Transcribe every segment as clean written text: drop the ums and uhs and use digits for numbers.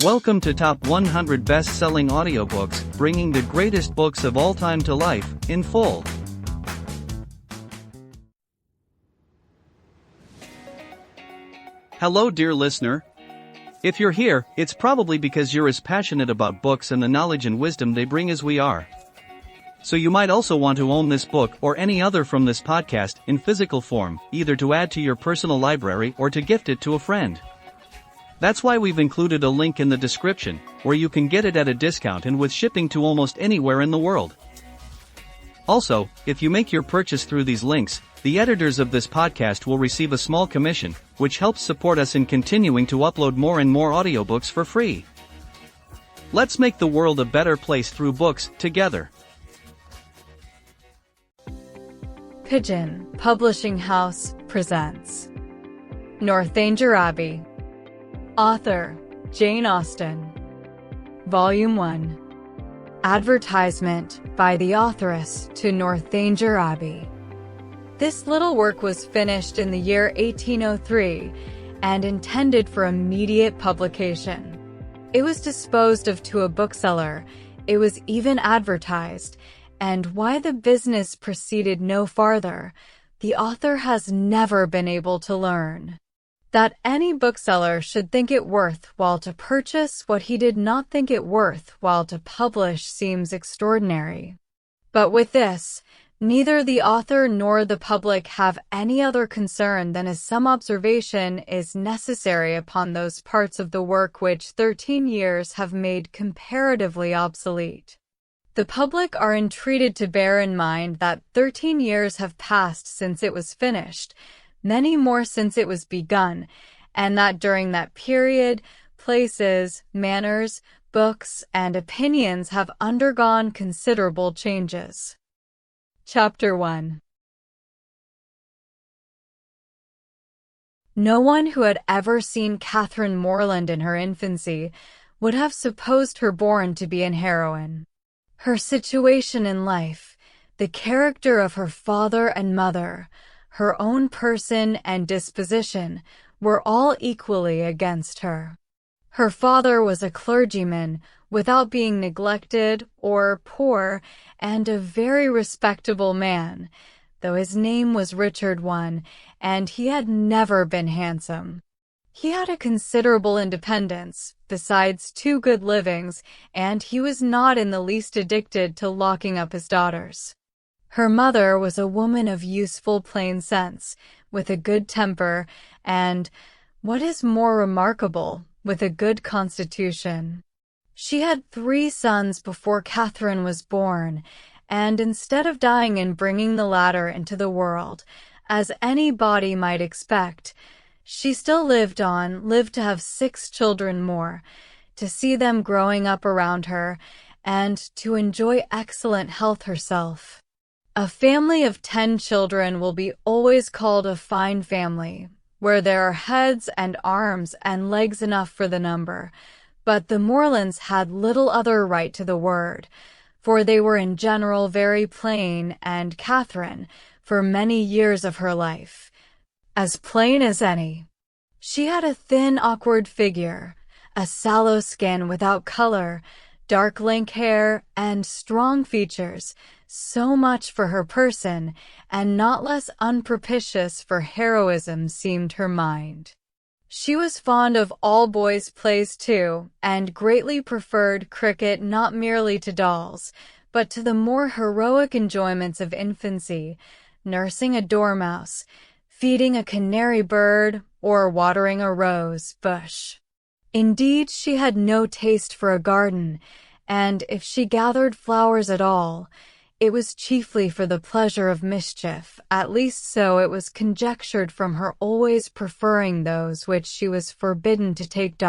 Welcome to Top 100 Best-Selling Audiobooks, bringing the greatest books of all time to life, in full. Hello dear listener. If you're here, it's probably because you're as passionate about books and the knowledge and wisdom they bring as we are. So you might also want to own this book or any other from this podcast in physical form, either to add to your personal library or to gift it to a friend. That's why we've included a link in the description, where you can get it at a discount and with shipping to almost anywhere in the world. Also, if you make your purchase through these links, the editors of this podcast will receive a small commission, which helps support us in continuing to upload more and more audiobooks for free. Let's make the world a better place through books, together. Pigeon Publishing House presents Northanger Abbey. Author, Jane Austen. Volume 1. Advertisement by the authoress to Northanger Abbey. This little work was finished in the year 1803 and intended for immediate publication. It was disposed of to a bookseller. It was even advertised, and why the business proceeded no farther, the author has never been able to learn. That any bookseller should think it worth while to purchase what he did not think it worth while to publish seems extraordinary. But with this, neither the author nor the public have any other concern than as some observation is necessary upon those parts of the work which 13 years have made comparatively obsolete. The public are entreated to bear in mind that 13 years have passed since it was finished, many more since it was begun, and that during that period, places, manners, books, and opinions have undergone considerable changes. Chapter 1. No one who had ever seen Catherine Morland in her infancy would have supposed her born to be an heroine. Her situation in life, the character of her father and mother, her own person and disposition were all equally against her. Her father was a clergyman, without being neglected or poor, and a very respectable man, though his name was Richard I, and he had never been handsome. He had a considerable independence, besides 2 good livings, and he was not in the least addicted to locking up his daughters. Her mother was a woman of useful plain sense, with a good temper, and, what is more remarkable, with a good constitution. She had 3 sons before Catherine was born, and instead of dying and bringing the latter into the world, as any body might expect, she still lived to have 6 children more, to see them growing up around her, and to enjoy excellent health herself. A family of 10 children will be always called a fine family, where there are heads and arms and legs enough for the number, but the Morlands had little other right to the word, for they were in general very plain, and Catherine, for many years of her life, as plain as any. She had a thin, awkward figure, a sallow skin without color, dark lank hair, and strong features, so much for her person, and not less unpropitious for heroism seemed her mind. She was fond of all boys' plays too, and greatly preferred cricket not merely to dolls, but to the more heroic enjoyments of infancy, nursing a dormouse, feeding a canary bird, or watering a rose bush. Indeed, she had no taste for a garden, and if she gathered flowers at all, it was chiefly for the pleasure of mischief, at least so it was conjectured from her always preferring those which she was forbidden to take.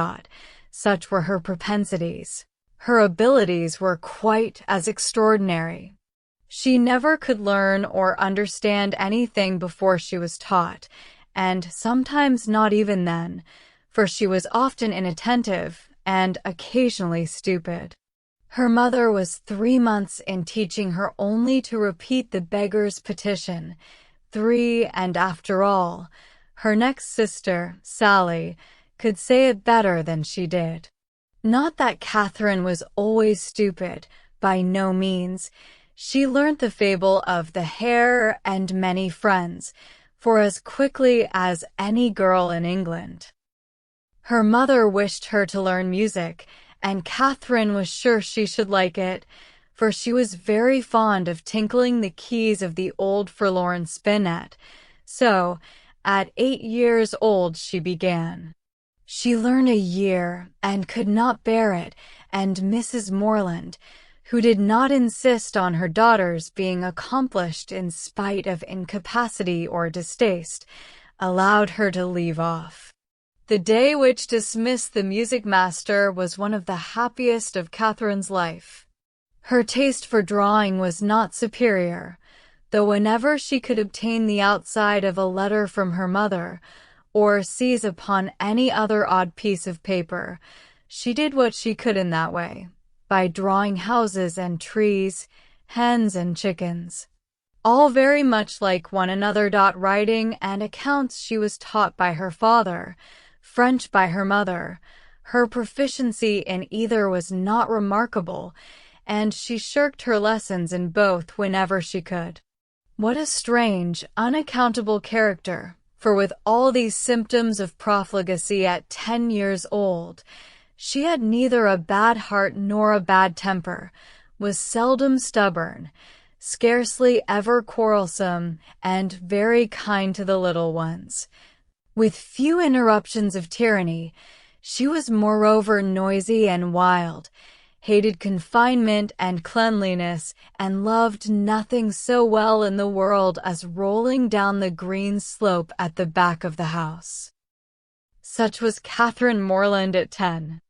Such were her propensities. Her abilities were quite as extraordinary. She never could learn or understand anything before she was taught, and sometimes not even then, for she was often inattentive and occasionally stupid. Her mother was 3 months in teaching her only to repeat the beggar's petition, 3, and after all, her next sister, Sally, could say it better than she did. Not that Catherine was always stupid, by no means. She learnt the fable of the hare and many friends, for as quickly as any girl in England. Her mother wished her to learn music, and Catherine was sure she should like it, for she was very fond of tinkling the keys of the old forlorn spinet. So, at 8 years old she began. She learned a year, and could not bear it, and Mrs. Morland, who did not insist on her daughters being accomplished in spite of incapacity or distaste, allowed her to leave off. The day which dismissed the music master was one of the happiest of Catherine's life. Her taste for drawing was not superior, though whenever she could obtain the outside of a letter from her mother, or seize upon any other odd piece of paper, she did what she could in that way, by drawing houses and trees, hens and chickens, all very much like one another. Writing and accounts she was taught by her father, French by her mother. Her proficiency in either was not remarkable, and she shirked her lessons in both whenever she could. What a strange, unaccountable character, for with all these symptoms of profligacy at 10 years old, she had neither a bad heart nor a bad temper, was seldom stubborn, scarcely ever quarrelsome, and very kind to the little ones. With few interruptions of tyranny, she was moreover noisy and wild, hated confinement and cleanliness, and loved nothing so well in the world as rolling down the green slope at the back of the house. Such was Catherine Morland at 10.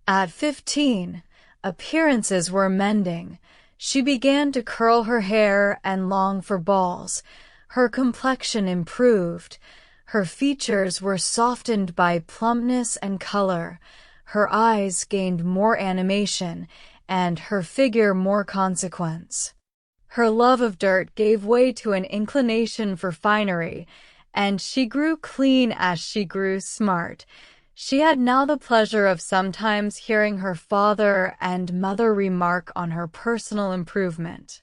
At 15, appearances were mending. She began to curl her hair and long for balls. Her complexion improved. Her features were softened by plumpness and color. Her eyes gained more animation, and her figure more consequence. Her love of dirt gave way to an inclination for finery, and she grew clean as she grew smart. She had now the pleasure of sometimes hearing her father and mother remark on her personal improvement.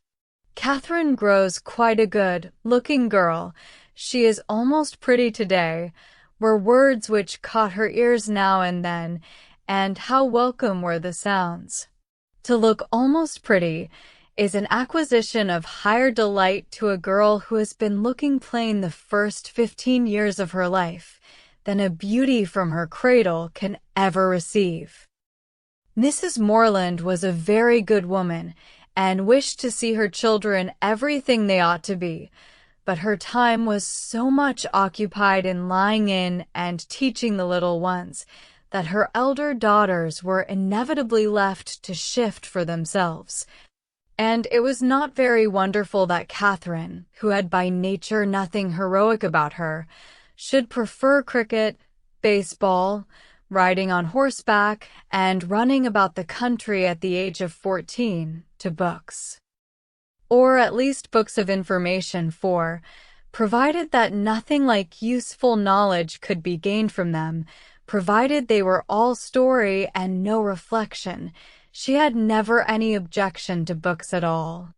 Catherine grows quite a good-looking girl. She is almost pretty today, were words which caught her ears now and then, and how welcome were the sounds. To look almost pretty is an acquisition of higher delight to a girl who has been looking plain the first 15 years of her life than a beauty from her cradle can ever receive. Mrs. Morland was a very good woman, and wished to see her children everything they ought to be, but her time was so much occupied in lying in and teaching the little ones that her elder daughters were inevitably left to shift for themselves. And it was not very wonderful that Catherine, who had by nature nothing heroic about her, should prefer cricket, baseball, riding on horseback, and running about the country at the age of 14 to books. Or at least books of information, for, provided that nothing like useful knowledge could be gained from them, provided they were all story and no reflection, she had never any objection to books at all.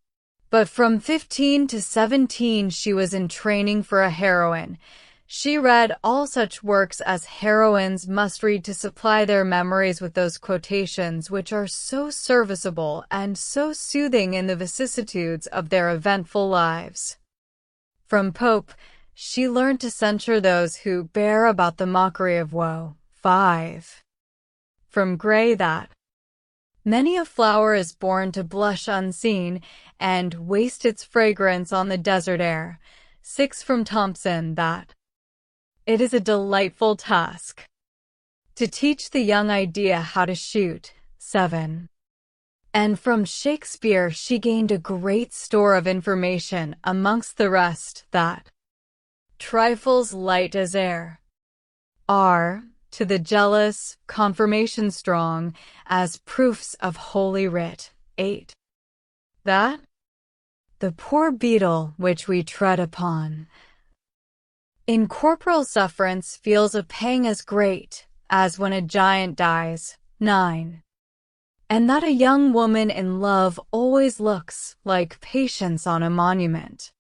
But from 15 to 17 she was in training for a heroine. She read all such works as heroines must read to supply their memories with those quotations which are so serviceable and so soothing in the vicissitudes of their eventful lives. From Pope, she learned to censure those who bear about the mockery of woe. 5. From Gray that many a flower is born to blush unseen and waste its fragrance on the desert air. 6. From Thomson that it is a delightful task to teach the young idea how to shoot. 7. And from Shakespeare she gained a great store of information, amongst the rest, that trifles light as air are, to the jealous, confirmation strong, as proofs of Holy Writ. 8. That the poor beetle which we tread upon in corporal sufferance feels a pang as great as when a giant dies. 9. and that a young woman in love always looks like patience on a monument.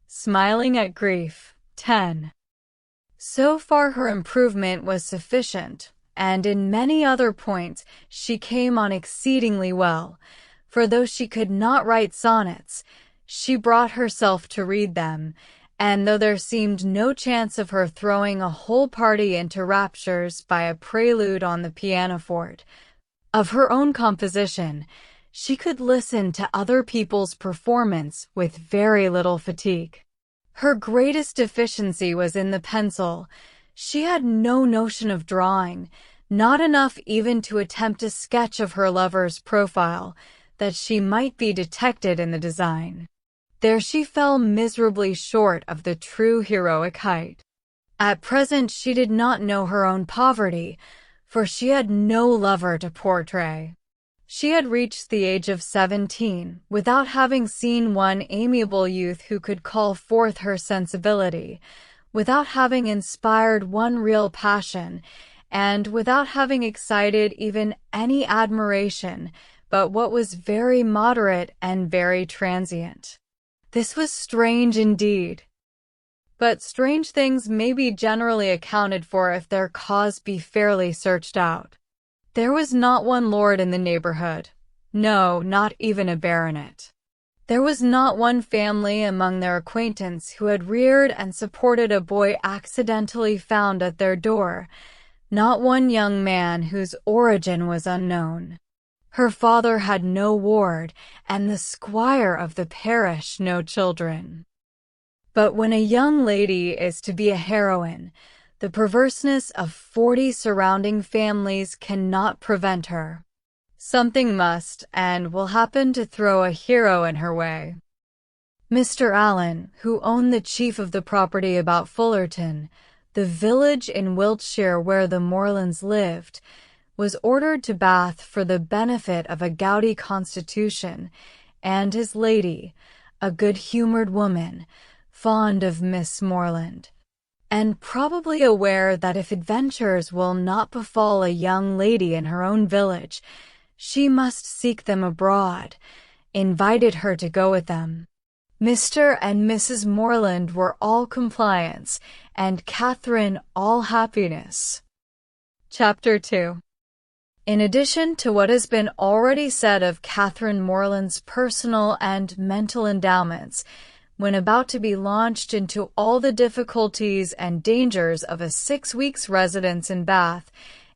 Smiling at grief. 10. So far her improvement was sufficient, and in many other points she came on exceedingly well, for though she could not write sonnets, she brought herself to read them, and though there seemed no chance of her throwing a whole party into raptures by a prelude on the pianoforte of her own composition, she could listen to other people's performance with very little fatigue. Her greatest deficiency was in the pencil. She had no notion of drawing, not enough even to attempt a sketch of her lover's profile, that she might be detected in the design. There she fell miserably short of the true heroic height. At present she did not know her own poverty, for she had no lover to portray. She had reached the age of 17 without having seen one amiable youth who could call forth her sensibility, without having inspired one real passion, and without having excited even any admiration but what was very moderate and very transient. This was strange indeed. But strange things may be generally accounted for if their cause be fairly searched out. There was not one lord in the neighborhood, no, not even a baronet. There was not one family among their acquaintance who had reared and supported a boy accidentally found at their door, not one young man whose origin was unknown. Her father had no ward, and the squire of the parish no children. But when a young lady is to be a heroine, the perverseness of 40 surrounding families cannot prevent her. Something must and will happen to throw a hero in her way. Mr. Allen, who owned the chief of the property about Fullerton, the village in Wiltshire where the Morlands lived, was ordered to Bath for the benefit of a gouty constitution, and his lady, a good-humoured woman, fond of Miss Morland, and probably aware that if adventures will not befall a young lady in her own village, she must seek them abroad, invited her to go with them. Mr. and Mrs. Morland were all compliance, and Catherine all happiness. Chapter 2. In addition to what has been already said of Catherine Morland's personal and mental endowments, when about to be launched into all the difficulties and dangers of a 6 weeks' residence in Bath,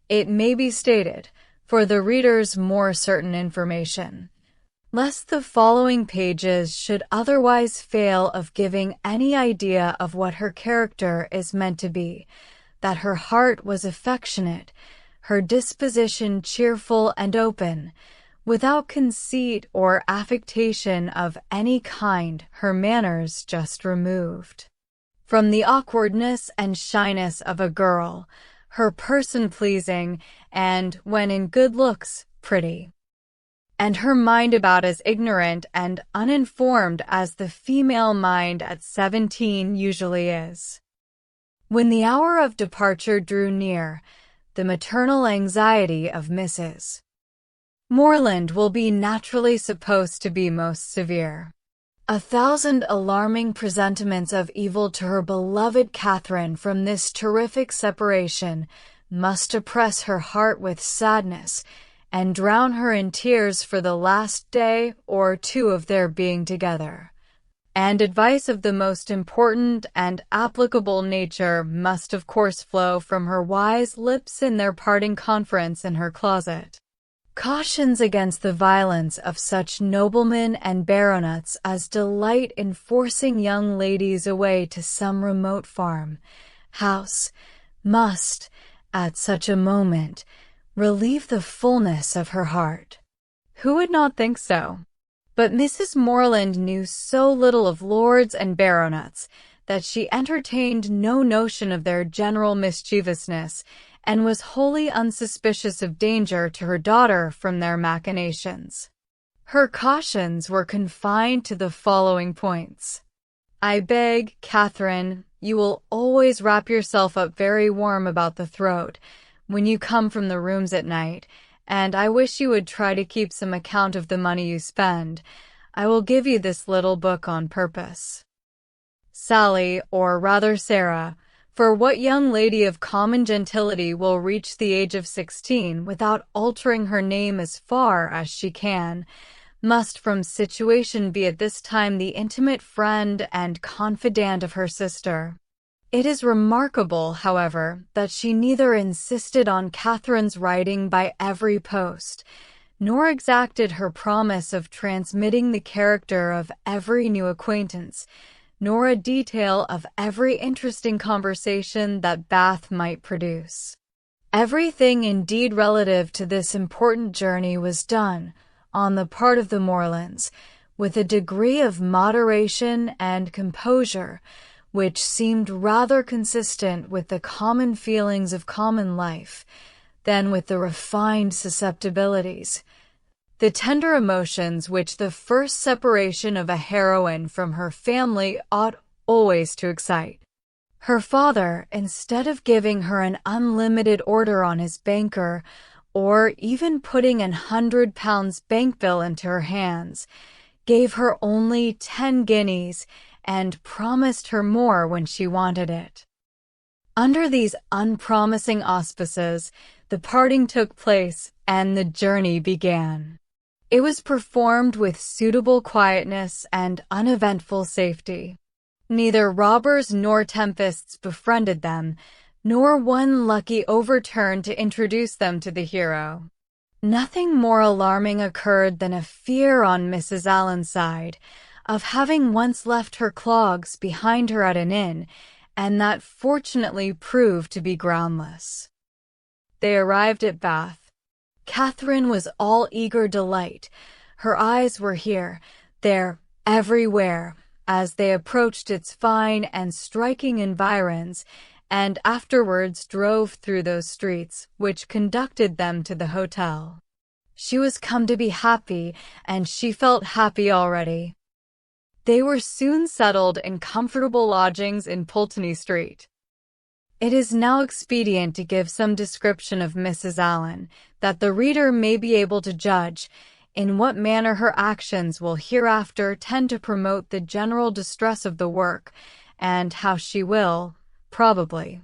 it may be stated, for the reader's more certain information, lest the following pages should otherwise fail of giving any idea of what her character is meant to be, that her heart was affectionate, her disposition cheerful and open, without conceit or affectation of any kind, her manners just removed from the awkwardness and shyness of a girl, her person pleasing, and, when in good looks, pretty, and her mind about as ignorant and uninformed as the female mind at 17 usually is. When the hour of departure drew near, the maternal anxiety of Mrs. Morland will be naturally supposed to be most severe. 1,000 alarming presentiments of evil to her beloved Catherine from this terrific separation must oppress her heart with sadness, and drown her in tears for the last day or two of their being together. And advice of the most important and applicable nature must of course flow from her wise lips in their parting conference in her closet. Cautions against the violence of such noblemen and baronets as delight in forcing young ladies away to some remote farm, house, must, at such a moment, relieve the fullness of her heart. Who would not think so? But Mrs. Morland knew so little of lords and baronets that she entertained no notion of their general mischievousness, and was wholly unsuspicious of danger to her daughter from their machinations. Her cautions were confined to the following points. I beg, Catherine, you will always wrap yourself up very warm about the throat when you come from the rooms at night, and I wish you would try to keep some account of the money you spend. I will give you this little book on purpose. Sally, or rather Sarah, for what young lady of common gentility will reach the age of 16 without altering her name as far as she can, must from situation be at this time the intimate friend and confidant of her sister. It is remarkable, however, that she neither insisted on Catherine's writing by every post, nor exacted her promise of transmitting the character of every new acquaintance, nor a detail of every interesting conversation that Bath might produce. Everything indeed relative to this important journey was done, on the part of the Morlands, with a degree of moderation and composure which seemed rather consistent with the common feelings of common life than with the refined susceptibilities, the tender emotions which the first separation of a heroine from her family ought always to excite. Her father, instead of giving her an unlimited order on his banker, or even putting £100 bank bill into her hands, gave her only 10 guineas and promised her more when she wanted it. Under these unpromising auspices, the parting took place and the journey began. It was performed with suitable quietness and uneventful safety. Neither robbers nor tempests befriended them, nor one lucky overturn to introduce them to the hero. Nothing more alarming occurred than a fear on Mrs. Allen's side of having once left her clogs behind her at an inn, and that fortunately proved to be groundless. They arrived at Bath. Catherine was all eager delight. Her eyes were here, there, everywhere, as they approached its fine and striking environs, and afterwards drove through those streets which conducted them to the hotel. She was come to be happy, and she felt happy already. They were soon settled in comfortable lodgings in Pulteney Street. It is now expedient to give some description of Mrs. Allen, that the reader may be able to judge in what manner her actions will hereafter tend to promote the general distress of the work, and how she will, probably,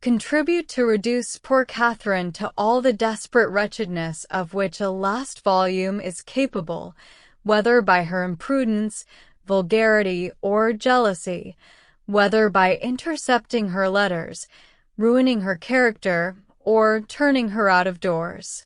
contribute to reduce poor Catherine to all the desperate wretchedness of which a last volume is capable, whether by her imprudence, vulgarity, or jealousy, whether by intercepting her letters, ruining her character, or turning her out of doors.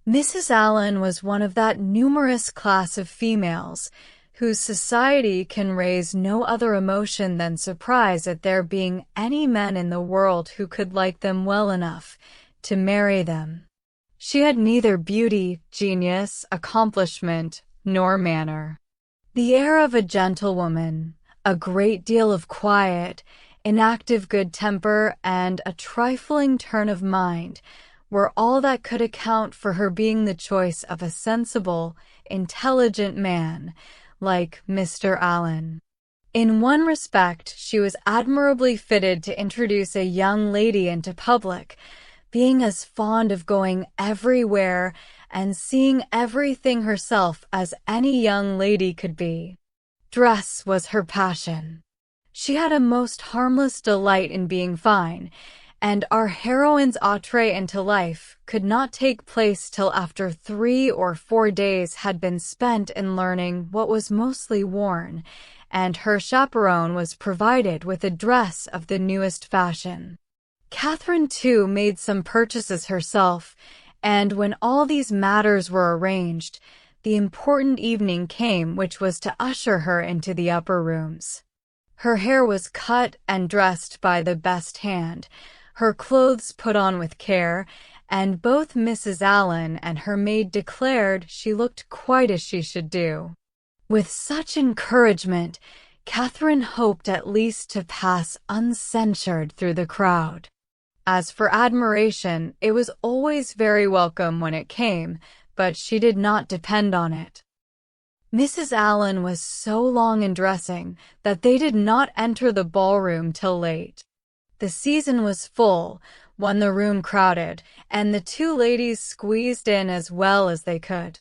Mrs. Allen was one of that numerous class of females whose society can raise no other emotion than surprise at there being any men in the world who could like them well enough to marry them. She had neither beauty, genius, accomplishment, nor manner. The air of a gentlewoman, a great deal of quiet, inactive good temper, and a trifling turn of mind were all that could account for her being the choice of a sensible, intelligent man, like Mr. Allen. In one respect, she was admirably fitted to introduce a young lady into public, being as fond of going everywhere and seeing everything herself as any young lady could be. Dress was her passion. She had a most harmless delight in being fine, and our heroine's entree into life could not take place till after 3 or 4 days had been spent in learning what was mostly worn, and her chaperone was provided with a dress of the newest fashion. Catherine, too, made some purchases herself, and when all these matters were arranged, the important evening came which was to usher her into the upper rooms. Her hair was cut and dressed by the best hand, her clothes put on with care, and both Mrs. Allen and her maid declared she looked quite as she should do. With such encouragement, Catherine hoped at least to pass uncensured through the crowd. As for admiration, it was always very welcome when it came, but she did not depend on it. Mrs. Allen was so long in dressing that they did not enter the ballroom till late. The season was full, when the room crowded, and the two ladies squeezed in as well as they could.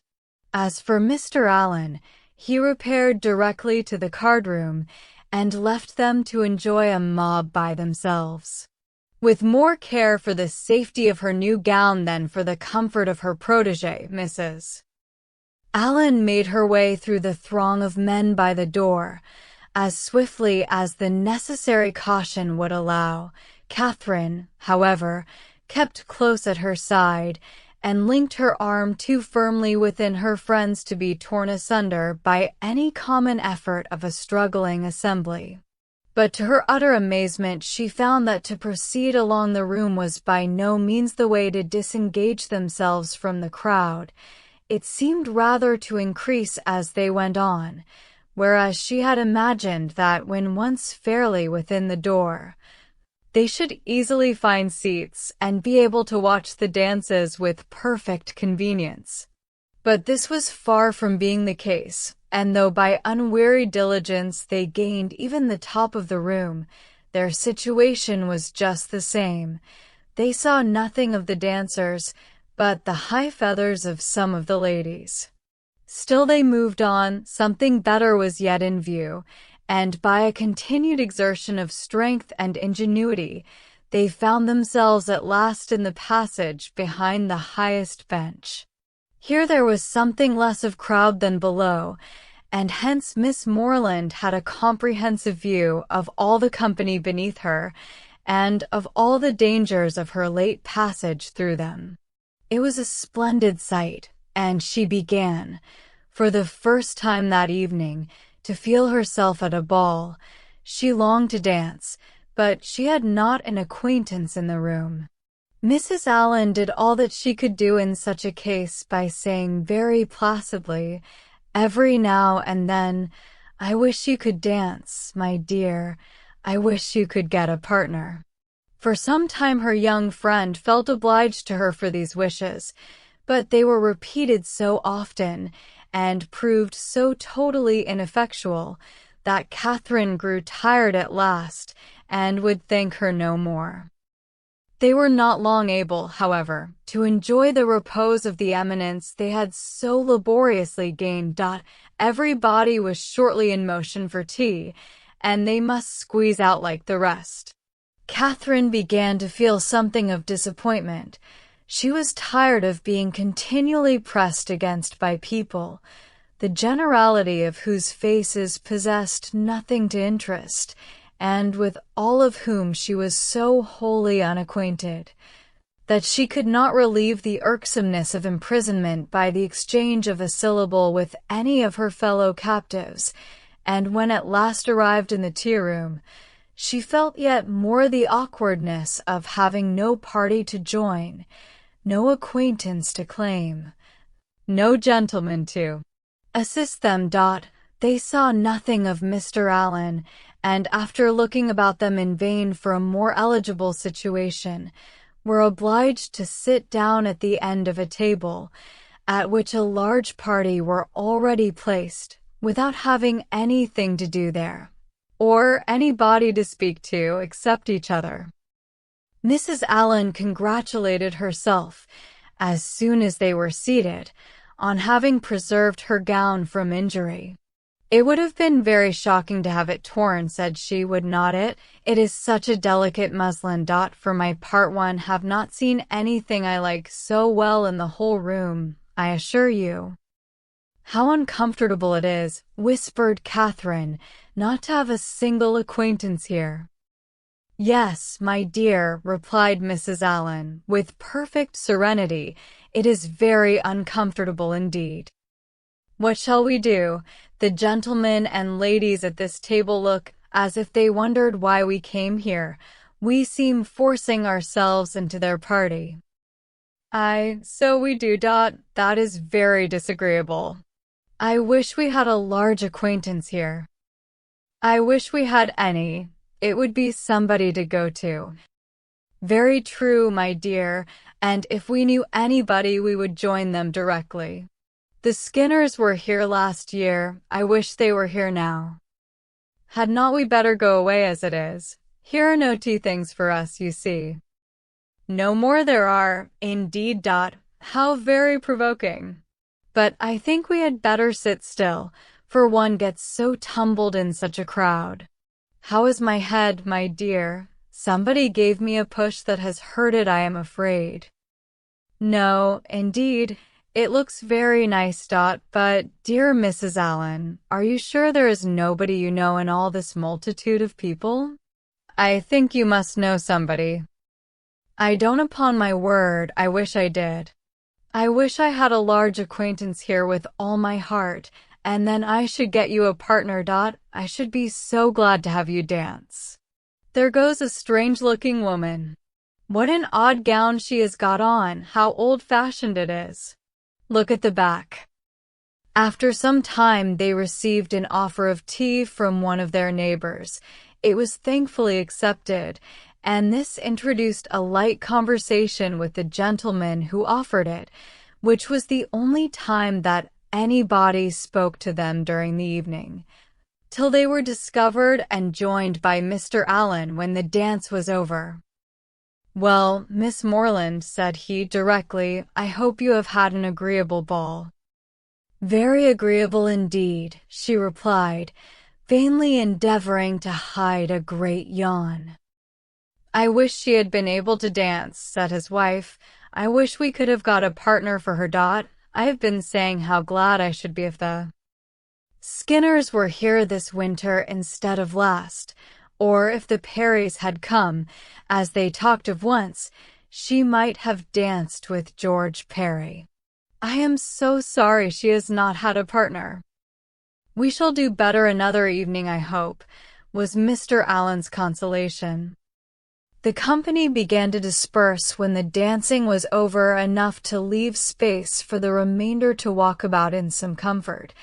As for Mr. Allen, he repaired directly to the card room and left them to enjoy a mob by themselves. With more care for the safety of her new gown than for the comfort of her protégée, Mrs. Allen made her way through the throng of men by the door, as swiftly as the necessary caution would allow. Catherine, however, kept close at her side and linked her arm too firmly within her friend's to be torn asunder by any common effort of a struggling assembly. But to her utter amazement, she found that to proceed along the room was by no means the way to disengage themselves from the crowd. It seemed rather to increase as they went on, whereas she had imagined that when once fairly within the door, they should easily find seats and be able to watch the dances with perfect convenience. But this was far from being the case, and though by unwearied diligence they gained even the top of the room, their situation was just the same. They saw nothing of the dancers, but the high feathers of some of the ladies. Still they moved on, something better was yet in view, and by a continued exertion of strength and ingenuity, they found themselves at last in the passage behind the highest bench. Here there was something less of crowd than below, and hence Miss Moreland had a comprehensive view of all the company beneath her, and of all the dangers of her late passage through them. It was a splendid sight, and she began, for the first time that evening, to feel herself at a ball. She longed to dance, but she had not an acquaintance in the room. Mrs. Allen did all that she could do in such a case by saying very placidly, every now and then, "I wish you could dance, my dear. I wish you could get a partner." For some time her young friend felt obliged to her for these wishes, but they were repeated so often, and proved so totally ineffectual, that Catherine grew tired at last, and would thank her no more. They were not long able, however, to enjoy the repose of the eminence they had so laboriously gained. Everybody was shortly in motion for tea, and they must squeeze out like the rest. Catherine began to feel something of disappointment. She was tired of being continually pressed against by people, the generality of whose faces possessed nothing to interest, and with all of whom she was so wholly unacquainted, that she could not relieve the irksomeness of imprisonment by the exchange of a syllable with any of her fellow captives, and when at last arrived in the tea-room, she felt yet more the awkwardness of having no party to join, no acquaintance to claim, no gentleman to assist them. They saw nothing of Mr. Allen, and after looking about them in vain for a more eligible situation, were obliged to sit down at the end of a table, at which a large party were already placed, without having anything to do there, or anybody to speak to except each other. Mrs. Allen congratulated herself, as soon as they were seated, on having preserved her gown from injury. "It would have been very shocking to have it torn," said she, "would not it? It is such a delicate muslin. For my part, one have not seen anything I like so well in the whole room, I assure you." "How uncomfortable it is," whispered Catherine, "not to have a single acquaintance here." "Yes, my dear," replied Mrs. Allen, with perfect serenity, "it is very uncomfortable indeed. What shall we do? The gentlemen and ladies at this table look as if they wondered why we came here. We seem forcing ourselves into their party." "Aye, so we do. That is very disagreeable. I wish we had a large acquaintance here." "I wish we had any. It would be somebody to go to." "Very true, my dear, and if we knew anybody we would join them directly. The Skinners were here last year. I wish they were here now." "Had not we better go away as it is? Here are no tea things for us, you see." No more there are, indeed. How very provoking. But I think we had better sit still, for one gets so tumbled in such a crowd. How is my head, my dear? Somebody gave me a push that has hurt it, I am afraid. No, indeed, it looks very nice. But, dear Mrs. Allen, are you sure there is nobody you know in all this multitude of people? I think you must know somebody. I don't, upon my word. I wish I did. I wish I had a large acquaintance here with all my heart, and then I should get you a partner. I should be so glad to have you dance. There goes a strange-looking woman. What an odd gown she has got on, how old-fashioned it is. Look at the back. After some time they received an offer of tea from one of their neighbors. It was thankfully accepted, and this introduced a light conversation with the gentleman who offered it, which was the only time that anybody spoke to them during the evening, till they were discovered and joined by Mr. Allen when the dance was over. "Well, Miss Morland," said he directly, "I hope you have had an agreeable ball." "Very agreeable indeed," she replied, vainly endeavoring to hide a great yawn. "I wish she had been able to dance," said his wife. "I wish we could have got a partner for her. I have been saying how glad I should be if the Skinners were here this winter instead of last, or if the Perrys had come, as they talked of once, she might have danced with George Perry. I am so sorry she has not had a partner." "We shall do better another evening, I hope," was Mr. Allen's consolation. The company began to disperse when the dancing was over enough to leave space for the remainder to walk about in some comfort,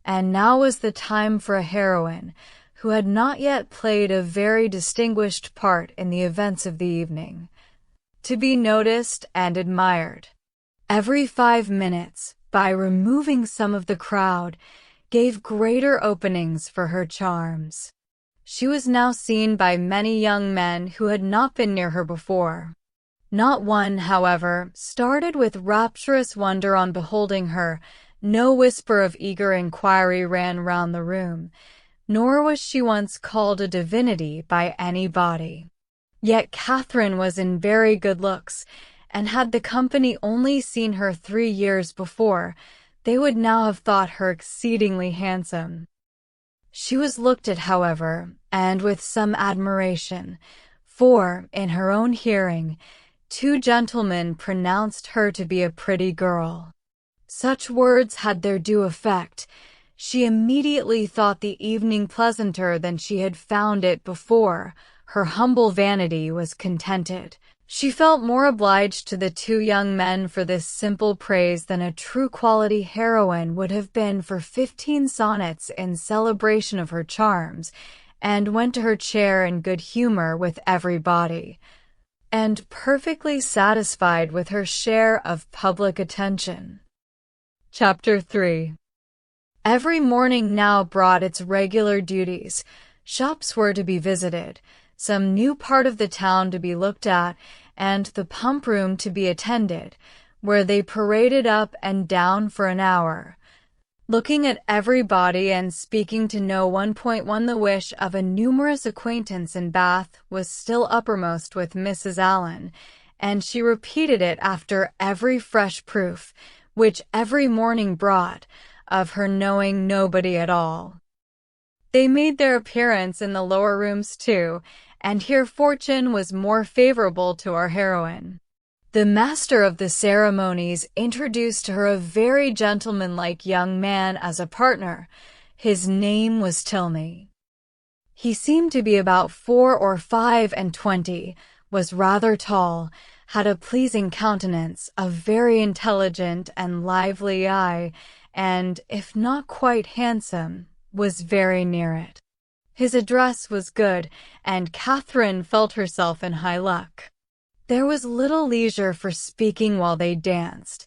and now was the time for a heroine, who had not yet played a very distinguished part in the events of the evening, to be noticed and admired. Every 5 minutes, by removing some of the crowd, gave greater openings for her charms. She was now seen by many young men who had not been near her before. Not one, however, started with rapturous wonder on beholding her. No whisper of eager inquiry ran round the room, nor was she once called a divinity by anybody. Yet Catherine was in very good looks, and had the company only seen her 3 years before, they would now have thought her exceedingly handsome. She was looked at, however, and with some admiration, for, in her own hearing, 2 gentlemen pronounced her to be a pretty girl. Such words had their due effect. She immediately thought the evening pleasanter than she had found it before. Her humble vanity was contented. She felt more obliged to the 2 young men for this simple praise than a true quality heroine would have been for 15 sonnets in celebration of her charms, and went to her chair in good humor with everybody, and perfectly satisfied with her share of public attention. Chapter 3. Every morning now brought its regular duties. Shops were to be visited, some new part of the town to be looked at, and the pump room to be attended, where they paraded up and down for an hour, looking at everybody and speaking to no one. The wish of a numerous acquaintance in Bath was still uppermost with Mrs. Allen, and she repeated it after every fresh proof, which every morning brought, of her knowing nobody at all. They made their appearance in the lower rooms too, and here fortune was more favorable to our heroine. The master of the ceremonies introduced to her a very gentlemanlike young man as a partner. His name was Tilney. He seemed to be about 4 or 25, was rather tall, had a pleasing countenance, a very intelligent and lively eye, and, if not quite handsome, was very near it. His address was good, and Catherine felt herself in high luck. There was little leisure for speaking while they danced,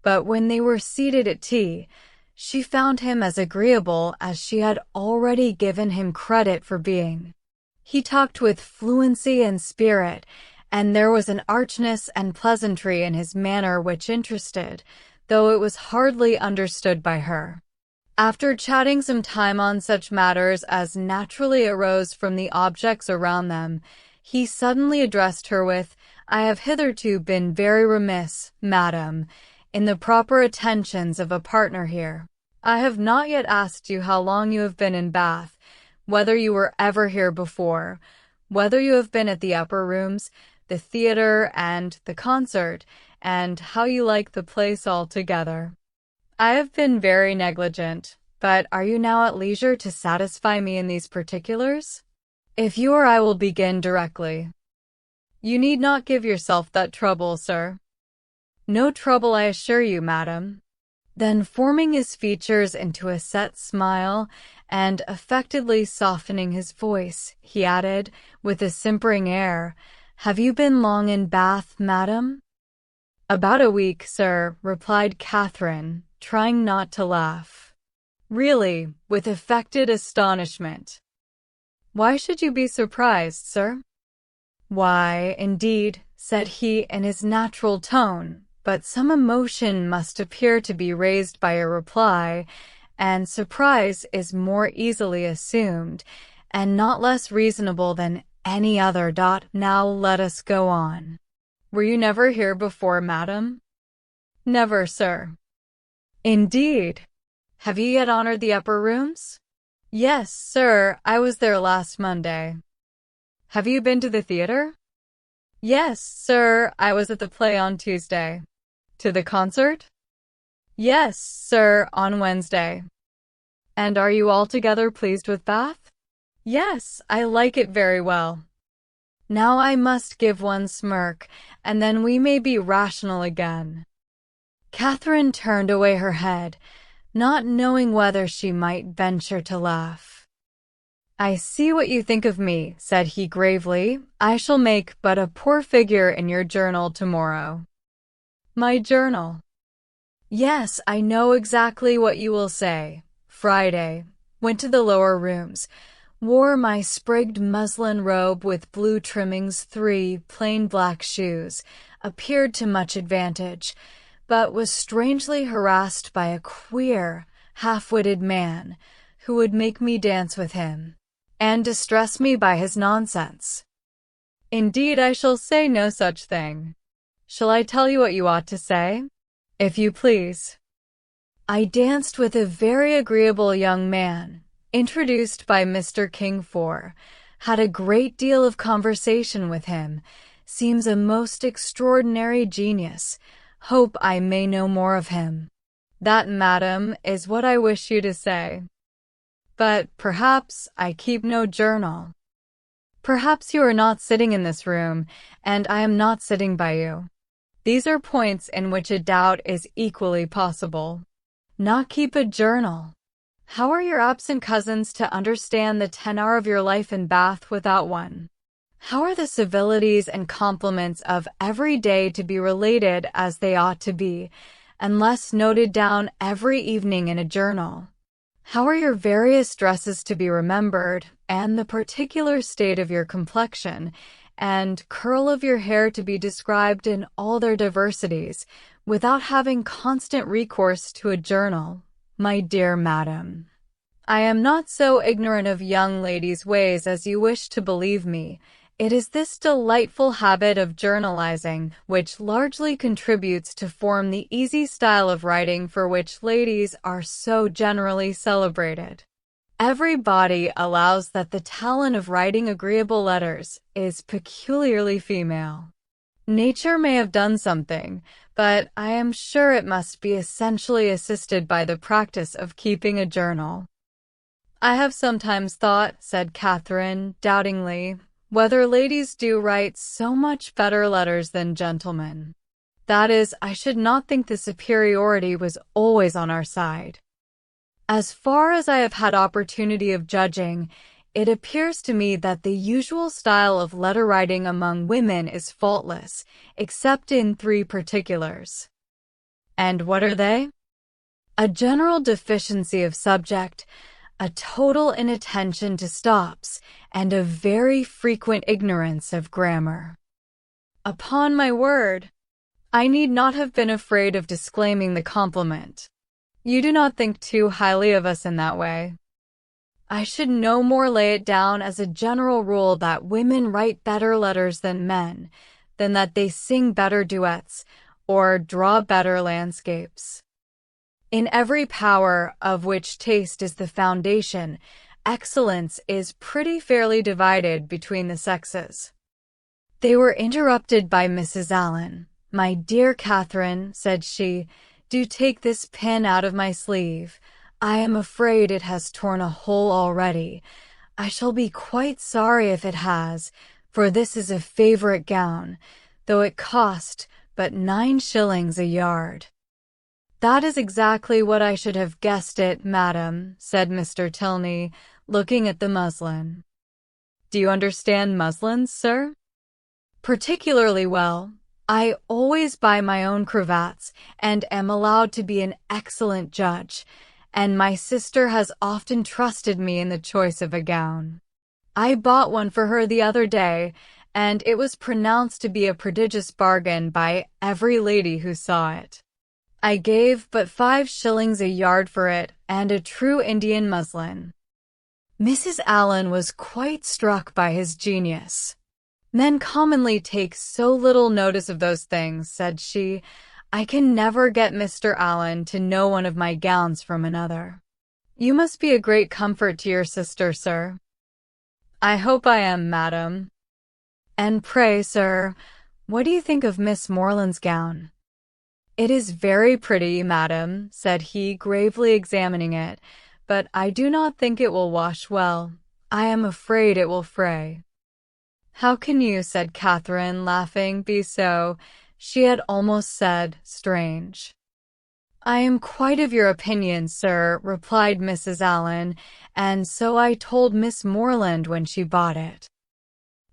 but when they were seated at tea, she found him as agreeable as she had already given him credit for being. He talked with fluency and spirit, and there was an archness and pleasantry in his manner which interested, though it was hardly understood by her. After chatting some time on such matters as naturally arose from the objects around them, he suddenly addressed her with, "I have hitherto been very remiss, madam, in the proper attentions of a partner here. I have not yet asked you how long you have been in Bath, whether you were ever here before, whether you have been at the upper rooms, the theatre, and the concert, and how you like the place altogether. I have been very negligent, but are you now at leisure to satisfy me in these particulars? If you are, I will begin directly." "You need not give yourself that trouble, sir." "No trouble, I assure you, madam." Then, forming his features into a set smile, and affectedly softening his voice, he added, with a simpering air, "Have you been long in Bath, madam?" "About a week, sir," replied Catherine, trying not to laugh. "Really," with affected astonishment. "Why should you be surprised, sir?" "Why, indeed," said he in his natural tone, but some emotion must appear to be raised by a reply, and surprise is more easily assumed, and not less reasonable than any other. Now let us go on. Were you never here before, madam?" "Never, sir." "Indeed. Have you yet honored the upper rooms?" "Yes, sir, I was there last Monday." "Have you been to the theatre?" "Yes, sir, I was at the play on Tuesday." "To the concert?" "Yes, sir, on Wednesday." "And are you altogether pleased with Bath?" "Yes, I like it very well." Now I must give one smirk, and then we may be rational again. Catherine turned away her head, not knowing whether she might venture to laugh. "I see what you think of me," said he gravely. "I shall make but a poor figure in your journal tomorrow." "My journal?" "Yes, I know exactly what you will say. Friday. Went to the lower rooms. Wore my sprigged muslin robe with blue trimmings, 3 plain black shoes. Appeared to much advantage, but was strangely harassed by a queer, half-witted man, who would make me dance with him, and distress me by his nonsense. Indeed, I shall say no such thing. Shall I tell you what you ought to say?" "If you please." "I danced with a very agreeable young man, introduced by Mr. Kingford, had a great deal of conversation with him, seems a most extraordinary genius, hope I may know more of him." "That, madam, is what I wish you to say. But perhaps I keep no journal. Perhaps you are not sitting in this room, and I am not sitting by you. These are points in which a doubt is equally possible. Not keep a journal. How are your absent cousins to understand the tenor of your life in Bath without one? How are the civilities and compliments of every day to be related as they ought to be, unless noted down every evening in a journal? How are your various dresses to be remembered, and the particular state of your complexion, and curl of your hair to be described in all their diversities, without having constant recourse to a journal? My dear madam, I am not so ignorant of young ladies' ways as you wish to believe me. It is this delightful habit of journalizing which largely contributes to form the easy style of writing for which ladies are so generally celebrated. Everybody allows that the talent of writing agreeable letters is peculiarly female. Nature may have done something, but I am sure it must be essentially assisted by the practice of keeping a journal." "I have sometimes thought," said Catherine, doubtingly, "whether ladies do write so much better letters than gentlemen. That is, I should not think the superiority was always on our side. As far as I have had opportunity of judging, it appears to me that the usual style of letter writing among women is faultless, except in 3 particulars." "And what are they?" "A general deficiency of subject, a total inattention to stops, and a very frequent ignorance of grammar." Upon my word, I need not have been afraid of disclaiming the compliment. You do not think too highly of us in that way. I should no more lay it down as a general rule that women write better letters than men, than that they sing better duets or draw better landscapes. In every power of which taste is the foundation, excellence is pretty fairly divided between the sexes. They were interrupted by Mrs. Allen. "My dear Catherine," said she, "do take this pin out of my sleeve. I am afraid it has torn a hole already. I shall be quite sorry if it has, for this is a favorite gown, though it cost but 9 shillings a yard." "That is exactly what I should have guessed it, madam," said Mr. Tilney, looking at the muslin. "Do you understand muslins, sir?" "Particularly well. I always buy my own cravats, and am allowed to be an excellent judge, and my sister has often trusted me in the choice of a gown. I bought one for her the other day, and it was pronounced to be a prodigious bargain by every lady who saw it. I gave but 5 shillings a yard for it, and a true Indian muslin." Mrs. Allen was quite struck by his genius. "Men commonly take so little notice of those things," said she. "I can never get Mr. Allen to know one of my gowns from another. You must be a great comfort to your sister, sir." "I hope I am, madam." "And pray, sir, what do you think of Miss Morland's gown?" "It is very pretty, madam," said he, gravely examining it, "but I do not think it will wash well. I am afraid it will fray." "How can you," said Catherine, laughing, "be so," she had almost said, strange. "I am quite of your opinion, sir," replied Mrs. Allen, "and so I told Miss Morland when she bought it.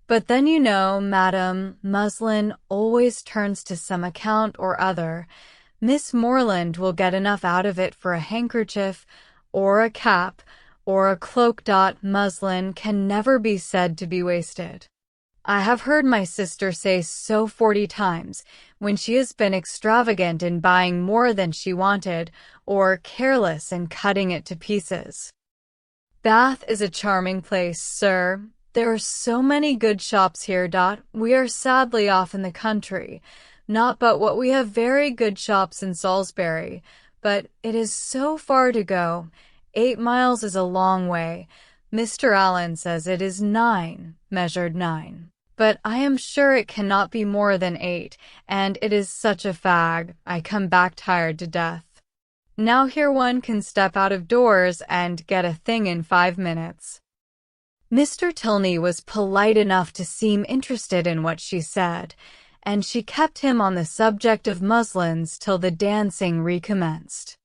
But then you know, madam, muslin always turns to some account or other. Miss Morland will get enough out of it for a handkerchief, or a cap, or a cloak. Muslin can never be said to be wasted. I have heard my sister say so 40 times, when she has been extravagant in buying more than she wanted, or careless in cutting it to pieces. Bath is a charming place, sir. There are so many good shops here. We are sadly off in the country. Not but what we have very good shops in Salisbury, but it is so far to go. 8 miles is a long way. Mr. Allen says it is 9, measured 9. But I am sure it cannot be more than 8, and it is such a fag, I come back tired to death. Now here one can step out of doors and get a thing in 5 minutes. Mr. Tilney was polite enough to seem interested in what she said, and she kept him on the subject of muslins till the dancing recommenced.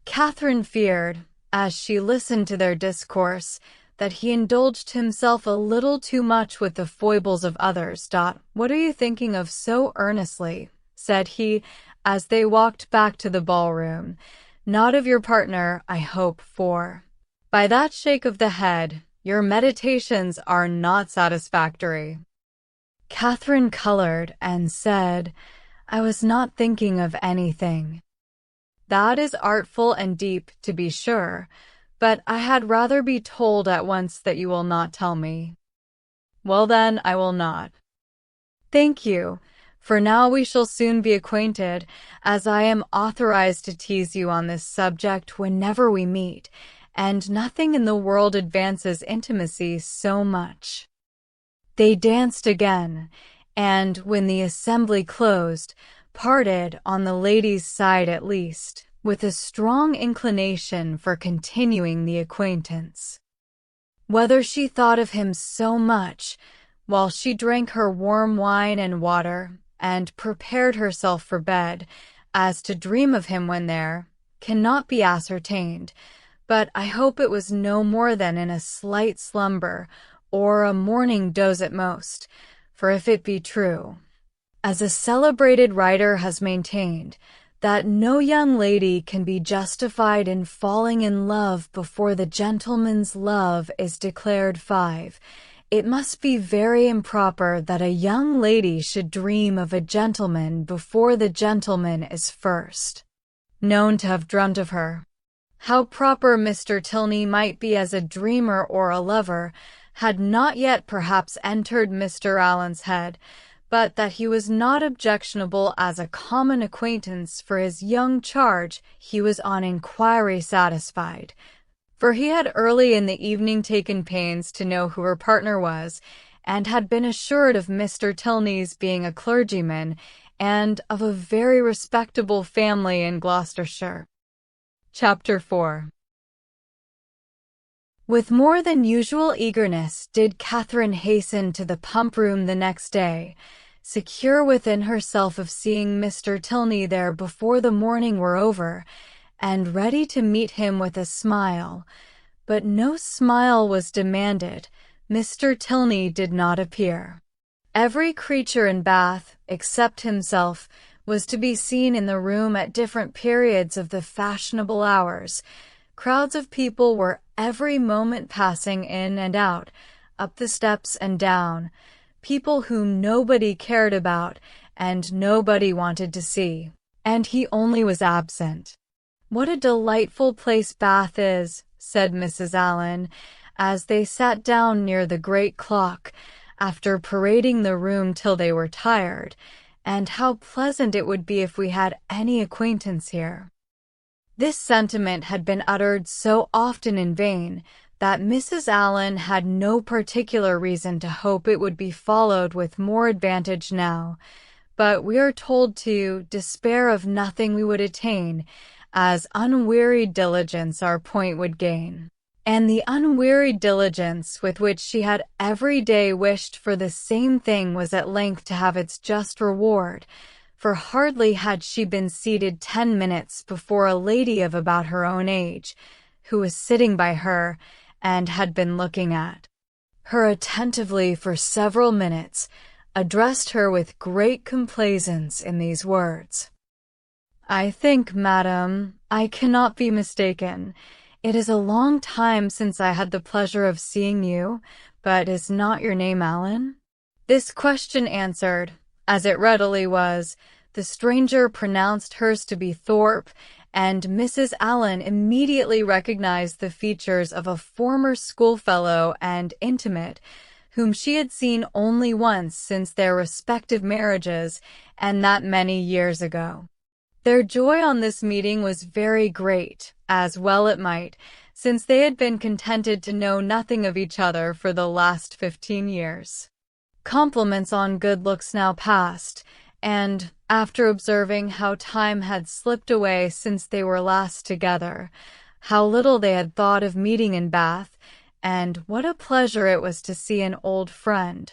Catherine feared, as she listened to their discourse, that he indulged himself a little too much with the foibles of others. "What are you thinking of so earnestly?" said he, as they walked back to the ballroom. "Not of your partner, I hope, for, by that shake of the head, your meditations are not satisfactory." Catherine colored and said, "I was not thinking of anything." "That is artful and deep, to be sure, but I had rather be told at once that you will not tell me." "Well then, I will not." "Thank you, for now we shall soon be acquainted, as I am authorized to tease you on this subject whenever we meet, and nothing in the world advances intimacy so much." They danced again, and, when the assembly closed, parted, on the ladies' side at least, with a strong inclination for continuing the acquaintance. Whether she thought of him so much, while she drank her warm wine and water, and prepared herself for bed, as to dream of him when there, cannot be ascertained, but I hope it was no more than in a slight slumber, or a morning doze at most, for if it be true, as a celebrated writer has maintained, that no young lady can be justified in falling in love before the gentleman's love is declared 5, It must be very improper that a young lady should dream of a gentleman before the gentleman is first known to have dreamt of her. How proper Mr. Tilney might be as a dreamer or a lover had not yet perhaps entered Mr. Allen's head, but that he was not objectionable as a common acquaintance for his young charge he was on inquiry satisfied, for he had early in the evening taken pains to know who her partner was, and had been assured of Mr. Tilney's being a clergyman, and of a very respectable family in Gloucestershire. Chapter 4. With more than usual eagerness did Catherine hasten to the pump room the next day, secure within herself of seeing Mr. Tilney there before the morning were over, and ready to meet him with a smile. But no smile was demanded. Mr. Tilney did not appear. Every creature in Bath, except himself, was to be seen in the room at different periods of the fashionable hours. Crowds of people were every moment passing in and out, up the steps and down, people whom nobody cared about and nobody wanted to see, and he only was absent. "What a delightful place Bath is," said Mrs. Allen, as they sat down near the great clock, after parading the room till they were tired, "and how pleasant it would be if we had any acquaintance here." This sentiment had been uttered so often in vain that Mrs. Allen had no particular reason to hope it would be followed with more advantage now, but we are told to despair of nothing we would attain, as unwearied diligence our point would gain. And the unwearied diligence with which she had every day wished for the same thing was at length to have its just reward, for hardly had she been seated 10 minutes before a lady of about her own age, who was sitting by her, and had been looking at her attentively for several minutes, addressed her with great complaisance in these words: "I think, madam, I cannot be mistaken. It is a long time since I had the pleasure of seeing you, but is not your name Allen?" This question answered, as it readily was, the stranger pronounced hers to be Thorpe, and Mrs. Allen immediately recognized the features of a former schoolfellow and intimate, whom she had seen only once since their respective marriages, and that many years ago. Their joy on this meeting was very great, as well it might, since they had been contented to know nothing of each other for the last 15 years. Compliments on good looks now passed, and, after observing how time had slipped away since they were last together, how little they had thought of meeting in Bath, and what a pleasure it was to see an old friend,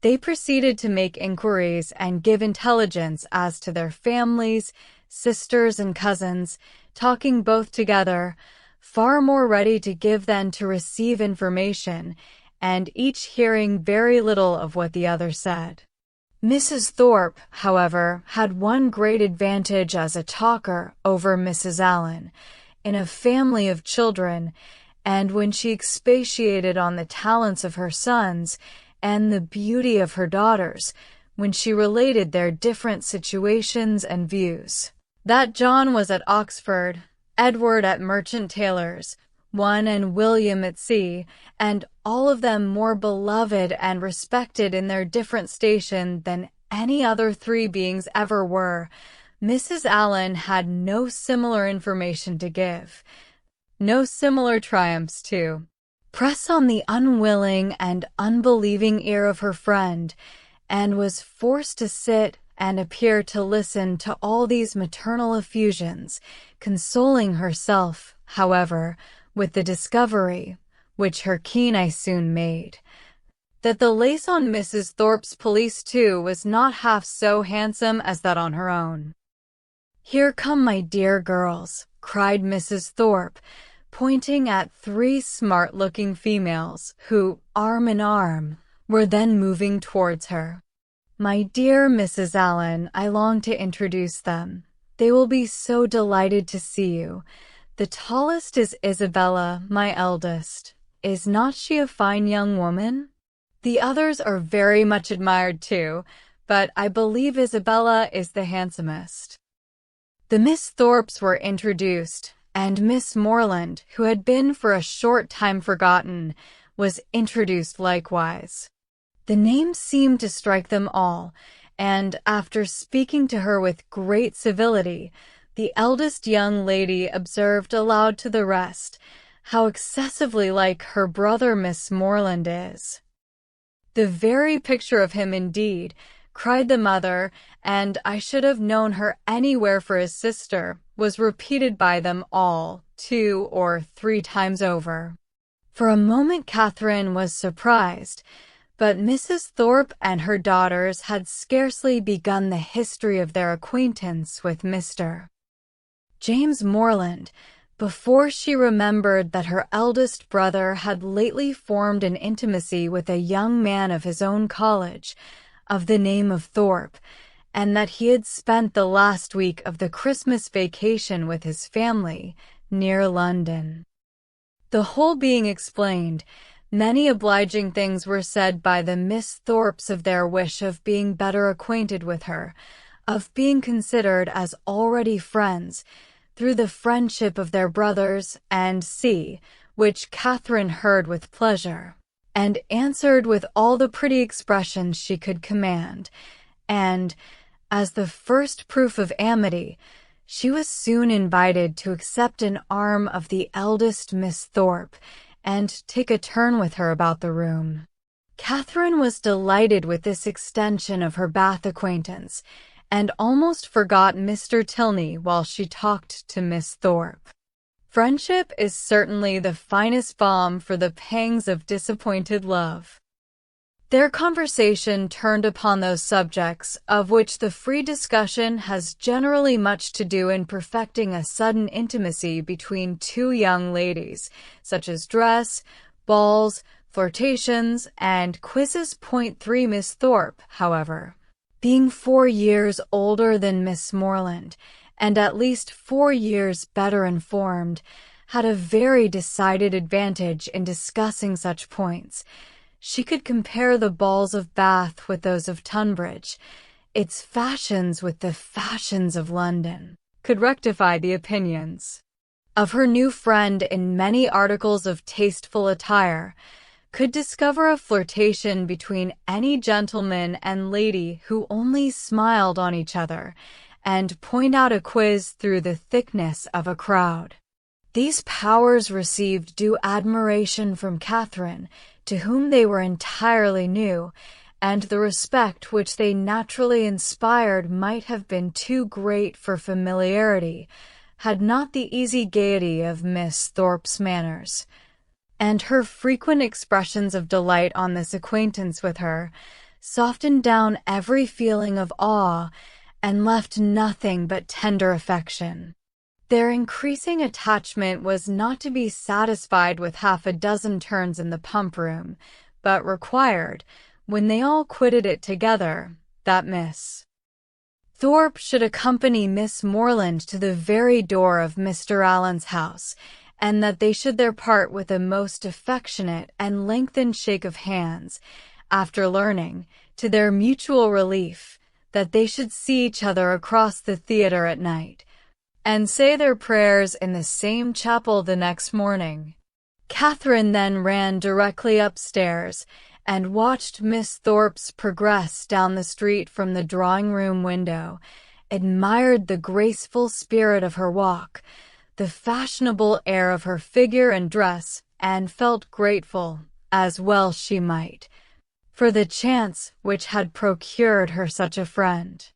they proceeded to make inquiries and give intelligence as to their families, sisters and cousins, talking both together, far more ready to give than to receive information, and each hearing very little of what the other said. Mrs. Thorpe, however, had one great advantage as a talker over Mrs. Allen, in a family of children, and when she expatiated on the talents of her sons and the beauty of her daughters, when she related their different situations and views. That John was at Oxford, Edward at Merchant Taylor's, one and William at sea, and all of them more beloved and respected in their different station than any other three beings ever were, Mrs. Allen had no similar information to give. No similar triumphs, too, press on the unwilling and unbelieving ear of her friend, and was forced to sit and appear to listen to all these maternal effusions, consoling herself, however, with the discovery, which her keen eye soon made, that the lace on Mrs. Thorpe's pelisse too was not half so handsome as that on her own. "Here come my dear girls," cried Mrs. Thorpe, pointing at 3 smart-looking females, who, arm in arm, were then moving towards her. "My dear Mrs. Allen, I long to introduce them. They will be so delighted to see you. The tallest is Isabella, my eldest. Is not she a fine young woman?" The others are very much admired too, but I believe Isabella is the handsomest. The Miss Thorpes were introduced, and Miss Morland, who had been for a short time forgotten, was introduced likewise. The name seemed to strike them all, and after speaking to her with great civility, the eldest young lady observed aloud to the rest how excessively like her brother Miss Morland is. "The very picture of him indeed," cried the mother, and "I should have known her anywhere for his sister," was repeated by them all 2 or 3 times over. For a moment Catherine was surprised, but Mrs. Thorpe and her daughters had scarcely begun the history of their acquaintance with Mr. James Morland before she remembered that her eldest brother had lately formed an intimacy with a young man of his own college, of the name of Thorpe, and that he had spent the last week of the Christmas vacation with his family near London. The whole being explained, many obliging things were said by the Miss Thorpes of their wish of being better acquainted with her, of being considered as already friends, through the friendship of their brothers, and which Catherine heard with pleasure, and answered with all the pretty expressions she could command, and, as the first proof of amity, she was soon invited to accept an arm of the eldest Miss Thorpe, and take a turn with her about the room. Catherine was delighted with this extension of her Bath acquaintance, and almost forgot Mr. Tilney while she talked to Miss Thorpe. Friendship is certainly the finest balm for the pangs of disappointed love. Their conversation turned upon those subjects of which the free discussion has generally much to do in perfecting a sudden intimacy between 2 young ladies, such as dress, balls, flirtations, and quizzes. 3 Miss Thorpe, however, being 4 years older than Miss Morland, and at least 4 years better informed, had a very decided advantage in discussing such points. She could compare the balls of Bath with those of Tunbridge, its fashions with the fashions of London, could rectify the opinions of her new friend in many articles of tasteful attire, could discover a flirtation between any gentleman and lady who only smiled on each other, and point out a quiz through the thickness of a crowd. These powers received due admiration from Catherine, to whom they were entirely new, and the respect which they naturally inspired might have been too great for familiarity, had not the easy gaiety of Miss Thorpe's manners, and her frequent expressions of delight on this acquaintance with her, softened down every feeling of awe, and left nothing but tender affection. Their increasing attachment was not to be satisfied with half a dozen turns in the pump-room, but required, when they all quitted it together, that Miss Thorpe should accompany Miss Morland to the very door of Mr. Allen's house, and that they should there part with a most affectionate and lengthened shake of hands, after learning, to their mutual relief, that they should see each other across the theatre at night, and say their prayers in the same chapel the next morning. Catherine then ran directly upstairs, and watched Miss Thorpe's progress down the street from the drawing-room window, admired the graceful spirit of her walk, the fashionable air of her figure and dress, and felt grateful, as well she might, for the chance which had procured her such a friend.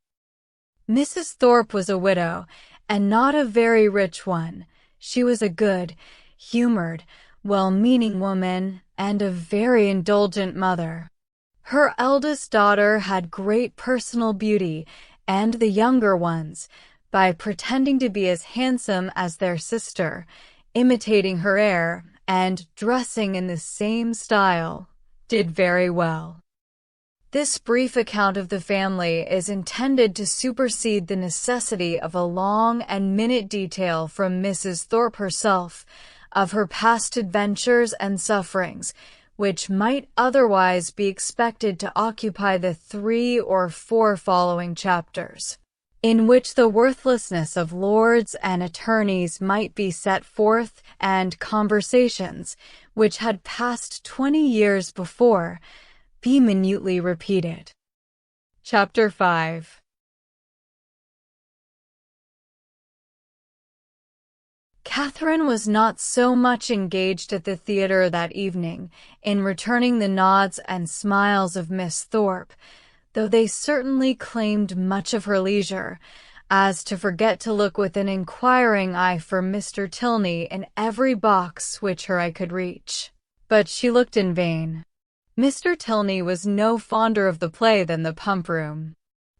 Mrs. Thorpe was a widow, and not a very rich one. She was a good, humored, well-meaning woman, and a very indulgent mother. Her eldest daughter had great personal beauty, and the younger ones, by pretending to be as handsome as their sister, imitating her air, and dressing in the same style, did very well. This brief account of the family is intended to supersede the necessity of a long and minute detail from Mrs. Thorpe herself, of her past adventures and sufferings, which might otherwise be expected to occupy the 3 or 4 following chapters, in which the worthlessness of lords and attorneys might be set forth, and conversations, which had passed 20 years before, be minutely repeated. Chapter 5. Catherine was not so much engaged at the theatre that evening in returning the nods and smiles of Miss Thorpe, though they certainly claimed much of her leisure, as to forget to look with an inquiring eye for Mr. Tilney in every box which her eye could reach. But she looked in vain. Mr. Tilney was no fonder of the play than the pump-room.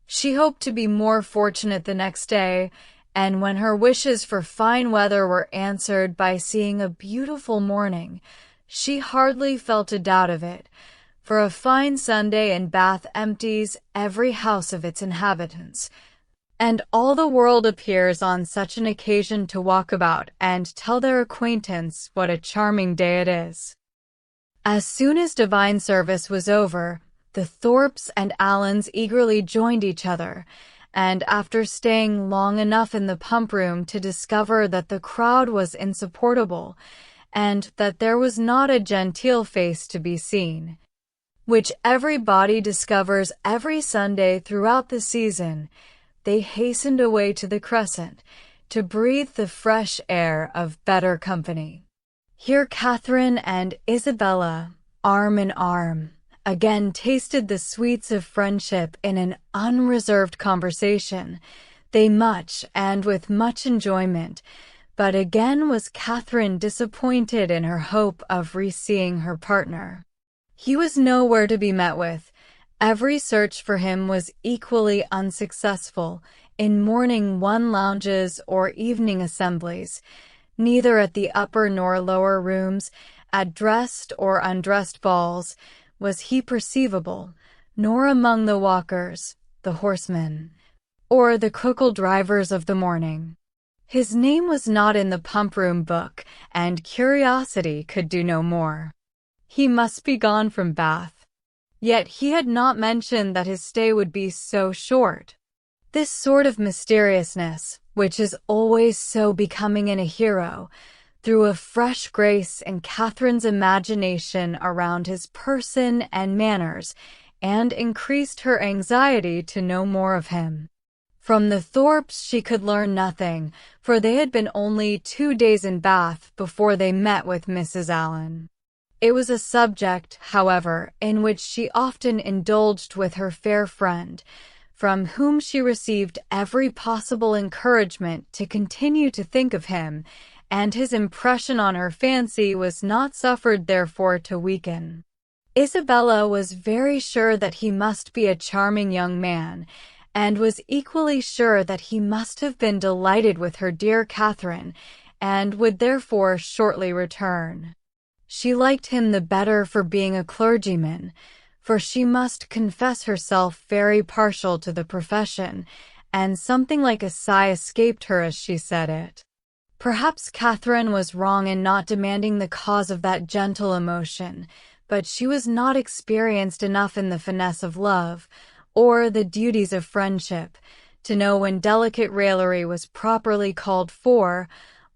She hoped to be more fortunate the next day, and when her wishes for fine weather were answered by seeing a beautiful morning, she hardly felt a doubt of it, for a fine Sunday in Bath empties every house of its inhabitants, and all the world appears on such an occasion to walk about and tell their acquaintance what a charming day it is. As soon as divine service was over, the Thorpes and Allens eagerly joined each other, and after staying long enough in the pump-room to discover that the crowd was insupportable, and that there was not a genteel face to be seen, which everybody discovers every Sunday throughout the season, they hastened away to the Crescent to breathe the fresh air of better company. Here Catherine and Isabella, arm in arm, again tasted the sweets of friendship in an unreserved conversation, they much and with much enjoyment, but again was Catherine disappointed in her hope of re-seeing her partner. He was nowhere to be met with. Every search for him was equally unsuccessful in morning lounges or evening assemblies, neither at the upper nor lower rooms, at dressed or undressed balls, was he perceivable, nor among the walkers, the horsemen, or the cockle drivers of the morning. His name was not in the pump-room book, and curiosity could do no more. He must be gone from Bath. Yet he had not mentioned that his stay would be so short. This sort of mysteriousness, which is always so becoming in a hero, threw a fresh grace in Catherine's imagination around his person and manners, and increased her anxiety to know more of him. From the Thorpes she could learn nothing, for they had been only 2 days in Bath before they met with Mrs. Allen. It was a subject, however, in which she often indulged with her fair friend, from whom she received every possible encouragement to continue to think of him, and his impression on her fancy was not suffered therefore to weaken. Isabella was very sure that he must be a charming young man, and was equally sure that he must have been delighted with her dear Catherine, and would therefore shortly return. She liked him the better for being a clergyman, for she must confess herself very partial to the profession, and something like a sigh escaped her as she said it. Perhaps Catherine was wrong in not demanding the cause of that gentle emotion, but she was not experienced enough in the finesse of love, or the duties of friendship, to know when delicate raillery was properly called for,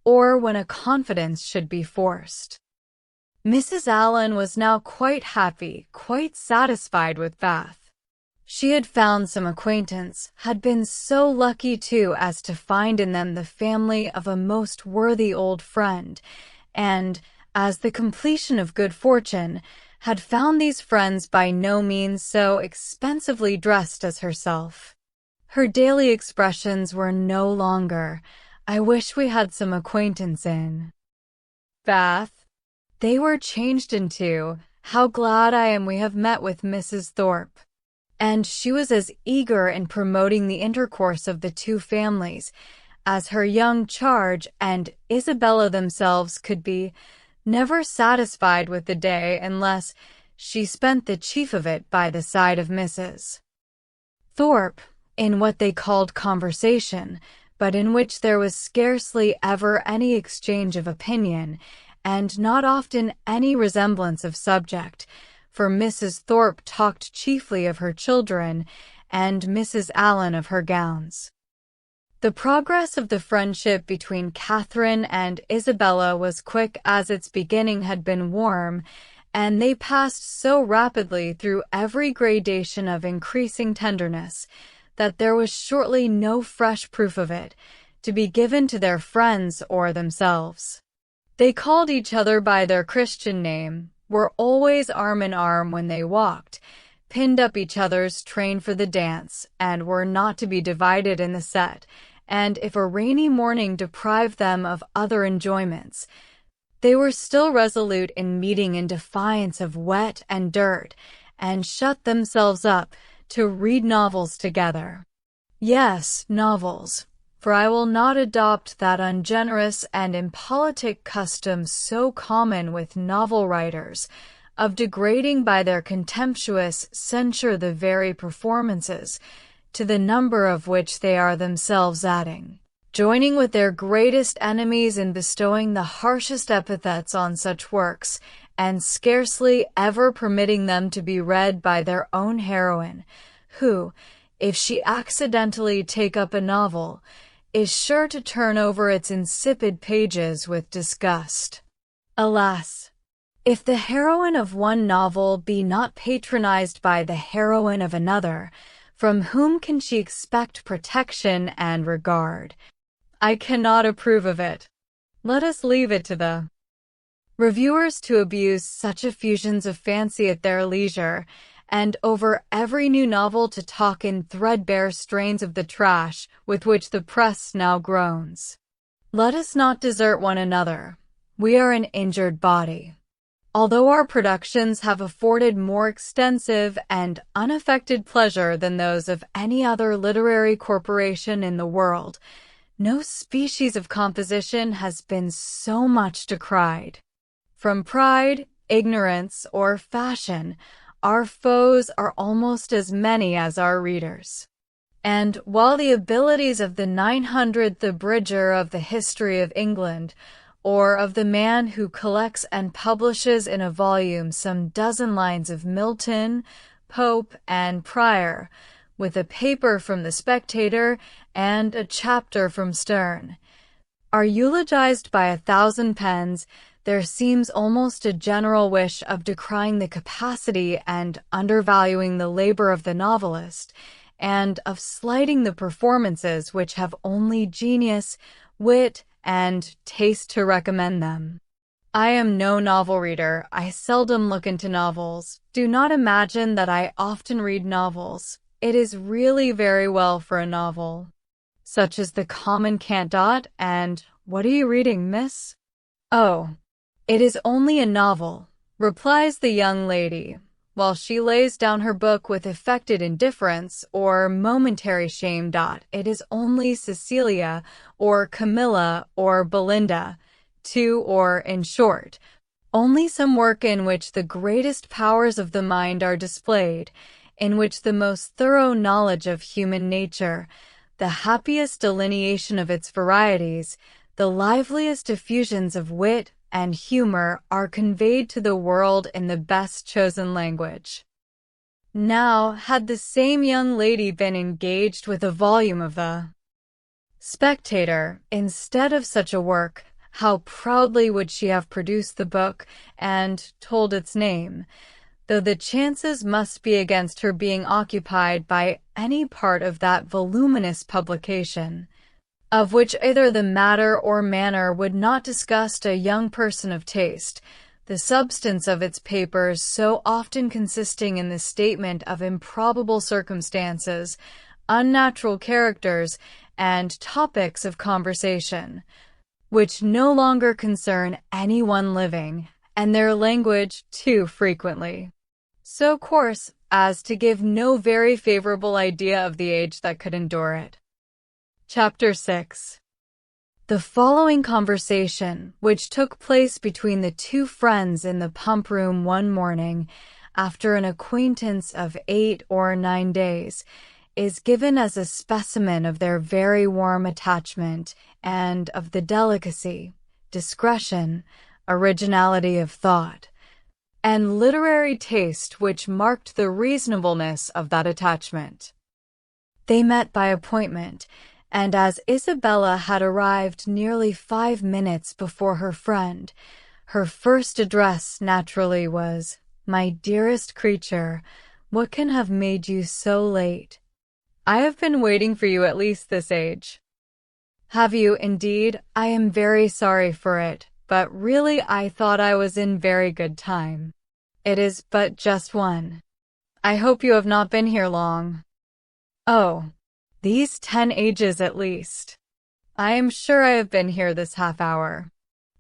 or when a confidence should be forced. Mrs. Allen was now quite happy, quite satisfied with Bath. She had found some acquaintance, had been so lucky too as to find in them the family of a most worthy old friend, and, as the completion of good fortune, had found these friends by no means so expensively dressed as herself. Her daily expressions were no longer, "I wish we had some acquaintance in Bath." They were changed into, "How glad I am we have met with Mrs. Thorpe." And she was as eager in promoting the intercourse of the two families as her young charge and Isabella themselves could be, never satisfied with the day unless she spent the chief of it by the side of Mrs. Thorpe, in what they called conversation, but in which there was scarcely ever any exchange of opinion, and not often any resemblance of subject, for Mrs. Thorpe talked chiefly of her children, and Mrs. Allen of her gowns. The progress of the friendship between Catherine and Isabella was quick as its beginning had been warm, and they passed so rapidly through every gradation of increasing tenderness that there was shortly no fresh proof of it to be given to their friends or themselves. They called each other by their Christian name, were always arm in arm when they walked, pinned up each other's train for the dance, and were not to be divided in the set, and if a rainy morning deprived them of other enjoyments, they were still resolute in meeting in defiance of wet and dirt, and shut themselves up to read novels together. Yes, novels, for I will not adopt that ungenerous and impolitic custom so common with novel writers, of degrading by their contemptuous censure the very performances, to the number of which they are themselves adding, joining with their greatest enemies in bestowing the harshest epithets on such works, and scarcely ever permitting them to be read by their own heroine, who, if she accidentally take up a novel, is sure to turn over its insipid pages with disgust. Alas! If the heroine of one novel be not patronized by the heroine of another, from whom can she expect protection and regard? I cannot approve of it. Let us leave it to the reviewers to abuse such effusions of fancy at their leisure, and over every new novel to talk in threadbare strains of the trash with which the press now groans. Let us not desert one another. We are an injured body. Although our productions have afforded more extensive and unaffected pleasure than those of any other literary corporation in the world, no species of composition has been so much decried. From pride, ignorance, or fashion, our foes are almost as many as our readers. And while the abilities of the 900th abridger of the history of England, or of the man who collects and publishes in a volume some dozen lines of Milton, Pope, and Prior, with a paper from the Spectator and a chapter from Sterne, are eulogized by 1,000 pens, there seems almost a general wish of decrying the capacity and undervaluing the labor of the novelist, and of slighting the performances which have only genius, wit, and taste to recommend them. I am no novel reader. I seldom look into novels. Do not imagine that I often read novels. It is really very well for a novel, such as The Common Cant. And what are you reading, miss? Oh, it is only a novel, replies the young lady, while she lays down her book with affected indifference or momentary shame. It is only Cecilia, or Camilla, or Belinda, or, in short, only some work in which the greatest powers of the mind are displayed, in which the most thorough knowledge of human nature, the happiest delineation of its varieties, the liveliest effusions of wit and humor are conveyed to the world in the best chosen language. Now, had the same young lady been engaged with a volume of the Spectator, instead of such a work, how proudly would she have produced the book, and told its name, though the chances must be against her being occupied by any part of that voluminous publication, of which either the matter or manner would not disgust a young person of taste, the substance of its papers so often consisting in the statement of improbable circumstances, unnatural characters, and topics of conversation, which no longer concern any one living, and their language, too frequently, so coarse as to give no very favorable idea of the age that could endure it. Chapter 6. The following conversation, which took place between the two friends in the pump room one morning, after an acquaintance of 8 or 9 days, is given as a specimen of their very warm attachment, and of the delicacy, discretion, originality of thought, and literary taste which marked the reasonableness of that attachment. They met by appointment, and as Isabella had arrived nearly 5 minutes before her friend, her first address naturally was, "My dearest creature, what can have made you so late? I have been waiting for you at least this age." "Have you, indeed? I am very sorry for it, but really I thought I was in very good time. It is but just 1. I hope you have not been here long." "Oh, these 10 ages at least. I am sure I have been here this half hour.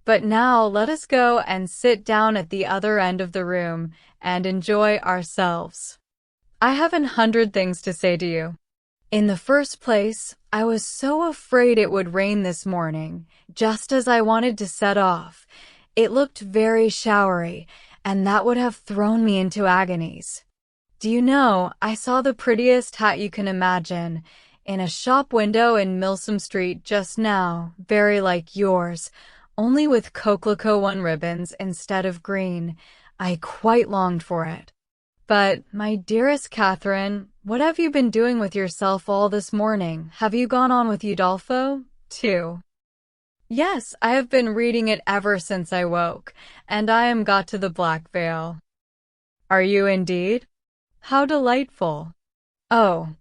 But now let us go and sit down at the other end of the room and enjoy ourselves. I have 100 things to say to you. In the first place, I was so afraid it would rain this morning, just as I wanted to set off. It looked very showery, and that would have thrown me into agonies. Do you know, I saw the prettiest hat you can imagine in a shop window in Milsom Street just now, very like yours, only with coquelicot one ribbons instead of green. I quite longed for it. But, my dearest Catherine, what have you been doing with yourself all this morning? Have you gone on with Udolpho, too?" "Yes, I have been reading it ever since I woke, and I am got to the Black Veil." "Are you indeed? How delightful." "Oh,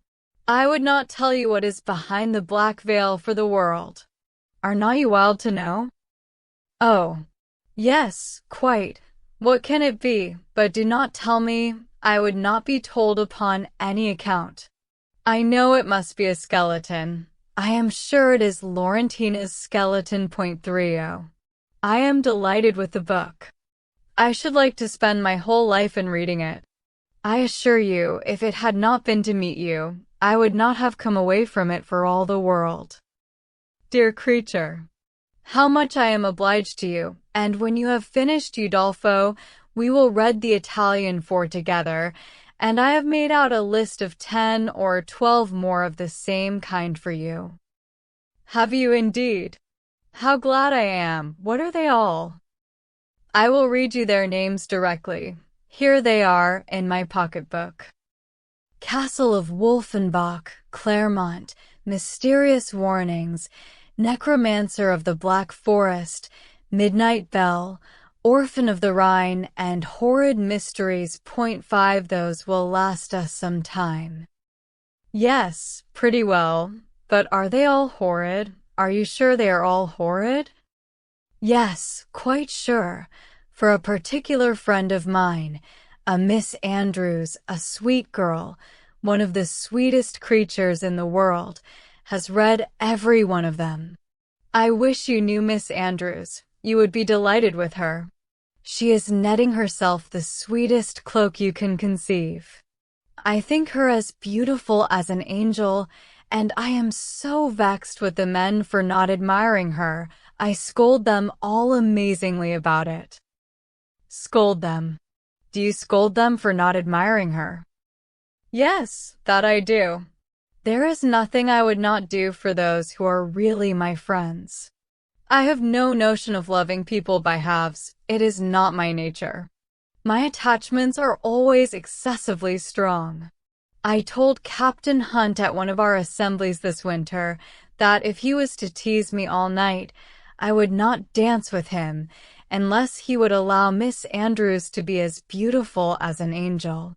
I would not tell you what is behind the Black Veil for the world. Are not you wild to know?" "Oh, yes, quite. What can it be? But do not tell me. I would not be told upon any account. I know it must be a skeleton. I am sure it is Laurentina's skeleton .30. I am delighted with the book. I should like to spend my whole life in reading it. I assure you, if it had not been to meet you, I would not have come away from it for all the world." "Dear creature, how much I am obliged to you, and when you have finished Udolpho, we will read the Italian for together, and I have made out a list of 10 or 12 more of the same kind for you." "Have you indeed? How glad I am. What are they all?" "I will read you their names directly. Here they are in my pocketbook. Castle of Wolfenbach, Claremont, Mysterious Warnings, Necromancer of the Black Forest, Midnight Bell, Orphan of the Rhine, and Horrid Mysteries. .5 Those will last us some time." "Yes, pretty well. But are they all horrid? Are you sure they are all horrid?" "Yes, quite sure. For a particular friend of mine, a Miss Andrews, a sweet girl, one of the sweetest creatures in the world, has read every one of them. I wish you knew Miss Andrews. You would be delighted with her. She is netting herself the sweetest cloak you can conceive. I think her as beautiful as an angel, and I am so vexed with the men for not admiring her. I scold them all amazingly about it." "Scold them? Do you scold them for not admiring her?" "Yes, that I do. There is nothing I would not do for those who are really my friends. I have no notion of loving people by halves. It is not my nature. My attachments are always excessively strong. I told Captain Hunt at one of our assemblies this winter that if he was to tease me all night, I would not dance with him unless he would allow Miss Andrews to be as beautiful as an angel.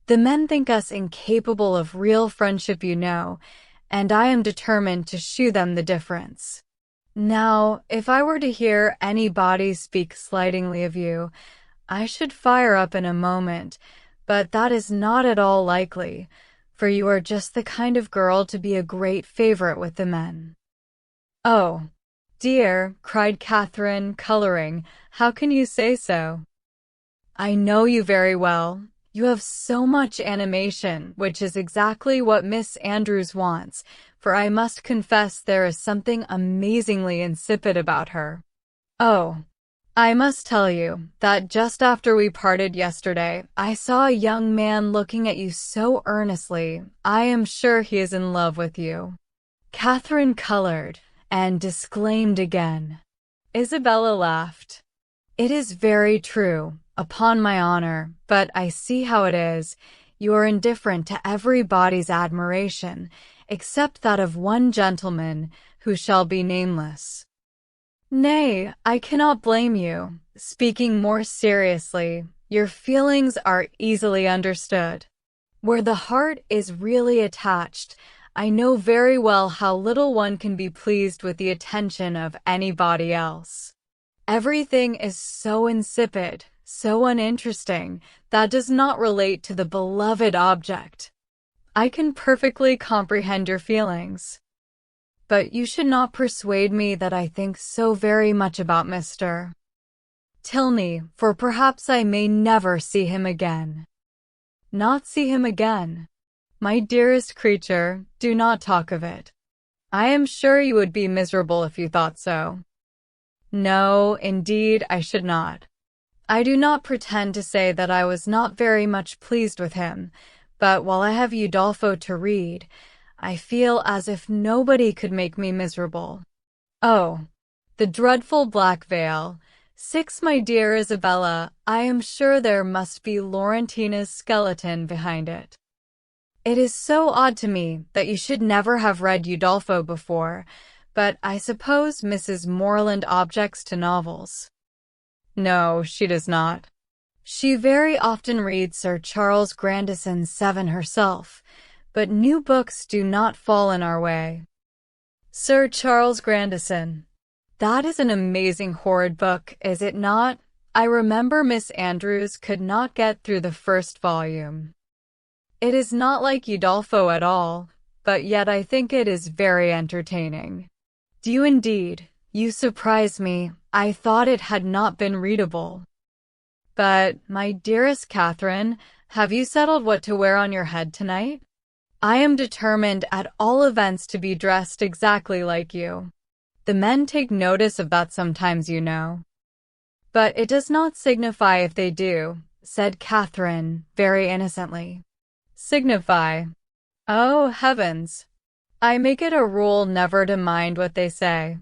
The men think us incapable of real friendship, you know, and I am determined to shew them the difference. Now, if I were to hear anybody speak slightingly of you, I should fire up in a moment, but that is not at all likely, for you are just the kind of girl to be a great favorite with the men." "Oh, dear," cried Catherine, coloring, "how can you say so?" "I know you very well. You have so much animation, which is exactly what Miss Andrews wants, for I must confess there is something amazingly insipid about her. Oh, I must tell you that just after we parted yesterday, I saw a young man looking at you so earnestly. I am sure he is in love with you." Catherine colored and disclaimed again. Isabella laughed. It is very true, upon my honor, but I see how it is. You are indifferent to everybody's admiration, except that of one gentleman, who shall be nameless. Nay, I cannot blame you. Speaking more seriously, your feelings are easily understood. Where the heart is really attached, I know very well how little one can be pleased with the attention of anybody else. Everything is so insipid, so uninteresting, that does not relate to the beloved object. I can perfectly comprehend your feelings. But you should not persuade me that I think so very much about Mr. Tilney, for perhaps I may never see him again. Not see him again. My dearest creature, do not talk of it. I am sure you would be miserable if you thought so. No, indeed, I should not. I do not pretend to say that I was not very much pleased with him, but while I have Udolpho to read, I feel as if nobody could make me miserable. Oh, the dreadful black veil. 6, my dear Isabella, I am sure there must be Laurentina's skeleton behind it. It is so odd to me that you should never have read Udolpho before, but I suppose Mrs. Morland objects to novels. No, she does not. She very often reads Sir Charles Grandison's 7 herself, but new books do not fall in our way. Sir Charles Grandison. That is an amazing horrid book, is it not? I remember Miss Andrews could not get through the first volume. It is not like Udolpho at all, but yet I think it is very entertaining. Do you indeed? You surprise me. I thought it had not been readable. But, my dearest Catherine, have you settled what to wear on your head tonight? I am determined at all events to be dressed exactly like you. The men take notice of that sometimes, you know. But it does not signify if they do, said Catherine, very innocently. Signify? Oh, heavens! I make it a rule never to mind what they say.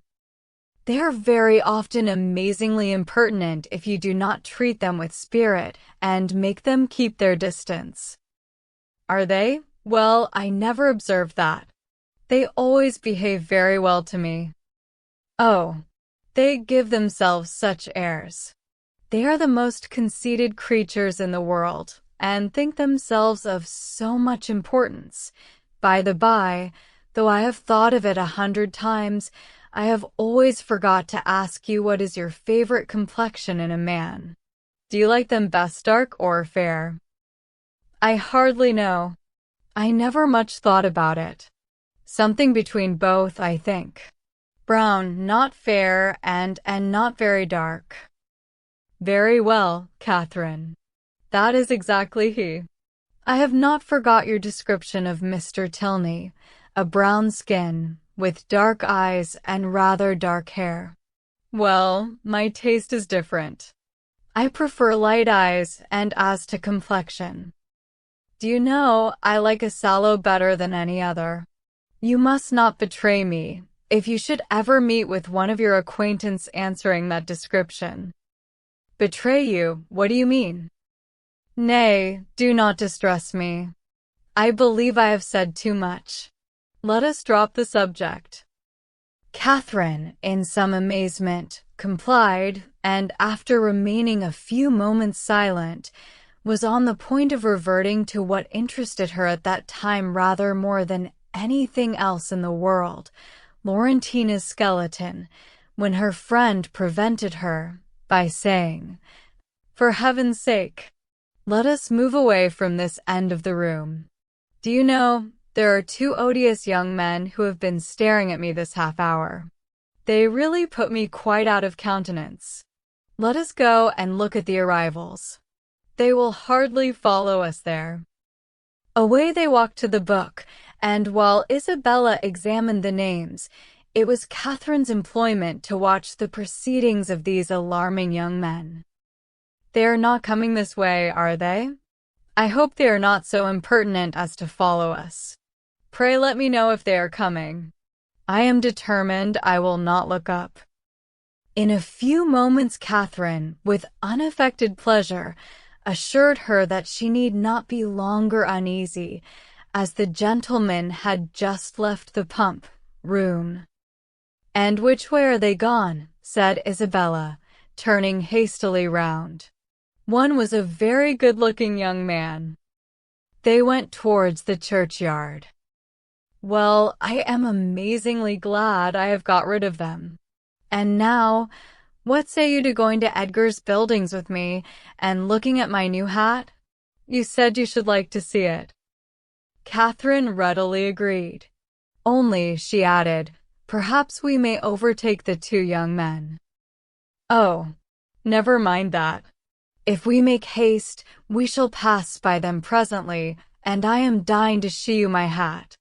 They are very often amazingly impertinent if you do not treat them with spirit and make them keep their distance. Are they? Well, I never observed that. They always behave very well to me. Oh, they give themselves such airs. They are the most conceited creatures in the world, and think themselves of so much importance. By the by, though I have thought of it 100 times, I have always forgot to ask you what is your favorite complexion in a man. Do you like them best dark or fair? I hardly know. I never much thought about it. Something between both, I think. Brown, not fair, and not very dark. Very well, Catherine. That is exactly he. I have not forgot your description of Mr. Tilney, a brown skin, with dark eyes and rather dark hair. Well, my taste is different. I prefer light eyes, and as to complexion, do you know, I like a sallow better than any other. You must not betray me, if you should ever meet with one of your acquaintance answering that description. Betray you? What do you mean? Nay, do not distress me. I believe I have said too much. Let us drop the subject. Catherine, in some amazement, complied, and after remaining a few moments silent, was on the point of reverting to what interested her at that time rather more than anything else in the world, Laurentina's skeleton, when her friend prevented her by saying, "For heaven's sake, let us move away from this end of the room. Do you know, there are 2 odious young men who have been staring at me this half-hour. They really put me quite out of countenance. Let us go and look at the arrivals. They will hardly follow us there." Away they walked to the book, and while Isabella examined the names, it was Catherine's employment to watch the proceedings of these alarming young men. They are not coming this way, are they? I hope they are not so impertinent as to follow us. Pray let me know if they are coming. I am determined I will not look up. In a few moments, Catherine, with unaffected pleasure, assured her that she need not be longer uneasy, as the gentleman had just left the pump room. "And which way are they gone?" said Isabella, turning hastily round. One was a very good-looking young man. "They went towards the churchyard." "Well, I am amazingly glad I have got rid of them. And now, what say you to going to Edgar's Buildings with me and looking at my new hat? You said you should like to see it." Catherine readily agreed. "Only," she added, "perhaps we may overtake the two young men." "Oh, never mind that. If we make haste, we shall pass by them presently, and I am dying to show you my hat.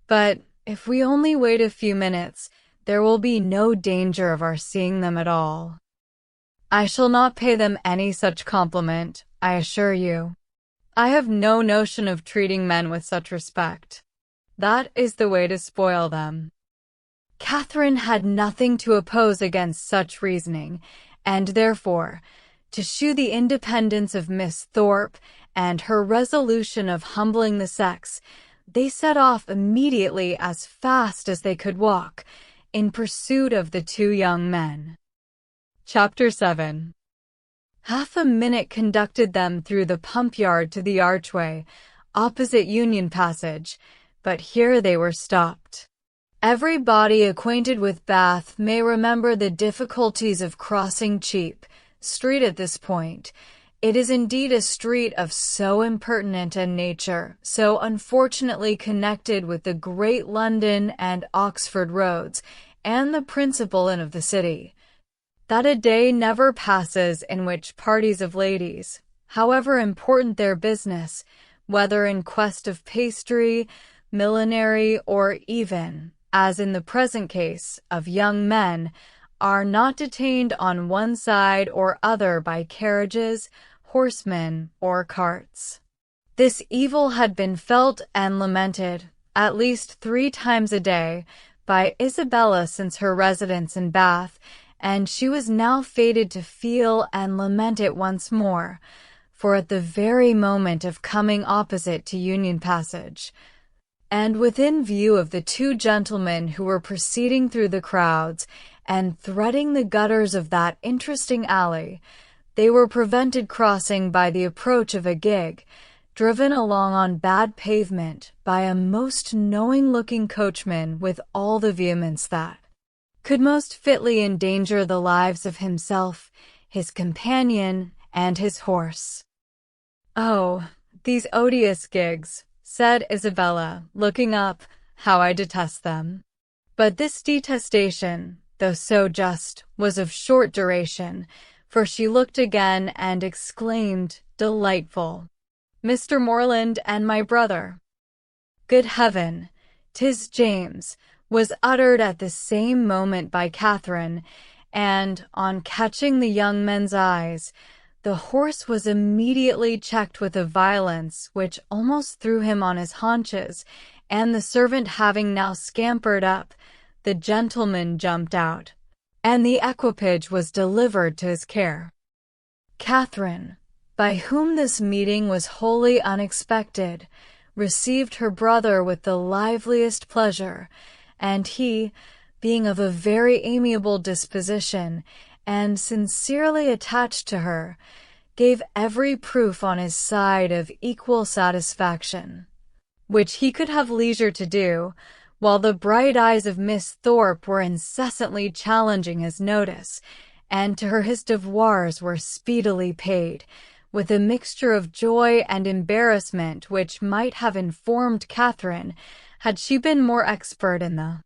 But if we only wait a few minutes, there will be no danger of our seeing them at all." "I shall not pay them any such compliment, I assure you. I have no notion of treating men with such respect. That is the way to spoil them." Catherine had nothing to oppose against such reasoning, and therefore, to shew the independence of Miss Thorpe and her resolution of humbling the sex, they set off immediately as fast as they could walk, in pursuit of the two young men. Chapter 7. Half a minute conducted them through the pump yard to the archway, opposite Union Passage, but here they were stopped. Everybody acquainted with Bath may remember the difficulties of crossing Cheap Street at this point. It is indeed a street of so impertinent a nature, so unfortunately connected with the great London and Oxford roads, and the principal inn of the city, that a day never passes in which parties of ladies, however important their business, whether in quest of pastry, millinery, or even, as in the present case, of young men, are not detained on one side or other by carriages, horsemen, or carts. This evil had been felt and lamented, at least 3 times a day, by Isabella since her residence in Bath, and she was now fated to feel and lament it once more, for at the very moment of coming opposite to Union Passage, and within view of the two gentlemen who were proceeding through the crowds and threading the gutters of that interesting alley, they were prevented crossing by the approach of a gig, driven along on bad pavement by a most knowing-looking coachman with all the vehemence that could most fitly endanger the lives of himself, his companion, and his horse. "Oh, these odious gigs," said Isabella, looking up, "how I detest them." But this detestation, though so just, was of short duration, for she looked again and exclaimed, "Delightful! Mr. Morland and my brother! Good heaven, 'tis James!" was uttered at the same moment by Catherine, and, on catching the young men's eyes, the horse was immediately checked with a violence which almost threw him on his haunches, and the servant having now scampered up, the gentleman jumped out, and the equipage was delivered to his care. Catherine, by whom this meeting was wholly unexpected, received her brother with the liveliest pleasure, and he, being of a very amiable disposition, and sincerely attached to her, gave every proof on his side of equal satisfaction, which he could have leisure to do, while the bright eyes of Miss Thorpe were incessantly challenging his notice, and to her his devoirs were speedily paid, with a mixture of joy and embarrassment which might have informed Catherine, had she been more expert in the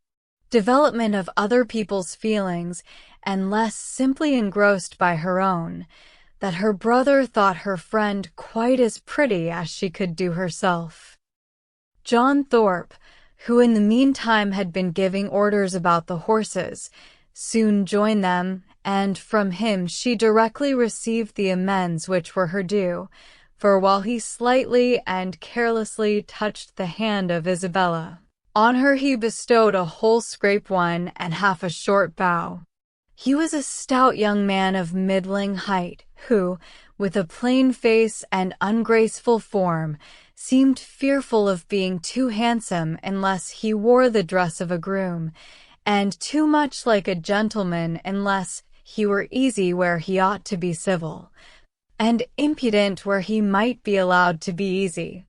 development of other people's feelings, and less simply engrossed by her own, that her brother thought her friend quite as pretty as she could do herself. John Thorpe, who in the meantime had been giving orders about the horses, soon joined them, and from him she directly received the amends which were her due, for while he slightly and carelessly touched the hand of Isabella, on her he bestowed a whole scrape one and half a short bow. He was a stout young man of middling height, who, with a plain face and ungraceful form, seemed fearful of being too handsome unless he wore the dress of a groom, and too much like a gentleman unless he were easy where he ought to be civil, and impudent where he might be allowed to be easy.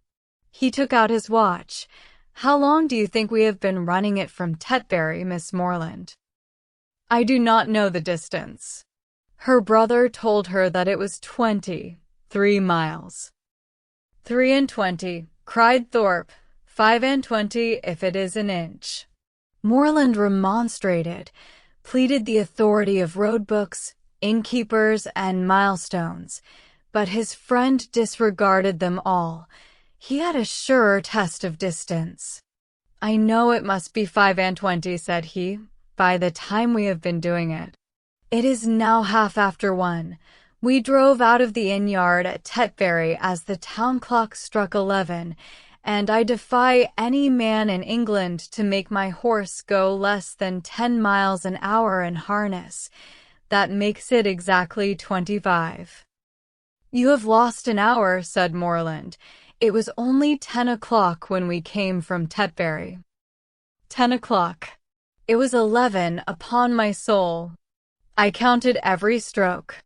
He took out his watch. "How long do you think we have been running it from Tetbury, Miss Morland?" "I do not know the distance." Her brother told her that it was 23 miles. "3 and 20, cried Thorpe. 5 and 20 if it is an inch." Morland remonstrated, pleaded the authority of road books, innkeepers, and milestones, but his friend disregarded them all. He had a surer test of distance. "I know it must be 5 and 20, said he, "by the time we have been doing it. It is now 1:30. We drove out of the inn yard at Tetbury as the town clock struck 11, and I defy any man in England to make my horse go less than 10 miles an hour in harness. That makes it exactly 25. "You have lost an hour," said Morland. "It was only 10 o'clock when we came from Tetbury." 10 o'clock. It was 11, upon my soul. I counted every stroke.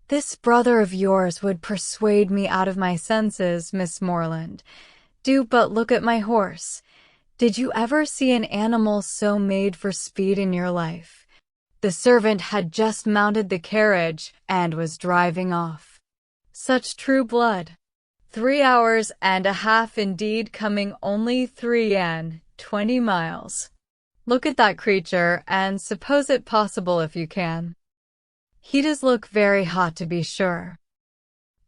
This brother of yours would persuade me out of my senses, Miss Morland. Do but look at my horse. Did you ever see an animal so made for speed in your life? The servant had just mounted the carriage and was driving off. Such true blood. 3 hours and a half indeed, coming only 3 and 20 miles. Look at that creature, and suppose it possible if you can. He does look very hot, to be sure."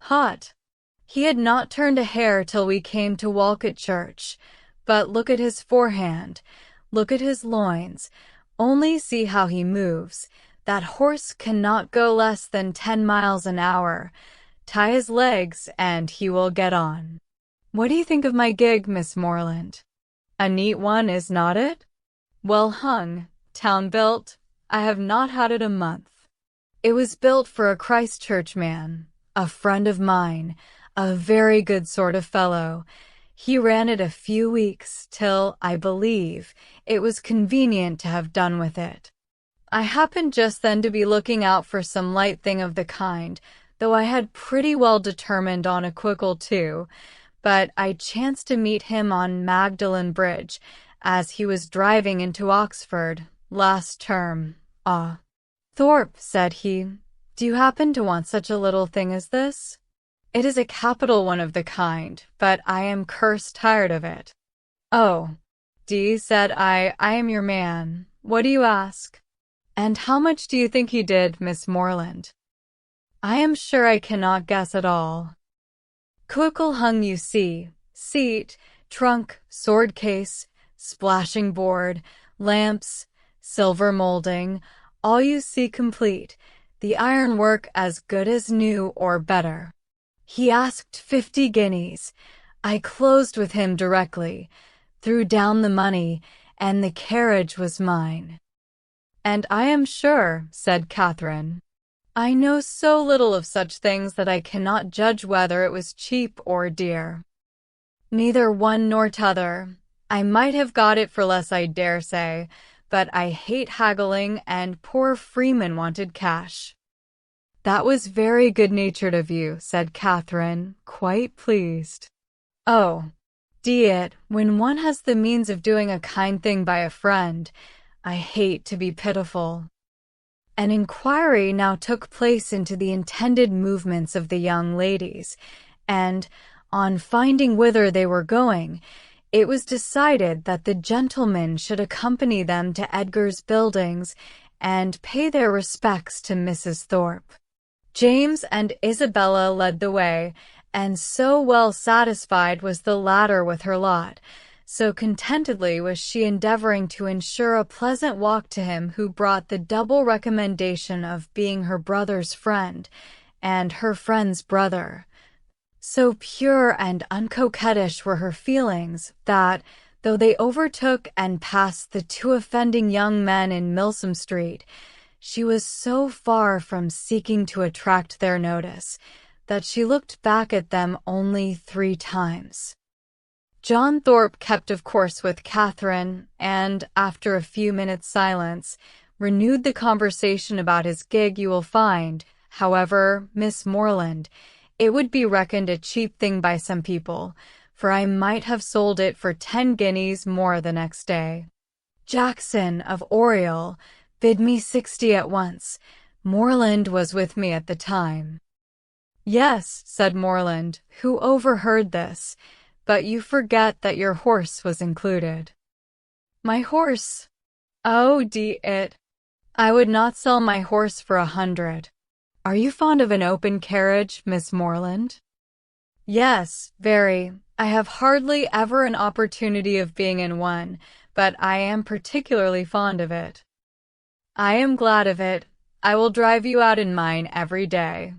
Hot. He had not turned a hair till we came to Walcot Church, but look at his forehand, look at his loins, only see how he moves. That horse cannot go less than 10 miles an hour. Tie his legs, and he will get on. What do you think of my gig, Miss Morland? A neat one, is not it? Well hung, town-built. I have not had it a month. It was built for a Christchurch man, a friend of mine, a very good sort of fellow. He ran it a few weeks, till, I believe, it was convenient to have done with it. I happened just then to be looking out for some light thing of the kind, though I had pretty well determined on a quickle too, but I chanced to meet him on Magdalen Bridge, as he was driving into Oxford, last term. "Ah, Thorpe," said he, "do you happen to want such a little thing as this? It is a capital one of the kind, but I am cursed tired of it." "Oh, D," said I am your man. What do you ask? And how much do you think he did, Miss Morland? I am sure I cannot guess at all. Quickle hung, you see, seat, trunk, sword case, splashing board, lamps, silver molding, all you see complete, the ironwork as good as new or better. He asked 50 guineas. I closed with him directly, threw down the money, and the carriage was mine. And I am sure, said Catherine, I know so little of such things that I cannot judge whether it was cheap or dear. Neither one nor t'other. I might have got it for less, I dare say, but I hate haggling, and poor Freeman wanted cash. That was very good-natured of you, said Catherine, quite pleased. Oh, it, when one has the means of doing a kind thing by a friend, I hate to be pitiful. An inquiry now took place into the intended movements of the young ladies, and, on finding whither they were going, it was decided that the gentlemen should accompany them to Edgar's Buildings and pay their respects to Mrs. Thorpe. James and Isabella led the way, and so well satisfied was the latter with her lot, so contentedly was she endeavoring to ensure a pleasant walk to him who brought the double recommendation of being her brother's friend and her friend's brother. So pure and uncoquettish were her feelings that, though they overtook and passed the two offending young men in Milsom Street, She was so far from seeking to attract their notice that she looked back at them only 3 times. John Thorpe kept of course with Catherine and, after a few minutes' silence, renewed the conversation about his gig. "You will find, however, Miss Morland, it would be reckoned a cheap thing by some people, for I might have sold it for 10 guineas more the next day. Jackson of Oriel bid me 60 at once. Morland was with me at the time." "Yes," said Morland, who overheard this, "but you forget that your horse was included." "My horse? Oh, it. I would not sell my horse for 100. Are you fond of an open carriage, Miss Morland?" "Yes, very. I have hardly ever an opportunity of being in one, but I am particularly fond of it." "I am glad of it. I will drive you out in mine every day."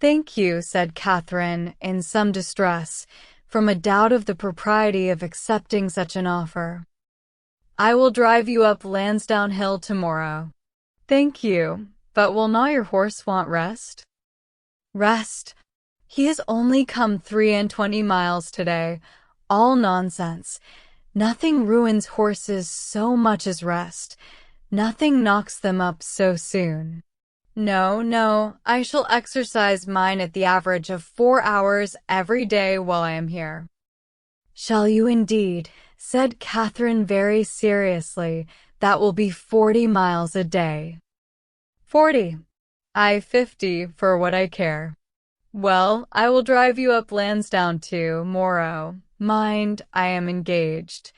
"Thank you," said Catherine, in some distress, from a doubt of the propriety of accepting such an offer. "I will drive you up Lansdowne Hill tomorrow." "Thank you, but will not your horse want rest?" "Rest? He has only come 23 miles today. All nonsense. Nothing ruins horses so much as rest. Nothing knocks them up so soon. No, I shall exercise mine at the average of 4 hours every day while I am here." "Shall you indeed?" said Catherine very seriously. "That will be 40 miles a day." 40. 50 for what I care. "Well, I will drive you up Lansdowne tomorrow. Mind, I am engaged."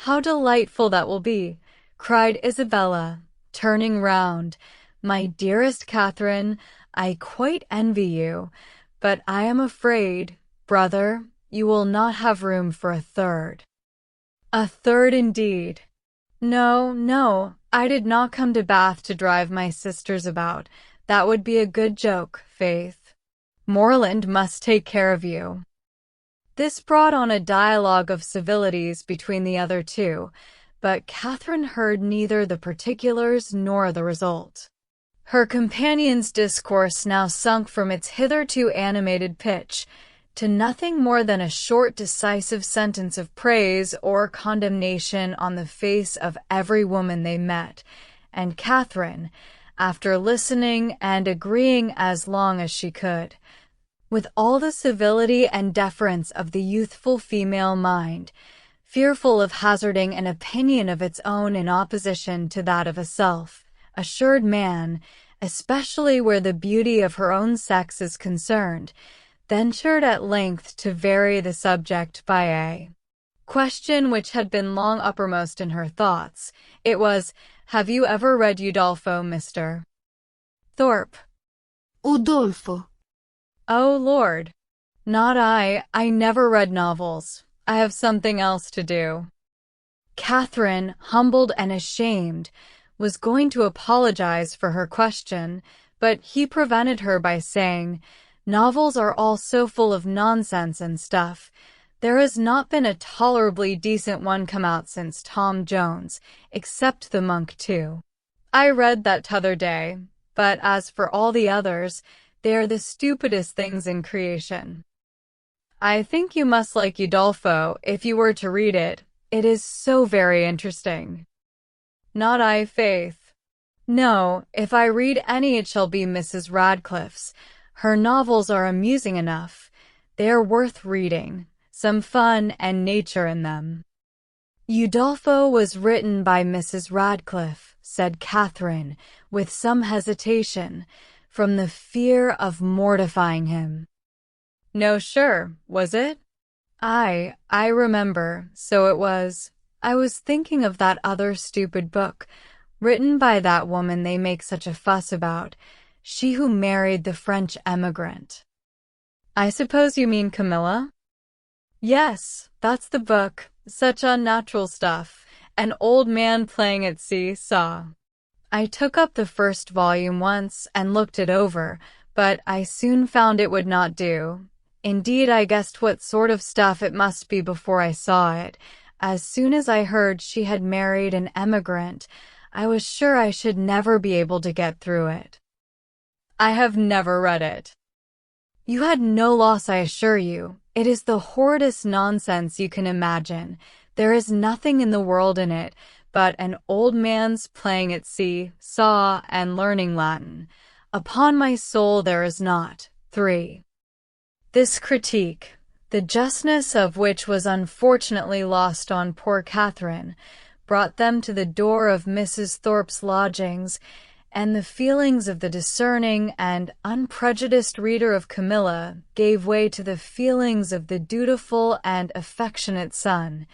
"How delightful that will be!" cried Isabella, turning round. "My dearest Catherine, I quite envy you, but I am afraid, brother, you will not have room for a third." "A third indeed. No, I did not come to Bath to drive my sisters about. That would be a good joke, faith. Morland must take care of you." This brought on a dialogue of civilities between the other two, but Catherine heard neither the particulars nor the result. Her companion's discourse now sunk from its hitherto animated pitch to nothing more than a short decisive sentence of praise or condemnation on the face of every woman they met, and Catherine, after listening and agreeing as long as she could, with all the civility and deference of the youthful female mind, fearful of hazarding an opinion of its own in opposition to that of a self-assured man, especially where the beauty of her own sex is concerned, ventured at length to vary the subject by a question which had been long uppermost in her thoughts. It was, "Have you ever read Udolpho, Mr. Thorpe?" Udolpho. "Oh, Lord. Not I. I never read novels. I have something else to do." Catherine, humbled and ashamed, was going to apologize for her question, but he prevented her by saying, "Novels are all so full of nonsense and stuff. There has not been a tolerably decent one come out since Tom Jones, except The Monk too. I read that t'other day, but as for all the others, they are the stupidest things in creation." "I think you must like Udolpho if you were to read it. It is so very interesting." "Not I, faith. No, if I read any it shall be Mrs. Radcliffe's. Her novels are amusing enough. They are worth reading. Some fun and nature in them." "Udolpho was written by Mrs. Radcliffe," said Catherine, with some hesitation, from the fear of mortifying him. "No, sure, was it?" I remember, so it was. I was thinking of that other stupid book, written by that woman they make such a fuss about, she who married the French emigrant." "I suppose you mean Camilla?" "Yes, that's the book. Such unnatural stuff. An old man playing at see-saw. I took up the first volume once and looked it over, but I soon found it would not do. Indeed, I guessed what sort of stuff it must be before I saw it. As soon as I heard she had married an emigrant, I was sure I should never be able to get through it. I have never read it. You had no loss, I assure you. It is the horridest nonsense you can imagine. There is nothing in the world in it but an old man's playing at sea, saw, and learning Latin. Upon my soul there is not. 3. This critique, the justness of which was unfortunately lost on poor Catherine, brought them to the door of Mrs. Thorpe's lodgings, and the feelings of the discerning and unprejudiced reader of Camilla gave way to the feelings of the dutiful and affectionate son,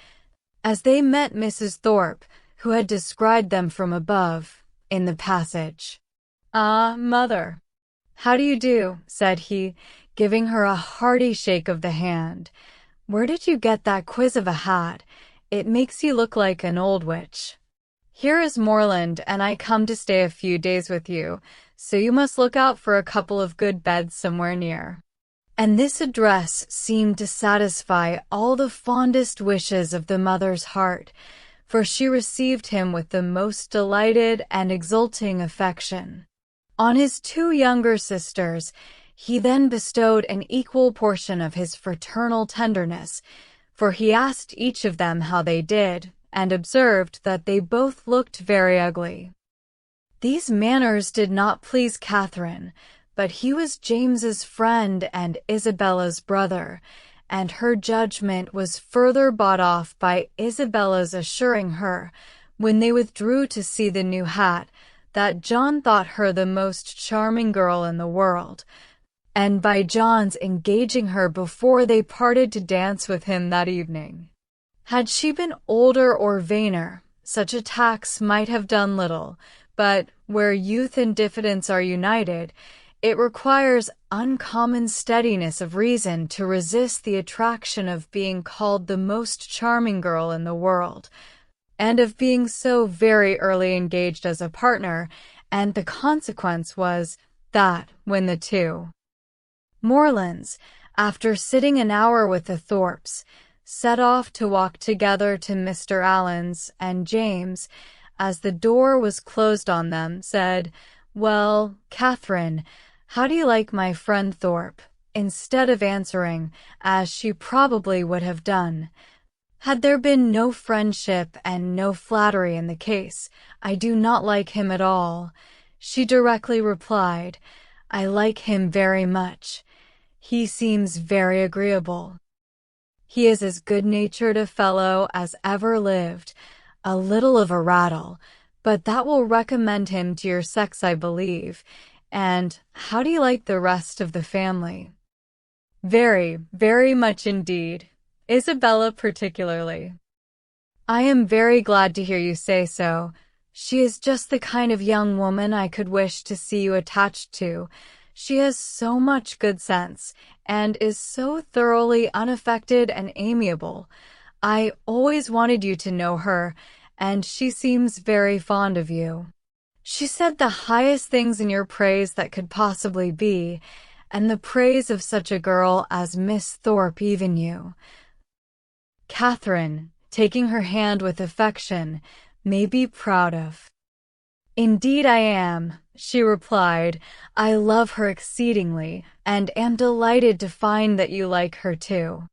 as they met Mrs. Thorpe, who had descried them from above, in the passage. "Ah, mother, how do you do?" said he, giving her a hearty shake of the hand. "Where did you get that quiz of a hat? It makes you look like an old witch. Here is Morland, and I come to stay a few days with you, so you must look out for a couple of good beds somewhere near." And this address seemed to satisfy all the fondest wishes of the mother's heart, for she received him with the most delighted and exulting affection. On his 2 younger sisters, he then bestowed an equal portion of his fraternal tenderness, for he asked each of them how they did, and observed that they both looked very ugly. These manners did not please Catherine, but he was James's friend and Isabella's brother, and her judgment was further bought off by Isabella's assuring her, when they withdrew to see the new hat, that John thought her the most charming girl in the world, and by John's engaging her before they parted to dance with him that evening. Had she been older or vainer, such attacks might have done little, but where youth and diffidence are united, it requires uncommon steadiness of reason to resist the attraction of being called the most charming girl in the world, and of being so very early engaged as a partner, and the consequence was that, when the 2 Morlands, after sitting an hour with the Thorpes, set off to walk together to Mr. Allen's, and James, as the door was closed on them, said, "Well, Catherine, how do you like my friend Thorpe?" instead of answering, as she probably would have done, had there been no friendship and no flattery in the case, "I do not like him at all." She directly replied, "I like him very much. He seems very agreeable. He is as good-natured a fellow as ever lived, a little of a rattle, but that will recommend him to your sex, I believe. And how do you like the rest of the family?" "Very, very much indeed. Isabella particularly." "I am very glad to hear you say so. She is just the kind of young woman I could wish to see you attached to. She has so much good sense, and is so thoroughly unaffected and amiable. I always wanted you to know her, and she seems very fond of you. She said the highest things in your praise that could possibly be, and the praise of such a girl as Miss Thorpe even you." Catherine, taking her hand with affection, may be proud of. "Indeed I am," she replied. "I love her exceedingly, and am delighted to find that you like her too.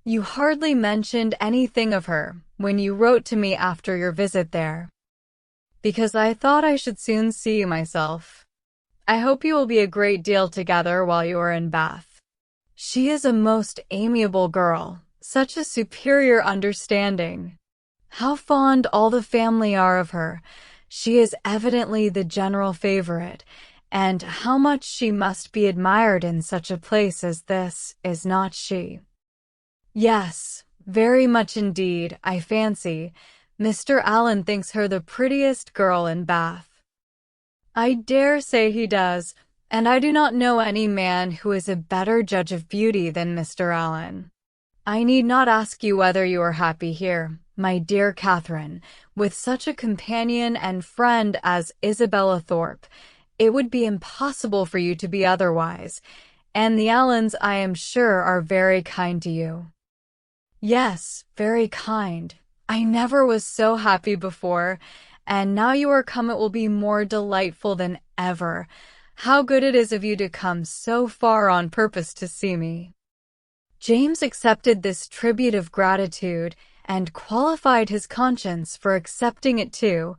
You hardly mentioned anything of her when you wrote to me after your visit there, because I thought I should soon see you myself. I hope you will be a great deal together while you are in Bath. She is a most amiable girl, such a superior understanding. How fond all the family are of her. She is evidently the general favorite, and how much she must be admired in such a place as this, is not she?" "Yes, very much indeed, I fancy. Mr. Allen thinks her the prettiest girl in Bath." "I dare say he does, and I do not know any man who is a better judge of beauty than Mr. Allen. I need not ask you whether you are happy here, my dear Catherine, with such a companion and friend as Isabella Thorpe. It would be impossible for you to be otherwise, and the Allens, I am sure, are very kind to you." "Yes, very kind. I never was so happy before, and now you are come, it will be more delightful than ever. How good it is of you to come so far on purpose to see me." James accepted this tribute of gratitude and qualified his conscience for accepting it too,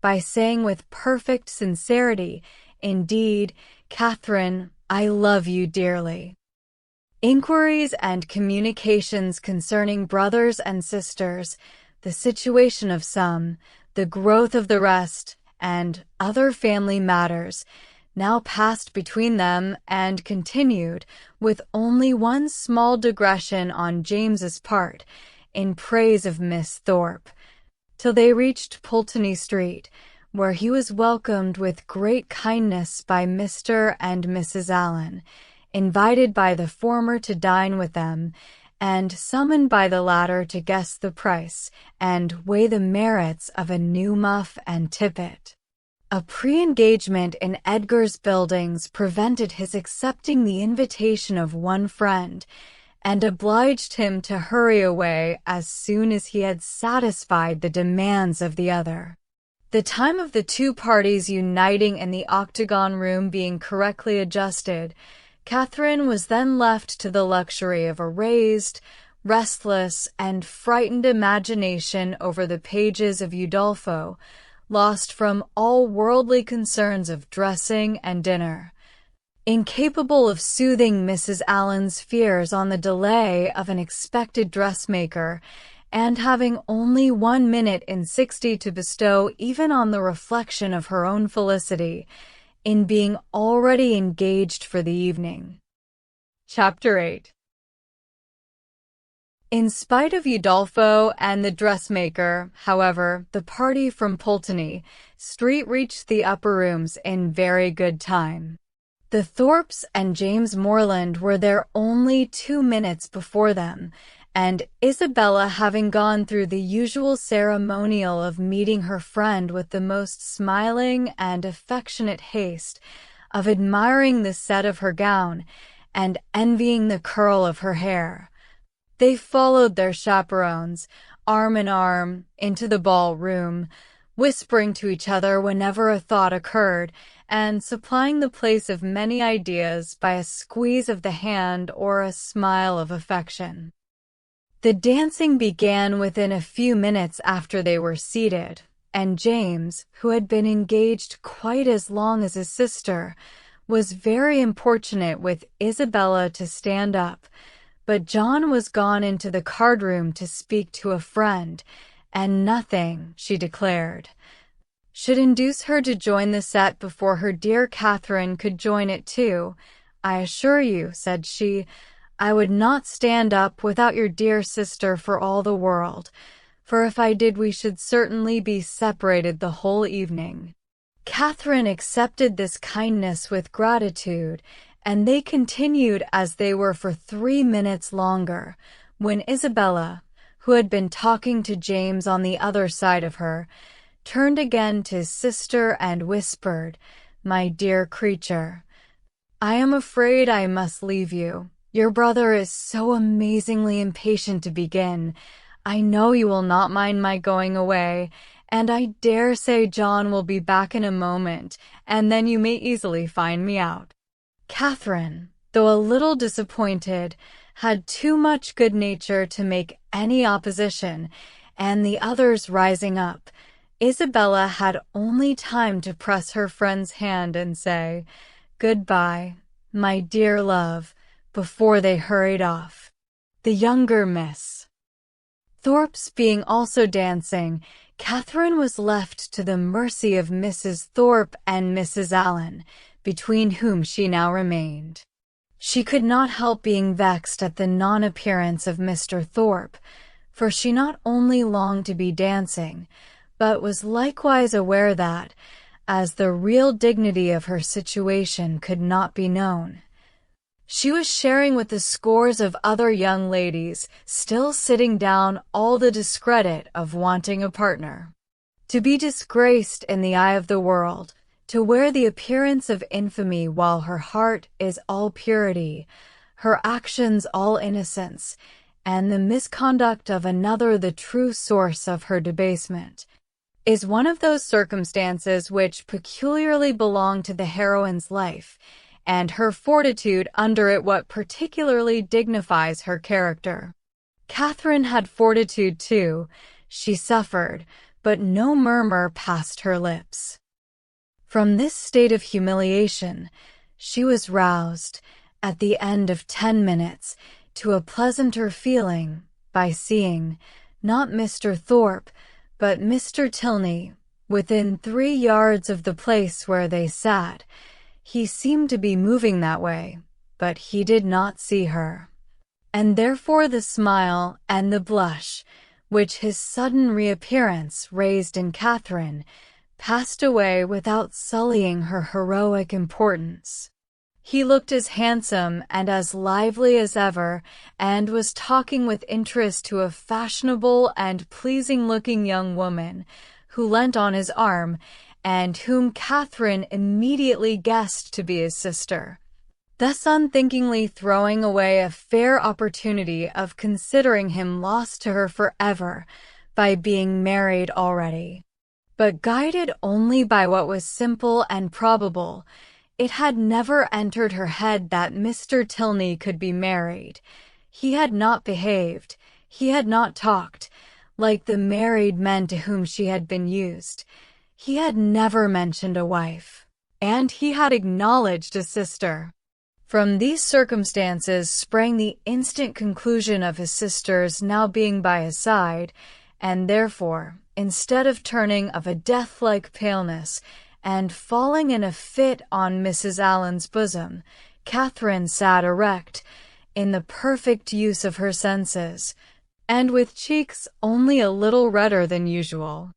by saying with perfect sincerity, "Indeed, Catherine, I love you dearly." Inquiries and communications concerning brothers and sisters, the situation of some, the growth of the rest, and other family matters, now passed between them and continued, with only one small digression on James's part, in praise of Miss Thorpe, till they reached Pulteney Street, where he was welcomed with great kindness by Mr. and Mrs. Allen, invited by the former to dine with them, and summoned by the latter to guess the price and weigh the merits of a new muff and tippet. A pre-engagement in Edgar's buildings prevented his accepting the invitation of one friend, and obliged him to hurry away as soon as he had satisfied the demands of the other. The time of the two parties uniting in the octagon room being correctly adjusted, Catherine was then left to the luxury of a raised, restless, and frightened imagination over the pages of Udolpho, lost from all worldly concerns of dressing and dinner. Incapable of soothing Mrs. Allen's fears on the delay of an expected dressmaker, and having only 1 minute in 60 to bestow even on the reflection of her own felicity, in being already engaged for the evening. Chapter 8. In spite of Udolpho and the dressmaker, however, the party from Pulteney Street reached the upper rooms in very good time. The Thorpes and James Morland were there only 2 minutes before them, and Isabella, having gone through the usual ceremonial of meeting her friend with the most smiling and affectionate haste, of admiring the set of her gown, and envying the curl of her hair, they followed their chaperones, arm in arm, into the ball-room, whispering to each other whenever a thought occurred, and supplying the place of many ideas by a squeeze of the hand or a smile of affection. The dancing began within a few minutes after they were seated, and James, who had been engaged quite as long as his sister, was very importunate with Isabella to stand up, but John was gone into the card-room to speak to a friend, and nothing, she declared, should induce her to join the set before her dear Catherine could join it too. "I assure you," said she, "I would not stand up without your dear sister for all the world, for if I did we should certainly be separated the whole evening." Catherine accepted this kindness with gratitude, and they continued as they were for 3 minutes longer, when Isabella, who had been talking to James on the other side of her, turned again to his sister and whispered, "My dear creature, I am afraid I must leave you. Your brother is so amazingly impatient to begin. I know you will not mind my going away, and I dare say John will be back in a moment, and then you may easily find me out." Catherine, though a little disappointed, had too much good nature to make any opposition, and the others rising up, Isabella had only time to press her friend's hand and say, "Good-bye, my dear love," before they hurried off. The younger Miss Thorpes being also dancing, Catherine was left to the mercy of Mrs. Thorpe and Mrs. Allen, between whom she now remained. She could not help being vexed at the non-appearance of Mr. Thorpe, for she not only longed to be dancing, but was likewise aware that, as the real dignity of her situation could not be known, she was sharing with the scores of other young ladies still sitting down all the discredit of wanting a partner. To be disgraced in the eye of the world, to wear the appearance of infamy while her heart is all purity, her actions all innocence, and the misconduct of another the true source of her debasement. is one of those circumstances which peculiarly belong to the heroine's life, and her fortitude under it what particularly dignifies her character. Catherine had fortitude too. She suffered, but no murmur passed her lips. From this state of humiliation, she was roused, at the end of 10 minutes, to a pleasanter feeling by seeing, not Mr. Thorpe, but Mr. Tilney, within 3 yards of the place where they sat. He seemed to be moving that way, but he did not see her. And therefore the smile and the blush, which his sudden reappearance raised in Catherine, passed away without sullying her heroic importance. He looked as handsome and as lively as ever, and was talking with interest to a fashionable and pleasing-looking young woman, who leant on his arm, and whom Catherine immediately guessed to be his sister, thus unthinkingly throwing away a fair opportunity of considering him lost to her forever by being married already. But guided only by what was simple and probable, it had never entered her head that Mr. Tilney could be married. He had not behaved, he had not talked, like the married men to whom she had been used. He had never mentioned a wife, and he had acknowledged a sister. From these circumstances sprang the instant conclusion of his sister's now being by his side, and therefore, instead of turning of a death-like paleness, and falling in a fit on Mrs. Allen's bosom, Catherine sat erect, in the perfect use of her senses, and with cheeks only a little redder than usual.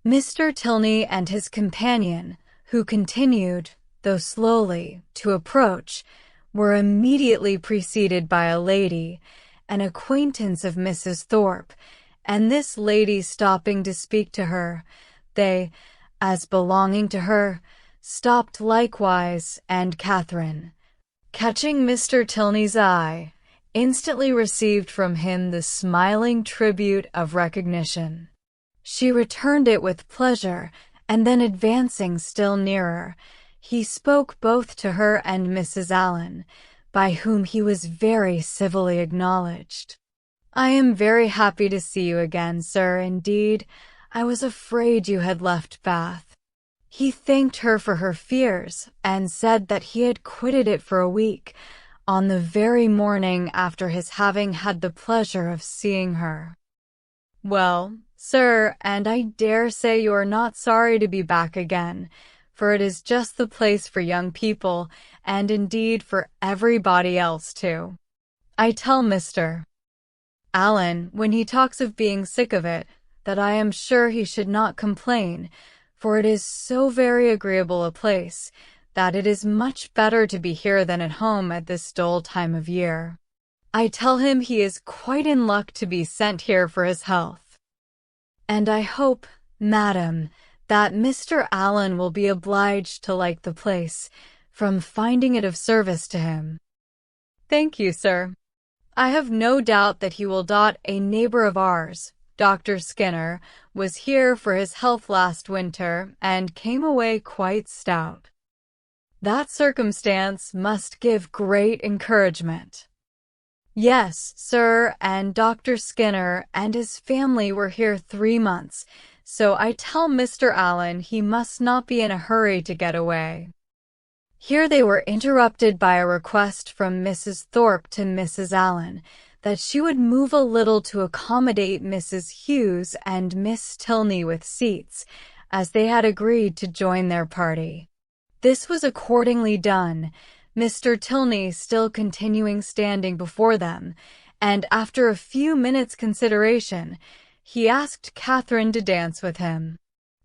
Mr. Tilney and his companion, who continued, though slowly, to approach, were immediately preceded by a lady, an acquaintance of Mrs. Thorpe, and this lady stopping to speak to her, they, as belonging to her, stopped likewise, and Catherine, catching Mr. Tilney's eye, instantly received from him the smiling tribute of recognition. She returned it with pleasure, and then advancing still nearer, he spoke both to her and Mrs. Allen, by whom he was very civilly acknowledged. "I am very happy to see you again, sir, indeed. I was afraid you had left Bath." He thanked her for her fears, and said that he had quitted it for a week, on the very morning after his having had the pleasure of seeing her. "Well, sir, and I dare say you are not sorry to be back again, for it is just the place for young people, and indeed for everybody else too. I tell Mr. Allen, when he talks of being sick of it, that I am sure he should not complain, for it is so very agreeable a place, that it is much better to be here than at home at this dull time of year. I tell him he is quite in luck to be sent here for his health. And I hope, madam, that Mr. Allen will be obliged to like the place, from finding it of service to him." "Thank you, sir. I have no doubt that he will dot. A neighbor of ours, Dr. Skinner, was here for his health last winter, and came away quite stout. That circumstance must give great encouragement." "Yes, sir, and Dr. Skinner and his family were here 3 months, so I tell Mr. Allen he must not be in a hurry to get away." Here they were interrupted by a request from Mrs. Thorpe to Mrs. Allen, that she would move a little to accommodate Mrs. Hughes and Miss Tilney with seats, as they had agreed to join their party. This was accordingly done, Mr. Tilney still continuing standing before them, and after a few minutes' consideration, he asked Catherine to dance with him.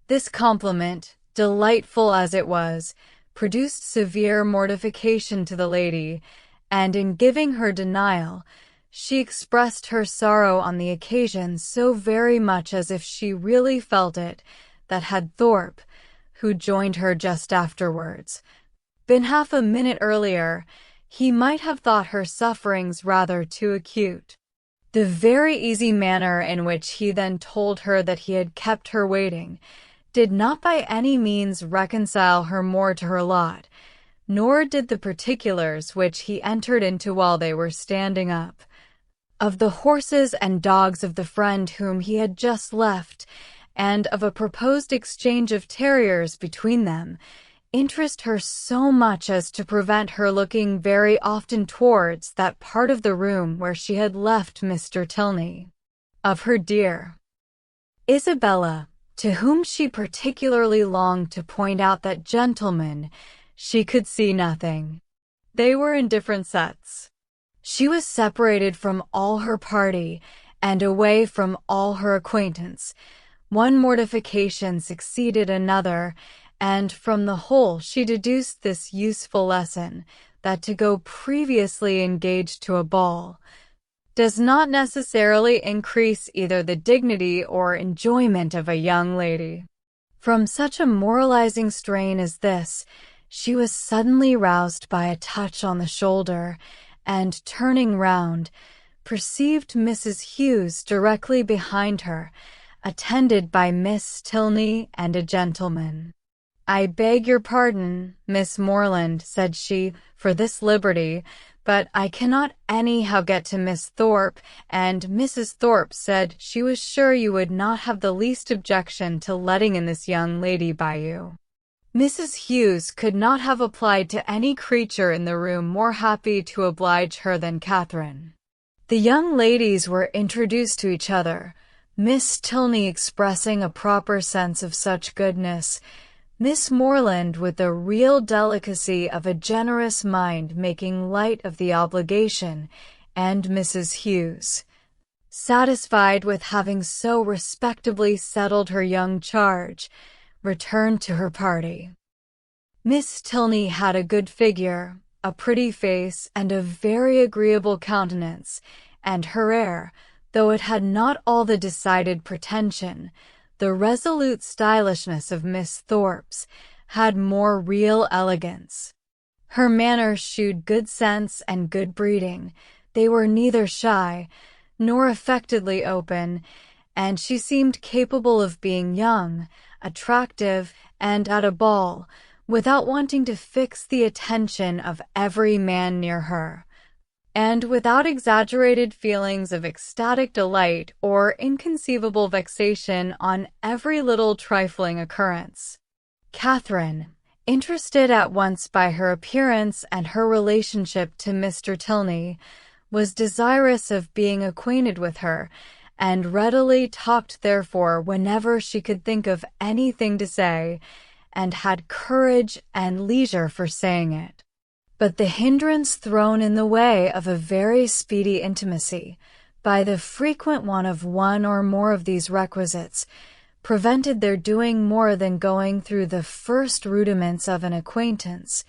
This compliment, delightful as it was, produced severe mortification to the lady, and in giving her denial, she expressed her sorrow on the occasion so very much as if she really felt it, that had Thorpe, who joined her just afterwards, been half a minute earlier, he might have thought her sufferings rather too acute. The very easy manner in which he then told her that he had kept her waiting did not by any means reconcile her more to her lot, nor did the particulars which he entered into while they were standing up, of the horses and dogs of the friend whom he had just left, and of a proposed exchange of terriers between them, interest her so much as to prevent her looking very often towards that part of the room where she had left Mr. Tilney. Of her dear Isabella, to whom she particularly longed to point out that gentleman, she could see nothing. They were in different sets. She was separated from all her party and away from all her acquaintance. One mortification succeeded another, and from the whole she deduced this useful lesson, that to go previously engaged to a ball does not necessarily increase either the dignity or enjoyment of a young lady. From such a moralizing strain as this, she was suddenly roused by a touch on the shoulder, and turning round, perceived Mrs. Hughes directly behind her, attended by Miss Tilney and a gentleman. "I beg your pardon, Miss Morland," said she, "for this liberty, but I cannot anyhow get to Miss Thorpe, and Mrs. Thorpe said she was sure you would not have the least objection to letting in this young lady by you." Mrs. Hughes could not have applied to any creature in the room more happy to oblige her than Catherine. The young ladies were introduced to each other, Miss Tilney expressing a proper sense of such goodness, Miss Morland with the real delicacy of a generous mind making light of the obligation, and Mrs. Hughes, satisfied with having so respectably settled her young charge, returned to her party. Miss Tilney had a good figure, a pretty face, and a very agreeable countenance, and her air, though it had not all the decided pretension, the resolute stylishness of Miss Thorpe's, had more real elegance. Her manners shewed good sense and good breeding. They were neither shy nor affectedly open, and she seemed capable of being young, attractive, and at a ball, without wanting to fix the attention of every man near her, and without exaggerated feelings of ecstatic delight or inconceivable vexation on every little trifling occurrence. Catherine, interested at once by her appearance and her relationship to Mr. Tilney, was desirous of being acquainted with her, and readily talked therefore whenever she could think of anything to say, and had courage and leisure for saying it. But the hindrance thrown in the way of a very speedy intimacy, by the frequent want of one or more of these requisites, prevented their doing more than going through the first rudiments of an acquaintance,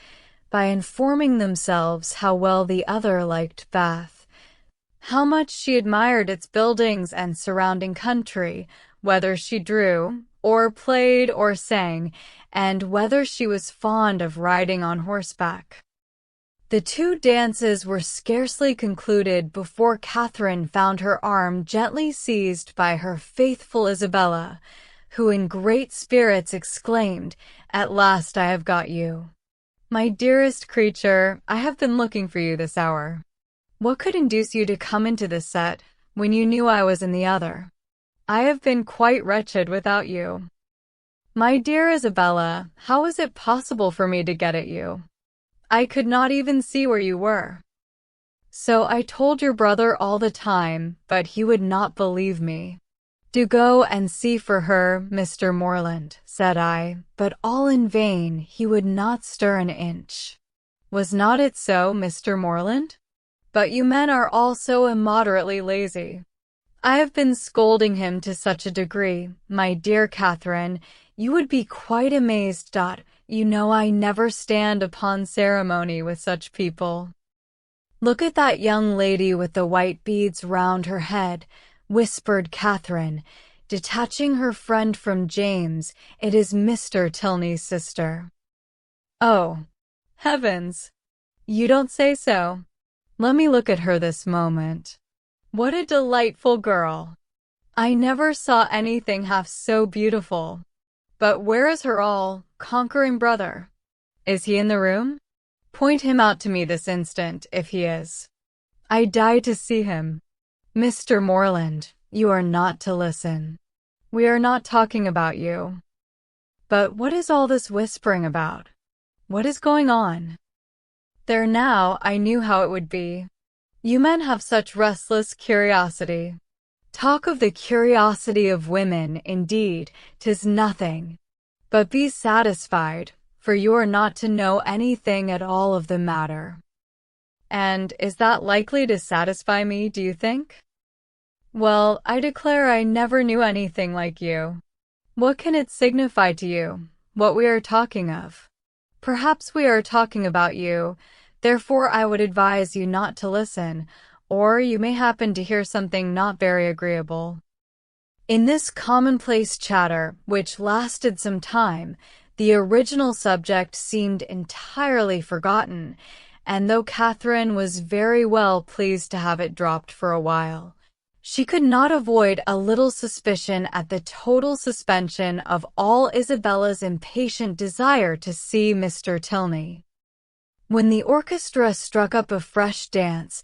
by informing themselves how well the other liked Bath, how much she admired its buildings and surrounding country, whether she drew, or played, or sang, and whether she was fond of riding on horseback. The 2 dances were scarcely concluded before Catherine found her arm gently seized by her faithful Isabella, who in great spirits exclaimed, "At last I have got you. My dearest creature, I have been looking for you this hour. What could induce you to come into this set, when you knew I was in the other? I have been quite wretched without you. My dear Isabella, how is it possible for me to get at you? I could not even see where you were. So I told your brother all the time, but he would not believe me. Do go and see for her, Mr. Morland, said I, but all in vain. He would not stir an inch. Was not it so, Mr. Morland? But you men are all so immoderately lazy. I have been scolding him to such a degree, my dear Catherine, you would be quite amazed. You know I never stand upon ceremony with such people. Look at that young lady with the white beads round her head, whispered Catherine, detaching her friend from James. It is Mr. Tilney's sister. Oh, heavens! You don't say so. Let me look at her this moment. What a delightful girl. I never saw anything half so beautiful. But where is her all-conquering brother? Is he in the room? Point him out to me this instant, if he is. I die to see him. Mr. Moreland, you are not to listen. We are not talking about you. But what is all this whispering about? What is going on? There now, I knew how it would be. You men have such restless curiosity. Talk of the curiosity of women, indeed, 'tis nothing. But be satisfied, for you are not to know anything at all of the matter. And is that likely to satisfy me, do you think? Well, I declare I never knew anything like you. What can it signify to you, what we are talking of? Perhaps we are talking about you, therefore I would advise you not to listen, or you may happen to hear something not very agreeable. In this commonplace chatter, which lasted some time, the original subject seemed entirely forgotten, and though Catherine was very well pleased to have it dropped for a while, she could not avoid a little suspicion at the total suspension of all Isabella's impatient desire to see Mr. Tilney. When the orchestra struck up a fresh dance,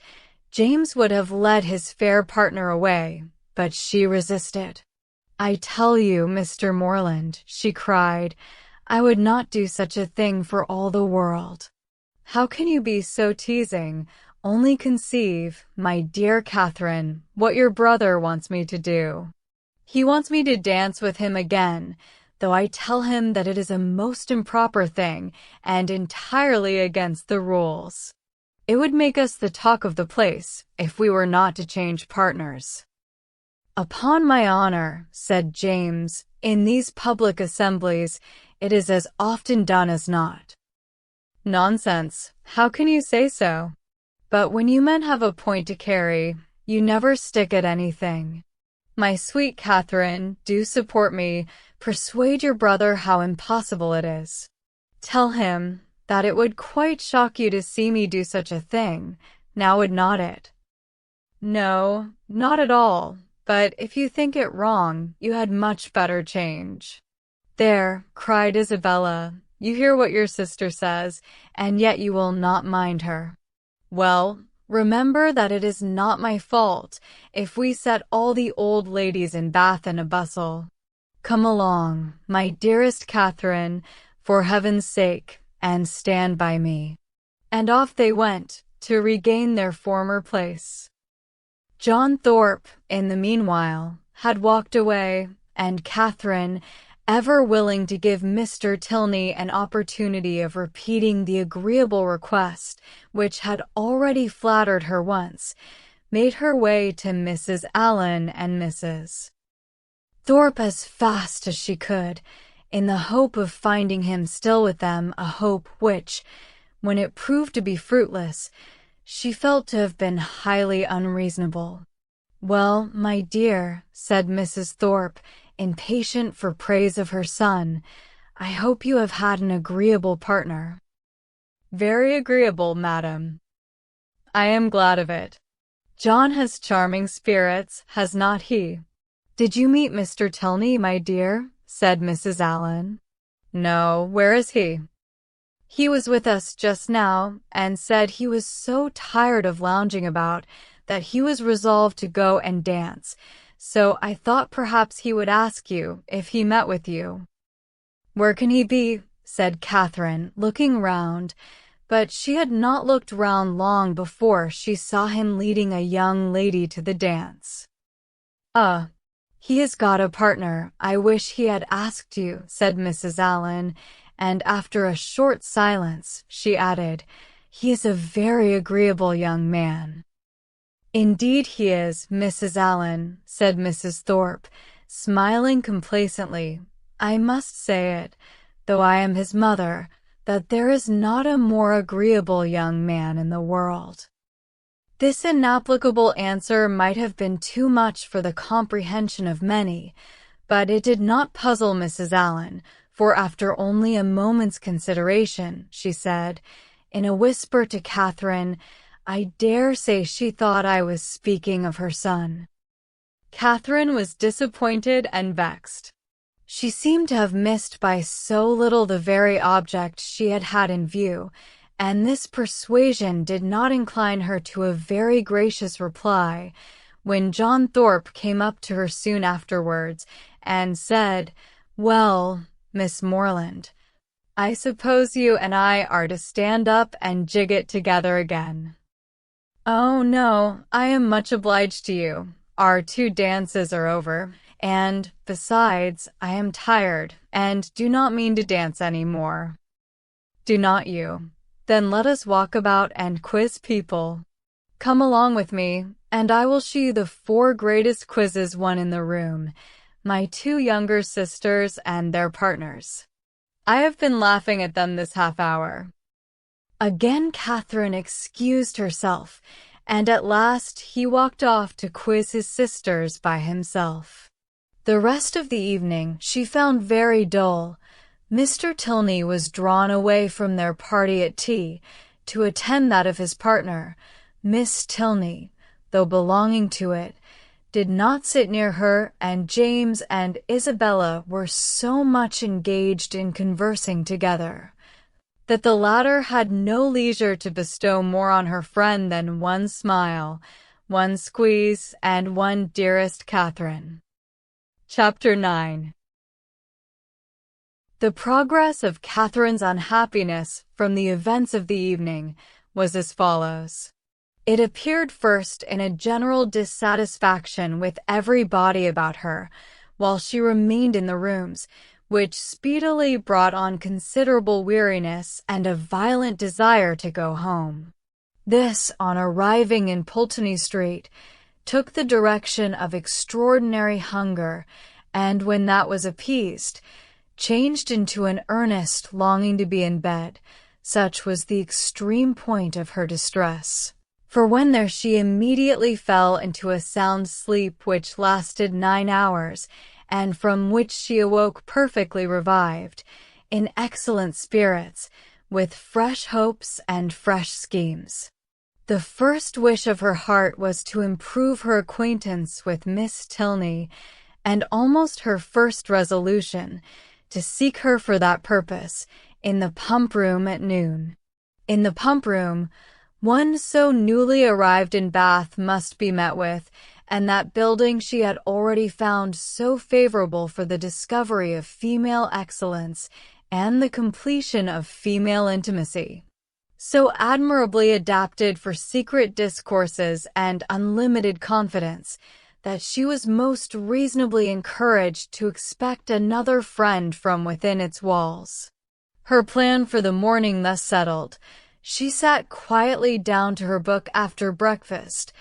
James would have led his fair partner away, but she resisted. "I tell you, Mr. Moreland," she cried, "I would not do such a thing for all the world." "How can you be so teasing? Only conceive, my dear Catherine, what your brother wants me to do. He wants me to dance with him again, though I tell him that it is a most improper thing and entirely against the rules. It would make us the talk of the place if we were not to change partners." "Upon my honor," said James, "in these public assemblies it is as often done as not." "Nonsense! How can you say so? But when you men have a point to carry, you never stick at anything. My sweet Catherine, do support me. Persuade your brother how impossible it is. Tell him that it would quite shock you to see me do such a thing, now would not it?" "No, not at all. But if you think it wrong, you had much better change." "There," cried Isabella, "you hear what your sister says, and yet you will not mind her. Well, remember that it is not my fault if we set all the old ladies in Bath in a bustle. Come along, my dearest Catherine, for heaven's sake, and stand by me." And off they went, to regain their former place. John Thorpe, in the meanwhile, had walked away, and Catherine, ever willing to give Mr. Tilney an opportunity of repeating the agreeable request which had already flattered her once, made her way to Mrs. Allen and Mrs. Thorpe as fast as she could, in the hope of finding him still with them, a hope which, when it proved to be fruitless, she felt to have been highly unreasonable. "Well, my dear," said Mrs. Thorpe, impatient for praise of her son, "I hope you have had an agreeable partner." "Very agreeable, madam." "I am glad of it. John has charming spirits, has not he?" "Did you meet Mr. Tilney, my dear?" said Mrs. Allen. "No, where is he?" "He was with us just now, and said he was so tired of lounging about that he was resolved to go and dance, so I thought perhaps he would ask you if he met with you." "Where can he be?" said Catherine, looking round, but she had not looked round long before she saw him leading a young lady to the dance. He has got a partner. I wish he had asked you," said Mrs. Allen, and after a short silence, she added, "He is a very agreeable young man." "Indeed he is, Mrs. Allen," said Mrs. Thorpe, smiling complacently. "I must say it, though I am his mother, that there is not a more agreeable young man in the world." This inapplicable answer might have been too much for the comprehension of many, but it did not puzzle Mrs. Allen, for after only a moment's consideration, she said, in a whisper to Catherine, I dare say she thought I was speaking of her son. Catherine was disappointed and vexed. She seemed to have missed by so little the very object she had had in view, and this persuasion did not incline her to a very gracious reply, when John Thorpe came up to her soon afterwards and said, "Well, Miss Morland, I suppose you and I are to stand up and jig it together again." "Oh, no, I am much obliged to you. Our 2 dances are over, and, besides, I am tired, and do not mean to dance any more." "Do not you? Then let us walk about and quiz people. Come along with me, and I will show you the 4 greatest quizzes won in the room, my 2 younger sisters and their partners. I have been laughing at them this half-hour." Again Catherine excused herself, and at last he walked off to quiz his sisters by himself. The rest of the evening she found very dull. Mr. Tilney was drawn away from their party at tea to attend that of his partner. Miss Tilney, though belonging to it, did not sit near her, and James and Isabella were so much engaged in conversing together that the latter had no leisure to bestow more on her friend than one smile, one squeeze, and one "Dearest Catherine." Chapter 9. The progress of Catherine's unhappiness from the events of the evening was as follows. It appeared first in a general dissatisfaction with everybody about her, while she remained in the rooms, which speedily brought on considerable weariness and a violent desire to go home. This, on arriving in Pulteney Street, took the direction of extraordinary hunger, and when that was appeased, changed into an earnest longing to be in bed. Such was the extreme point of her distress. For when there she immediately fell into a sound sleep which lasted 9 hours, and from which she awoke perfectly revived, in excellent spirits, with fresh hopes and fresh schemes. The first wish of her heart was to improve her acquaintance with Miss Tilney, and almost her first resolution, to seek her for that purpose, in the pump room at noon. In the pump room, one so newly arrived in Bath must be met with, and that building she had already found so favorable for the discovery of female excellence and the completion of female intimacy, so admirably adapted for secret discourses and unlimited confidence, that she was most reasonably encouraged to expect another friend from within its walls. Her plan for the morning thus settled, she sat quietly down to her book after breakfast,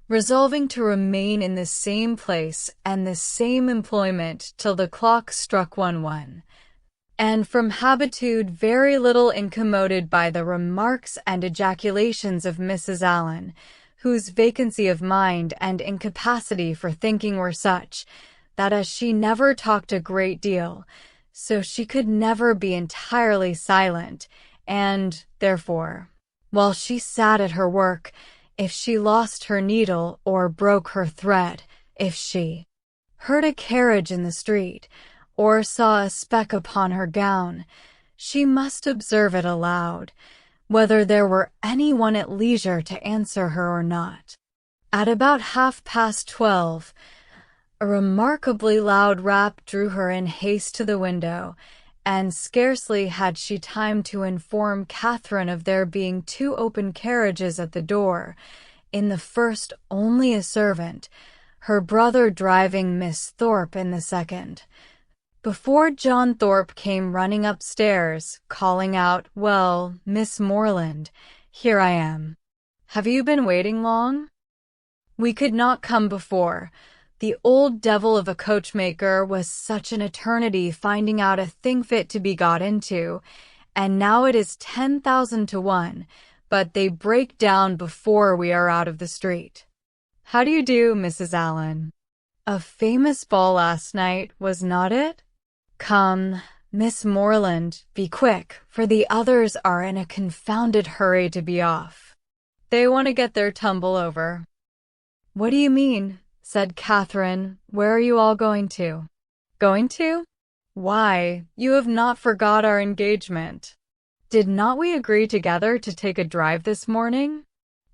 resolving to remain in the same place and the same employment till the clock struck 1:1, and from habitude very little incommoded by the remarks and ejaculations of Mrs. Allen, whose vacancy of mind and incapacity for thinking were such, that as she never talked a great deal, so she could never be entirely silent, and, therefore, while she sat at her work, if she lost her needle or broke her thread, if she heard a carriage in the street, or saw a speck upon her gown, she must observe it aloud, whether there were any one at leisure to answer her or not. At about 12:30, a remarkably loud rap drew her in haste to the window, and scarcely had she time to inform Catherine of there being 2 open carriages at the door, in the first only a servant, her brother driving Miss Thorpe in the second, before John Thorpe came running upstairs, calling out, "Well, Miss Morland, here I am. Have you been waiting long? We could not come before. The old devil of a coachmaker was such an eternity finding out a thing fit to be got into, and now it is 10,000 to 1, but they break down before we are out of the street. How do you do, Mrs. Allen? A famous ball last night, was not it? Come, Miss Morland, be quick, for the others are in a confounded hurry to be off." They want to get their tumble over. What do you mean? Said Catherine. Where are you all going to? Going to? Why, you have not forgot our engagement. Did not we agree together to take a drive this morning?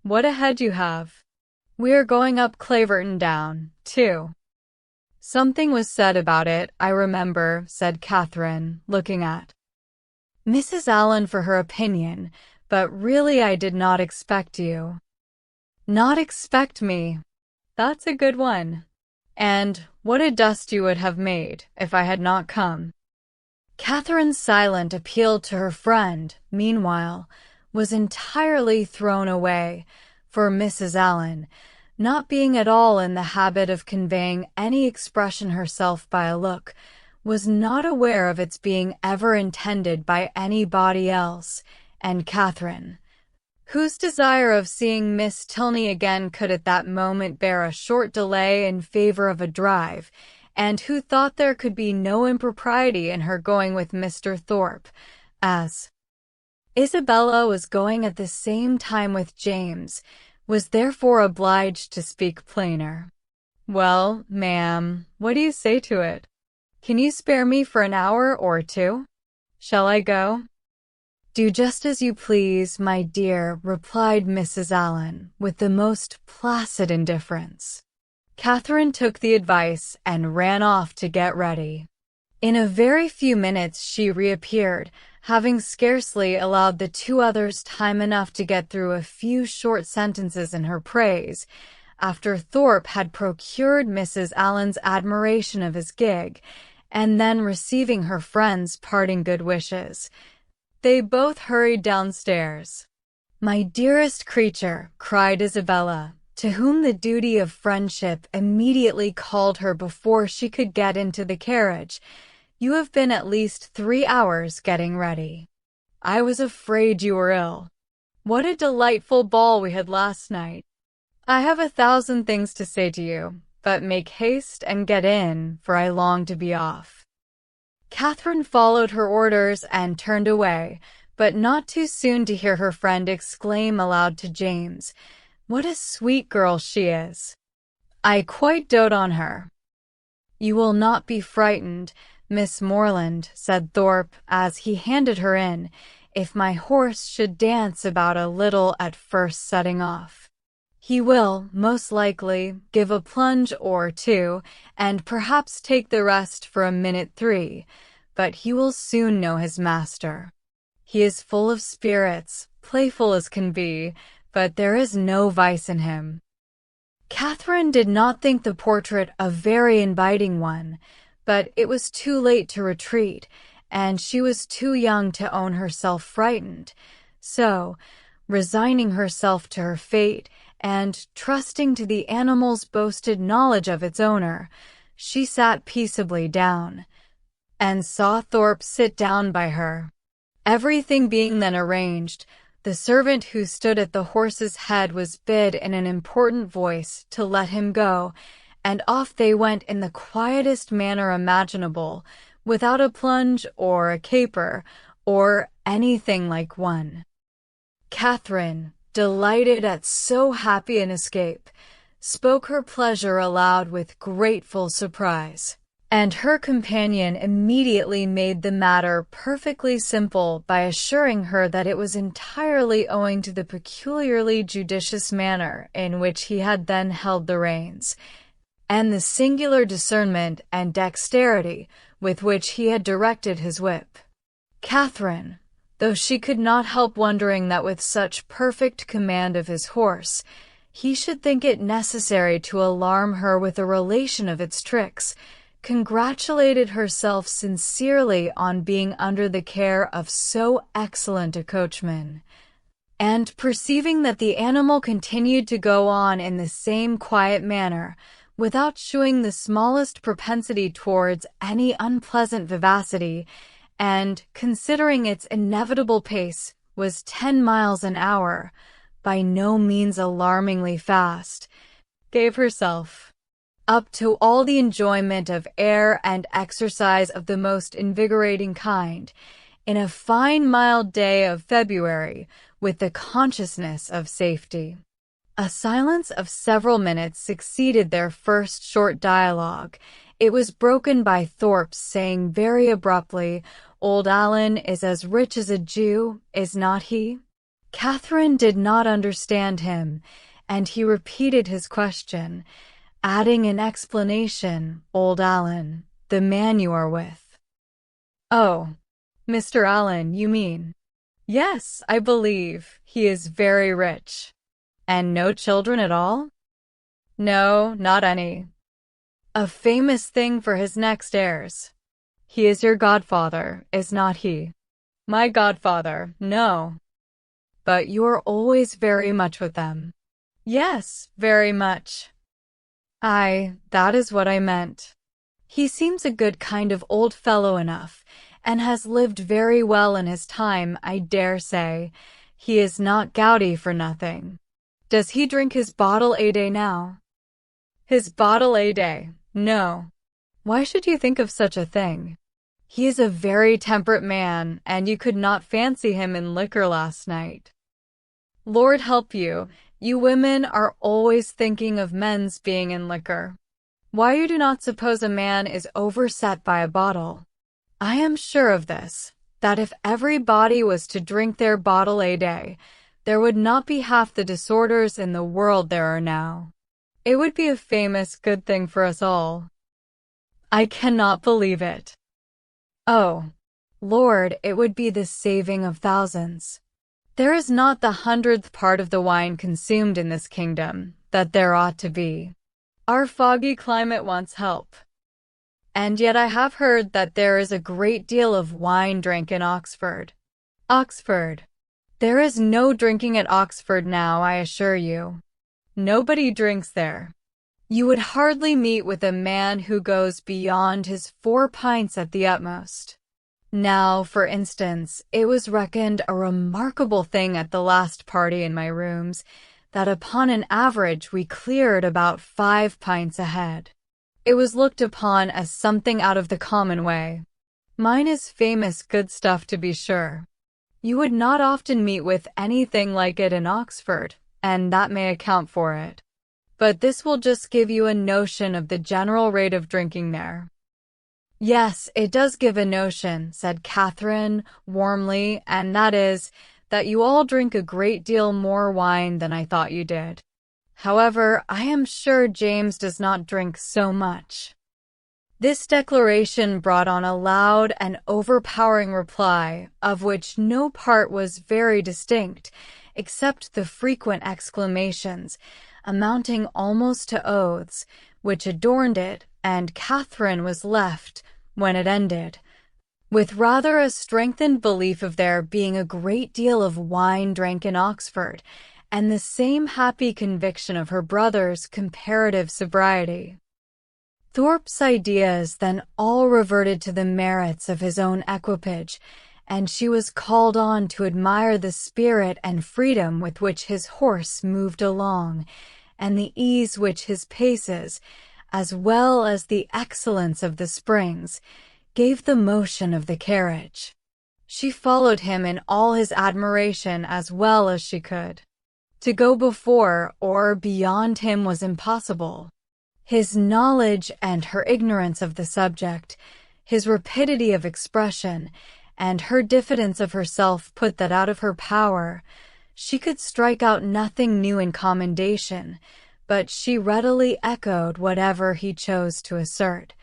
What a head you have. We are going up Claverton Down, too. Something was said about it, I remember, said Catherine, looking at Mrs. Allen for her opinion, but really I did not expect you. Not expect me. That's a good one. And what a dust you would have made if I had not come. Catherine's silent appeal to her friend, meanwhile, was entirely thrown away, for Mrs. Allen, not being at all in the habit of conveying any expression herself by a look, was not aware of its being ever intended by anybody else, and Catherine, whose desire of seeing Miss Tilney again could at that moment bear a short delay in favor of a drive, and who thought there could be no impropriety in her going with Mr. Thorpe, as Isabella was going at the same time with James, was therefore obliged to speak plainer. Well, ma'am, what do you say to it? Can you spare me for an hour or two? Shall I go? Do just as you please, my dear, replied Mrs. Allen, with the most placid indifference. Catherine took the advice and ran off to get ready. In a very few minutes she reappeared, having scarcely allowed the two others time enough to get through a few short sentences in her praise, after Thorpe had procured Mrs. Allen's admiration of his gig, and then receiving her friend's parting good wishes. They both hurried downstairs. My dearest creature, cried Isabella, to whom the duty of friendship immediately called her before she could get into the carriage, you have been at least 3 hours getting ready. I was afraid you were ill. What a delightful ball we had last night. I have 1,000 things to say to you, but make haste and get in, for I long to be off. Catherine followed her orders and turned away, but not too soon to hear her friend exclaim aloud to James, "What a sweet girl she is! I quite dote on her." "You will not be frightened, Miss Morland," said Thorpe, as he handed her in, "if my horse should dance about a little at first setting off. He will, most likely, give a plunge or two, and perhaps take the rest for a minute 3, but he will soon know his master. He is full of spirits, playful as can be, but there is no vice in him." Catherine did not think the portrait a very inviting one, but it was too late to retreat, and she was too young to own herself frightened, so, resigning herself to her fate, and trusting to the animal's boasted knowledge of its owner, she sat peaceably down, and saw Thorpe sit down by her. Everything being then arranged, the servant who stood at the horse's head was bid in an important voice to let him go, and off they went in the quietest manner imaginable, without a plunge or a caper, or anything like one. Catherine, delighted at so happy an escape, spoke her pleasure aloud with grateful surprise, and her companion immediately made the matter perfectly simple by assuring her that it was entirely owing to the peculiarly judicious manner in which he had then held the reins, and the singular discernment and dexterity with which he had directed his whip. Catherine, though she could not help wondering that with such perfect command of his horse, he should think it necessary to alarm her with a relation of its tricks, congratulated herself sincerely on being under the care of so excellent a coachman, and perceiving that the animal continued to go on in the same quiet manner, without shewing the smallest propensity towards any unpleasant vivacity, and, considering its inevitable pace was 10 miles an hour, by no means alarmingly fast, gave herself up to all the enjoyment of air and exercise of the most invigorating kind, in a fine mild day of February, with the consciousness of safety. A silence of several minutes succeeded their first short dialogue. It was broken by Thorpe's saying very abruptly, "Old Alan is as rich as a Jew, is not he?" Catherine did not understand him, and he repeated his question, adding in explanation, "Old Alan, the man you are with." "Oh, Mr. Allen, you mean?" "Yes, I believe he is very rich." "And no children at all?" "No, not any." "A famous thing for his next heirs." "He is your godfather, is not he?" "My godfather, no." "But you are always very much with them." "Yes, very much." That is what I meant. He seems a good kind of old fellow enough, and has lived very well in his time, I dare say. He is not gouty for nothing. Does he drink his bottle a day now?" "His bottle a day? No." "Why should you think of such a thing?" "He is a very temperate man, and you could not fancy him in liquor last night." "Lord help you, you women are always thinking of men's being in liquor. Why you do not suppose a man is overset by a bottle? I am sure of this, that if everybody was to drink their bottle a day, there would not be half the disorders in the world there are now. It would be a famous good thing for us all." "I cannot believe it." "Oh, Lord, it would be the saving of thousands. There is not the 100th part of the wine consumed in this kingdom that there ought to be. Our foggy climate wants help. And yet I have heard that there is a great deal of wine drank in Oxford." "Oxford? There is no drinking at Oxford now, I assure you. Nobody drinks there. You would hardly meet with a man who goes beyond his 4 pints at the utmost. Now, for instance, it was reckoned a remarkable thing at the last party in my rooms that upon an average we cleared about 5 pints a head. It was looked upon as something out of the common way. Mine is famous good stuff, to be sure. You would not often meet with anything like it in Oxford, and that may account for it. But this will just give you a notion of the general rate of drinking there." "Yes, it does give a notion," said Catherine warmly, "and that is, that you all drink a great deal more wine than I thought you did. However, I am sure James does not drink so much." This declaration brought on a loud and overpowering reply, of which no part was very distinct, except the frequent exclamations, amounting almost to oaths, which adorned it, and Catherine was left, when it ended, with rather a strengthened belief of there being a great deal of wine drank in Oxford, and the same happy conviction of her brother's comparative sobriety. Thorpe's ideas then all reverted to the merits of his own equipage, and she was called on to admire the spirit and freedom with which his horse moved along, and the ease which his paces, as well as the excellence of the springs, gave the motion of the carriage. She followed him in all his admiration as well as she could. To go before or beyond him was impossible. His knowledge and her ignorance of the subject, his rapidity of expression, and her diffidence of herself put that out of her power. She could strike out nothing new in commendation, but she readily echoed whatever he chose to assert.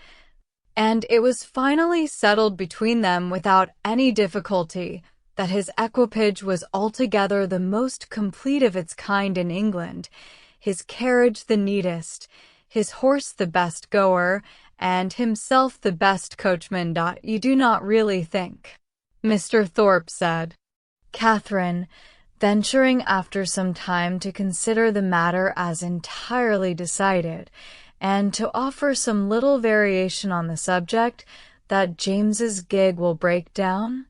And it was finally settled between them without any difficulty that his equipage was altogether the most complete of its kind in England, his carriage the neatest, his horse the best goer, and himself the best coachman. "You do not really think?" Mr. Thorpe said. Catherine, venturing after some time to consider the matter as entirely decided, and to offer some little variation on the subject, that James's gig will break down.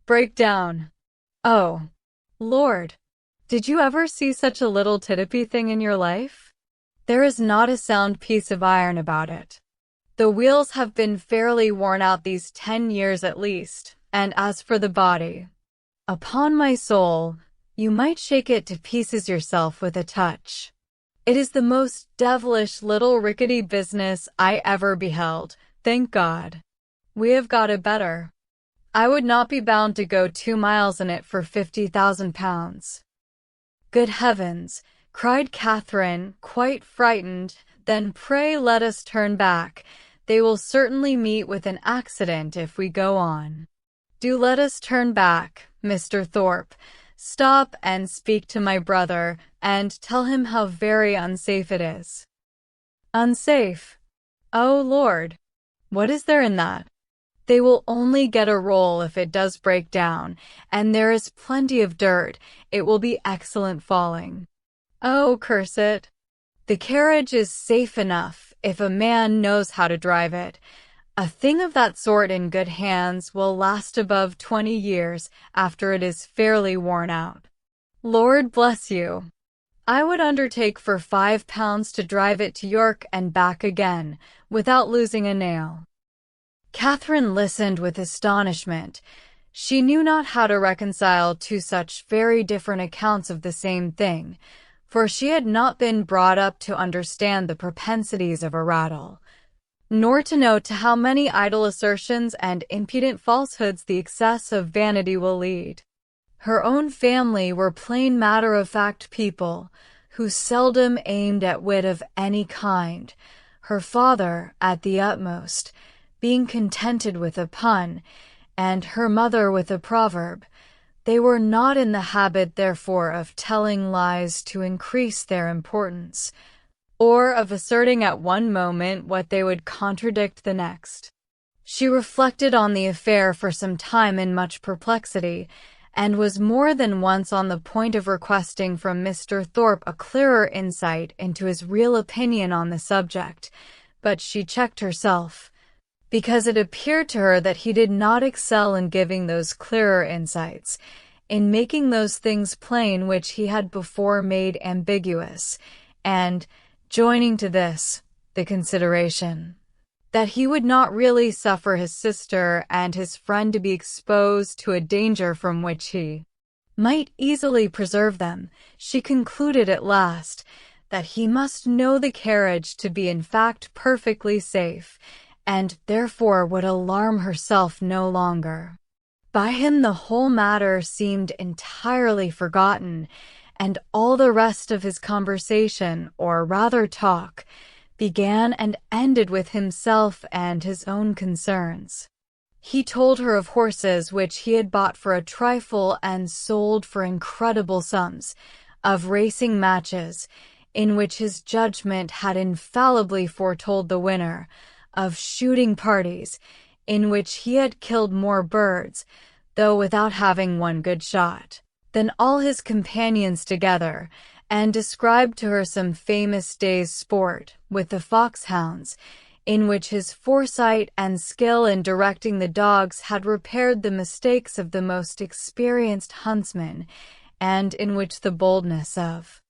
"Break down? Oh, Lord! Did you ever see such a little titipy thing in your life? There is not a sound piece of iron about it. The wheels have been fairly worn out these 10 years at least, and as for the body, upon my soul, You might shake it to pieces yourself with a touch. It is the most devilish little rickety business I ever beheld, thank God. We have got it better. I would not be bound to go 2 miles in it for £50,000. Good heavens, cried Catherine, quite frightened. Then pray let us turn back. They will certainly meet with an accident if we go on. Do let us turn back, Mr. Thorpe. Stop and speak to my brother, and tell him how very unsafe it is. Unsafe? Oh, Lord! What is there in that? They will only get a roll if it does break down, and there is plenty of dirt. It will be excellent falling. Oh, curse it! The carriage is safe enough if a man knows how to drive it. A thing of that sort in good hands will last above 20 years after it is fairly worn out. Lord bless you! I would undertake for £5 to drive it to York and back again, without losing a nail. Catherine listened with astonishment. She knew not how to reconcile two such very different accounts of the same thing, for she had not been brought up to understand the propensities of a rattle, nor to know to how many idle assertions and impudent falsehoods the excess of vanity will lead. Her own family were plain matter-of-fact people, who seldom aimed at wit of any kind, her father, at the utmost, being contented with a pun, and her mother with a proverb. They were not in the habit, therefore, of telling lies to increase their importance, or of asserting at one moment what they would contradict the next. She reflected on the affair for some time in much perplexity, and was more than once on the point of requesting from Mr. Thorpe a clearer insight into his real opinion on the subject, but she checked herself, because it appeared to her that he did not excel in giving those clearer insights, in making those things plain which he had before made ambiguous, and, joining to this, the consideration that he would not really suffer his sister and his friend to be exposed to a danger from which he might easily preserve them, she concluded at last that he must know the carriage to be in fact perfectly safe, and therefore would alarm herself no longer. By him the whole matter seemed entirely forgotten, and all the rest of his conversation, or rather talk, began and ended with himself and his own concerns. He told her of horses which he had bought for a trifle and sold for incredible sums, of racing matches, in which his judgment had infallibly foretold the winner, of shooting parties, in which he had killed more birds, though without having one good shot, than all his companions together, and described to her some famous day's sport with the foxhounds, in which his foresight and skill in directing the dogs had repaired the mistakes of the most experienced huntsmen, and in which the boldness of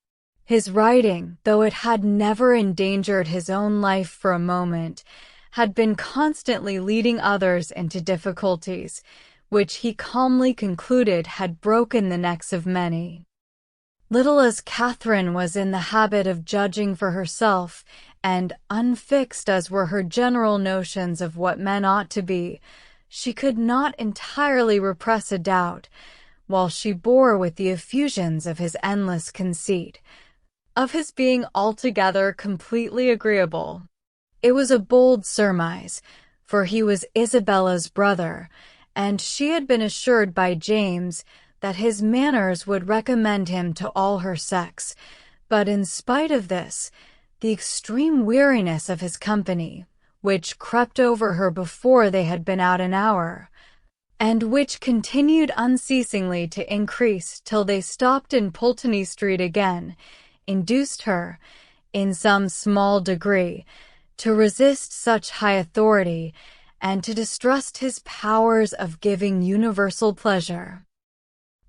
his riding, though it had never endangered his own life for a moment, had been constantly leading others into difficulties, which he calmly concluded had broken the necks of many. Little as Catherine was in the habit of judging for herself, and unfixed as were her general notions of what men ought to be, she could not entirely repress a doubt, while she bore with the effusions of his endless conceit, of his being altogether completely agreeable. It was a bold surmise, for he was Isabella's brother, and she had been assured by James that his manners would recommend him to all her sex, but in spite of this, the extreme weariness of his company, which crept over her before they had been out an hour, and which continued unceasingly to increase till they stopped in Pulteney Street again, induced her, in some small degree, to resist such high authority, and to distrust his powers of giving universal pleasure.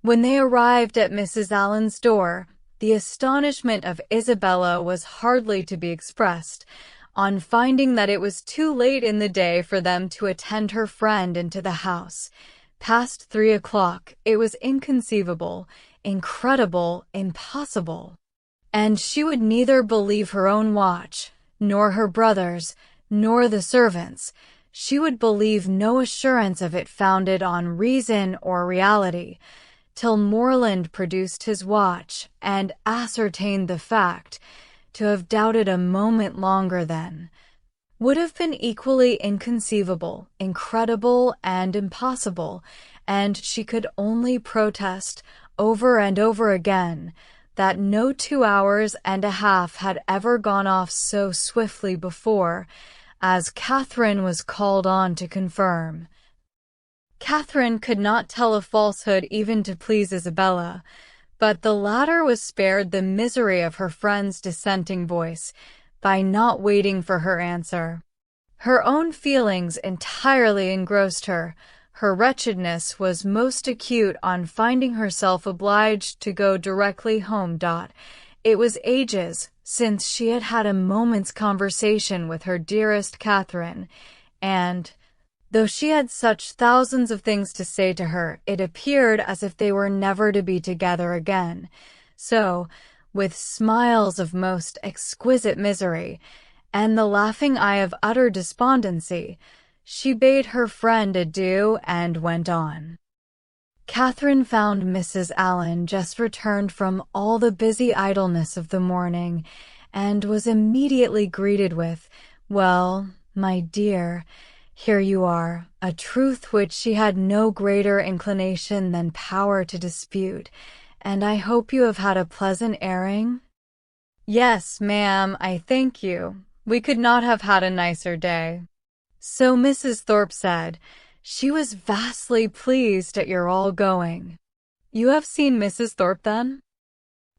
When they arrived at Mrs. Allen's door, the astonishment of Isabella was hardly to be expressed, on finding that it was too late in the day for them to attend her friend into the house. Past 3 o'clock, it was inconceivable, incredible, impossible. And she would neither believe her own watch, nor her brother's, nor the servants'. She would believe no assurance of it founded on reason or reality, till Morland produced his watch and ascertained the fact. To have doubted a moment longer then would have been equally inconceivable, incredible, and impossible, and she could only protest over and over again that no 2 hours and a half had ever gone off so swiftly before, as Catherine was called on to confirm. Catherine could not tell a falsehood even to please Isabella, but the latter was spared the misery of her friend's dissenting voice by not waiting for her answer. Her own feelings entirely engrossed her. Her wretchedness was most acute on finding herself obliged to go directly home. It was ages since she had had a moment's conversation with her dearest Catherine, and, though she had such thousands of things to say to her, it appeared as if they were never to be together again. So, with smiles of most exquisite misery, and the laughing eye of utter despondency, she bade her friend adieu and went on. Catherine found Mrs. Allen just returned from all the busy idleness of the morning, and was immediately greeted with, "Well, my dear, here you are," a truth which she had no greater inclination than power to dispute. "And I hope you have had a pleasant airing?" "Yes, ma'am, I thank you. We could not have had a nicer day." So Mrs. Thorpe said, "She was vastly pleased at your all going." "You have seen Mrs. Thorpe, then?"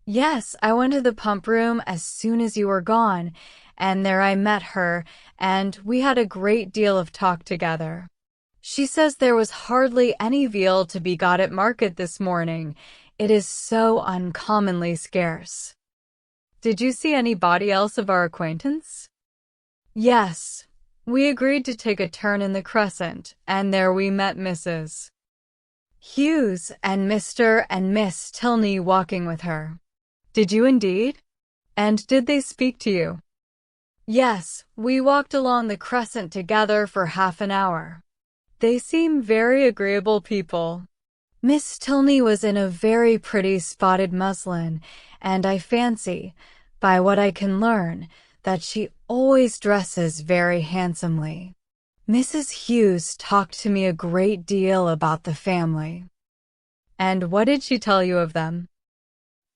"Yes, I went to the pump room as soon as you were gone, and there I met her, and we had a great deal of talk together. She says there was hardly any veal to be got at market this morning. It is so uncommonly scarce." "Did you see anybody else of our acquaintance?" "Yes. We agreed to take a turn in the Crescent, and there we met Mrs. Hughes and Mr. and Miss Tilney walking with her." "Did you indeed? And did they speak to you?" "Yes, we walked along the Crescent together for half an hour." "They seem very agreeable people." Miss Tilney was in a very pretty spotted muslin, and I fancy, by what I can learn, that she always dresses very handsomely. Mrs. Hughes talked to me a great deal about the family. "And what did she tell you of them?"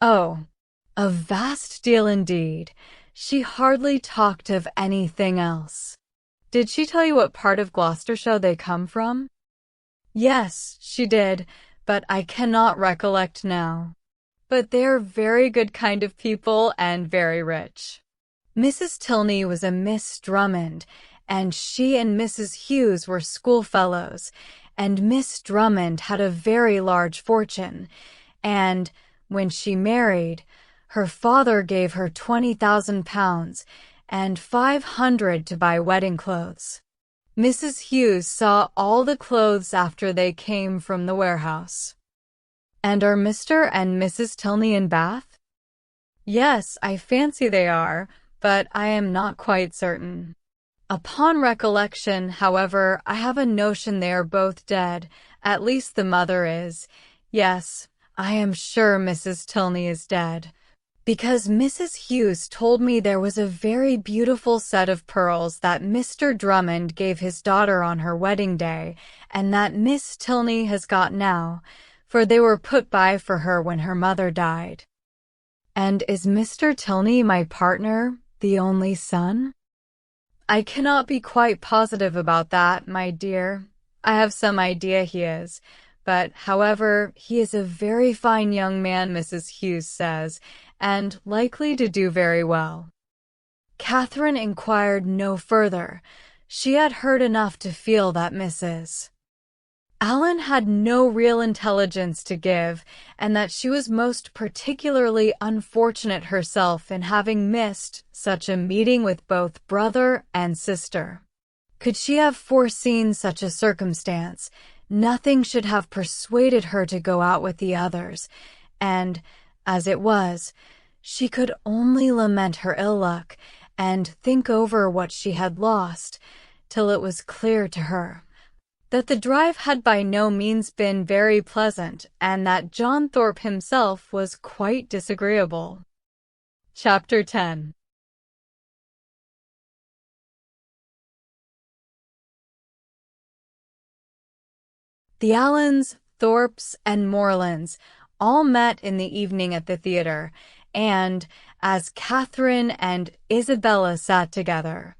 "Oh, a vast deal indeed. She hardly talked of anything else." "Did she tell you what part of Gloucestershire they come from?" "Yes, she did, but I cannot recollect now." "But they're very good kind of people and very rich." Mrs. Tilney was a Miss Drummond, and she and Mrs. Hughes were schoolfellows, and Miss Drummond had a very large fortune, and, when she married, her father gave her £20,000 and 500 to buy wedding clothes. Mrs. Hughes saw all the clothes after they came from the warehouse. "And are Mr. and Mrs. Tilney in Bath?" "Yes, I fancy they are, but I am not quite certain. Upon recollection, however, I have a notion they are both dead, at least the mother is. Yes, I am sure Mrs. Tilney is dead, because Mrs. Hughes told me there was a very beautiful set of pearls that Mr. Drummond gave his daughter on her wedding day, and that Miss Tilney has got now, for they were put by for her when her mother died." "And is Mr. Tilney my partner, the only son?" "I cannot be quite positive about that, my dear. I have some idea he is, but, however, he is a very fine young man, Mrs. Hughes says, and likely to do very well." Catherine inquired no further. She had heard enough to feel that Mrs. Allen had no real intelligence to give, and that she was most particularly unfortunate herself in having missed such a meeting with both brother and sister. Could she have foreseen such a circumstance, nothing should have persuaded her to go out with the others, and, as it was, she could only lament her ill luck and think over what she had lost, till it was clear to her that the drive had by no means been very pleasant, and that John Thorpe himself was quite disagreeable. Chapter 10. The Allens, Thorpes, and Morlands all met in the evening at the theatre, and, as Catherine and Isabella sat together,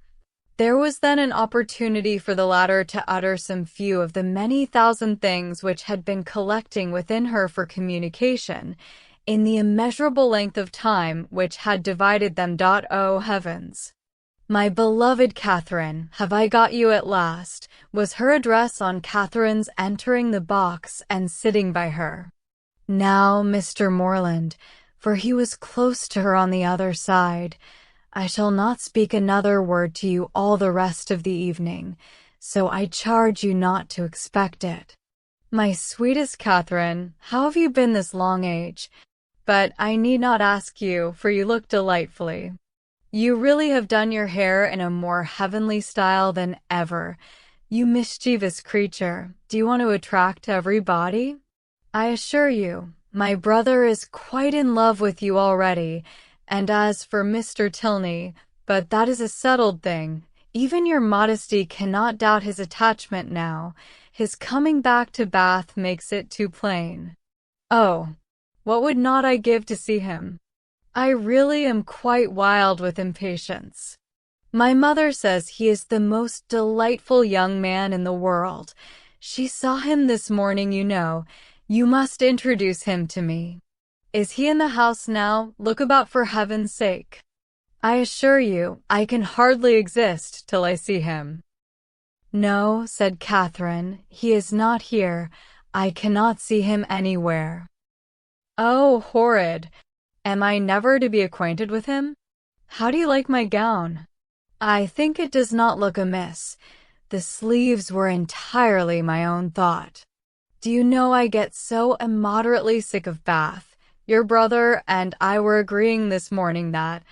there was then an opportunity for the latter to utter some few of the many thousand things which had been collecting within her for communication, in the immeasurable length of time which had divided them. O heavens! "My beloved Catherine, have I got you at last?" was her address on Catherine's entering the box and sitting by her. "Now, Mr. Morland," for he was close to her on the other side, "I shall not speak another word to you all the rest of the evening, so I charge you not to expect it." "My sweetest Catherine, how have you been this long age? But I need not ask you, for you look delightfully. You really have done your hair in a more heavenly style than ever. You mischievous creature, do you want to attract everybody? I assure you, my brother is quite in love with you already, and as for Mr. Tilney, but that is a settled thing. Even your modesty cannot doubt his attachment now. His coming back to Bath makes it too plain. Oh, what would not I give to see him? I really am quite wild with impatience. My mother says he is the most delightful young man in the world. She saw him this morning, you know. You must introduce him to me. Is he in the house now? Look about for heaven's sake. I assure you, I can hardly exist till I see him." "No," said Catherine, "he is not here. I cannot see him anywhere." "Oh, horrid! Am I never to be acquainted with him? How do you like my gown? I think it does not look amiss. The sleeves were entirely my own thought. Do you know I get so immoderately sick of Bath? Your brother and I were agreeing this morning that,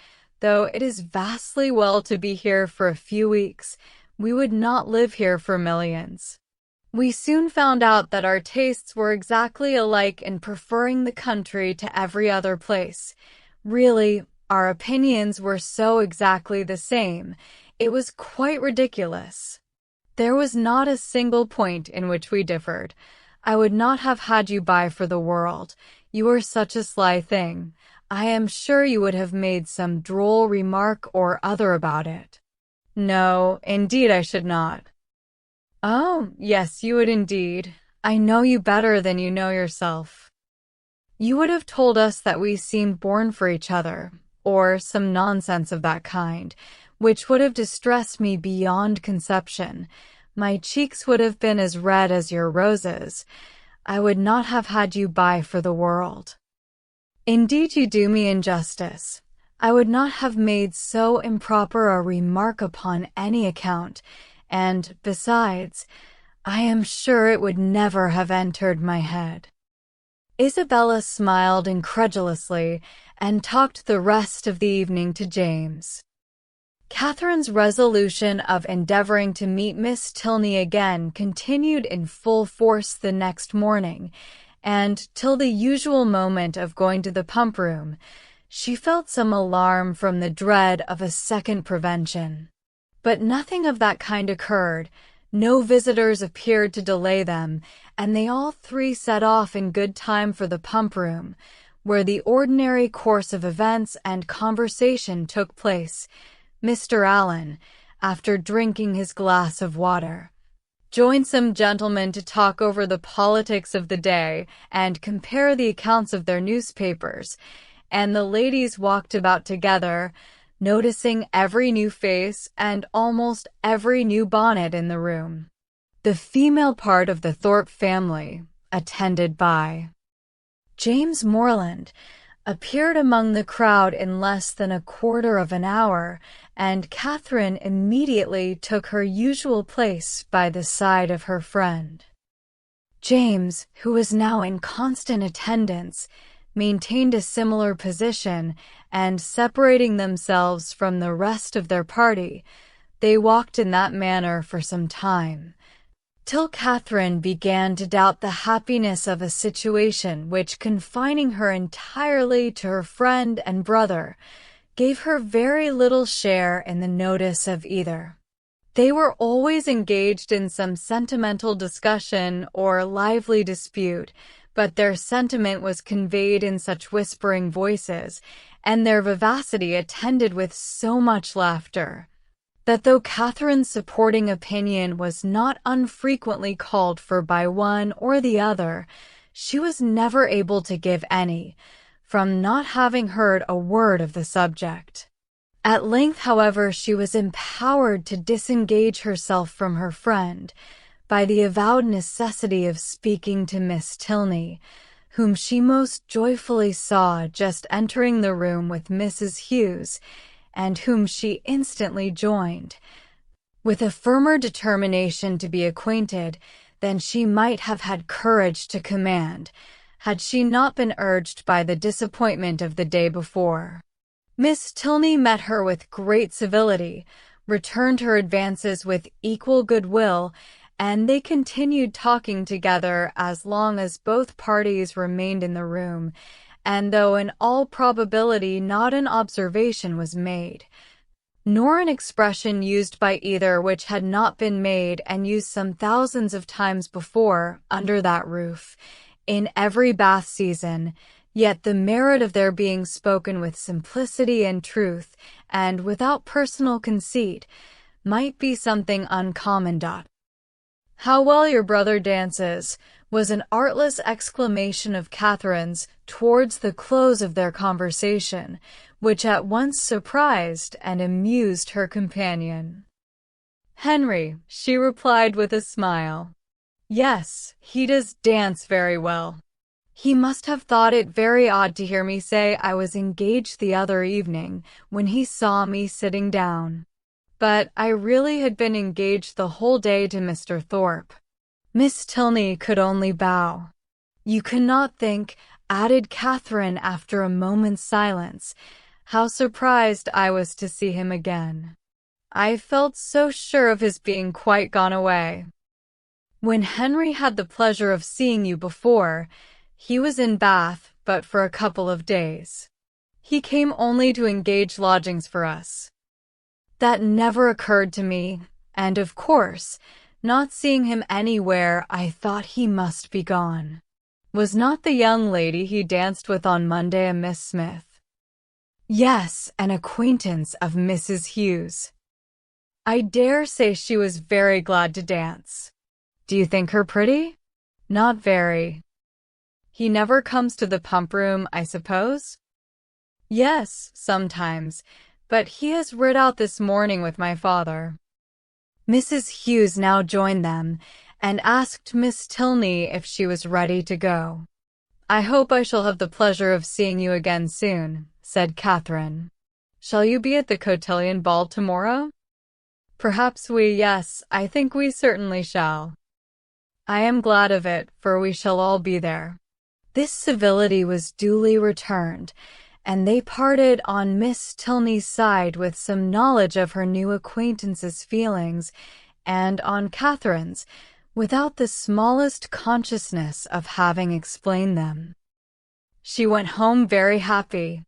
though it is vastly well to be here for a few weeks, we would not live here for millions. We soon found out that our tastes were exactly alike in preferring the country to every other place. Really, our opinions were so exactly the same, it was quite ridiculous. There was not a single point in which we differed. I would not have had you by for the world. You are such a sly thing. I am sure you would have made some droll remark or other about it. No, indeed I should not. Oh, yes, you would indeed. I know you better than you know yourself. You would have told us that we seemed born for each other, or some nonsense of that kind, which would have distressed me beyond conception. My cheeks would have been as red as your roses. I would not have had you by for the world. Indeed, you do me injustice. I would not have made so improper a remark upon any account, and, besides, I am sure it would never have entered my head." Isabella smiled incredulously and talked the rest of the evening to James. Catherine's resolution of endeavoring to meet Miss Tilney again continued in full force the next morning, and till the usual moment of going to the pump room, she felt some alarm from the dread of a second prevention. But nothing of that kind occurred. No visitors appeared to delay them, and they all three set off in good time for the pump room, where the ordinary course of events and conversation took place. Mr. Allen, after drinking his glass of water, joined some gentlemen to talk over the politics of the day and compare the accounts of their newspapers, and the ladies walked about together, noticing every new face and almost every new bonnet in the room. The female part of the Thorpe family, attended by James Morland, appeared among the crowd in less than a quarter of an hour, and Catherine immediately took her usual place by the side of her friend. James, who was now in constant attendance, maintained a similar position, and separating themselves from the rest of their party, they walked in that manner for some time, till Catherine began to doubt the happiness of a situation which, confining her entirely to her friend and brother, gave her very little share in the notice of either. They were always engaged in some sentimental discussion or lively dispute, but their sentiment was conveyed in such whispering voices, and their vivacity attended with so much laughter, that though Catherine's supporting opinion was not unfrequently called for by one or the other, she was never able to give any, from not having heard a word of the subject. At length, however, she was empowered to disengage herself from her friend by the avowed necessity of speaking to Miss Tilney, whom she most joyfully saw just entering the room with Mrs. Hughes, and whom she instantly joined, with a firmer determination to be acquainted than she might have had courage to command, had she not been urged by the disappointment of the day before. Miss Tilney met her with great civility, returned her advances with equal goodwill, and they continued talking together as long as both parties remained in the room, and though in all probability not an observation was made, nor an expression used by either which had not been made and used some thousands of times before, under that roof, in every Bath season, yet the merit of their being spoken with simplicity and truth, and without personal conceit, might be something uncommon. "How well your brother dances," was an artless exclamation of Catherine's towards the close of their conversation, which at once surprised and amused her companion. "Henry," she replied with a smile. "Yes, he does dance very well. He must have thought it very odd to hear me say I was engaged the other evening when he saw me sitting down. But I really had been engaged the whole day to Mr. Thorpe." Miss Tilney could only bow. "You cannot think," added Catherine after a moment's silence, "how surprised I was to see him again. I felt so sure of his being quite gone away. When Henry had the pleasure of seeing you before, he was in Bath but for a couple of days. He came only to engage lodgings for us. That never occurred to me, and of course, not seeing him anywhere, I thought he must be gone. Was not the young lady he danced with on Monday a Miss Smith?" "Yes, an acquaintance of Mrs. Hughes." "I dare say she was very glad to dance. Do you think her pretty?" "Not very." "He never comes to the pump room, I suppose?" "Yes, sometimes, but he has rid out this morning with my father." Mrs. Hughes now joined them, and asked Miss Tilney if she was ready to go. "I hope I shall have the pleasure of seeing you again soon," said Catherine. "Shall you be at the cotillion ball tomorrow?" "Perhaps yes, I think we certainly shall." "I am glad of it, for we shall all be there." This civility was duly returned, and they parted on Miss Tilney's side with some knowledge of her new acquaintance's feelings, and on Catherine's, without the smallest consciousness of having explained them. She went home very happy.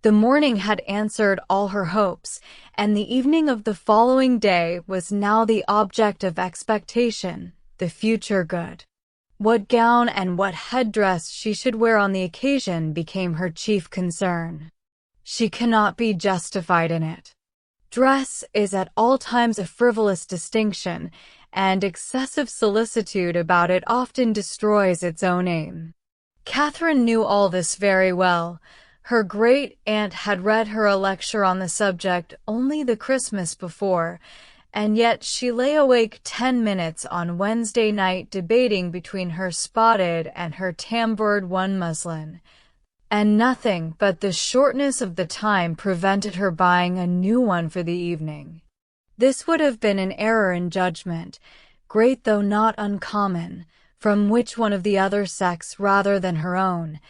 The morning had answered all her hopes, and the evening of the following day was now the object of expectation, the future good. What gown and what headdress she should wear on the occasion became her chief concern. She cannot be justified in it. Dress is at all times a frivolous distinction, and excessive solicitude about it often destroys its own aim. Catherine knew all this very well. Her great-aunt had read her a lecture on the subject only the Christmas before, and yet she lay awake 10 minutes on Wednesday night debating between her spotted and her tamboured one muslin, and nothing but the shortness of the time prevented her buying a new one for the evening. This would have been an error in judgment, great though not uncommon, from which one of the other sex rather than her own,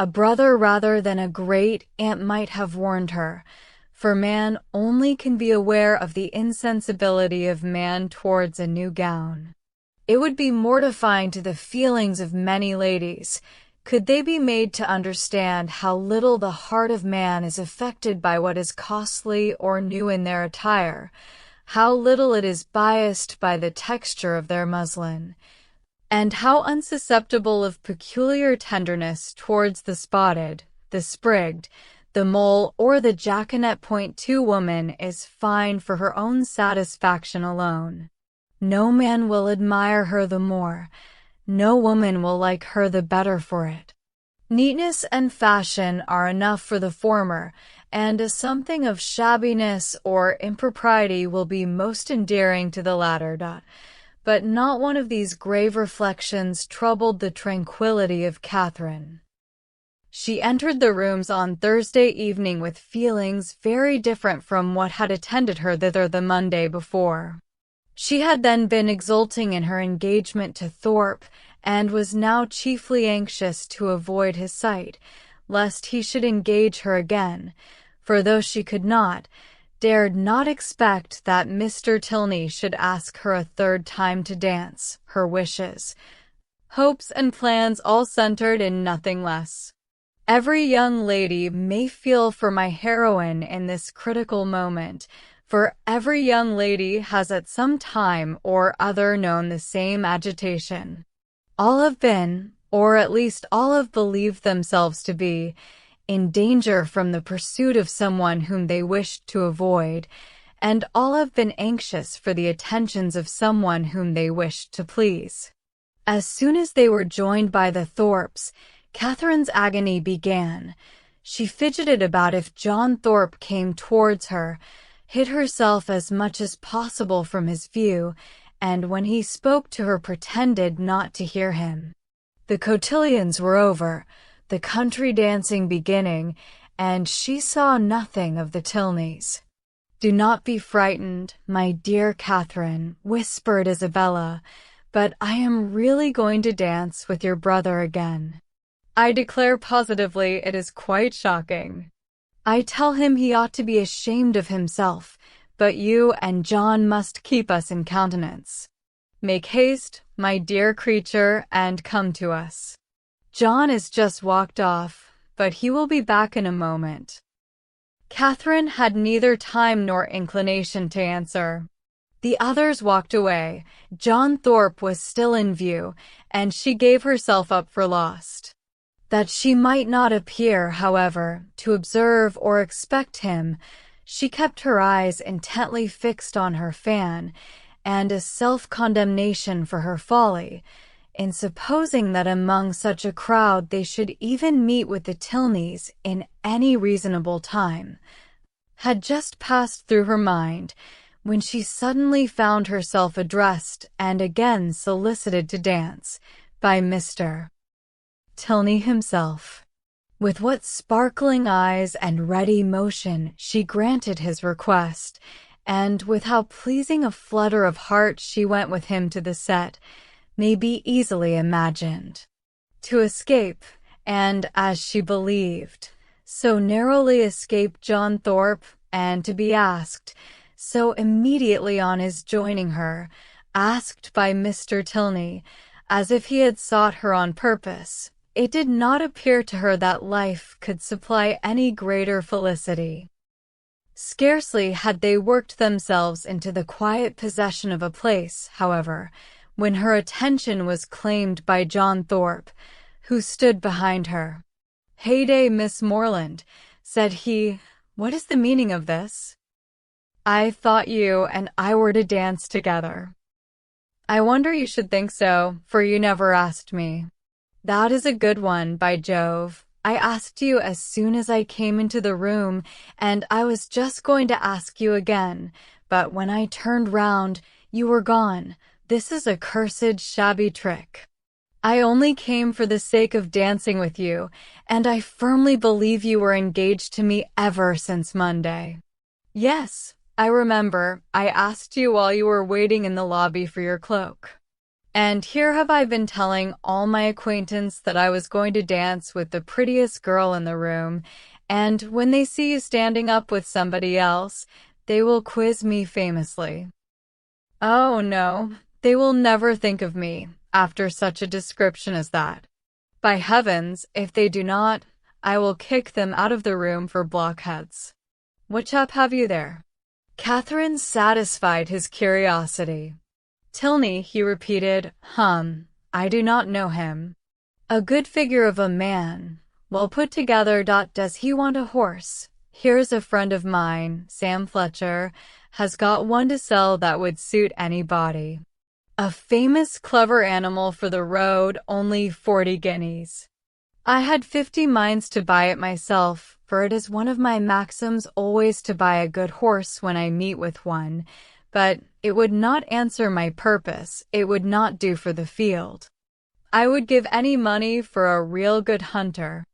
A brother rather than a great aunt might have warned her, for man only can be aware of the insensibility of man towards a new gown. It would be mortifying to the feelings of many ladies, could they be made to understand how little the heart of man is affected by what is costly or new in their attire, how little it is biased by the texture of their muslin, and how unsusceptible of peculiar tenderness towards the spotted, the sprigged, the mole, or the jaconet-point-2 woman is fine for her own satisfaction alone. No man will admire her the more, no woman will like her the better for it. Neatness and fashion are enough for the former, and a something of shabbiness or impropriety will be most endearing to the latter. But not one of these grave reflections troubled the tranquillity of Catherine. She entered the rooms on Thursday evening with feelings very different from what had attended her thither the Monday before. She had then been exulting in her engagement to Thorpe, and was now chiefly anxious to avoid his sight, lest he should engage her again, for though she could not, dared not expect that Mr. Tilney should ask her a third time to dance, her wishes, hopes, and plans all centered in nothing less. Every young lady may feel for my heroine in this critical moment, for every young lady has at some time or other known the same agitation. All have been, or at least all have believed themselves to be, in danger from the pursuit of someone whom they wished to avoid, and all have been anxious for the attentions of someone whom they wished to please. As soon as they were joined by the Thorpes, Catherine's agony began. She fidgeted about if John Thorpe came towards her, hid herself as much as possible from his view, and when he spoke to her pretended not to hear him. The cotillions were over, the country dancing beginning, and she saw nothing of the Tilneys. "Do not be frightened, my dear Catherine," whispered Isabella, "but I am really going to dance with your brother again. I declare positively it is quite shocking. I tell him he ought to be ashamed of himself, but you and John must keep us in countenance. Make haste, my dear creature, and come to us. John is just walked off, but he will be back in a moment." Catherine had neither time nor inclination to answer. The others walked away. John Thorpe was still in view, and she gave herself up for lost. That she might not appear, however, to observe or expect him, she kept her eyes intently fixed on her fan, and a self-condemnation for her folly, in supposing that among such a crowd they should even meet with the Tilneys in any reasonable time, had just passed through her mind, when she suddenly found herself addressed and again solicited to dance by Mr. Tilney himself. With what sparkling eyes and ready motion she granted his request, and with how pleasing a flutter of heart she went with him to the set, may be easily imagined. To escape, and, as she believed, so narrowly escape John Thorpe, and to be asked, so immediately on his joining her, asked by Mr. Tilney, as if he had sought her on purpose, it did not appear to her that life could supply any greater felicity. Scarcely had they worked themselves into the quiet possession of a place, however, when her attention was claimed by John Thorpe, who stood behind her. "Heyday, Miss Morland," said he, "what is the meaning of this? I thought you and I were to dance together. I wonder you should think so, for you never asked me. That is a good one, by Jove. I asked you as soon as I came into the room, and I was just going to ask you again, but when I turned round, you were gone. This is a cursed shabby trick. I only came for the sake of dancing with you, and I firmly believe you were engaged to me ever since Monday. Yes, I remember, I asked you while you were waiting in the lobby for your cloak. And here have I been telling all my acquaintance that I was going to dance with the prettiest girl in the room, and when they see you standing up with somebody else, they will quiz me famously. Oh no, they will never think of me after such a description as that. By heavens, if they do not, I will kick them out of the room for blockheads. What chap have you there? Catherine satisfied his curiosity. Tilney, he repeated. I do not know him. A good figure of a man. Well put together. Does he want a horse? Here's a friend of mine, Sam Fletcher, has got one to sell that would suit anybody. A famous clever animal for the road, only 40 guineas. I had 50 minds to buy it myself, for it is one of my maxims always to buy a good horse when I meet with one, but it would not answer my purpose, it would not do for the field. I would give any money for a real good hunter.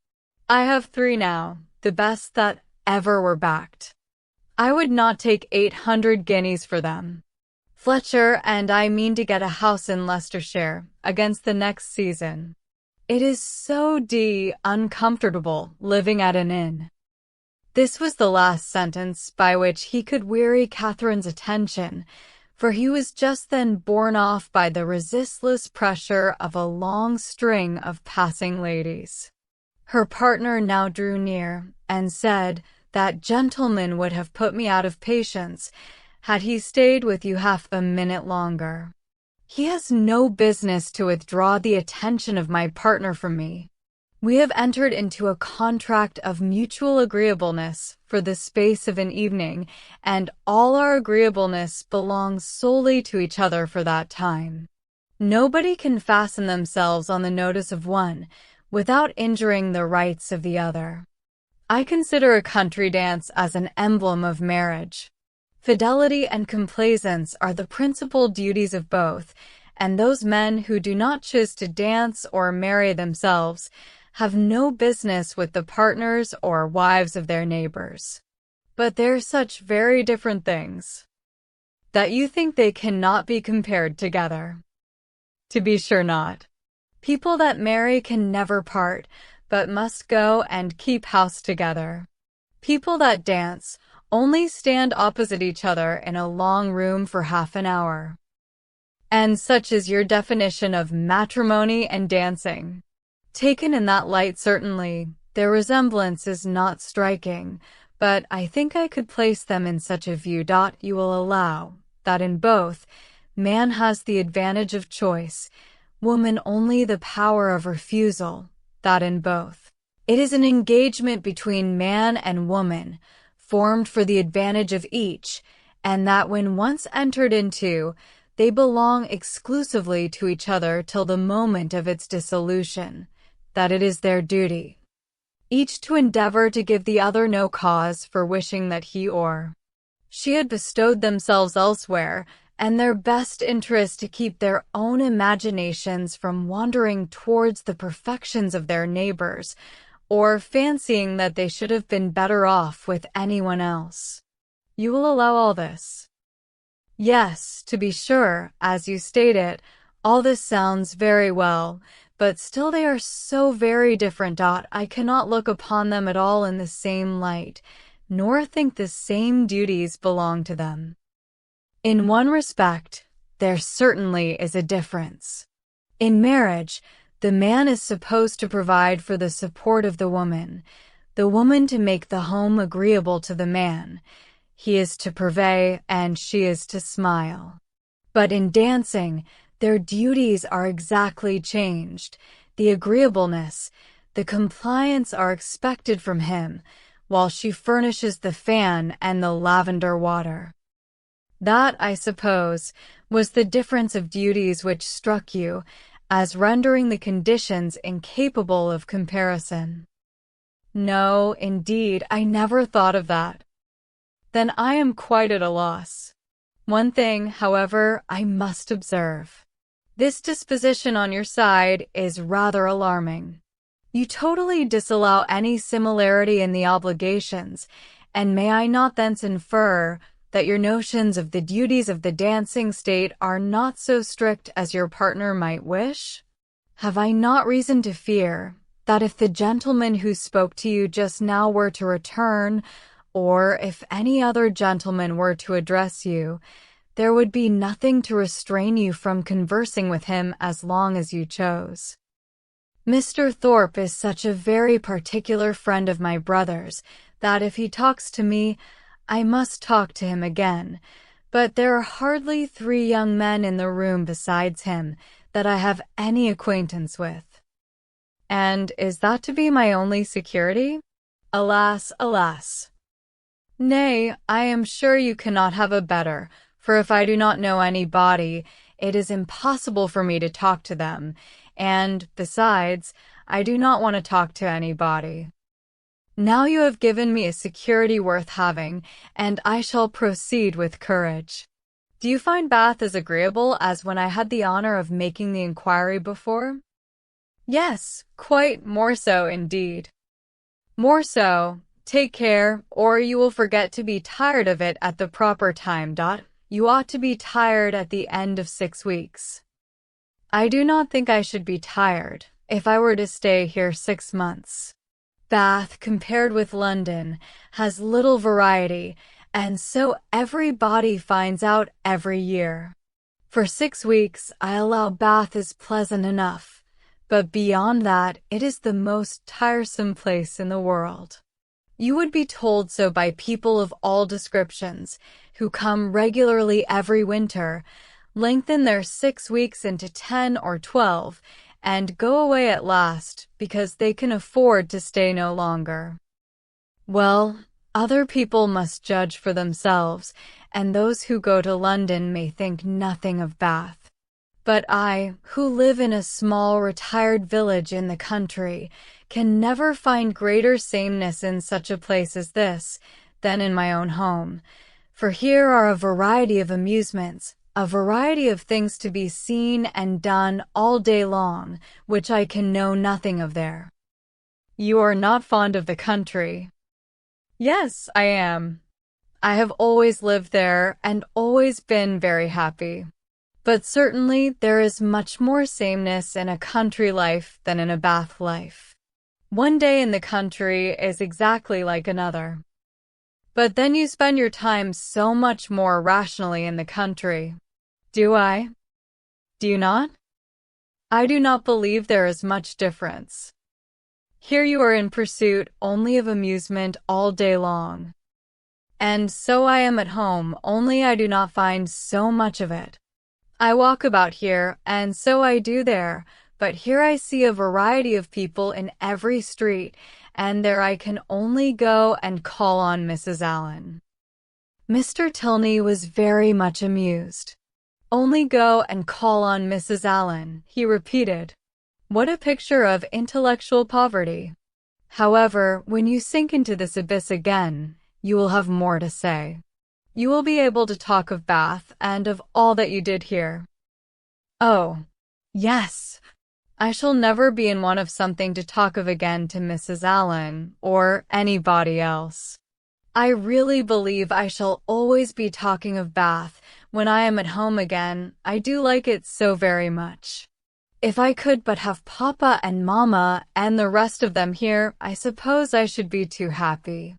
I have 3 now, the best that ever were backed. I would not take 800 guineas for them. Fletcher and I mean to get a house in Leicestershire against the next season. It is so uncomfortable living at an inn. This was the last sentence by which he could weary Catherine's attention, for he was just then borne off by the resistless pressure of a long string of passing ladies. Her partner now drew near, and said, "That gentleman would have put me out of patience, had he stayed with you half a minute longer. He has no business to withdraw the attention of my partner from me. We have entered into a contract of mutual agreeableness for the space of an evening, and all our agreeableness belongs solely to each other for that time. Nobody can fasten themselves on the notice of one without injuring the rights of the other. I consider a country dance as an emblem of marriage. Fidelity and complaisance are the principal duties of both, and those men who do not choose to dance or marry themselves have no business with the partners or wives of their neighbors. But they're such very different things that you think they cannot be compared together. To be sure not. People that marry can never part, but must go and keep house together. People that dance only stand opposite each other in a long room for half an hour. And such is your definition of matrimony and dancing. Taken in that light, certainly, their resemblance is not striking, but I think I could place them in such a view. You will allow that in both, man has the advantage of choice, woman only the power of refusal, that in both, it is an engagement between man and woman, formed for the advantage of each, and that when once entered into, they belong exclusively to each other till the moment of its dissolution, that it is their duty, each to endeavor to give the other no cause for wishing that he or she had bestowed themselves elsewhere, and their best interest to keep their own imaginations from wandering towards the perfections of their neighbors, or fancying that they should have been better off with anyone else. You will allow all this? Yes, to be sure, as you state it, all this sounds very well, but still they are so very different. I cannot look upon them at all in the same light, nor think the same duties belong to them. In one respect, there certainly is a difference. In marriage, the man is supposed to provide for the support of the woman to make the home agreeable to the man. He is to purvey, and she is to smile. But in dancing, their duties are exactly changed. The agreeableness, the compliance are expected from him, while she furnishes the fan and the lavender water. That, I suppose, was the difference of duties which struck you, as rendering the conditions incapable of comparison. No, indeed, I never thought of that. Then I am quite at a loss. One thing, however, I must observe. This disposition on your side is rather alarming. You totally disallow any similarity in the obligations, and may I not thence infer that your notions of the duties of the dancing state are not so strict as your partner might wish? Have I not reason to fear that if the gentleman who spoke to you just now were to return, or if any other gentleman were to address you, there would be nothing to restrain you from conversing with him as long as you chose? Mr. Thorpe is such a very particular friend of my brother's that if he talks to me, I must talk to him again, but there are hardly 3 young men in the room besides him that I have any acquaintance with. And is that to be my only security? Alas, alas! Nay, I am sure you cannot have a better, for if I do not know anybody, it is impossible for me to talk to them, and, besides, I do not want to talk to anybody. Now you have given me a security worth having, and I shall proceed with courage. Do you find Bath as agreeable as when I had the honor of making the inquiry before? Yes, quite more so indeed. More so. Take care, or you will forget to be tired of it at the proper time. You ought to be tired at the end of 6 weeks. I do not think I should be tired if I were to stay here 6 months. Bath, compared with London, has little variety, and so everybody finds out every year. For 6 weeks, I allow Bath is pleasant enough, but beyond that, it is the most tiresome place in the world. You would be told so by people of all descriptions, who come regularly every winter, lengthen their 6 weeks into 10 or 12, and go away at last because they can afford to stay no longer. Well, other people must judge for themselves, and those who go to London may think nothing of Bath. But I, who live in a small retired village in the country, can never find greater sameness in such a place as this than in my own home, for here are a variety of amusements, a variety of things to be seen and done all day long, which I can know nothing of there. You are not fond of the country? Yes, I am. I have always lived there and always been very happy. But certainly there is much more sameness in a country life than in a Bath life. One day in the country is exactly like another. But then you spend your time so much more rationally in the country. Do I? Do you not? I do not believe there is much difference. Here you are in pursuit only of amusement all day long. And so I am at home, only I do not find so much of it. I walk about here, and so I do there, but here I see a variety of people in every street, and there I can only go and call on Mrs. Allen. Mr. Tilney was very much amused. Only go and call on Mrs. Allen, he repeated. What a picture of intellectual poverty. However, when you sink into this abyss again, you will have more to say. You will be able to talk of Bath and of all that you did here. Oh, yes. I shall never be in want of something to talk of again to Mrs. Allen or anybody else. I really believe I shall always be talking of Bath when I am at home again. I do like it so very much. If I could but have Papa and Mama and the rest of them here, I suppose I should be too happy.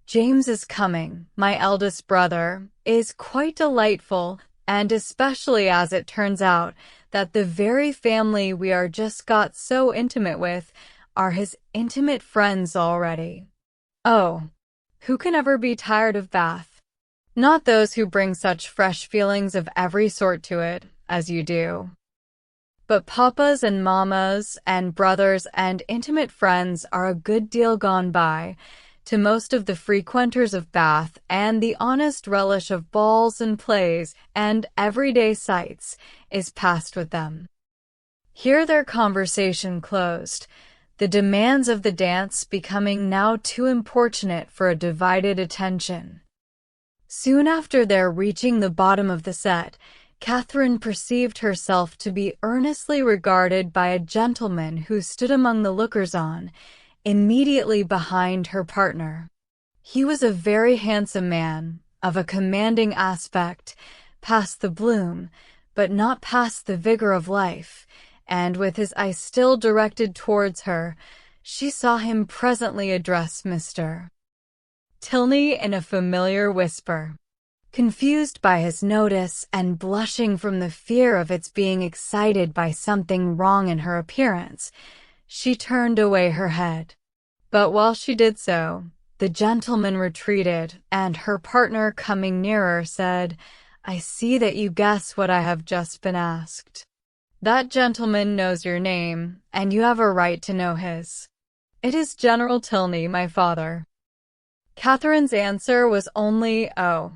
James is coming, my eldest brother, is quite delightful, and especially as it turns out that the very family we are just got so intimate with are his intimate friends already. Oh, who can ever be tired of Bath? Not those who bring such fresh feelings of every sort to it, as you do. But papas and mammas and brothers and intimate friends are a good deal gone by to most of the frequenters of Bath, and the honest relish of balls and plays and everyday sights is past with them. Here their conversation closed, the demands of the dance becoming now too importunate for a divided attention. Soon after their reaching the bottom of the set, Catherine perceived herself to be earnestly regarded by a gentleman who stood among the lookers-on, immediately behind her partner. He was a very handsome man, of a commanding aspect, past the bloom, but not past the vigor of life, and with his eyes still directed towards her, she saw him presently address Mr. Tilney in a familiar whisper. Confused by his notice and blushing from the fear of its being excited by something wrong in her appearance, she turned away her head. But while she did so, the gentleman retreated, and her partner, coming nearer, said, "I see that you guess what I have just been asked. That gentleman knows your name, and you have a right to know his. It is General Tilney, my father." Catherine's answer was only "Oh."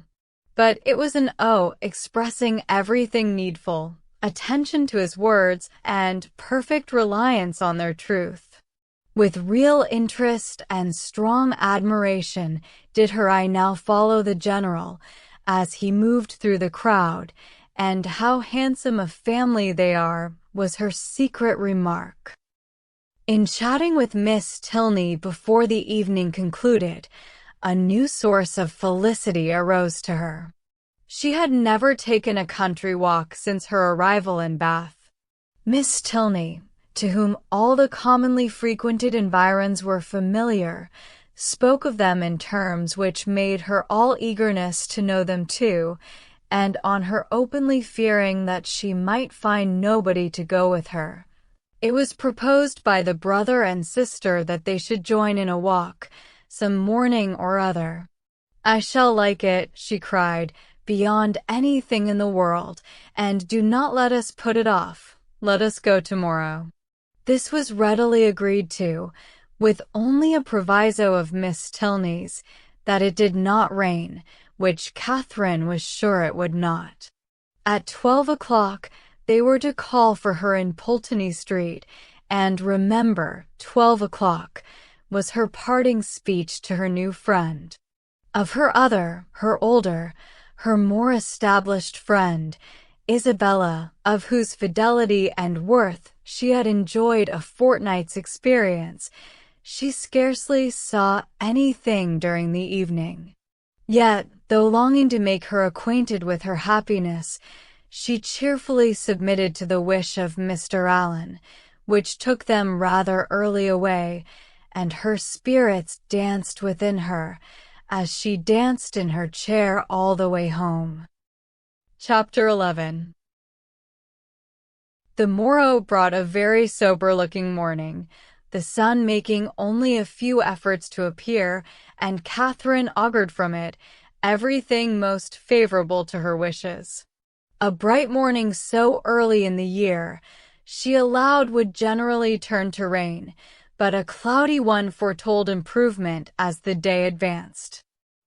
But it was an "oh" expressing everything needful, attention to his words, and perfect reliance on their truth. With real interest and strong admiration did her eye now follow the general as he moved through the crowd, and "how handsome a family they are" was her secret remark. In chatting with Miss Tilney before the evening concluded, a new source of felicity arose to her. She had never taken a country walk since her arrival in Bath. Miss Tilney, to whom all the commonly frequented environs were familiar, spoke of them in terms which made her all eagerness to know them too, and on her openly fearing that she might find nobody to go with her, it was proposed by the brother and sister that they should join in a walk, some morning or other. "I shall like it," she cried, "beyond anything in the world, and do not let us put it off. Let us go tomorrow." This was readily agreed to, with only a proviso of Miss Tilney's, that it did not rain, which Catherine was sure it would not. At 12 o'clock they were to call for her in Pulteney Street, and remember, 12 o'clock was her parting speech to her new friend. Of her other, her older, her more established friend, Isabella, of whose fidelity and worth she had enjoyed a fortnight's experience, she scarcely saw anything during the evening. Yet, though longing to make her acquainted with her happiness, she cheerfully submitted to the wish of Mr. Allen, which took them rather early away, and her spirits danced within her, as she danced in her chair all the way home. Chapter 11. The morrow brought a very sober-looking morning, the sun making only a few efforts to appear, and Catherine augured from it everything most favorable to her wishes. A bright morning so early in the year, she allowed would generally turn to rain, but a cloudy one foretold improvement as the day advanced.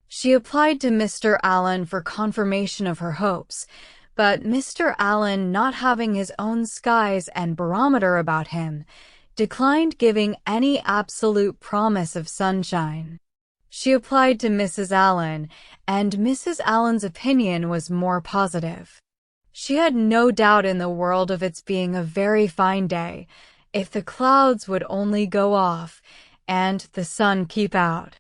She applied to Mr. Allen for confirmation of her hopes, but Mr. Allen, not having his own skies and barometer about him, declined giving any absolute promise of sunshine. She applied to Mrs. Allen, and Mrs. Allen's opinion was more positive. She had no doubt in the world of its being a very fine day, if the clouds would only go off, and the sun keep out.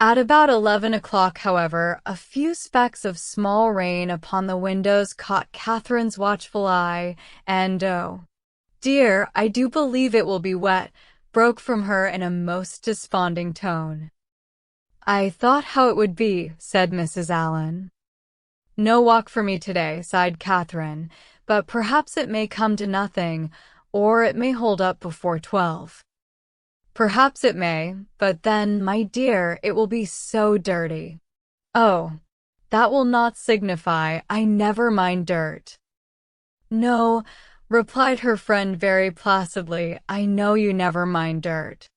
At about 11 o'clock, however, a few specks of small rain upon the windows caught Catherine's watchful eye, and "Oh, dear, I do believe it will be wet," broke from her in a most desponding tone. "I thought how it would be," said Mrs. Allen. "No walk for me today," sighed Catherine, "but perhaps it may come to nothing, or it may hold up before 12. "Perhaps it may, but then, my dear, it will be so dirty." "Oh, that will not signify. I never mind dirt." "No," replied her friend very placidly, "I know you never mind dirt."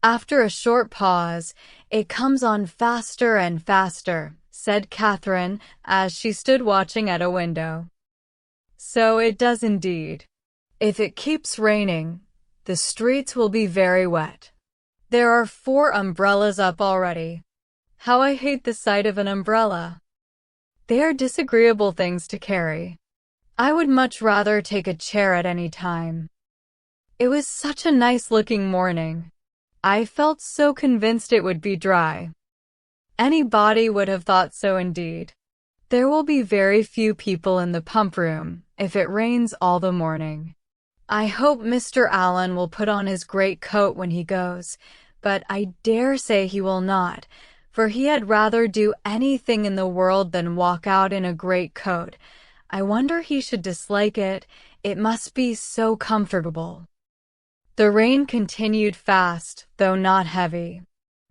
After a short pause, "It comes on faster and faster," said Catherine, as she stood watching at a window. "So it does indeed. If it keeps raining, the streets will be very wet. There are 4 umbrellas up already. How I hate the sight of an umbrella. They are disagreeable things to carry. I would much rather take a chair at any time. It was such a nice-looking morning. I felt so convinced it would be dry. Anybody would have thought so indeed. There will be very few people in the pump room if it rains all the morning. I hope Mr. Allen will put on his great coat when he goes, but I dare say he will not, for he had rather do anything in the world than walk out in a great coat. I wonder he should dislike it. It must be so comfortable. The rain continued fast, though not heavy.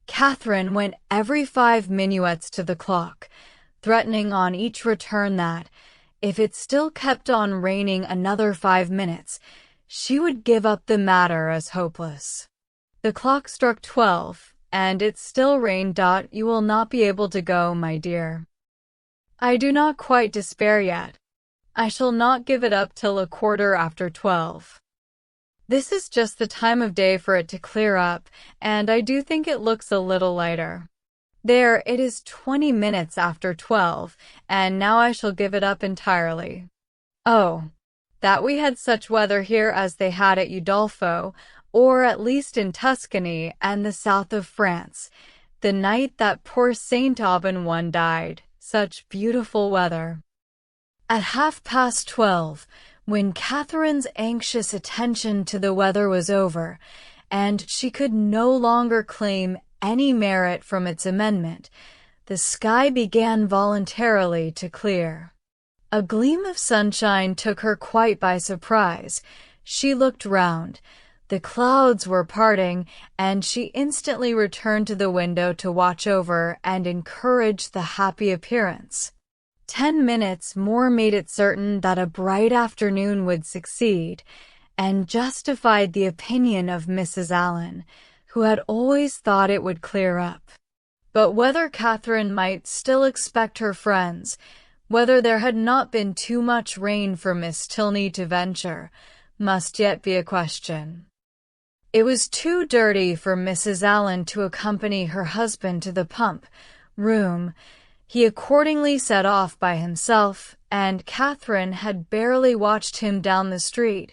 Catherine went every 5 minuets to the clock, threatening on each return that, if it still kept on raining another 5 minutes, she would give up the matter as hopeless. The clock struck 12, and it still rained. You will not be able to go, my dear. I do not quite despair yet. I shall not give it up till 12:15. This is just the time of day for it to clear up, and I do think it looks a little lighter. There, it is 20 minutes after 12, and now I shall give it up entirely. Oh, that we had such weather here as they had at Udolpho, or at least in Tuscany and the south of France, the night that poor Saint Aubin one died. Such beautiful weather. At 12:30, when Catherine's anxious attention to the weather was over, and she could no longer claim any merit from its amendment, the sky began voluntarily to clear. A gleam of sunshine took her quite by surprise. She looked round. The clouds were parting, and she instantly returned to the window to watch over and encourage the happy appearance. 10 minutes more made it certain that a bright afternoon would succeed, and justified the opinion of Mrs. Allen, who had always thought it would clear up. But whether Catherine might still expect her friends, whether there had not been too much rain for Miss Tilney to venture, must yet be a question. It was too dirty for Mrs. Allen to accompany her husband to the pump room. He accordingly set off by himself, and Catherine had barely watched him down the street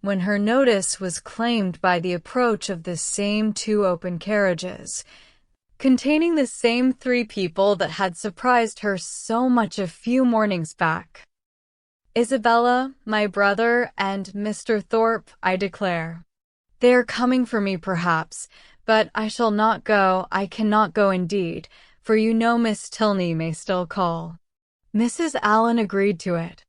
when her notice was claimed by the approach of the same 2 open carriages, containing the same 3 people that had surprised her so much a few mornings back. Isabella, my brother, and Mr. Thorpe, I declare. They are coming for me perhaps, but I shall not go. I cannot go indeed, for you know Miss Tilney may still call. Mrs. Allen agreed to it.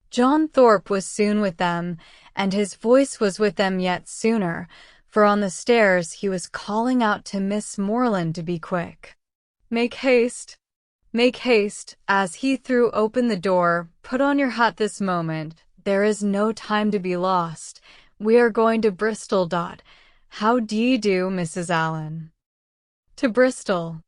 John Thorpe was soon with them, and his voice was with them yet sooner, for on the stairs he was calling out to Miss Moreland to be quick. Make haste, as he threw open the door. Put on your hat this moment. There is no time to be lost. We are going to Bristol. How d'ye do, Mrs. Allen? To Bristol.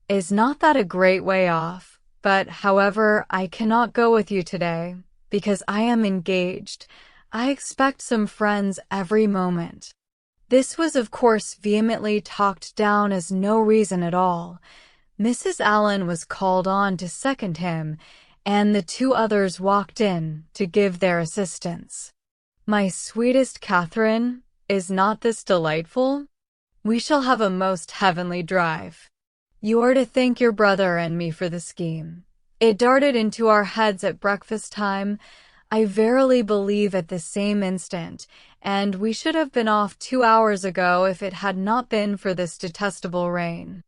Is not that a great way off? But, however, I cannot go with you today, because I am engaged. I expect some friends every moment. This was of course vehemently talked down as no reason at all. Mrs. Allen was called on to second him, and the 2 others walked in to give their assistance. My sweetest Catherine, is not this delightful? We shall have a most heavenly drive. You are to thank your brother and me for the scheme. It darted into our heads at breakfast time, I verily believe at the same instant, and we should have been off 2 hours ago if it had not been for this detestable rain.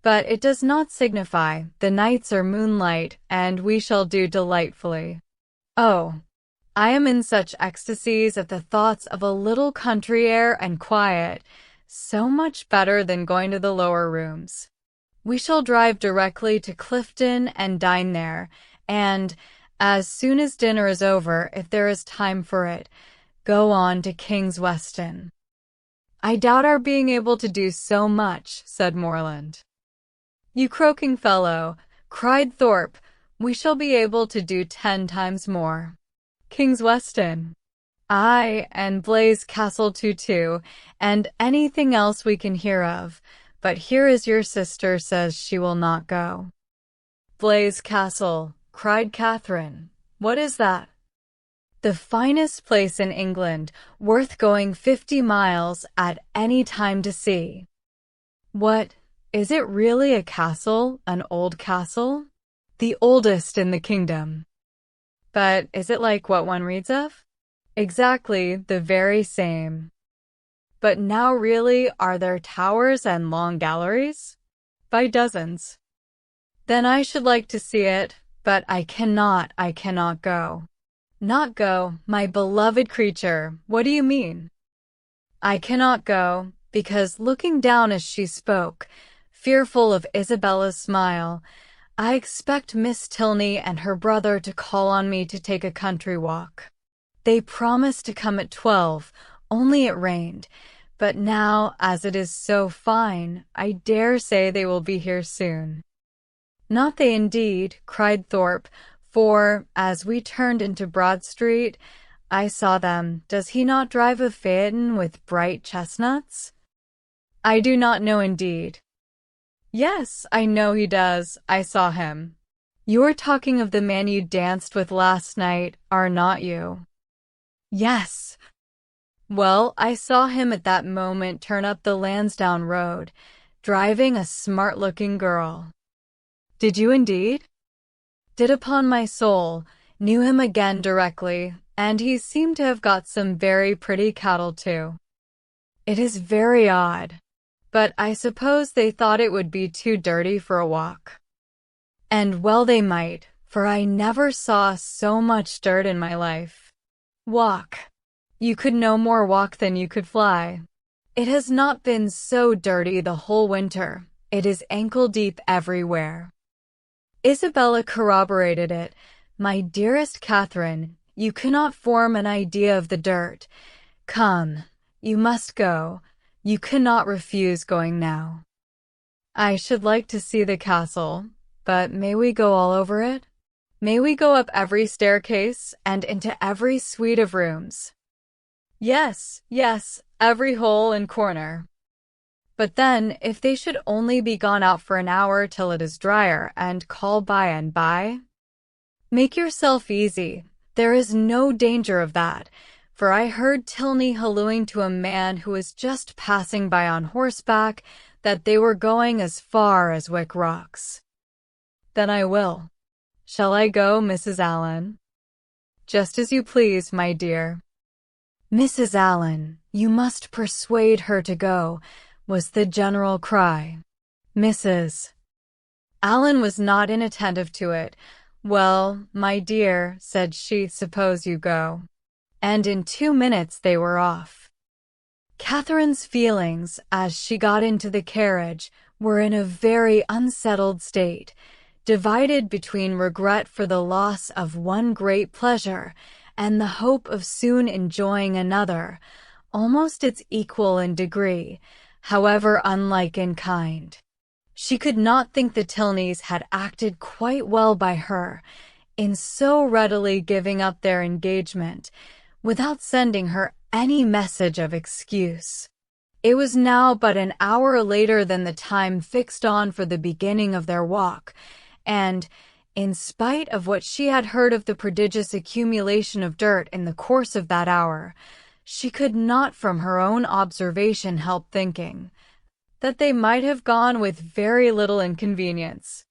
But it does not signify. The nights are moonlight, and we shall do delightfully. Oh, I am in such ecstasies at the thoughts of a little country air and quiet, so much better than going to the lower rooms. We shall drive directly to Clifton and dine there, and, as soon as dinner is over, if there is time for it, go on to King's Weston. I doubt our being able to do so much, said Moreland. You croaking fellow, cried Thorpe, we shall be able to do 10 times more. King's Weston. Aye, and Blaise Castle too, and anything else we can hear of, but here is your sister says she will not go. Blaise Castle, cried Catherine. What is that? The finest place in England, worth going 50 miles at any time to see. What, Is it really a castle, an old castle? The oldest in the kingdom. But is it like what one reads of? Exactly the very same. But now really, are there towers and long galleries? By dozens. Then I should like to see it, but I cannot go. Not go, my beloved creature, what do you mean? I cannot go, because looking down as she spoke, fearful of Isabella's smile, I expect Miss Tilney and her brother to call on me to take a country walk. They promised to come at 12, only it rained, but now, as it is so fine, I dare say they will be here soon. Not they indeed, cried Thorpe, for, as we turned into Broad Street, I saw them. Does he not drive a phaeton with bright chestnuts? I do not know indeed. Yes, I know he does. I saw him. You are talking of the man you danced with last night, are not you? Yes. Well, I saw him at that moment turn up the Lansdowne Road, driving a smart-looking girl. Did you indeed? Did upon my soul, knew him again directly, and he seemed to have got some very pretty cattle too. It is very odd, but I suppose they thought it would be too dirty for a walk. And well they might, for I never saw so much dirt in my life. Walk. You could no more walk than you could fly. It has not been so dirty the whole winter. It is ankle-deep everywhere. Isabella corroborated it. My dearest Catherine, you cannot form an idea of the dirt. Come, you must go. You cannot refuse going now. I should like to see the castle, but may we go all over it? May we go up every staircase and into every suite of rooms? Yes, yes, every hole and corner. But then, if they should only be gone out for an hour till it is drier, and call by and by? Make yourself easy. There is no danger of that, for I heard Tilney hallooing to a man who was just passing by on horseback that they were going as far as Wick Rocks. Then I will. Shall I go, Mrs. Allen? Just as you please, my dear. Mrs. Allen, you must persuade her to go, was the general cry. Mrs. Allen was not inattentive to it. Well, my dear, said she, suppose you go. And in 2 minutes they were off. Catherine's feelings, as she got into the carriage, were in a very unsettled state, divided between regret for the loss of one great pleasure and the hope of soon enjoying another, almost its equal in degree, however unlike in kind. She could not think the Tilneys had acted quite well by her in so readily giving up their engagement without sending her any message of excuse. It was now but an hour later than the time fixed on for the beginning of their walk, and, in spite of what she had heard of the prodigious accumulation of dirt in the course of that hour, she could not from her own observation help thinking that they might have gone with very little inconvenience.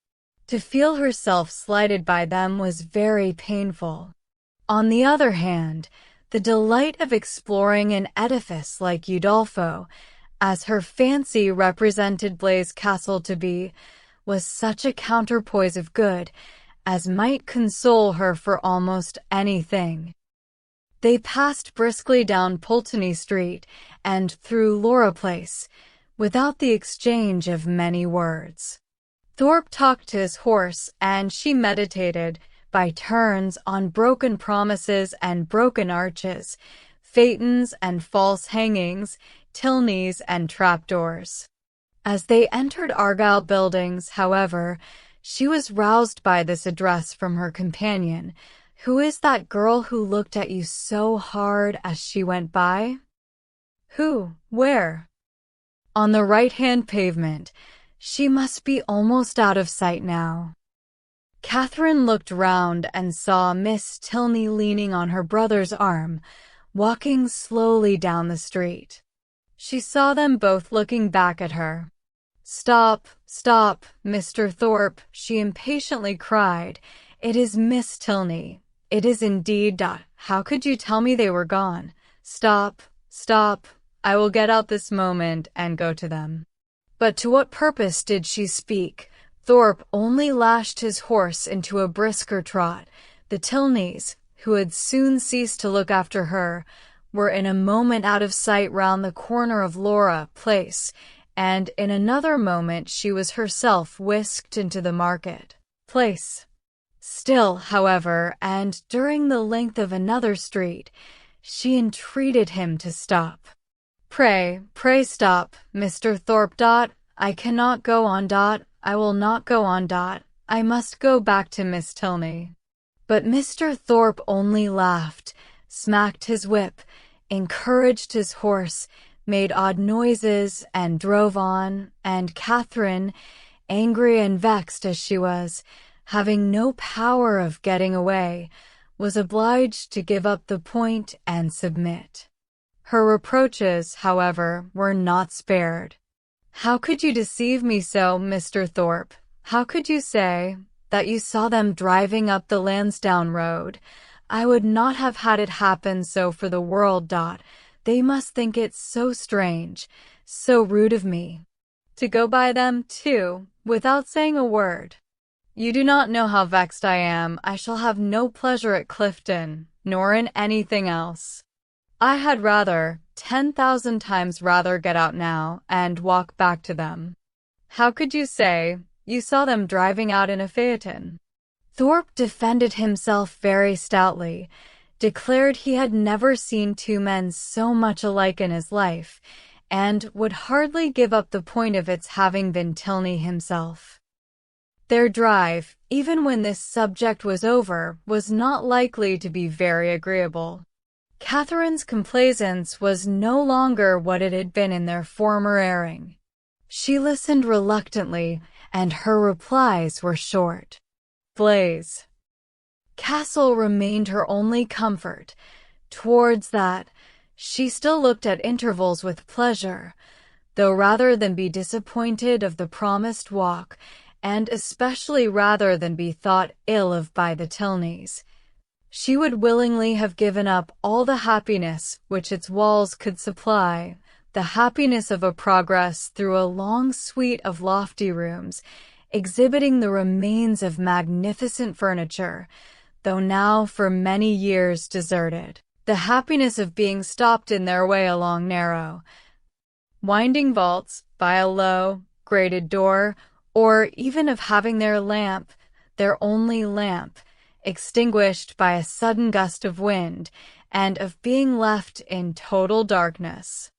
To feel herself slighted by them was very painful. On the other hand, the delight of exploring an edifice like Udolpho, as her fancy represented Blaise Castle to be, was such a counterpoise of good as might console her for almost anything. They passed briskly down Pulteney Street and through Laura Place, without the exchange of many words. Thorpe talked to his horse, and she meditated, by turns, on broken promises and broken arches, phaetons and false hangings, Tilneys and trapdoors. As they entered Argyle Buildings, however, she was roused by this address from her companion. Who is that girl who looked at you so hard as she went by? Who? Where? On the right-hand pavement. She must be almost out of sight now. Catherine looked round and saw Miss Tilney leaning on her brother's arm, walking slowly down the street. She saw them both looking back at her. Stop, stop, Mr. Thorpe, she impatiently cried. It is Miss Tilney. It is indeed. How could you tell me they were gone? Stop, stop. I will get out this moment and go to them. But to what purpose did she speak? Thorpe only lashed his horse into a brisker trot. The Tilneys, who had soon ceased to look after her, were in a moment out of sight round the corner of Laura Place, and in another moment she was herself whisked into the market place. Still, however, and during the length of another street, she entreated him to stop. Pray stop, Mr. Thorpe. I cannot go on. I will not go on. I must go back to Miss Tilney. But Mr. Thorpe only laughed, smacked his whip, encouraged his horse, made odd noises, and drove on, and Catherine, angry and vexed as she was, having no power of getting away, was obliged to give up the point and submit. Her reproaches, however, were not spared. How could you deceive me so, Mr. Thorpe? How could you say that you saw them driving up the Lansdowne Road? I would not have had it happen so for the world. They must think it so strange, so rude of me, to go by them, too, without saying a word. You do not know how vexed I am. I shall have no pleasure at Clifton, nor in anything else. I had rather, 10,000 times rather, get out now and walk back to them. How could you say you saw them driving out in a phaeton? Thorpe defended himself very stoutly, declared he had never seen two men so much alike in his life, and would hardly give up the point of its having been Tilney himself. Their drive, even when this subject was over, was not likely to be very agreeable. Catherine's complaisance was no longer what it had been in their former airing. She listened reluctantly, and her replies were short. Blaze Castle remained her only comfort. Towards that, she still looked at intervals with pleasure, though rather than be disappointed of the promised walk, and especially rather than be thought ill of by the Tilneys, she would willingly have given up all the happiness which its walls could supply, the happiness of a progress through a long suite of lofty rooms, exhibiting the remains of magnificent furniture, though now for many years deserted, the happiness of being stopped in their way along narrow, winding vaults, by a low, grated door, or even of having their lamp, their only lamp, extinguished by a sudden gust of wind, and of being left in total darkness.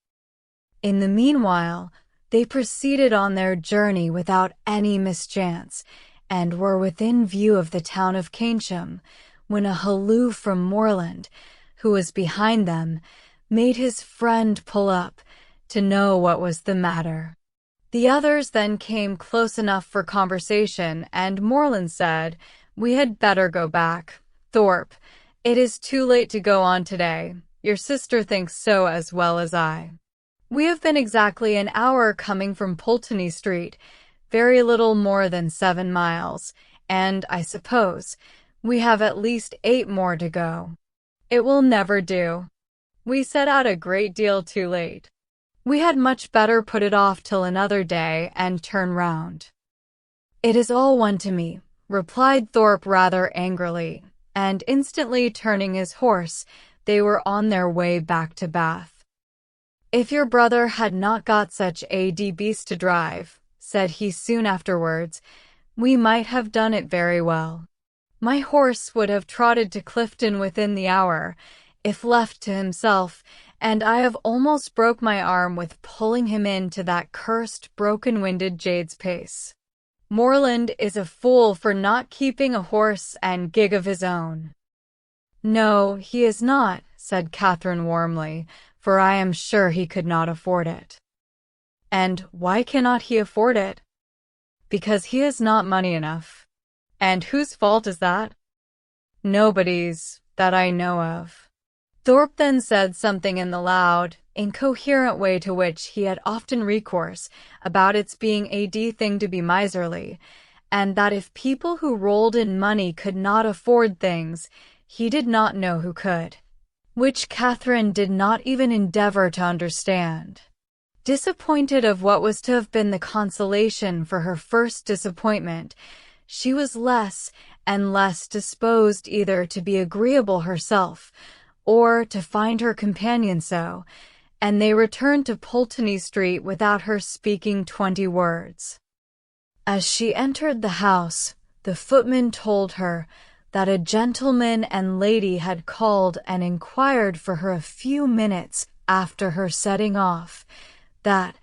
In the meanwhile, they proceeded on their journey without any mischance, and were within view of the town of Keynsham, when a halloo from Morland, who was behind them, made his friend pull up, to know what was the matter. The others then came close enough for conversation, and Morland said, "We had better go back. Thorpe, it is too late to go on today. Your sister thinks so as well as I. We have been exactly an hour coming from Pulteney Street, very little more than 7 miles, and, I suppose, we have at least 8 more to go. It will never do. We set out a great deal too late. We had much better put it off till another day and turn round." "It is all one to me," replied Thorpe rather angrily, and instantly turning his horse, they were on their way back to Bath. "If your brother had not got such a beast to drive," said he soon afterwards, "we might have done it very well. My horse would have trotted to Clifton within the hour, if left to himself, and I have almost broke my arm with pulling him into that cursed broken-winded jade's pace. Morland is a fool for not keeping a horse and gig of his own." "No, he is not," said Catherine warmly, "for I am sure he could not afford it." "And why cannot he afford it?" "Because he has not money enough." "And whose fault is that?" "Nobody's, that I know of." Thorpe then said something in the loud, incoherent way to which he had often recourse about its being a thing to be miserly, and that if people who rolled in money could not afford things, he did not know who could, which Catherine did not even endeavor to understand. Disappointed of what was to have been the consolation for her first disappointment, she was less and less disposed either to be agreeable herself or to find her companion so, and they returned to Pulteney Street without her speaking 20 words. As she entered the house, the footman told her that a gentleman and lady had called and inquired for her a few minutes after her setting off, that,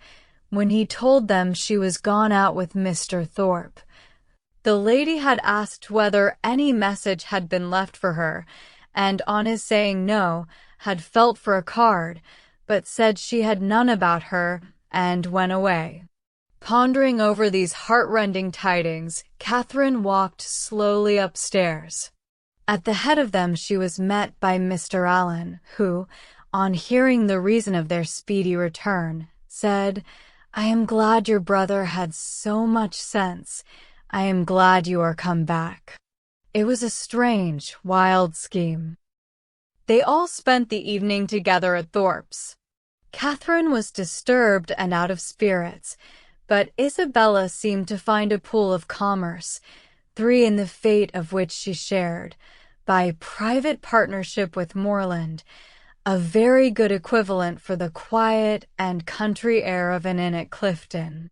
when he told them she was gone out with Mr. Thorpe, the lady had asked whether any message had been left for her, and on his saying no, had felt for a card, but said she had none about her, and went away. Pondering over these heart-rending tidings, Catherine walked slowly upstairs. At the head of them she was met by Mr. Allen, who, on hearing the reason of their speedy return, said, "I am glad your brother had so much sense. I am glad you are come back." It was a strange, wild scheme. They all spent the evening together at Thorpe's. Catherine was disturbed and out of spirits, but Isabella seemed to find a pool of commerce, 3 in the fate of which she shared, by private partnership with Morland, a very good equivalent for the quiet and country air of an inn at Clifton.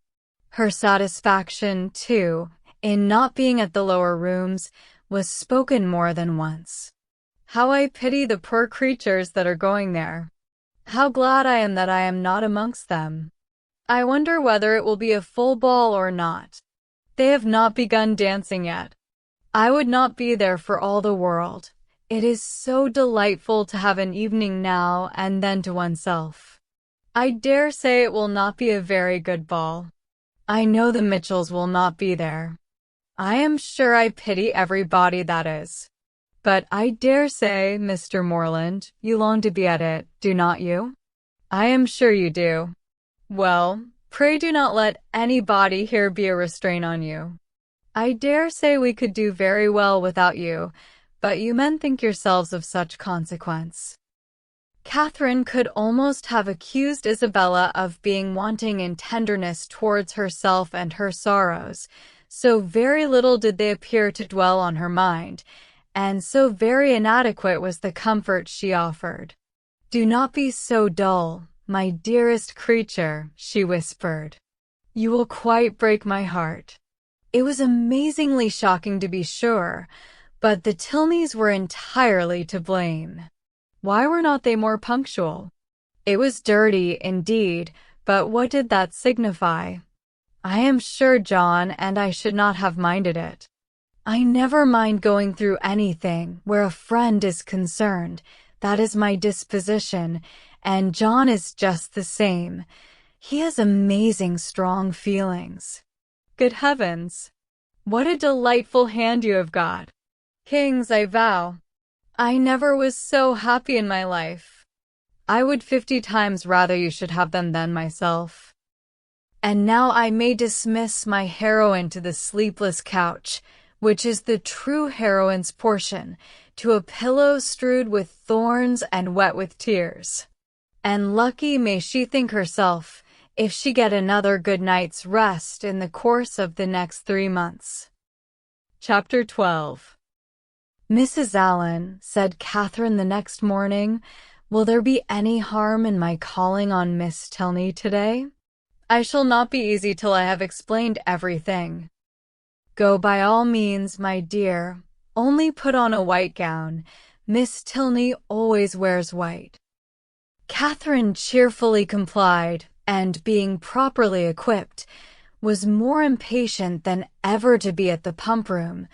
Her satisfaction, too, in not being at the lower rooms, was spoken more than once. "How I pity the poor creatures that are going there. How glad I am that I am not amongst them. I wonder whether it will be a full ball or not. They have not begun dancing yet. I would not be there for all the world. It is so delightful to have an evening now and then to oneself. I dare say it will not be a very good ball. I know the Mitchells will not be there. I am sure I pity everybody that is. But I dare say, Mr. Morland, you long to be at it, do not you? I am sure you do. Well, pray do not let anybody here be a restraint on you. I dare say we could do very well without you, but you men think yourselves of such consequence." Catherine could almost have accused Isabella of being wanting in tenderness towards herself and her sorrows, so very little did they appear to dwell on her mind, and so very inadequate was the comfort she offered. "Do not be so dull, my dearest creature," she whispered. "You will quite break my heart." It was amazingly shocking to be sure, but the Tilneys were entirely to blame. Why were not they more punctual? It was dirty, indeed, but what did that signify? I am sure, John, and I should not have minded it. I never mind going through anything where a friend is concerned. That is my disposition, and John is just the same. He has amazing strong feelings. Good heavens! What a delightful hand you have got. Kings, I vow. I never was so happy in my life. I would 50 times rather you should have them than myself. And now I may dismiss my heroine to the sleepless couch, which is the true heroine's portion, to a pillow strewed with thorns and wet with tears. And lucky may she think herself, if she get another good night's rest in the course of the next 3 months. Chapter 12. "Mrs. Allen," said Catherine the next morning, "will there be any harm in my calling on Miss Tilney today? I shall not be easy till I have explained everything." "Go by all means, my dear. Only put on a white gown. Miss Tilney always wears white." Catherine cheerfully complied, and being properly equipped, was more impatient than ever to be at the pump room,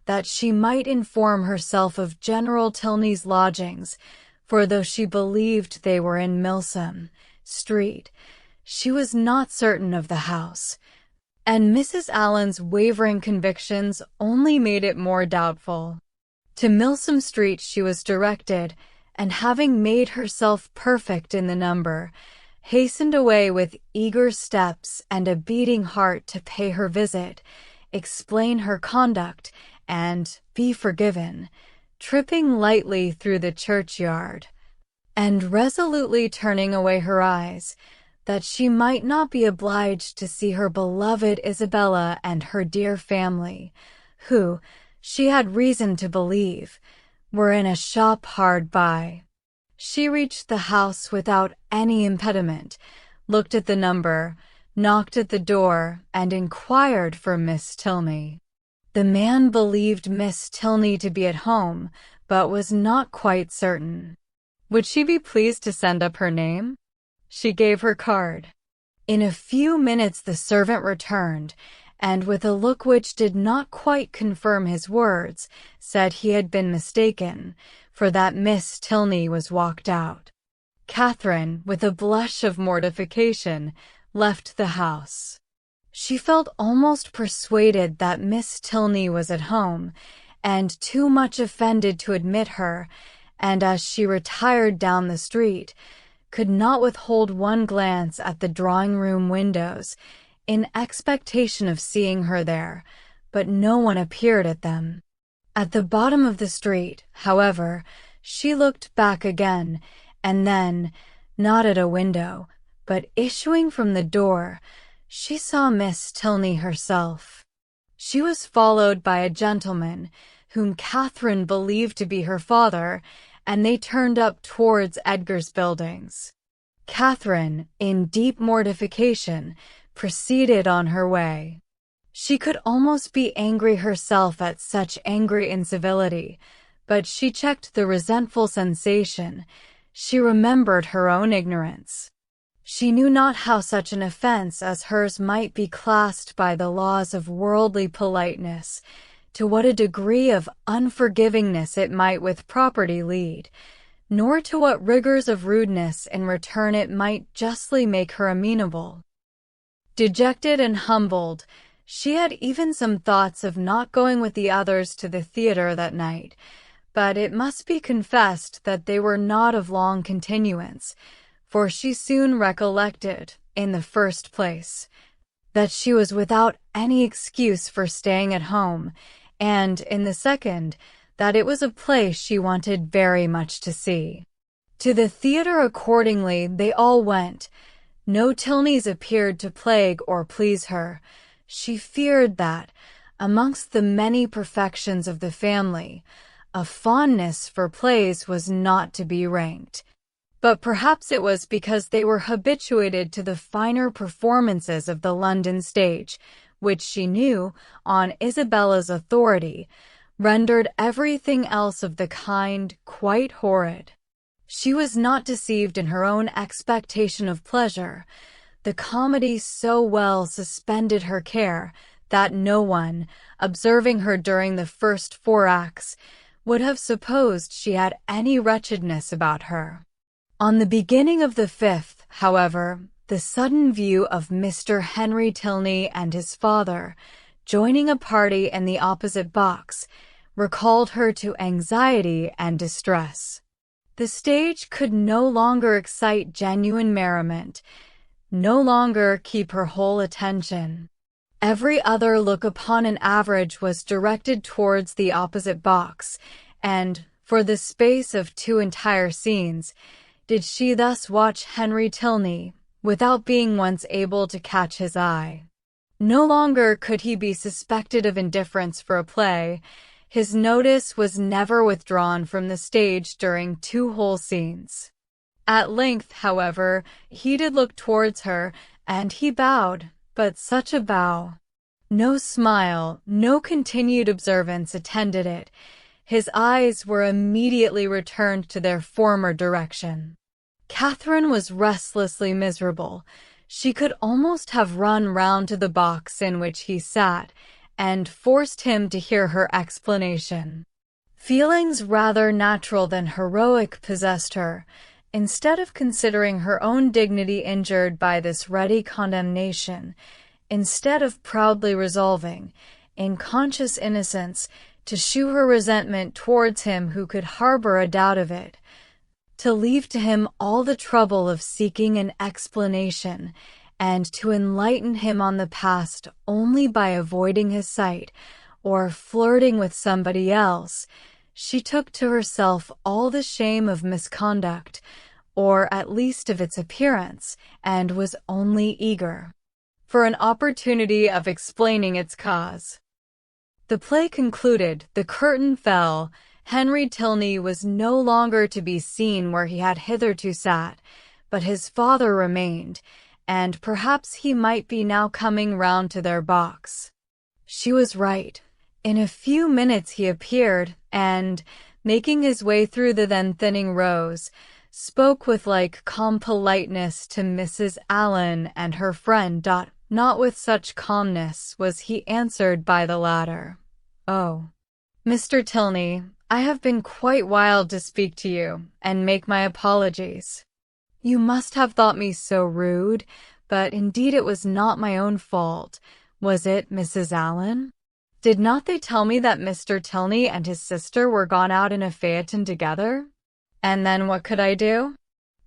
that she might inform herself of General Tilney's lodgings, for though she believed they were in Milsom Street, she was not certain of the house, and Mrs. Allen's wavering convictions only made it more doubtful. To Milsom Street she was directed, and having made herself perfect in the number, hastened away with eager steps and a beating heart to pay her visit, explain her conduct, and be forgiven, tripping lightly through the churchyard, and resolutely turning away her eyes, that she might not be obliged to see her beloved Isabella and her dear family, who, she had reason to believe, were in a shop hard by. She reached the house without any impediment, looked at the number, knocked at the door, and inquired for Miss Tilney. The man believed Miss Tilney to be at home, but was not quite certain. Would she be pleased to send up her name? She gave her card. In a few minutes the servant returned, and with a look which did not quite confirm his words, said he had been mistaken, for that Miss Tilney was walked out. Catherine, with a blush of mortification, left the house. She felt almost persuaded that Miss Tilney was at home, and too much offended to admit her, and as she retired down the street, could not withhold one glance at the drawing-room windows, in expectation of seeing her there, but no one appeared at them. At the bottom of the street, however, she looked back again, and then, not at a window, but issuing from the door, she saw Miss Tilney herself. She was followed by a gentleman, whom Catherine believed to be her father, and they turned up towards Edgar's buildings. Catherine, in deep mortification, proceeded on her way. She could almost be angry herself at such angry incivility, but she checked the resentful sensation. She remembered her own ignorance. She knew not how such an offense as hers might be classed by the laws of worldly politeness, to what a degree of unforgivingness it might with property lead, nor to what rigors of rudeness in return it might justly make her amenable. Dejected and humbled, she had even some thoughts of not going with the others to the theatre that night, but it must be confessed that they were not of long continuance, for she soon recollected, in the first place, that she was without any excuse for staying at home, and, in the second, that it was a play she wanted very much to see. To the theatre accordingly they all went. No Tilneys appeared to plague or please her. She feared that, amongst the many perfections of the family, a fondness for plays was not to be ranked. But perhaps it was because they were habituated to the finer performances of the London stage, which she knew, on Isabella's authority, rendered everything else of the kind quite horrid. She was not deceived in her own expectation of pleasure. The comedy so well suspended her care that no one, observing her during the first 4 acts, would have supposed she had any wretchedness about her. On the beginning of the 5th, however, the sudden view of Mr. Henry Tilney and his father, joining a party in the opposite box, recalled her to anxiety and distress. The stage could no longer excite genuine merriment, no longer keep her whole attention. Every other look upon an average was directed towards the opposite box, and, for the space of 2 entire scenes, did she thus watch Henry Tilney, without being once able to catch his eye. No longer could he be suspected of indifference for a play. His notice was never withdrawn from the stage during 2 whole scenes. At length, however, he did look towards her, and he bowed, but such a bow! No smile, no continued observance attended it. His eyes were immediately returned to their former direction. Catherine was restlessly miserable. She could almost have run round to the box in which he sat, and forced him to hear her explanation. Feelings rather natural than heroic possessed her. Instead of considering her own dignity injured by this ready condemnation, instead of proudly resolving, in conscious innocence, to shew her resentment towards him who could harbor a doubt of it, to leave to him all the trouble of seeking an explanation, and to enlighten him on the past only by avoiding his sight or flirting with somebody else, she took to herself all the shame of misconduct, or at least of its appearance, and was only eager for an opportunity of explaining its cause. The play concluded, the curtain fell, Henry Tilney was no longer to be seen where he had hitherto sat, but his father remained, and perhaps he might be now coming round to their box. She was right. In a few minutes he appeared, and, making his way through the then thinning rows, spoke with like calm politeness to Mrs. Allen and her friend. Not with such calmness was he answered by the latter. "Oh, Mr. Tilney, I have been quite wild to speak to you, and make my apologies. You must have thought me so rude, but indeed it was not my own fault. Was it, Mrs. Allen? Did not they tell me that Mr. Tilney and his sister were gone out in a phaeton together? And then what could I do?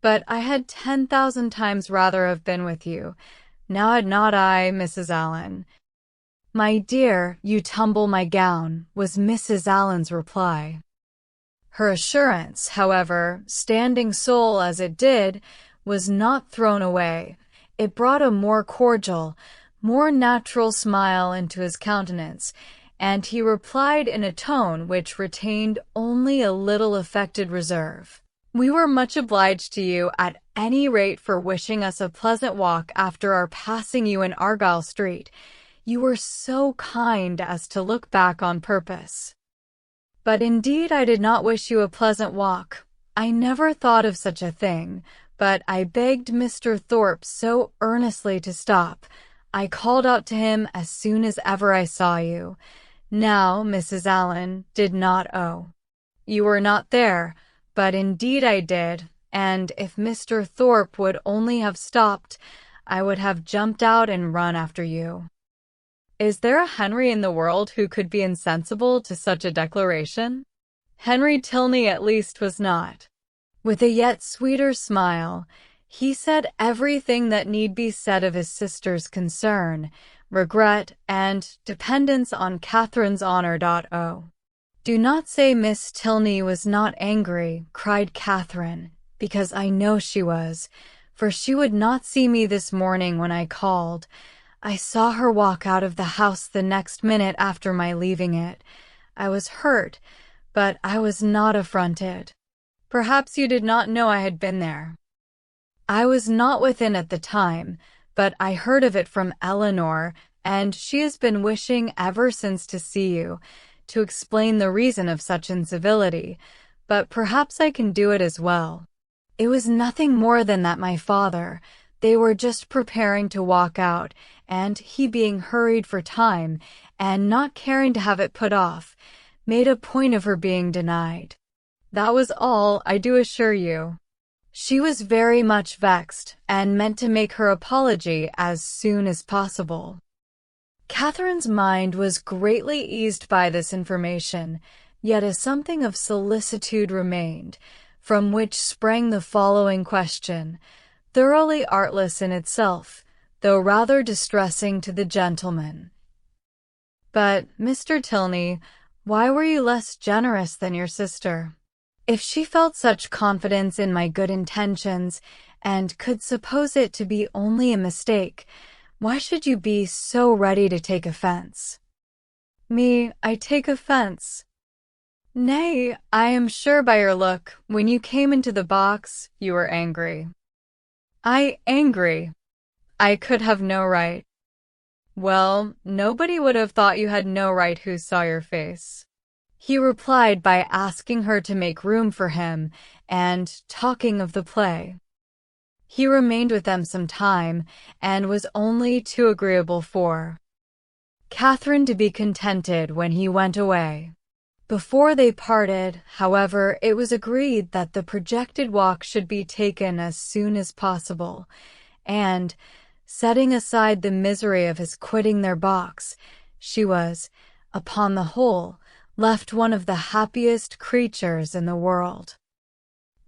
But I had 10,000 times rather have been with you. Now had not I, Mrs. Allen?" "My dear, you tumble my gown," was Mrs. Allen's reply. Her assurance, however, standing sole as it did, was not thrown away. It brought a more cordial, more natural smile into his countenance, and he replied in a tone which retained only a little affected reserve. "We were much obliged to you at any rate for wishing us a pleasant walk after our passing you in Argyle Street. You were so kind as to look back on purpose." "But indeed I did not wish you a pleasant walk. I never thought of such a thing, but I begged Mr. Thorpe so earnestly to stop. I called out to him as soon as ever I saw you. Now, Mrs. Allen, did not you were not there, but indeed I did, and if Mr. Thorpe would only have stopped, I would have jumped out and run after you." Is there a Henry in the world who could be insensible to such a declaration? Henry Tilney at least was not. With a yet sweeter smile, he said everything that need be said of his sister's concern, regret, and dependence on Catherine's honor. "Do not say Miss Tilney was not angry," cried Catherine, "because I know she was, for she would not see me this morning when I called. I saw her walk out of the house the next minute after my leaving it. I was hurt, but I was not affronted." "Perhaps you did not know I had been there." "I was not within at the time, but I heard of it from Eleanor, and she has been wishing ever since to see you, to explain the reason of such incivility, but perhaps I can do it as well. It was nothing more than that my father, they were just preparing to walk out, and he being hurried for time, and not caring to have it put off, made a point of her being denied. That was all, I do assure you. She was very much vexed, and meant to make her apology as soon as possible." Catherine's mind was greatly eased by this information, yet a something of solicitude remained, from which sprang the following question, thoroughly artless in itself, though rather distressing to the gentleman. "But, Mr. Tilney, why were you less generous than your sister? If she felt such confidence in my good intentions, and could suppose it to be only a mistake, why should you be so ready to take offense?" "Me, I take offense? Nay, I am sure by your look, when you came into the box, you were angry." "I angry? I could have no right." "Well, nobody would have thought you had no right who saw your face." He replied by asking her to make room for him, and talking of the play. He remained with them some time, and was only too agreeable for Catherine to be contented when he went away. Before they parted, however, it was agreed that the projected walk should be taken as soon as possible, and, setting aside the misery of his quitting their box, she was, upon the whole, left one of the happiest creatures in the world.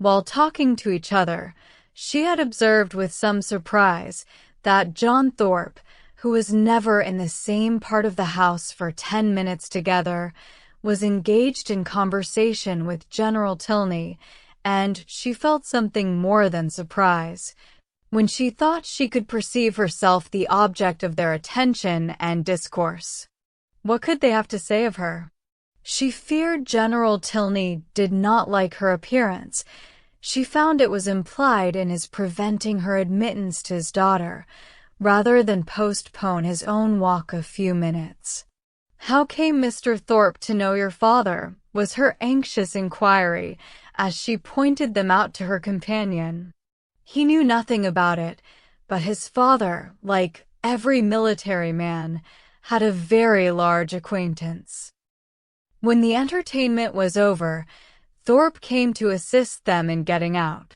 While talking to each other, she had observed with some surprise that John Thorpe, who was never in the same part of the house for 10 minutes together, was engaged in conversation with General Tilney, and she felt something more than surprise when she thought she could perceive herself the object of their attention and discourse. What could they have to say of her? She feared General Tilney did not like her appearance. She found it was implied in his preventing her admittance to his daughter, rather than postpone his own walk a few minutes. "How came Mr. Thorpe to know your father?" was her anxious inquiry, as she pointed them out to her companion. He knew nothing about it, but his father, like every military man, had a very large acquaintance. When the entertainment was over, Thorpe came to assist them in getting out.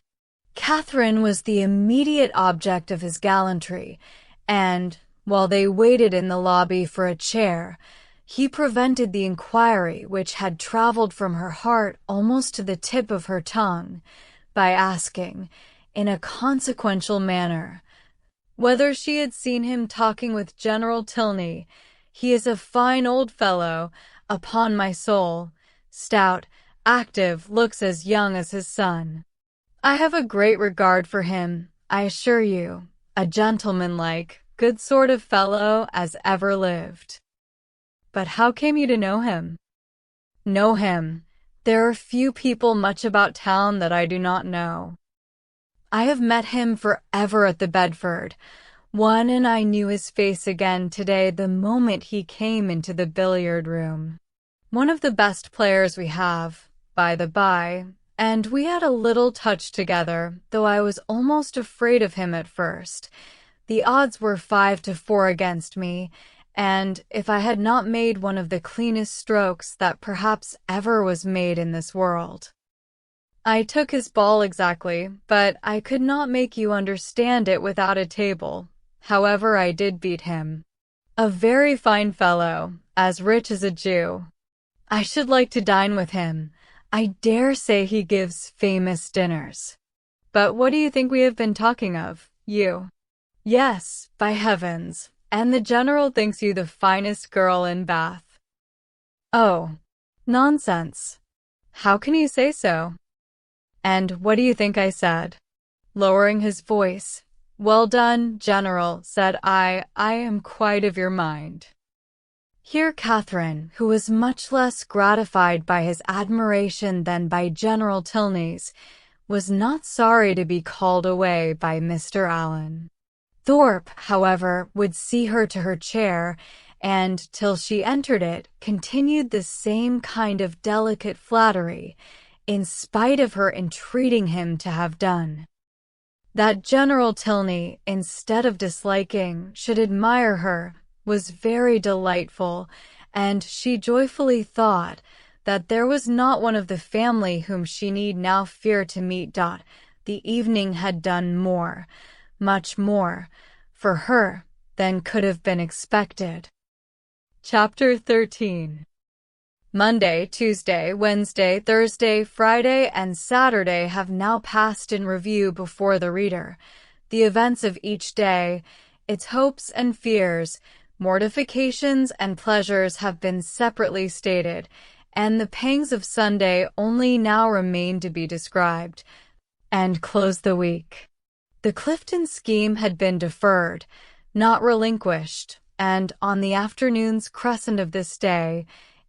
Catherine was the immediate object of his gallantry, and, while they waited in the lobby for a chair, he prevented the inquiry which had traveled from her heart almost to the tip of her tongue, by asking, in a consequential manner, whether she had seen him talking with General Tilney. "He is a fine old fellow, upon my soul, stout, active, looks as young as his son. I have a great regard for him, I assure you, a gentlemanlike, good sort of fellow as ever lived." "But how came you to know him?" "Know him? There are few people much about town that I do not know. I have met him forever at the Bedford. One and I knew his face again today the moment he came into the billiard room. One of the best players we have, by the by, and we had a little touch together, though I was almost afraid of him at first. The odds were 5-4 against me, and if I had not made one of the cleanest strokes that perhaps ever was made in this world. I took his ball exactly, but I could not make you understand it without a table. However, I did beat him. A very fine fellow, as rich as a Jew. I should like to dine with him. I dare say he gives famous dinners. But what do you think we have been talking of, you?" "Yes, by heavens, and the General thinks you the finest girl in Bath." "Oh, nonsense. How can you say so?" "And what do you think I said?" Lowering his voice, "Well done, General," said I am quite of your mind." Here Catherine, who was much less gratified by his admiration than by General Tilney's, was not sorry to be called away by Mr. Allen. Thorpe, however, would see her to her chair, and, till she entered it, continued the same kind of delicate flattery, in spite of her entreating him to have done. That General Tilney, instead of disliking, should admire her, was very delightful, and she joyfully thought that there was not one of the family whom she need now fear to meet. The evening had done more, much more, for her than could have been expected. Chapter 13. Monday, Tuesday, Wednesday, Thursday, Friday, and Saturday have now passed in review before the reader. The events of each day, its hopes and fears, mortifications and pleasures have been separately stated, and the pangs of Sunday only now remain to be described, and close the week. The Clifton scheme had been deferred, not relinquished, and on the afternoon's crescent of this day,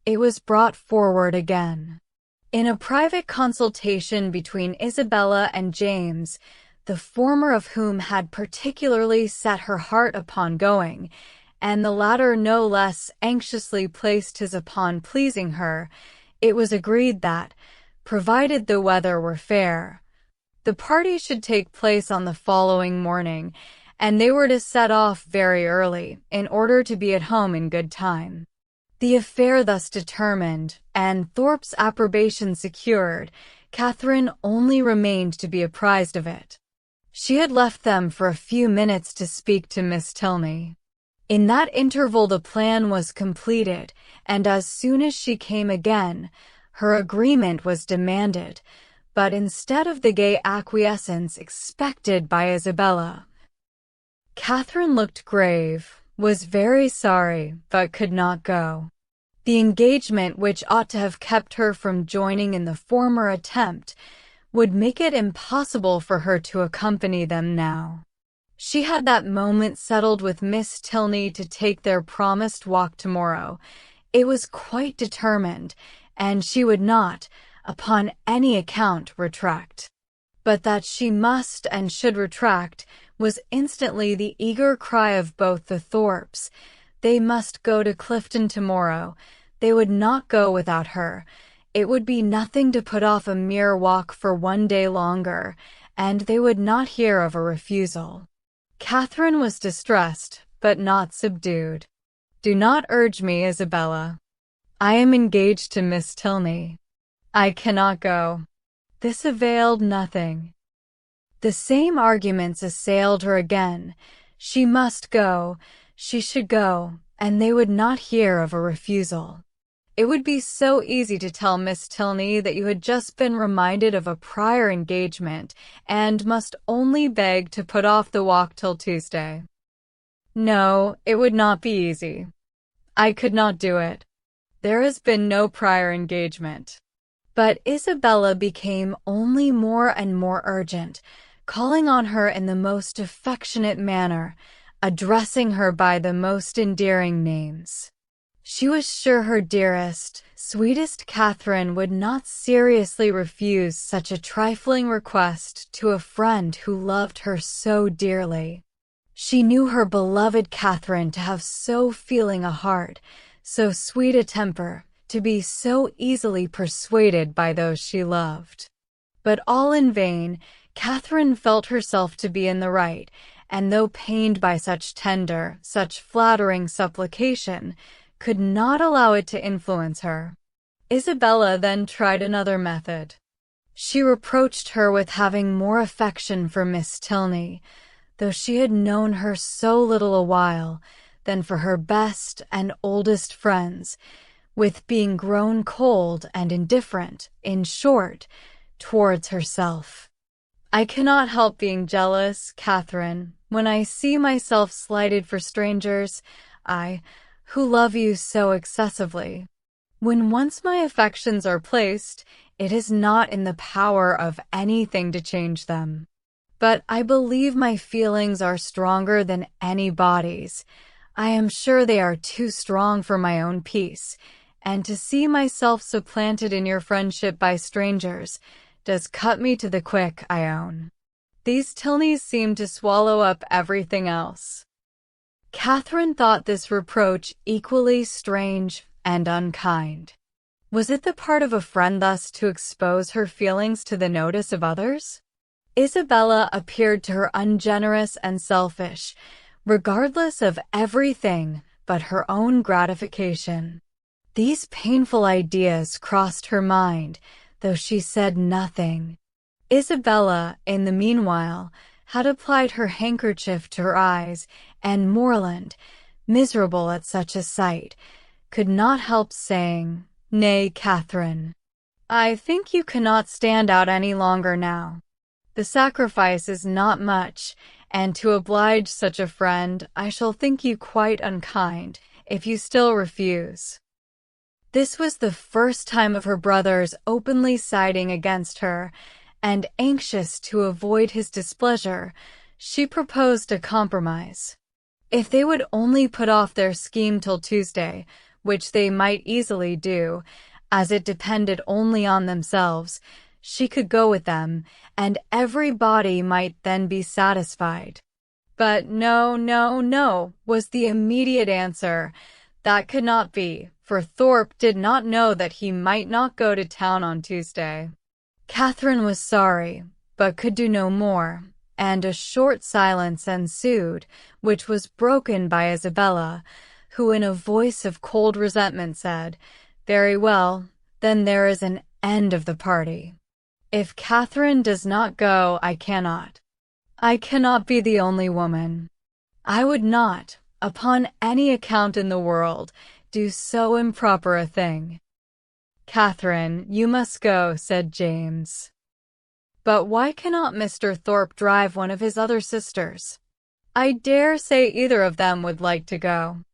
it was brought forward again. In a private consultation between Isabella and James, the former of whom had particularly set her heart upon going, and the latter no less anxiously placed his upon pleasing her, it was agreed that, provided the weather were fair, the party should take place on the following morning, and they were to set off very early, in order to be at home in good time. The affair thus determined, and Thorpe's approbation secured, Catherine only remained to be apprised of it. She had left them for a few minutes to speak to Miss Tilney. In that interval the plan was completed, and as soon as she came again, her agreement was demanded, but instead of the gay acquiescence expected by Isabella. Catherine looked grave, was very sorry, but could not go. The engagement which ought to have kept her from joining in the former attempt would make it impossible for her to accompany them now. She had that moment settled with Miss Tilney to take their promised walk tomorrow. It was quite determined, and she would not, upon any account, retract. But that she must and should retract was instantly the eager cry of both the Thorpes. They must go to Clifton tomorrow. They would not go without her. It would be nothing to put off a mere walk for one day longer, and they would not hear of a refusal. Catherine was distressed, but not subdued. "Do not urge me, Isabella. I am engaged to Miss Tilney. I cannot go." This availed nothing. The same arguments assailed her again. She must go, she should go, and they would not hear of a refusal. It would be so easy to tell Miss Tilney that you had just been reminded of a prior engagement and must only beg to put off the walk till Tuesday. No, it would not be easy. I could not do it. There has been no prior engagement. But Isabella became only more and more urgent, calling on her in the most affectionate manner, addressing her by the most endearing names. She was sure her dearest, sweetest Catherine would not seriously refuse such a trifling request to a friend who loved her so dearly. She knew her beloved Catherine to have so feeling a heart, so sweet a temper, to be so easily persuaded by those she loved. But all in vain. Catherine felt herself to be in the right, and though pained by such tender, such flattering supplication, could not allow it to influence her. Isabella then tried another method. She reproached her with having more affection for Miss Tilney, though she had known her so little a while, than for her best and oldest friends, with being grown cold and indifferent, in short, towards herself. "I cannot help being jealous, Catherine, when I see myself slighted for strangers, I, who love you so excessively. When once my affections are placed, it is not in the power of anything to change them. But I believe my feelings are stronger than any body's. I am sure they are too strong for my own peace, and to see myself supplanted in your friendship by strangers does cut me to the quick, I own." These Tilneys seemed to swallow up everything else. Catherine thought this reproach equally strange and unkind. Was it the part of a friend thus to expose her feelings to the notice of others? Isabella appeared to her ungenerous and selfish, regardless of everything but her own gratification. These painful ideas crossed her mind, though she said nothing. Isabella, in the meanwhile, had applied her handkerchief to her eyes, and Morland, miserable at such a sight, could not help saying, "Nay, Catherine, I think you cannot stand out any longer now. The sacrifice is not much, and to oblige such a friend I shall think you quite unkind if you still refuse." This was the first time of her brothers openly siding against her, and anxious to avoid his displeasure, she proposed a compromise. If they would only put off their scheme till Tuesday, which they might easily do, as it depended only on themselves, she could go with them, and everybody might then be satisfied. But no, no, no, was the immediate answer. That could not be, for Thorpe did not know that he might not go to town on Tuesday. Catherine was sorry, but could do no more, and a short silence ensued, which was broken by Isabella, who in a voice of cold resentment said, "Very well, then there is an end of the party. If Catherine does not go, I cannot. I cannot be the only woman. I would not, upon any account in the world, do so improper a thing." "Catherine, you must go," said James. But why cannot Mr. Thorpe drive one of his other sisters? I dare say either of them would like to go.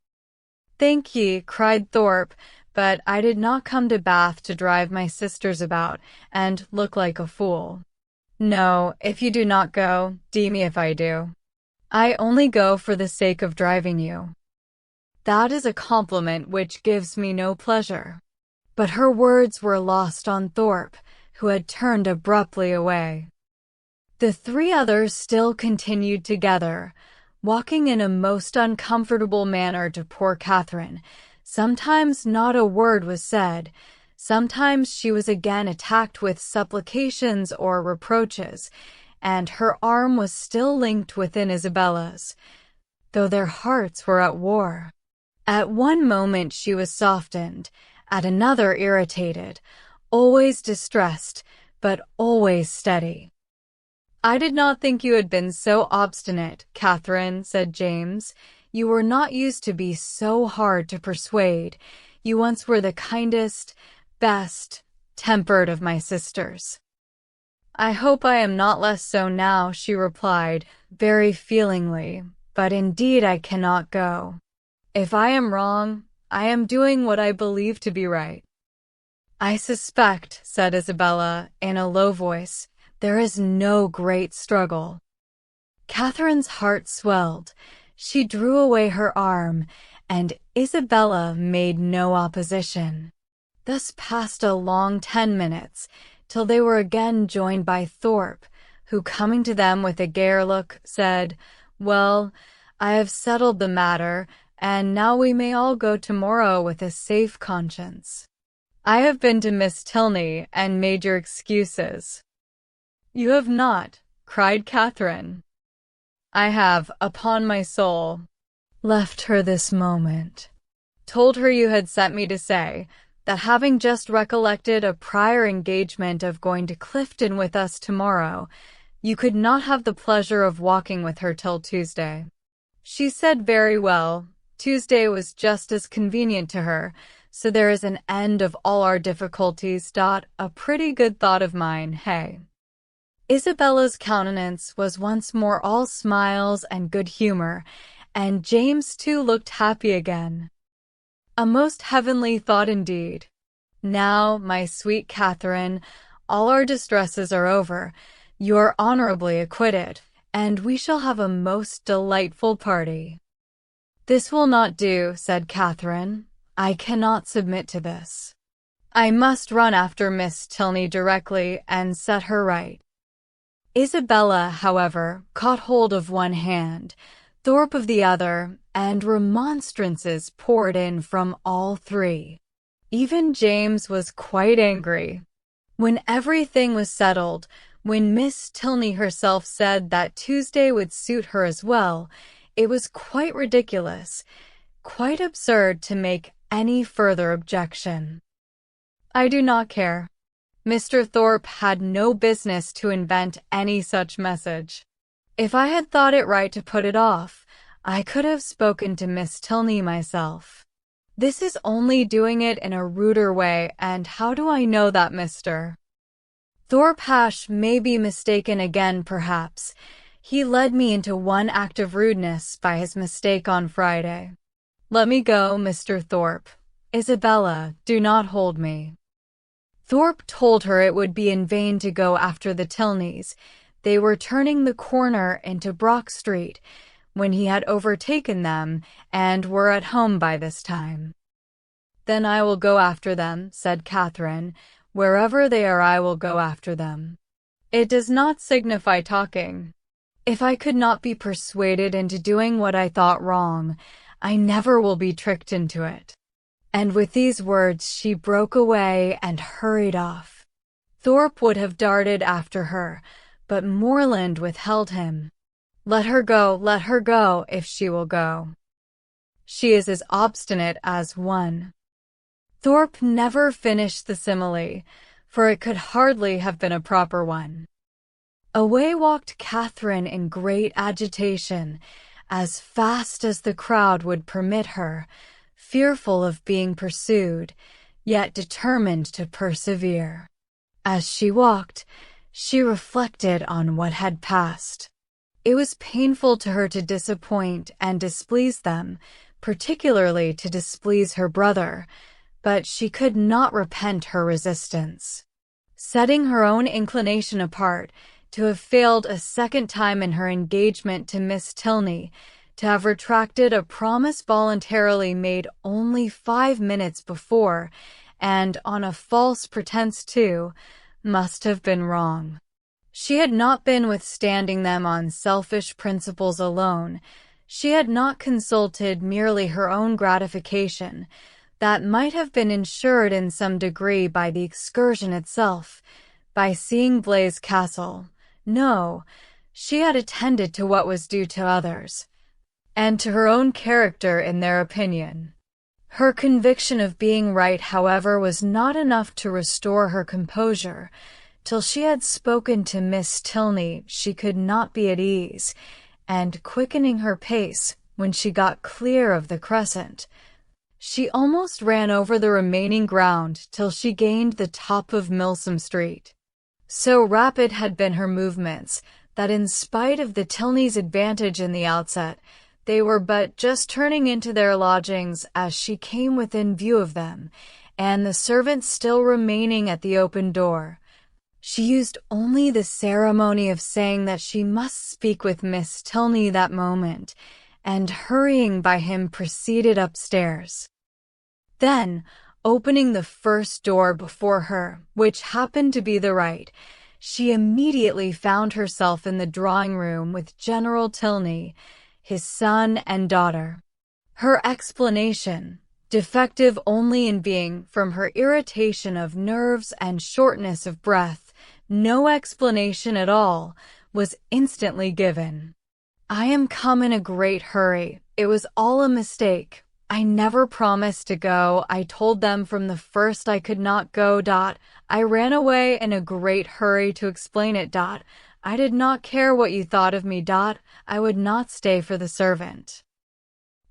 Thank ye, cried Thorpe, but I did not come to Bath to drive my sisters about and look like a fool. No, if you do not go, d me if I do. I only go for the sake of driving you. That is a compliment which gives me no pleasure. But her words were lost on Thorpe, who had turned abruptly away. The three others still continued together, walking in a most uncomfortable manner to poor Catherine. Sometimes not a word was said. Sometimes she was again attacked with supplications or reproaches, and her arm was still linked within Isabella's, though their hearts were at war. At one moment she was softened, at another irritated, always distressed, but always steady. I did not think you had been so obstinate, Catherine, said James. You were not used to be so hard to persuade. You once were the kindest, best tempered of my sisters. I hope I am not less so now, she replied, very feelingly, but indeed I cannot go. If I am wrong, I am doing what I believe to be right. I suspect, said Isabella, in a low voice, there is no great struggle. Catherine's heart swelled. She drew away her arm, and Isabella made no opposition. Thus passed a long 10 minutes, till they were again joined by Thorpe, who, coming to them with a gay look, said, Well, I have settled the matter, and now we may all go tomorrow with a safe conscience. I have been to Miss Tilney and made your excuses. You have not, cried Catherine. I have, upon my soul, left her this moment. Told her you had sent me to say that having just recollected a prior engagement of going to Clifton with us tomorrow, you could not have the pleasure of walking with her till Tuesday. She said very well. Tuesday was just as convenient to her, so there is an end of all our difficulties. A pretty good thought of mine, hey? Isabella's countenance was once more all smiles and good humor, and James too looked happy again. A most heavenly thought indeed. Now, my sweet Catherine, all our distresses are over. You are honorably acquitted, and we shall have a most delightful party. This will not do, said Catherine. I cannot submit to this. I must run after Miss Tilney directly and set her right. Isabella, however, caught hold of one hand, Thorpe of the other, and remonstrances poured in from all three. Even James was quite angry. When everything was settled, when Miss Tilney herself said that Tuesday would suit her as well, it was quite ridiculous, quite absurd to make any further objection. I do not care. Mr. Thorpe had no business to invent any such message. If I had thought it right to put it off, I could have spoken to Miss Tilney myself. This is only doing it in a ruder way, and how do I know that Mr. Thorpe Hash may be mistaken again, perhaps. He led me into one act of rudeness by his mistake on Friday. Let me go, Mr. Thorpe. Isabella, do not hold me. Thorpe told her it would be in vain to go after the Tilneys. They were turning the corner into Brock Street when he had overtaken them and were at home by this time. Then I will go after them, said Catherine. Wherever they are I will go after them. It does not signify talking. If I could not be persuaded into doing what I thought wrong, I never will be tricked into it. And with these words she broke away and hurried off. Thorpe would have darted after her, but Morland withheld him. Let her go, if she will go. She is as obstinate as one. Thorpe never finished the simile, for it could hardly have been a proper one. Away walked Catherine in great agitation, as fast as the crowd would permit her, fearful of being pursued, yet determined to persevere. As she walked, She reflected on what had passed. It was painful to her to disappoint and displease them, particularly to displease her brother, but she could not repent her resistance. Setting her own inclination apart, to have failed a second time in her engagement to Miss Tilney, to have retracted a promise voluntarily made only 5 minutes before, and on a false pretense too, must have been wrong. She had not been withstanding them on selfish principles alone. She had not consulted merely her own gratification, that might have been ensured in some degree by the excursion itself, by seeing Blaise Castle. No, she had attended to what was due to others, and to her own character in their opinion. Her conviction of being right, however, was not enough to restore her composure. Till she had spoken to Miss Tilney, she could not be at ease, and quickening her pace, when she got clear of the crescent, she almost ran over the remaining ground till she gained the top of Milsom Street. So rapid had been her movements, that in spite of the Tilneys' advantage in the outset, they were but just turning into their lodgings as she came within view of them, and the servant still remaining at the open door. She used only the ceremony of saying that she must speak with Miss Tilney that moment, and hurrying by him proceeded upstairs. Then, opening the first door before her, which happened to be the right, she immediately found herself in the drawing-room with General Tilney, his son and daughter. Her explanation, defective only in being, from her irritation of nerves and shortness of breath, no explanation at all, was instantly given. "I am come in a great hurry. It was all a mistake. I never promised to go. I told them from the first I could not go. I ran away in a great hurry to explain it. I did not care what you thought of me. I would not stay for the servant."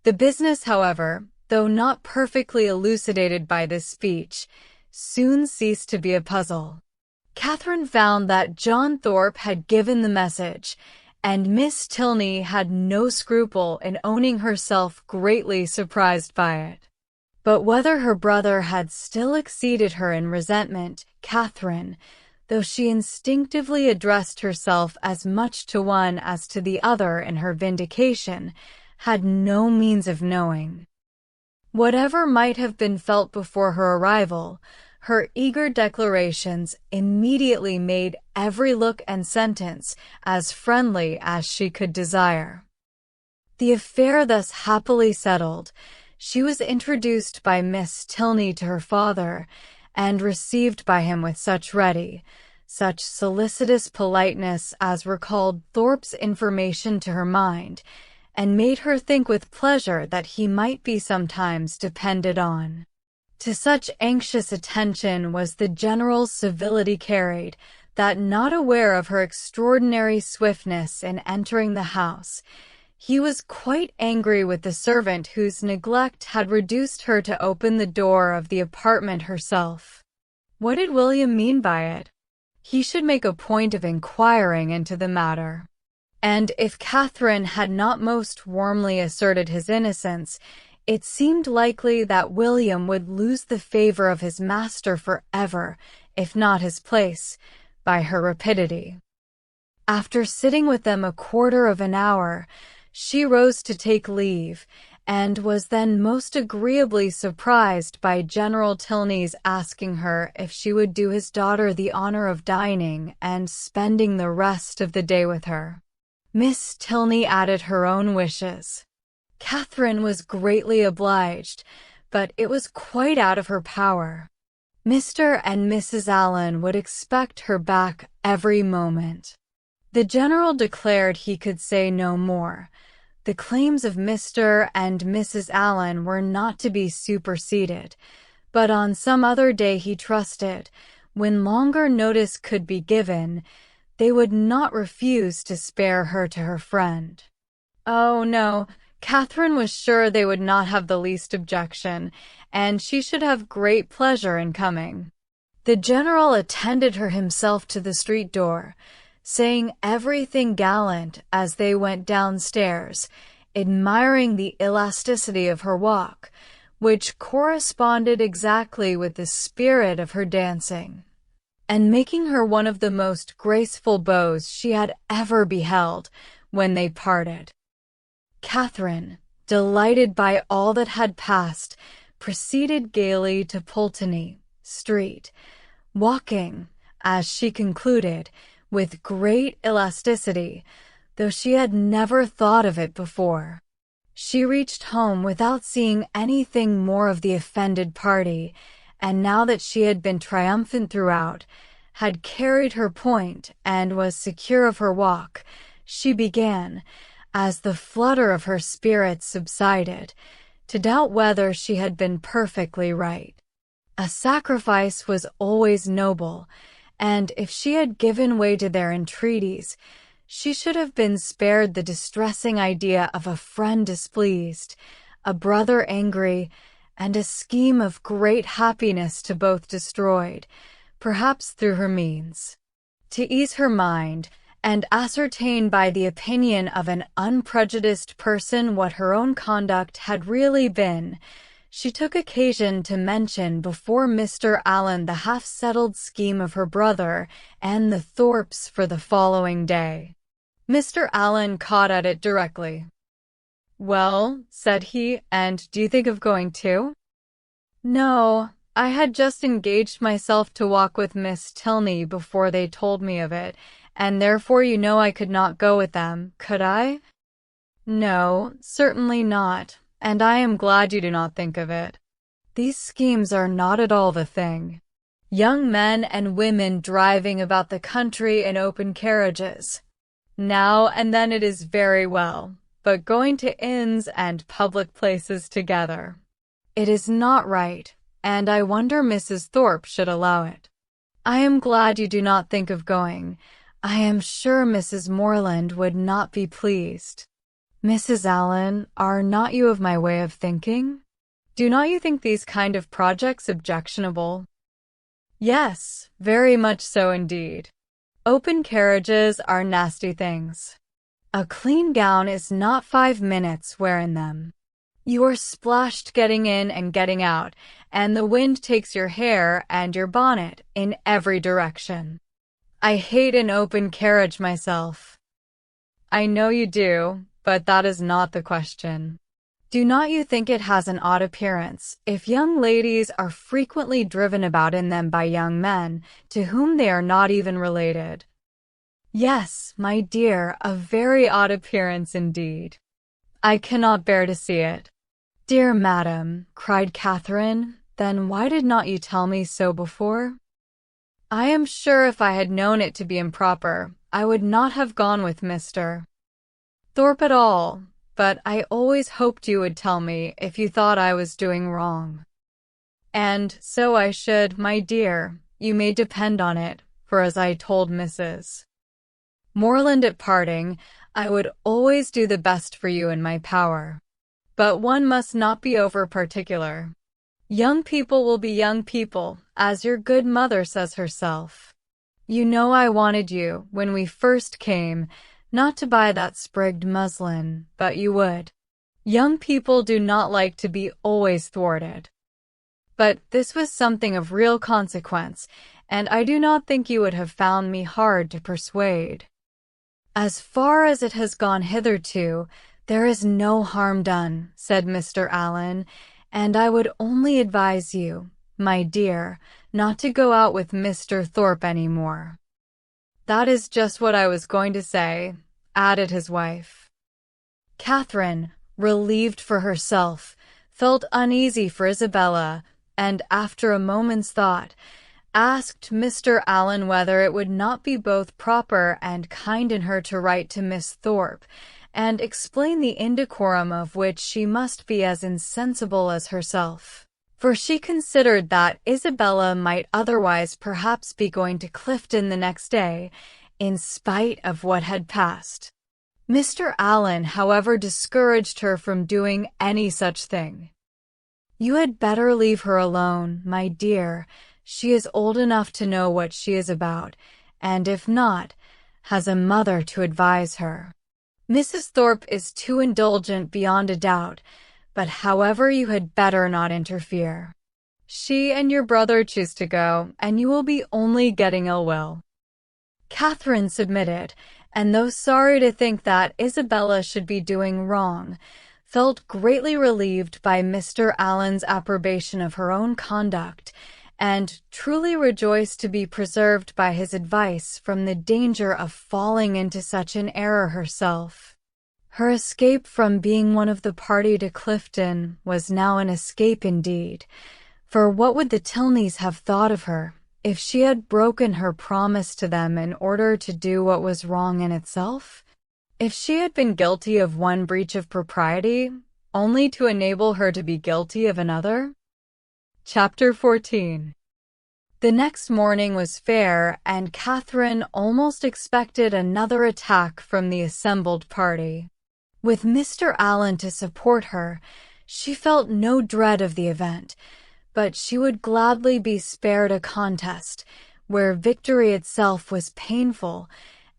The business, however, though not perfectly elucidated by this speech, soon ceased to be a puzzle. Catherine found that John Thorpe had given the message, and Miss Tilney had no scruple in owning herself greatly surprised by it. But whether her brother had still exceeded her in resentment, Catherine, though she instinctively addressed herself as much to one as to the other in her vindication, had no means of knowing. Whatever might have been felt before her arrival, her eager declarations immediately made every look and sentence as friendly as she could desire. The affair thus happily settled, she was introduced by Miss Tilney to her father, and received by him with such ready, such solicitous politeness as recalled Thorpe's information to her mind, and made her think with pleasure that he might be sometimes depended on. To such anxious attention was the general's civility carried, that not aware of her extraordinary swiftness in entering the house, he was quite angry with the servant whose neglect had reduced her to open the door of the apartment herself. What did William mean by it? He should make a point of inquiring into the matter. And if Catherine had not most warmly asserted his innocence, it seemed likely that William would lose the favor of his master forever, if not his place, by her rapidity. After sitting with them a quarter of an hour, she rose to take leave, and was then most agreeably surprised by General Tilney's asking her if she would do his daughter the honor of dining and spending the rest of the day with her. Miss Tilney added her own wishes. Catherine was greatly obliged, but it was quite out of her power. Mr. and Mrs. Allen would expect her back every moment. The general declared he could say no more. The claims of Mr. and Mrs. Allen were not to be superseded, but on some other day he trusted, when longer notice could be given, they would not refuse to spare her to her friend. Oh, no, Catherine was sure they would not have the least objection, and she should have great pleasure in coming. The general attended her himself to the street door, saying everything gallant as they went downstairs, admiring the elasticity of her walk, which corresponded exactly with the spirit of her dancing, and making her one of the most graceful beaux she had ever beheld. When they parted, Catherine, delighted by all that had passed, proceeded gaily to Pulteney Street, walking, as she concluded, with great elasticity, though she had never thought of it before. She reached home without seeing anything more of the offended party, and now that she had been triumphant throughout, had carried her point, and was secure of her walk, she began, as the flutter of her spirits subsided, to doubt whether she had been perfectly right. A sacrifice was always noble, and if she had given way to their entreaties, she should have been spared the distressing idea of a friend displeased, a brother angry, and a scheme of great happiness to both destroyed, perhaps through her means. To ease her mind, and ascertain by the opinion of an unprejudiced person what her own conduct had really been, she took occasion to mention before Mr. Allen the half-settled scheme of her brother and the Thorpes for the following day. Mr. Allen caught at it directly. "Well," said he, "and do you think of going too?" "No, I had just engaged myself to walk with Miss Tilney before they told me of it, and therefore you know I could not go with them, could I?" "No, certainly not, and I am glad you do not think of it. These schemes are not at all the thing. Young men and women driving about the country in open carriages. Now and then it is very well, but going to inns and public places together, it is not right, and I wonder Mrs. Thorpe should allow it. I am glad you do not think of going. I am sure Mrs. Morland would not be pleased. Mrs. Allen, are not you of my way of thinking? Do not you think these kind of projects objectionable?" "Yes, very much so indeed. Open carriages are nasty things. A clean gown is not 5 minutes wearing them. You are splashed getting in and getting out, and the wind takes your hair and your bonnet in every direction. I hate an open carriage myself." "I know you do, but that is not the question. Do not you think it has an odd appearance if young ladies are frequently driven about in them by young men to whom they are not even related?" "Yes, my dear, a very odd appearance indeed. I cannot bear to see it." "Dear madam," cried Catherine, "then why did not you tell me so before? I am sure if I had known it to be improper, I would not have gone with Mr. Thorpe at all, but I always hoped you would tell me if you thought I was doing wrong." "And so I should, my dear, you may depend on it, for as I told Mrs. Morland at parting, I would always do the best for you in my power. But one must not be over-particular. Young people will be young people, as your good mother says herself. You know I wanted you, when we first came, not to buy that sprigged muslin, but you would. Young people do not like to be always thwarted. But this was something of real consequence, and I do not think you would have found me hard to persuade. As far as it has gone hitherto, there is no harm done," said Mr. Allen, "and I would only advise you, my dear, not to go out with Mr. Thorpe any more." "That is just what I was going to say," added his wife. Catherine, relieved for herself, felt uneasy for Isabella, and after a moment's thought, asked Mr. Allen whether it would not be both proper and kind in her to write to Miss Thorpe, and explain the indecorum of which she must be as insensible as herself, for she considered that Isabella might otherwise perhaps be going to Clifton the next day, in spite of what had passed. Mr. Allen, however, discouraged her from doing any such thing. "You had better leave her alone, my dear. she is old enough to know what she is about, and if not, has a mother to advise her. Mrs. Thorpe is too indulgent beyond a doubt, but however, you had better not interfere. She and your brother choose to go, and you will be only getting ill will." Catherine submitted, and though sorry to think that Isabella should be doing wrong, felt greatly relieved by Mr. Allen's approbation of her own conduct, and truly rejoiced to be preserved by his advice from the danger of falling into such an error herself. Her escape from being one of the party to Clifton was now an escape indeed, for what would the Tilneys have thought of her if she had broken her promise to them in order to do what was wrong in itself? If she had been guilty of one breach of propriety, only to enable her to be guilty of another? Chapter 14. The next morning was fair, and Catherine almost expected another attack from the assembled party. With Mr. Allen to support her, she felt no dread of the event, but she would gladly be spared a contest where victory itself was painful,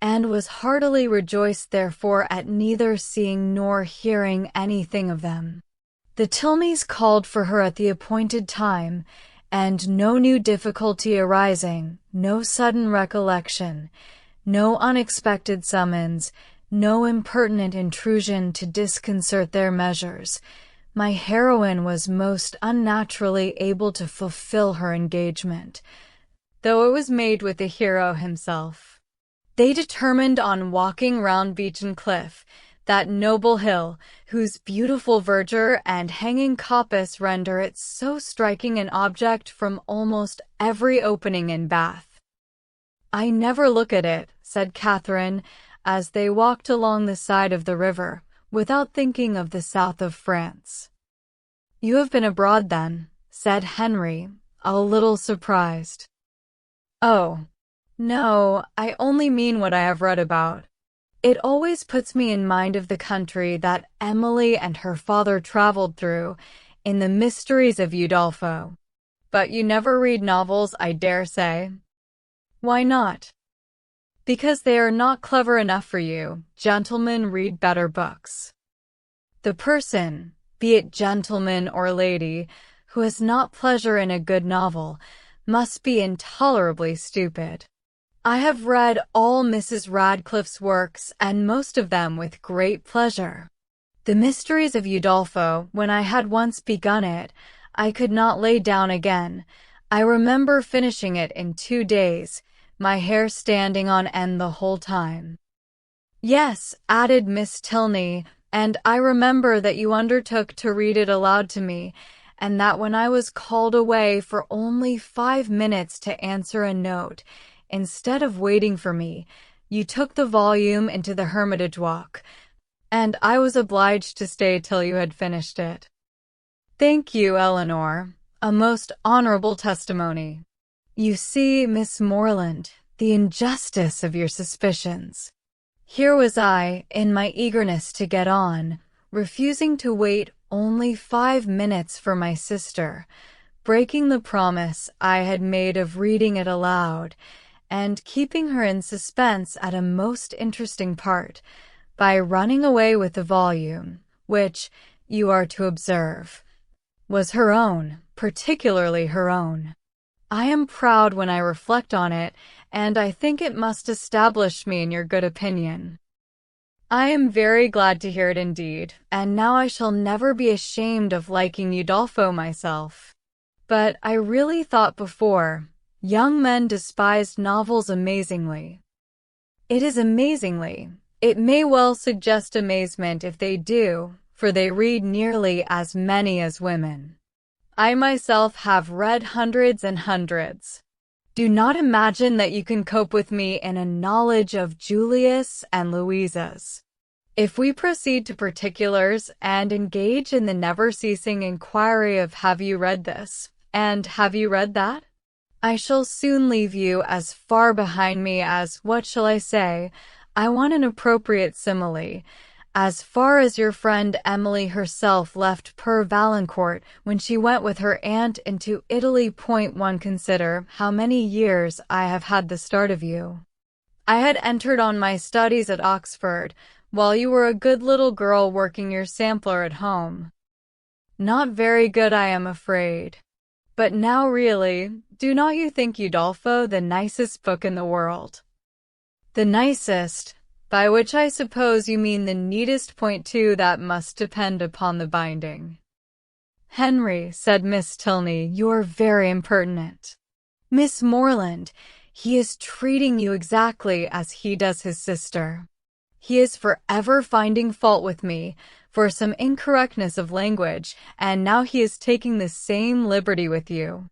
and was heartily rejoiced therefore at neither seeing nor hearing anything of them. The Tilneys called for her at the appointed time, and no new difficulty arising, no sudden recollection, no unexpected summons, no impertinent intrusion to disconcert their measures, my heroine was most unnaturally able to fulfill her engagement, though it was made with the hero himself. They determined on walking round Beechen Cliff, that noble hill, whose beautiful verdure and hanging coppice render it so striking an object from almost every opening in Bath. "I never look at it," said Catherine, as they walked along the side of the river, "without thinking of the south of France." "You have been abroad, then?" said Henry, a little surprised. "Oh, no, I only mean what I have read about. It always puts me in mind of the country that Emily and her father traveled through in the Mysteries of Udolpho. But you never read novels, I dare say." "Why not?" "Because they are not clever enough for you. Gentlemen read better books. The person, be it gentleman or lady, who has not pleasure in a good novel, must be intolerably stupid. I have read all Mrs. Radcliffe's works, and most of them with great pleasure. The Mysteries of Udolpho, when I had once begun it, I could not lay down again. I remember finishing it in 2 days, my hair standing on end the whole time." "Yes," added Miss Tilney, "and I remember that you undertook to read it aloud to me, and that when I was called away for only 5 minutes to answer a note, instead of waiting for me, you took the volume into the Hermitage Walk, and I was obliged to stay till you had finished it." "Thank you, Eleanor. A most honorable testimony. You see, Miss Morland, the injustice of your suspicions. Here was I, in my eagerness to get on, refusing to wait only 5 minutes for my sister, breaking the promise I had made of reading it aloud, and keeping her in suspense at a most interesting part, by running away with the volume, which, you are to observe, was her own, particularly her own. I am proud when I reflect on it, and I think it must establish me in your good opinion." "I am very glad to hear it indeed, and now I shall never be ashamed of liking Udolpho myself. But I really thought before, young men despised novels amazingly." "It is amazingly. It may well suggest amazement if they do, for they read nearly as many as women. I myself have read hundreds and hundreds. Do not imagine that you can cope with me in a knowledge of Julius and Louisa's. If we proceed to particulars and engage in the never-ceasing inquiry of have you read this, and have you read that, I shall soon leave you as far behind me as, what shall I say, I want an appropriate simile, as far as your friend Emily herself left per Valancourt when she went with her aunt into Italy. Point 1. Consider how many years I have had the start of you. I had entered on my studies at Oxford, while you were a good little girl working your sampler at home. Not very good, I am afraid. But now really, do not you think Udolpho the nicest book in the world? The nicest, by which I suppose you mean the neatest. Point 2. That must depend upon the binding. Henry, said Miss Tilney, you are very impertinent. Miss Morland, he is treating you exactly as he does his sister. He is forever finding fault with me for some incorrectness of language, and now he is taking the same liberty with you.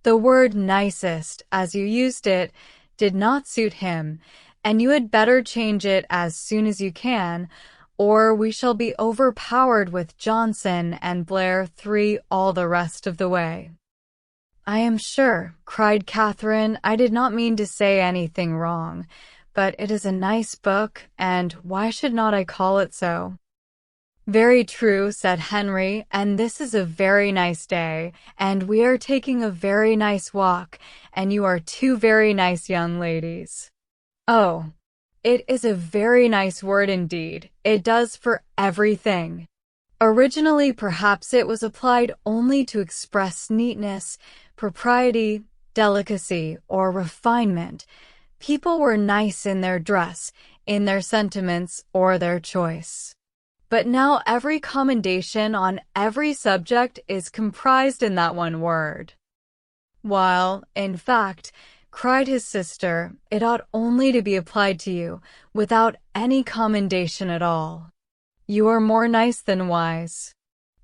The word nicest, as you used it, did not suit him, and you had better change it as soon as you can, or we shall be overpowered with Johnson and Blair 3 all the rest of the way. I am sure, cried Catherine, I did not mean to say anything wrong. But it is a nice book, and why should not I call it so? Very true, said Henry, and this is a very nice day, and we are taking a very nice walk, and you are two very nice young ladies. Oh, it is a very nice word indeed. It does for everything. Originally, perhaps it was applied only to express neatness, propriety, delicacy, or refinement. People were nice in their dress, in their sentiments, or their choice. But now every commendation on every subject is comprised in that one word. While, in fact, cried his sister, it ought only to be applied to you, without any commendation at all. You are more nice than wise.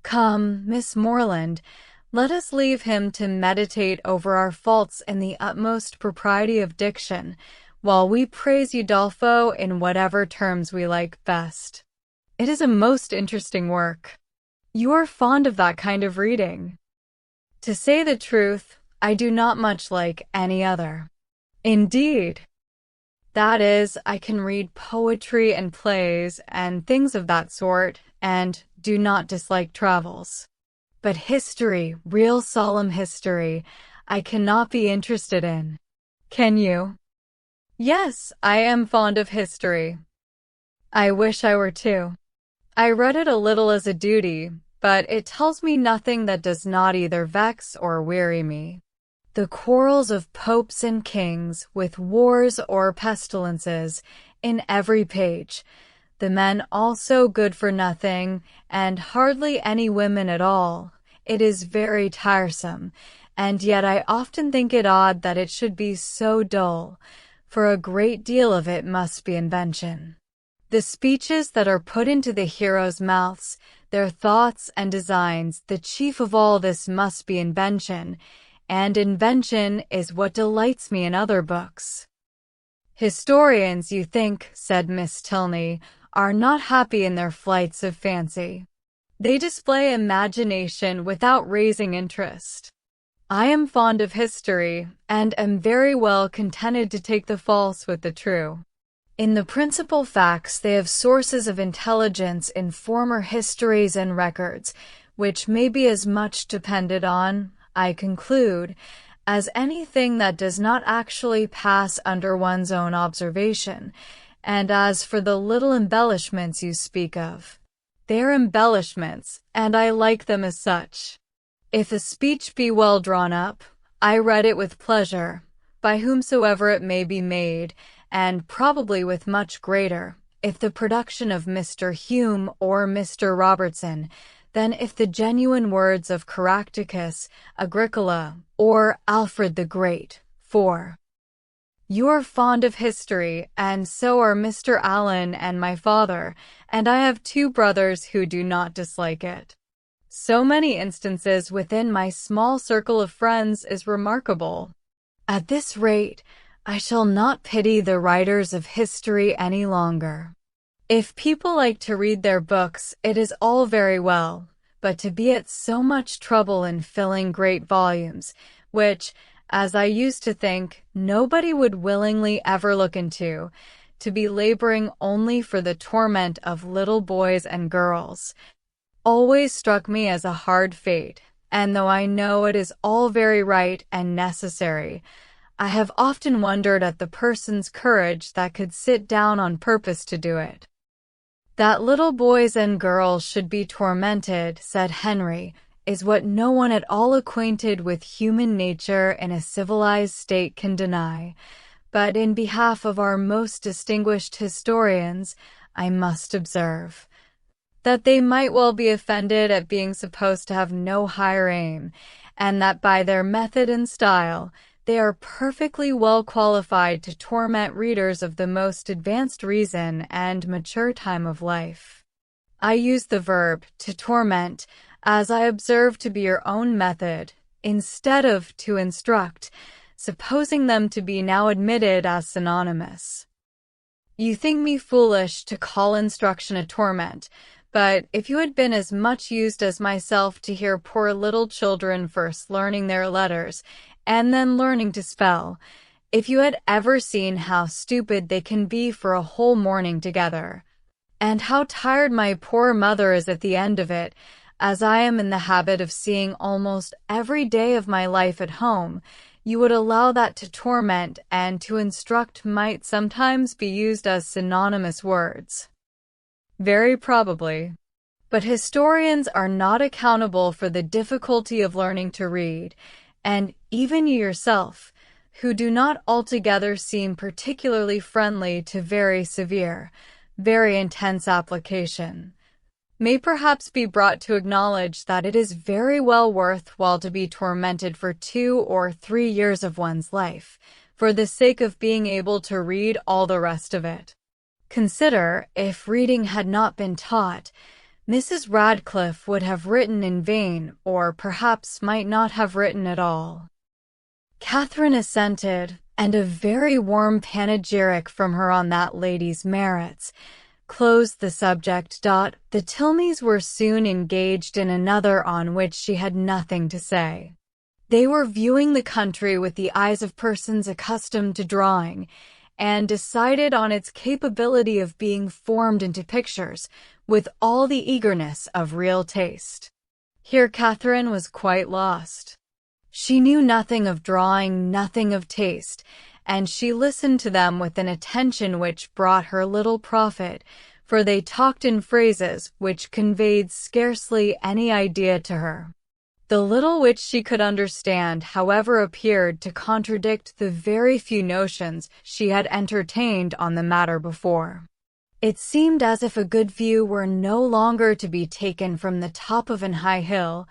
Come, Miss Morland, let us leave him to meditate over our faults in the utmost propriety of diction, while we praise Udolpho in whatever terms we like best. It is a most interesting work. You are fond of that kind of reading. To say the truth, I do not much like any other. Indeed. That is, I can read poetry and plays and things of that sort, and do not dislike travels. But history, real solemn history, I cannot be interested in. Can you? Yes, I am fond of history. I wish I were too. I read it a little as a duty, but it tells me nothing that does not either vex or weary me. The quarrels of popes and kings, with wars or pestilences, in every page, the men also good for nothing, and hardly any women at all. It is very tiresome, and yet I often think it odd that it should be so dull, for a great deal of it must be invention. The speeches that are put into the heroes' mouths, their thoughts and designs, the chief of all this must be invention, and invention is what delights me in other books. Historians, you think, said Miss Tilney, are not happy in their flights of fancy. They display imagination without raising interest. I am fond of history, and am very well contented to take the false with the true. In the principal facts they have sources of intelligence in former histories and records, which may be as much depended on, I conclude, as anything that does not actually pass under one's own observation, and as for the little embellishments you speak of, they are embellishments, and I like them as such. If a speech be well drawn up, I read it with pleasure, by whomsoever it may be made, and probably with much greater, if the production of Mr. Hume or Mr. Robertson, than if the genuine words of Caractacus, Agricola, or Alfred the Great. 4. You are fond of history, and so are Mr. Allen and my father, and I have 2 brothers who do not dislike it. So many instances within my small circle of friends is remarkable. At this rate, I shall not pity the writers of history any longer. If people like to read their books, it is all very well, but to be at so much trouble in filling great volumes, which, as I used to think, nobody would willingly ever look into, to be laboring only for the torment of little boys and girls always struck me as a hard fate, and though I know it is all very right and necessary, I have often wondered at the person's courage that could sit down on purpose to do it. That little boys and girls should be tormented, said Henry, is what no one at all acquainted with human nature in a civilized state can deny. But in behalf of our most distinguished historians, I must observe that they might well be offended at being supposed to have no higher aim, and that by their method and style, they are perfectly well qualified to torment readers of the most advanced reason and mature time of life. I use the verb to torment, as I observe to be your own method, instead of to instruct, supposing them to be now admitted as synonymous. You think me foolish to call instruction a torment, but if you had been as much used as myself to hear poor little children first learning their letters, and then learning to spell, if you had ever seen how stupid they can be for a whole morning together, and how tired my poor mother is at the end of it, as I am in the habit of seeing almost every day of my life at home, you would allow that to torment and to instruct might sometimes be used as synonymous words. Very probably. But historians are not accountable for the difficulty of learning to read, and even you yourself, who do not altogether seem particularly friendly to very severe, very intense application, may perhaps be brought to acknowledge that it is very well worth while to be tormented for 2 or 3 years of one's life, for the sake of being able to read all the rest of it. Consider, if reading had not been taught, Mrs. Radcliffe would have written in vain, or perhaps might not have written at all. Catherine assented, and a very warm panegyric from her on that lady's merits closed the subject. The Tilneys were soon engaged in another on which she had nothing to say. They were viewing the country with the eyes of persons accustomed to drawing, and decided on its capability of being formed into pictures with all the eagerness of real taste. Here Catherine was quite lost. She knew nothing of drawing, nothing of taste, and she listened to them with an attention which brought her little profit, for they talked in phrases which conveyed scarcely any idea to her. The little which she could understand, however, appeared to contradict the very few notions she had entertained on the matter before. It seemed as if a good view were no longer to be taken from the top of an high hill,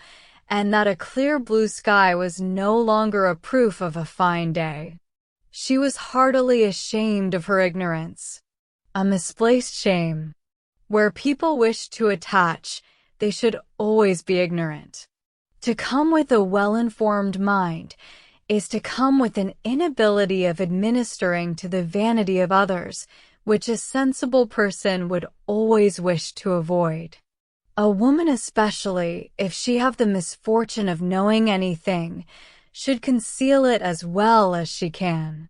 and that a clear blue sky was no longer a proof of a fine day. She was heartily ashamed of her ignorance. A misplaced shame. Where people wish to attach, they should always be ignorant. To come with a well-informed mind is to come with an inability of administering to the vanity of others, which a sensible person would always wish to avoid. A woman especially, if she have the misfortune of knowing anything, should conceal it as well as she can.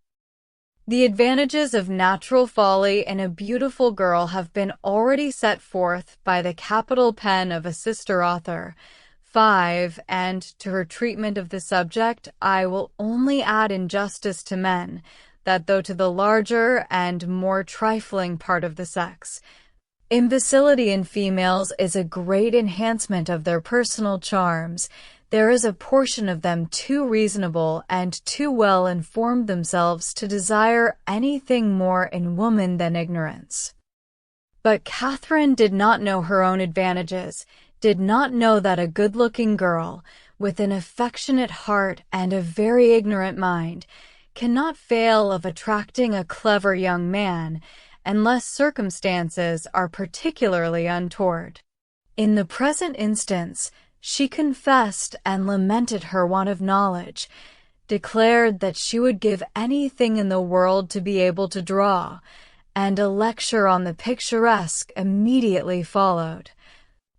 The advantages of natural folly in a beautiful girl have been already set forth by the capital pen of a sister author, 5, and to her treatment of the subject I will only add in justice to men, that though to the larger and more trifling part of the sex, imbecility in females is a great enhancement of their personal charms, there is a portion of them too reasonable and too well informed themselves to desire anything more in woman than ignorance. But Catherine did not know her own advantages, did not know that a good-looking girl, with an affectionate heart and a very ignorant mind, cannot fail of attracting a clever young man, unless circumstances are particularly untoward. In the present instance, she confessed and lamented her want of knowledge, declared that she would give anything in the world to be able to draw, and a lecture on the picturesque immediately followed,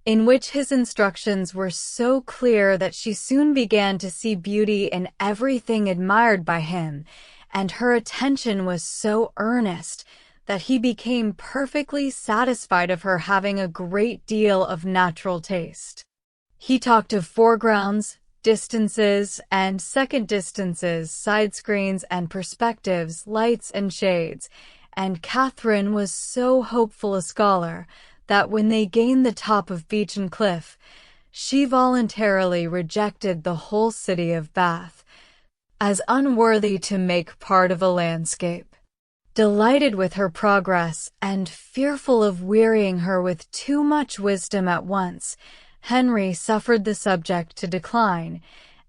in which his instructions were so clear that she soon began to see beauty in everything admired by him, and her attention was so earnest that he became perfectly satisfied of her having a great deal of natural taste. He talked of foregrounds, distances and second distances, side screens and perspectives, lights and shades, and Catherine was so hopeful a scholar that when they gained the top of Beechen Cliff, she voluntarily rejected the whole city of Bath as unworthy to make part of a landscape. Delighted with her progress and fearful of wearying her with too much wisdom at once, Henry suffered the subject to decline,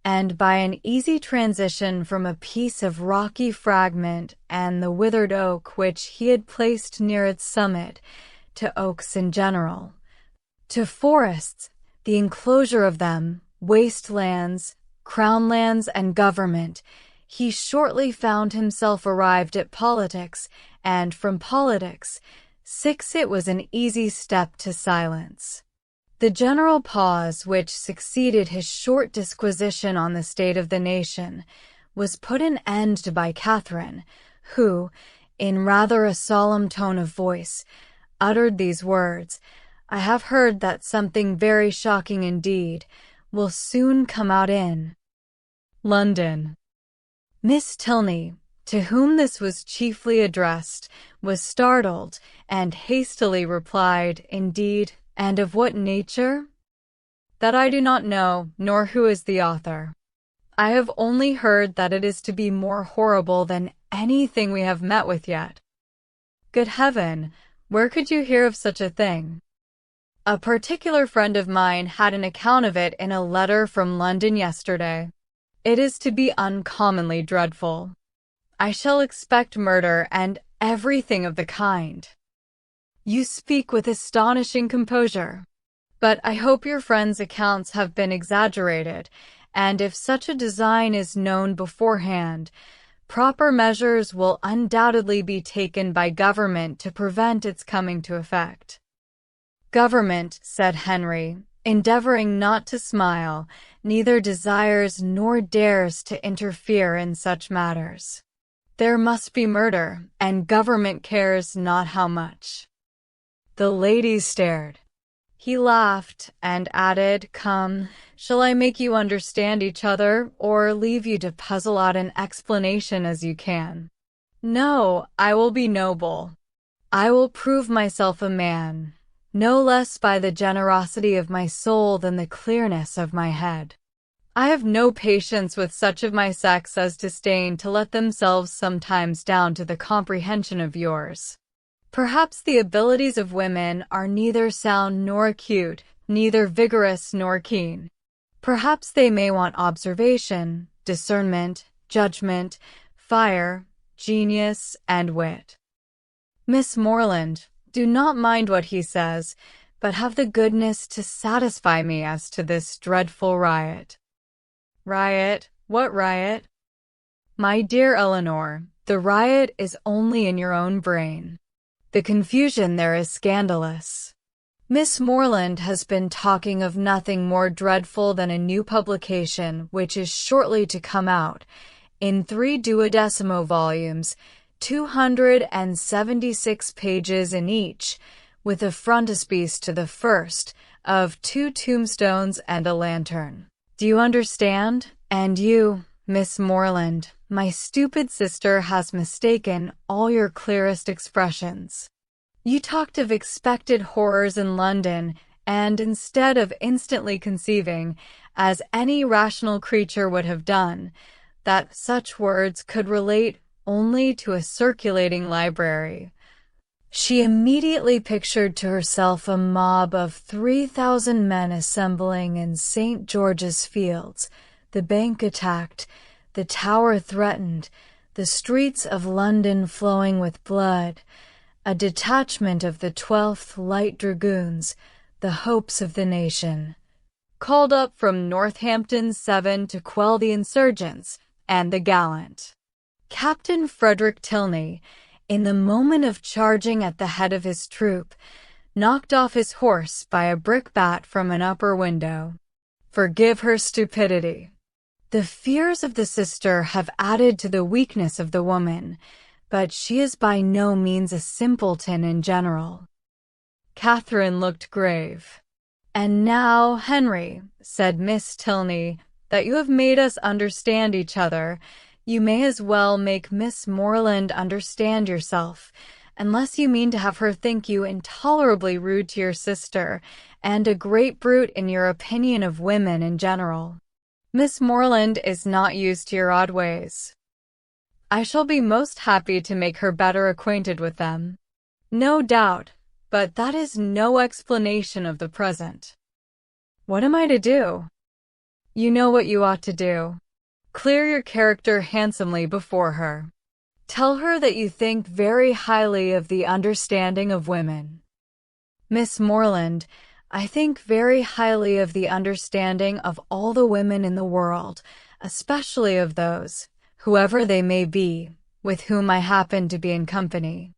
and by an easy transition from a piece of rocky fragment and the withered oak which he had placed near its summit, to oaks in general, to forests, the enclosure of them, waste lands, crown lands, and government, he shortly found himself arrived at politics, and from politics, it was an easy step to silence. The general pause which succeeded his short disquisition on the state of the nation was put an end to by Catherine, who, in rather a solemn tone of voice, uttered these words, "I have heard that something very shocking indeed will soon come out in London." Miss Tilney, to whom this was chiefly addressed, was startled, and hastily replied, "Indeed, and of what nature?" "That I do not know, nor who is the author. I have only heard that it is to be more horrible than anything we have met with yet." "Good heaven, where could you hear of such a thing?" "A particular friend of mine had an account of it in a letter from London yesterday. It is to be uncommonly dreadful. I shall expect murder and everything of the kind." "You speak with astonishing composure. But I hope your friend's accounts have been exaggerated, and if such a design is known beforehand, proper measures will undoubtedly be taken by government to prevent its coming to effect." "Government," said Henry, endeavoring not to smile, "neither desires nor dares to interfere in such matters. There must be murder, and government cares not how much." The ladies stared. He laughed and added, "Come, shall I make you understand each other, or leave you to puzzle out an explanation as you can?" "No, I will be noble. I will prove myself a man, no less by the generosity of my soul than the clearness of my head. I have no patience with such of my sex as disdain to let themselves sometimes down to the comprehension of yours. Perhaps the abilities of women are neither sound nor acute, neither vigorous nor keen. Perhaps they may want observation, discernment, judgment, fire, genius, and wit. Miss Morland, do not mind what he says, but have the goodness to satisfy me as to this dreadful riot." "Riot? What riot?" "My dear Eleanor, the riot is only in your own brain. The confusion there is scandalous. Miss Morland has been talking of nothing more dreadful than a new publication which is shortly to come out, in 3/12 volumes, 276 pages in each, with a frontispiece to the first, of 2 tombstones and a lantern. Do you understand? And you, Miss Morland, my stupid sister has mistaken all your clearest expressions. You talked of expected horrors in London, and instead of instantly conceiving, as any rational creature would have done, that such words could relate only to a circulating library, she immediately pictured to herself a mob of 3,000 men assembling in St. George's Fields, the Bank attacked, the Tower threatened, the streets of London flowing with blood, a detachment of the 12th Light Dragoons, the hopes of the nation, called up from Northampton 7 to quell the insurgents, and the gallant Captain Frederick Tilney, in the moment of charging at the head of his troop, knocked off his horse by a brickbat from an upper window. Forgive her stupidity. The fears of the sister have added to the weakness of the woman, but she is by no means a simpleton in general." Catherine looked grave. "And now, Henry," said Miss Tilney, "that you have made us understand each other, you may as well make Miss Moreland understand yourself, unless you mean to have her think you intolerably rude to your sister, and a great brute in your opinion of women in general. Miss Moreland is not used to your odd ways. I shall be most happy to make her better acquainted with them." "No doubt, but that is no explanation of the present." "What am I to do?" "You know what you ought to do. Clear your character handsomely before her. Tell her that you think very highly of the understanding of women." "Miss Moreland, I think very highly of the understanding of all the women in the world, especially of those, whoever they may be, with whom I happen to be in company."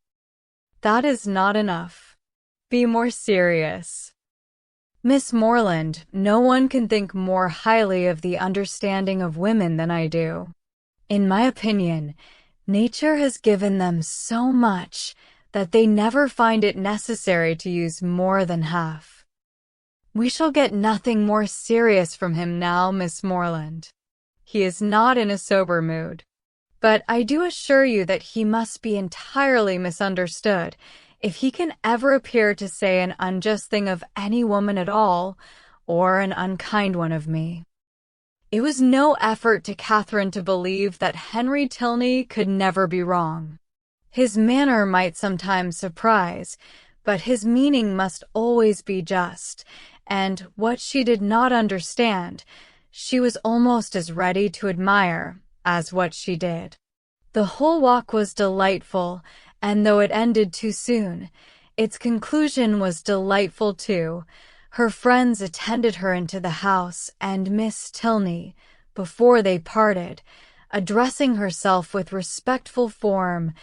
"That is not enough. Be more serious." "Miss Moreland, no one can think more highly of the understanding of women than I do. In my opinion, nature has given them so much that they never find it necessary to use more than half." "We shall get nothing more serious from him now, Miss Moreland. He is not in a sober mood. But I do assure you that he must be entirely misunderstood if he can ever appear to say an unjust thing of any woman at all, or an unkind one of me." It was no effort to Catherine to believe that Henry Tilney could never be wrong. His manner might sometimes surprise, but his meaning must always be just, and what she did not understand, she was almost as ready to admire as what she did. The whole walk was delightful, and though it ended too soon, its conclusion was delightful too. Her friends attended her into the house, and Miss Tilney, before they parted, addressing herself with respectful form,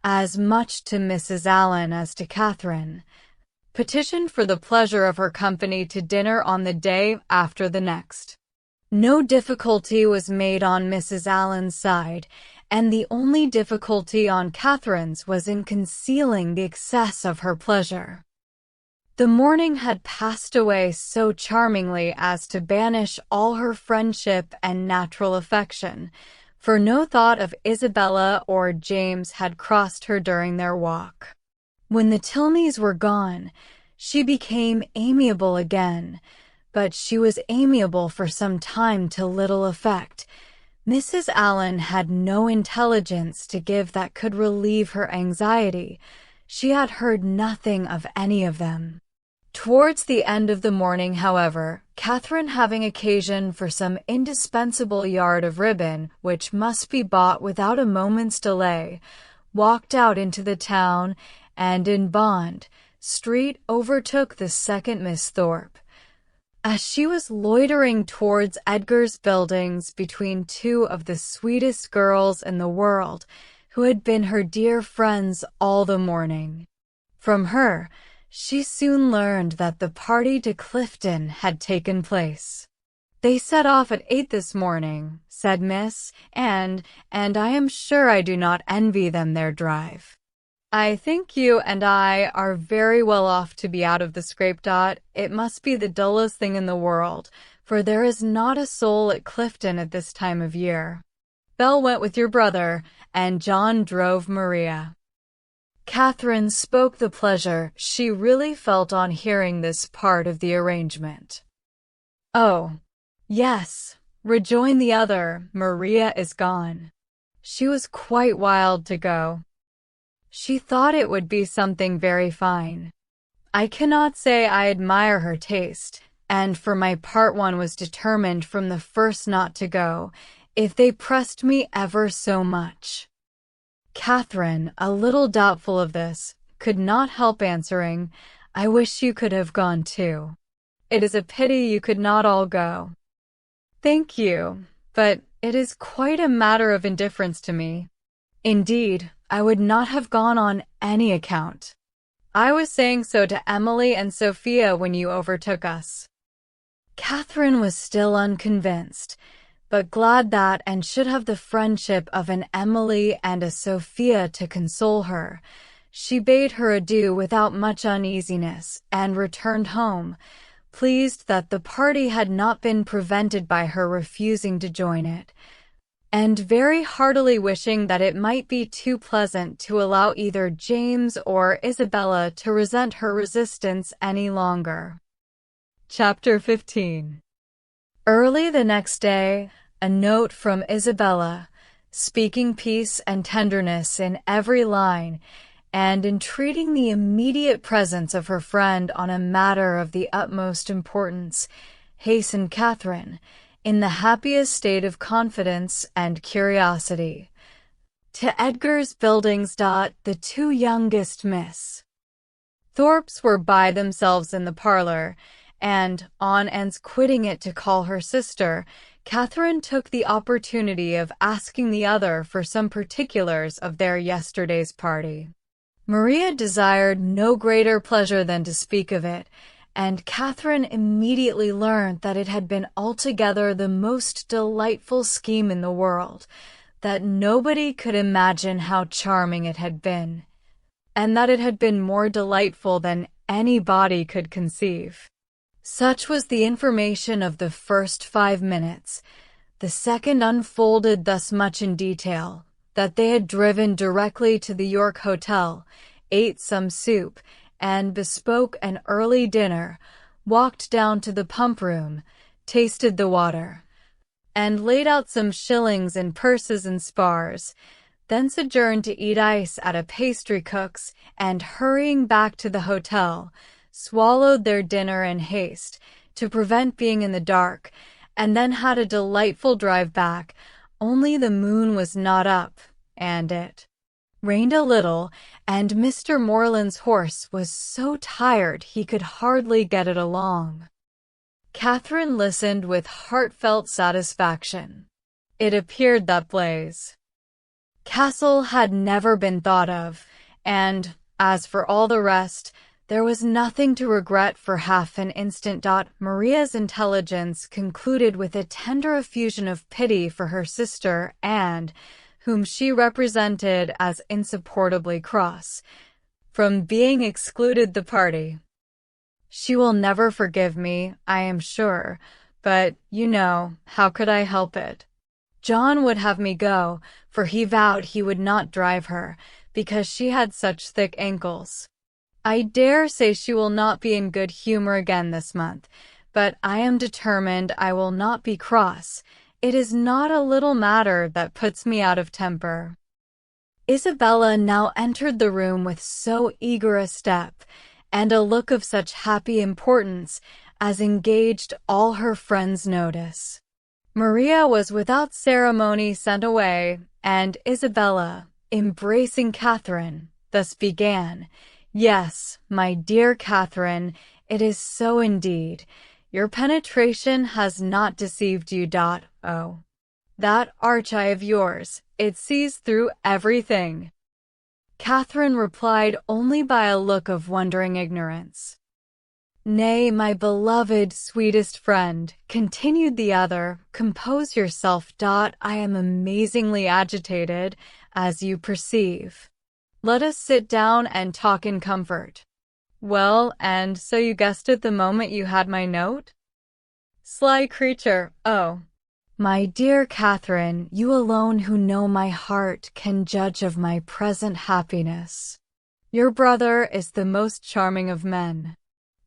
as much to Mrs. Allen as to Catherine, petitioned for the pleasure of her company to dinner on the day after the next. No difficulty was made on Mrs. Allen's side, and the only difficulty on Catherine's was in concealing the excess of her pleasure. The morning had passed away so charmingly as to banish all her friendship and natural affection, for no thought of Isabella or James had crossed her during their walk. When the Tilneys were gone, she became amiable again, but she was amiable for some time to little effect. Mrs. Allen had no intelligence to give that could relieve her anxiety. She had heard nothing of any of them. Towards the end of the morning, however, Catherine, having occasion for some indispensable yard of ribbon which must be bought without a moment's delay, walked out into the town, and in Bond Street overtook the second Miss Thorpe. As she was loitering towards Edgar's Buildings between two of the sweetest girls in the world, who had been her dear friends all the morning, from her she soon learned that the party to Clifton had taken place. "They set off at 8 this morning," said Miss, and I am sure I do not envy them their drive. "I think you and I are very well off to be out of the scrape. It must be the dullest thing in the world, for there is not a soul at Clifton at this time of year. Belle went with your brother, and John drove Maria." Catherine spoke the pleasure she really felt on hearing this part of the arrangement. "Oh, yes," rejoined the other, "Maria is gone. She was quite wild to go. She thought it would be something very fine. I cannot say I admire her taste, and for my part one was determined from the first not to go, if they pressed me ever so much." Catherine, a little doubtful of this, could not help answering, "I wish you could have gone too. It is a pity you could not all go." "Thank you, but it is quite a matter of indifference to me. Indeed, I would not have gone on any account. I was saying so to Emily and Sophia when you overtook us." Catherine was still unconvinced, but glad that and should have the friendship of an Emily and a Sophia to console her, she bade her adieu without much uneasiness, and returned home, pleased that the party had not been prevented by her refusing to join it, and very heartily wishing that it might be too pleasant to allow either James or Isabella to resent her resistance any longer. Chapter 15. Early the next day, a note from Isabella, speaking peace and tenderness in every line, and entreating the immediate presence of her friend on a matter of the utmost importance, hastened Catherine, in the happiest state of confidence and curiosity, to Edgar's Buildings. The two youngest Miss Thorpes were by themselves in the parlor, and, on Anne's quitting it to call her sister, Catherine took the opportunity of asking the other for some particulars of their yesterday's party. Maria desired no greater pleasure than to speak of it, and Catherine immediately learned that it had been altogether the most delightful scheme in the world, that nobody could imagine how charming it had been, and that it had been more delightful than anybody could conceive. Such was the information of the first 5 minutes. The second unfolded thus much in detail, that they had driven directly to the York Hotel, ate some soup, and bespoke an early dinner, walked down to the pump room, tasted the water, and laid out some shillings in purses and spars, then sojourned to eat ice at a pastry cook's, and hurrying back to the hotel, swallowed their dinner in haste, to prevent being in the dark, and then had a delightful drive back, only the moon was not up, and it rained a little, and Mr. Morland's horse was so tired he could hardly get it along. Catherine listened with heartfelt satisfaction. It appeared that Blaise Castle had never been thought of, and, as for all the rest, there was nothing to regret for half an instant. Maria's intelligence concluded with a tender effusion of pity for her sister Anne, whom she represented as insupportably cross from being excluded the party. She will never forgive me, I am sure, but, you know, how could I help it? John would have me go, for he vowed he would not drive her, because she had such thick ankles. I dare say she will not be in good humor again this month, but I am determined I will not be cross. It is not a little matter that puts me out of temper. Isabella now entered the room with so eager a step, and a look of such happy importance, as engaged all her friends' notice. Maria was without ceremony sent away, and Isabella, embracing Catherine, thus began, "Yes, my dear Catherine, it is so indeed. Your penetration has not deceived you. Oh, that arch eye of yours, it sees through everything." Catherine replied only by a look of wondering ignorance. "Nay, my beloved, sweetest friend," continued the other, "compose yourself. I am amazingly agitated, as you perceive. Let us sit down and talk in comfort. Well, and so you guessed it the moment you had my note? Sly creature, oh. My dear Catherine, you alone who know my heart can judge of my present happiness. Your brother is the most charming of men.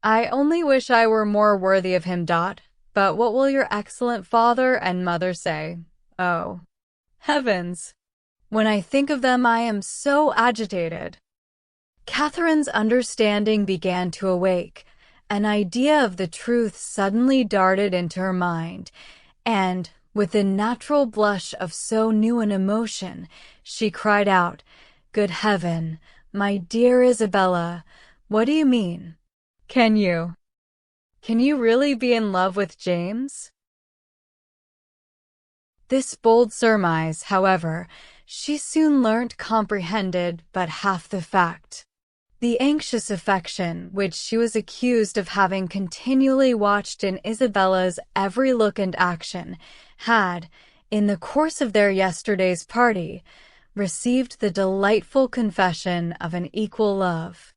I only wish I were more worthy of him. But what will your excellent father and mother say? Oh, heavens! When I think of them I am so agitated." Catherine's understanding began to awake. An idea of the truth suddenly darted into her mind, and, with the natural blush of so new an emotion, she cried out, "Good heaven, my dear Isabella, what do you mean? Can you really be in love with James?" This bold surmise, however, she soon learnt comprehended but half the fact. The anxious affection which she was accused of having continually watched in Isabella's every look and action had, in the course of their yesterday's party, received the delightful confession of an equal love.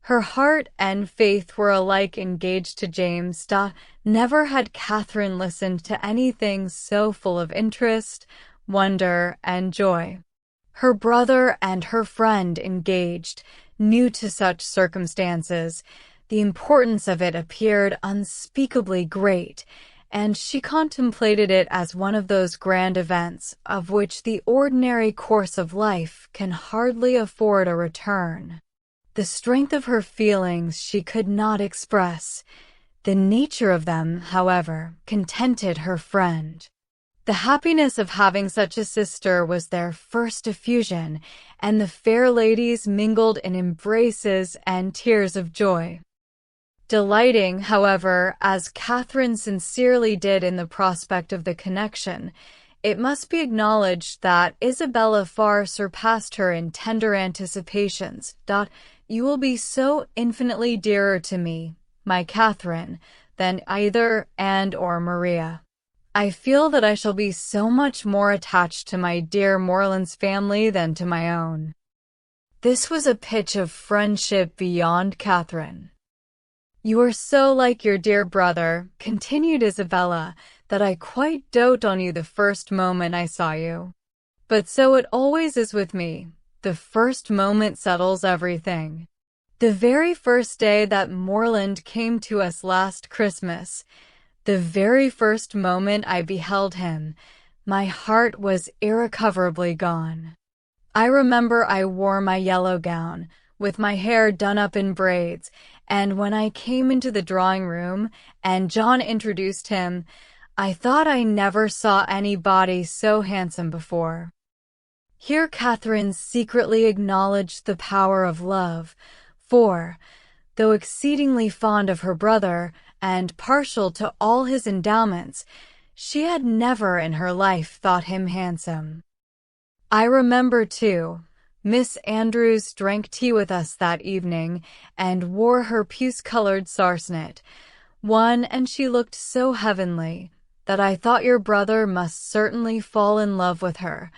Her heart and faith were alike engaged to James. Never had Catherine listened to anything so full of interest, wonder, and joy. Her brother and her friend engaged, new to such circumstances, the importance of it appeared unspeakably great, and she contemplated it as one of those grand events of which the ordinary course of life can hardly afford a return. The strength of her feelings she could not express. The nature of them, however, contented her friend. The happiness of having such a sister was their first effusion, and the fair ladies mingled in embraces and tears of joy. Delighting, however, as Catherine sincerely did in the prospect of the connection, it must be acknowledged that Isabella far surpassed her in tender anticipations. You will be so infinitely dearer to me, my Catherine, than either Anne or Maria. I feel that I shall be so much more attached to my dear Morland's family than to my own. This was a pitch of friendship beyond Catherine. You are so like your dear brother, continued Isabella, that I quite dote on you the first moment I saw you. But so it always is with me. The first moment settles everything. The very first day that Morland came to us last Christmas, the very first moment I beheld him, my heart was irrecoverably gone. I remember I wore my yellow gown, with my hair done up in braids, and when I came into the drawing-room and John introduced him, I thought I never saw anybody so handsome before. Here Catherine secretly acknowledged the power of love, for, though exceedingly fond of her brother and partial to all his endowments, she had never in her life thought him handsome. I remember, too, Miss Andrews drank tea with us that evening and wore her puce-colored sarcenet, and she looked so heavenly that I thought your brother must certainly fall in love with her.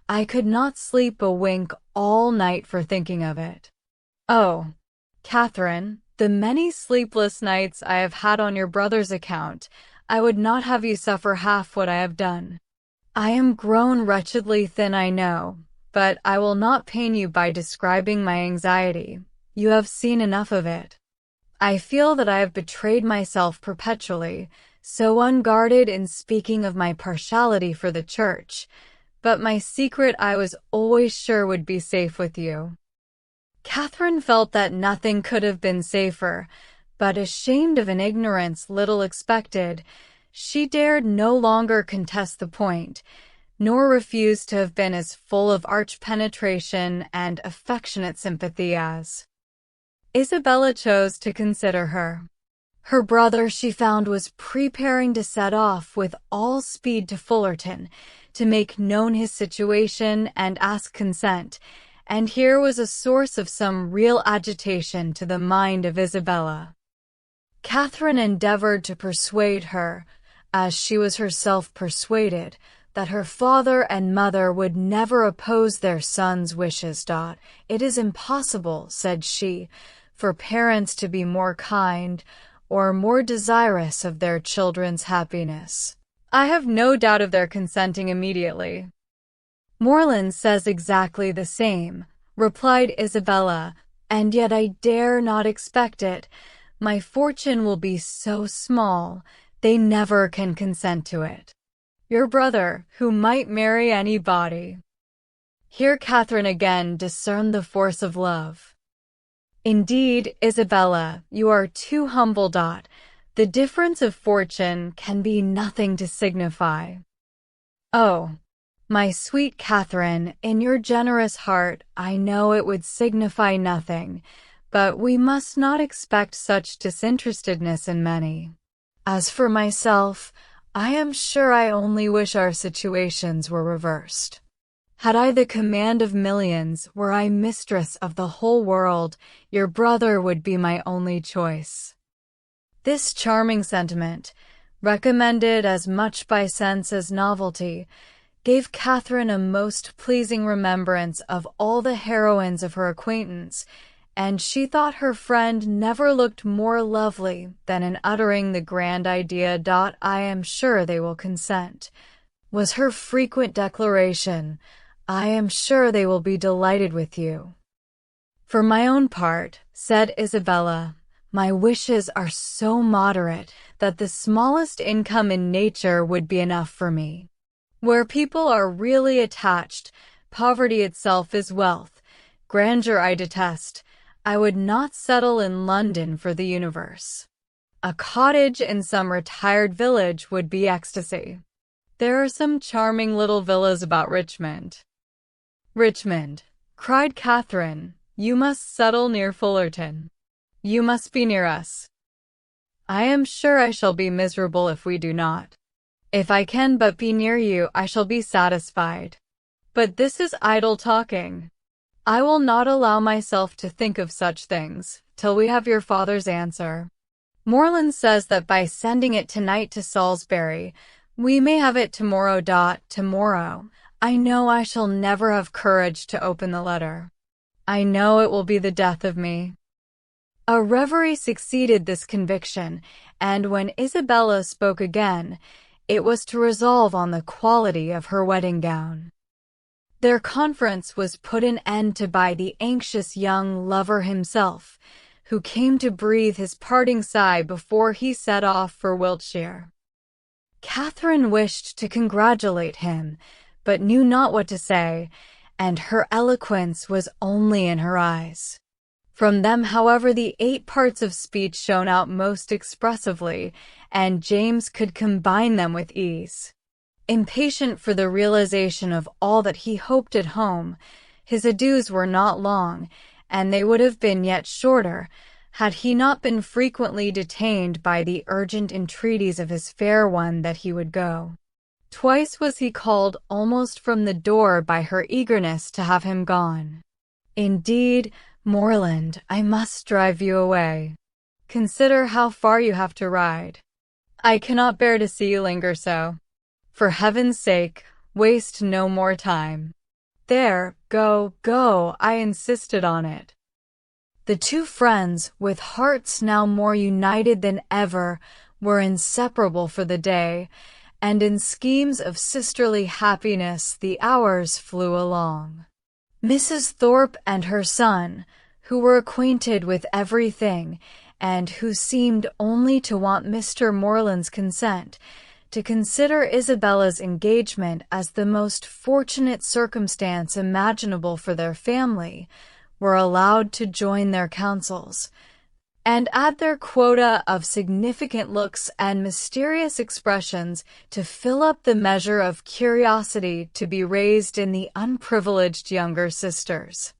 I could not sleep a wink all night for thinking of it. Oh, Catherine, the many sleepless nights I have had on your brother's account, I would not have you suffer half what I have done. I am grown wretchedly thin, I know, but I will not pain you by describing my anxiety. You have seen enough of it. I feel that I have betrayed myself perpetually, so unguarded in speaking of my partiality for the church, but my secret I was always sure would be safe with you. Catherine felt that nothing could have been safer, but ashamed of an ignorance little expected, she dared no longer contest the point, nor refuse to have been as full of arch penetration and affectionate sympathy as Isabella chose to consider her. Her brother, she found, was preparing to set off with all speed to Fullerton, to make known his situation and ask consent, and here was a source of some real agitation to the mind of Isabella. Catherine endeavored to persuade her, as she was herself persuaded, that her father and mother would never oppose their son's wishes. It is impossible, said she, for parents to be more kind or more desirous of their children's happiness. I have no doubt of their consenting immediately. Morland says exactly the same, replied Isabella, and yet I dare not expect it. My fortune will be so small, they never can consent to it. Your brother, who might marry anybody. Here Catherine again discerned the force of love. Indeed, Isabella, you are too humble. The difference of fortune can be nothing to signify. Oh, my sweet Catherine, in your generous heart, I know it would signify nothing, but we must not expect such disinterestedness in many. As for myself, I am sure I only wish our situations were reversed. Had I the command of millions, were I mistress of the whole world, your brother would be my only choice. This charming sentiment, recommended as much by sense as novelty, gave Catherine a most pleasing remembrance of all the heroines of her acquaintance, and she thought her friend never looked more lovely than in uttering the grand idea. "I am sure they will consent," was her frequent declaration. "I am sure they will be delighted with you." "For my own part," said Isabella, "my wishes are so moderate that the smallest income in nature would be enough for me. Where people are really attached, poverty itself is wealth. Grandeur I detest. I would not settle in London for the universe. A cottage in some retired village would be ecstasy. There are some charming little villas about Richmond." "Richmond," cried Catherine, "you must settle near Fullerton. You must be near us." "I am sure I shall be miserable if we do not. If I can but be near you, I shall be satisfied. But this is idle talking. I will not allow myself to think of such things till we have your father's answer. Morland says that by sending it tonight to Salisbury, we may have it tomorrow. Tomorrow. I know I shall never have courage to open the letter. I know it will be the death of me." A reverie succeeded this conviction, and when Isabella spoke again, it was to resolve on the quality of her wedding gown. Their conference was put an end to by the anxious young lover himself, who came to breathe his parting sigh before he set off for Wiltshire. Catherine wished to congratulate him, but knew not what to say, and her eloquence was only in her eyes. From them, however, the 8 parts of speech shone out most expressively, and James could combine them with ease. Impatient for the realization of all that he hoped at home, his adieus were not long, and they would have been yet shorter, had he not been frequently detained by the urgent entreaties of his fair one that he would go. Twice was he called almost from the door by her eagerness to have him gone. "Indeed, Morland, I must drive you away. Consider how far you have to ride. I cannot bear to see you linger so. For heaven's sake, waste no more time. There, go, go, I insisted on it." The two friends, with hearts now more united than ever, were inseparable for the day, and in schemes of sisterly happiness the hours flew along. Mrs. Thorpe and her son, who were acquainted with everything, and who seemed only to want Mr. Morland's consent, to consider Isabella's engagement as the most fortunate circumstance imaginable for their family, were allowed to join their counsels, and add their quota of significant looks and mysterious expressions to fill up the measure of curiosity to be raised in the unprivileged younger sisters.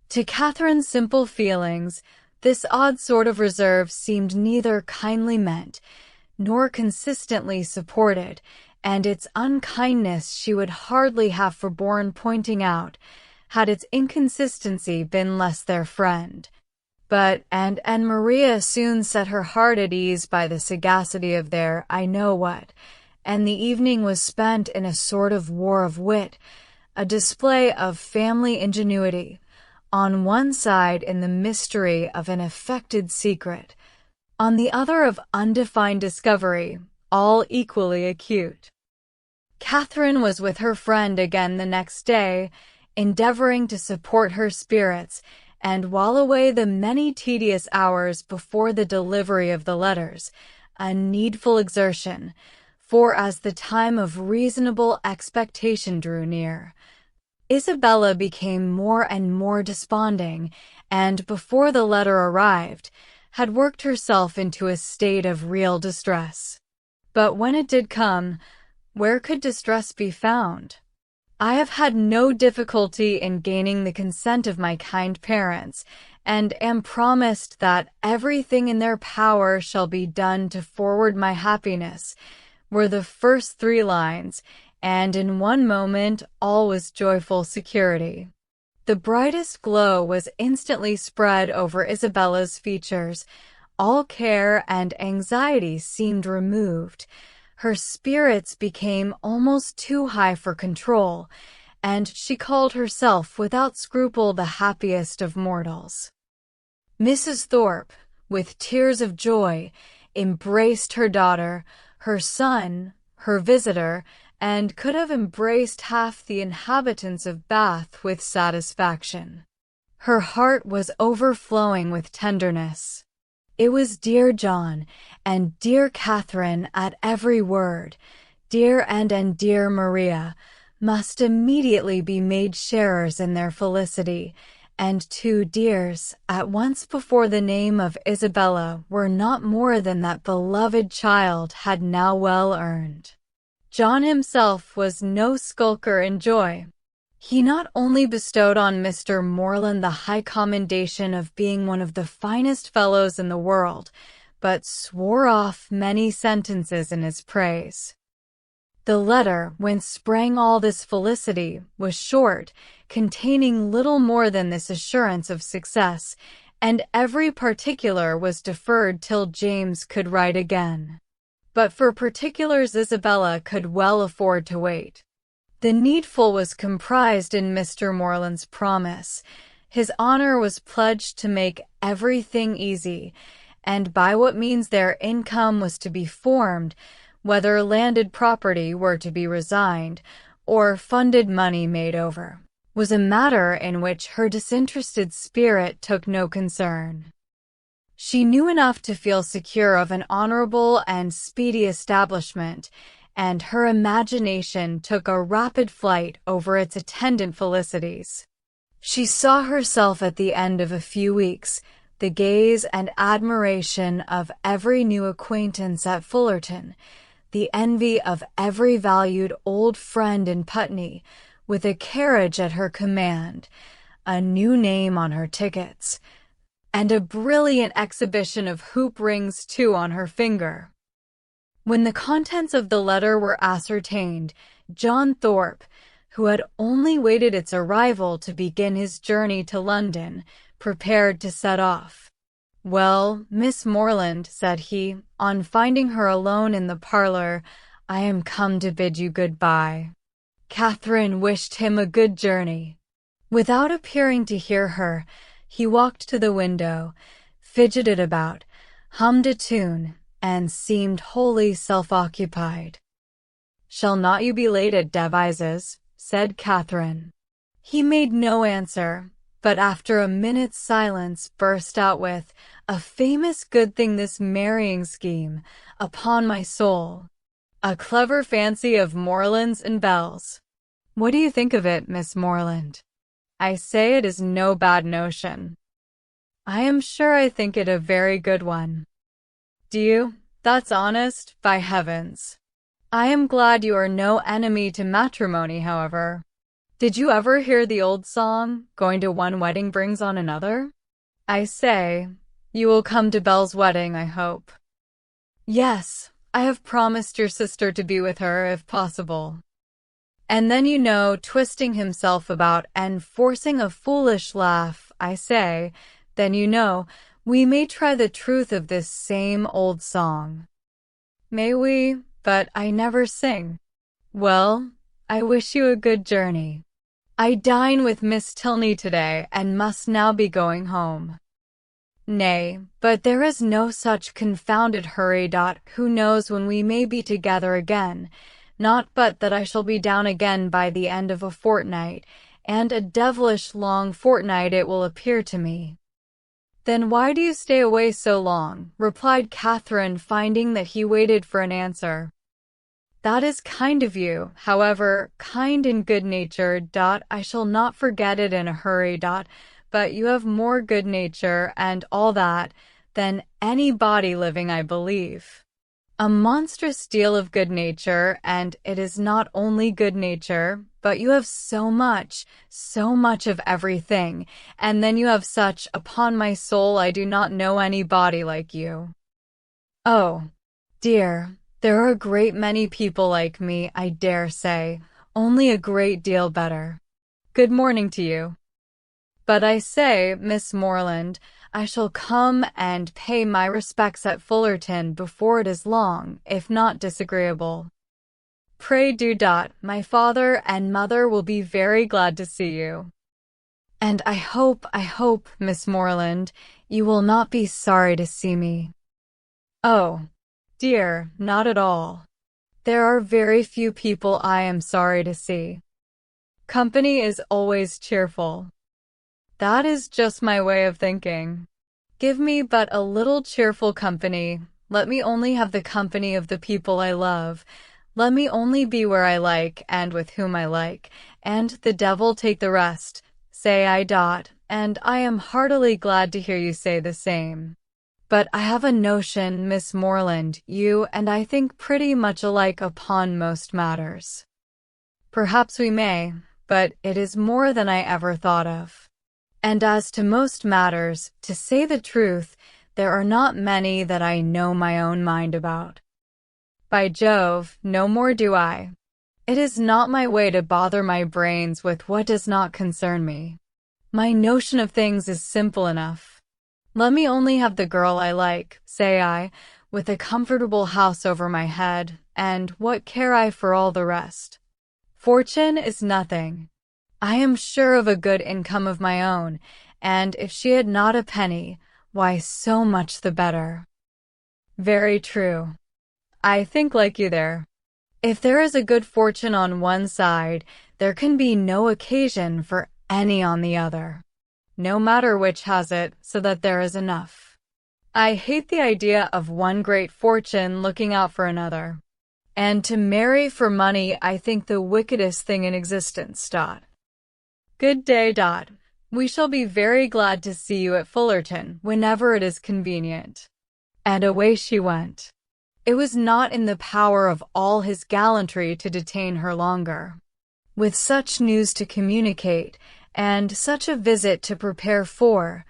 To Catherine's simple feelings, this odd sort of reserve seemed neither kindly meant nor consistently supported, and its unkindness she would hardly have forborne pointing out, had its inconsistency been less their friend. But and Maria soon set her heart at ease by the sagacity of their I know what, and the evening was spent in a sort of war of wit, a display of family ingenuity, on one side in the mystery of an affected secret, on the other of undefined discovery, all equally acute. Catherine was with her friend again the next day, endeavoring to support her spirits and while away the many tedious hours before the delivery of the letters, a needful exertion, for as the time of reasonable expectation drew near, Isabella became more and more desponding, and before the letter arrived, had worked herself into a state of real distress. But when it did come, where could distress be found? I have had no difficulty in gaining the consent of my kind parents, and am promised that everything in their power shall be done to forward my happiness, were the first 3 lines, and in one moment all was joyful security. The brightest glow was instantly spread over Isabella's features. All care and anxiety seemed removed. Her spirits became almost too high for control, and she called herself without scruple the happiest of mortals. Mrs. Thorpe, with tears of joy, embraced her daughter, her son, her visitor, and could have embraced half the inhabitants of Bath with satisfaction. Her heart was overflowing with tenderness. It was dear John and dear Catherine at every word. Dear and dear Maria must immediately be made sharers in their felicity, and two dears at once before the name of Isabella were not more than that beloved child had now well earned. John himself was no skulker in joy. He not only bestowed on Mr. Morland the high commendation of being one of the finest fellows in the world, but swore off many sentences in his praise. The letter, whence sprang all this felicity, was short, containing little more than this assurance of success, and every particular was deferred till James could write again. But for particulars Isabella could well afford to wait. The needful was comprised in Mr. Morland's promise. His honor was pledged to make everything easy, and by what means their income was to be formed, whether landed property were to be resigned, or funded money made over, was a matter in which her disinterested spirit took no concern. She knew enough to feel secure of an honorable and speedy establishment, and her imagination took a rapid flight over its attendant felicities. She saw herself at the end of a few weeks, the gaze and admiration of every new acquaintance at Fullerton, the envy of every valued old friend in Putney, with a carriage at her command, a new name on her tickets, and a brilliant exhibition of hoop rings too on her finger. When the contents of the letter were ascertained, John Thorpe, who had only waited its arrival to begin his journey to London, prepared to set off. "Well, Miss Morland," said he, on finding her alone in the parlor, "I am come to bid you good-bye." Catherine wished him a good journey. Without appearing to hear her, he walked to the window, fidgeted about, hummed a tune, and seemed wholly self-occupied. "Shall not you be late at Devizes?" said Catherine. He made no answer, but after a minute's silence burst out with, "A famous good thing this marrying scheme, upon my soul. A clever fancy of Morland's and Bell's. What do you think of it, Miss Morland? I say it is no bad notion." "I am sure I think it a very good one." "Do you? That's honest, by heavens. I am glad you are no enemy to matrimony, however. Did you ever hear the old song, 'Going to one wedding brings on another'? I say, you will come to Belle's wedding, I hope." "Yes, I have promised your sister to be with her, if possible." And then, you know, twisting himself about and forcing a foolish laugh, "I say, then, you know, we may try the truth of this same old song." "May we? But I never sing." "Well, I wish you a good journey. I dine with Miss Tilney today, and must now be going home." "Nay, but there is no such confounded hurry. Who knows when we may be together again? Not but that I shall be down again by the end of a fortnight, and a devilish long fortnight it will appear to me." "Then why do you stay away so long?" replied Catherine, finding that he waited for an answer. "That is kind of you, however, kind and good-natured. I shall not forget it in a hurry. But you have more good nature, and all that, than anybody living, I believe. A monstrous deal of good nature, and it is not only good nature, but you have so much of everything, and then you have such, upon my soul, I do not know anybody like you." "Oh, dear, There are a great many people like me, I dare say, only a great deal better. Good morning to you. But I say, Miss Morland, I shall come and pay my respects at Fullerton before it is long, if not disagreeable. Pray do. My father and mother will be very glad to see you. And I hope, Miss Morland, you will not be sorry to see me. Oh, dear, not at all. There are very few people I am sorry to see. Company is always cheerful. That is just my way of thinking. Give me but a little cheerful company. Let me only have the company of the people I love. Let me only be where I like and with whom I like, and the devil take the rest, say I. And I am heartily glad to hear you say the same. But I have a notion, Miss Morland, you and I think pretty much alike upon most matters. Perhaps we may, but it is more than I ever thought of. And as to most matters, to say the truth, there are not many that I know my own mind about. By Jove, no more do I. It is not my way to bother my brains with what does not concern me. My notion of things is simple enough. Let me only have the girl I like, say I, with a comfortable house over my head, and what care I for all the rest? Fortune is nothing. I am sure of a good income of my own, and if she had not a penny, why, so much the better. Very true. I think like you there. If there is a good fortune on one side, there can be no occasion for any on the other. No matter which has it, so that there is enough. I hate the idea of one great fortune looking out for another. And to marry for money I think the wickedest thing in existence. Good day. We shall be very glad to see you at Fullerton whenever it is convenient. And away she went. It was not in the power of all his gallantry to detain her longer. With such news to communicate, and such a visit to prepare for,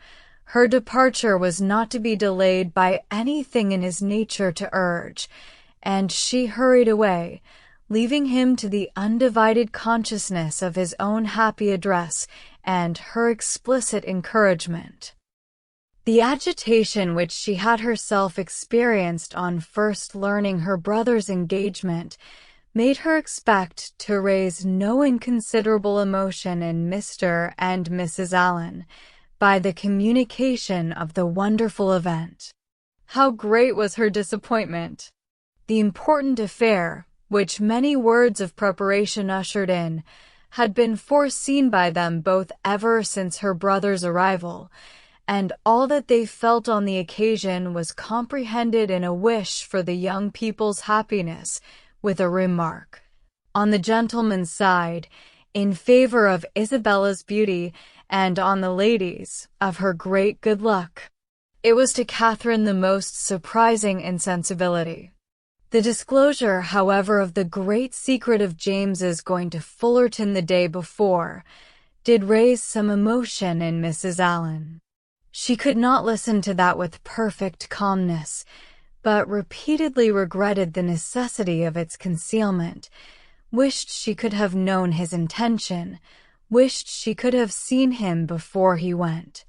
her departure was not to be delayed by anything in his nature to urge, and she hurried away, leaving him to the undivided consciousness of his own happy address and her explicit encouragement. The agitation which she had herself experienced on first learning her brother's engagement made her expect to raise no inconsiderable emotion in Mr. and Mrs. Allen by the communication of the wonderful event. How great was her disappointment! The important affair, which many words of preparation ushered in, had been foreseen by them both ever since her brother's arrival, and all that they felt on the occasion was comprehended in a wish for the young people's happiness, with a remark, on the gentleman's side, in favor of Isabella's beauty, and on the lady's, of her great good luck. It was to Catherine the most surprising insensibility. The disclosure, however, of the great secret of James's going to Fullerton the day before, did raise some emotion in Mrs. Allen. She could not listen to that with perfect calmness, but repeatedly regretted the necessity of its concealment, wished she could have known his intention, wished she could have seen him before he went,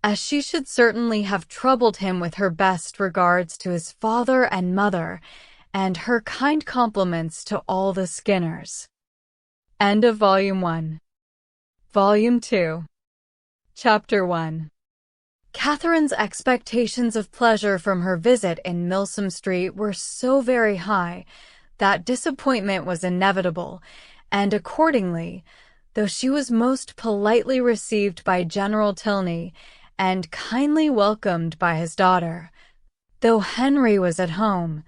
as she should certainly have troubled him with her best regards to his father and mother, and her kind compliments to all the Skinners. End of Volume 1. Volume 2. Chapter 1. Catherine's expectations of pleasure from her visit in Milsom Street were so very high that disappointment was inevitable, and accordingly, though she was most politely received by General Tilney and kindly welcomed by his daughter, though Henry was at home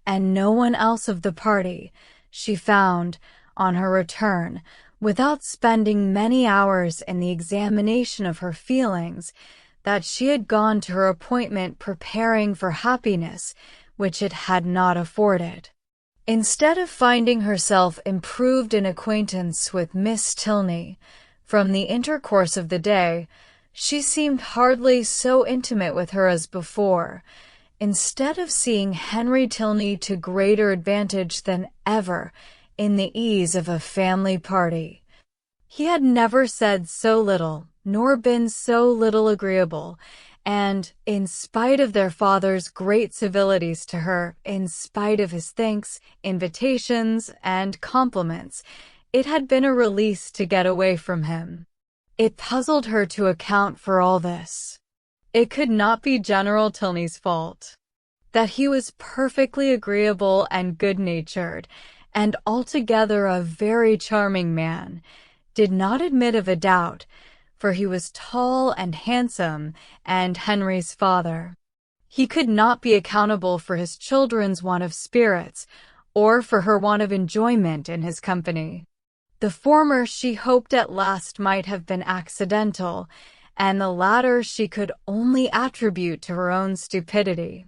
and no one else of the party, she found, on her return, without spending many hours in the examination of her feelings, that she had gone to her appointment preparing for happiness which it had not afforded. Instead of finding herself improved in acquaintance with Miss Tilney, from the intercourse of the day, she seemed hardly so intimate with her as before, instead of seeing Henry Tilney to greater advantage than ever in the ease of a family party. He had never said so little, nor been so little agreeable, and, in spite of their father's great civilities to her, in spite of his thanks, invitations, and compliments, it had been a release to get away from him. It puzzled her to account for all this. It could not be General Tilney's fault. That he was perfectly agreeable and good-natured, and altogether a very charming man, did not admit of a doubt, for he was tall and handsome, and Henry's father. He could not be accountable for his children's want of spirits, or for her want of enjoyment in his company. The former she hoped at last might have been accidental, and the latter she could only attribute to her own stupidity.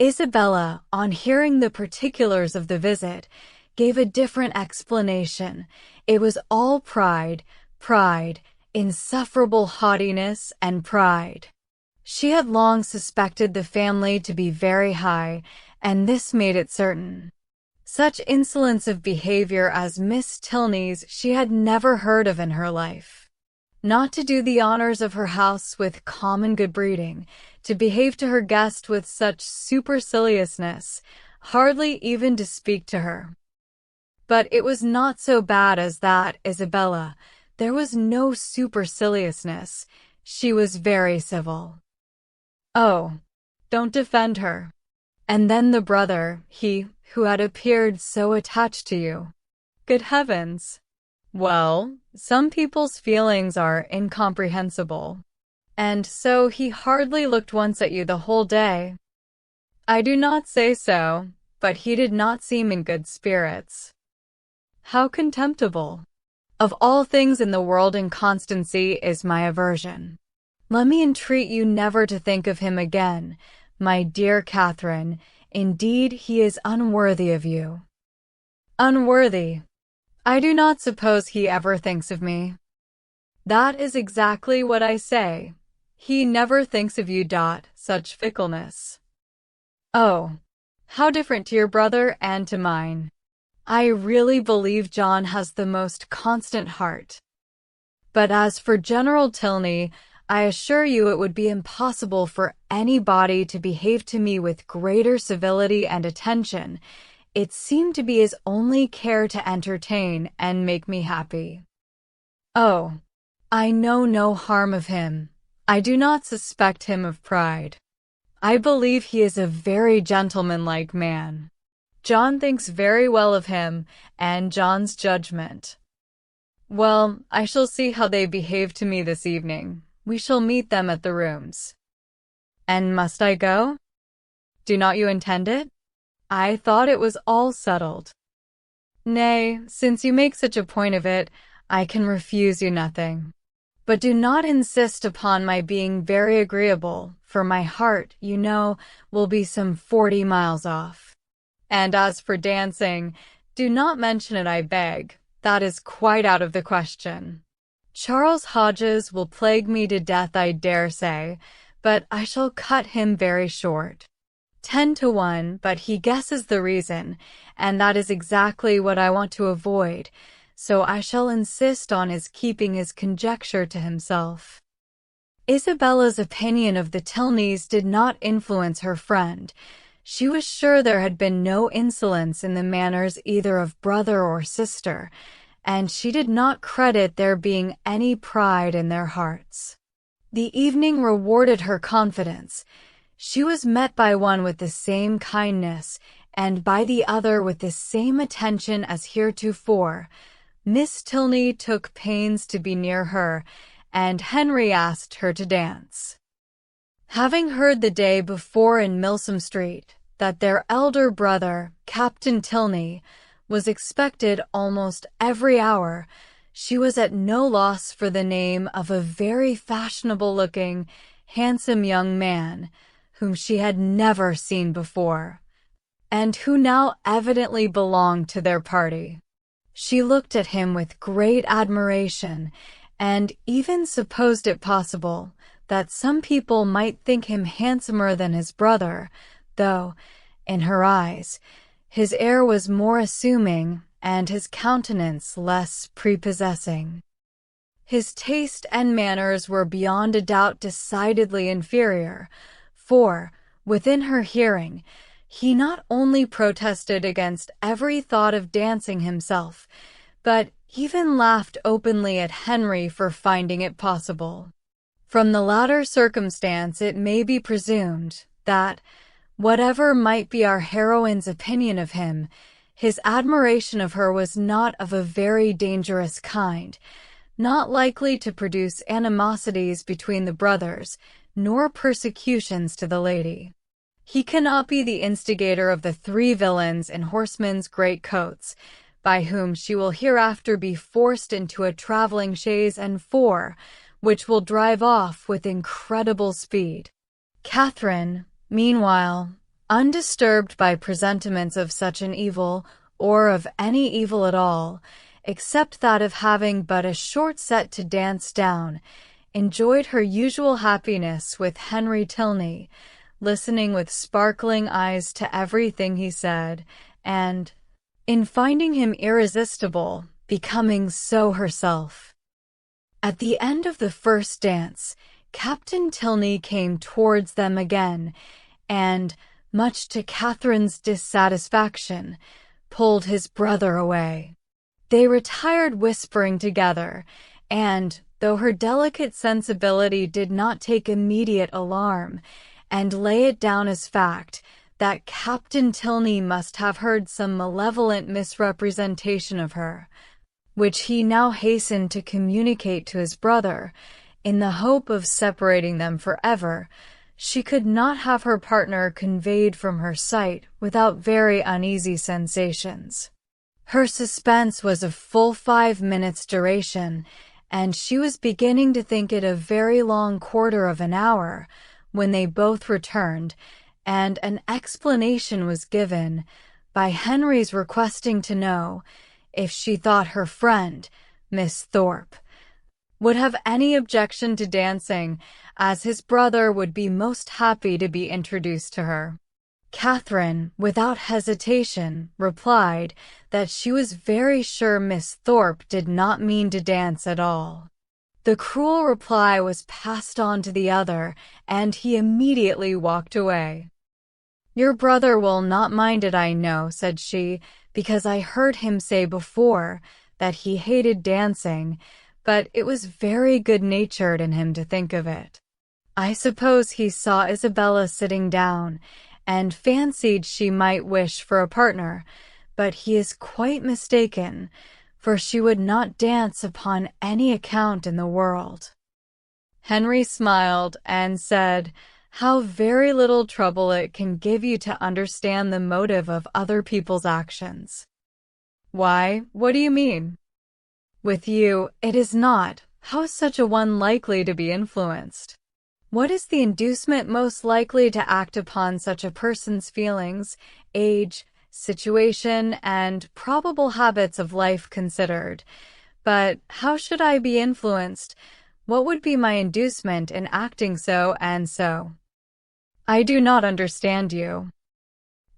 Isabella, on hearing the particulars of the visit, gave a different explanation. It was all pride, insufferable haughtiness and pride. She had long suspected the family to be very high, and this made it certain. Such insolence of behavior as Miss Tilney's she had never heard of in her life. Not to do the honors of her house with common good breeding, to behave to her guest with such superciliousness, hardly even to speak to her. But it was not so bad as that, Isabella. There was no superciliousness. She was very civil. Oh, don't defend her. And then the brother, he, who had appeared so attached to you. Good heavens! Well, some people's feelings are incomprehensible. And so he hardly looked once at you the whole day. I do not say so, but he did not seem in good spirits. How contemptible! Of all things in the world, inconstancy is my aversion. Let me entreat you never to think of him again, my dear Catherine. Indeed, he is unworthy of you. Unworthy? I do not suppose he ever thinks of me. That is exactly what I say. He never thinks of you. Such fickleness. Oh, how different to your brother and to mine. I really believe John has the most constant heart. But as for General Tilney, I assure you it would be impossible for anybody to behave to me with greater civility and attention. It seemed to be his only care to entertain and make me happy. Oh, I know no harm of him. I do not suspect him of pride. I believe he is a very gentlemanlike man. John thinks very well of him, and John's judgment. Well, I shall see how they behave to me this evening. We shall meet them at the rooms. And must I go? Do not you intend it? I thought it was all settled. Nay, since you make such a point of it, I can refuse you nothing. But do not insist upon my being very agreeable, for my heart, you know, will be some 40 miles off. And as for dancing, do not mention it, I beg. That is quite out of the question. Charles Hodges will plague me to death, I dare say, but I shall cut him very short. 10 to 1, but he guesses the reason, and that is exactly what I want to avoid, so I shall insist on his keeping his conjecture to himself. Isabella's opinion of the Tilneys did not influence her friend. She was sure there had been no insolence in the manners either of brother or sister, and she did not credit there being any pride in their hearts. The evening rewarded her confidence. She was met by one with the same kindness, and by the other with the same attention as heretofore. Miss Tilney took pains to be near her, and Henry asked her to dance. Having heard the day before in Milsom Street that their elder brother, Captain Tilney, was expected almost every hour, she was at no loss for the name of a very fashionable-looking, handsome young man, whom she had never seen before, and who now evidently belonged to their party. She looked at him with great admiration, and even supposed it possible that some people might think him handsomer than his brother, though, in her eyes, his air was more assuming and his countenance less prepossessing. His taste and manners were beyond a doubt decidedly inferior, for, within her hearing, he not only protested against every thought of dancing himself, but even laughed openly at Henry for finding it possible. From the latter circumstance it may be presumed that, whatever might be our heroine's opinion of him, his admiration of her was not of a very dangerous kind, not likely to produce animosities between the brothers, nor persecutions to the lady. He cannot be the instigator of the 3 villains in horsemen's greatcoats, by whom she will hereafter be forced into a traveling chaise and 4, which will drive off with incredible speed. Catherine, meanwhile, undisturbed by presentiments of such an evil, or of any evil at all, except that of having but a short set to dance down, enjoyed her usual happiness with Henry Tilney, listening with sparkling eyes to everything he said, and, in finding him irresistible, becoming so herself. At the end of the first dance, Captain Tilney came towards them again, and, much to Catherine's dissatisfaction, pulled his brother away. They retired whispering together, and, though her delicate sensibility did not take immediate alarm, and lay it down as fact that Captain Tilney must have heard some malevolent misrepresentation of her, which he now hastened to communicate to his brother, in the hope of separating them forever, she could not have her partner conveyed from her sight without very uneasy sensations. Her suspense was of full 5 minutes' duration, and she was beginning to think it a very long quarter of an hour, when they both returned, and an explanation was given, by Henry's requesting to know if she thought her friend, Miss Thorpe, would have any objection to dancing, as his brother would be most happy to be introduced to her. Catherine, without hesitation, replied that she was very sure Miss Thorpe did not mean to dance at all. The cruel reply was passed on to the other, and he immediately walked away. "Your brother will not mind it, I know," said she, "because I heard him say before that he hated dancing, but it was very good-natured in him to think of it. I suppose he saw Isabella sitting down, and fancied she might wish for a partner, but he is quite mistaken, for she would not dance upon any account in the world." Henry smiled and said, "How very little trouble it can give you to understand the motive of other people's actions." "Why, what do you mean?" "With you, it is not. How is such a one likely to be influenced? What is the inducement most likely to act upon such a person's feelings, age, situation, and probable habits of life considered? But how should I be influenced? What would be my inducement in acting so and so?" "I do not understand you."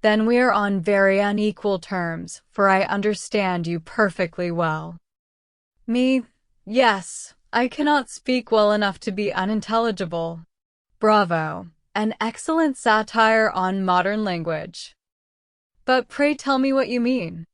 "Then we are on very unequal terms, for I understand you perfectly well." "Me? Yes, I cannot speak well enough to be unintelligible." "Bravo! An excellent satire on modern language. But pray tell me what you mean."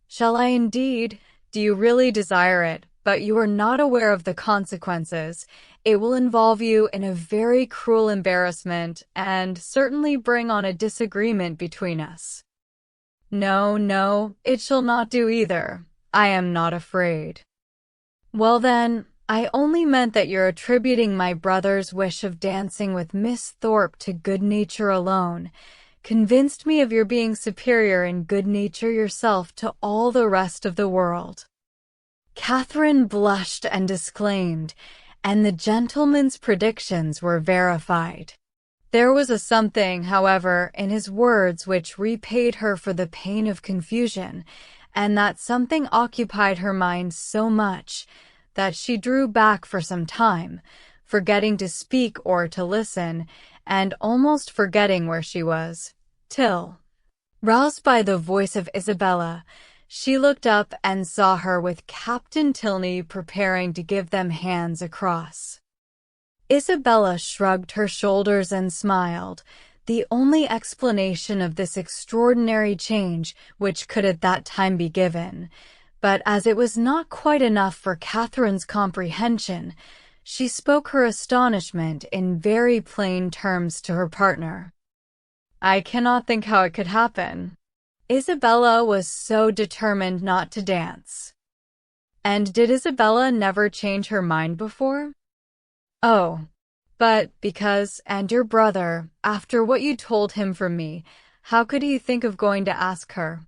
"Shall I indeed? Do you really desire it, but you are not aware of the consequences? It will involve you in a very cruel embarrassment, and certainly bring on a disagreement between us." "No, no, it shall not do either. I am not afraid." "Well then, I only meant that your attributing my brother's wish of dancing with Miss Thorpe to good nature alone convinced me of your being superior in good nature yourself to all the rest of the world." Catherine blushed and disclaimed, and the gentleman's predictions were verified. There was a something, however, in his words which repaid her for the pain of confusion, and that something occupied her mind so much that she drew back for some time, forgetting to speak or to listen, and almost forgetting where she was. Till, roused by the voice of Isabella, she looked up and saw her with Captain Tilney preparing to give them hands across. Isabella shrugged her shoulders and smiled, the only explanation of this extraordinary change which could at that time be given. But as it was not quite enough for Catherine's comprehension, she spoke her astonishment in very plain terms to her partner. "I cannot think how it could happen." Isabella was so determined not to dance. And did Isabella never change her mind before? Oh, but because, and your brother, after what you told him from me, how could he think of going to ask her?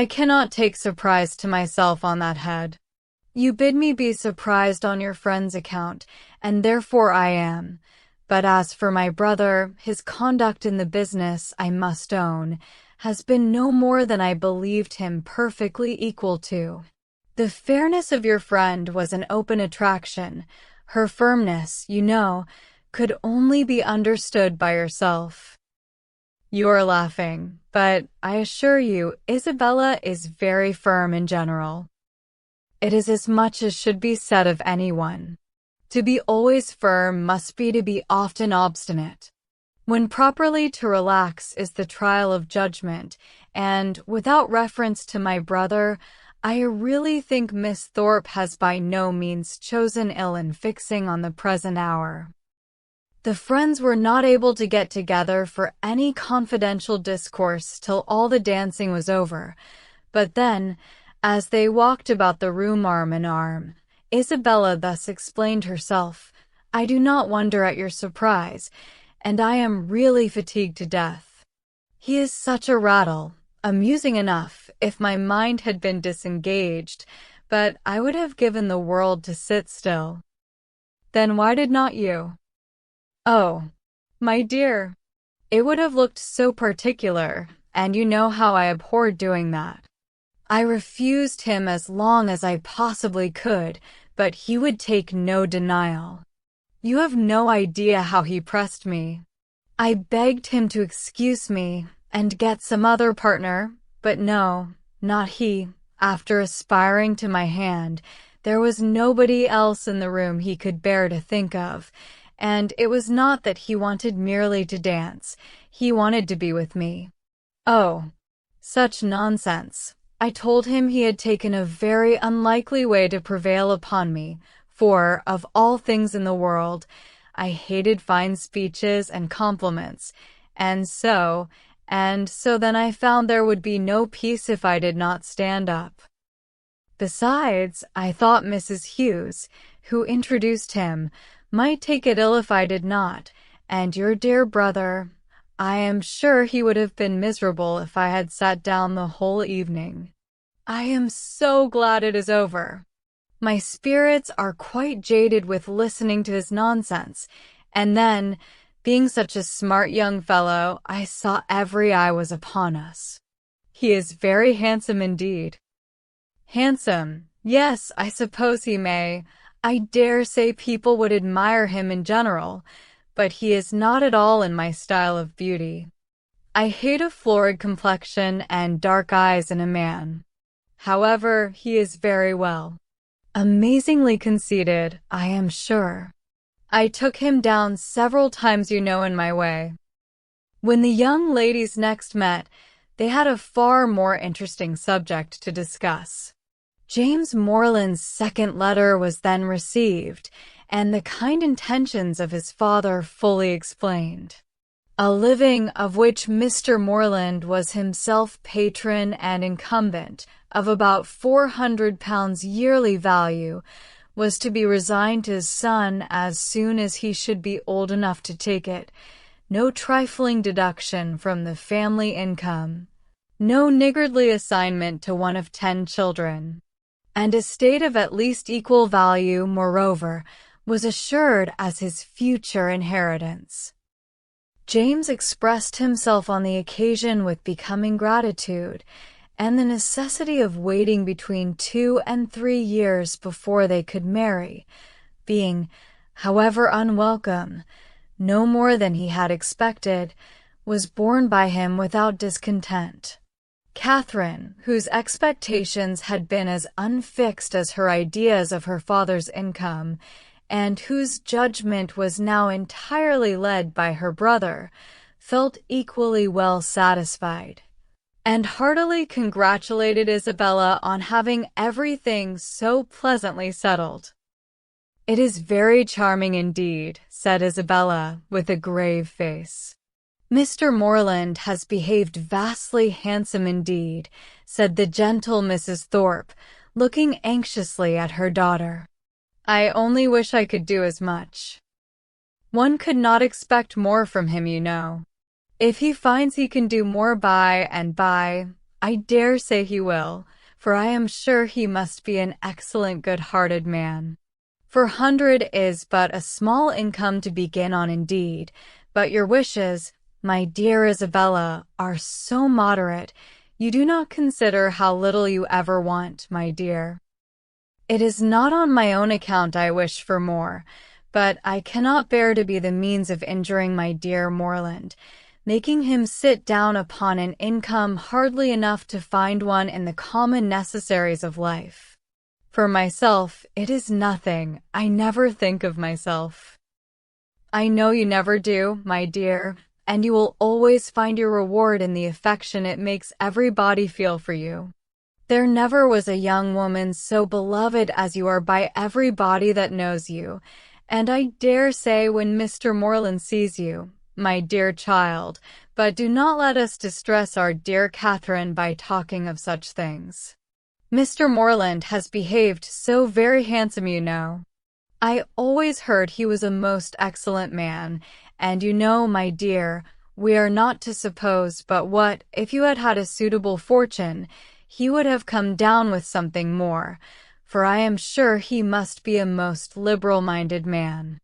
I cannot take surprise to myself on that head. You bid me be surprised on your friend's account, and therefore I am. But as for my brother, his conduct in the business, I must own, has been no more than I believed him perfectly equal to. The fairness of your friend was an open attraction. Her firmness, you know, could only be understood by yourself. You are laughing, but I assure you, Isabella is very firm in general. It is as much as should be said of anyone. To be always firm must be to be often obstinate. When properly to relax is the trial of judgment, and, without reference to my brother, I really think Miss Thorpe has by no means chosen ill in fixing on the present hour. The friends were not able to get together for any confidential discourse till all the dancing was over, but then, as they walked about the room arm in arm, Isabella thus explained herself. I do not wonder at your surprise, and I am really fatigued to death. He is such a rattle, amusing enough if my mind had been disengaged, but I would have given the world to sit still. Then why did not you? Oh, my dear, it would have looked so particular, and you know how I abhorred doing that. I refused him as long as I possibly could, but he would take no denial. You have no idea how he pressed me. I begged him to excuse me and get some other partner, but no, not he. After aspiring to my hand, there was nobody else in the room he could bear to think of, and it was not that he wanted merely to dance, he wanted to be with me. Oh, such nonsense. I told him he had taken a very unlikely way to prevail upon me, for, of all things in the world, I hated fine speeches and compliments, and so then I found there would be no peace if I did not stand up. Besides, I thought Mrs. Hughes, who introduced him, might take it ill if I did not, and your dear brother, I am sure he would have been miserable if I had sat down the whole evening. I am so glad it is over. My spirits are quite jaded with listening to his nonsense, and then, being such a smart young fellow, I saw every eye was upon us. He is very handsome indeed. Handsome, yes, I suppose he may. I dare say people would admire him in general, but he is not at all in my style of beauty. I hate a florid complexion and dark eyes in a man. However, he is very well. Amazingly conceited, I am sure. I took him down several times, you know, in my way. When the young ladies next met, they had a far more interesting subject to discuss. James Morland's second letter was then received, and the kind intentions of his father fully explained. A living of which Mr. Morland was himself patron and incumbent, of about £400 yearly value, was to be resigned to his son as soon as he should be old enough to take it, no trifling deduction from the family income, no niggardly assignment to one of 10 children. And estate of at least equal value, moreover, was assured as his future inheritance. James expressed himself on the occasion with becoming gratitude, and the necessity of waiting between 2 and 3 years before they could marry, being, however unwelcome, no more than he had expected, was borne by him without discontent. Catherine, whose expectations had been as unfixed as her ideas of her father's income, and whose judgment was now entirely led by her brother, felt equally well satisfied, and heartily congratulated Isabella on having everything so pleasantly settled. "It is very charming indeed," said Isabella, with a grave face. "Mr. Morland has behaved vastly handsome indeed," said the gentle Mrs. Thorpe, looking anxiously at her daughter. "I only wish I could do as much. One could not expect more from him, you know. If he finds he can do more by and by, I dare say he will, for I am sure he must be an excellent good-hearted man. 400 is but a small income to begin on indeed, but your wishes, my dear Isabella, are so moderate, you do not consider how little you ever want, my dear. It is not on my own account I wish for more, but I cannot bear to be the means of injuring my dear Morland, making him sit down upon an income hardly enough to find one in the common necessaries of life. For myself, it is nothing. I never think of myself." "I know you never do, my dear, and you will always find your reward in the affection it makes everybody feel for you. There never was a young woman so beloved as you are by everybody that knows you, and I dare say when Mr. Morland sees you, my dear child, but do not let us distress our dear Catherine by talking of such things. Mr. Morland has behaved so very handsome, you know. I always heard he was a most excellent man, and you know, my dear, we are not to suppose but what, if you had had a suitable fortune, he would have come down with something more, for I am sure he must be a most liberal-minded man.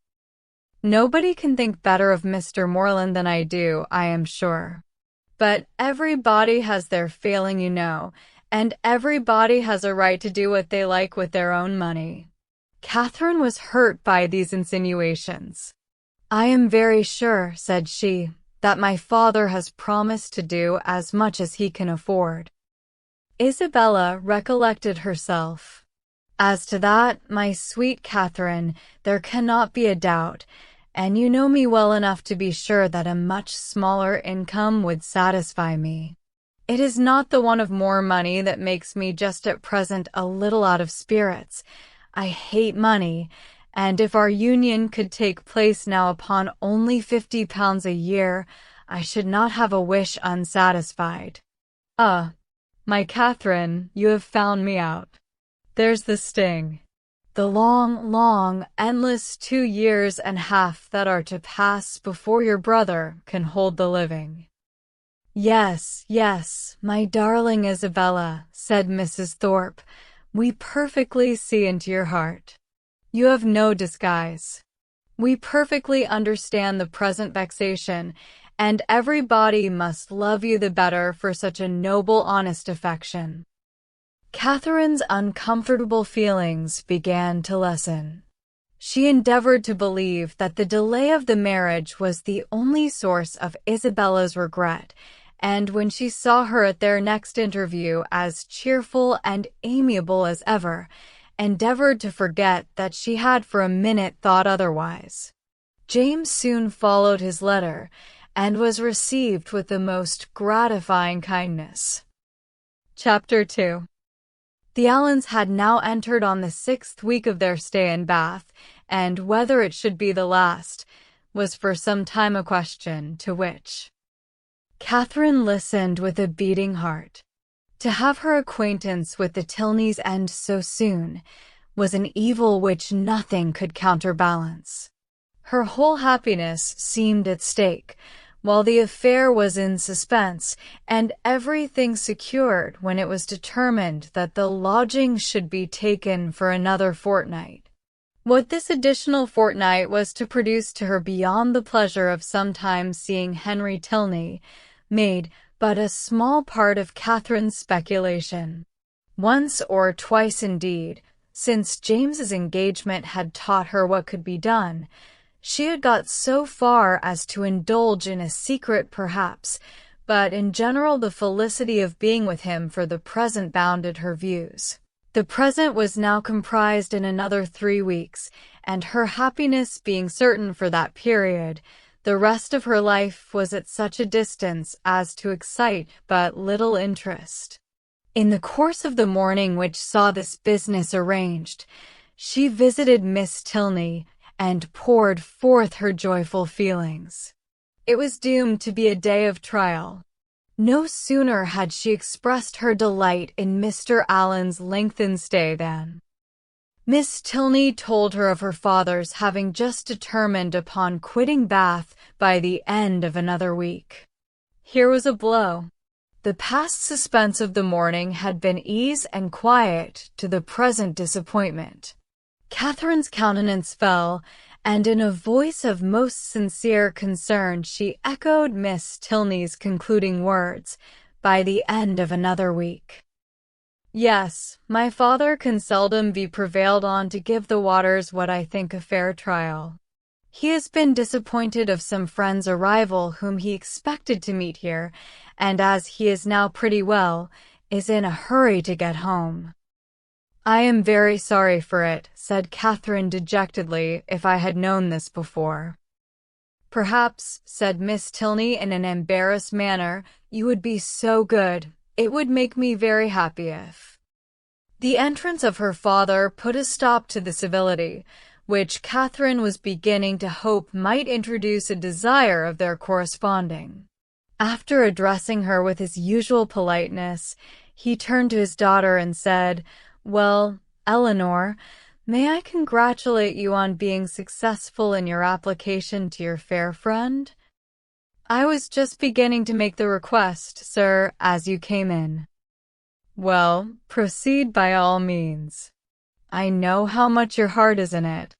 Nobody can think better of Mr. Morland than I do, I am sure. But everybody has their failing, you know, and everybody has a right to do what they like with their own money." Catherine was hurt by these insinuations. "I am very sure," said she, "that my father has promised to do as much as he can afford." Isabella recollected herself. "As to that, my sweet Catherine, there cannot be a doubt, and you know me well enough to be sure that a much smaller income would satisfy me. It is not the want of more money that makes me just at present a little out of spirits. I hate money, and if our union could take place now upon only £50 a year, I should not have a wish unsatisfied." "Ah, my Catherine, you have found me out. There's the sting. The long, endless 2 years and half that are to pass before your brother can hold the living." Yes, my darling Isabella," said Mrs. Thorpe, "we perfectly see into your heart. You have no disguise. We perfectly understand the present vexation, and everybody must love you the better for such a noble, honest affection." Catherine's uncomfortable feelings began to lessen. She endeavored to believe that the delay of the marriage was the only source of Isabella's regret, and when she saw her at their next interview as cheerful and amiable as ever, endeavored to forget that she had for a minute thought otherwise. James soon followed his letter, and was received with the most gratifying kindness. Chapter 2. The Allens had now entered on the 6th week of their stay in Bath, and whether it should be the last was for some time a question to which Catherine listened with a beating heart. To have her acquaintance with the Tilneys end so soon was an evil which nothing could counterbalance. Her whole happiness seemed at stake, while the affair was in suspense, and everything secured when it was determined that the lodging should be taken for another fortnight. What this additional fortnight was to produce to her beyond the pleasure of sometimes seeing Henry Tilney made but a small part of Catherine's speculation. Once or twice, indeed, Since James's engagement had taught her what could be done, she had got so far as to indulge in a secret perhaps, but in general the felicity of being with him for the present bounded her views. The present was now comprised in another 3 weeks, and her happiness being certain for that period, the rest of her life was at such a distance as to excite but little interest. In the course of the morning which saw this business arranged, she visited Miss Tilney and poured forth her joyful feelings. It was doomed to be a day of trial. No sooner had she expressed her delight in Mr. Allen's lengthened stay than Miss Tilney told her of her father's having just determined upon quitting Bath by the end of another week. Here was a blow. The past suspense of the morning had been ease and quiet to the present disappointment. Catherine's countenance fell, and in a voice of most sincere concern she echoed Miss Tilney's concluding words, "By the end of another week." "Yes, my father can seldom be prevailed on to give the waters what I think a fair trial. He has been disappointed of some friend's arrival whom he expected to meet here, and as he is now pretty well, is in a hurry to get home." "I am very sorry for it," said Catherine dejectedly, "if I had known this before." "Perhaps," said Miss Tilney in an embarrassed manner, "you would be so good. It would make me very happy if—" The entrance of her father put a stop to the civility, which Catherine was beginning to hope might introduce a desire of their corresponding. After addressing her with his usual politeness, he turned to his daughter and said, "Well, Eleanor, may I congratulate you on being successful in your application to your fair friend? I was just beginning to make the request, sir, as you came in." "Well, proceed by all means. I know how much your heart is in it."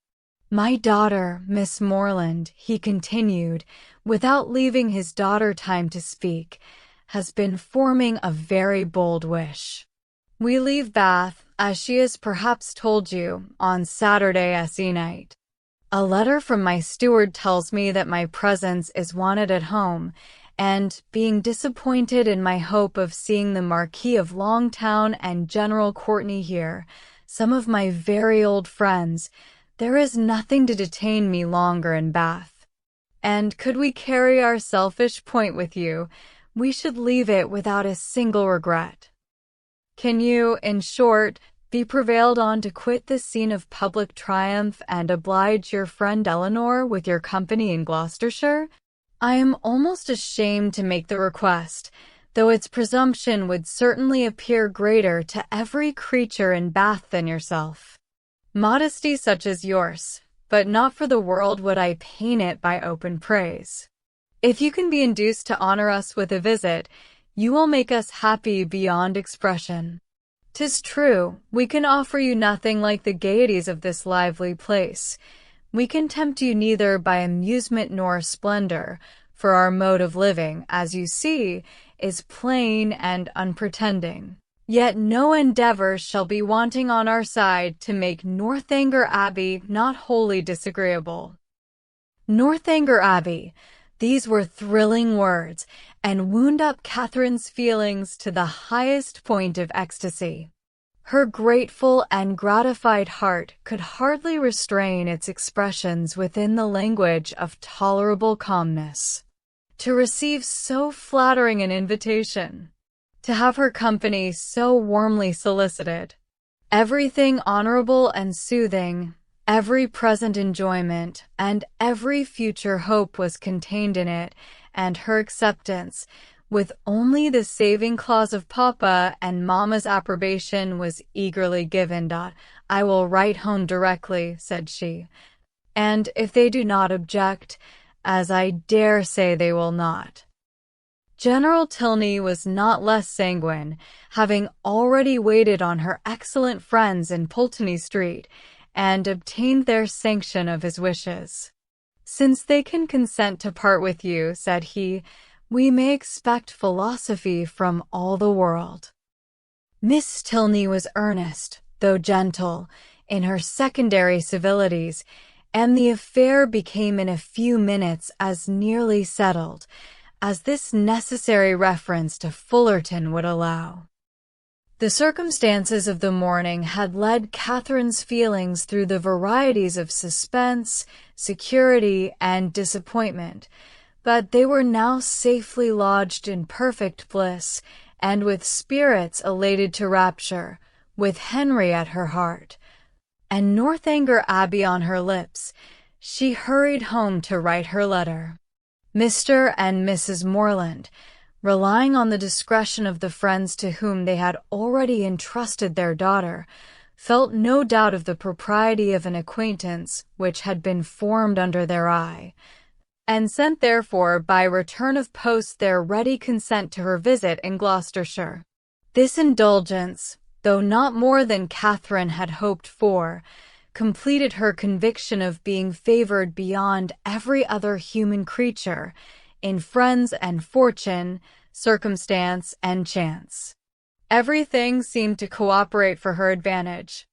"My daughter, Miss Morland," he continued, without leaving his daughter time to speak, "has been forming a very bold wish. We leave Bath, as she has perhaps told you, on Saturday night. A letter from my steward tells me that my presence is wanted at home, and, being disappointed in my hope of seeing the Marquis of Longtown and General Courtenay here, some of my very old friends, there is nothing to detain me longer in Bath. And could we carry our selfish point with you, we should leave it without a single regret. Can you, in short, be prevailed on to quit the scene of public triumph and oblige your friend Eleanor with your company in Gloucestershire? I am almost ashamed to make the request, though its presumption would certainly appear greater to every creature in Bath than yourself. Modesty such as yours, but not for the world would I pain it by open praise. If you can be induced to honor us with a visit, you will make us happy beyond expression. 'Tis true, we can offer you nothing like the gaieties of this lively place. We can tempt you neither by amusement nor splendor, for our mode of living, as you see, is plain and unpretending. Yet no endeavor shall be wanting on our side to make Northanger Abbey not wholly disagreeable." Northanger Abbey! These were thrilling words, and wound up Catherine's feelings to the highest point of ecstasy. Her grateful and gratified heart could hardly restrain its expressions within the language of tolerable calmness. To receive so flattering an invitation, to have her company so warmly solicited, everything honorable and soothing, every present enjoyment, and every future hope was contained in it, and her acceptance, with only the saving clause of Papa and Mamma's approbation, was eagerly given. "I will write home directly," said she, "and if they do not object, as I dare say they will not." General Tilney was not less sanguine, having already waited on her excellent friends in Pulteney Street, and obtained their sanction of his wishes. "Since they can consent to part with you," said he, "we may expect philosophy from all the world." Miss Tilney was earnest, though gentle, in her secondary civilities, and the affair became in a few minutes as nearly settled as this necessary reference to Fullerton would allow. The circumstances of the morning had led Catherine's feelings through the varieties of suspense, security, and disappointment, but they were now safely lodged in perfect bliss, and with spirits elated to rapture, with Henry at her heart, and Northanger Abbey on her lips, she hurried home to write her letter. Mr. and Mrs. Morland, relying on the discretion of the friends to whom they had already entrusted their daughter, felt no doubt of the propriety of an acquaintance which had been formed under their eye, and sent therefore by return of post their ready consent to her visit in Gloucestershire. This indulgence, though not more than Catherine had hoped for, completed her conviction of being favored beyond every other human creature in friends and fortune, circumstance and chance. Everything seemed to cooperate for her advantage.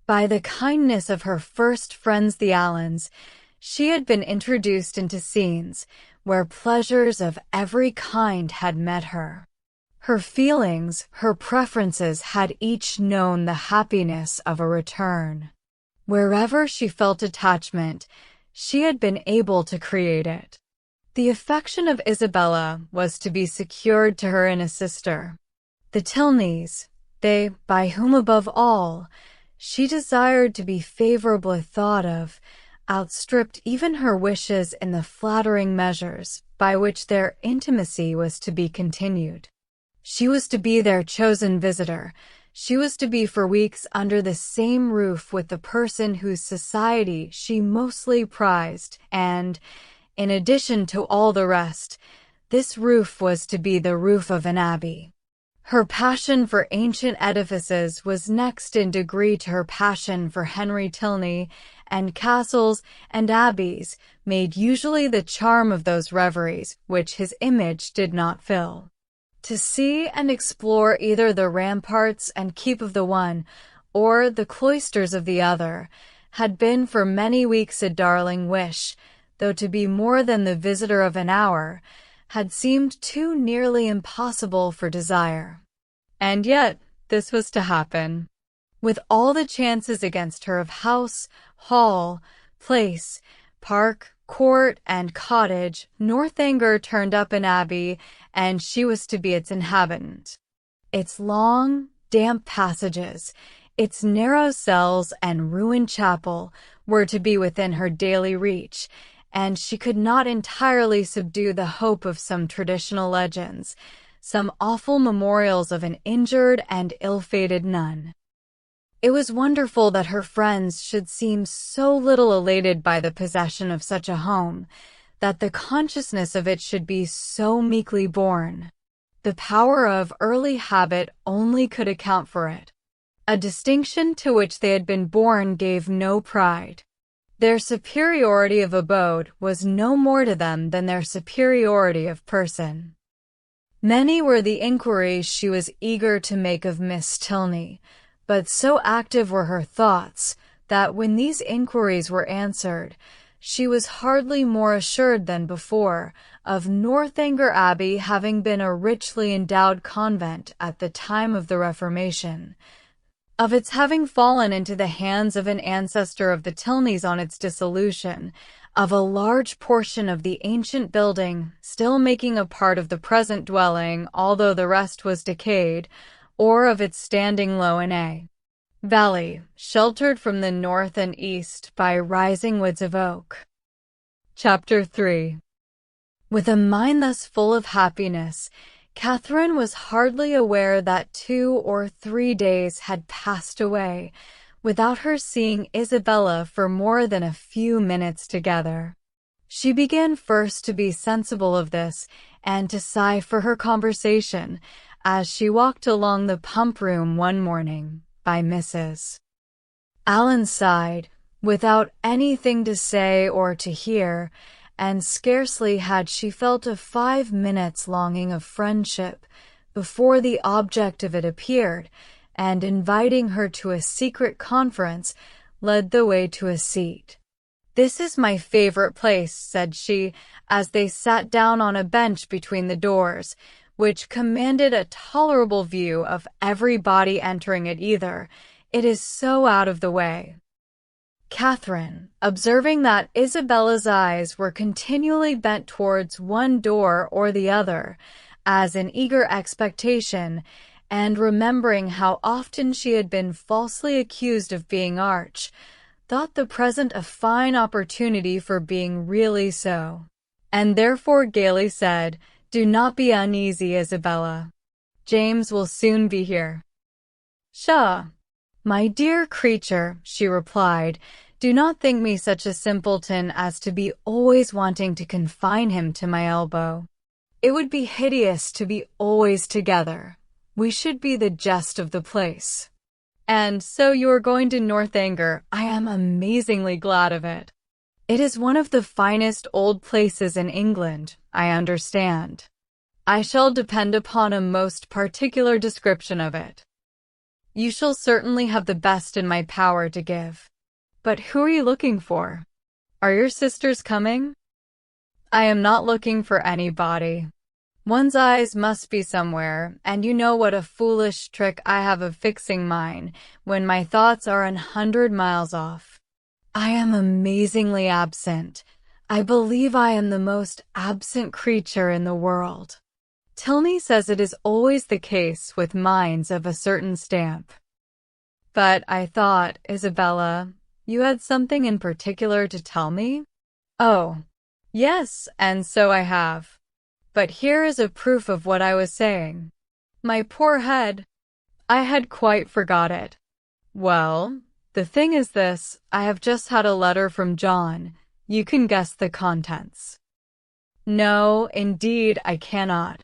By the kindness of her first friends the Allens, she had been introduced into scenes where pleasures of every kind had met her. Her feelings, her preferences had each known the happiness of a return. Wherever she felt attachment, she had been able to create it. The affection of Isabella was to be secured to her in a sister. The Tilneys, they by whom above all she desired to be favorably thought of, outstripped even her wishes in the flattering measures by which their intimacy was to be continued. She was to be their chosen visitor. She was to be for weeks under the same roof with the person whose society she mostly prized, and, in addition to all the rest, this roof was to be the roof of an abbey. Her passion for ancient edifices was next in degree to her passion for Henry Tilney, and castles and abbeys made usually the charm of those reveries which his image did not fill. To see and explore either the ramparts and keep of the one, or the cloisters of the other, had been for many weeks a darling wish, though to be more than the visitor of an hour had seemed too nearly impossible for desire. And yet this was to happen. With all the chances against her of house, hall, place, park, court, and cottage, Northanger turned up an abbey, and she was to be its inhabitant. Its long, damp passages, its narrow cells and ruined chapel were to be within her daily reach, and she could not entirely subdue the hope of some traditional legends, some awful memorials of an injured and ill-fated nun. It was wonderful that her friends should seem so little elated by the possession of such a home, that the consciousness of it should be so meekly borne. The power of early habit only could account for it. A distinction to which they had been born gave no pride. Their superiority of abode was no more to them than their superiority of person. Many were the inquiries she was eager to make of Miss Tilney, but so active were her thoughts that when these inquiries were answered, she was hardly more assured than before of Northanger Abbey having been a richly endowed convent at the time of the Reformation, of its having fallen into the hands of an ancestor of the Tilneys on its dissolution, of a large portion of the ancient building still making a part of the present dwelling, although the rest was decayed, or of its standing low in a valley, sheltered from the north and east by rising woods of oak. Chapter 3. With a mind thus full of happiness, Catherine was hardly aware that 2 or 3 days had passed away without her seeing Isabella for more than a few minutes together. She began first to be sensible of this and to sigh for her conversation as she walked along the pump room one morning by Mrs. Allen's side, without anything to say or to hear, and scarcely had she felt a 5 minutes' longing of friendship before the object of it appeared, and inviting her to a secret conference, led the way to a seat. "This is my favorite place," said she, as they sat down on a bench between the doors, which commanded a tolerable view of everybody entering it either. "It is so out of the way." Catherine, observing that Isabella's eyes were continually bent towards one door or the other, as in eager expectation, and remembering how often she had been falsely accused of being arch, thought the present a fine opportunity for being really so, and therefore gaily said, "Do not be uneasy, Isabella. James will soon be here." "Pshaw, my dear creature," she replied, "do not think me such a simpleton as to be always wanting to confine him to my elbow. It would be hideous to be always together. We should be the jest of the place. And so you are going to Northanger. I am amazingly glad of it. It is one of the finest old places in England, I understand. I shall depend upon a most particular description of it. You shall certainly have the best in my power to give. But who are you looking for? Are your sisters coming?" "I am not looking for anybody. One's eyes must be somewhere, and you know what a foolish trick I have of fixing mine when my thoughts are 100 miles off. I am amazingly absent. I believe I am the most absent creature in the world. Tilney says it is always the case with minds of a certain stamp." "But I thought, Isabella, you had something in particular to tell me?" "Oh, yes, and so I have. But here is a proof of what I was saying. My poor head! I had quite forgot it. Well, the thing is this, I have just had a letter from John. You can guess the contents." "No, indeed, I cannot."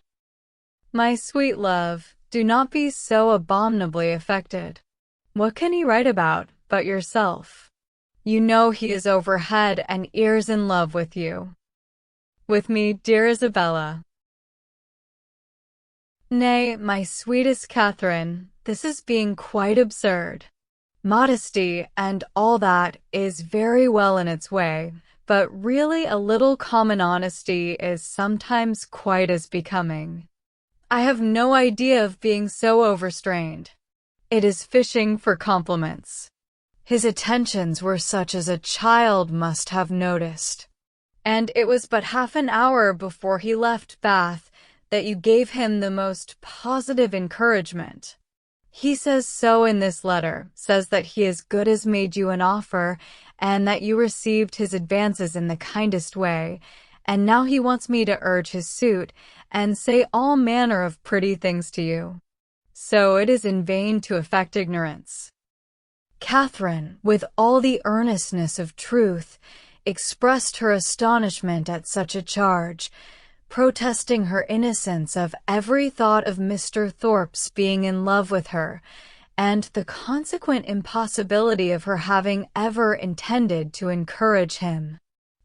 "My sweet love, do not be so abominably affected. What can he write about but yourself? You know he is over head and ears in love with you." "With me, dear Isabella." "Nay, my sweetest Catherine, this is being quite absurd. Modesty and all that is very well in its way, but really a little common honesty is sometimes quite as becoming. I have no idea of being so overstrained. It is fishing for compliments. His attentions were such as a child must have noticed. And it was but half an hour before he left Bath that you gave him the most positive encouragement. He says so in this letter, says that he as good as made you an offer, and that you received his advances in the kindest way, and now he wants me to urge his suit, and say all manner of pretty things to you. So it is in vain to affect ignorance." Catherine, with all the earnestness of truth, expressed her astonishment at such a charge, protesting her innocence of every thought of Mr. Thorpe's being in love with her, and the consequent impossibility of her having ever intended to encourage him.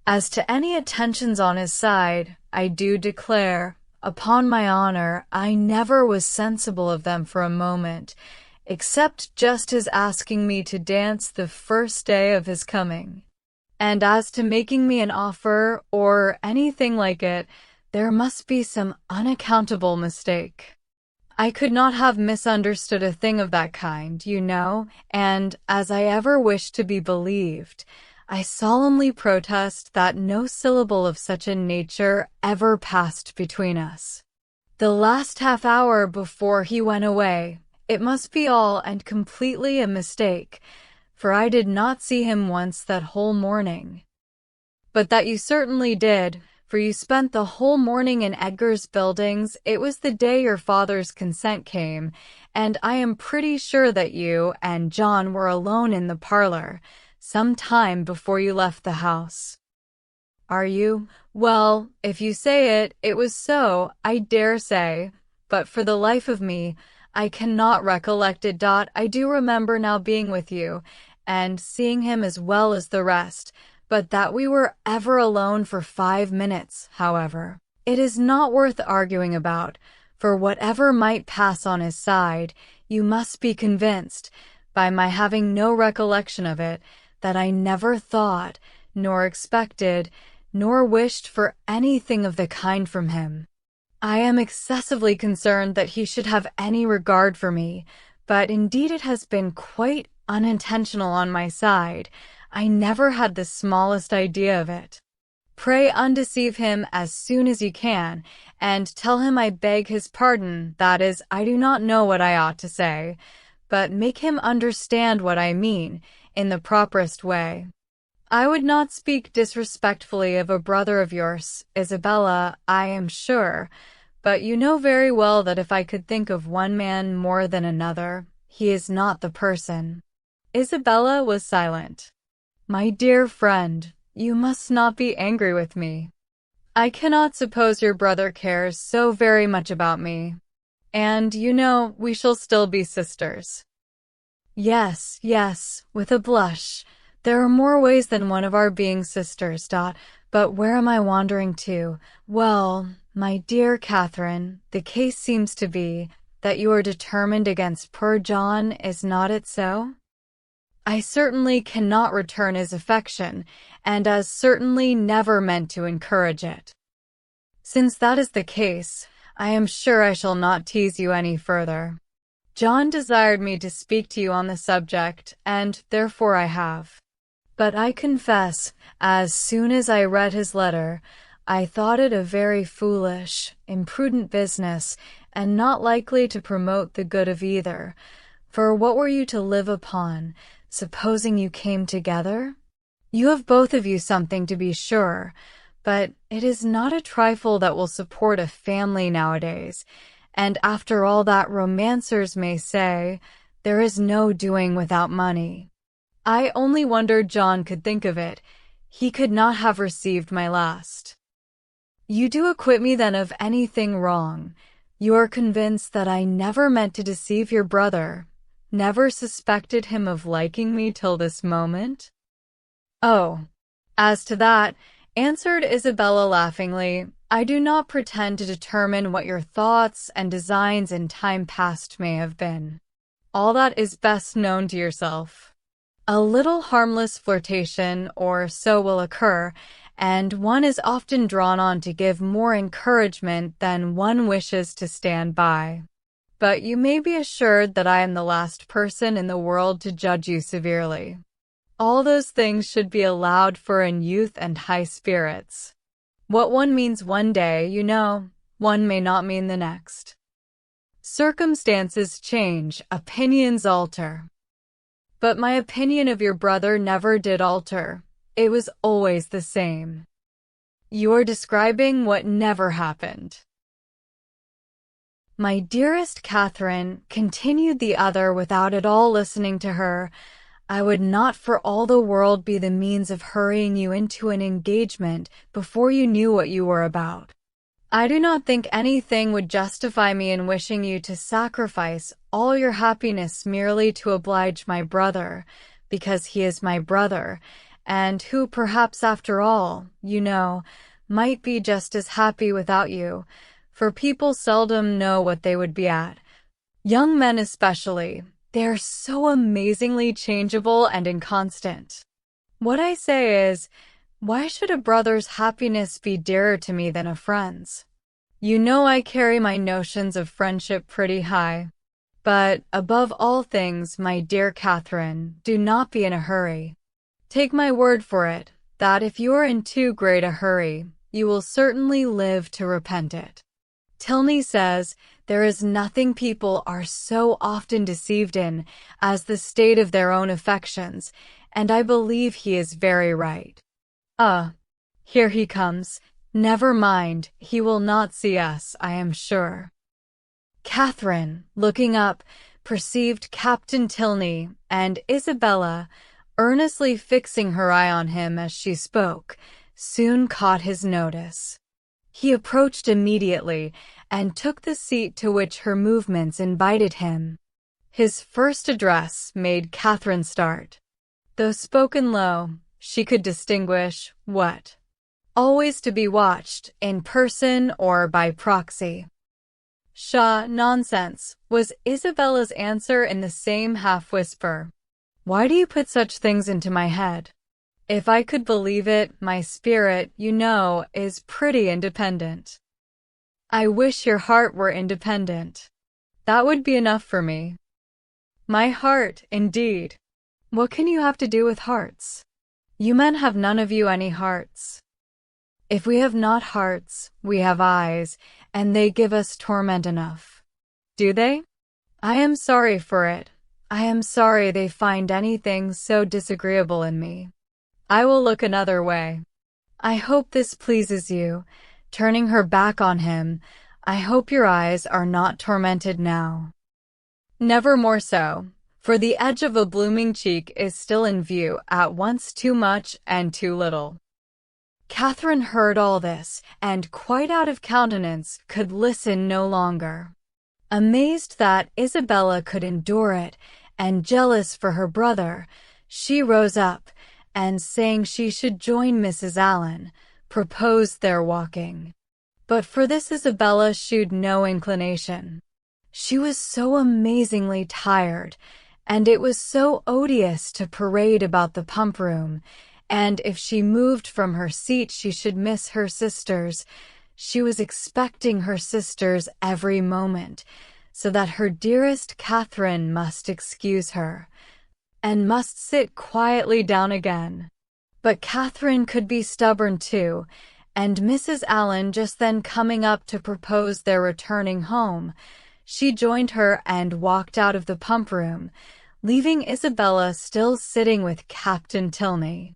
As to any attentions on his side, I do declare, upon my honor, I never was sensible of them for a moment, except just his asking me to dance the first day of his coming. And as to making me an offer, or anything like it, there must be some unaccountable mistake. I could not have misunderstood a thing of that kind, you know, and, as I ever wish to be believed, I solemnly protest that no syllable of such a nature ever passed between us. The last half hour before he went away, it must be all and completely a mistake, for I did not see him once that whole morning. But that you certainly did, for you spent the whole morning in Edgar's Buildings. It was the day your father's consent came, and I am pretty sure that you and John were alone in the parlor, some time before you left the house. Are you? Well, if you say it, it was so, I dare say, but for the life of me, I cannot recollect it. I do remember now being with you, and seeing him as well as the rest, but that we were ever alone for 5 minutes, however, it is not worth arguing about, for whatever might pass on his side, you must be convinced, by my having no recollection of it, that I never thought, nor expected, nor wished for anything of the kind from him. I am excessively concerned that he should have any regard for me, but indeed it has been quite unintentional on my side. I never had the smallest idea of it. Pray undeceive him as soon as you can, and tell him I beg his pardon, that is, I do not know what I ought to say, but make him understand what I mean, in the properest way. I would not speak disrespectfully of a brother of yours, Isabella, I am sure, but you know very well that if I could think of one man more than another, he is not the person. Isabella was silent. My dear friend, you must not be angry with me. I cannot suppose your brother cares so very much about me. And, you know, we shall still be sisters. Yes, yes, with a blush. There are more ways than one of our being sisters, but where am I wandering to? Well, my dear Catherine, the case seems to be that you are determined against poor John, is not it so? I certainly cannot return his affection, and as certainly never meant to encourage it. Since that is the case, I am sure I shall not tease you any further. John desired me to speak to you on the subject, and therefore I have. But I confess, as soon as I read his letter, I thought it a very foolish, imprudent business, and not likely to promote the good of either. For what were you to live upon, supposing you came together? You have both of you something, to be sure, but it is not a trifle that will support a family nowadays, and after all that romancers may say, there is no doing without money. I only wonder John could think of it. He could not have received my last. You do acquit me then of anything wrong. You are convinced that I never meant to deceive your brother, never suspected him of liking me till this moment? Oh, as to that, answered Isabella laughingly, I do not pretend to determine what your thoughts and designs in time past may have been. All that is best known to yourself. A little harmless flirtation or so will occur, and one is often drawn on to give more encouragement than one wishes to stand by. But you may be assured that I am the last person in the world to judge you severely. All those things should be allowed for in youth and high spirits. What one means one day, you know, one may not mean the next. Circumstances change, opinions alter. But my opinion of your brother never did alter. It was always the same. You are describing what never happened. My dearest Catherine, continued the other without at all listening to her, I would not for all the world be the means of hurrying you into an engagement before you knew what you were about. I do not think anything would justify me in wishing you to sacrifice all your happiness merely to oblige my brother, because he is my brother, and who perhaps after all, you know, might be just as happy without you, for people seldom know what they would be at. Young men especially, they are so amazingly changeable and inconstant. What I say is, why should a brother's happiness be dearer to me than a friend's? You know I carry my notions of friendship pretty high. But, above all things, my dear Catherine, do not be in a hurry. Take my word for it, that if you are in too great a hurry, you will certainly live to repent it. Tilney says, there is nothing people are so often deceived in as the state of their own affections, and I believe he is very right. Here he comes. Never mind, he will not see us, I am sure. Catherine, looking up, perceived Captain Tilney, and Isabella, earnestly fixing her eye on him as she spoke, soon caught his notice. He approached immediately, and took the seat to which her movements invited him. His first address made Catherine start. Though spoken low, she could distinguish what always to be watched, in person or by proxy. "Pshaw, nonsense," was Isabella's answer in the same half-whisper. "Why do you put such things into my head? If I could believe it, my spirit, you know, is pretty independent." "I wish your heart were independent. That would be enough for me." "My heart, indeed. What can you have to do with hearts? You men have none of you any hearts. If we have not hearts, we have eyes, and they give us torment enough." "Do they? I am sorry for it. I am sorry they find anything so disagreeable in me. I will look another way. I hope this pleases you." Turning her back on him, "I hope your eyes are not tormented now." "Never more so, for the edge of a blooming cheek is still in view, at once too much and too little." Catherine heard all this, and, quite out of countenance, could listen no longer. Amazed that Isabella could endure it, and jealous for her brother, she rose up, and saying she should join Mrs. Allen, proposed their walking. But for this Isabella shewed no inclination. She was so amazingly tired, and it was so odious to parade about the pump room, and if she moved from her seat she should miss her sisters. She was expecting her sisters every moment, so that her dearest Catherine must excuse her, and must sit quietly down again. But Catherine could be stubborn too, and Mrs. Allen just then coming up to propose their returning home, she joined her and walked out of the pump room, leaving Isabella still sitting with Captain Tilney.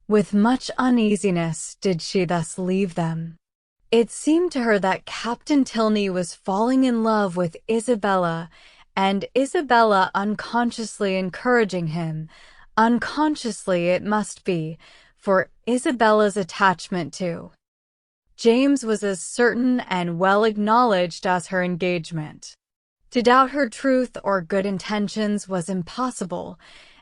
With much uneasiness did she thus leave them. It seemed to her that Captain Tilney was falling in love with Isabella, and Isabella unconsciously encouraging him, unconsciously it must be, for Isabella's attachment to James was as certain and well acknowledged as her engagement. To doubt her truth or good intentions was impossible,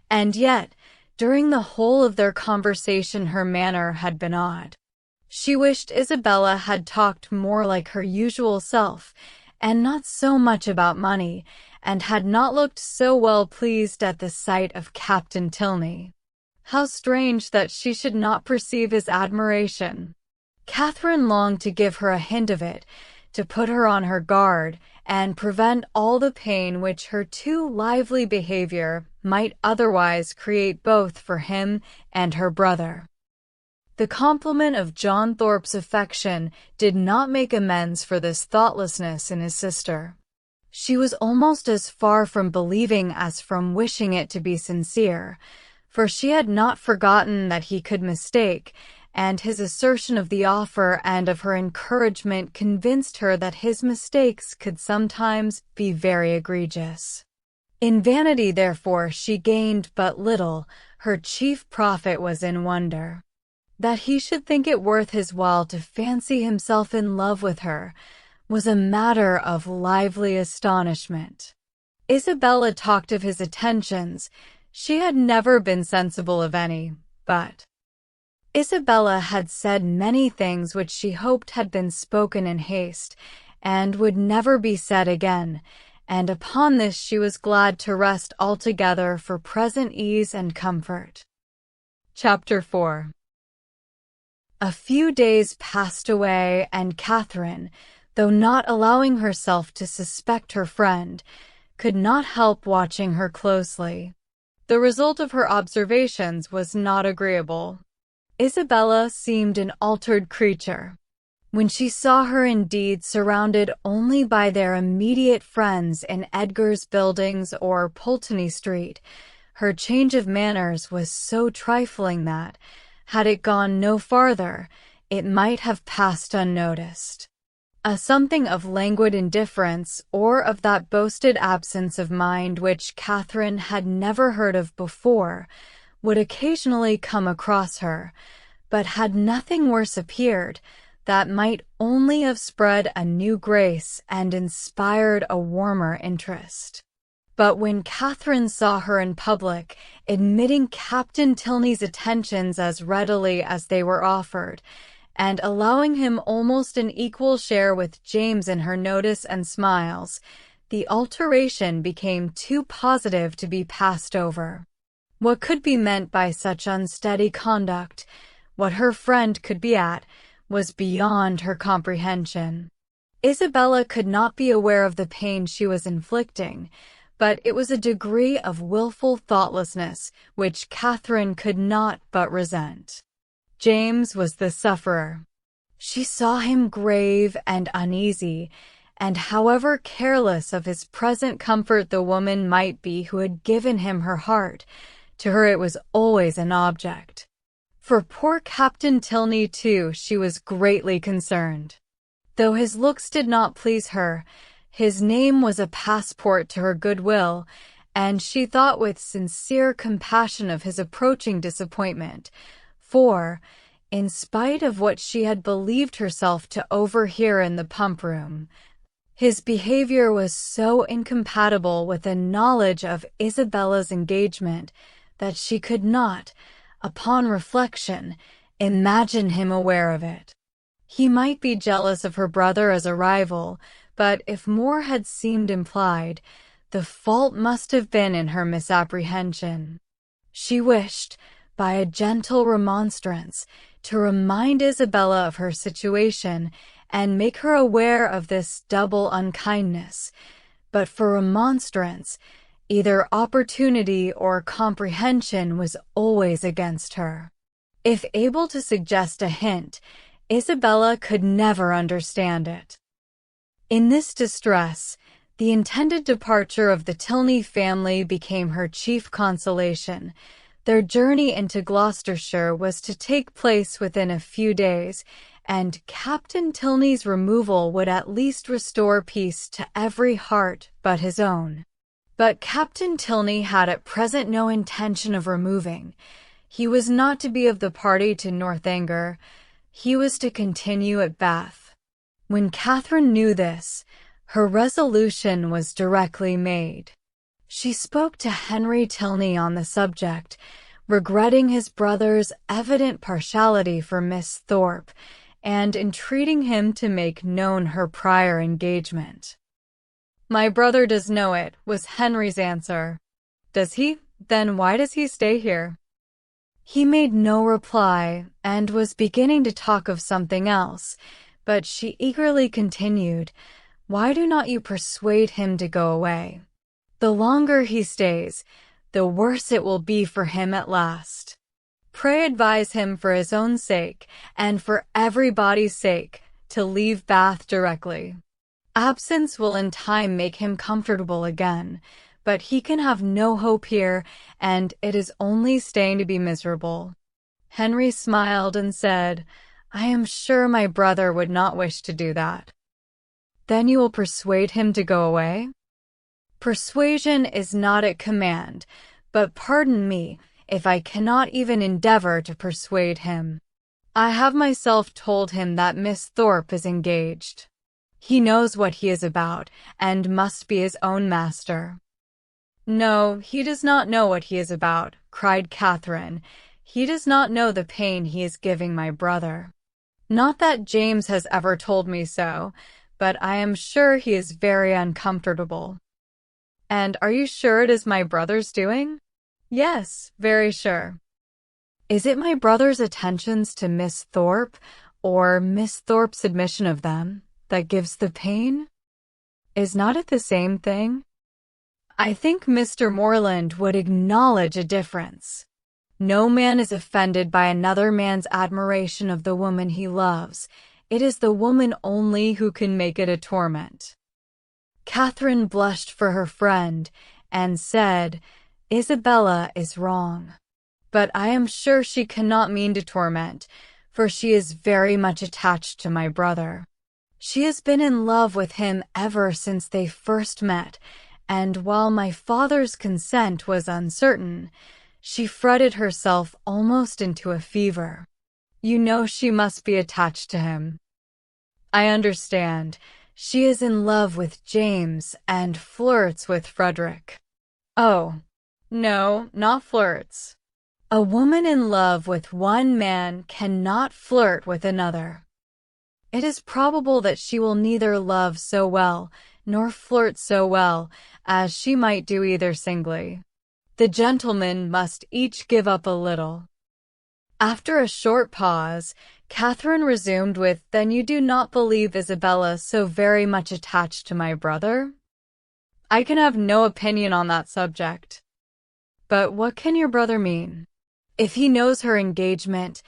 and yet, during the whole of their conversation her manner had been odd. She wished Isabella had talked more like her usual self, and not so much about money, and had not looked so well pleased at the sight of Captain Tilney. How strange that she should not perceive his admiration. Catherine longed to give her a hint of it, to put her on her guard, and prevent all the pain which her too lively behavior might otherwise create both for him and her brother. The compliment of John Thorpe's affection did not make amends for this thoughtlessness in his sister. She was almost as far from believing as from wishing it to be sincere, for she had not forgotten that he could mistake, and his assertion of the offer and of her encouragement convinced her that his mistakes could sometimes be very egregious. In vanity, therefore, she gained but little. Her chief profit was in wonder. That he should think it worth his while to fancy himself in love with her was a matter of lively astonishment. Isabella talked of his attentions. She had never been sensible of any, but Isabella had said many things which she hoped had been spoken in haste, and would never be said again, and upon this she was glad to rest altogether for present ease and comfort. Chapter 4. A few days passed away, and Catherine, though not allowing herself to suspect her friend, could not help watching her closely. The result of her observations was not agreeable. Isabella seemed an altered creature. When she saw her indeed surrounded only by their immediate friends in Edgar's Buildings or Pulteney Street, her change of manners was so trifling that, had it gone no farther, it might have passed unnoticed. A something of languid indifference, or of that boasted absence of mind which Catherine had never heard of before, would occasionally come across her, but had nothing worse appeared, that might only have spread a new grace and inspired a warmer interest. But when Catherine saw her in public, admitting Captain Tilney's attentions as readily as they were offered, and allowing him almost an equal share with James in her notice and smiles, the alteration became too positive to be passed over. What could be meant by such unsteady conduct, what her friend could be at, was beyond her comprehension. Isabella could not be aware of the pain she was inflicting, but it was a degree of willful thoughtlessness which Catherine could not but resent. James was the sufferer. She saw him grave and uneasy, and however careless of his present comfort the woman might be who had given him her heart, to her it was always an object. For poor Captain Tilney, too, she was greatly concerned. Though his looks did not please her, his name was a passport to her goodwill, and she thought with sincere compassion of his approaching disappointment, for, in spite of what she had believed herself to overhear in the pump-room, his behavior was so incompatible with the knowledge of Isabella's engagement that she could not, upon reflection, imagine him aware of it. He might be jealous of her brother as a rival, but if more had seemed implied, the fault must have been in her misapprehension. She wished, by a gentle remonstrance, to remind Isabella of her situation and make her aware of this double unkindness, but for remonstrance, either opportunity or comprehension was always against her. If able to suggest a hint, Isabella could never understand it. In this distress, the intended departure of the Tilney family became her chief consolation. Their journey into Gloucestershire was to take place within a few days, and Captain Tilney's removal would at least restore peace to every heart but his own. But Captain Tilney had at present no intention of removing. He was not to be of the party to Northanger. He was to continue at Bath. When Catherine knew this, her resolution was directly made. She spoke to Henry Tilney on the subject, regretting his brother's evident partiality for Miss Thorpe, and entreating him to make known her prior engagement. "My brother does know it," was Henry's answer. "Does he? Then why does he stay here?" He made no reply, and was beginning to talk of something else, but she eagerly continued, "Why do not you persuade him to go away? The longer he stays, the worse it will be for him at last. Pray advise him for his own sake, and for everybody's sake, to leave Bath directly. Absence will in time make him comfortable again, but he can have no hope here, and it is only staying to be miserable." Henry smiled and said, "I am sure my brother would not wish to do that." "Then you will persuade him to go away?" "Persuasion is not at command, but pardon me if I cannot even endeavor to persuade him. I have myself told him that Miss Thorpe is engaged. He knows what he is about, and must be his own master." "No, he does not know what he is about," cried Catherine. "He does not know the pain he is giving my brother. Not that James has ever told me so, but I am sure he is very uncomfortable." "And are you sure it is my brother's doing?" "Yes, very sure." "Is it my brother's attentions to Miss Thorpe, or Miss Thorpe's admission of them, that gives the pain? Is not it the same thing? I think Mr. Morland would acknowledge a difference. No man is offended by another man's admiration of the woman he loves. It is the woman only who can make it a torment." Catherine blushed for her friend, and said, "Isabella is wrong. But I am sure she cannot mean to torment, for she is very much attached to my brother. She has been in love with him ever since they first met, and while my father's consent was uncertain, she fretted herself almost into a fever. You know she must be attached to him." "I understand. She is in love with James and flirts with Frederick." "Oh, no, not flirts." A woman in love with one man cannot flirt with another. It is probable that she will neither love so well nor flirt so well as she might do either singly. The gentlemen must each give up a little. After a short pause, Catherine resumed with, "Then you do not believe Isabella so very much attached to my brother?" "I can have no opinion on that subject." "But what can your brother mean? If he knows her engagement,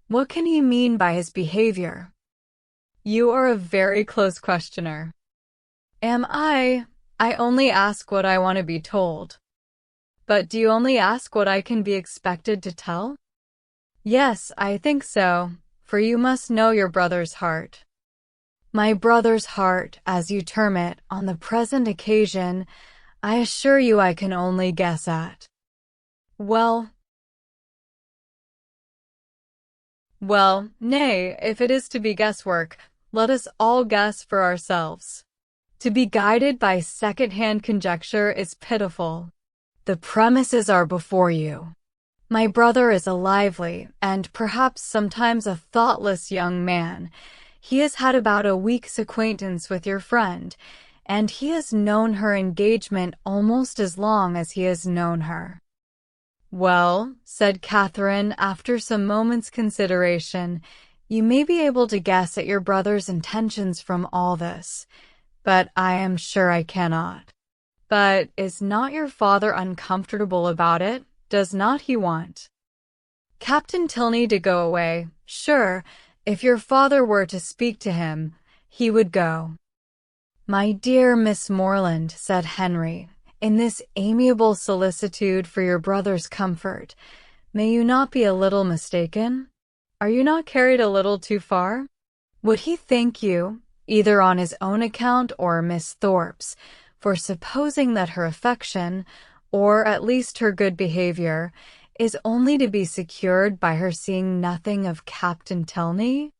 what can he mean by his behavior?" "You are a very close questioner." "Am I? I only ask what I want to be told." "But do you only ask what I can be expected to tell?" "Yes, I think so, for you must know your brother's heart." "My brother's heart, as you term it, on the present occasion, I assure you I can only guess at." Well, nay, if it is to be guesswork, let us all guess for ourselves. To be guided by second-hand conjecture is pitiful. The premises are before you. My brother is a lively, and perhaps sometimes a thoughtless young man. He has had about a week's acquaintance with your friend, and he has known her engagement almost as long as he has known her. "Well," said Catherine, after some moments' consideration, "you may be able to guess at your brother's intentions from all this, but I am sure I cannot." "But is not your father uncomfortable about it? Does not he want Captain Tilney to go away?" "Sure, if your father were to speak to him, he would go." "My dear Miss Morland," said Henry, "in this amiable solicitude for your brother's comfort, may you not be a little mistaken? Are you not carried a little too far? Would he thank you, either on his own account or Miss Thorpe's, for supposing that her affection, or at least her good behavior, is only to be secured by her seeing nothing of Captain Tilney?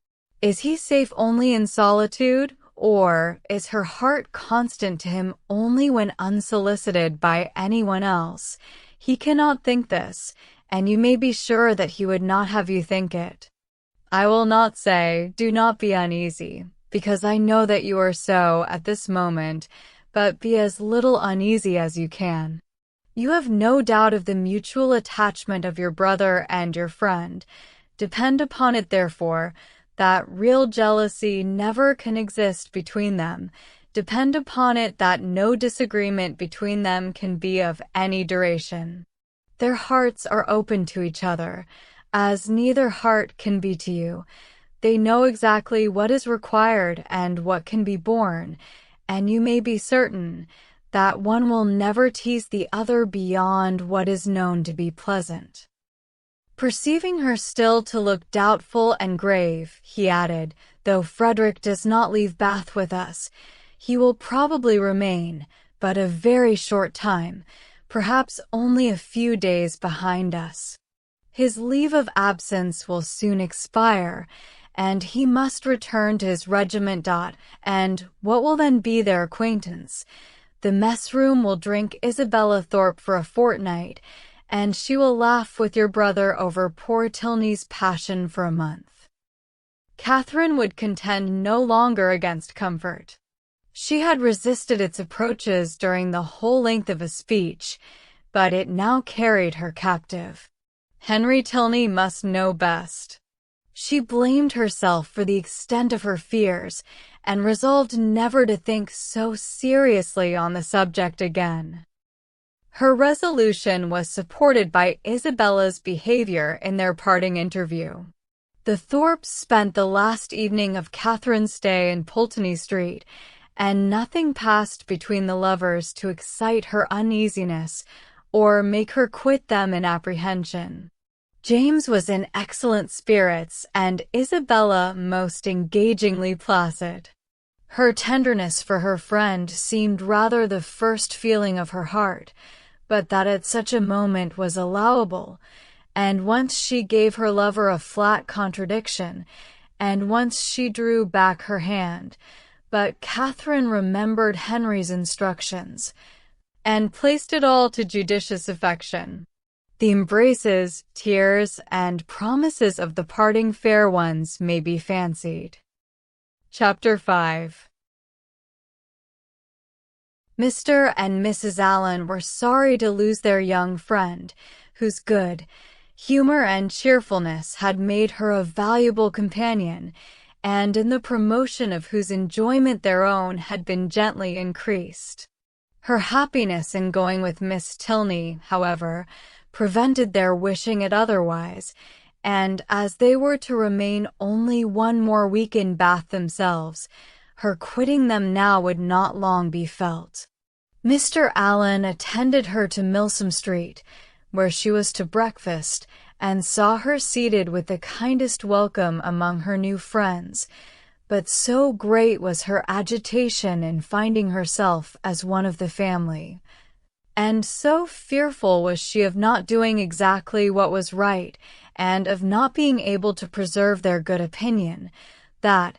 Is he safe only in solitude, or is her heart constant to him only when unsolicited by anyone else? He cannot think this, and you may be sure that he would not have you think it. I will not say, do not be uneasy, because I know that you are so at this moment, but be as little uneasy as you can. You have no doubt of the mutual attachment of your brother and your friend. Depend upon it, therefore, that real jealousy never can exist between them. Depend upon it that no disagreement between them can be of any duration. Their hearts are open to each other, as neither heart can be to you. They know exactly what is required and what can be borne, and you may be certain that one will never tease the other beyond what is known to be pleasant." Perceiving her still to look doubtful and grave, he added, "Though Frederick does not leave Bath with us, he will probably remain but a very short time, perhaps only a few days behind us. His leave of absence will soon expire, and he must return to his regiment. And what will then be their acquaintance? The mess room will drink Isabella Thorpe for a fortnight, and she will laugh with your brother over poor Tilney's passion for a month." Catherine would contend no longer against comfort. She had resisted its approaches during the whole length of a speech, but it now carried her captive. Henry Tilney must know best. She blamed herself for the extent of her fears, and resolved never to think so seriously on the subject again. Her resolution was supported by Isabella's behavior in their parting interview. The Thorpes spent the last evening of Catherine's stay in Pulteney Street, and nothing passed between the lovers to excite her uneasiness or make her quit them in apprehension. James was in excellent spirits, and Isabella most engagingly placid. Her tenderness for her friend seemed rather the first feeling of her heart, but that at such a moment was allowable, and once she gave her lover a flat contradiction, and once she drew back her hand, but Catherine remembered Henry's instructions, and placed it all to judicious affection. The embraces, tears, and promises of the parting fair ones may be fancied. Chapter 5. Mr. and Mrs. Allen were sorry to lose their young friend, whose good humor and cheerfulness had made her a valuable companion, and in the promotion of whose enjoyment their own had been gently increased. Her happiness in going with Miss Tilney, however, prevented their wishing it otherwise, and as they were to remain only one more week in Bath themselves, her quitting them now would not long be felt. Mr. Allen attended her to Milsom Street, where she was to breakfast, and saw her seated with the kindest welcome among her new friends, but so great was her agitation in finding herself as one of the family, and so fearful was she of not doing exactly what was right, and of not being able to preserve their good opinion, that,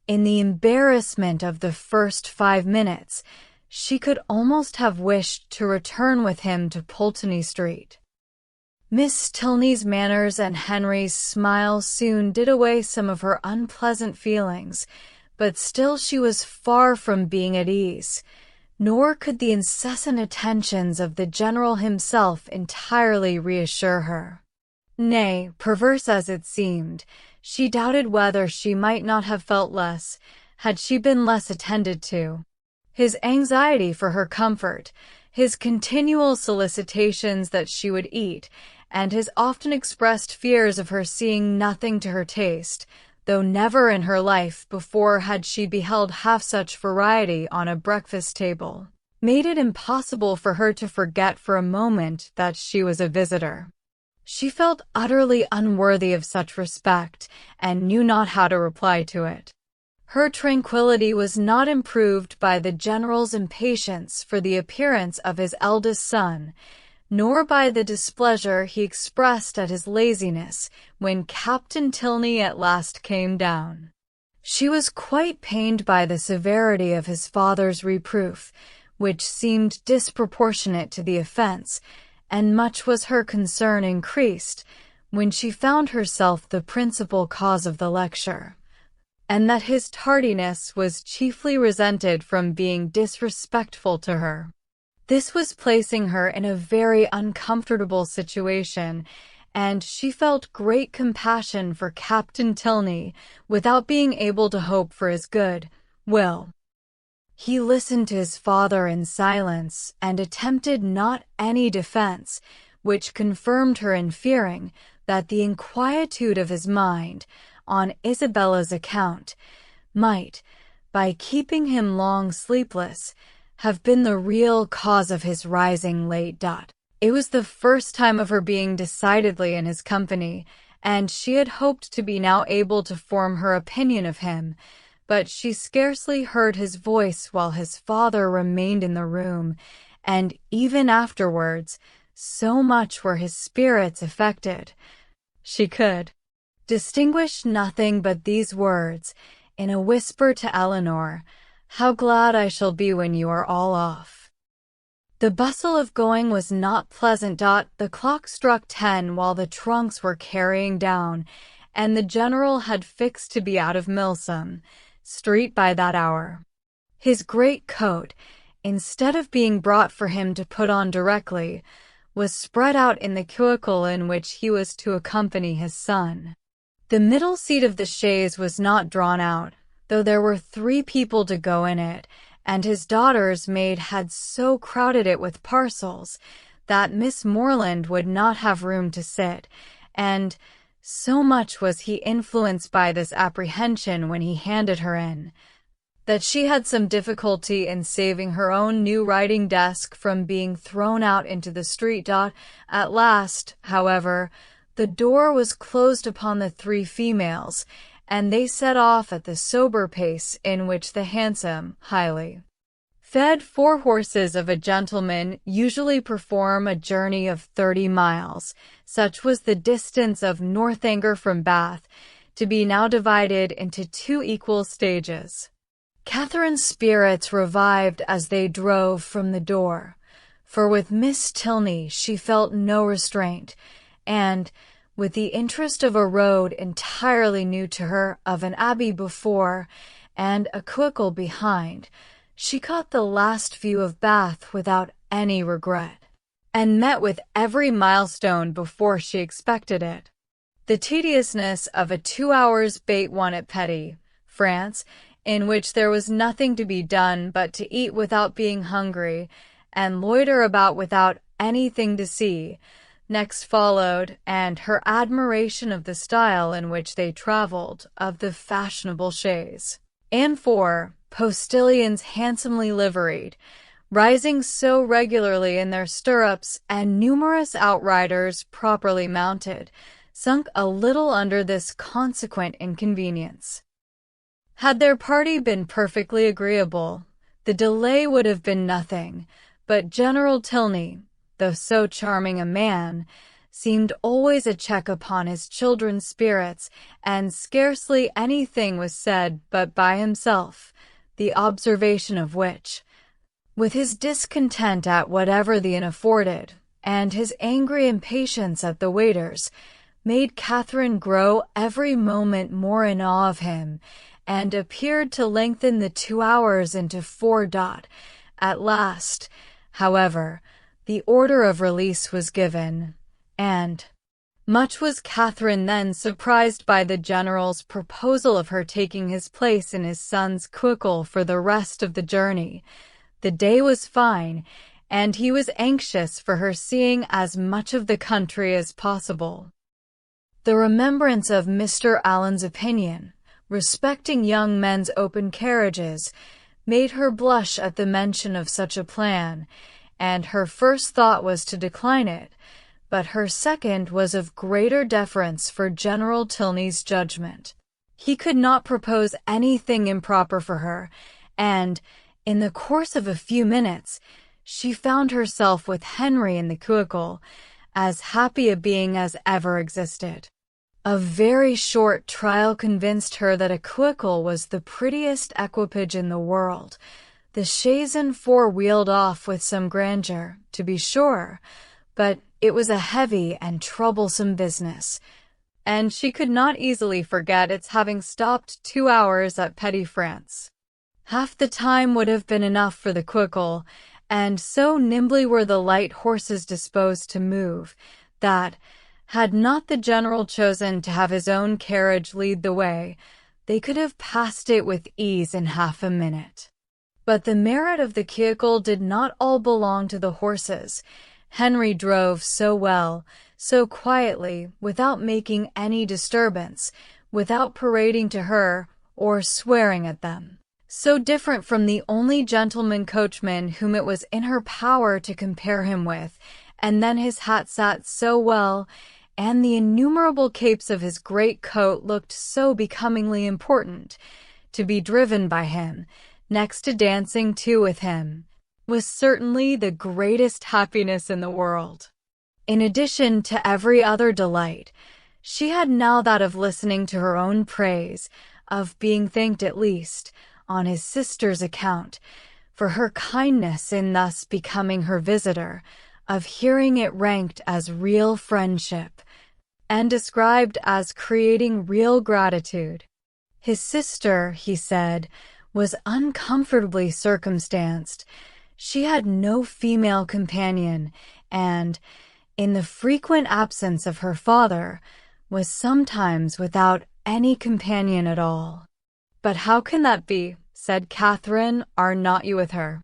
in the embarrassment of the first 5 minutes, she could almost have wished to return with him to Pulteney Street. Miss Tilney's manners and Henry's smile soon did away some of her unpleasant feelings, but still she was far from being at ease, nor could the incessant attentions of the General himself entirely reassure her. Nay, perverse as it seemed, she doubted whether she might not have felt less, had she been less attended to. His anxiety for her comfort, his continual solicitations that she would eat, and his often expressed fears of her seeing nothing to her taste, though never in her life before had she beheld half such variety on a breakfast table, made it impossible for her to forget for a moment that she was a visitor. She felt utterly unworthy of such respect, and knew not how to reply to it. Her tranquillity was not improved by the General's impatience for the appearance of his eldest son, nor by the displeasure he expressed at his laziness when Captain Tilney at last came down. She was quite pained by the severity of his father's reproof, which seemed disproportionate to the offense, and much was her concern increased when she found herself the principal cause of the lecture, and that his tardiness was chiefly resented from being disrespectful to her. This was placing her in a very uncomfortable situation, and she felt great compassion for Captain Tilney without being able to hope for his good will. He listened to his father in silence and attempted not any defense, which confirmed her in fearing that the inquietude of his mind, on Isabella's account, might, by keeping him long sleepless, have been the real cause of his rising late. It was the first time of her being decidedly in his company, and she had hoped to be now able to form her opinion of him, but she scarcely heard his voice while his father remained in the room, and even afterwards, so much were his spirits affected. She could distinguish nothing but these words, in a whisper to Eleanor, "How glad I shall be when you are all off." The bustle of going was not pleasant. The clock struck 10 while the trunks were carrying down, and the General had fixed to be out of Milsom Street by that hour. His great coat, instead of being brought for him to put on directly, was spread out in the cubicle in which he was to accompany his son. The middle seat of the chaise was not drawn out, though there were 3 people to go in it, and his daughter's maid had so crowded it with parcels that Miss Morland would not have room to sit, and so much was he influenced by this apprehension when he handed her in, that she had some difficulty in saving her own new writing desk from being thrown out into the street. At last, however, the door was closed upon the 3 females, and they set off at the sober pace in which the handsome, highly fed 4 horses of a gentleman usually perform a journey of 30 miles. Such was the distance of Northanger from Bath, to be now divided into 2 equal stages. Catherine's spirits revived as they drove from the door, For with Miss Tilney she felt no restraint, and, with the interest of a road entirely new to her, of an abbey before, and a cuicle behind, she caught the last view of Bath without any regret, and met with every milestone before she expected it. The tediousness of a 2 hours' bait one at Petit, France, in which there was nothing to be done but to eat without being hungry, and loiter about without anything to see, next followed, and her admiration of the style in which they traveled, of the fashionable chaise, and four postilions handsomely liveried, rising so regularly in their stirrups, and numerous outriders properly mounted, sunk a little under this consequent inconvenience. Had their party been perfectly agreeable, the delay would have been nothing, but General Tilney, though so charming a man, seemed always a check upon his children's spirits, and scarcely anything was said but by himself, the observation of which, with his discontent at whatever the inn afforded, and his angry impatience at the waiters, made Catherine grow every moment more in awe of him, and appeared to lengthen the 2 hours into 4. At last, however, the order of release was given, and much was Catherine then surprised by the General's proposal of her taking his place in his son's cuicle for the rest of the journey. The day was fine, and he was anxious for her seeing as much of the country as possible. The remembrance of Mr. Allen's opinion respecting young men's open carriages made her blush at the mention of such a plan, and her first thought was to decline it, but her second was of greater deference for General Tilney's judgment. He could not propose anything improper for her, and, in the course of a few minutes, she found herself with Henry in the cuicle, as happy a being as ever existed. A very short trial convinced her that a cuicle was the prettiest equipage in the world. The chaise and four wheeled off with some grandeur, to be sure, but it was a heavy and troublesome business, and she could not easily forget its having stopped 2 hours at Petit, France. Half the time would have been enough for the cuicle, and so nimbly were the light horses disposed to move, that, had not the General chosen to have his own carriage lead the way, they could have passed it with ease in half a minute. But the merit of the cuicle did not all belong to the horses. Henry drove so well, so quietly, without making any disturbance, without parading to her, or swearing at them. So different from the only gentleman coachman whom it was in her power to compare him with, and then his hat sat so well, and the innumerable capes of his great coat looked so becomingly important. To be driven by him, next to dancing too with him, was certainly the greatest happiness in the world. In addition to every other delight, she had now that of listening to her own praise, of being thanked at least, on his sister's account, for her kindness in thus becoming her visitor, of hearing it ranked as real friendship, and described as creating real gratitude. His sister, he said, was uncomfortably circumstanced. She had no female companion, and, in the frequent absence of her father, was sometimes without any companion at all. "But how can that be?" said Catherine. "Are not you with her?"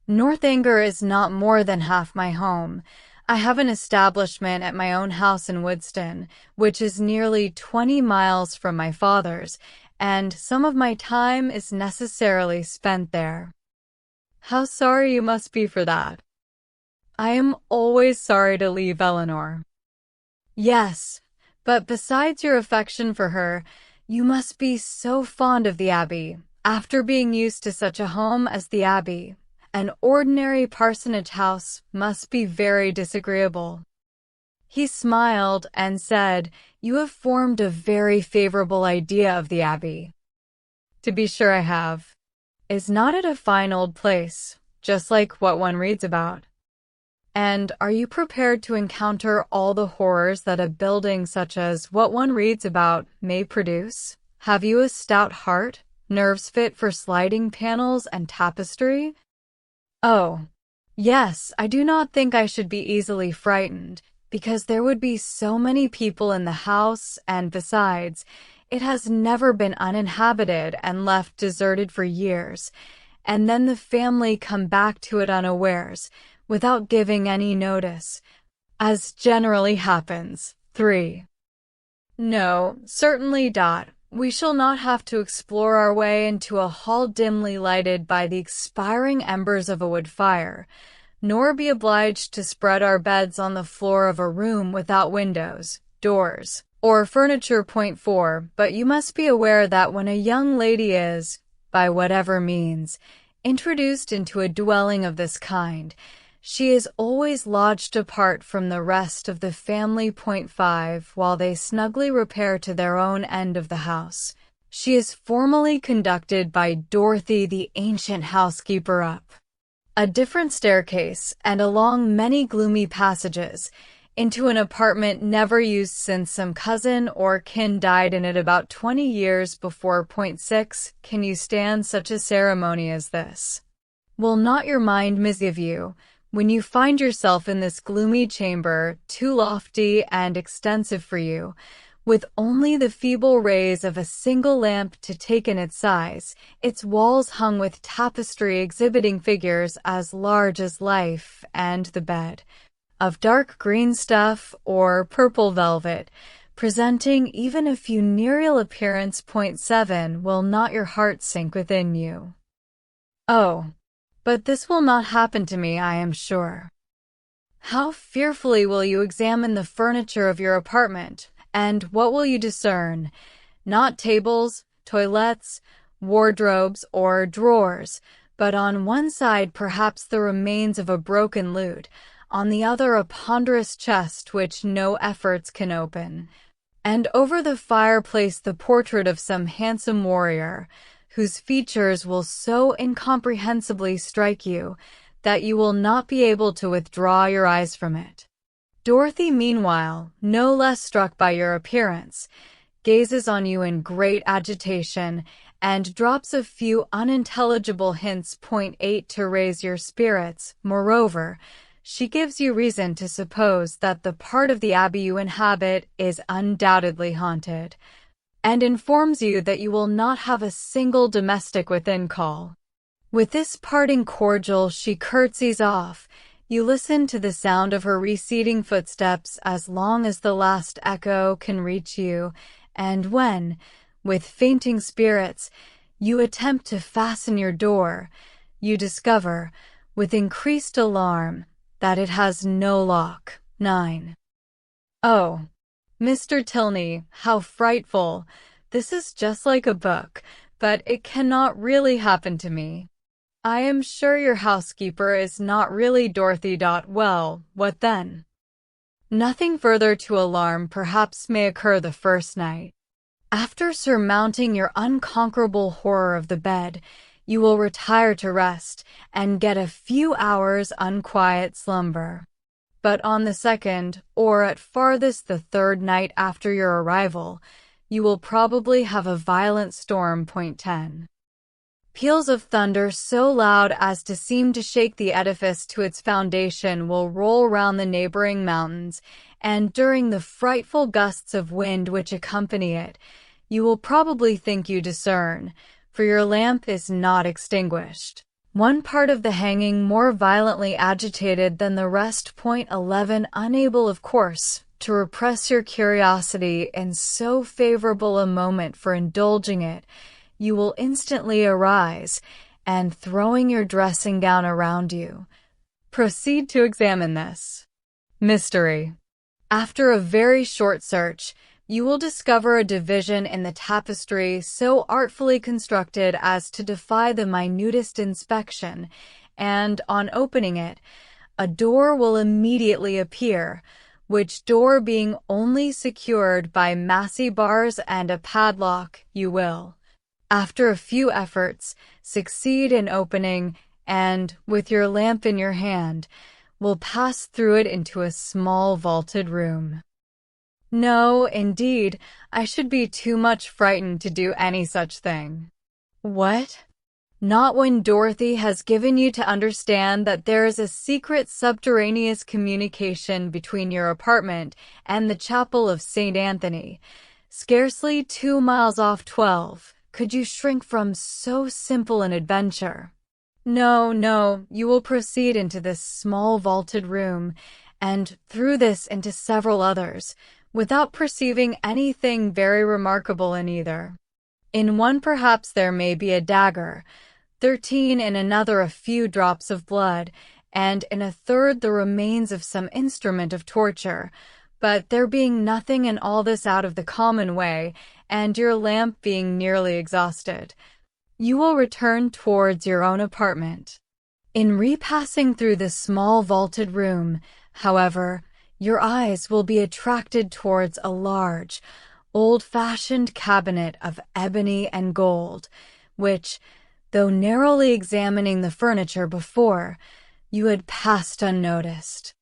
"Northanger is not more than half my home. I have an establishment at my own house in Woodston, which is nearly 20 miles from my father's, and some of my time is necessarily spent there." "How sorry you must be for that." "I am always sorry to leave Eleanor." "Yes, but besides your affection for her, you must be so fond of the Abbey. After being used to such a home as the Abbey, an ordinary parsonage house must be very disagreeable." He smiled and said, "You have formed a very favorable idea of the Abbey." "To be sure I have. Is not it a fine old place, just like what one reads about?" And are you prepared to encounter all the horrors that a building such as what one reads about may produce? Have you a stout heart, nerves fit for sliding panels and tapestry? Oh, yes, I do not think I should be easily frightened, because there would be so many people in the house, and besides, it has never been uninhabited and left deserted for years, and then the family come back to it unawares, without giving any notice, as generally happens. 3. No, certainly not. We shall not have to explore our way into a hall dimly lighted by the expiring embers of a wood fire, nor be obliged to spread our beds on the floor of a room without windows, doors, or furniture. 4. But you must be aware that when a young lady is, by whatever means, introduced into a dwelling of this kind, she is always lodged apart from the rest of the family. 5. While they snugly repair to their own end of the house, she is formally conducted by Dorothy, the ancient housekeeper, up a different staircase and along many gloomy passages, into an apartment never used since some cousin or kin died in it about 20 years before. 6. Can you stand such a ceremony as this? Will not your mind misgive you, when you find yourself in this gloomy chamber, too lofty and extensive for you, with only the feeble rays of a single lamp to take in its size, its walls hung with tapestry exhibiting figures as large as life, and the bed, of dark green stuff or purple velvet, presenting even a funereal appearance. 7. Will not your heart sink within you? Oh, but this will not happen to me, I am sure. How fearfully will you examine the furniture of your apartment, and what will you discern? Not tables, toilettes, wardrobes, or drawers, but on one side perhaps the remains of a broken lute, on the other a ponderous chest which no efforts can open, and over the fireplace the portrait of some handsome warrior, whose features will so incomprehensibly strike you that you will not be able to withdraw your eyes from it. Dorothy, meanwhile, no less struck by your appearance, gazes on you in great agitation, and drops a few unintelligible hints. 8. To raise your spirits, moreover, she gives you reason to suppose that the part of the abbey you inhabit is undoubtedly haunted, and informs you that you will not have a single domestic within call. With this parting cordial she curtsies off. You listen to the sound of her receding footsteps as long as the last echo can reach you, and when, with fainting spirits, you attempt to fasten your door, you discover, with increased alarm, that it has no lock. 9. Oh, Mr. Tilney, how frightful! This is just like a book, but it cannot really happen to me. I am sure your housekeeper is not really Dorothy. Well, what then? Nothing further to alarm perhaps may occur the first night. After surmounting your unconquerable horror of the bed, you will retire to rest and get a few hours' unquiet slumber. But on the second, or at farthest the third night after your arrival, you will probably have a violent storm. 10. Peals of thunder so loud as to seem to shake the edifice to its foundation will roll round the neighboring mountains, and during the frightful gusts of wind which accompany it, you will probably think you discern, for your lamp is not extinguished, one part of the hanging more violently agitated than the rest. 11. Unable, of course, to repress your curiosity in so favorable a moment for indulging it, you will instantly arise, and throwing your dressing gown around you, proceed to examine this mystery. After a very short search, you will discover a division in the tapestry so artfully constructed as to defy the minutest inspection, and, on opening it, a door will immediately appear, which door being only secured by massy bars and a padlock, you will, after a few efforts, succeed in opening, and, with your lamp in your hand, will pass through it into a small vaulted room. No, indeed, I should be too much frightened to do any such thing. What? Not when Dorothy has given you to understand that there is a secret subterraneous communication between your apartment and the chapel of St. Anthony, scarcely 2 miles off 12. Could you shrink from so simple an adventure? No, you will proceed into this small vaulted room, and through this into several others, without perceiving anything very remarkable in either. In one perhaps there may be a dagger, 13 in another a few drops of blood, and in a third the remains of some instrument of torture, but there being nothing in all this out of the common way, and your lamp being nearly exhausted, you will return towards your own apartment. In repassing through this small vaulted room, however, your eyes will be attracted towards a large, old-fashioned cabinet of ebony and gold, which, though narrowly examining the furniture before, you had passed unnoticed.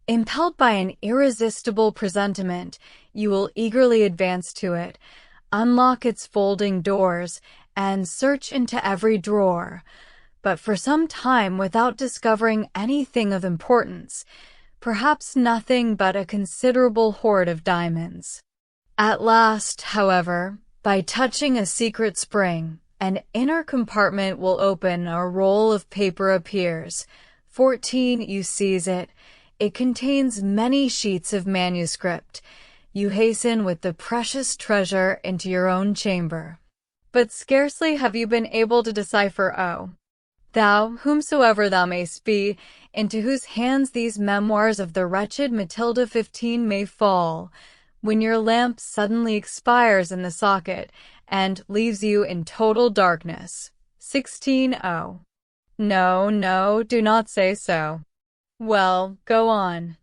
Impelled by an irresistible presentiment, you will eagerly advance to it, unlock its folding doors, and search into every drawer, but for some time without discovering anything of importance, perhaps nothing but a considerable hoard of diamonds. At last, however, by touching a secret spring, an inner compartment will open, a roll of paper appears. 14, you seize it. It contains many sheets of manuscript. You hasten with the precious treasure into your own chamber. But scarcely have you been able to decipher, thou, whomsoever thou mayst be, into whose hands these memoirs of the wretched Matilda 15 may fall, when your lamp suddenly expires in the socket, and leaves you in total darkness. 16. No, do not say so. Well, go on.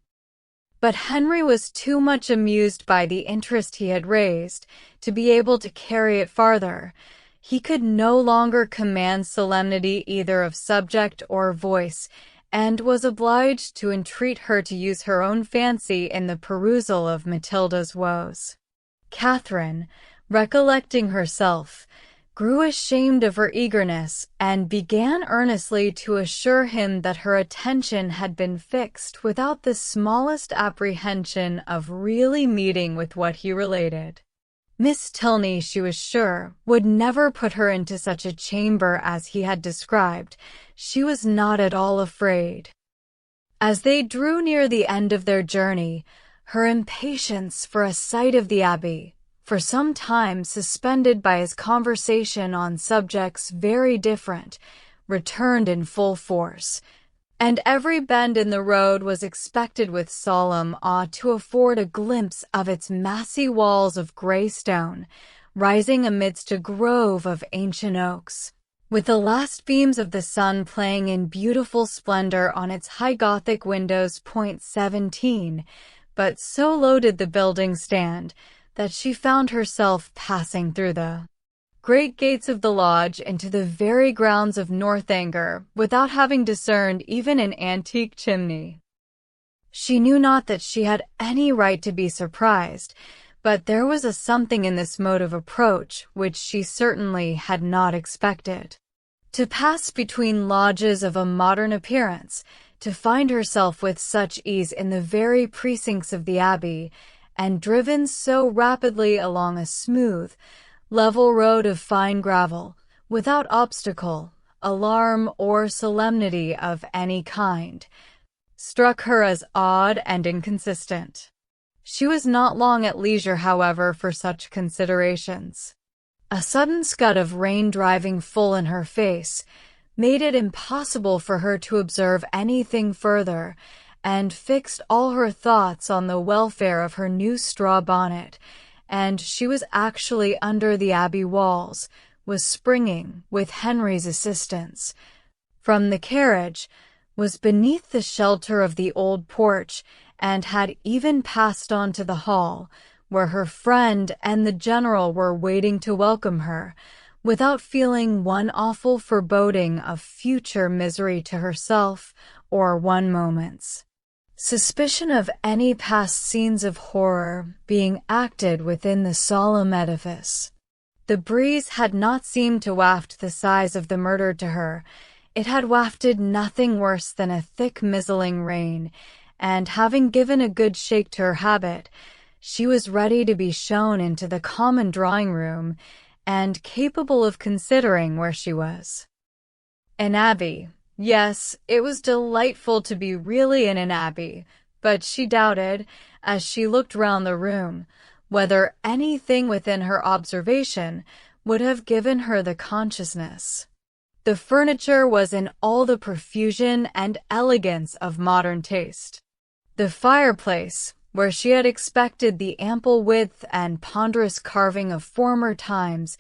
But Henry was too much amused by the interest he had raised to be able to carry it farther. He could no longer command solemnity either of subject or voice, and was obliged to entreat her to use her own fancy in the perusal of Matilda's woes. Catherine, recollecting herself, grew ashamed of her eagerness, and began earnestly to assure him that her attention had been fixed without the smallest apprehension of really meeting with what he related. Miss Tilney, she was sure, would never put her into such a chamber as he had described. She was not at all afraid. As they drew near the end of their journey, her impatience for a sight of the Abbey, for some time suspended by his conversation on subjects very different, returned in full force, and every bend in the road was expected with solemn awe to afford a glimpse of its massy walls of grey stone, rising amidst a grove of ancient oaks, with the last beams of the sun playing in beautiful splendor on its high Gothic windows. 17, but so low did the building stand that she found herself passing through the great gates of the lodge into the very grounds of Northanger without having discerned even an antique chimney. She knew not that she had any right to be surprised, but there was a something in this mode of approach which she certainly had not expected. To pass between lodges of a modern appearance, to find herself with such ease in the very precincts of the Abbey, and driven so rapidly along a smooth, level road of fine gravel, without obstacle, alarm, or solemnity of any kind, struck her as odd and inconsistent. She was not long at leisure, however, for such considerations. A sudden scud of rain driving full in her face made it impossible for her to observe anything further, and fixed all her thoughts on the welfare of her new straw bonnet, and she was actually under the Abbey walls, was springing, with Henry's assistance, from the carriage, was beneath the shelter of the old porch, and had even passed on to the hall, where her friend and the general were waiting to welcome her, without feeling one awful foreboding of future misery to herself or one moment's suspicion of any past scenes of horror being acted within the solemn edifice. The breeze had not seemed to waft the sighs of the murdered to her. It had wafted nothing worse than a thick mizzling rain, and having given a good shake to her habit, she was ready to be shown into the common drawing-room and capable of considering where she was. An abbey. Yes, it was delightful to be really in an abbey, but she doubted, as she looked round the room, whether anything within her observation would have given her the consciousness. The furniture was in all the profusion and elegance of modern taste. The fireplace, where she had expected the ample width and ponderous carving of former times,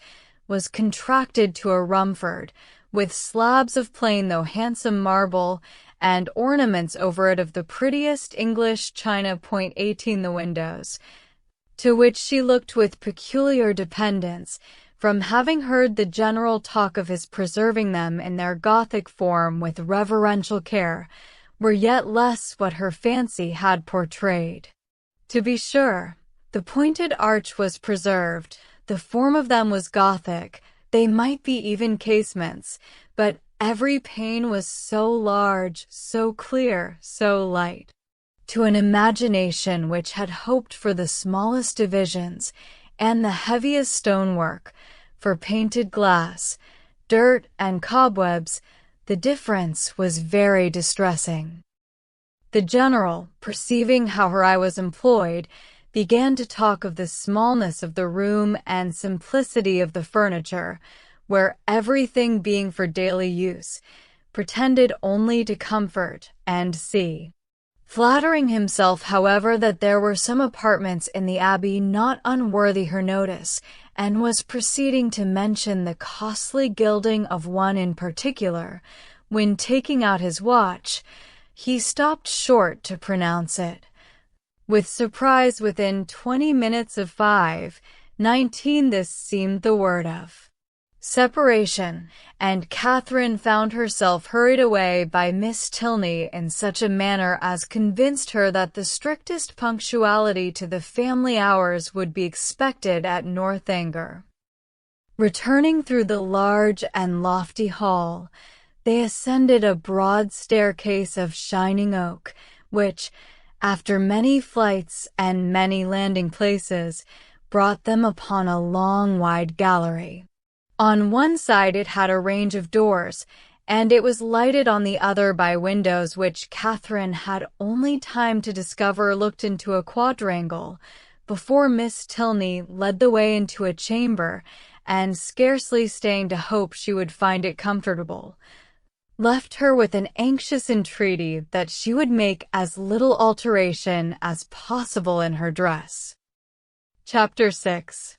was contracted to a Rumford, with slabs of plain though handsome marble, and ornaments over it of the prettiest English china. 18 The windows, to which she looked with peculiar dependence, from having heard the general talk of his preserving them in their Gothic form with reverential care, were yet less what her fancy had portrayed. To be sure, the pointed arch was preserved, the form of them was Gothic, they might be even casements, but every pane was so large, so clear, so light. To an imagination which had hoped for the smallest divisions and the heaviest stonework, for painted glass, dirt, and cobwebs, the difference was very distressing. The general, perceiving how her eye was employed, began to talk of the smallness of the room and simplicity of the furniture, where everything being for daily use, pretended only to comfort and see. Flattering himself, however, that there were some apartments in the abbey not unworthy her notice, and was proceeding to mention the costly gilding of one in particular, when taking out his watch, he stopped short to pronounce it. With surprise, within 20 minutes of 5:19 this seemed the word of separation, and Catherine found herself hurried away by Miss Tilney in such a manner as convinced her that the strictest punctuality to the family hours would be expected at Northanger. Returning through the large and lofty hall, they ascended a broad staircase of shining oak, which, after many flights and many landing places, brought them upon a long, wide gallery. On one side it had a range of doors, and it was lighted on the other by windows which Catherine had only time to discover looked into a quadrangle, before Miss Tilney led the way into a chamber, and scarcely staying to hope she would find it comfortable, left her with an anxious entreaty that she would make as little alteration as possible in her dress. Chapter 6.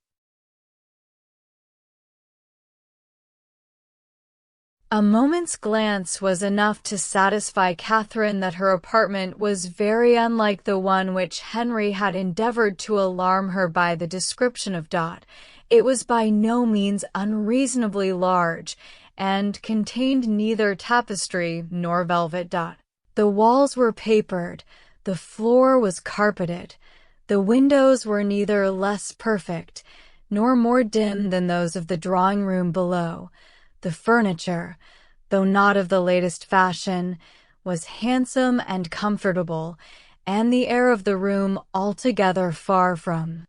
A moment's glance was enough to satisfy Catherine that her apartment was very unlike the one which Henry had endeavored to alarm her by the description of. It was by no means unreasonably large, and contained neither tapestry nor velvet. The walls were papered, the floor was carpeted, the windows were neither less perfect nor more dim than those of the drawing-room below. The furniture, though not of the latest fashion, was handsome and comfortable, and the air of the room altogether far from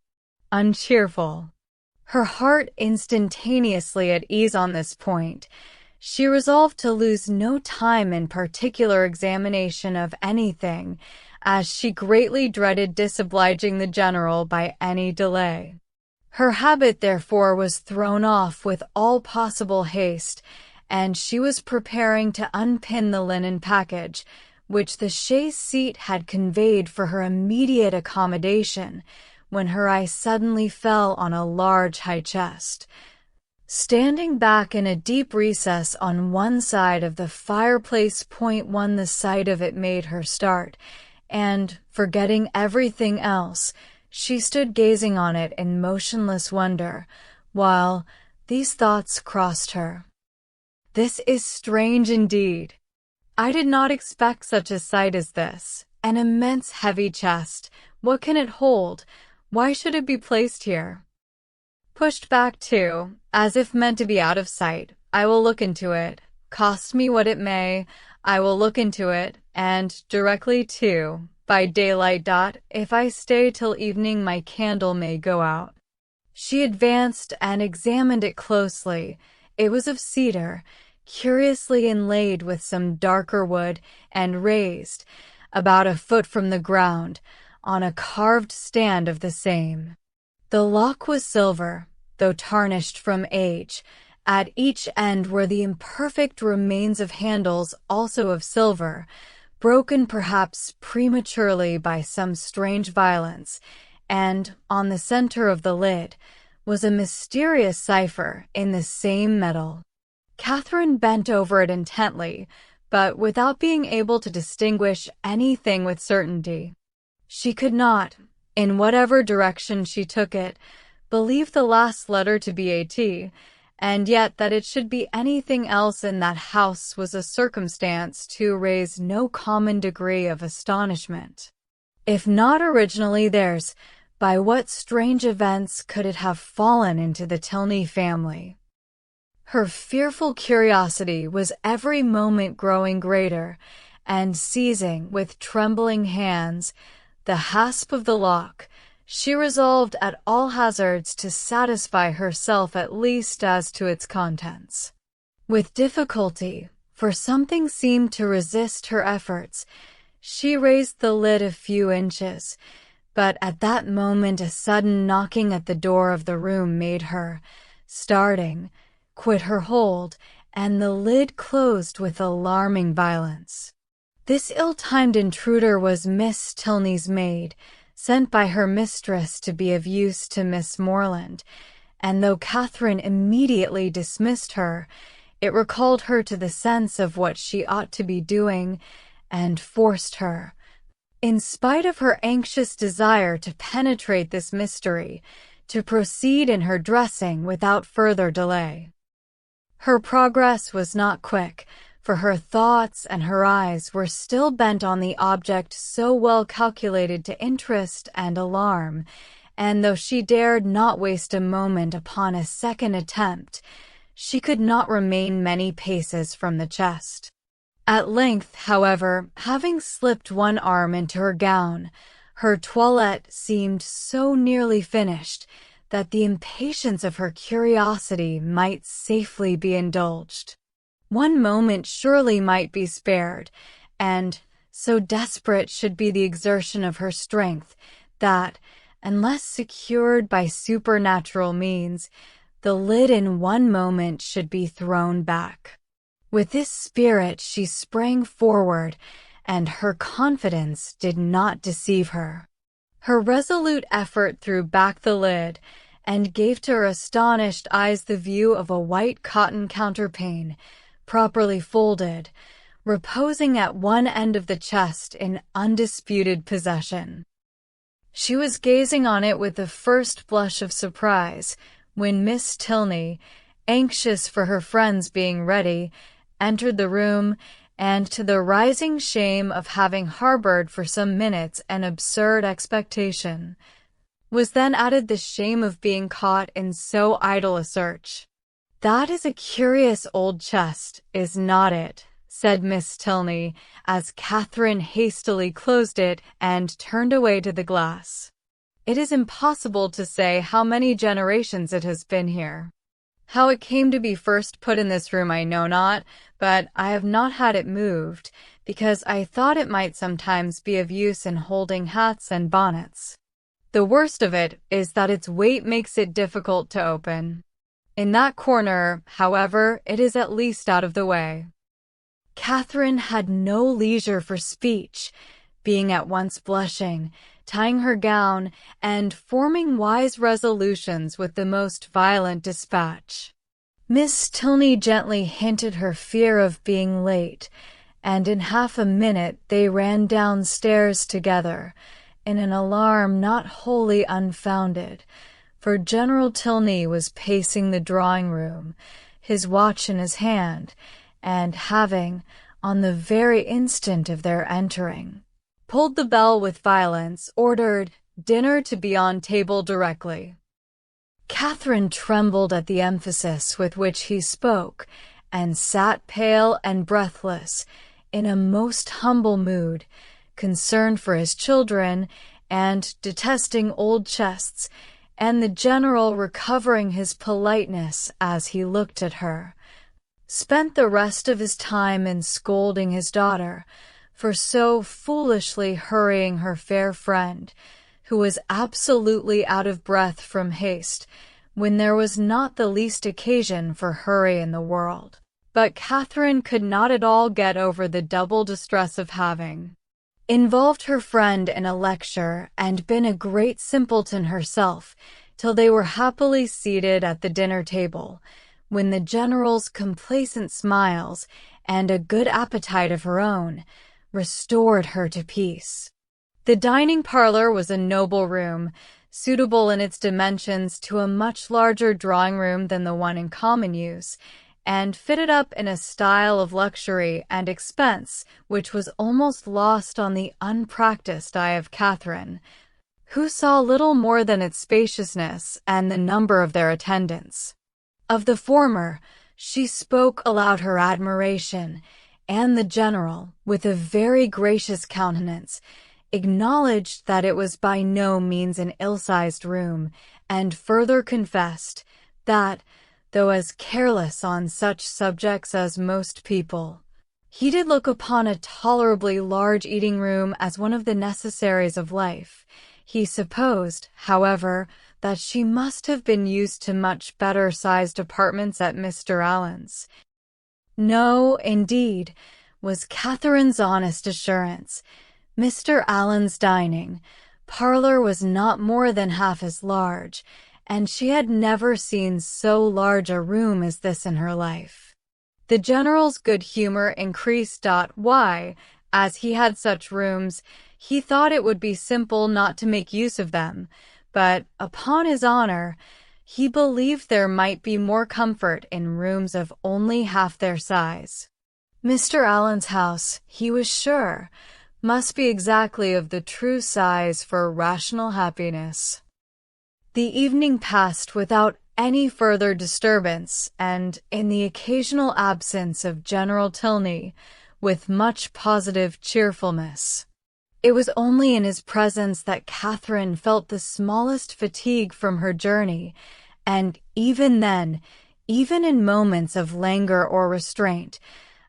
uncheerful. Her heart instantaneously at ease on this point, she resolved to lose no time in particular examination of anything, as she greatly dreaded disobliging the general by any delay. Her habit, therefore, was thrown off with all possible haste, and she was preparing to unpin the linen package, which the chaise seat had conveyed for her immediate accommodation, when her eye suddenly fell on a large high chest. Standing back in a deep recess on one side of the fireplace. The sight of it made her start, and, forgetting everything else, she stood gazing on it in motionless wonder, while these thoughts crossed her. "This is strange indeed. I did not expect such a sight as this. An immense heavy chest. What can it hold? Why should it be placed here? Pushed back too, as if meant to be out of sight. I will look into it. Cost me what it may, I will look into it, and directly too, by daylight. If I stay till evening, my candle may go out. She advanced and examined it closely. It was of cedar, curiously inlaid with some darker wood, and raised, about a foot from the ground, on a carved stand of the same. The lock was silver, though tarnished from age. At each end were the imperfect remains of handles, also of silver, broken perhaps prematurely by some strange violence, and, on the center of the lid, was a mysterious cipher in the same metal. Catherine bent over it intently, but without being able to distinguish anything with certainty. She could not, in whatever direction she took it, believe the last letter to be a T, and yet that it should be anything else in that house was a circumstance to raise no common degree of astonishment. If not originally theirs, by what strange events could it have fallen into the Tilney family? Her fearful curiosity was every moment growing greater, and seizing with trembling hands the hasp of the lock, she resolved at all hazards to satisfy herself at least as to its contents. With difficulty, for something seemed to resist her efforts, she raised the lid a few inches, but at that moment a sudden knocking at the door of the room made her, starting, quit her hold, and the lid closed with alarming violence. This ill-timed intruder was Miss Tilney's maid, sent by her mistress to be of use to Miss Morland, and though Catherine immediately dismissed her, it recalled her to the sense of what she ought to be doing, and forced her, in spite of her anxious desire to penetrate this mystery, to proceed in her dressing without further delay. Her progress was not quick, for her thoughts and her eyes were still bent on the object so well calculated to interest and alarm, and though she dared not waste a moment upon a second attempt, she could not remain many paces from the chest. At length, however, having slipped one arm into her gown, her toilette seemed so nearly finished that the impatience of her curiosity might safely be indulged. One moment surely might be spared, and so desperate should be the exertion of her strength that, unless secured by supernatural means, the lid in one moment should be thrown back. With this spirit she sprang forward, and her confidence did not deceive her. Her resolute effort threw back the lid, and gave to her astonished eyes the view of a white cotton counterpane, properly folded, reposing at one end of the chest in undisputed possession. She was gazing on it with the first blush of surprise, when Miss Tilney, anxious for her friends being ready, entered the room, and to the rising shame of having harbored for some minutes an absurd expectation, was then added the shame of being caught in so idle a search. "That is a curious old chest, is not it?" said Miss Tilney, as Catherine hastily closed it and turned away to the glass. "It is impossible to say how many generations it has been here. How it came to be first put in this room I know not, but I have not had it moved, because I thought it might sometimes be of use in holding hats and bonnets. The worst of it is that its weight makes it difficult to open. In that corner, however, it is at least out of the way." Catherine had no leisure for speech, being at once blushing, tying her gown, and forming wise resolutions with the most violent dispatch. Miss Tilney gently hinted her fear of being late, and in half a minute they ran downstairs together, in an alarm not wholly unfounded, for General Tilney was pacing the drawing-room, his watch in his hand, and having, on the very instant of their entering, pulled the bell with violence, ordered dinner to be on table directly. Catherine trembled at the emphasis with which he spoke, and sat pale and breathless, in a most humble mood, concerned for his children, and detesting old chests, and the general, recovering his politeness as he looked at her, spent the rest of his time in scolding his daughter for so foolishly hurrying her fair friend, who was absolutely out of breath from haste, when there was not the least occasion for hurry in the world. But Catherine could not at all get over the double distress of having involved her friend in a lecture and been a great simpleton herself, till they were happily seated at the dinner table, when the general's complacent smiles and a good appetite of her own restored her to peace. The dining parlor was a noble room, suitable in its dimensions to a much larger drawing-room than the one in common use, and fitted up in a style of luxury and expense which was almost lost on the unpracticed eye of Catherine, who saw little more than its spaciousness and the number of their attendants. Of the former, she spoke aloud her admiration, and the general, with a very gracious countenance, acknowledged that it was by no means an ill-sized room, and further confessed that, though as careless on such subjects as most people, he did look upon a tolerably large eating-room as one of the necessaries of life. He supposed, however, that she must have been used to much better-sized apartments at Mr. Allen's. No, indeed, was Catherine's honest assurance. Mr. Allen's dining parlor was not more than half as large, and she had never seen so large a room as this in her life. The general's good humor increased. Why, as he had such rooms, he thought it would be simple not to make use of them, but, upon his honor, he believed there might be more comfort in rooms of only half their size. Mr. Allen's house, he was sure, must be exactly of the true size for rational happiness. The evening passed without any further disturbance, and, in the occasional absence of General Tilney, with much positive cheerfulness. It was only in his presence that Catherine felt the smallest fatigue from her journey, and even then, even in moments of languor or restraint,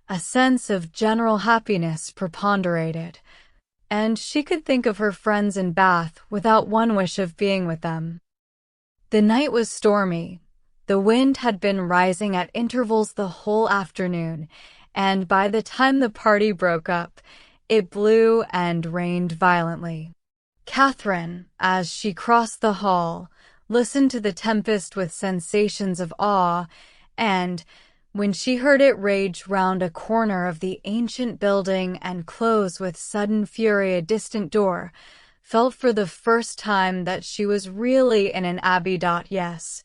a sense of general happiness preponderated, and she could think of her friends in Bath without one wish of being with them. The night was stormy. The wind had been rising at intervals the whole afternoon, and by the time the party broke up, it blew and rained violently. Catherine, as she crossed the hall, listened to the tempest with sensations of awe, and, when she heard it rage round a corner of the ancient building and close with sudden fury a distant door, felt for the first time that she was really in an abbey. Yes,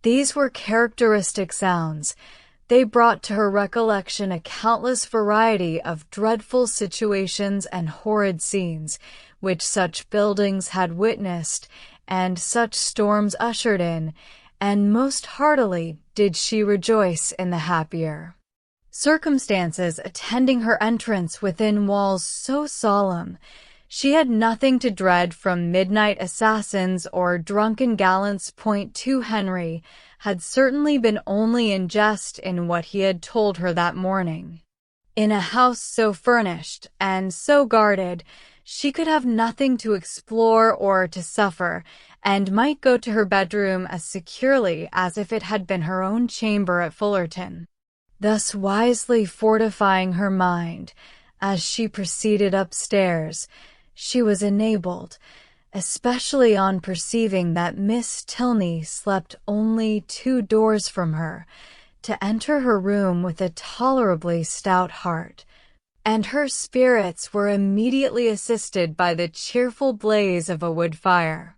these were characteristic sounds. They brought to her recollection a countless variety of dreadful situations and horrid scenes, which such buildings had witnessed, and such storms ushered in, and most heartily did she rejoice in the happier circumstances attending her entrance within walls so solemn. She had nothing to dread from midnight assassins or drunken gallants. Henry had certainly been only in jest in what he had told her that morning. In a house so furnished and so guarded, she could have nothing to explore or to suffer, and might go to her bedroom as securely as if it had been her own chamber at Fullerton. Thus wisely fortifying her mind, as she proceeded upstairs, she was enabled, especially on perceiving that Miss Tilney slept only 2 doors from her, to enter her room with a tolerably stout heart, and her spirits were immediately assisted by the cheerful blaze of a wood fire.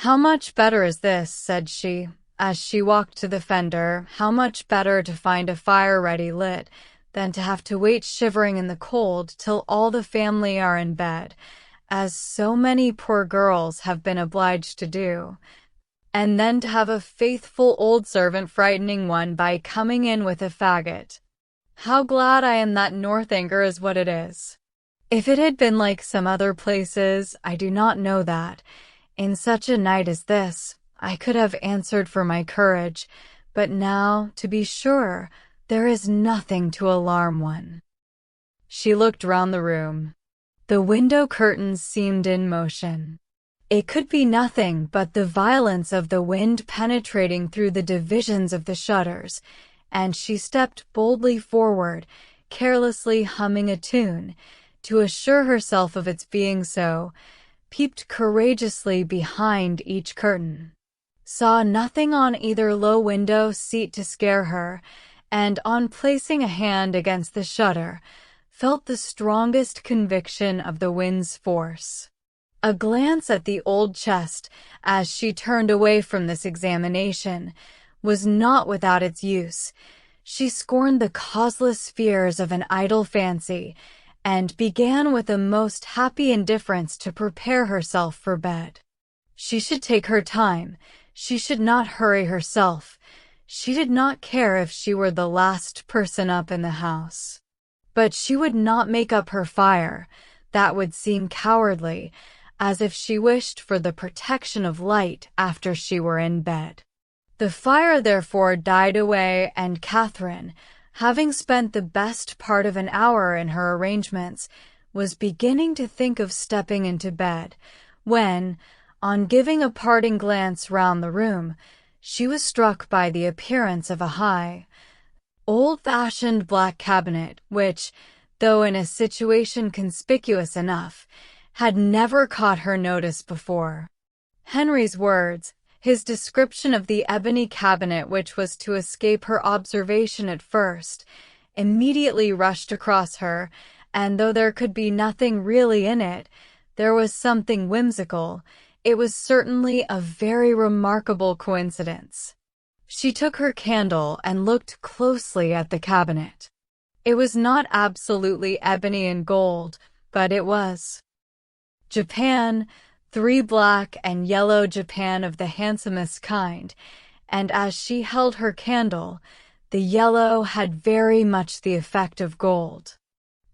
"How much better is this," said she, as she walked to the fender, "how much better to find a fire ready lit, than to have to wait shivering in the cold till all the family are in bed, as so many poor girls have been obliged to do, and then to have a faithful old servant frightening one by coming in with a faggot. How glad I am that Northanger is what it is. If it had been like some other places, I do not know that, in such a night as this, I could have answered for my courage, but now, to be sure, there is nothing to alarm one. She looked round the room. The window curtains seemed in motion. It could be nothing but the violence of the wind penetrating through the divisions of the shutters, and she stepped boldly forward, carelessly humming a tune, to assure herself of its being so, peeped courageously behind each curtain, saw nothing on either low window seat to scare her, and on placing a hand against the shutter, felt the strongest conviction of the wind's force. A glance at the old chest, as she turned away from this examination, was not without its use. She scorned the causeless fears of an idle fancy, and began with a most happy indifference to prepare herself for bed. She should take her time. She should not hurry herself. She did not care if she were the last person up in the house. But she would not make up her fire. That would seem cowardly, as if she wished for the protection of light after she were in bed. The fire therefore died away, and Catherine, having spent the best part of an hour in her arrangements, was beginning to think of stepping into bed, when, on giving a parting glance round the room, she was struck by the appearance of a high, old-fashioned black cabinet, which, though in a situation conspicuous enough, had never caught her notice before. Henry's words, his description of the ebony cabinet which was to escape her observation at first, immediately rushed across her, and though there could be nothing really in it, there was something whimsical. It was certainly a very remarkable coincidence. She took her candle and looked closely at the cabinet. It was not absolutely ebony and gold, but it was Japan, 3 black and yellow Japan of the handsomest kind, and as she held her candle, the yellow had very much the effect of gold.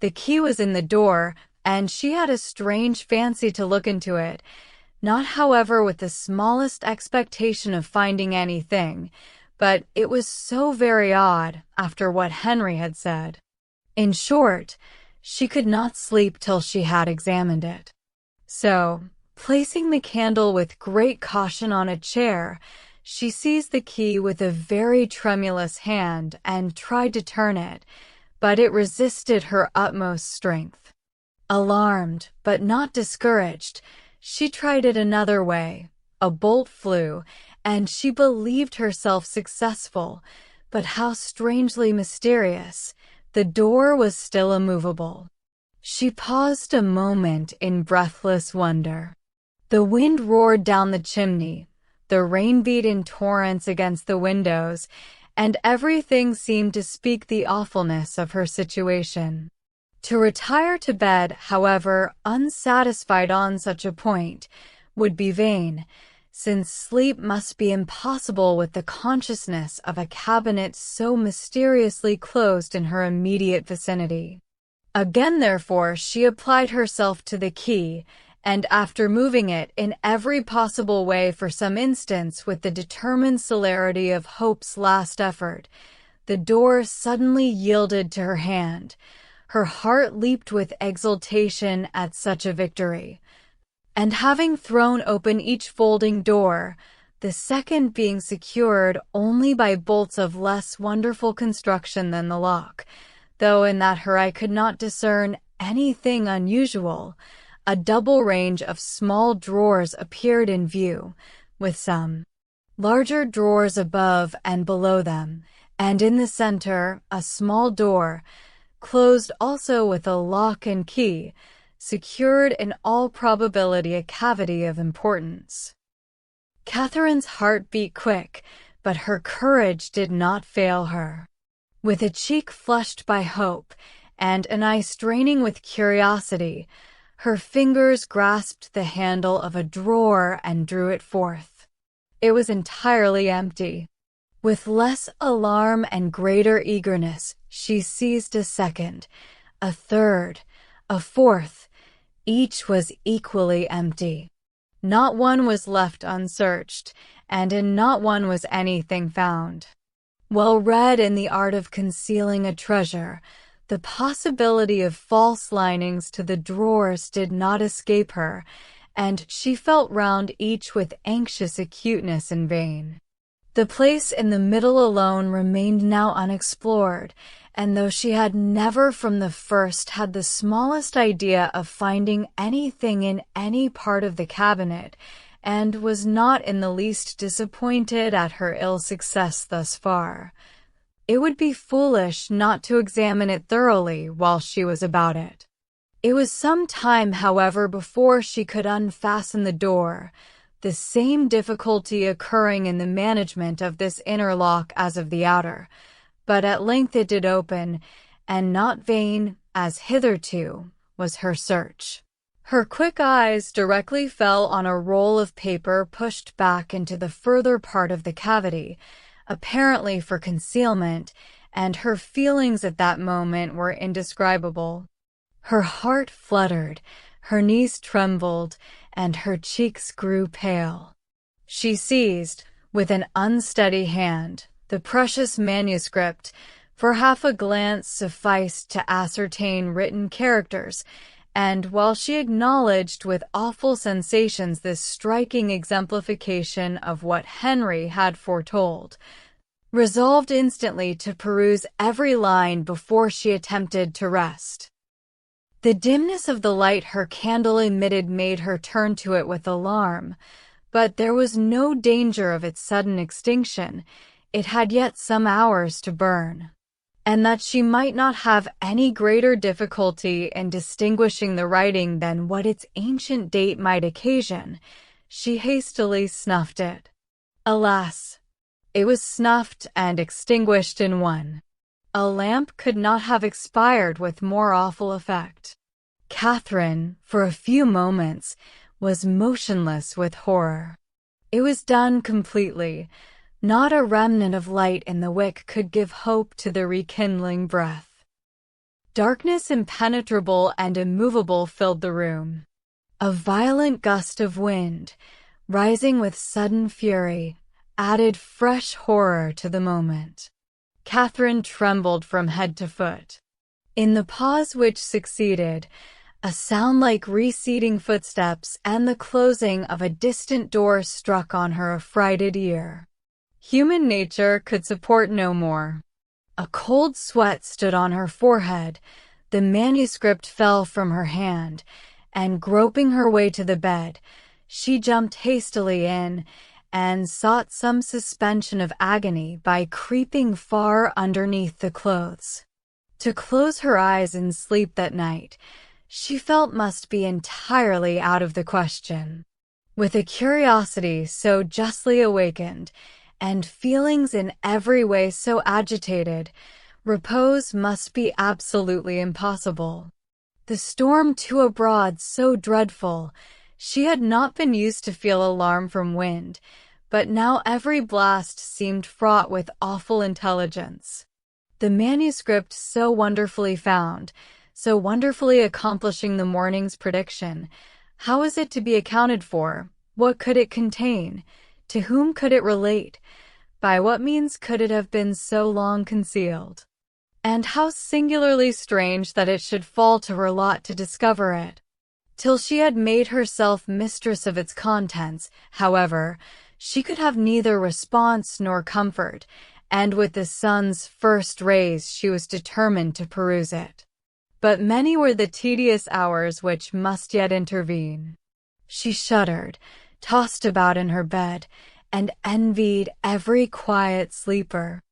The key was in the door, and she had a strange fancy to look into it, not however with the smallest expectation of finding anything, but it was so very odd after what Henry had said. In short, she could not sleep till she had examined it. So, placing the candle with great caution on a chair, she seized the key with a very tremulous hand and tried to turn it, but it resisted her utmost strength. Alarmed, but not discouraged, she tried it another way. A bolt flew, and she believed herself successful, but how strangely mysterious! The door was still immovable. She paused a moment in breathless wonder. The wind roared down the chimney, the rain beat in torrents against the windows, and everything seemed to speak the awfulness of her situation. To retire to bed, however, unsatisfied on such a point, would be vain, since sleep must be impossible with the consciousness of a cabinet so mysteriously closed in her immediate vicinity. Again, therefore, she applied herself to the key, and after moving it in every possible way for some instants with the determined celerity of hope's last effort, the door suddenly yielded to her hand. Her heart leaped with exultation at such a victory, and having thrown open each folding door, the second being secured only by bolts of less wonderful construction than the lock, though in that her eye could not discern anything unusual, a double range of small drawers appeared in view, with some larger drawers above and below them, and in the center a small door, closed also with a lock and key, secured in all probability a cavity of importance. Catherine's heart beat quick, but her courage did not fail her. With a cheek flushed by hope and an eye straining with curiosity, her fingers grasped the handle of a drawer and drew it forth. It was entirely empty. With less alarm and greater eagerness, she seized a second, a third, a fourth. Each was equally empty. Not one was left unsearched, and in not one was anything found. Well read in the art of concealing a treasure, the possibility of false linings to the drawers did not escape her, and she felt round each with anxious acuteness in vain. The place in the middle alone remained now unexplored, and though she had never from the first had the smallest idea of finding anything in any part of the cabinet, and was not in the least disappointed at her ill success thus far, it would be foolish not to examine it thoroughly while she was about it. It was some time, however, before she could unfasten the door, the same difficulty occurring in the management of this inner lock as of the outer, but at length it did open, and not vain, as hitherto, was her search. Her quick eyes directly fell on a roll of paper pushed back into the further part of the cavity, apparently for concealment, and her feelings at that moment were indescribable. Her heart fluttered, her knees trembled, and her cheeks grew pale. She seized, with an unsteady hand, the precious manuscript. For half a glance sufficed to ascertain written characters, and while she acknowledged with awful sensations this striking exemplification of what Henry had foretold, resolved instantly to peruse every line before she attempted to rest. The dimness of the light her candle emitted made her turn to it with alarm, but there was no danger of its sudden extinction. It had yet some hours to burn, and that she might not have any greater difficulty in distinguishing the writing than what its ancient date might occasion, she hastily snuffed it. Alas! It was snuffed and extinguished in one. A lamp could not have expired with more awful effect. Catherine, for a few moments, was motionless with horror. It was done completely. Not a remnant of light in the wick could give hope to the rekindling breath. Darkness impenetrable and immovable filled the room. A violent gust of wind, rising with sudden fury, added fresh horror to the moment. Catherine trembled from head to foot. In the pause which succeeded, a sound like receding footsteps and the closing of a distant door struck on her affrighted ear. Human nature could support no more. A cold sweat stood on her forehead, the manuscript fell from her hand, and groping her way to the bed, she jumped hastily in, and sought some suspension of agony by creeping far underneath the clothes. To close her eyes in sleep that night, she felt must be entirely out of the question. With a curiosity so justly awakened, and feelings in every way so agitated, repose must be absolutely impossible. The storm too abroad so dreadful. She had not been used to feel alarm from wind, but now every blast seemed fraught with awful intelligence. The manuscript so wonderfully found, so wonderfully accomplishing the morning's prediction, how was it to be accounted for? What could it contain? To whom could it relate? By what means could it have been so long concealed? And how singularly strange that it should fall to her lot to discover it. Till she had made herself mistress of its contents, however, she could have neither response nor comfort, and with the sun's first rays she was determined to peruse it. But many were the tedious hours which must yet intervene. She shuddered, tossed about in her bed, and envied every quiet sleeper.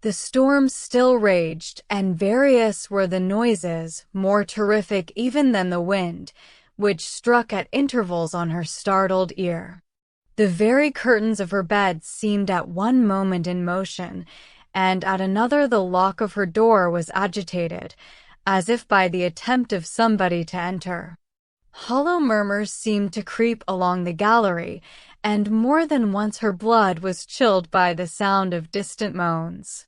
The storm still raged, and various were the noises, more terrific even than the wind, which struck at intervals on her startled ear. The very curtains of her bed seemed at one moment in motion, and at another the lock of her door was agitated, as if by the attempt of somebody to enter. Hollow murmurs seemed to creep along the gallery, and more than once her blood was chilled by the sound of distant moans.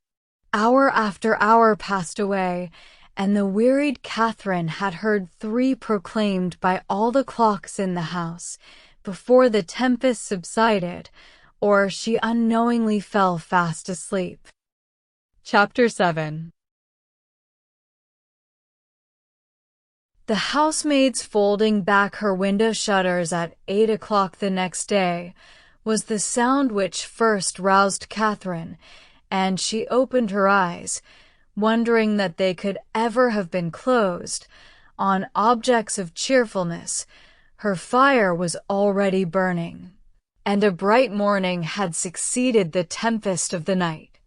Hour after hour passed away, and the wearied Catherine had heard 3 proclaimed by all the clocks in the house before the tempest subsided, or she unknowingly fell fast asleep. Chapter 7. The housemaid's folding back her window shutters at 8 o'clock the next day was the sound which first roused Catherine, and she opened her eyes, wondering that they could ever have been closed. On objects of cheerfulness, her fire was already burning, and a bright morning had succeeded the tempest of the night.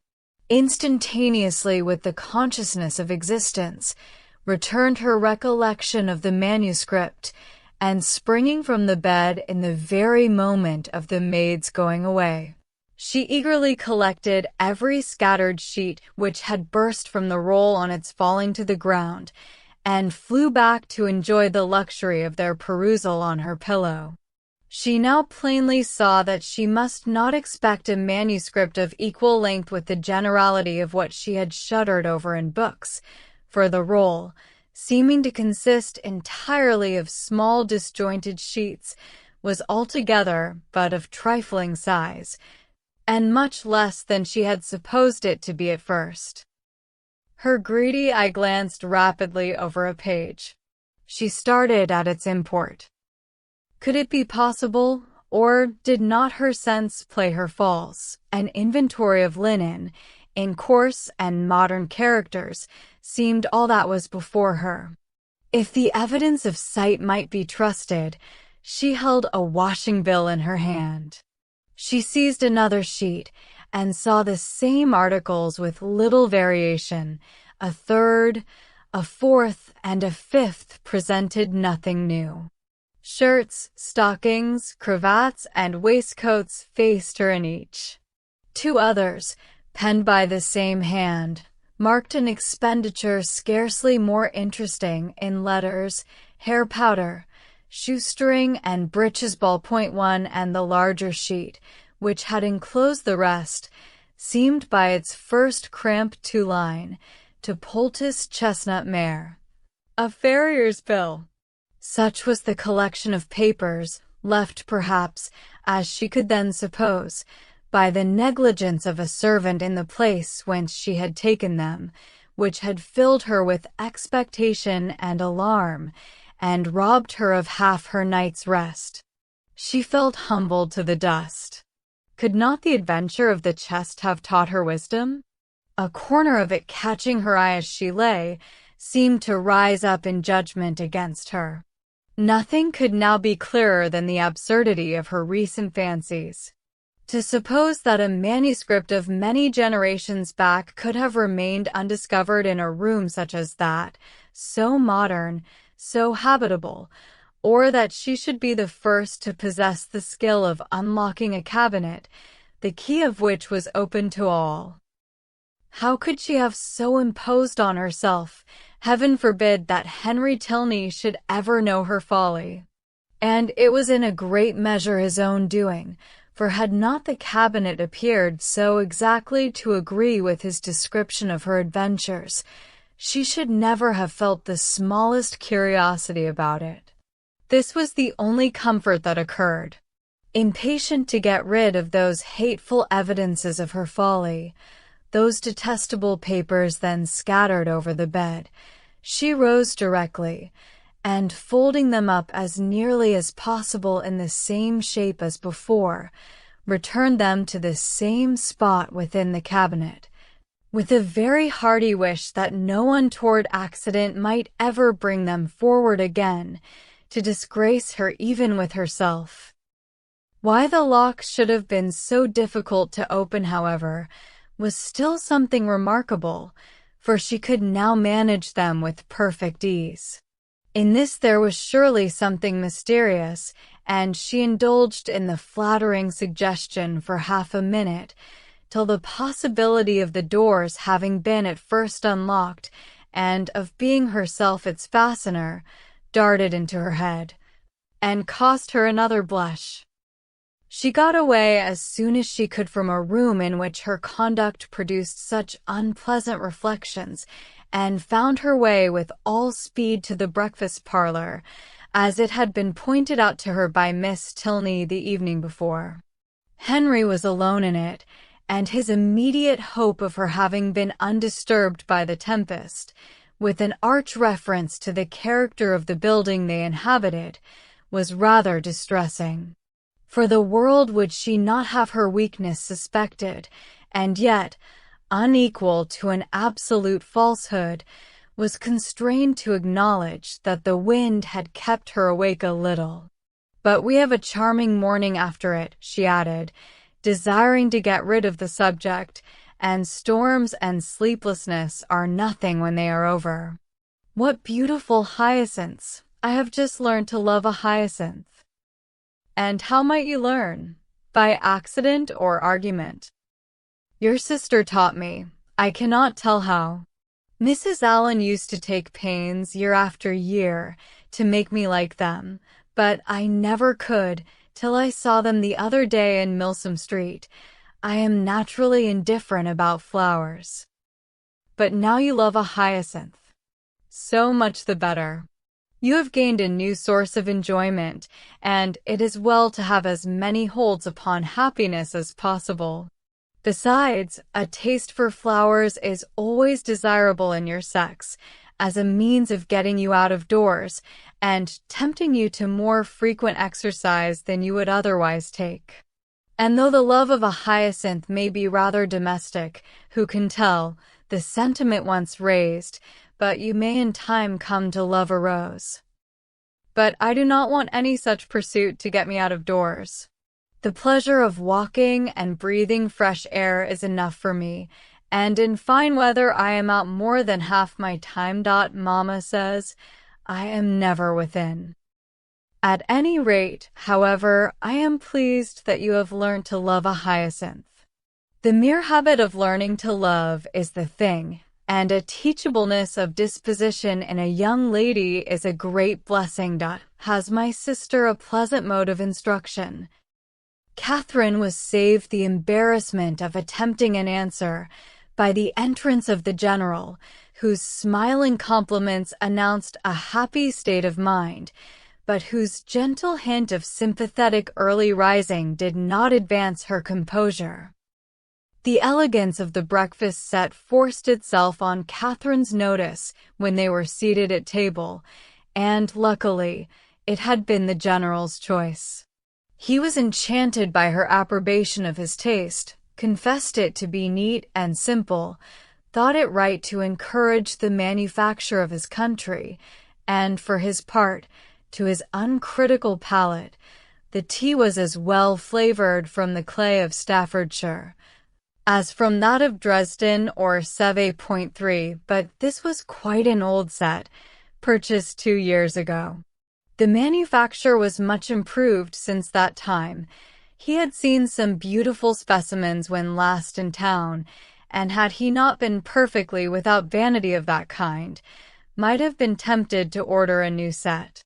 Instantaneously, with the consciousness of existence, returned her recollection of the manuscript, and springing from the bed in the very moment of the maid's going away, she eagerly collected every scattered sheet which had burst from the roll on its falling to the ground, and flew back to enjoy the luxury of their perusal on her pillow. She now plainly saw that she must not expect a manuscript of equal length with the generality of what she had shuddered over in books, for the roll, seeming to consist entirely of small disjointed sheets, was altogether but of trifling size, and much less than she had supposed it to be at first. Her greedy eye glanced rapidly over a page. She started at its import. Could it be possible, or did not her sense play her false? An inventory of linen, in coarse and modern characters, seemed all that was before her. If the evidence of sight might be trusted, she held a washing bill in her hand. She seized another sheet and saw the same articles with little variation. A third, a fourth, and a fifth presented nothing new. Shirts, stockings, cravats, and waistcoats faced her in each. 2 others, penned by the same hand, marked an expenditure scarcely more interesting in letters, hair powder, shoestring, and breeches. Ballpoint 1 and the larger sheet, which had enclosed the rest, seemed by its first cramped 2-line to poultice chestnut mare. A farrier's bill. Such was the collection of papers, left perhaps, as she could then suppose, by the negligence of a servant in the place whence she had taken them, which had filled her with expectation and alarm, and robbed her of half her night's rest. She felt humbled to the dust. Could not the adventure of the chest have taught her wisdom? A corner of it, catching her eye as she lay, seemed to rise up in judgment against her. Nothing could now be clearer than the absurdity of her recent fancies. To suppose that a manuscript of many generations back could have remained undiscovered in a room such as that, so modern, so habitable, or that she should be the first to possess the skill of unlocking a cabinet, the key of which was open to all. How could she have so imposed on herself? Heaven forbid that Henry Tilney should ever know her folly. And it was in a great measure his own doing, for had not the cabinet appeared so exactly to agree with his description of her adventures, she should never have felt the smallest curiosity about it. This was the only comfort that occurred. Impatient to get rid of those hateful evidences of her folly, those detestable papers then scattered over the bed, she rose directly, and folding them up as nearly as possible in the same shape as before, returned them to the same spot within the cabinet, with a very hearty wish that no untoward accident might ever bring them forward again, to disgrace her even with herself. Why the locks should have been so difficult to open, however, was still something remarkable, for she could now manage them with perfect ease. In this there was surely something mysterious, and she indulged in the flattering suggestion for half a minute, till the possibility of the doors having been at first unlocked and of being herself its fastener darted into her head, and cost her another blush. She got away as soon as she could from a room in which her conduct produced such unpleasant reflections, and found her way with all speed to the breakfast parlor, as it had been pointed out to her by Miss Tilney the evening before. Henry was alone in it, and his immediate hope of her having been undisturbed by the tempest, with an arch reference to the character of the building they inhabited, was rather distressing. For the world would she not have her weakness suspected, and yet, unequal to an absolute falsehood, was constrained to acknowledge that the wind had kept her awake a little. "But we have a charming morning after it," she added, desiring to get rid of the subject, "and storms and sleeplessness are nothing when they are over. What beautiful hyacinths! I have just learned to love a hyacinth." "And how might you learn? By accident or argument?" "Your sister taught me. I cannot tell how. Mrs. Allen used to take pains, year after year, to make me like them, but I never could, till I saw them the other day in Milsom Street. I am naturally indifferent about flowers." "But now you love a hyacinth." "So much the better. You have gained a new source of enjoyment, and it is well to have as many holds upon happiness as possible. Besides, a taste for flowers is always desirable in your sex, as a means of getting you out of doors, and tempting you to more frequent exercise than you would otherwise take. And though the love of a hyacinth may be rather domestic, who can tell, the sentiment once raised, but you may in time come to love a rose. But I do not want any such pursuit to get me out of doors. The pleasure of walking and breathing fresh air is enough for me, and in fine weather I am out more than half my time. Mamma says I am never within. At any rate, however, I am pleased that you have learned to love a hyacinth. The mere habit of learning to love is the thing, and a teachableness of disposition in a young lady is a great blessing. Has my sister a pleasant mode of instruction?" Catherine was saved the embarrassment of attempting an answer by the entrance of the general, whose smiling compliments announced a happy state of mind, but whose gentle hint of sympathetic early rising did not advance her composure. The elegance of the breakfast set forced itself on Catherine's notice when they were seated at table, and, luckily, it had been the general's choice. He was enchanted by her approbation of his taste, confessed it to be neat and simple, thought it right to encourage the manufacture of his country, and, for his part, to his uncritical palate, the tea was as well flavored from the clay of Staffordshire as from that of Dresden or Sèvres. But this was quite an old set, purchased 2 years ago. The manufacture was much improved since that time. He had seen some beautiful specimens when last in town, and had he not been perfectly without vanity of that kind, might have been tempted to order a new set.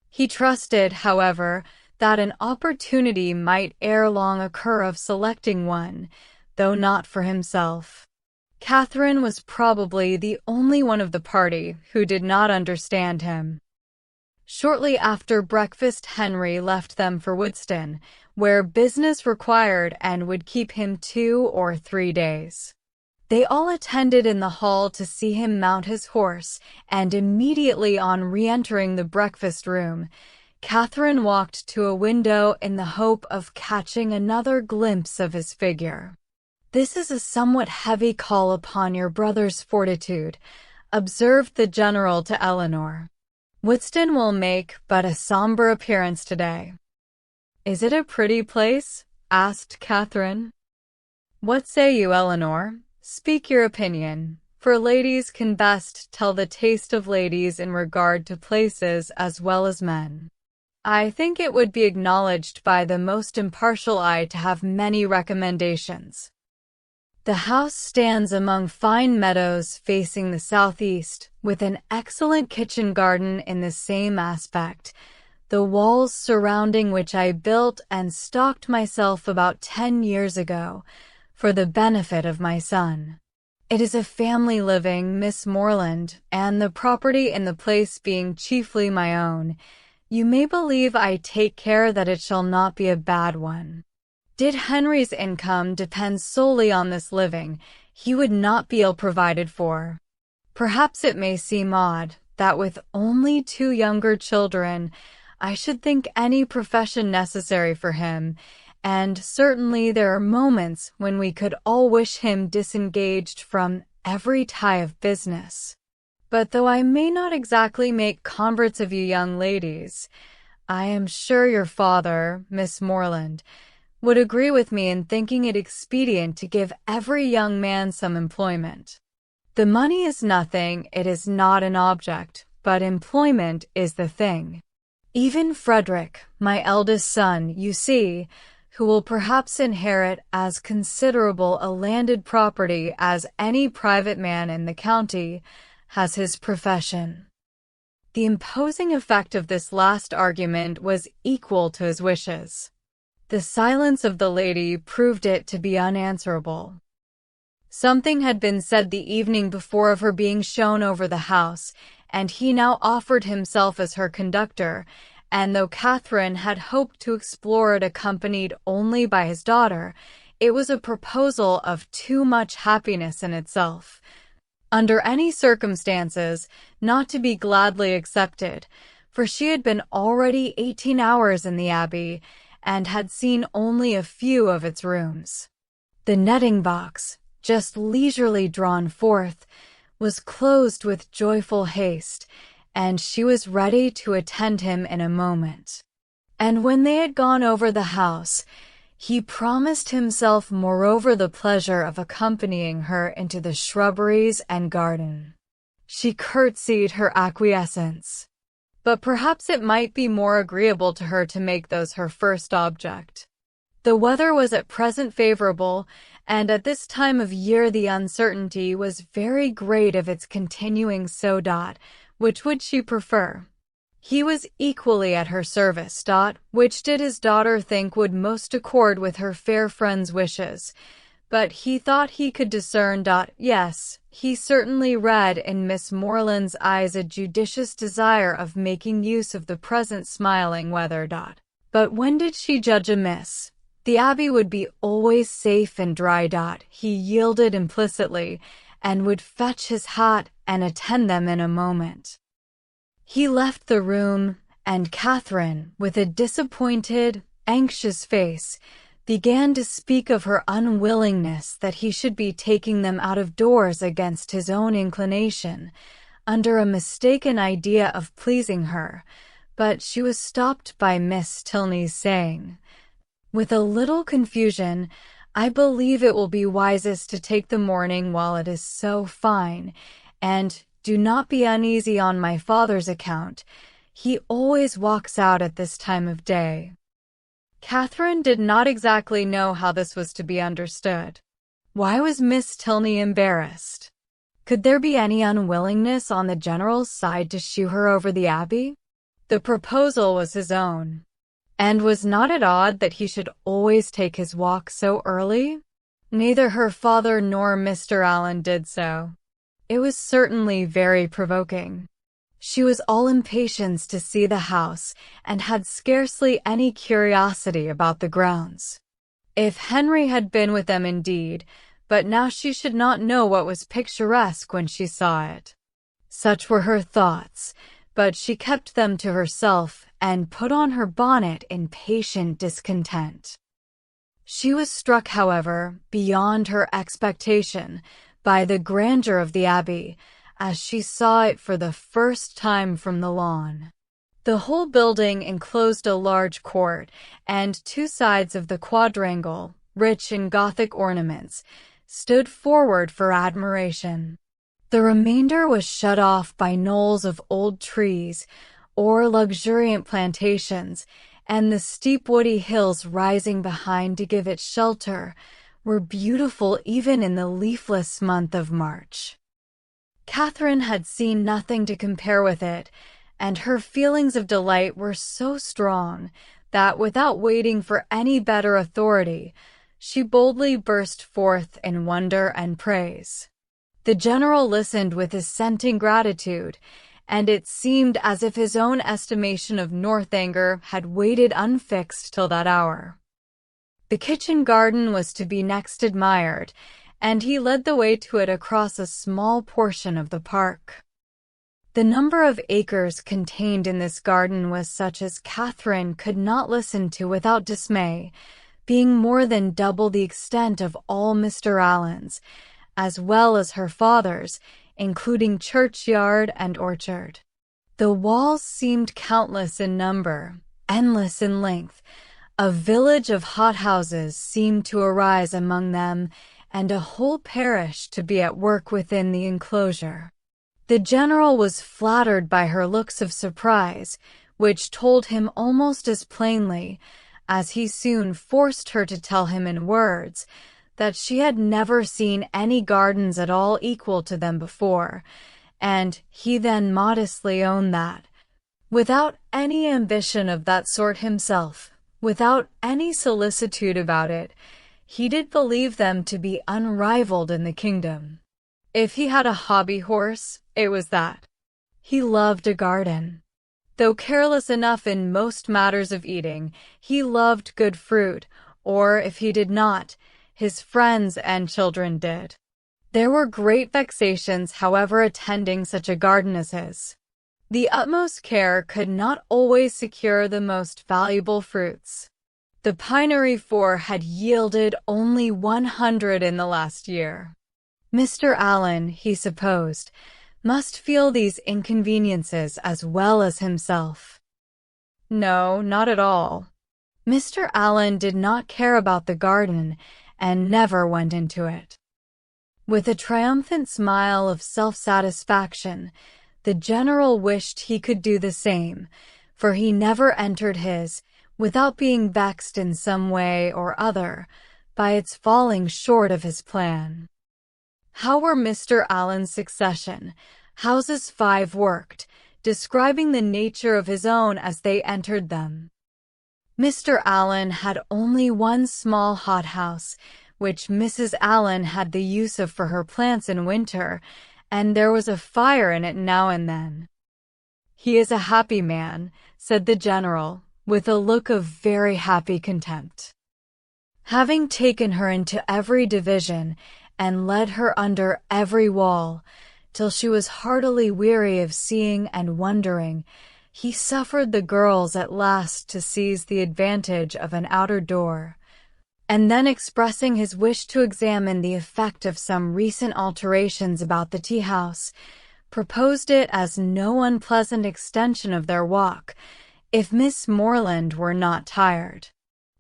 He trusted, however, that an opportunity might ere long occur of selecting one, though not for himself. Catherine was probably the only one of the party who did not understand him. Shortly after breakfast Henry left them for Woodston, where business required and would keep him 2 or 3 days. They all attended in the hall to see him mount his horse, and immediately on re-entering the breakfast room, Catherine walked to a window in the hope of catching another glimpse of his figure. "This is a somewhat heavy call upon your brother's fortitude," observed the general to Eleanor. "Woodston will make but a sombre appearance today." "Is it a pretty place?" asked Catherine. "What say you, Eleanor? Speak your opinion, for ladies can best tell the taste of ladies in regard to places as well as men. I think it would be acknowledged by the most impartial eye to have many recommendations." The house stands among fine meadows facing the southeast, with an excellent kitchen garden in the same aspect, the walls surrounding which I built and stocked myself about 10 years ago, for the benefit of my son. It is a family living, Miss Morland, and the property in the place being chiefly my own, you may believe I take care that it shall not be a bad one. Did Henry's income depend solely on this living, he would not be ill provided for. Perhaps it may seem odd that with only 2 younger children, I should think any profession necessary for him, and certainly there are moments when we could all wish him disengaged from every tie of business. But though I may not exactly make converts of you young ladies, I am sure your father, Miss Morland, would agree with me in thinking it expedient to give every young man some employment. The money is nothing, it is not an object, but employment is the thing. Even Frederick, my eldest son, you see, who will perhaps inherit as considerable a landed property as any private man in the county, has his profession. The imposing effect of this last argument was equal to his wishes. The silence of the lady proved it to be unanswerable. Something had been said the evening before of her being shown over the house, and he now offered himself as her conductor, and though Catherine had hoped to explore it accompanied only by his daughter, it was a proposal of too much happiness in itself, under any circumstances, not to be gladly accepted, for she had been already 18 hours in the Abbey, and had seen only a few of its rooms. The netting box, just leisurely drawn forth, was closed with joyful haste, and she was ready to attend him in a moment. And when they had gone over the house, he promised himself moreover the pleasure of accompanying her into the shrubberies and garden. She curtsied her acquiescence. But perhaps it might be more agreeable to her to make those her first object. The weather was at present favorable, and at this time of year the uncertainty was very great of its continuing so. Which would she prefer? He was equally at her service. Which did his daughter think would most accord with her fair friend's wishes? But he thought he could discern. Yes, he certainly read in Miss Morland's eyes a judicious desire of making use of the present smiling weather. But when did she judge amiss? The Abbey would be always safe and dry. He yielded implicitly, and would fetch his hat and attend them in a moment. He left the room, and Catherine, with a disappointed, anxious face, began to speak of her unwillingness that he should be taking them out of doors against his own inclination, under a mistaken idea of pleasing her, but she was stopped by Miss Tilney's saying, with a little confusion, "I believe it will be wisest to take the morning while it is so fine, and do not be uneasy on my father's account. He always walks out at this time of day." Catherine did not exactly know how this was to be understood. Why was Miss Tilney embarrassed? Could there be any unwillingness on the General's side to shew her over the Abbey? The proposal was his own. And was not it odd that he should always take his walk so early? Neither her father nor Mr. Allen did so. It was certainly very provoking. She was all impatience to see the house, and had scarcely any curiosity about the grounds. If Henry had been with them indeed, but now she should not know what was picturesque when she saw it. Such were her thoughts, but she kept them to herself, and put on her bonnet in patient discontent. She was struck, however, beyond her expectation, by the grandeur of the Abbey, as she saw it for the first time from the lawn. The whole building enclosed a large court, and 2 sides of the quadrangle, rich in Gothic ornaments, stood forward for admiration. The remainder was shut off by knolls of old trees, or luxuriant plantations, and the steep woody hills rising behind to give it shelter, were beautiful even in the leafless month of March. Catherine had seen nothing to compare with it, and her feelings of delight were so strong that, without waiting for any better authority, she boldly burst forth in wonder and praise. The general listened with assenting gratitude, and it seemed as if his own estimation of Northanger had waited unfixed till that hour. The kitchen garden was to be next admired, and he led the way to it across a small portion of the park. The number of acres contained in this garden was such as Catherine could not listen to without dismay, being more than double the extent of all Mr. Allen's, as well as her father's, including churchyard and orchard. The walls seemed countless in number, endless in length. A village of hothouses seemed to arise among them, and a whole parish to be at work within the enclosure. The general was flattered by her looks of surprise, which told him almost as plainly, as he soon forced her to tell him in words, that she had never seen any gardens at all equal to them before, and he then modestly owned that, without any ambition of that sort himself, without any solicitude about it, he did believe them to be unrivaled in the kingdom. If he had a hobby horse, it was that. He loved a garden. Though careless enough in most matters of eating, he loved good fruit, or if he did not, his friends and children did. There were great vexations, however, attending such a garden as his. The utmost care could not always secure the most valuable fruits. The pinery 4 had yielded only 100 in the last year. Mr. Allen, he supposed, must feel these inconveniences as well as himself. No, not at all. Mr. Allen did not care about the garden and never went into it. With a triumphant smile of self-satisfaction, the general wished he could do the same, for he never entered his without being vexed in some way or other by its falling short of his plan. How were Mr. Allen's succession, houses 5 worked, describing the nature of his own as they entered them. Mr. Allen had only one small hothouse, which Mrs. Allen had the use of for her plants in winter, and there was a fire in it now and then. "He is a happy man," said the general, with a look of very happy contempt. Having taken her into every division and led her under every wall, till she was heartily weary of seeing and wondering, he suffered the girls at last to seize the advantage of an outer door, and then, expressing his wish to examine the effect of some recent alterations about the tea-house, proposed it as no unpleasant extension of their walk, if Miss Morland were not tired.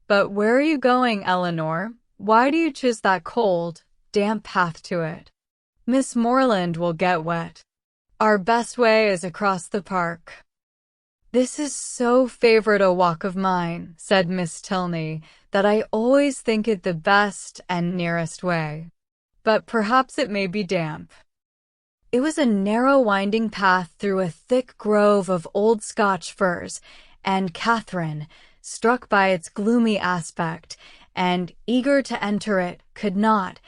"But where are you going, Eleanor? Why do you choose that cold, damp path to it? Miss Morland will get wet. Our best way is across the park." "This is so favorite a walk of mine," said Miss Tilney, "that I always think it the best and nearest way. But perhaps it may be damp." It was a narrow winding path through a thick grove of old Scotch firs, and Catherine, struck by its gloomy aspect, and eager to enter it, could not,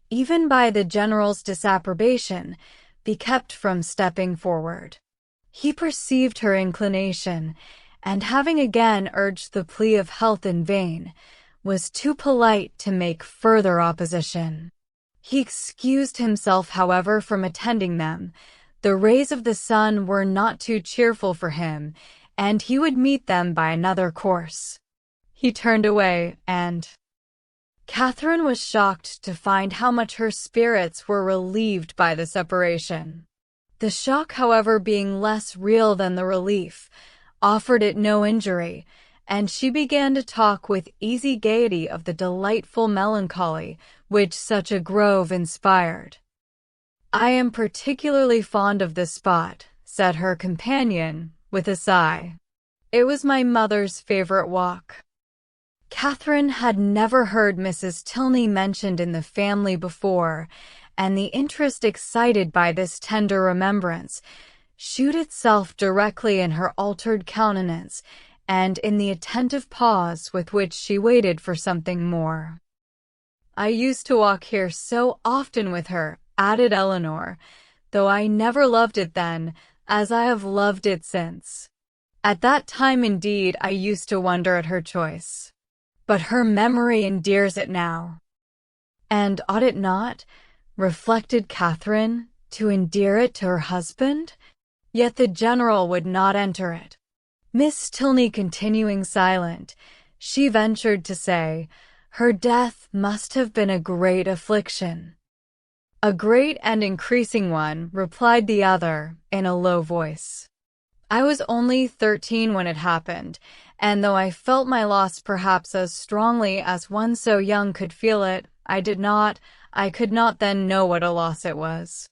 even by the general's disapprobation, be kept from stepping forward. He perceived her inclination, and having again urged the plea of health in vain, was too polite to make further opposition. He excused himself, however, from attending them. The rays of the sun were not too cheerful for him, and he would meet them by another course. He turned away, and Catherine was shocked to find how much her spirits were relieved by the separation. The shock, however, being less real than the relief, offered it no injury, and she began to talk with easy gaiety of the delightful melancholy which such a grove inspired. "I am particularly fond of this spot," said her companion, with a sigh. "It was my mother's favorite walk." Catherine had never heard Mrs. Tilney mentioned in the family before, and the interest excited by this tender remembrance shewed itself directly in her altered countenance and in the attentive pause with which she waited for something more. "I used to walk here so often with her," added Eleanor, "though I never loved it then, as I have loved it since. At that time, indeed, I used to wonder at her choice. But her memory endears it now." And ought it not, reflected Catherine, to endear it to her husband? Yet the general would not enter it. Miss Tilney continuing silent, she ventured to say, "Her death must have been a great affliction." "A great and increasing one," replied the other, in a low voice. "I was only 13 when it happened, and though I felt my loss perhaps as strongly as one so young could feel it, I could not then know what a loss it was."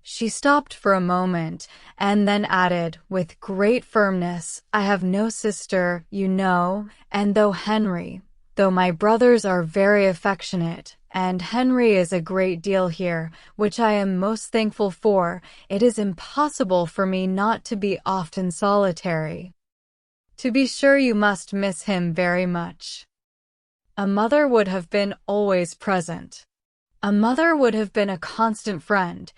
She stopped for a moment, and then added, with great firmness, "I have no sister, you know, and though my brothers are very affectionate, and Henry is a great deal here, which I am most thankful for, it is impossible for me not to be often solitary. To be sure you must miss him very much. A mother would have been always present. A mother would have been a constant friend.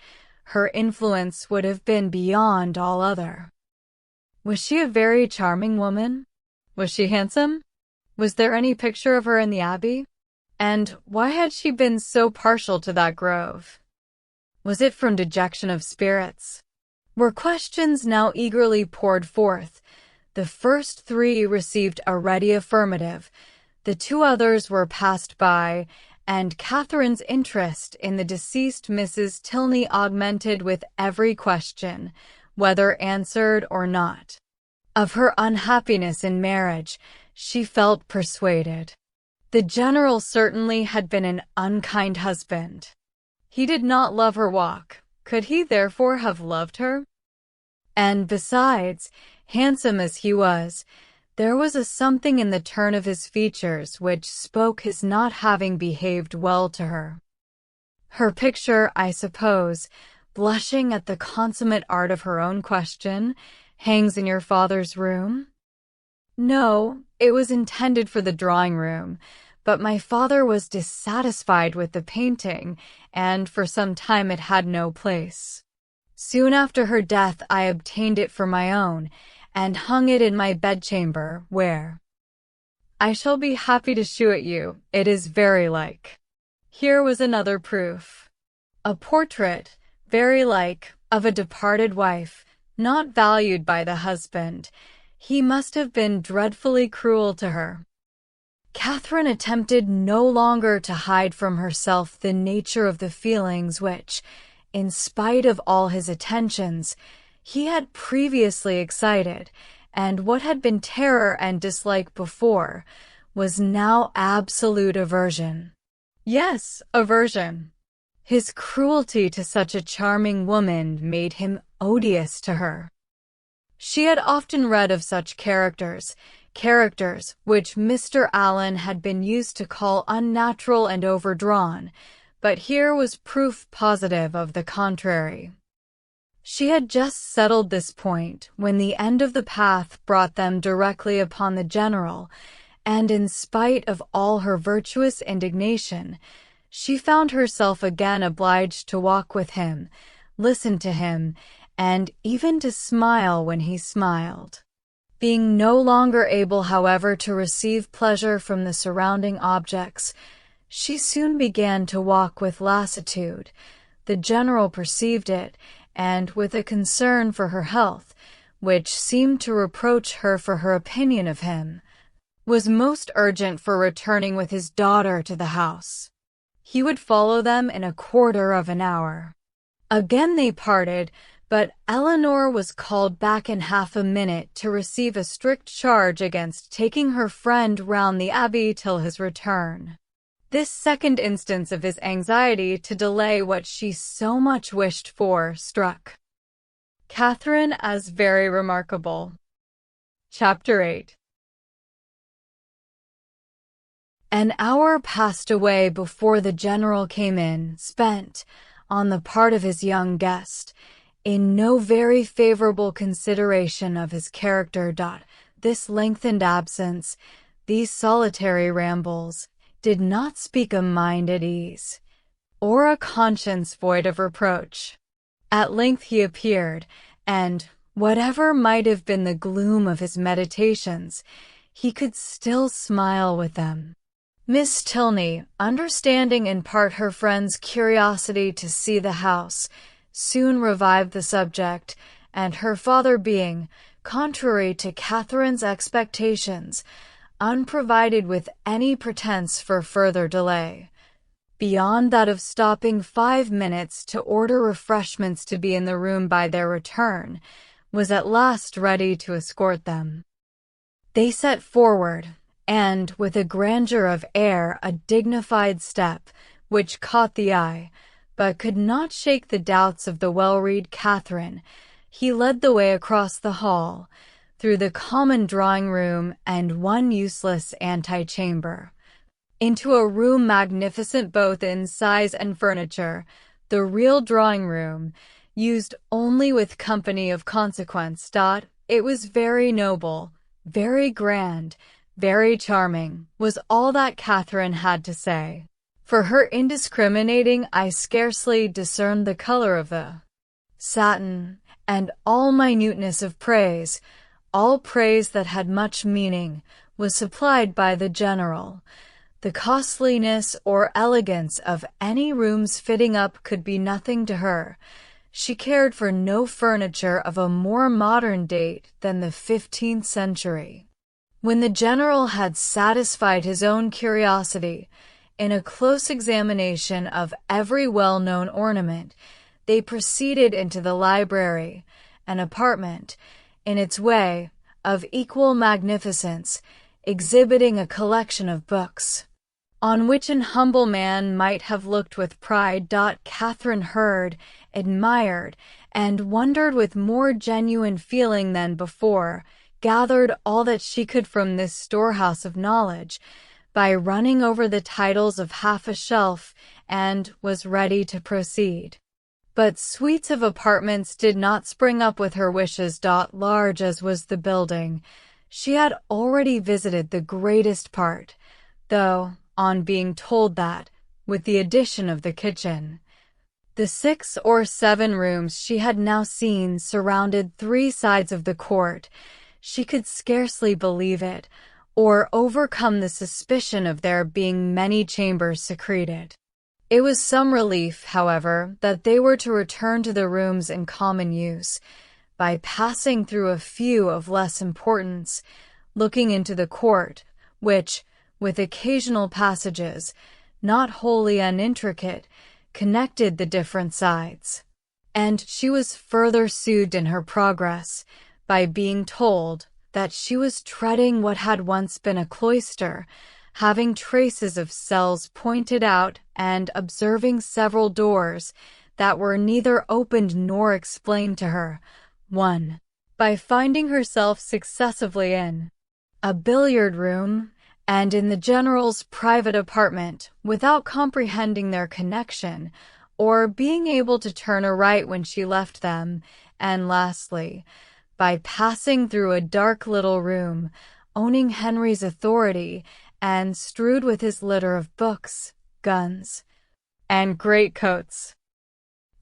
Her influence would have been beyond all other." "Was she a very charming woman? Was she handsome? Was there any picture of her in the Abbey? And why had she been so partial to that grove? Was it from dejection of spirits?" Were questions now eagerly poured forth. The first 3 received a ready affirmative, the 2 others were passed by, and Catherine's interest in the deceased Mrs. Tilney augmented with every question, whether answered or not. Of her unhappiness in marriage, she felt persuaded. The general certainly had been an unkind husband. He did not love her walk. Could he therefore have loved her? And besides, handsome as he was, there was a something in the turn of his features which spoke his not having behaved well to her. Her picture, I suppose, blushing at the consummate art of her own question, hangs in your father's room? No, it was intended for the drawing-room, but my father was dissatisfied with the painting, and for some time it had no place. Soon after her death I obtained it for my own, and hung it in my bedchamber, where I shall be happy to shew it you. It is very like. Here was another proof. A portrait, very like, of a departed wife, not valued by the husband. He must have been dreadfully cruel to her. Catherine attempted no longer to hide from herself the nature of the feelings which, in spite of all his attentions, he had previously excited, and what had been terror and dislike before was now absolute aversion. Yes, aversion. His cruelty to such a charming woman made him odious to her. She had often read of such characters which Mr. Allen had been used to call unnatural and overdrawn, but here was proof positive of the contrary. She had just settled this point when the end of the path brought them directly upon the general, and in spite of all her virtuous indignation, she found herself again obliged to walk with him, listen to him, and even to smile when he smiled. Being no longer able, however, to receive pleasure from the surrounding objects, she soon began to walk with lassitude. The general perceived it, and with a concern for her health, which seemed to reproach her for her opinion of him, was most urgent for returning with his daughter to the house. He would follow them in a quarter of an hour. Again they parted, but Eleanor was called back in half a minute to receive a strict charge against taking her friend round the Abbey till his return. This second instance of his anxiety to delay what she so much wished for struck Catherine as very remarkable. Chapter 8 An hour passed away before the general came in, spent, on the part of his young guest, in no very favorable consideration of his character. This lengthened absence, these solitary rambles, did not speak a mind at ease, or a conscience void of reproach. At length he appeared, and, whatever might have been the gloom of his meditations, he could still smile with them. Miss Tilney, understanding in part her friend's curiosity to see the house, soon revived the subject, and her father being, contrary to Catherine's expectations, unprovided with any pretense for further delay, beyond that of stopping 5 minutes to order refreshments to be in the room by their return, was at last ready to escort them. They set forward, and, with a grandeur of air, a dignified step, which caught the eye, but could not shake the doubts of the well-read Catherine, he led the way across the hall, through the common drawing-room and one useless antechamber, into a room magnificent both in size and furniture, the real drawing-room, used only with company of consequence. It was very noble, very grand, very charming, was all that Catherine had to say. For her indiscriminating eye scarcely discerned the color of the satin, and all minuteness of praise, all praise that had much meaning, was supplied by the general. The costliness or elegance of any room's fitting up could be nothing to her. She cared for no furniture of a more modern date than the 15th century. When the general had satisfied his own curiosity, in a close examination of every well-known ornament, they proceeded into the library, an apartment, in its way, of equal magnificence, exhibiting a collection of books, on which an humble man might have looked with pride. Catherine heard, admired, and wondered with more genuine feeling than before, gathered all that she could from this storehouse of knowledge, by running over the titles of half a shelf, and was ready to proceed. But suites of apartments did not spring up with her wishes. Large as was the building, she had already visited the greatest part, though, on being told that, with the addition of the kitchen, the 6 or 7 rooms she had now seen surrounded 3 sides of the court, she could scarcely believe it, or overcome the suspicion of there being many chambers secreted. It was some relief, however, that they were to return to the rooms in common use, by passing through a few of less importance, looking into the court, which, with occasional passages, not wholly unintricate, connected the different sides. And she was further soothed in her progress, by being told that she was treading what had once been a cloister, having traces of cells pointed out and observing several doors that were neither opened nor explained to her. 1. By finding herself successively in a billiard room and in the general's private apartment without comprehending their connection, or being able to turn aright when she left them, and lastly, by passing through a dark little room, owning Henry's authority, and strewed with his litter of books, guns, and greatcoats.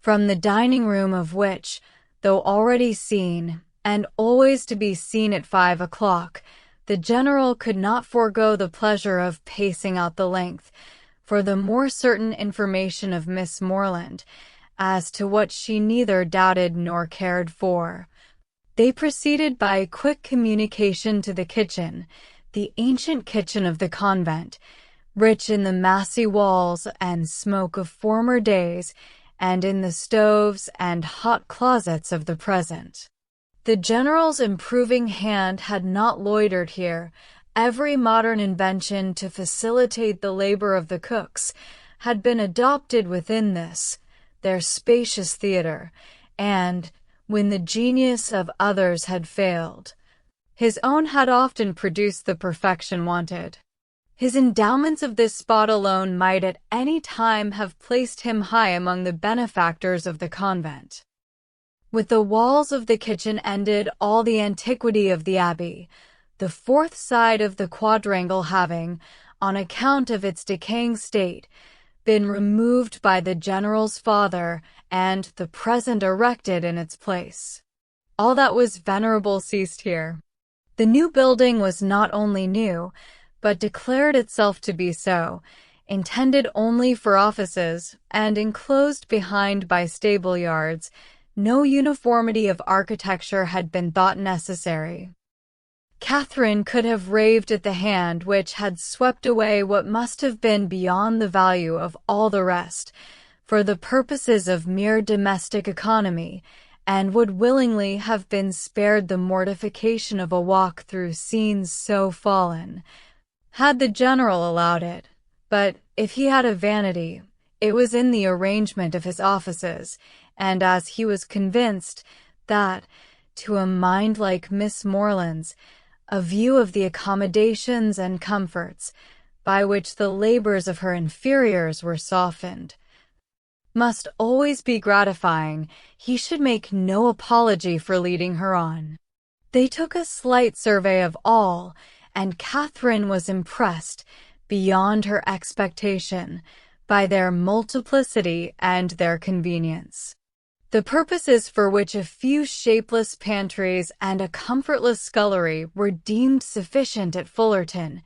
From the dining-room of which, though already seen, and always to be seen at 5 o'clock, the general could not forego the pleasure of pacing out the length, for the more certain information of Miss Morland, as to what she neither doubted nor cared for. They proceeded by quick communication to the kitchen, the ancient kitchen of the convent, rich in the massy walls and smoke of former days, and in the stoves and hot closets of the present. The general's improving hand had not loitered here. Every modern invention to facilitate the labor of the cooks had been adopted within this, their spacious theater, and, when the genius of others had failed, his own had often produced the perfection wanted. His endowments of this spot alone might at any time have placed him high among the benefactors of the convent. With the walls of the kitchen ended all the antiquity of the abbey, the fourth side of the quadrangle having, on account of its decaying state, been removed by the general's father and the present erected in its place. All that was venerable ceased here. The new building was not only new, but declared itself to be so, intended only for offices, and enclosed behind by stable yards. No uniformity of architecture had been thought necessary. Catherine could have raved at the hand which had swept away what must have been beyond the value of all the rest, for the purposes of mere domestic economy, and would willingly have been spared the mortification of a walk through scenes so fallen, had the general allowed it. But if he had a vanity, it was in the arrangement of his offices, and as he was convinced that, to a mind like Miss Morland's, a view of the accommodations and comforts, by which the labors of her inferiors were softened, must always be gratifying, he should make no apology for leading her on. They took a slight survey of all, and Catherine was impressed, beyond her expectation, by their multiplicity and their convenience. The purposes for which a few shapeless pantries and a comfortless scullery were deemed sufficient at Fullerton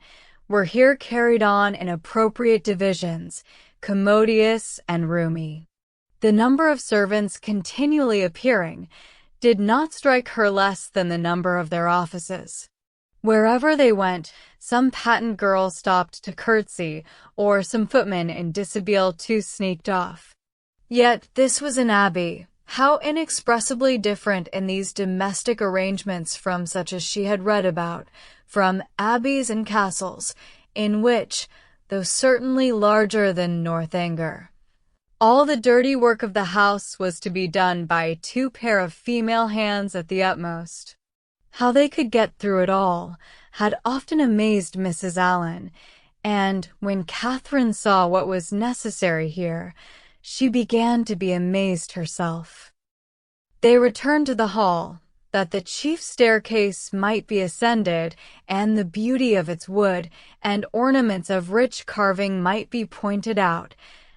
were here carried on in appropriate divisions, commodious and roomy. The number of servants continually appearing did not strike her less than the number of their offices. Wherever they went, some patent girl stopped to curtsy, or some footman in dishabille too sneaked off. Yet this was an abbey. How inexpressibly different in these domestic arrangements from such as she had read about, from abbeys and castles, in which, though certainly larger than Northanger, all the dirty work of the house was to be done by 2 pair of female hands at the utmost. How they could get through it all had often amazed Mrs. Allen, and when Catherine saw what was necessary here, she began to be amazed herself. They returned to the hall, that the chief staircase might be ascended, and the beauty of its wood and ornaments of rich carving might be pointed out.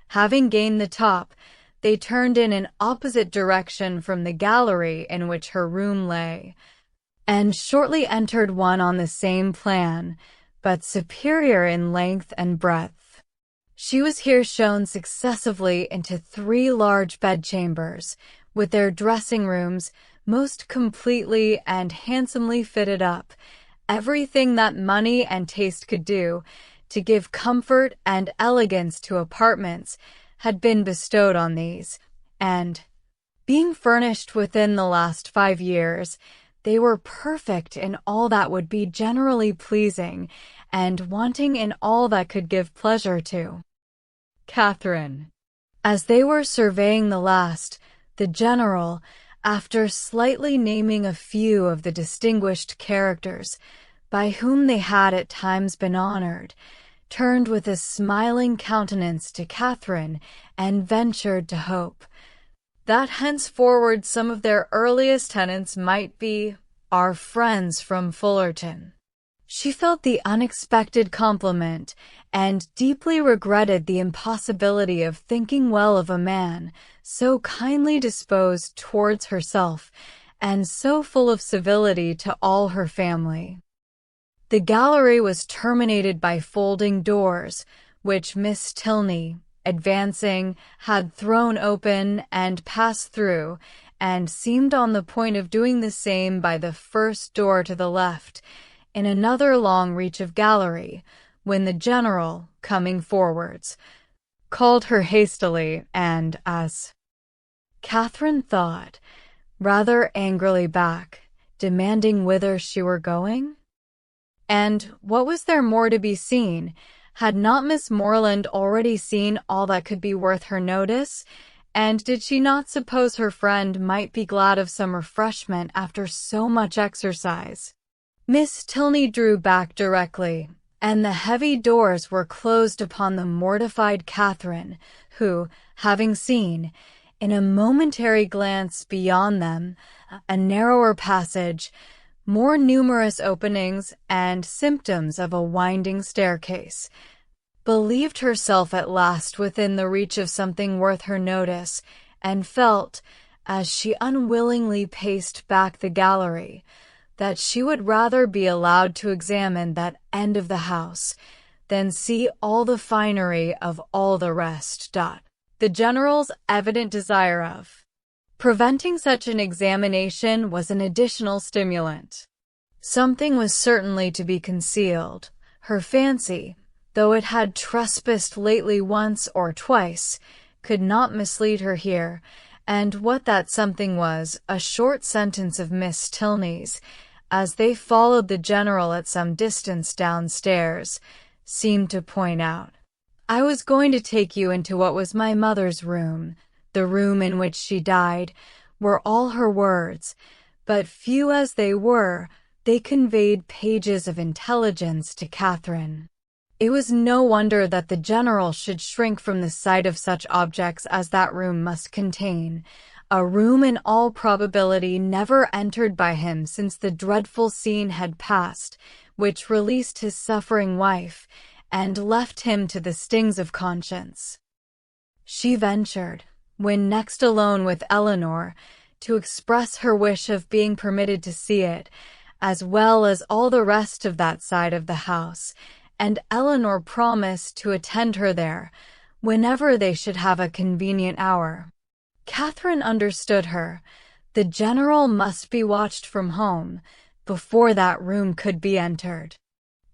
Having gained the top, they turned in an opposite direction from the gallery in which her room lay, and shortly entered one on the same plan, but superior in length and breadth. She was here shown successively into 3 large bedchambers, with their dressing rooms most completely and handsomely fitted up, everything that money and taste could do to give comfort and elegance to apartments had been bestowed on these, and, being furnished within the last 5 years, they were perfect in all that would be generally pleasing, and wanting in all that could give pleasure to Catherine. As they were surveying the last, the general, after slightly naming a few of the distinguished characters by whom they had at times been honored, turned with a smiling countenance to Catherine and ventured to hope that henceforward some of their earliest tenants might be our friends from Fullerton. She felt the unexpected compliment and deeply regretted the impossibility of thinking well of a man so kindly disposed towards herself and so full of civility to all her family. The gallery was terminated by folding doors, which Miss Tilney, advancing, had thrown open and passed through, and seemed on the point of doing the same by the first door to the left, in another long reach of gallery, when the general, coming forwards, called her hastily and, as Catherine thought, rather angrily back, demanding whither she were going? And what was there more to be seen? Had not Miss Morland already seen all that could be worth her notice? And did she not suppose her friend might be glad of some refreshment after so much exercise? Miss Tilney drew back directly, and the heavy doors were closed upon the mortified Catherine, who, having seen, in a momentary glance beyond them, a narrower passage, more numerous openings, and symptoms of a winding staircase, believed herself at last within the reach of something worth her notice, and felt, as she unwillingly paced back the gallery, that she would rather be allowed to examine that end of the house than see all the finery of all the rest. The general's evident desire of preventing such an examination was an additional stimulant. Something was certainly to be concealed. Her fancy, though it had trespassed lately once or twice, could not mislead her here, and what that something was, a short sentence of Miss Tilney's, as they followed the general at some distance downstairs, seemed to point out. I was going to take you into what was my mother's room, the room in which she died, were all her words, but few as they were, they conveyed pages of intelligence to Catherine. It was no wonder that the general should shrink from the sight of such objects as that room must contain, a room in all probability never entered by him since the dreadful scene had passed, which released his suffering wife, and left him to the stings of conscience. She ventured, when next alone with Eleanor, to express her wish of being permitted to see it, as well as all the rest of that side of the house, and Eleanor promised to attend her there, whenever they should have a convenient hour. Catherine understood her. The general must be watched from home, before that room could be entered.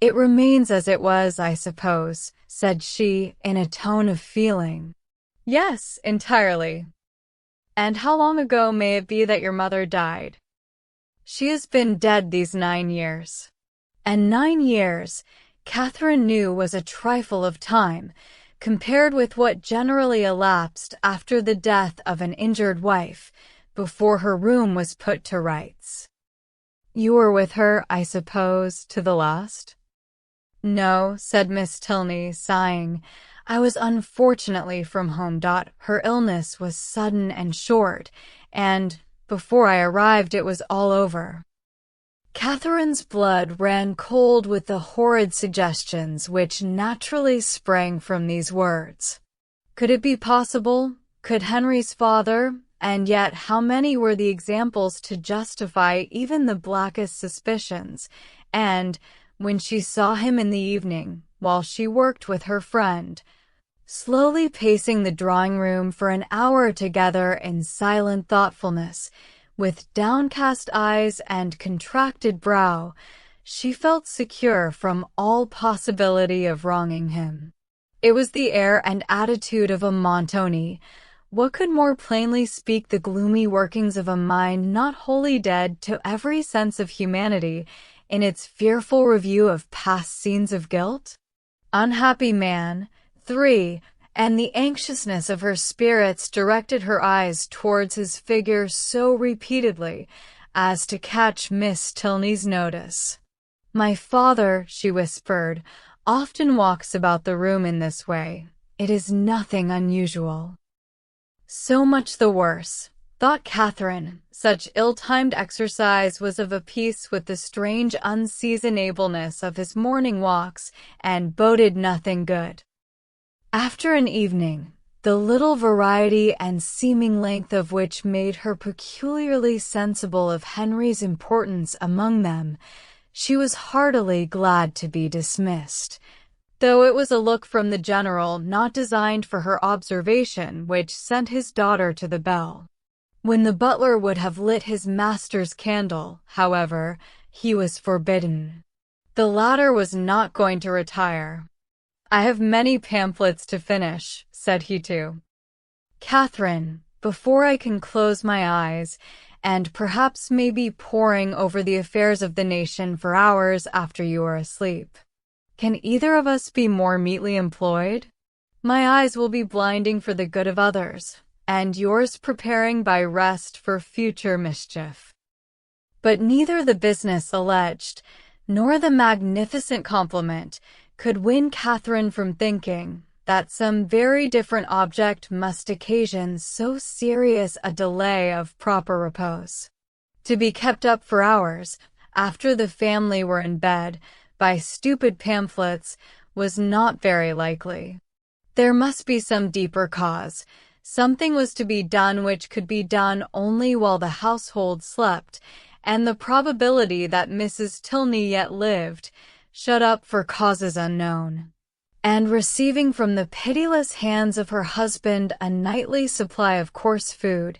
It remains as it was, I suppose, said she, in a tone of feeling. Yes, entirely. And how long ago may it be that your mother died? She has been dead these 9 years. And 9 years, Catherine knew, was a trifle of time, compared with what generally elapsed after the death of an injured wife, before her room was put to rights. You were with her, I suppose, to the last? No, said Miss Tilney, sighing. I was unfortunately from home. Her illness was sudden and short, and before I arrived it was all over. Catherine's blood ran cold with the horrid suggestions which naturally sprang from these words. Could it be possible? Could Henry's father? And yet how many were the examples to justify even the blackest suspicions? And, when she saw him in the evening, while she worked with her friend, slowly pacing the drawing-room for an hour together in silent thoughtfulness, with downcast eyes and contracted brow, she felt secure from all possibility of wronging him. It was the air and attitude of a Montoni. What could more plainly speak the gloomy workings of a mind not wholly dead to every sense of humanity in its fearful review of past scenes of guilt? Unhappy man. 3. And the anxiousness of her spirits directed her eyes towards his figure so repeatedly as to catch Miss Tilney's notice. My father, she whispered, often walks about the room in this way. It is nothing unusual. So much the worse, thought Catherine. Such ill-timed exercise was of a piece with the strange unseasonableness of his morning walks, and boded nothing good. After an evening, the little variety and seeming length of which made her peculiarly sensible of Henry's importance among them, she was heartily glad to be dismissed, though it was a look from the general not designed for her observation which sent his daughter to the bell. When the butler would have lit his master's candle, however, he was forbidden. The latter was not going to retire. I have many pamphlets to finish, said he to Catherine, before I can close my eyes, and perhaps may be poring over the affairs of the nation for hours after you are asleep. Can either of us be more meetly employed? My eyes will be blinding for the good of others, and yours preparing by rest for future mischief. But neither the business alleged, nor the magnificent compliment could win Catherine from thinking that some very different object must occasion so serious a delay of proper repose. To be kept up for hours, after the family were in bed, by stupid pamphlets was not very likely. There must be some deeper cause. Something was to be done which could be done only while the household slept, and the probability that Mrs. Tilney yet lived, shut up for causes unknown, and receiving from the pitiless hands of her husband a nightly supply of coarse food,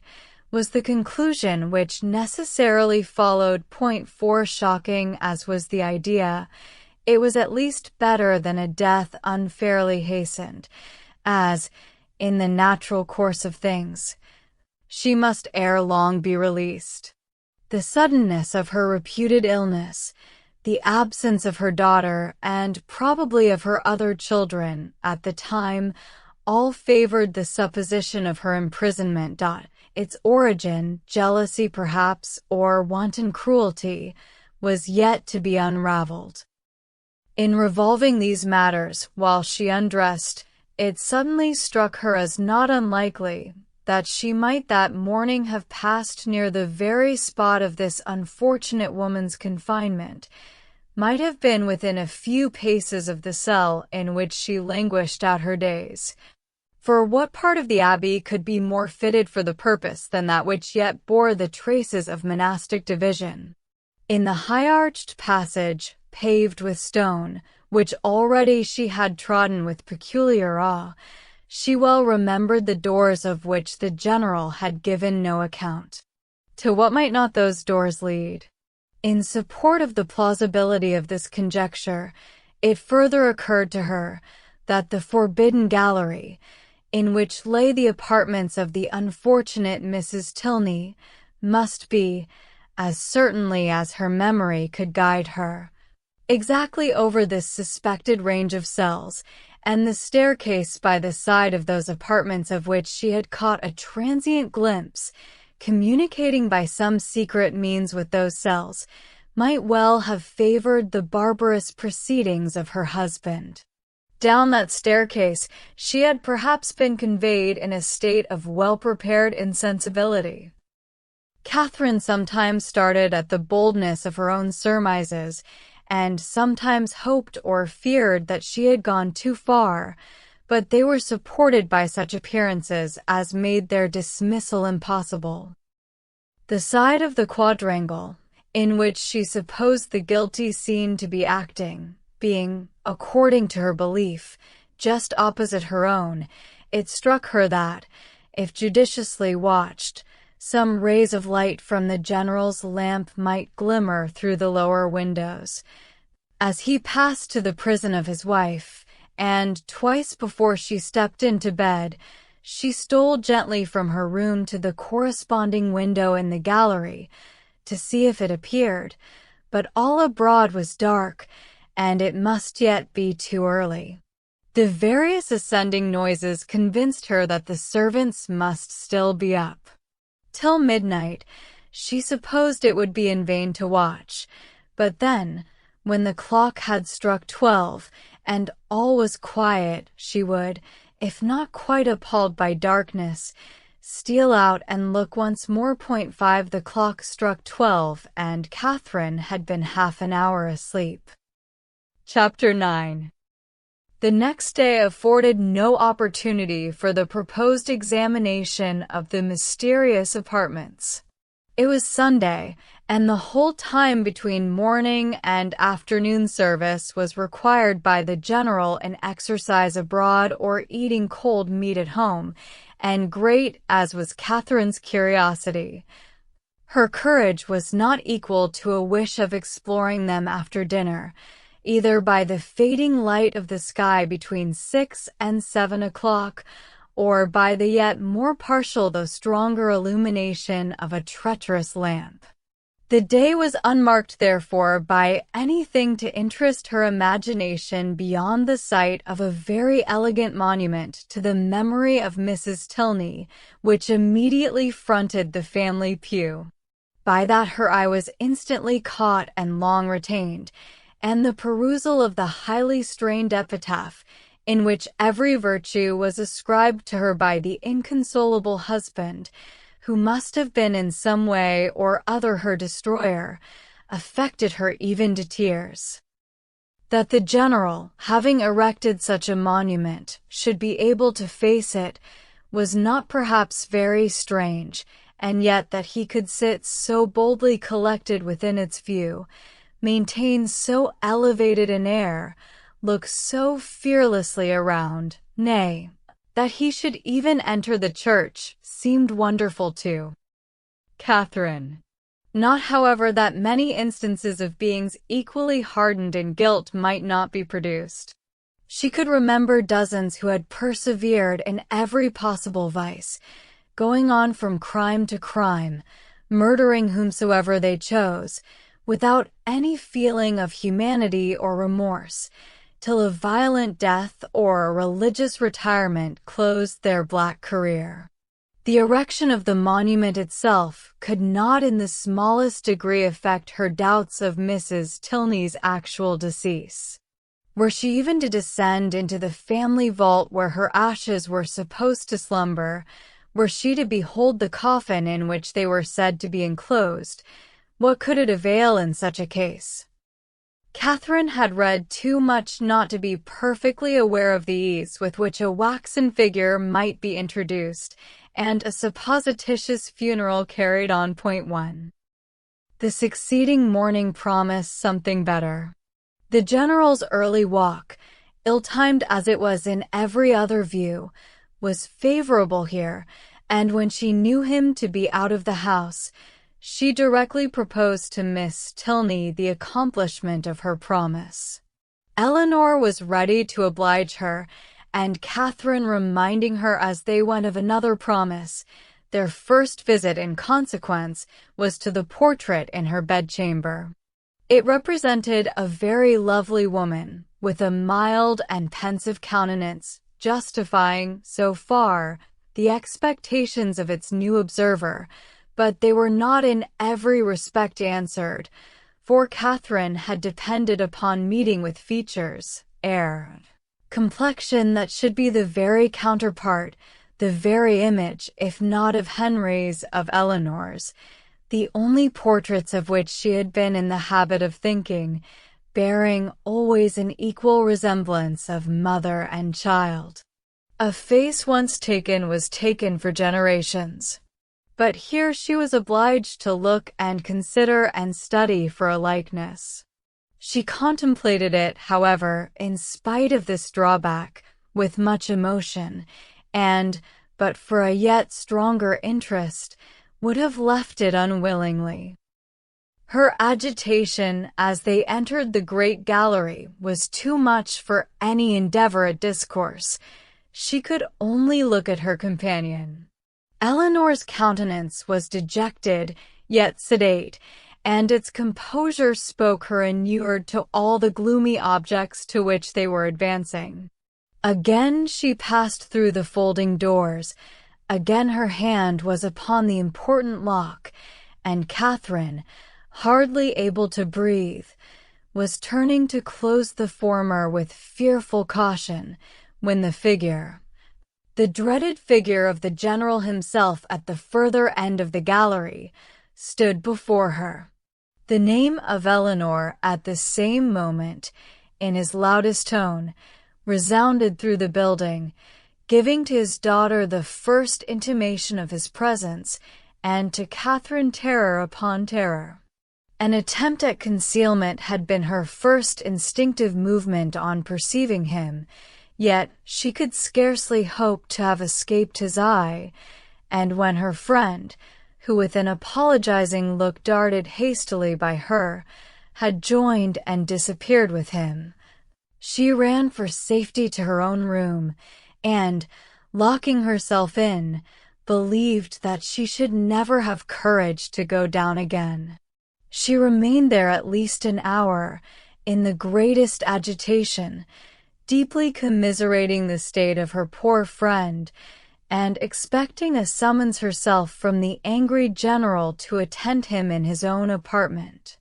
was the conclusion which necessarily followed. Point 4. Shocking as was the idea, it was at least better than a death unfairly hastened, as, in the natural course of things, she must ere long be released. The suddenness of her reputed illness, the absence of her daughter, and probably of her other children at the time, all favored the supposition of her imprisonment. Its origin, jealousy perhaps, or wanton cruelty, was yet to be unraveled. In revolving these matters while she undressed, it suddenly struck her as not unlikely that she might that morning have passed near the very spot of this unfortunate woman's confinement, might have been within a few paces of the cell in which she languished out her days. For what part of the abbey could be more fitted for the purpose than that which yet bore the traces of monastic division? In the high-arched passage, paved with stone, which already she had trodden with peculiar awe, she well remembered the doors of which the general had given no account. To what might not those doors lead? In support of the plausibility of this conjecture, it further occurred to her that the forbidden gallery, in which lay the apartments of the unfortunate Mrs. Tilney, must be, as certainly as her memory could guide her, exactly over this suspected range of cells, and the staircase by the side of those apartments of which she had caught a transient glimpse, communicating by some secret means with those cells, might well have favored the barbarous proceedings of her husband. Down that staircase she had perhaps been conveyed in a state of well-prepared insensibility. Catherine sometimes started at the boldness of her own surmises, and sometimes hoped or feared that she had gone too far, but they were supported by such appearances as made their dismissal impossible. The side of the quadrangle, in which she supposed the guilty scene to be acting, being, according to her belief, just opposite her own, it struck her that, if judiciously watched, some rays of light from the general's lamp might glimmer through the lower windows. As he passed to the prison of his wife, and twice before she stepped into bed, she stole gently from her room to the corresponding window in the gallery, to see if it appeared, but all abroad was dark, and it must yet be too early. The various ascending noises convinced her that the servants must still be up. Till midnight, she supposed it would be in vain to watch, but then, when the clock had struck 12, and all was quiet, she would, if not quite appalled by darkness, steal out and look once more. 5. The clock struck 12, and Catherine had been half an hour asleep. Chapter 9. The next day afforded no opportunity for the proposed examination of the mysterious apartments. It was Sunday, and the whole time between morning and afternoon service was required by the general in exercise abroad or eating cold meat at home, and great as was Catherine's curiosity, her courage was not equal to a wish of exploring them after dinner, either by the fading light of the sky between 6 and 7 o'clock, or by the yet more partial though stronger illumination of a treacherous lamp. The day was unmarked, therefore, by anything to interest her imagination beyond the sight of a very elegant monument to the memory of Mrs. Tilney, which immediately fronted the family pew. By that her eye was instantly caught and long retained, and the perusal of the highly strained epitaph, in which every virtue was ascribed to her by the inconsolable husband, who must have been in some way or other her destroyer, affected her even to tears. That the general, having erected such a monument, should be able to face it was not perhaps very strange, and yet that he could sit so boldly collected within its view, maintain so elevated an air, look so fearlessly around, nay, that he should even enter the church, seemed wonderful to Catherine. Not, however, that many instances of beings equally hardened in guilt might not be produced. She could remember dozens who had persevered in every possible vice, going on from crime to crime, murdering whomsoever they chose, without any feeling of humanity or remorse, till a violent death or a religious retirement closed their black career. The erection of the monument itself could not in the smallest degree affect her doubts of Mrs. Tilney's actual decease. Were she even to descend into the family vault where her ashes were supposed to slumber, were she to behold the coffin in which they were said to be enclosed, what could it avail in such a case? Catherine had read too much not to be perfectly aware of the ease with which a waxen figure might be introduced, and a supposititious funeral carried on. 1. The succeeding morning promised something better. The general's early walk, ill-timed as it was in every other view, was favorable here, and when she knew him to be out of the house, she directly proposed to Miss Tilney the accomplishment of her promise. Eleanor was ready to oblige her, and Catherine reminding her as they went of another promise, their first visit in consequence was to the portrait in her bedchamber. It represented a very lovely woman, with a mild and pensive countenance, justifying, so far, the expectations of its new observer, but they were not in every respect answered, for Catherine had depended upon meeting with features, air, complexion that should be the very counterpart, the very image, if not of Henry's, of Eleanor's, the only portraits of which she had been in the habit of thinking, bearing always an equal resemblance of mother and child. A face once taken was taken for generations. But here she was obliged to look and consider and study for a likeness. She contemplated it, however, in spite of this drawback, with much emotion, and, but for a yet stronger interest, would have left it unwillingly. Her agitation as they entered the great gallery was too much for any endeavor at discourse. She could only look at her companion. Eleanor's countenance was dejected, yet sedate, and its composure spoke her inured to all the gloomy objects to which they were advancing. Again she passed through the folding doors, again her hand was upon the important lock, and Catherine, hardly able to breathe, was turning to close the former with fearful caution, when the dreaded figure of the general himself at the further end of the gallery, stood before her. The name of Eleanor at the same moment, in his loudest tone, resounded through the building, giving to his daughter the first intimation of his presence, and to Catherine terror upon terror. An attempt at concealment had been her first instinctive movement on perceiving him, yet she could scarcely hope to have escaped his eye, and when her friend, who with an apologizing look darted hastily by her, had joined and disappeared with him, she ran for safety to her own room, and, locking herself in, believed that she should never have courage to go down again. She remained there at least an hour, in the greatest agitation, deeply commiserating the state of her poor friend, and expecting a summons herself from the angry general to attend him in his own apartment.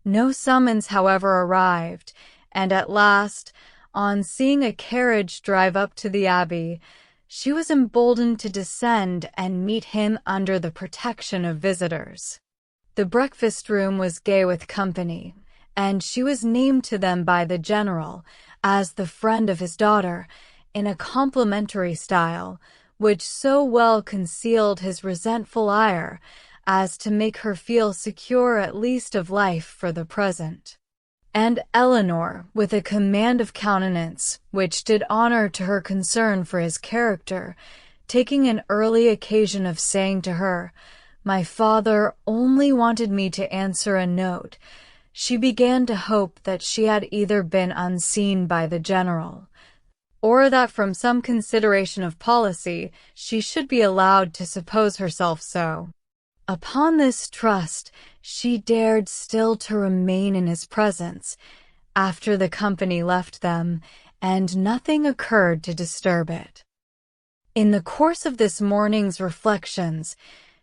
No summons, however, arrived, and at last, on seeing a carriage drive up to the Abbey, she was emboldened to descend and meet him under the protection of visitors. The breakfast room was gay with company, and she was named to them by the general as the friend of his daughter, in a complimentary style, which so well concealed his resentful ire as to make her feel secure at least of life for the present. And Eleanor, with a command of countenance which did honor to her concern for his character, taking an early occasion of saying to her, "My father only wanted me to answer a note," she began to hope that she had either been unseen by the general, or that from some consideration of policy she should be allowed to suppose herself so. Upon this trust, she dared still to remain in his presence after the company left them, and nothing occurred to disturb it. In the course of this morning's reflections,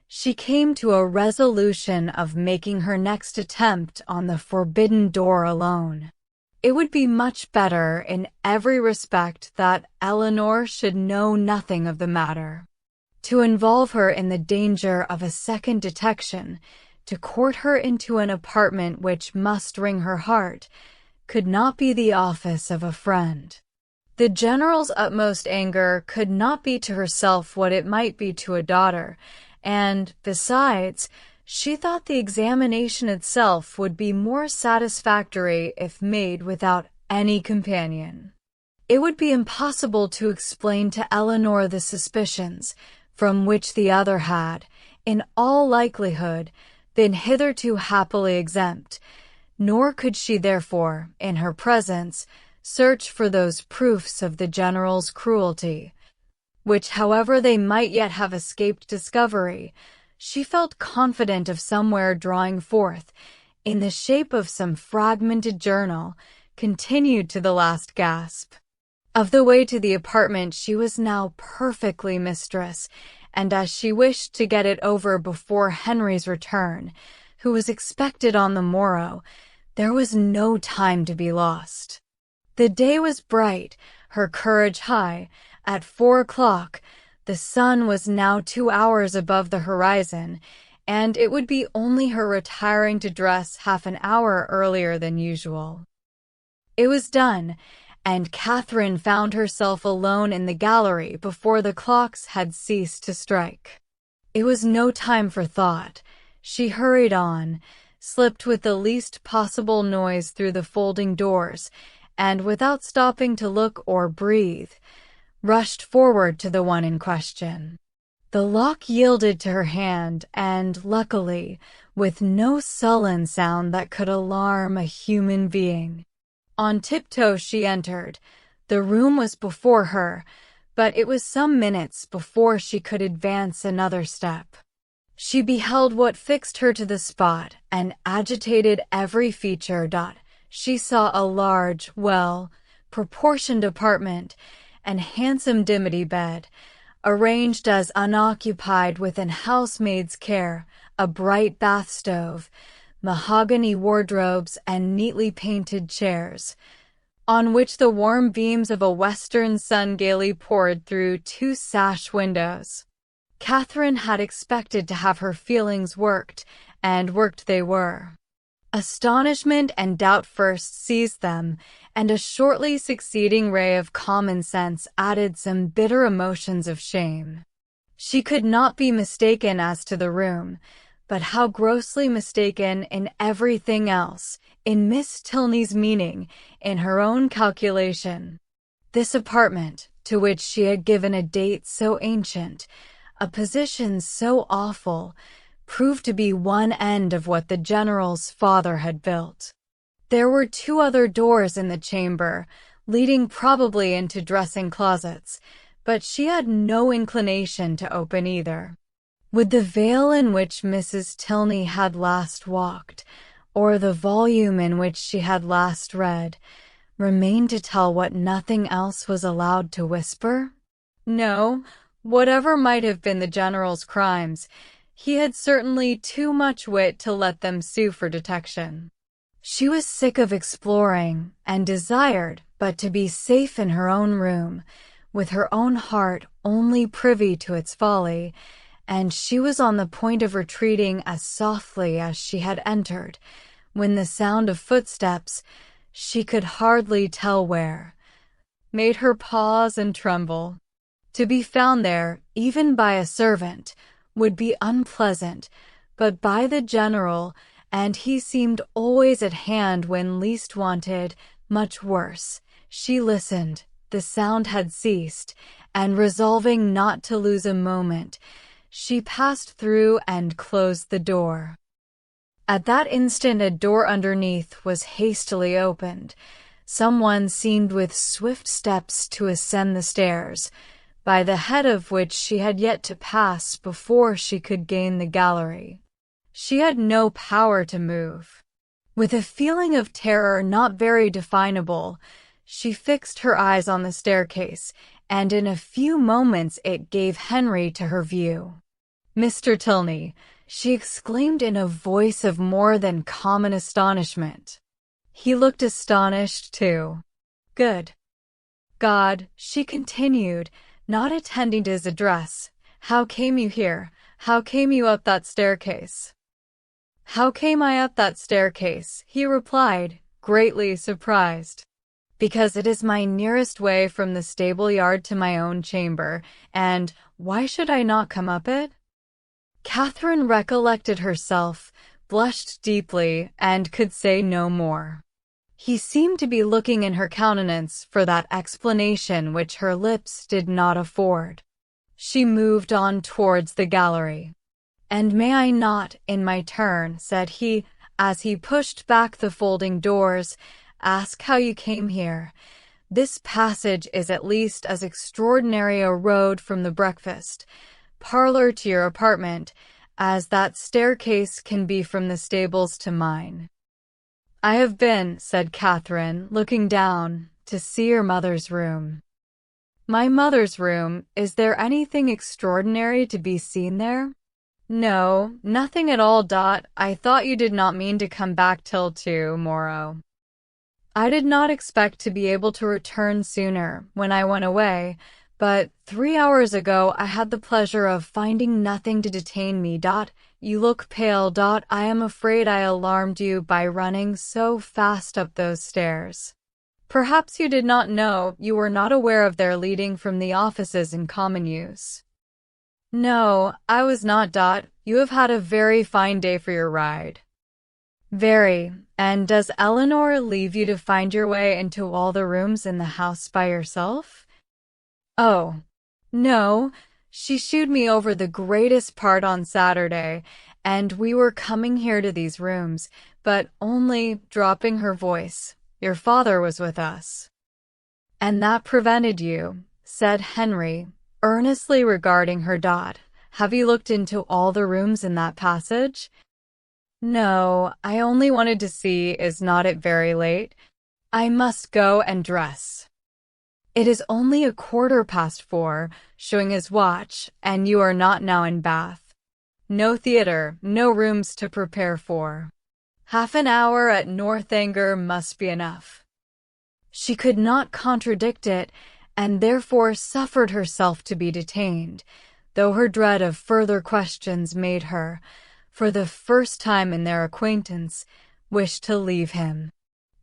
she came to a resolution of making her next attempt on the forbidden door alone. It would be much better in every respect that Eleanor should know nothing of the matter. To involve her in the danger of a second detection, to court her into an apartment which must wring her heart, could not be the office of a friend. The general's utmost anger could not be to herself what it might be to a daughter, and, besides, she thought the examination itself would be more satisfactory if made without any companion. It would be impossible to explain to Eleanor the suspicions from which the other had, in all likelihood, been hitherto happily exempt, nor could she therefore, in her presence, search for those proofs of the general's cruelty, which, however they might yet have escaped discovery, she felt confident of somewhere drawing forth, in the shape of some fragmented journal, continued to the last gasp. Of the way to the apartment she was now perfectly mistress, and as she wished to get it over before Henry's return, who was expected on the morrow, there was no time to be lost. The day was bright, her courage high. At 4 o'clock, the sun was now 2 hours above the horizon, and it would be only her retiring to dress half an hour earlier than usual. It was done, and Catherine found herself alone in the gallery before the clocks had ceased to strike. It was no time for thought. She hurried on, slipped with the least possible noise through the folding doors, and without stopping to look or breathe, rushed forward to the one in question. The lock yielded to her hand, and, luckily, with no sullen sound that could alarm a human being. On tiptoe she entered. The room was before her, but it was some minutes before she could advance another step. She beheld what fixed her to the spot and agitated every feature. She saw a large, well-proportioned apartment and handsome dimity bed, arranged as unoccupied with an housemaid's care, a bright bath stove, mahogany wardrobes, and neatly painted chairs, on which the warm beams of a western sun gaily poured through 2 sash windows. Catherine had expected to have her feelings worked, and worked they were. Astonishment and doubt first seized them, and a shortly succeeding ray of common sense added some bitter emotions of shame. She could not be mistaken as to the room, but how grossly mistaken in everything else, in Miss Tilney's meaning, in her own calculation. This apartment, to which she had given a date so ancient, a position so awful, proved to be one end of what the general's father had built. There were 2 other doors in the chamber, leading probably into dressing closets, but she had no inclination to open either. Would the veil in which Mrs. Tilney had last walked, or the volume in which she had last read, remain to tell what nothing else was allowed to whisper? No, Whatever might have been the general's crimes, he had certainly too much wit to let them sue for detection. She was sick of exploring and desired but to be safe in her own room, with her own heart only privy to its folly, and she was on the point of retreating as softly as she had entered, when the sound of footsteps, she could hardly tell where, made her pause and tremble. To be found there, even by a servant, would be unpleasant, but by the general, and he seemed always at hand when least wanted, much worse. She listened. The sound had ceased, and resolving not to lose a moment, she passed through and closed the door. At that instant a door underneath was hastily opened. Someone seemed with swift steps to ascend the stairs, by the head of which she had yet to pass before she could gain the gallery. She had no power to move. With a feeling of terror not very definable, she fixed her eyes on the staircase, and in a few moments it gave Henry to her view. "Mr. Tilney," she exclaimed in a voice of more than common astonishment. He looked astonished too. "Good God," she continued, not attending to his address, "how came you here? How came you up that staircase?" "How came I up that staircase?" he replied, greatly surprised. "Because it is my nearest way from the stable yard to my own chamber, and why should I not come up it?" Catherine recollected herself, blushed deeply, and could say no more. He seemed to be looking in her countenance for that explanation which her lips did not afford. She moved on towards the gallery. "And may I not, in my turn," said he, as he pushed back the folding doors, "ask how you came here? This passage is at least as extraordinary a road from the breakfast parlor to your apartment as that staircase can be from the stables to mine." "I have been," said Catherine, looking down, "to see your mother's room." "My mother's room? Is there anything extraordinary to be seen there?" "No, nothing at all. I thought you did not mean to come back till to-morrow." "I did not expect to be able to return sooner, when I went away, but 3 hours ago I had the pleasure of finding nothing to detain me. You look pale. I am afraid I alarmed you by running so fast up those stairs. Perhaps you did not know, you were not aware of their leading from the offices in common use." "No, I was not. You have had a very fine day for your ride." "Very. And does Eleanor leave you to find your way into all the rooms in the house by yourself?" "Oh, no. She shooed me over the greatest part on Saturday, and we were coming here to these rooms, but only," dropping her voice, "your father was with us." "And that prevented you," said Henry, earnestly regarding her. "Have you looked into all the rooms in that passage?" "No, I only wanted to see, is not it very late? I must go and dress." "It is only 4:15, showing his watch, and you are not now in Bath. No theatre, no rooms to prepare for. Half an hour at Northanger must be enough." She could not contradict it, and therefore suffered herself to be detained, though her dread of further questions made her, for the first time in their acquaintance, wish to leave him.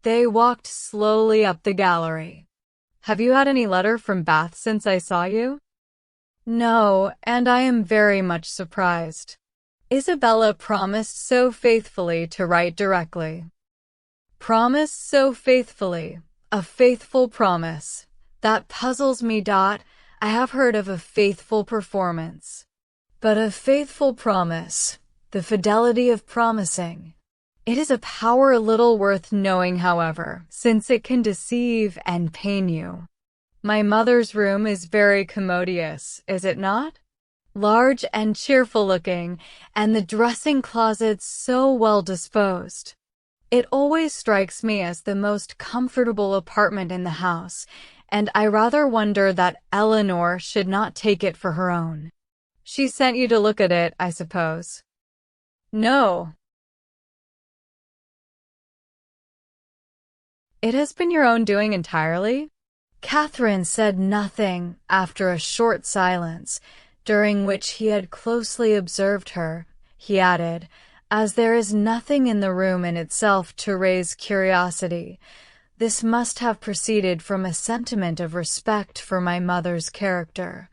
They walked slowly up the gallery. "Have you had any letter from Bath since I saw you?" "No, and I am very much surprised. Isabella promised so faithfully to write directly." "Promised so faithfully? A faithful promise? That puzzles me. I have heard of a faithful performance. But a faithful promise, the fidelity of promising. It is a power little worth knowing, however, since it can deceive and pain you. My mother's room is very commodious, is it not? Large and cheerful-looking, and the dressing-closets so well disposed. It always strikes me as the most comfortable apartment in the house, and I rather wonder that Eleanor should not take it for her own. She sent you to look at it, I suppose. No. It has been your own doing entirely? Catherine said nothing after a short silence, during which he had closely observed her. He added, "As there is nothing in the room in itself to raise curiosity, this must have proceeded from a sentiment of respect for my mother's character,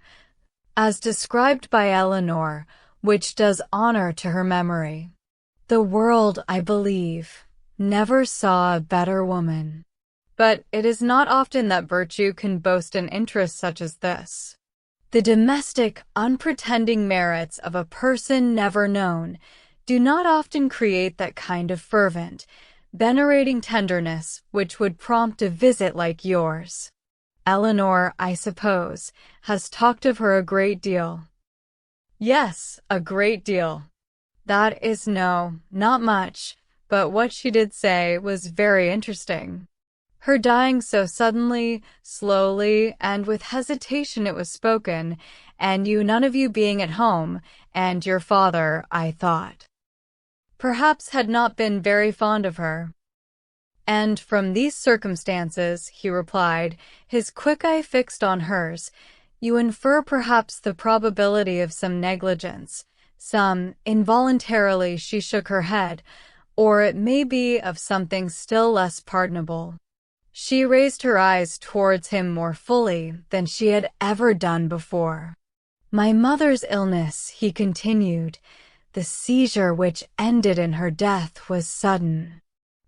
as described by Eleanor, which does honor to her memory. The world, I believe, never saw a better woman." But it is not often that virtue can boast an interest such as this. The domestic, unpretending merits of a person never known do not often create that kind of fervent, venerating tenderness which would prompt a visit like yours. Eleanor, I suppose, has talked of her a great deal. Yes, a great deal. That is not much, but what she did say was very interesting. Her dying so suddenly, slowly, and with hesitation it was spoken, and you none of you being at home, and your father, I thought, perhaps had not been very fond of her. And from these circumstances, he replied, his quick eye fixed on hers, you infer perhaps the probability of some negligence, some, involuntarily she shook her head, or it may be of something still less pardonable. She raised her eyes towards him more fully than she had ever done before. My mother's illness, he continued, the seizure which ended in her death was sudden.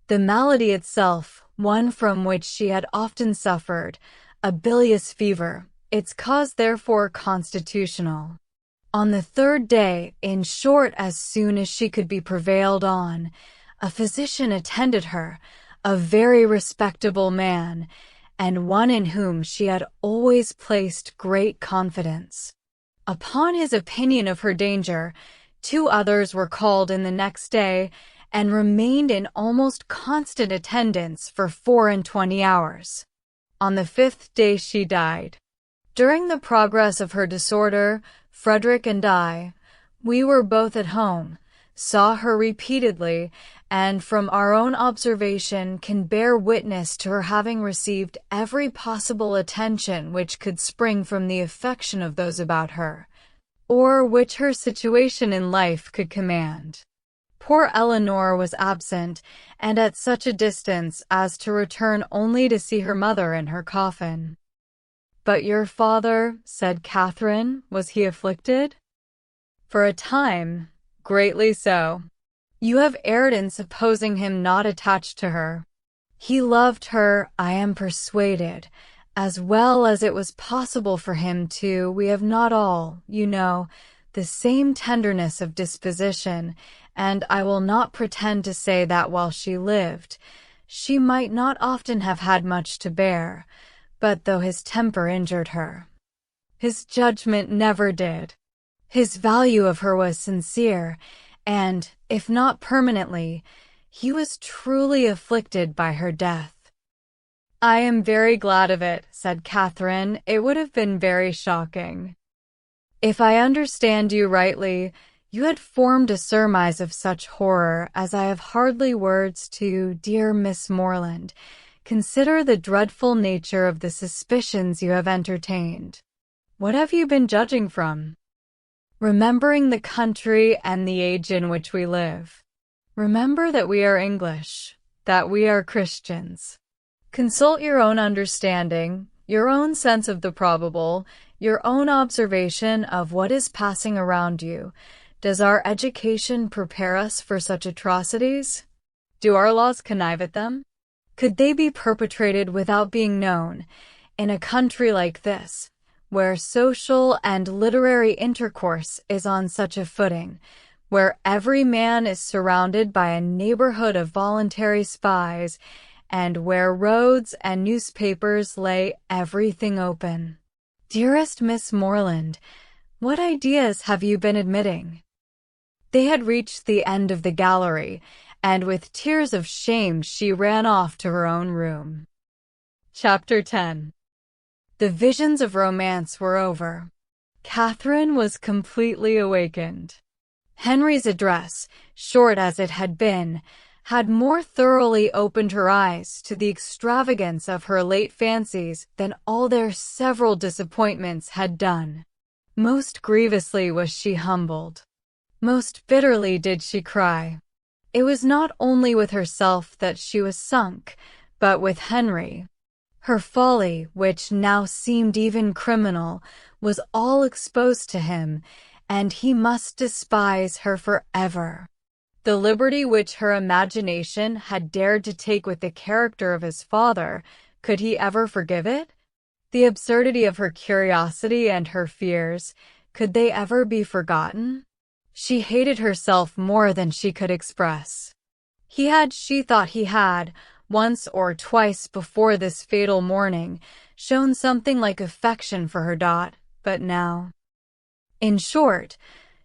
The malady itself, one from which she had often suffered, a bilious fever, its cause therefore constitutional. On the third day, in short as soon as she could be prevailed on, a physician attended her, a very respectable man, and one in whom she had always placed great confidence. Upon his opinion of her danger, 2 others were called in the next day, and remained in almost constant attendance for 24 hours. On the 5th day she died. During the progress of her disorder, Frederick and I, we were both at home, saw her repeatedly, and from our own observation can bear witness to her having received every possible attention which could spring from the affection of those about her, or which her situation in life could command. Poor Eleanor was absent, and at such a distance as to return only to see her mother in her coffin. "But your father," said Catherine, "was he afflicted?" "For a time, greatly so. You have erred in supposing him not attached to her. He loved her, I am persuaded, as well as it was possible for him to. We have not all, the same tenderness of disposition, and I will not pretend to say that while she lived, she might not often have had much to bear, but though his temper injured her, his judgment never did. His value of her was sincere, and, if not permanently, he was truly afflicted by her death." "I am very glad of it," said Catherine. "It would have been very shocking." "If I understand you rightly, you had formed a surmise of such horror as I have hardly words to, dear Miss Morland. Consider the dreadful nature of the suspicions you have entertained." "What have you been judging from?" "Remembering the country and the age in which we live. Remember that we are English, that we are Christians. Consult your own understanding, your own sense of the probable, your own observation of what is passing around you. Does our education prepare us for such atrocities? Do our laws connive at them? Could they be perpetrated without being known, in a country like this, where social and literary intercourse is on such a footing, where every man is surrounded by a neighborhood of voluntary spies, and where roads and newspapers lay everything open? Dearest Miss Morland, what ideas have you been admitting?" They had reached the end of the gallery, and with tears of shame she ran off to her own room. Chapter 10. The visions of romance were over. Catherine was completely awakened. Henry's address, short as it had been, had more thoroughly opened her eyes to the extravagance of her late fancies than all their several disappointments had done. Most grievously was she humbled. Most bitterly did she cry. It was not only with herself that she was sunk, but with Henry. Her folly, which now seemed even criminal, was all exposed to him, and he must despise her forever. The liberty which her imagination had dared to take with the character of his father, could he ever forgive it? The absurdity of her curiosity and her fears, could they ever be forgotten? She hated herself more than she could express. She thought he had, once or twice before this fatal morning, shown something like affection for her Dot, but now. In short,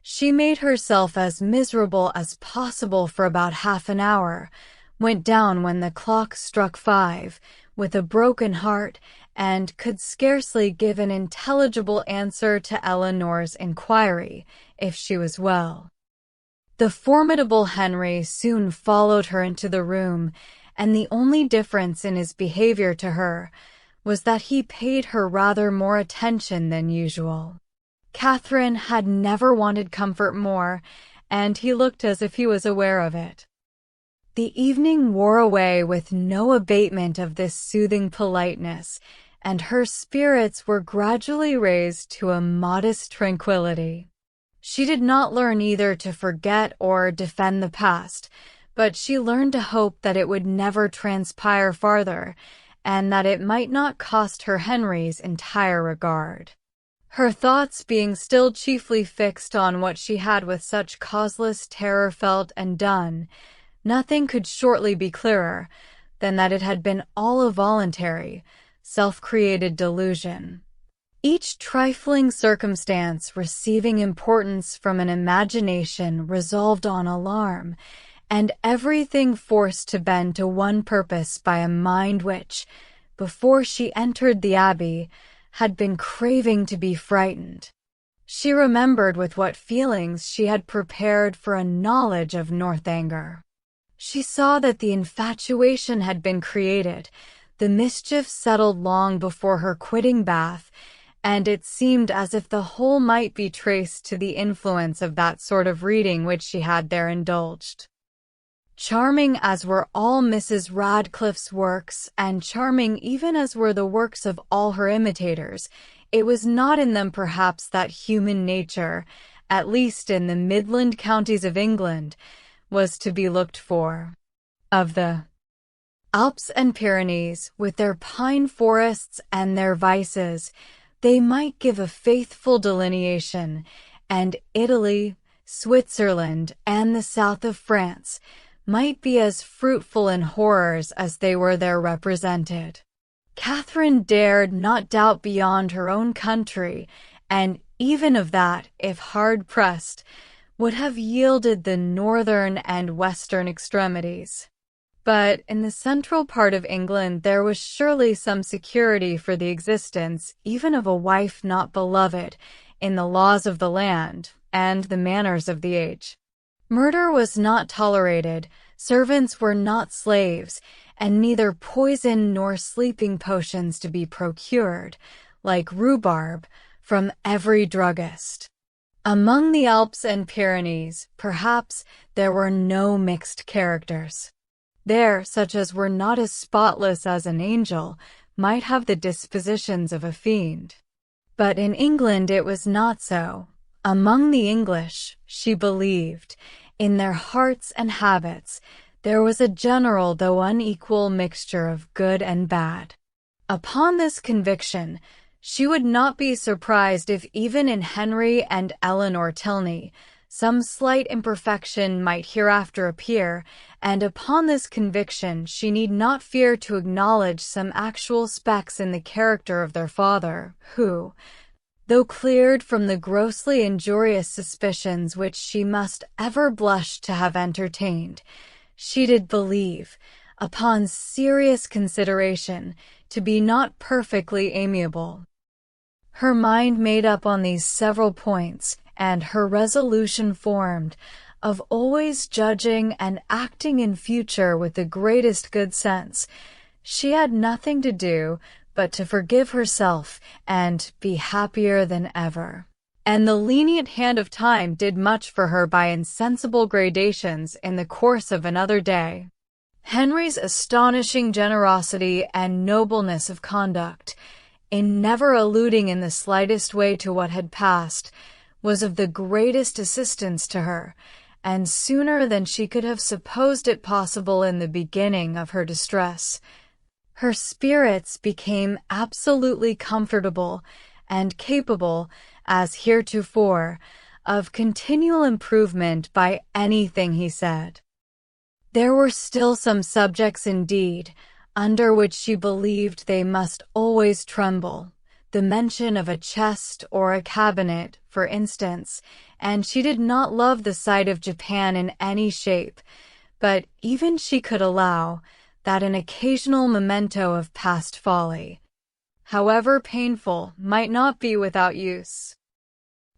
she made herself as miserable as possible for about half an hour, went down when the clock struck 5, with a broken heart, and could scarcely give an intelligible answer to Eleanor's inquiry, if she was well. The formidable Henry soon followed her into the room, and the only difference in his behavior to her was that he paid her rather more attention than usual. Catherine had never wanted comfort more, and he looked as if he was aware of it. The evening wore away with no abatement of this soothing politeness, and her spirits were gradually raised to a modest tranquillity. She did not learn either to forget or defend the past, but she learned to hope that it would never transpire farther, and that it might not cost her Henry's entire regard. Her thoughts being still chiefly fixed on what she had with such causeless terror felt and done, nothing could shortly be clearer than that it had been all a voluntary, self-created delusion. Each trifling circumstance receiving importance from an imagination resolved on alarm, and everything forced to bend to one purpose by a mind which, before she entered the Abbey, had been craving to be frightened. She remembered with what feelings she had prepared for a knowledge of Northanger. She saw that the infatuation had been created, the mischief settled long before her quitting Bath, and it seemed as if the whole might be traced to the influence of that sort of reading which she had there indulged. Charming as were all Mrs. Radcliffe's works, and charming even as were the works of all her imitators, it was not in them perhaps that human nature, at least in the Midland counties of England, was to be looked for. Of the Alps and Pyrenees, with their pine forests and their vices, they might give a faithful delineation, and Italy, Switzerland, and the south of France might be as fruitful in horrors as they were there represented. Catherine dared not doubt beyond her own country, and even of that, if hard-pressed, would have yielded the northern and western extremities. But in the central part of England there was surely some security for the existence, even of a wife not beloved, in the laws of the land and the manners of the age. Murder was not tolerated, servants were not slaves, and neither poison nor sleeping potions to be procured, like rhubarb, from every druggist. Among the Alps and Pyrenees, perhaps, there were no mixed characters. There, such as were not as spotless as an angel, might have the dispositions of a fiend. But in England it was not so. Among the English, she believed, in their hearts and habits, there was a general though unequal mixture of good and bad. Upon this conviction, she would not be surprised if even in Henry and Eleanor Tilney some slight imperfection might hereafter appear, and upon this conviction she need not fear to acknowledge some actual specks in the character of their father, who, though cleared from the grossly injurious suspicions which she must ever blush to have entertained, she did believe, upon serious consideration, to be not perfectly amiable. Her mind made up on these several points, and her resolution formed, of always judging and acting in future with the greatest good sense. She had nothing to do but to forgive herself and be happier than ever. And the lenient hand of time did much for her by insensible gradations in the course of another day. Henry's astonishing generosity and nobleness of conduct, in never alluding in the slightest way to what had passed, was of the greatest assistance to her, and sooner than she could have supposed it possible in the beginning of her distress. Her spirits became absolutely comfortable and capable, as heretofore, of continual improvement by anything he said. There were still some subjects indeed, under which she believed they must always tremble, the mention of a chest or a cabinet, for instance, and she did not love the sight of Japan in any shape, but even she could allow that an occasional memento of past folly, however painful, might not be without use.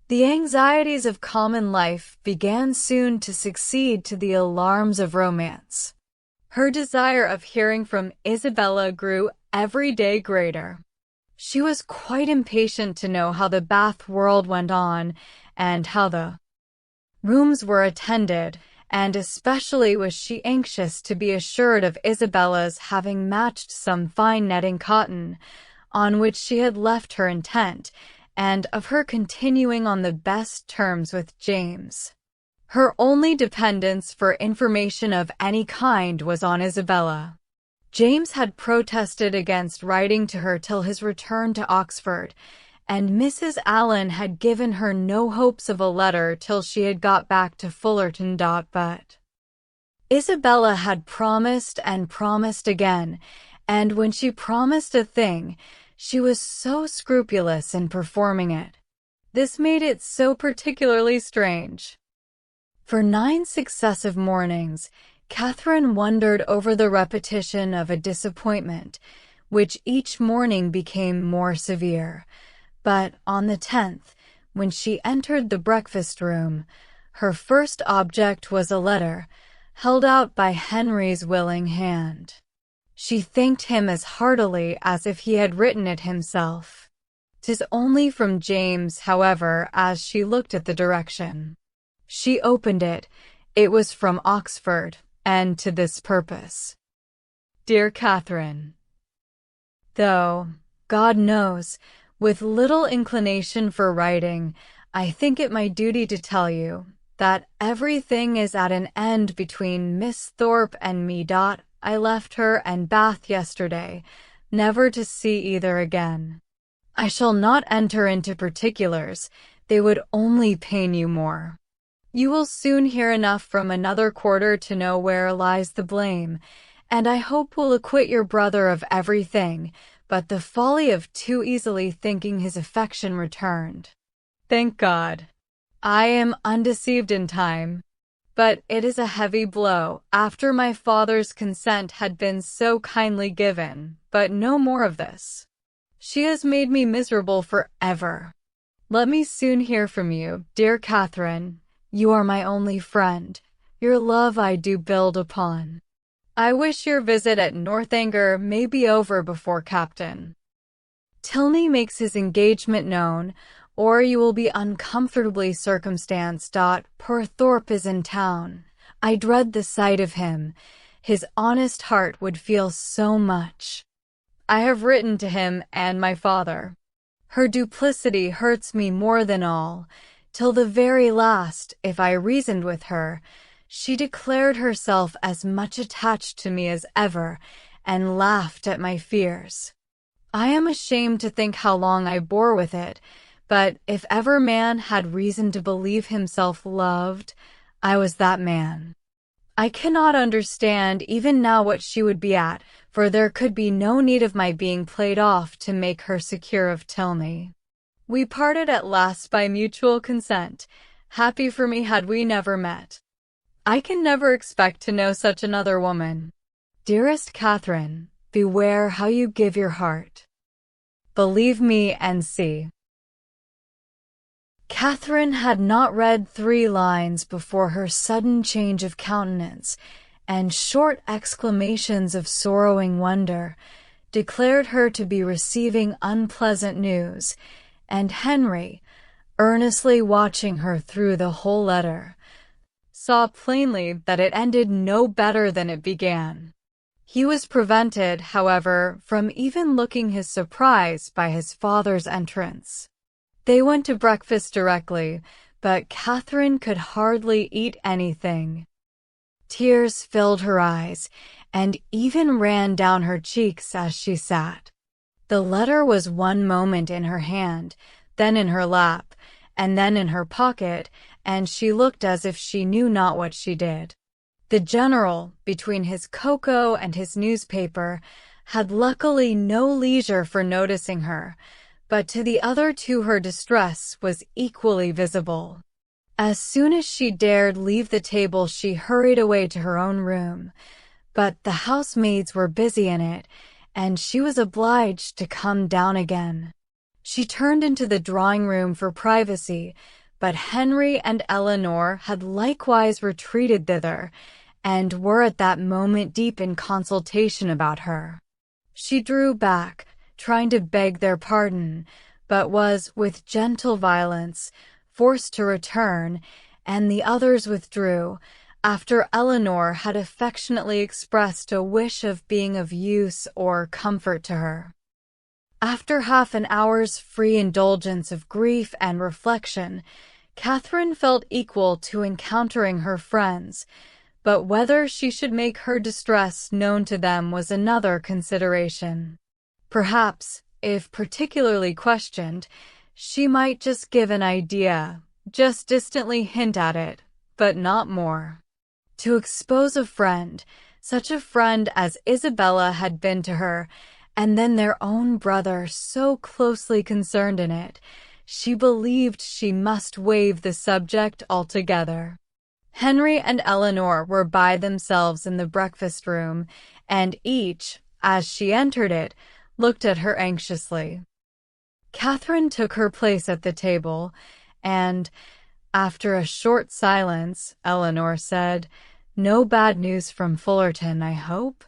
The anxieties of common life began soon to succeed to the alarms of romance. Her desire of hearing from Isabella grew every day greater. She was quite impatient to know how the Bath world went on, and how the rooms were attended, and especially was she anxious to be assured of Isabella's having matched some fine netting cotton, on which she had left her intent, and of her continuing on the best terms with James. Her only dependence for information of any kind was on Isabella. James had protested against writing to her till his return to Oxford, and Mrs. Allen had given her no hopes of a letter till she had got back to Fullerton. But Isabella had promised and promised again, and when she promised a thing, she was so scrupulous in performing it. This made it so particularly strange. For 9 successive mornings, Catherine wondered over the repetition of a disappointment, which each morning became more severe. But on the 10th, when she entered the breakfast-room, her first object was a letter, held out by Henry's willing hand. She thanked him as heartily as if he had written it himself. 'Tis only from James, however, as she looked at the direction. She opened it. It was from Oxford, and to this purpose. Dear Catherine, though, God knows, with little inclination for writing, I think it my duty to tell you that everything is at an end between Miss Thorpe and me. I left her and Bath yesterday, never to see either again. I shall not enter into particulars, they would only pain you more. You will soon hear enough from another quarter to know where lies the blame, and I hope will acquit your brother of everything, but the folly of too easily thinking his affection returned. Thank God, I am undeceived in time. But it is a heavy blow, after my father's consent had been so kindly given, but no more of this. She has made me miserable for ever. Let me soon hear from you, dear Catherine. You are my only friend. Your love I do build upon. I wish your visit at Northanger may be over before Captain Tilney makes his engagement known, or you will be uncomfortably circumstanced. Poor Thorpe is in town. I dread the sight of him. His honest heart would feel so much. I have written to him and my father. Her duplicity hurts me more than all. Till the very last, if I reasoned with her, she declared herself as much attached to me as ever, and laughed at my fears. I am ashamed to think how long I bore with it, but if ever man had reason to believe himself loved, I was that man. I cannot understand even now what she would be at, for there could be no need of my being played off to make her secure of Tilney. We parted at last by mutual consent. Happy for me had we never met. I can never expect to know such another woman. Dearest Catherine, beware how you give your heart. Believe me and see. Catherine had not read 3 lines before her sudden change of countenance and short exclamations of sorrowing wonder declared her to be receiving unpleasant news, and Henry, earnestly watching her through the whole letter, saw plainly that it ended no better than it began. He was prevented, however, from even looking his surprise by his father's entrance. They went to breakfast directly, but Catherine could hardly eat anything. Tears filled her eyes and even ran down her cheeks as she sat. The letter was one moment in her hand, then in her lap, and then in her pocket, and she looked as if she knew not what she did. The general, between his cocoa and his newspaper, had luckily no leisure for noticing her, but to the other 2 her distress was equally visible. As soon as she dared leave the table, she hurried away to her own room, but the housemaids were busy in it, and she was obliged to come down again. She turned into the drawing-room for privacy, but Henry and Eleanor had likewise retreated thither, and were at that moment deep in consultation about her. She drew back, trying to beg their pardon, but was, with gentle violence, forced to return, and the others withdrew, after Eleanor had affectionately expressed a wish of being of use or comfort to her. After half an hour's free indulgence of grief and reflection, Catherine felt equal to encountering her friends, but whether she should make her distress known to them was another consideration. Perhaps, if particularly questioned, she might just give an idea, just distantly hint at it, but not more. To expose a friend, such a friend as Isabella had been to her, and then their own brother so closely concerned in it, she believed she must waive the subject altogether. Henry and Eleanor were by themselves in the breakfast room, and each, as she entered it, looked at her anxiously. Catherine took her place at the table, and, after a short silence, Eleanor said, "No bad news from Fullerton, I hope?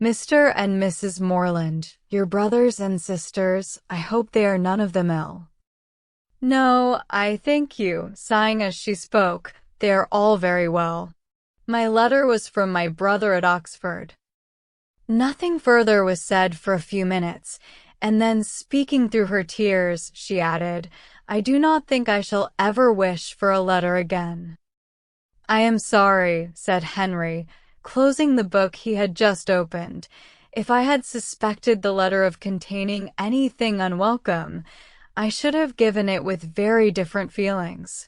Mr. and Mrs. Morland, your brothers and sisters, I hope they are none of them ill." "No, I thank you," sighing as she spoke, "they are all very well. My letter was from my brother at Oxford." Nothing further was said for a few minutes, and then, speaking through her tears, she added, "I do not think I shall ever wish for a letter again." "I am sorry," said Henry, closing the book he had just opened. "If I had suspected the letter of containing anything unwelcome, I should have given it with very different feelings.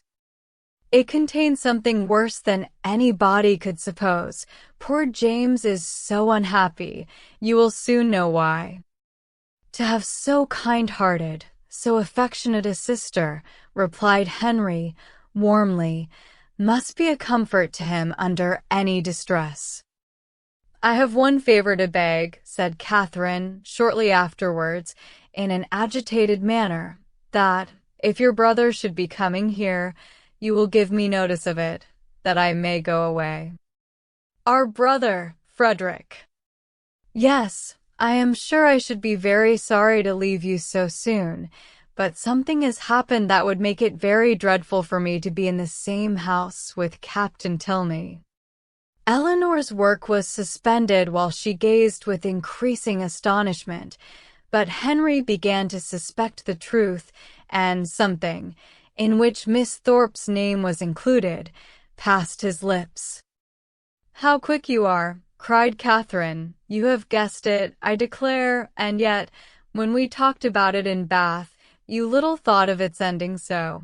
It contains something worse than anybody could suppose. Poor James is so unhappy. You will soon know why." "To have so kind-hearted, so affectionate a sister," replied Henry, warmly, "must be a comfort to him under any distress." "I have one favor to beg," said Catherine, shortly afterwards, in an agitated manner, "that, if your brother should be coming here, you will give me notice of it, that I may go away." "Our brother, Frederick." "Yes, I am sure I should be very sorry to leave you so soon, but something has happened that would make it very dreadful for me to be in the same house with Captain Tilney." Eleanor's work was suspended while she gazed with increasing astonishment, but Henry began to suspect the truth, and something, in which Miss Thorpe's name was included, passed his lips. "How quick you are!" cried Catherine. "You have guessed it, I declare, and yet, when we talked about it in Bath, you little thought of its ending so.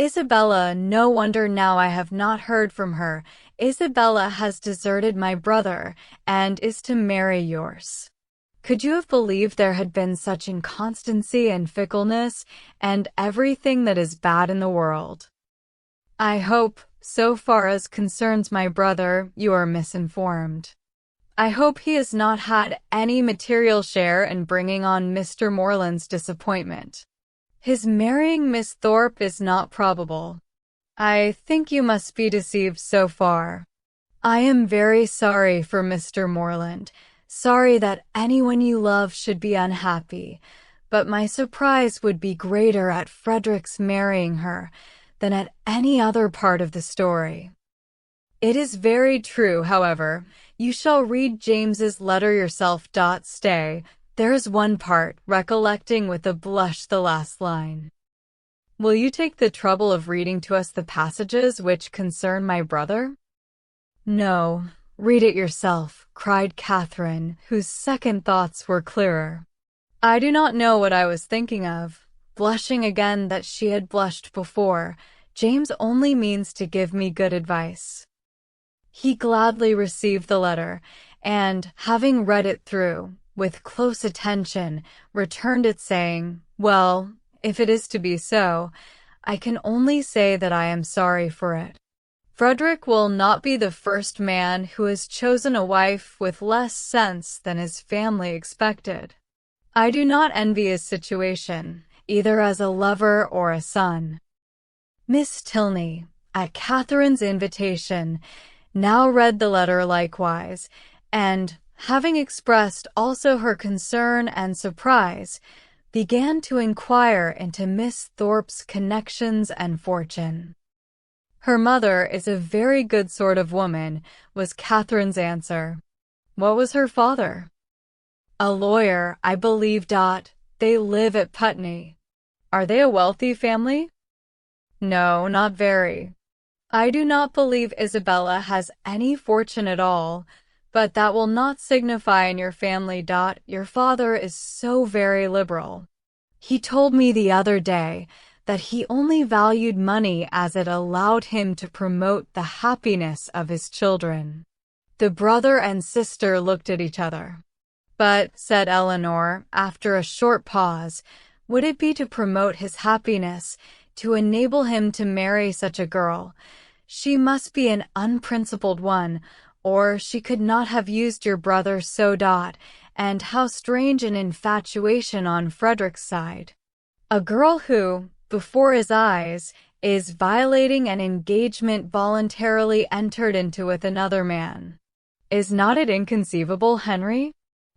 Isabella, no wonder now I have not heard from her. Isabella has deserted my brother, and is to marry yours. Could you have believed there had been such inconstancy and fickleness, and everything that is bad in the world? I hope, so far as concerns my brother, you are misinformed. I hope he has not had any material share in bringing on Mr. Morland's disappointment. His marrying Miss Thorpe is not probable. I think you must be deceived so far. I am very sorry for Mr. Morland, sorry that anyone you love should be unhappy, but my surprise would be greater at Frederick's marrying her than at any other part of the story. It is very true, however. You shall read James's letter yourself. Stay, there is one part, recollecting with a blush the last line. Will you take the trouble of reading to us the passages which concern my brother? No, read it yourself, cried Catherine, whose second thoughts were clearer. I do not know what I was thinking of. Blushing again that she had blushed before, James only means to give me good advice. He gladly received the letter, and, having read it through, with close attention, returned it saying, well, if it is to be so, I can only say that I am sorry for it. Frederick will not be the first man who has chosen a wife with less sense than his family expected. I do not envy his situation, either as a lover or a son. Miss Tilney, at Catherine's invitation, now read the letter likewise, and, having expressed also her concern and surprise, began to inquire into Miss Thorpe's connections and fortune. Her mother is a very good sort of woman, was Catherine's answer. What was her father? A lawyer, I believe. They live at Putney. Are they a wealthy family? No, not very. I do not believe Isabella has any fortune at all, but that will not signify in your family. Your father is so very liberal. He told me the other day that he only valued money as it allowed him to promote the happiness of his children. The brother and sister looked at each other. But, said Eleanor, after a short pause, would it be to promote his happiness, to enable him to marry such a girl? She must be an unprincipled one, or she could not have used your brother so. And how strange an infatuation on Frederick's side. A girl who, before his eyes, is violating an engagement voluntarily entered into with another man. Is not it inconceivable, Henry?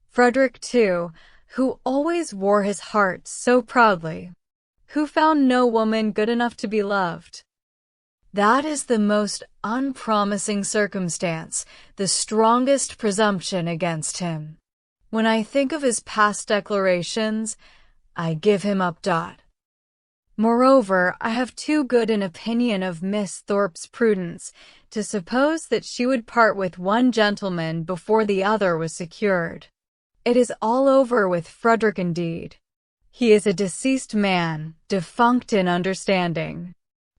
Frederick, too, who always wore his heart so proudly, who found no woman good enough to be loved. That is the most unpromising circumstance, the strongest presumption against him. When I think of his past declarations, I give him up. Moreover, I have too good an opinion of Miss Thorpe's prudence to suppose that she would part with one gentleman before the other was secured. It is all over with Frederick indeed. He is a deceased man, defunct in understanding.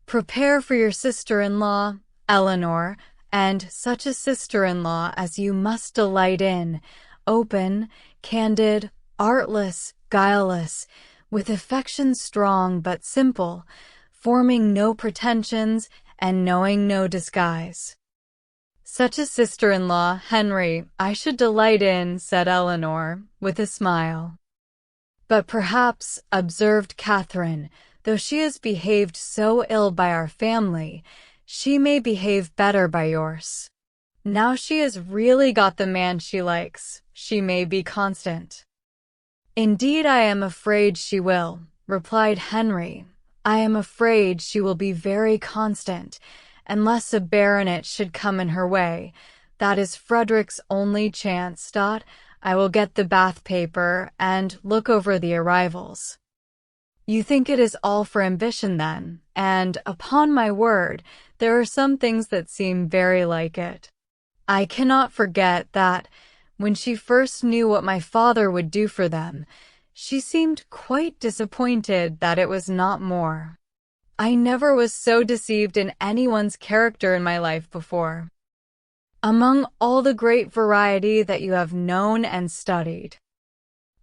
Prepare for your sister-in-law, Eleanor, and such a sister-in-law as you must delight in, open, candid, artless, guileless, with affection strong but simple, forming no pretensions and knowing no disguise. Such a sister-in-law, Henry, I should delight in, said Eleanor, with a smile. But perhaps, observed Catherine, though she has behaved so ill by our family, she may behave better by yours. Now she has really got the man she likes, she may be constant. Indeed, I am afraid she will, replied Henry. I am afraid she will be very constant, unless a baronet should come in her way. That is Frederick's only chance. I will get the bath paper and look over the arrivals. You think it is all for ambition, then, and, upon my word, there are some things that seem very like it. I cannot forget that, when she first knew what my father would do for them, she seemed quite disappointed that it was not more. I never was so deceived in anyone's character in my life before. Among all the great variety that you have known and studied,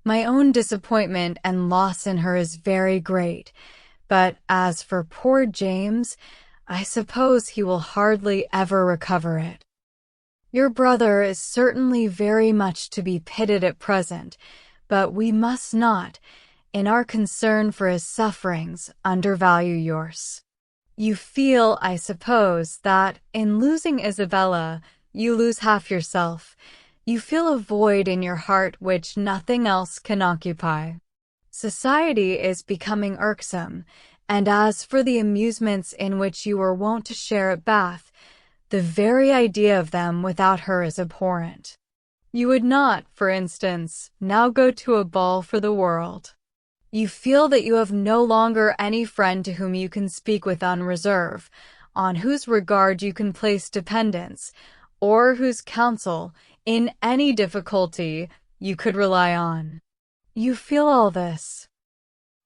my own disappointment and loss in her is very great, but as for poor James, I suppose he will hardly ever recover it. Your brother is certainly very much to be pitied at present, but we must not, in our concern for his sufferings, undervalue yours. You feel, I suppose, that in losing Isabella, you lose half yourself. You feel a void in your heart which nothing else can occupy. Society is becoming irksome, and as for the amusements in which you were wont to share at Bath, the very idea of them without her is abhorrent. You would not, for instance, now go to a ball for the world. You feel that you have no longer any friend to whom you can speak with unreserve, on whose regard you can place dependence, or whose counsel, in any difficulty, you could rely on. You feel all this.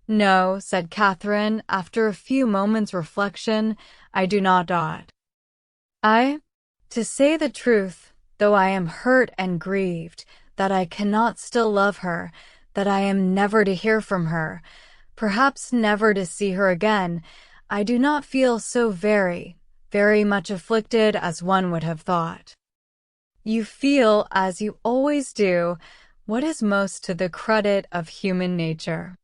No, said Catherine, after a few moments' reflection, I do not doubt. To say the truth, though I am hurt and grieved, that I cannot still love her, that I am never to hear from her, perhaps never to see her again, I do not feel so very, very much afflicted as one would have thought. You feel, as you always do, what is most to the credit of human nature.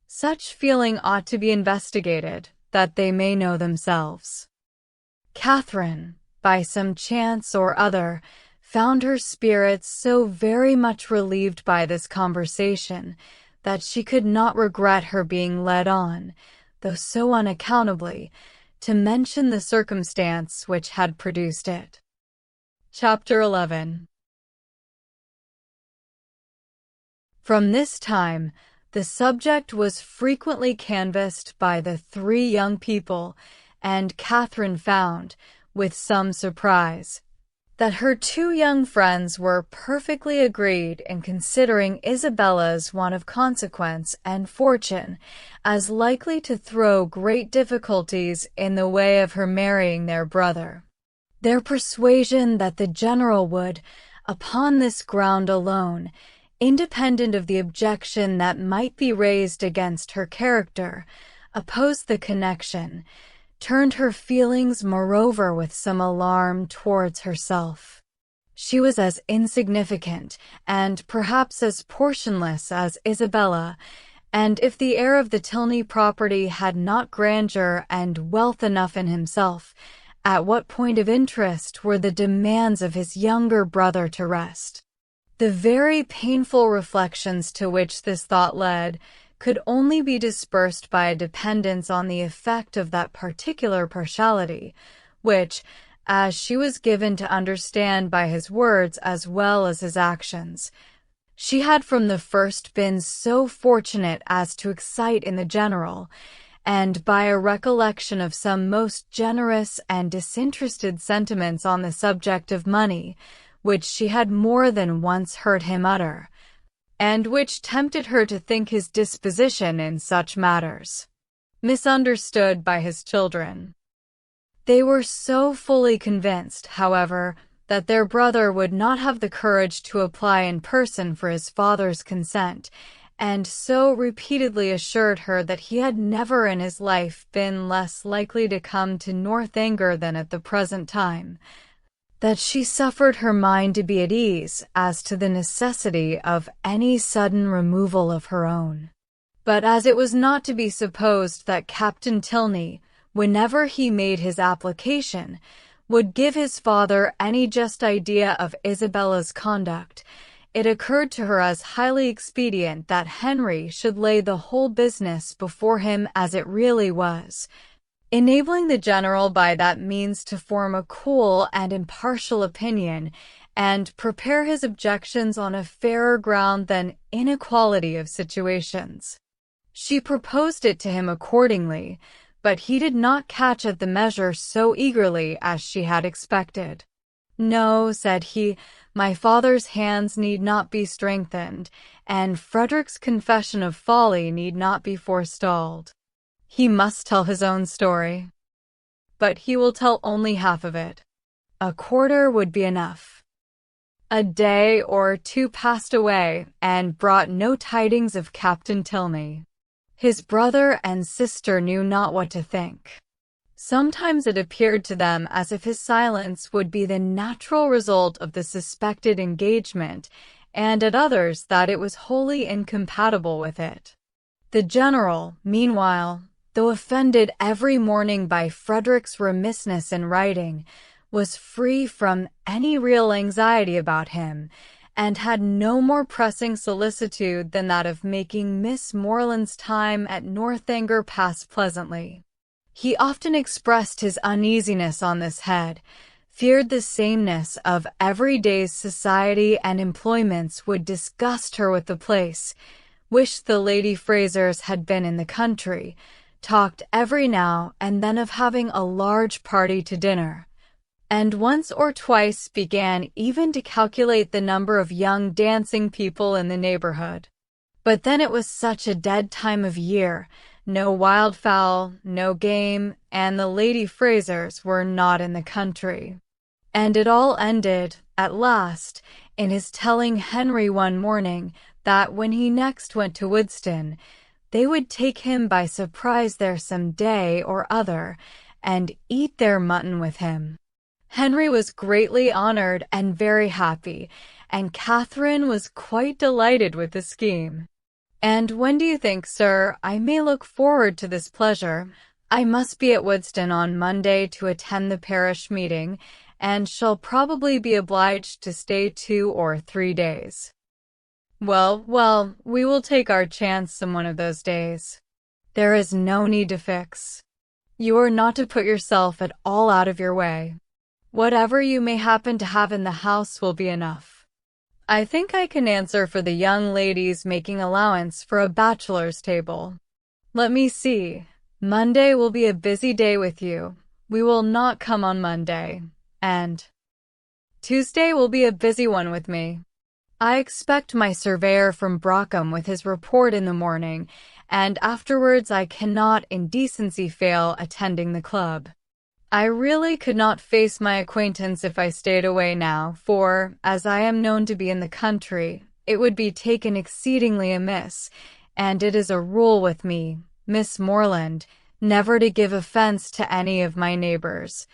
Such feeling ought to be investigated, that they may know themselves. Catherine, by some chance or other, found her spirits so very much relieved by this conversation that she could not regret her being led on, though so unaccountably, to mention the circumstance which had produced it. Chapter 11. From this time, the subject was frequently canvassed by the three young people, and Catherine found, with some surprise, that her two young friends were perfectly agreed in considering Isabella's want of consequence and fortune as likely to throw great difficulties in the way of her marrying their brother. Their persuasion that the general would, upon this ground alone, independent of the objection that might be raised against her character, oppose the connection, turned her feelings moreover with some alarm towards herself. She was as insignificant and perhaps as portionless as Isabella, and if the heir of the Tilney property had not grandeur and wealth enough in himself, at what point of interest were the demands of his younger brother to rest? The very painful reflections to which this thought led could only be dispersed by a dependence on the effect of that particular partiality, which, as she was given to understand by his words as well as his actions, she had from the first been so fortunate as to excite in the general, and by a recollection of some most generous and disinterested sentiments on the subject of money, which she had more than once heard him utter, and which tempted her to think his disposition in such matters misunderstood by his children. They were so fully convinced, however, that their brother would not have the courage to apply in person for his father's consent, and so repeatedly assured her that he had never in his life been less likely to come to Northanger than at the present time, that she suffered her mind to be at ease as to the necessity of any sudden removal of her own. But as it was not to be supposed that Captain Tilney, whenever he made his application, would give his father any just idea of Isabella's conduct, it occurred to her as highly expedient that Henry should lay the whole business before him as it really was, enabling the general by that means to form a cool and impartial opinion and prepare his objections on a fairer ground than inequality of situations. She proposed it to him accordingly, but he did not catch at the measure so eagerly as she had expected. "No," said he, "my father's hands need not be strengthened, and Frederick's confession of folly need not be forestalled. He must tell his own story. But he will tell only half of it. A quarter would be enough." A day or two passed away and brought no tidings of Captain Tilney. His brother and sister knew not what to think. Sometimes it appeared to them as if his silence would be the natural result of the suspected engagement, and at others that it was wholly incompatible with it. The general, meanwhile, though offended every morning by Frederick's remissness in writing, was free from any real anxiety about him, and had no more pressing solicitude than that of making Miss Morland's time at Northanger pass pleasantly. He often expressed his uneasiness on this head, feared the sameness of every day's society and employments would disgust her with the place, wished the Lady Frasers had been in the country, talked every now and then of having a large party to dinner, and once or twice began even to calculate the number of young dancing people in the neighborhood. But then it was such a dead time of year, no wildfowl, no game, and the Lady Frasers were not in the country. And it all ended, at last, in his telling Henry one morning that when he next went to Woodston, they would take him by surprise there some day or other, and eat their mutton with him. Henry was greatly honored and very happy, and Catherine was quite delighted with the scheme. "And when do you think, sir, I may look forward to this pleasure? I must be at Woodston on Monday to attend the parish meeting, and shall probably be obliged to stay 2 or 3 days. Well, we will take our chance some one of those days. There is no need to fix. You are not to put yourself at all out of your way. Whatever you may happen to have in the house will be enough. I think I can answer for the young ladies making allowance for a bachelor's table. Let me see. Monday will be a busy day with you. We will not come on Monday. And Tuesday will be a busy one with me. I expect my surveyor from Brockham with his report in the morning, and afterwards I cannot in decency fail attending the club. I really could not face my acquaintance if I stayed away now, for, as I am known to be in the country, it would be taken exceedingly amiss, and it is a rule with me, Miss Morland, never to give offense to any of my neighbors,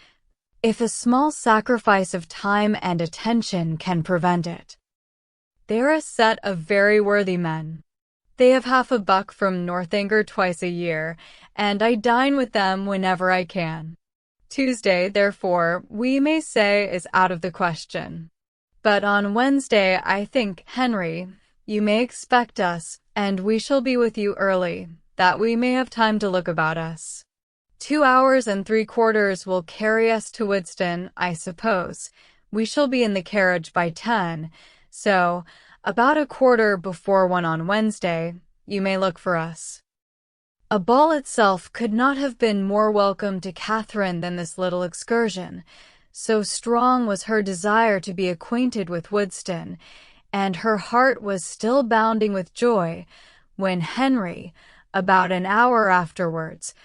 if a small sacrifice of time and attention can prevent it. They are a set of very worthy men. They have half a buck from Northanger twice a year, and I dine with them whenever I can. Tuesday, therefore, we may say is out of the question. But on Wednesday, I think, Henry, you may expect us, and we shall be with you early, that we may have time to look about us. 2 hours and 3/4 will carry us to Woodston, I suppose. We shall be in the carriage by 10, so about 1/4 before 1 on Wednesday, you may look for us." A ball itself could not have been more welcome to Catherine than this little excursion, so strong was her desire to be acquainted with Woodston, and her heart was still bounding with joy, when Henry, about an hour afterwards,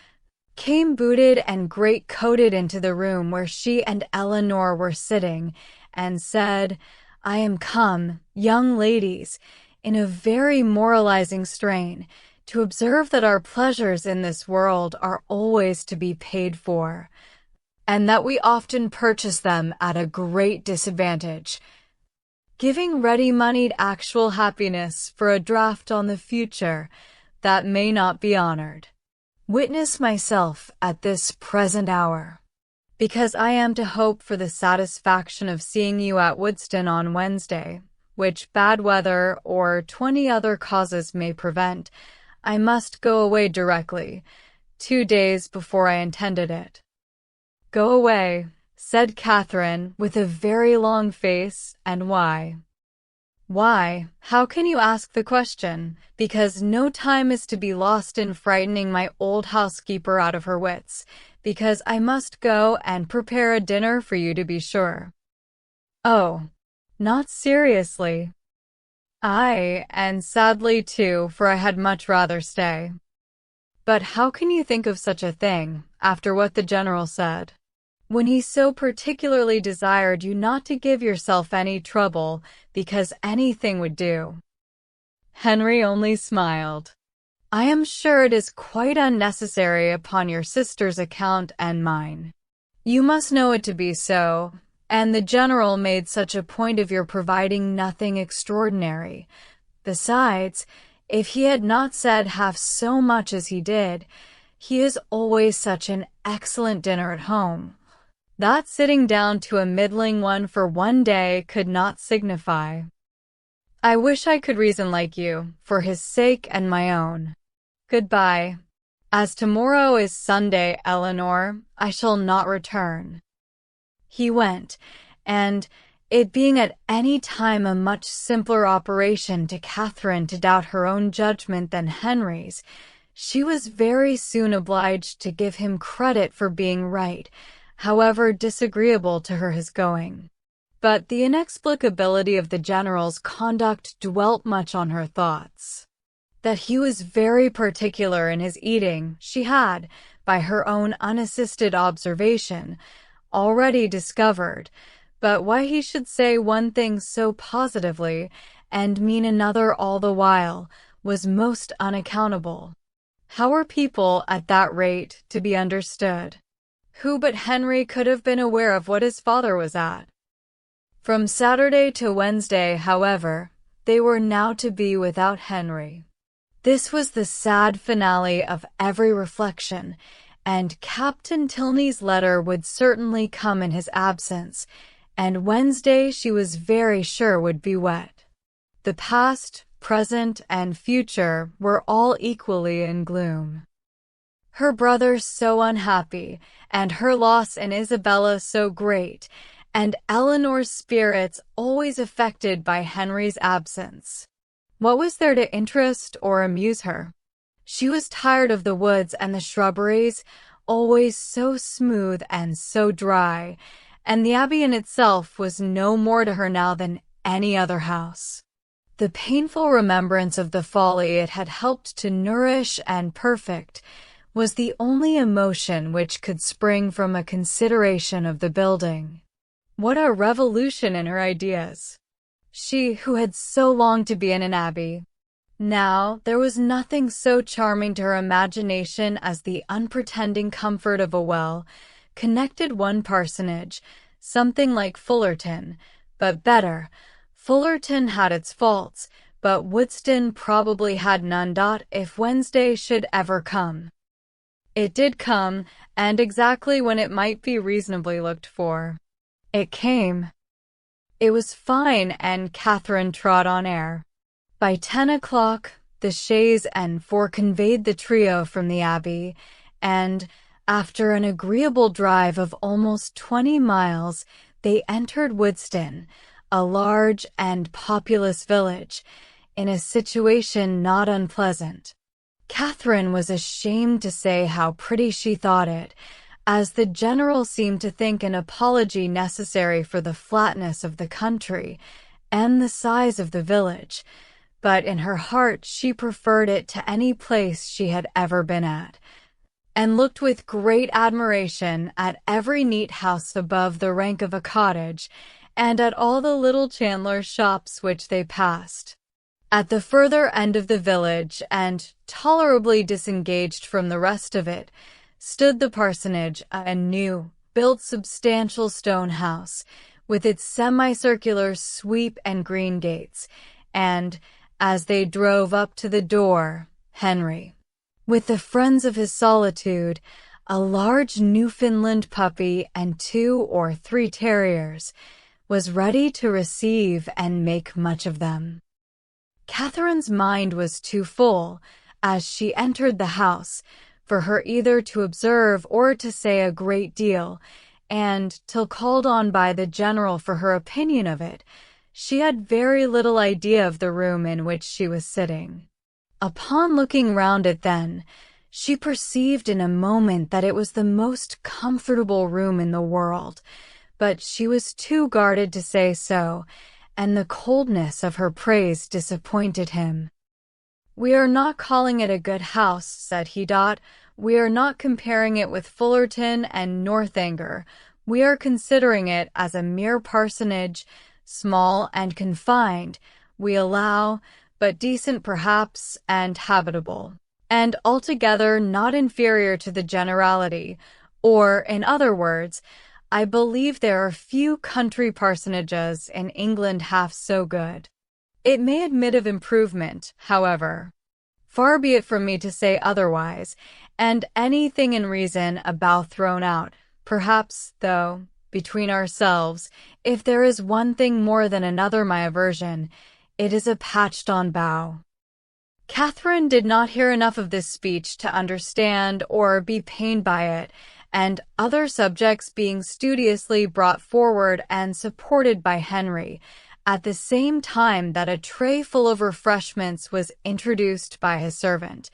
came booted and great-coated into the room where she and Eleanor were sitting, and said, "I am come, young ladies, in a very moralizing strain, to observe that our pleasures in this world are always to be paid for, and that we often purchase them at a great disadvantage, giving ready-moneyed actual happiness for a draught on the future that may not be honored. Witness myself at this present hour, because I am to hope for the satisfaction of seeing you at Woodston on Wednesday, which bad weather or 20 other causes may prevent. I must go away directly, 2 days before I intended it." "Go away," said Catherine, with a very long face, "and why?" "Why, how can you ask the question? Because no time is to be lost in frightening my old housekeeper out of her wits, because I must go and prepare a dinner for you, to be sure." "Oh, not seriously?" "Aye, and sadly too, for I had much rather stay." "But how can you think of such a thing, after what the General said, when he so particularly desired you not to give yourself any trouble, because anything would do?" Henry only smiled. I am sure it is quite unnecessary upon your sister's account and mine. You must know it to be so, and the general made such a point of your providing nothing extraordinary. Besides, if he had not said half so much as he did, he is always such an excellent dinner at home, that sitting down to a middling one for one day could not signify. I wish I could reason like you, for his sake and my own. Goodbye. As tomorrow is Sunday, Eleanor, I shall not return. He went, and, it being at any time a much simpler operation to Catherine to doubt her own judgment than Henry's, she was very soon obliged to give him credit for being right, however disagreeable to her his going. But the inexplicability of the general's conduct dwelt much on her thoughts. That he was very particular in his eating, she had, by her own unassisted observation, already discovered, but why he should say one thing so positively and mean another all the while was most unaccountable. How were people at that rate to be understood? Who but Henry could have been aware of what his father was at? From Saturday to Wednesday, however, they were now to be without Henry. This was the sad finale of every reflection, and Captain Tilney's letter would certainly come in his absence, and Wednesday she was very sure would be wet. The past, present, and future were all equally in gloom. Her brother so unhappy, and her loss in Isabella so great, and Eleanor's spirits always affected by Henry's absence. What was there to interest or amuse her? She was tired of the woods and the shrubberies, always so smooth and so dry, and the Abbey in itself was no more to her now than any other house. The painful remembrance of the folly it had helped to nourish and perfect was the only emotion which could spring from a consideration of the building. What a revolution in her ideas! She who had so longed to be in an abbey. Now, there was nothing so charming to her imagination as the unpretending comfort of a well-connected one parsonage, something like Fullerton, but better. Fullerton had its faults, but Woodston probably had none. If Wednesday should ever come. It did come, and exactly when it might be reasonably looked for. It came. It was fine, and Catherine trod on air. By 10 o'clock, the chaise and four conveyed the trio from the Abbey, and, after an agreeable drive of almost 20 miles, they entered Woodston, a large and populous village, in a situation not unpleasant. Catherine was ashamed to say how pretty she thought it, as the general seemed to think an apology necessary for the flatness of the country and the size of the village, but in her heart she preferred it to any place she had ever been at, and looked with great admiration at every neat house above the rank of a cottage, and at all the little chandlers' shops which they passed. At the further end of the village, and tolerably disengaged from the rest of it, stood the parsonage, a new, built substantial stone house, with its semicircular sweep and green gates, and, as they drove up to the door, Henry, with the friends of his solitude, a large Newfoundland puppy and 2 or 3 terriers, was ready to receive and make much of them. Catherine's mind was too full, as she entered the house, for her either to observe or to say a great deal, and, till called on by the general for her opinion of it, she had very little idea of the room in which she was sitting. Upon looking round it then, she perceived in a moment that it was the most comfortable room in the world, but she was too guarded to say so, and the coldness of her praise disappointed him. "We are not calling it a good house," said he. "We are not comparing it with Fullerton and Northanger. We are considering it as a mere parsonage, small and confined, we allow, but decent perhaps, and habitable. and altogether not inferior to the generality, or, in other words, I believe there are few country parsonages in England half so good. It may admit of improvement, however. Far be it from me to say otherwise, and anything in reason a bow thrown out. Perhaps, though, between ourselves, if there is one thing more than another my aversion, it is a patched-on bow. Catherine did not hear enough of this speech to understand or be pained by it, and other subjects being studiously brought forward and supported by Henry, at the same time that a tray full of refreshments was introduced by his servant.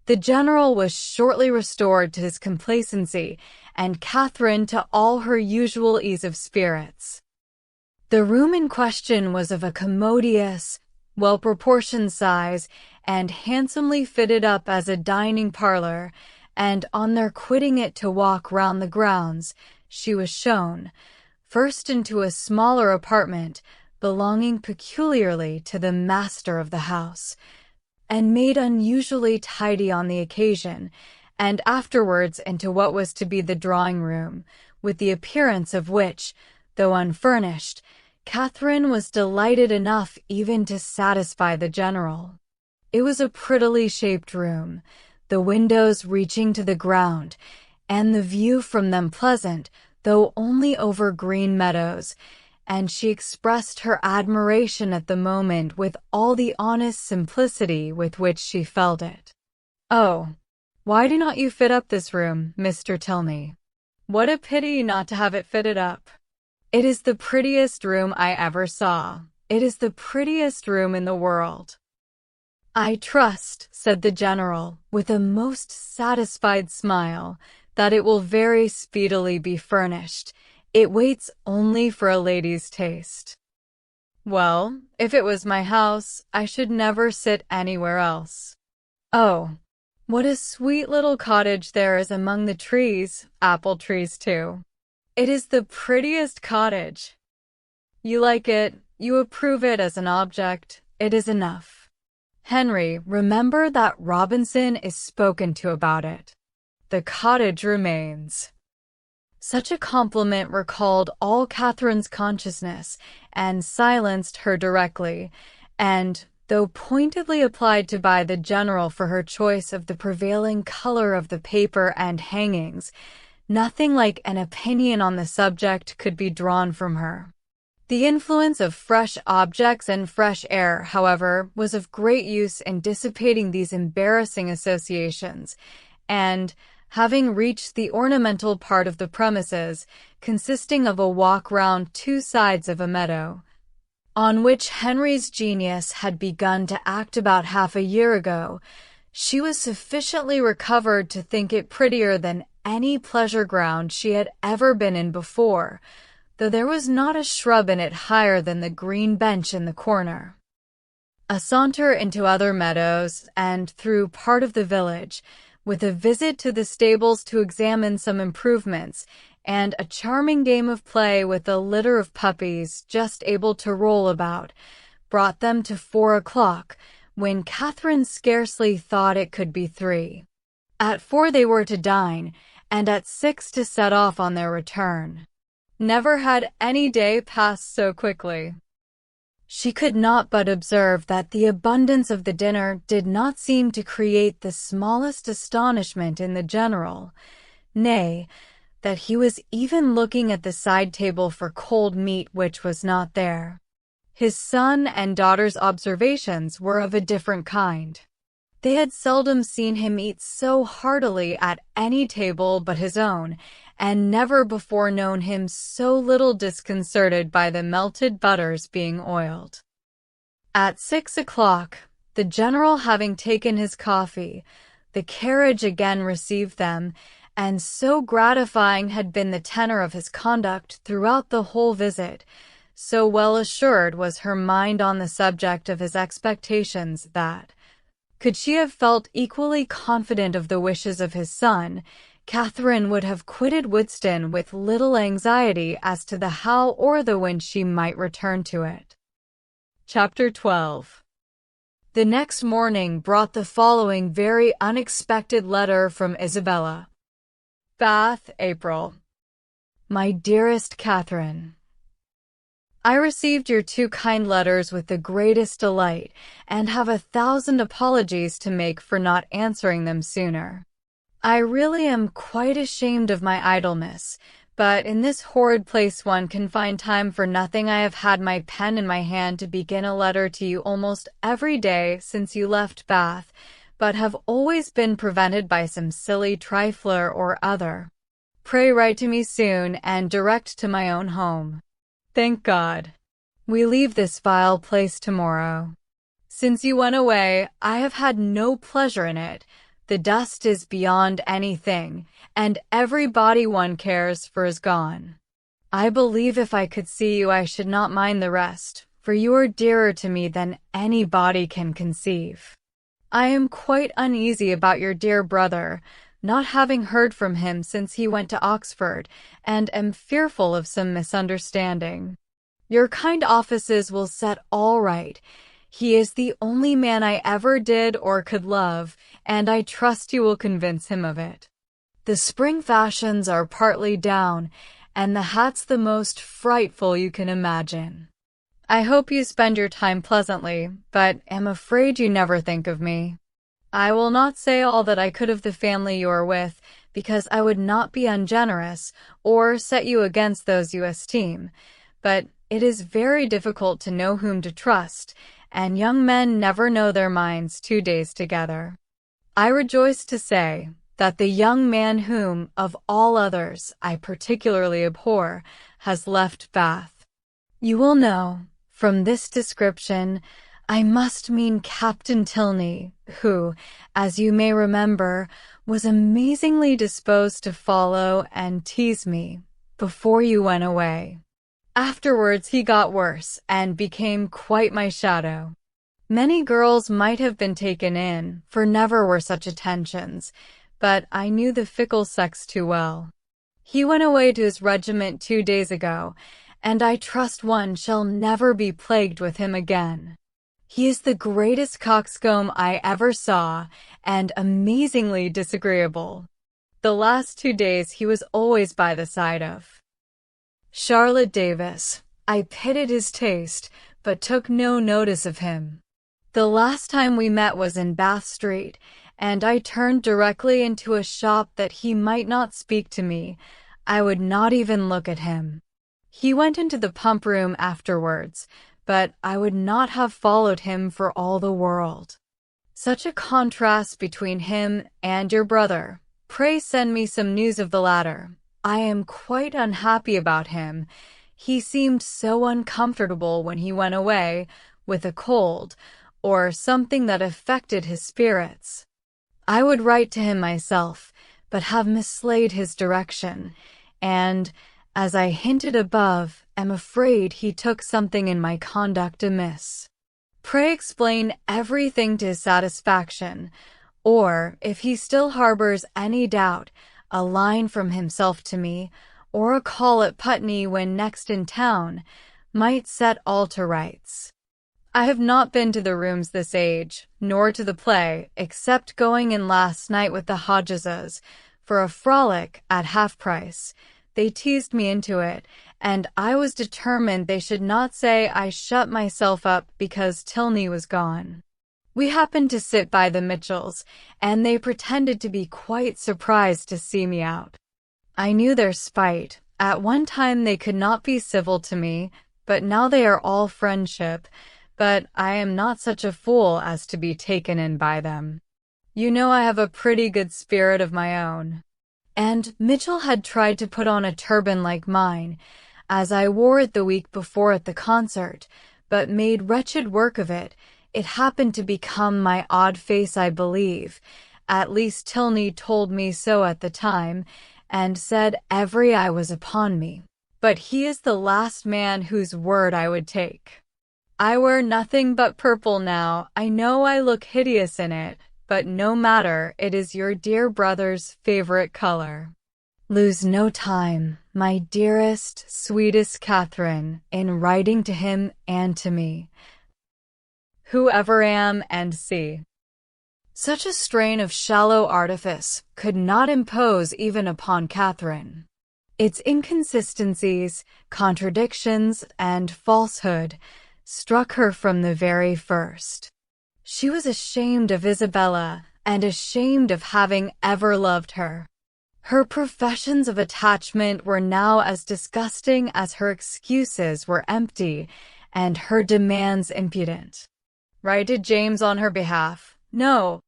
The general was shortly restored to his complacency, and Catherine to all her usual ease of spirits. The room in question was of a commodious, well-proportioned size, and handsomely fitted up as a dining parlor, and on their quitting it to walk round the grounds, she was shown, first into a smaller apartment, belonging peculiarly to the master of the house, and made unusually tidy on the occasion, and afterwards into what was to be the drawing-room, with the appearance of which, though unfurnished, Catherine was delighted enough even to satisfy the general. It was a prettily shaped room, the windows reaching to the ground, and the view from them pleasant, though only over green meadows, and she expressed her admiration at the moment with all the honest simplicity with which she felt it. "Oh, why do not you fit up this room, Mr. Tilney? What a pity not to have it fitted up. It is the prettiest room I ever saw. It is the prettiest room in the world." "I trust," said the general, with a most satisfied smile, "that it will very speedily be furnished. It waits only for a lady's taste." "Well, if it was my house, I should never sit anywhere else." "Oh, what a sweet little cottage there is among the trees, apple trees too. It is the prettiest cottage. You like it, you approve it as an object, it is enough. Henry, remember that Robinson is spoken to about it. The cottage remains." Such a compliment recalled all Catherine's consciousness and silenced her directly, and, though pointedly applied to by the general for her choice of the prevailing color of the paper and hangings, nothing like an opinion on the subject could be drawn from her. The influence of fresh objects and fresh air, however, was of great use in dissipating these embarrassing associations, and, having reached the ornamental part of the premises, consisting of a walk round two sides of a meadow, on which Henry's genius had begun to act about half a year ago, she was sufficiently recovered to think it prettier than any pleasure ground she had ever been in before, though there was not a shrub in it higher than the green bench in the corner. A saunter into other meadows, and through part of the village, with a visit to the stables to examine some improvements, and a charming game of play with a litter of puppies just able to roll about, brought them to 4 o'clock, when Catherine scarcely thought it could be 3. At 4 they were to dine, and at 6 to set off on their return. Never had any day passed so quickly. She could not but observe that the abundance of the dinner did not seem to create the smallest astonishment in the general, nay, that he was even looking at the side table for cold meat which was not there. His son and daughter's observations were of a different kind. They had seldom seen him eat so heartily at any table but his own, and never before known him so little disconcerted by the melted butters being oiled. At 6 o'clock, the general having taken his coffee, the carriage again received them, and so gratifying had been the tenor of his conduct throughout the whole visit, so well assured was her mind on the subject of his expectations that, could she have felt equally confident of the wishes of his son, Catherine would have quitted Woodston with little anxiety as to the how or the when she might return to it. Chapter 12. The next morning brought the following very unexpected letter from Isabella. Bath, April. My dearest Catherine, I received your 2 kind letters with the greatest delight, and have 1,000 apologies to make for not answering them sooner. I really am quite ashamed of my idleness, but in this horrid place one can find time for nothing. I have had my pen in my hand to begin a letter to you almost every day since you left Bath, but have always been prevented by some silly trifler or other. Pray write to me soon, and direct to my own home. Thank God. We leave this vile place tomorrow. Since you went away, I have had no pleasure in it. The dust is beyond anything, and every body one cares for is gone. I believe if I could see you I should not mind the rest, for you are dearer to me than any body can conceive. I am quite uneasy about your dear brother, not having heard from him since he went to Oxford, and am fearful of some misunderstanding. Your kind offices will set all right. He is the only man I ever did or could love, and I trust you will convince him of it. The spring fashions are partly down, and the hats the most frightful you can imagine. I hope you spend your time pleasantly, but am afraid you never think of me. I will not say all that I could of the family you are with, because I would not be ungenerous, or set you against those you esteem, but it is very difficult to know whom to trust, and young men never know their minds 2 days together. I rejoice to say that the young man whom, of all others, I particularly abhor, has left Bath. You will know, from this description, I must mean Captain Tilney, who, as you may remember, was amazingly disposed to follow and tease me before you went away. Afterwards he got worse and became quite my shadow. Many girls might have been taken in, for never were such attentions, but I knew the fickle sex too well. He went away to his regiment 2 days ago, and I trust one shall never be plagued with him again. He is the greatest coxcomb I ever saw, and amazingly disagreeable. The last 2 days he was always by the side of Charlotte Davis. I pitied his taste, but took no notice of him. The last time we met was in Bath Street, and I turned directly into a shop that he might not speak to me. I would not even look at him. He went into the pump room afterwards, but I would not have followed him for all the world. Such a contrast between him and your brother. Pray send me some news of the latter. I am quite unhappy about him. He seemed so uncomfortable when he went away, with a cold, or something that affected his spirits. I would write to him myself, but have mislaid his direction, and, as I hinted above, am afraid he took something in my conduct amiss. Pray explain everything to his satisfaction, or, if he still harbors any doubt, a line from himself to me, or a call at Putney when next in town, might set all to rights. I have not been to the rooms this age, nor to the play, except going in last night with the Hodgeses, for a frolic at half price. They teased me into it, and I was determined they should not say I shut myself up because Tilney was gone. We happened to sit by the Mitchells, and they pretended to be quite surprised to see me out. I knew their spite. At one time they could not be civil to me, but now they are all friendship, but I am not such a fool as to be taken in by them. You know I have a pretty good spirit of my own. And Mitchell had tried to put on a turban like mine, as I wore it the week before at the concert, but made wretched work of it. It happened to become my odd face, I believe. At least Tilney told me so at the time, and said every eye was upon me. But he is the last man whose word I would take. I wear nothing but purple now. I know I look hideous in it, but no matter, it is your dear brother's favorite color. Lose no time, my dearest, sweetest Catherine, in writing to him and to me, whoever am and see. Such a strain of shallow artifice could not impose even upon Catherine. Its inconsistencies, contradictions, and falsehood struck her from the very first. She was ashamed of Isabella and ashamed of having ever loved her. Her professions of attachment were now as disgusting as her excuses were empty and her demands impudent. Write to James on her behalf. No.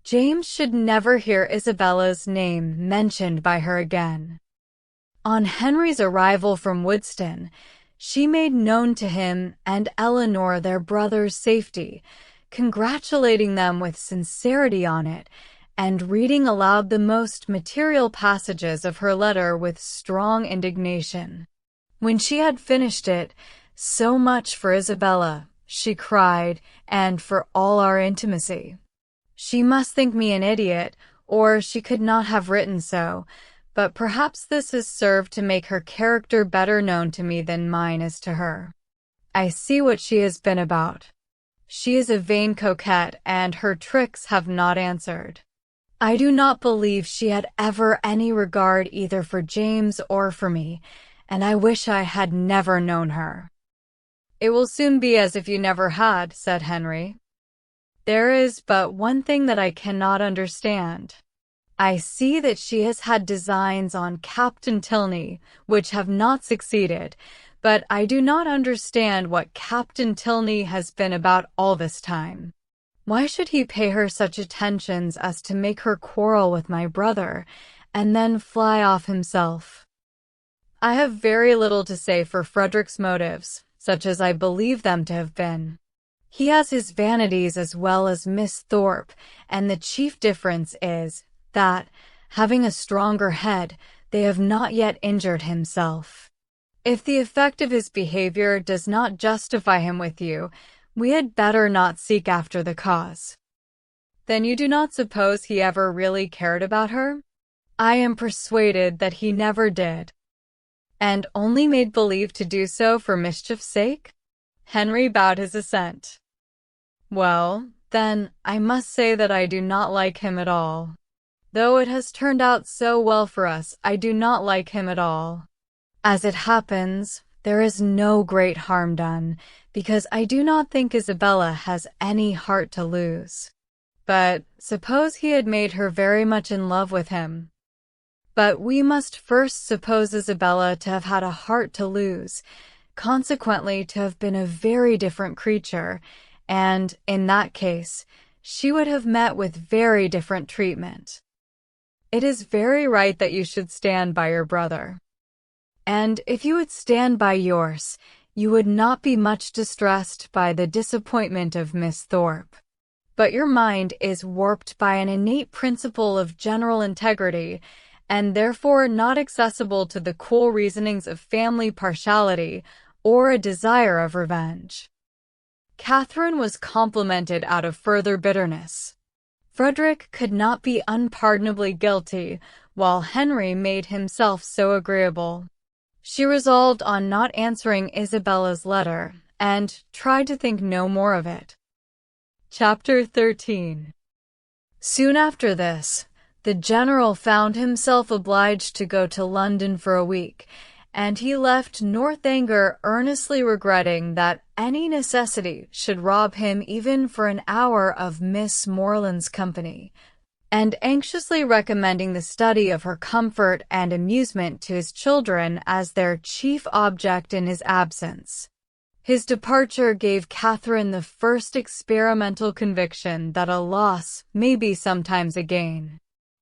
James should never hear Isabella's name mentioned by her again. On Henry's arrival from Woodston, she made known to him and Eleanor their brother's safety, congratulating them with sincerity on it, and reading aloud the most material passages of her letter with strong indignation. When she had finished it, "So much for Isabella," she cried, "and for all our intimacy. She must think me an idiot, or she could not have written so, but perhaps this has served to make her character better known to me than mine is to her. I see what she has been about. She is a vain coquette, and her tricks have not answered. I do not believe she had ever any regard either for James or for me, and I wish I had never known her." "It will soon be as if you never had," said Henry. "There is but one thing that I cannot understand. I see that she has had designs on Captain Tilney, which have not succeeded, but I do not understand what Captain Tilney has been about all this time. Why should he pay her such attentions as to make her quarrel with my brother, and then fly off himself? I have very little to say for Frederick's motives, such as I believe them to have been. He has his vanities as well as Miss Thorpe, and the chief difference is that, having a stronger head, they have not yet injured himself. If the effect of his behavior does not justify him with you, we had better not seek after the cause." "Then you do not suppose he ever really cared about her?" "I am persuaded that he never did." "And only made believe to do so for mischief's sake?" Henry bowed his assent. "Well, then, I must say that I do not like him at all. Though it has turned out so well for us, I do not like him at all. As it happens, there is no great harm done, because I do not think Isabella has any heart to lose. But suppose he had made her very much in love with him. But we must first suppose Isabella to have had a heart to lose, consequently to have been a very different creature, and, in that case, she would have met with very different treatment. It is very right that you should stand by your brother. And if you would stand by yours, you would not be much distressed by the disappointment of Miss Thorpe. But your mind is warped by an innate principle of general integrity, and therefore not accessible to the cool reasonings of family partiality or a desire of revenge." Catherine was complimented out of further bitterness. Frederick could not be unpardonably guilty, while Henry made himself so agreeable. She resolved on not answering Isabella's letter, and tried to think no more of it. Chapter 13. Soon after this, the General found himself obliged to go to London for a week, and he left Northanger earnestly regretting that any necessity should rob him even for an hour of Miss Morland's company, and anxiously recommending the study of her comfort and amusement to his children as their chief object in his absence. His departure gave Catherine the first experimental conviction that a loss may be sometimes a gain.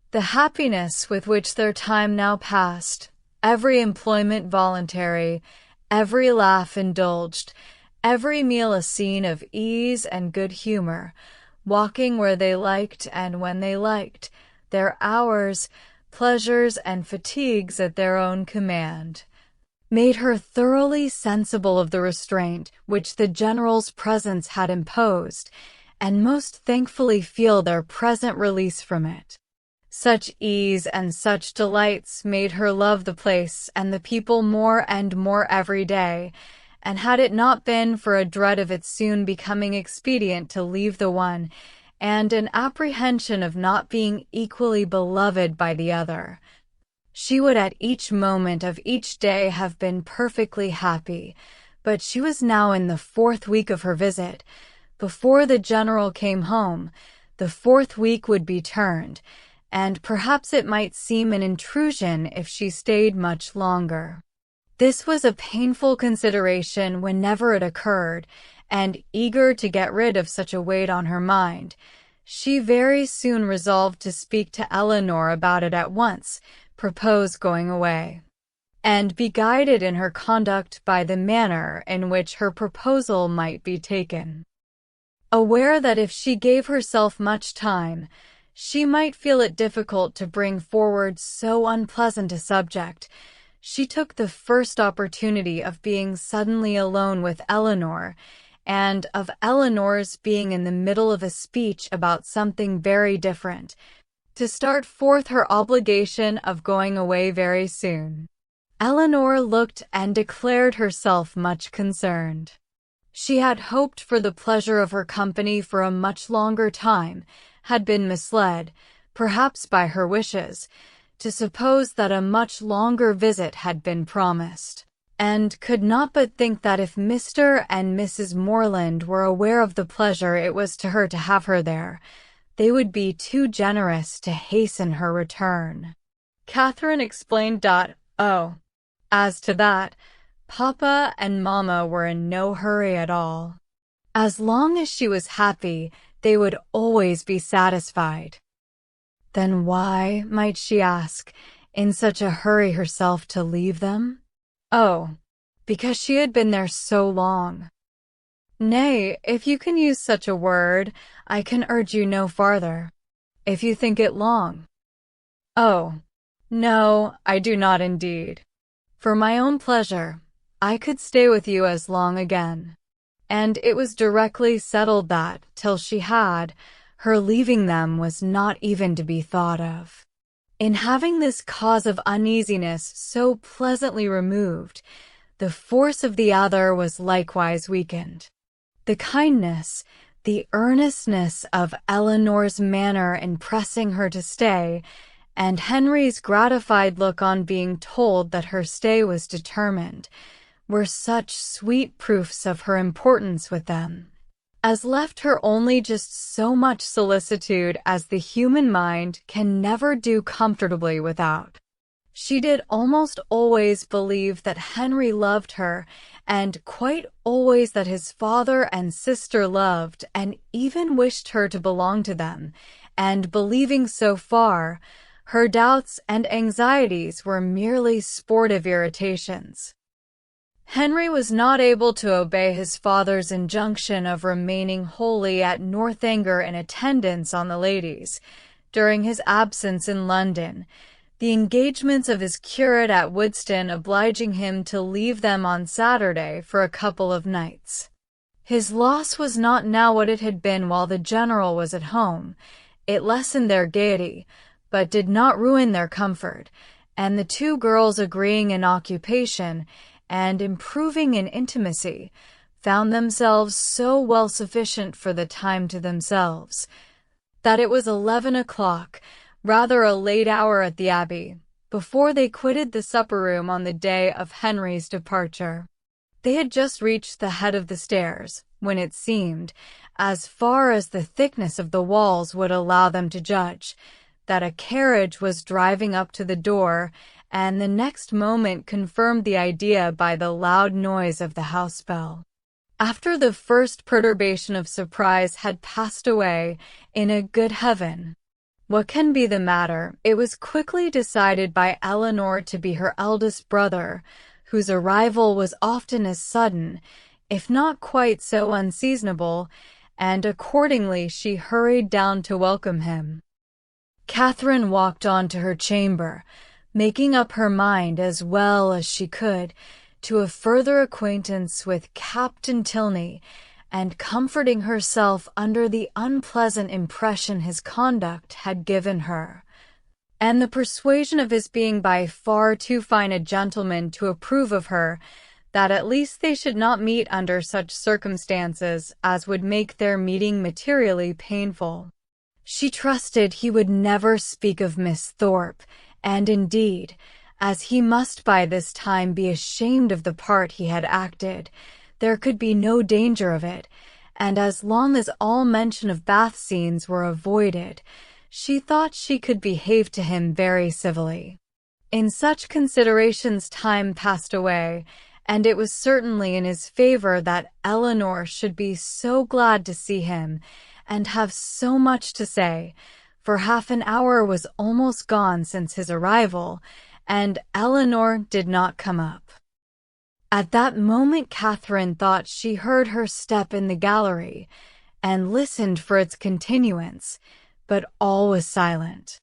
The happiness with which their time now passed, every employment voluntary, every laugh indulged, every meal a scene of ease and good humor, walking where they liked and when they liked, their hours, pleasures, and fatigues at their own command, made her thoroughly sensible of the restraint which the General's presence had imposed, and most thankfully feel their present release from it. Such ease and such delights made her love the place and the people more and more every day, and had it not been for a dread of its soon becoming expedient to leave the one, and an apprehension of not being equally beloved by the other, she would at each moment of each day have been perfectly happy. But she was now in the 4th week of her visit. Before the general came home, the 4th week would be turned, and perhaps it might seem an intrusion if she stayed much longer. This was a painful consideration whenever it occurred, and eager to get rid of such a weight on her mind, she very soon resolved to speak to Eleanor about it at once, propose going away, and be guided in her conduct by the manner in which her proposal might be taken. Aware that if she gave herself much time, she might feel it difficult to bring forward so unpleasant a subject, she took the first opportunity of being suddenly alone with Eleanor, and of Eleanor's being in the middle of a speech about something very different, to start forth her obligation of going away very soon. Eleanor looked and declared herself much concerned. She had hoped for the pleasure of her company for a much longer time, had been misled, perhaps by her wishes, to suppose that a much longer visit had been promised, and could not but think that if Mr. and Mrs. Morland were aware of the pleasure it was to her to have her there, they would be too generous to hasten her return. Catherine explained that, as to that, Papa and Mamma were in no hurry at all. As long as she was happy, they would always be satisfied. Then why, might she ask, in such a hurry herself to leave them? Oh, because she had been there so long. Nay, if you can use such a word, I can urge you no farther. If you think it long. Oh, no, I do not indeed. For my own pleasure, I could stay with you as long again. And it was directly settled that, till she had, her leaving them was not even to be thought of. In having this cause of uneasiness so pleasantly removed, the force of the other was likewise weakened. The kindness, the earnestness of Eleanor's manner in pressing her to stay, and Henry's gratified look on being told that her stay was determined, were such sweet proofs of her importance with them, as left her only just so much solicitude as the human mind can never do comfortably without. She did almost always believe that Henry loved her, and quite always that his father and sister loved and even wished her to belong to them, and believing so far, her doubts and anxieties were merely sportive irritations. Henry was not able to obey his father's injunction of remaining wholly at Northanger in attendance on the ladies, during his absence in London, the engagements of his curate at Woodston obliging him to leave them on Saturday for a couple of nights. His loss was not now what it had been while the general was at home. It lessened their gaiety, but did not ruin their comfort, and the two girls agreeing in occupation, and improving in intimacy, found themselves so well sufficient for the time to themselves, that it was 11 o'clock, rather a late hour at the Abbey, before they quitted the supper-room on the day of Henry's departure. They had just reached the head of the stairs, when it seemed, as far as the thickness of the walls would allow them to judge, that a carriage was driving up to the door, and the next moment confirmed the idea by the loud noise of the house bell. After the first perturbation of surprise had passed away, in a good heaven, what can be the matter? It was quickly decided by Eleanor to be her eldest brother, whose arrival was often as sudden, if not quite so unseasonable, and accordingly she hurried down to welcome him. Catherine walked on to her chamber, making up her mind as well as she could to a further acquaintance with Captain Tilney, and comforting herself under the unpleasant impression his conduct had given her, and the persuasion of his being by far too fine a gentleman to approve of her, that at least they should not meet under such circumstances as would make their meeting materially painful. She trusted he would never speak of Miss Thorpe, and indeed, as he must by this time be ashamed of the part he had acted, there could be no danger of it, and as long as all mention of bath scenes were avoided, she thought she could behave to him very civilly. In such considerations time passed away, and it was certainly in his favor that Eleanor should be so glad to see him, and have so much to say, for half an hour was almost gone since his arrival, and Eleanor did not come up. At that moment Catherine thought she heard her step in the gallery, and listened for its continuance, but all was silent.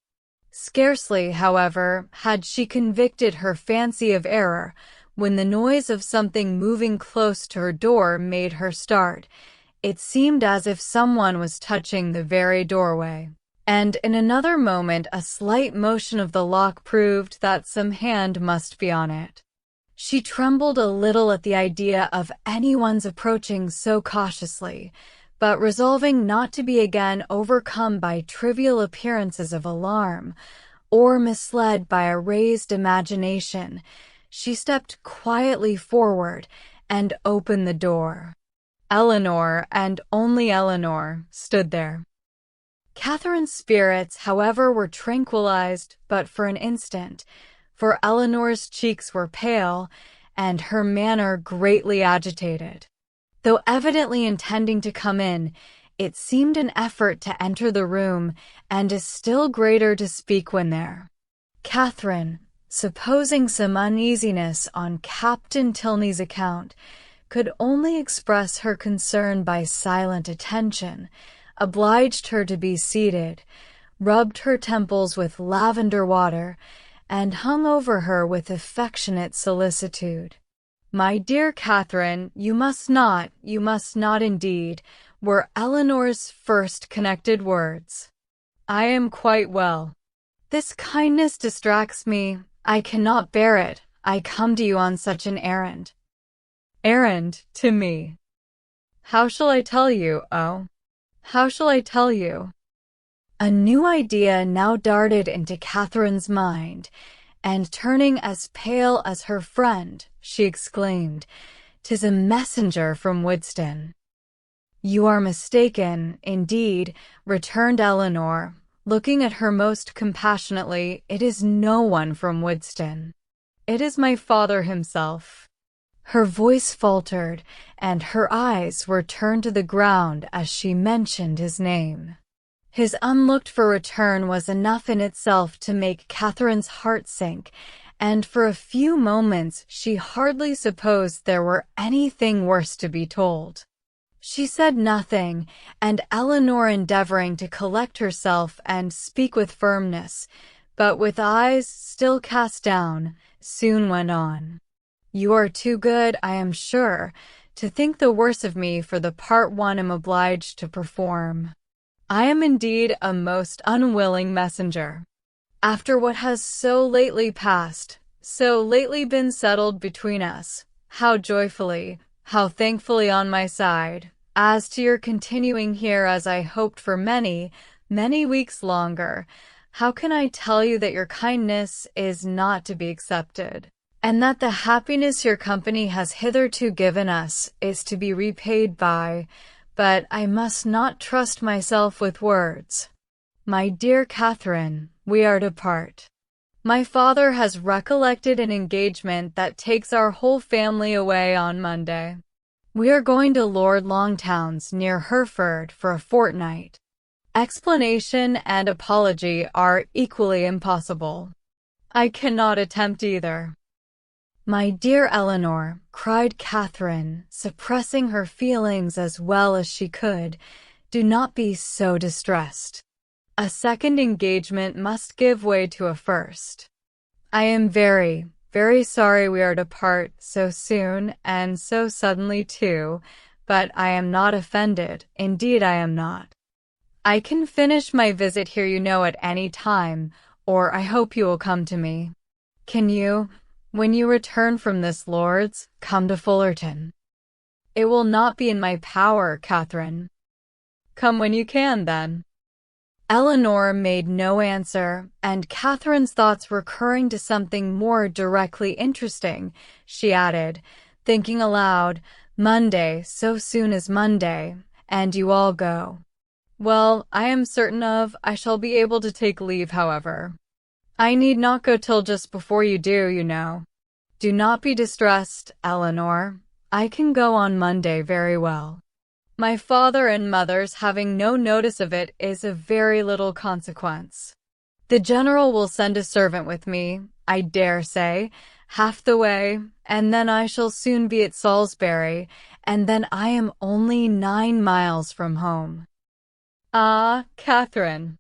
Scarcely, however, had she convicted her fancy of error, when the noise of something moving close to her door made her start. It seemed as if someone was touching the very doorway, and in another moment a slight motion of the lock proved that some hand must be on it. She trembled a little at the idea of anyone's approaching so cautiously, but resolving not to be again overcome by trivial appearances of alarm, or misled by a raised imagination, she stepped quietly forward and opened the door. Eleanor, and only Eleanor, stood there. Catherine's spirits, however, were tranquilized but for an instant, for Eleanor's cheeks were pale, and her manner greatly agitated. Though evidently intending to come in, it seemed an effort to enter the room, and a still greater to speak when there. Catherine, supposing some uneasiness on Captain Tilney's account, could only express her concern by silent attention, obliged her to be seated, rubbed her temples with lavender water, and hung over her with affectionate solicitude. "My dear Catherine, you must not indeed," were Eleanor's first connected words. "I am quite well. This kindness distracts me. I cannot bear it. I come to you on such an errand." "Errand to me? How shall I tell you, oh? How shall I tell you?" A new idea now darted into Catherine's mind, and turning as pale as her friend, she exclaimed, "'Tis a messenger from Woodston." "You are mistaken, indeed," returned Eleanor, looking at her most compassionately. "It is no one from Woodston. It is my father himself." Her voice faltered, and her eyes were turned to the ground as she mentioned his name. His unlooked-for return was enough in itself to make Catherine's heart sink, and for a few moments she hardly supposed there were anything worse to be told. She said nothing, and Eleanor, endeavoring to collect herself and speak with firmness, but with eyes still cast down, soon went on. "You are too good, I am sure, to think the worse of me for the part one am obliged to perform. I am indeed a most unwilling messenger. After what has so lately passed, so lately been settled between us, how joyfully, how thankfully on my side, as to your continuing here as I hoped for many, many weeks longer, how can I tell you that your kindness is not to be accepted, and that the happiness your company has hitherto given us is to be repaid by, but I must not trust myself with words. My dear Catherine, we are to part. My father has recollected an engagement that takes our whole family away on Monday. We are going to Lord Longtown's near Hereford for a fortnight. Explanation and apology are equally impossible. I cannot attempt either." "My dear Eleanor," cried Catherine, suppressing her feelings as well as she could, "do not be so distressed. A second engagement must give way to a first. I am very, very sorry we are to part so soon and so suddenly too, but I am not offended, indeed I am not. I can finish my visit here, you know, at any time, or I hope you will come to me. Can you? When you return from this, lords, come to Fullerton. It will not be in my power, Catherine. Come when you can, then. Eleanor made no answer, and Catherine's thoughts recurring to something more directly interesting, she added, thinking aloud, Monday, so soon as Monday, and you all go. Well, I am certain I shall be able to take leave, however. I need not go till just before you do, you know. Do not be distressed, Eleanor. I can go on Monday very well. My father and mother's having no notice of it is of very little consequence. The general will send a servant with me, I dare say, half the way, and then I shall soon be at Salisbury, and then I am only 9 miles from home. Ah, Catherine,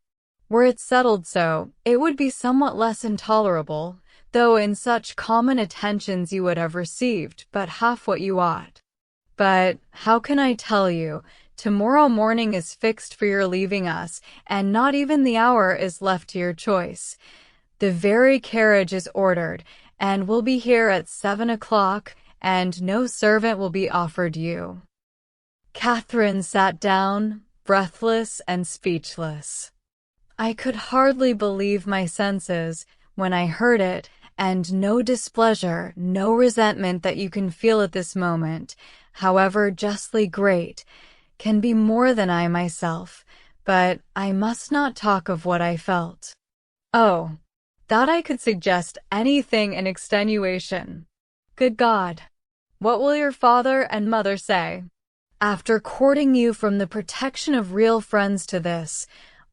were it settled so, it would be somewhat less intolerable, though in such common attentions you would have received but half what you ought. But how can I tell you? Tomorrow morning is fixed for your leaving us, and not even the hour is left to your choice. The very carriage is ordered, and will be here at 7 o'clock, and no servant will be offered you. Catherine sat down, breathless and speechless. I could hardly believe my senses when I heard it, and no displeasure, no resentment that you can feel at this moment, however justly great, can be more than I myself, but I must not talk of what I felt. Oh, that I could suggest anything in extenuation. Good God, what will your father and mother say? After courting you from the protection of real friends to this,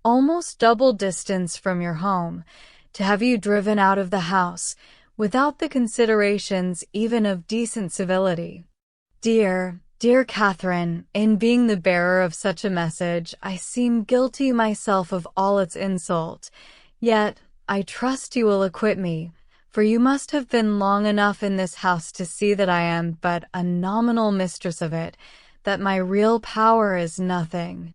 almost double distance from your home, to have you driven out of the house, without the considerations even of decent civility. Dear, dear Catherine, in being the bearer of such a message, I seem guilty myself of all its insult. Yet, I trust you will acquit me, for you must have been long enough in this house to see that I am but a nominal mistress of it, that my real power is nothing.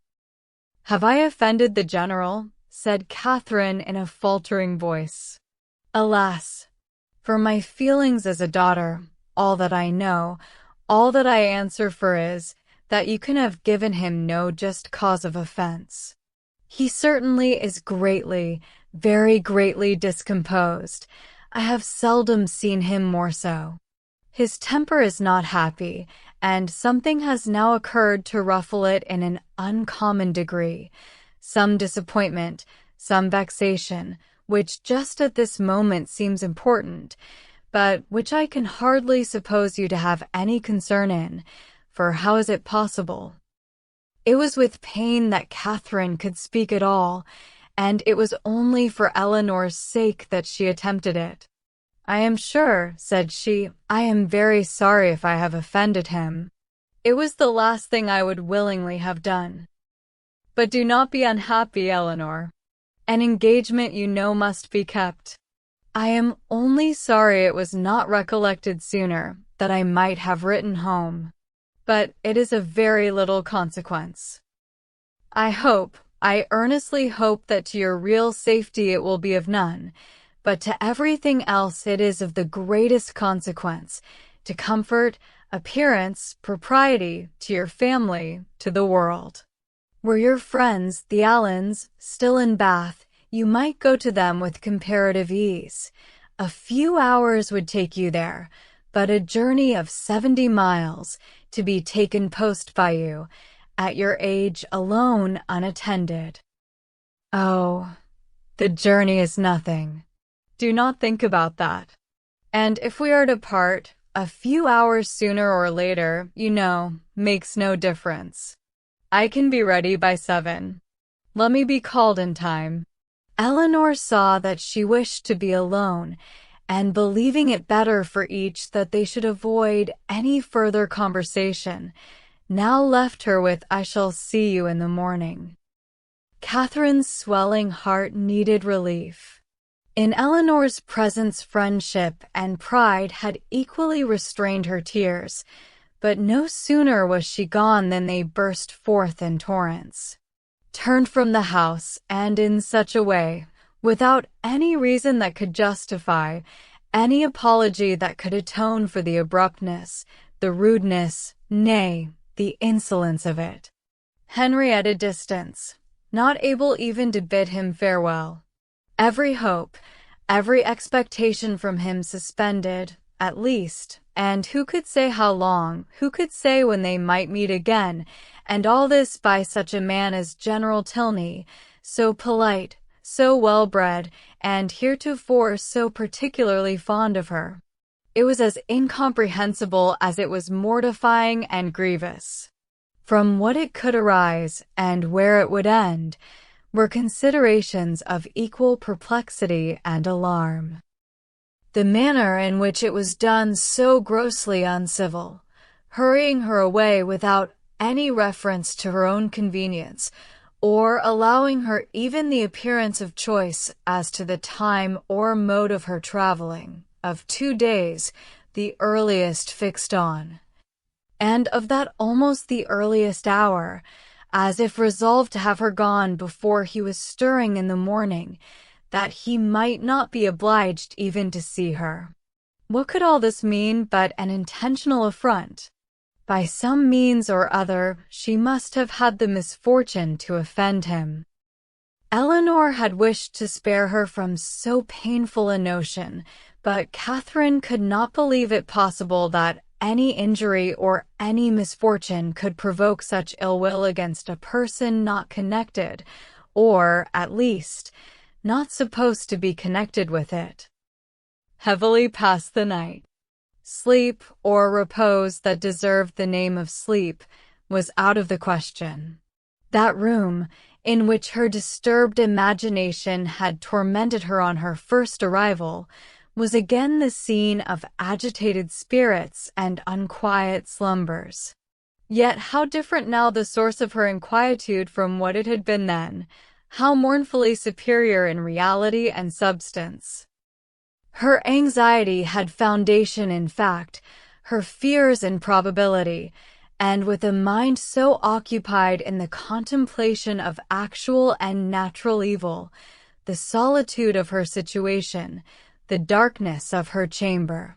Have I offended the general? Said Catherine in a faltering voice. Alas, for my feelings as a daughter, all that I know, all that I answer for is, that you can have given him no just cause of offense. He certainly is greatly, very greatly discomposed. I have seldom seen him more so. His temper is not happy, and something has now occurred to ruffle it in an uncommon degree. Some disappointment, some vexation, which just at this moment seems important, but which I can hardly suppose you to have any concern in, for how is it possible? It was with pain that Catherine could speak at all, and it was only for Eleanor's sake that she attempted it. I am sure, said she, I am very sorry if I have offended him. It was the last thing I would willingly have done. But do not be unhappy, Eleanor. An engagement you know must be kept. I am only sorry it was not recollected sooner, that I might have written home. But it is of very little consequence. I earnestly hope that to your real safety it will be of none, but to everything else it is of the greatest consequence, to comfort, appearance, propriety, to your family, to the world. Were your friends, the Allens, still in Bath, you might go to them with comparative ease. A few hours would take you there, but a journey of 70 miles, to be taken post by you, at your age alone unattended. Oh, the journey is nothing. Do not think about that. And if we are to part, a few hours sooner or later, you know, makes no difference. I can be ready by 7. Let me be called in time. Eleanor saw that she wished to be alone, and believing it better for each that they should avoid any further conversation, now left her with I shall see you in the morning. Catherine's swelling heart needed relief. In Eleanor's presence friendship and pride had equally restrained her tears, but no sooner was she gone than they burst forth in torrents. Turned from the house, and in such a way, without any reason that could justify, any apology that could atone for the abruptness, the rudeness, nay, the insolence of it. Henry at a distance, not able even to bid him farewell. Every hope, every expectation from him suspended, at least, and who could say how long, who could say when they might meet again, and all this by such a man as General Tilney, so polite, so well-bred, and heretofore so particularly fond of her. It was as incomprehensible as it was mortifying and grievous. From what it could arise, and where it would end, were considerations of equal perplexity and alarm. The manner in which it was done so grossly uncivil, hurrying her away without any reference to her own convenience, or allowing her even the appearance of choice as to the time or mode of her traveling, of 2 days, the earliest fixed on, and of that almost the earliest hour, as if resolved to have her gone before he was stirring in the morning, that he might not be obliged even to see her. What could all this mean but an intentional affront? By some means or other, she must have had the misfortune to offend him. Eleanor had wished to spare her from so painful a notion, but Catherine could not believe it possible that any injury or any misfortune could provoke such ill will against a person not connected, or, at least, not supposed to be connected with it. Heavily passed the night. Sleep, or repose that deserved the name of sleep, was out of the question. That room, in which her disturbed imagination had tormented her on her first arrival, was again the scene of agitated spirits and unquiet slumbers. Yet how different now the source of her inquietude from what it had been then, how mournfully superior in reality and substance. Her anxiety had foundation in fact, her fears in probability, and with a mind so occupied in the contemplation of actual and natural evil, the solitude of her situation, the darkness of her chamber,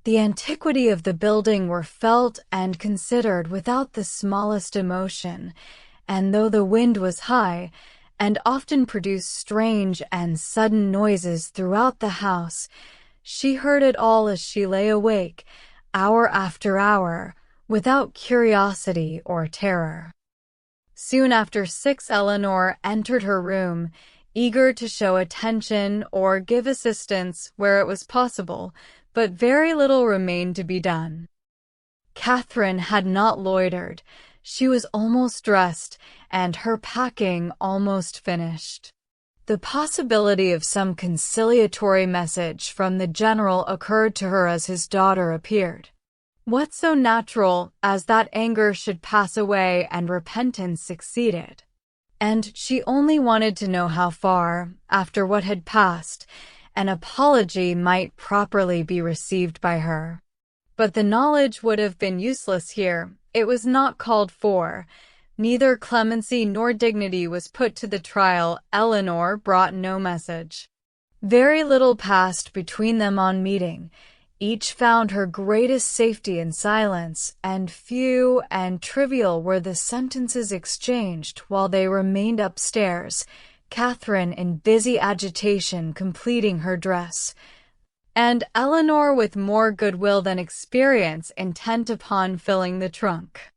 the antiquity of the building were felt and considered without the smallest emotion, and though the wind was high, and often produced strange and sudden noises throughout the house, she heard it all as she lay awake, hour after hour, without curiosity or terror. Soon after 6 Eleanor entered her room, eager to show attention or give assistance where it was possible, but very little remained to be done. Catherine had not loitered. She was almost dressed, and her packing almost finished. The possibility of some conciliatory message from the general occurred to her as his daughter appeared. What so natural as that anger should pass away and repentance succeeded? And she only wanted to know how far, after what had passed, an apology might properly be received by her. But the knowledge would have been useless here. It was not called for. Neither clemency nor dignity was put to the trial. Eleanor brought no message. Very little passed between them on meeting. Each found her greatest safety in silence, and few and trivial were the sentences exchanged while they remained upstairs, Catherine in busy agitation completing her dress, and Eleanor with more goodwill than experience intent upon filling the trunk.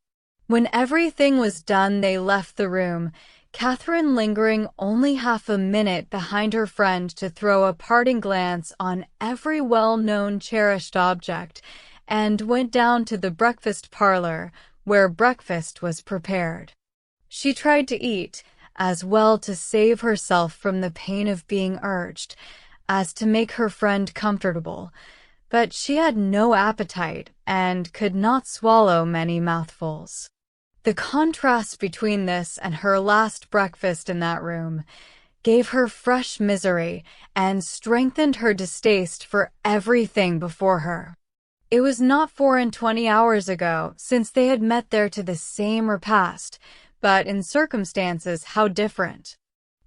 When everything was done they left the room, Catherine lingering only half a minute behind her friend to throw a parting glance on every well-known cherished object, and went down to the breakfast parlor, where breakfast was prepared. She tried to eat, as well to save herself from the pain of being urged, as to make her friend comfortable, but she had no appetite and could not swallow many mouthfuls. The contrast between this and her last breakfast in that room gave her fresh misery and strengthened her distaste for everything before her. It was not 24 hours ago since they had met there to the same repast, but in circumstances how different.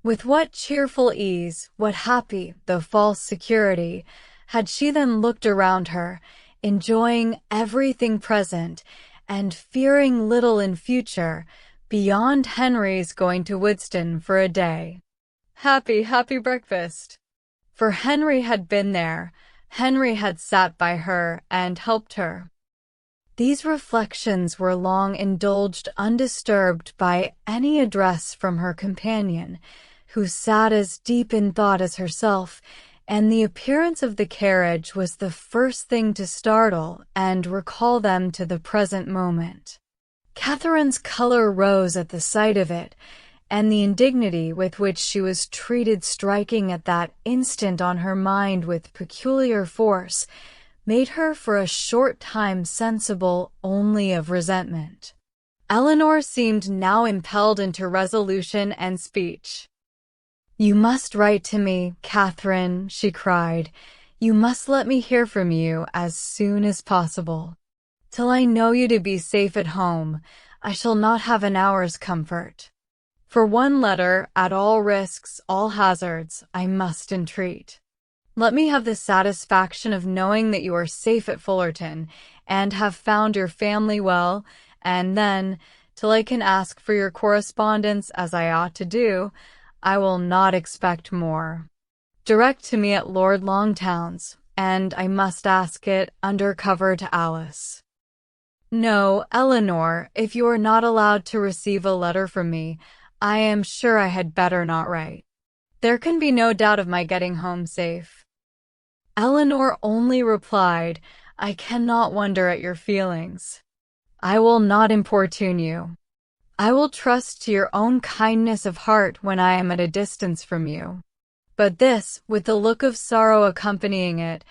With what cheerful ease, what happy, though false security, Had she then looked around her, enjoying everything present and fearing little in future, beyond Henry's going to Woodston for a day? Happy breakfast. For Henry had been there. Henry had sat by her and helped her. These reflections were long indulged undisturbed by any address from her companion, who sat as deep in thought as herself, and the appearance of the carriage was the first thing to startle and recall them to the present moment. Catherine's color rose at the sight of it, and the indignity with which she was treated striking at that instant on her mind with peculiar force, made her for a short time sensible only of resentment. Eleanor seemed now impelled into resolution and speech. "You must write to me, Catherine," she cried. "You must let me hear from you as soon as possible. Till I know you to be safe at home, I shall not have an hour's comfort. For one letter, at all risks, all hazards, I must entreat. Let me have the satisfaction of knowing that you are safe at Fullerton, and have found your family well, and then, till I can ask for your correspondence as I ought to do, I will not expect more. Direct to me at Lord Longtown's, and I must ask it under cover to Alice. No, Eleanor, if you are not allowed to receive a letter from me, I am sure I had better not write. There can be no doubt of my getting home safe." Eleanor only replied, "I cannot wonder at your feelings. I will not importune you. I will trust to your own kindness of heart when I am at a distance from you." But this, with the look of sorrow accompanying it,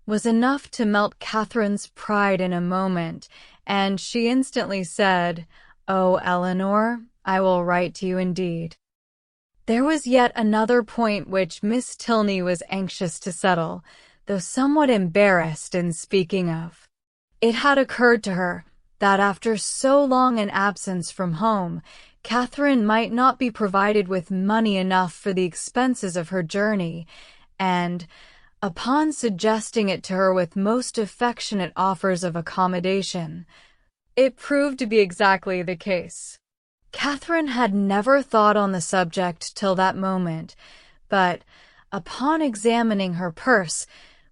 was enough to melt Catherine's pride in a moment, and she instantly said, "Oh, Eleanor, I will write to you indeed." There was yet another point which Miss Tilney was anxious to settle, though somewhat embarrassed in speaking of. It had occurred to her that after so long an absence from home, Catherine might not be provided with money enough for the expenses of her journey, and, upon suggesting it to her with most affectionate offers of accommodation, it proved to be exactly the case. Catherine had never thought on the subject till that moment, but, upon examining her purse,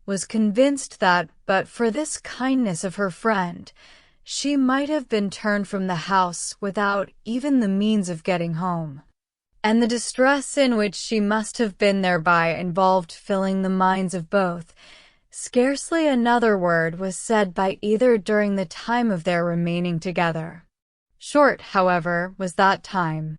was convinced that, but for this kindness of her friend, she might have been turned from the house without even the means of getting home. And the distress in which she must have been thereby involved filling the minds of both. Scarcely another word was said by either during the time of their remaining together. Short, however, was that time.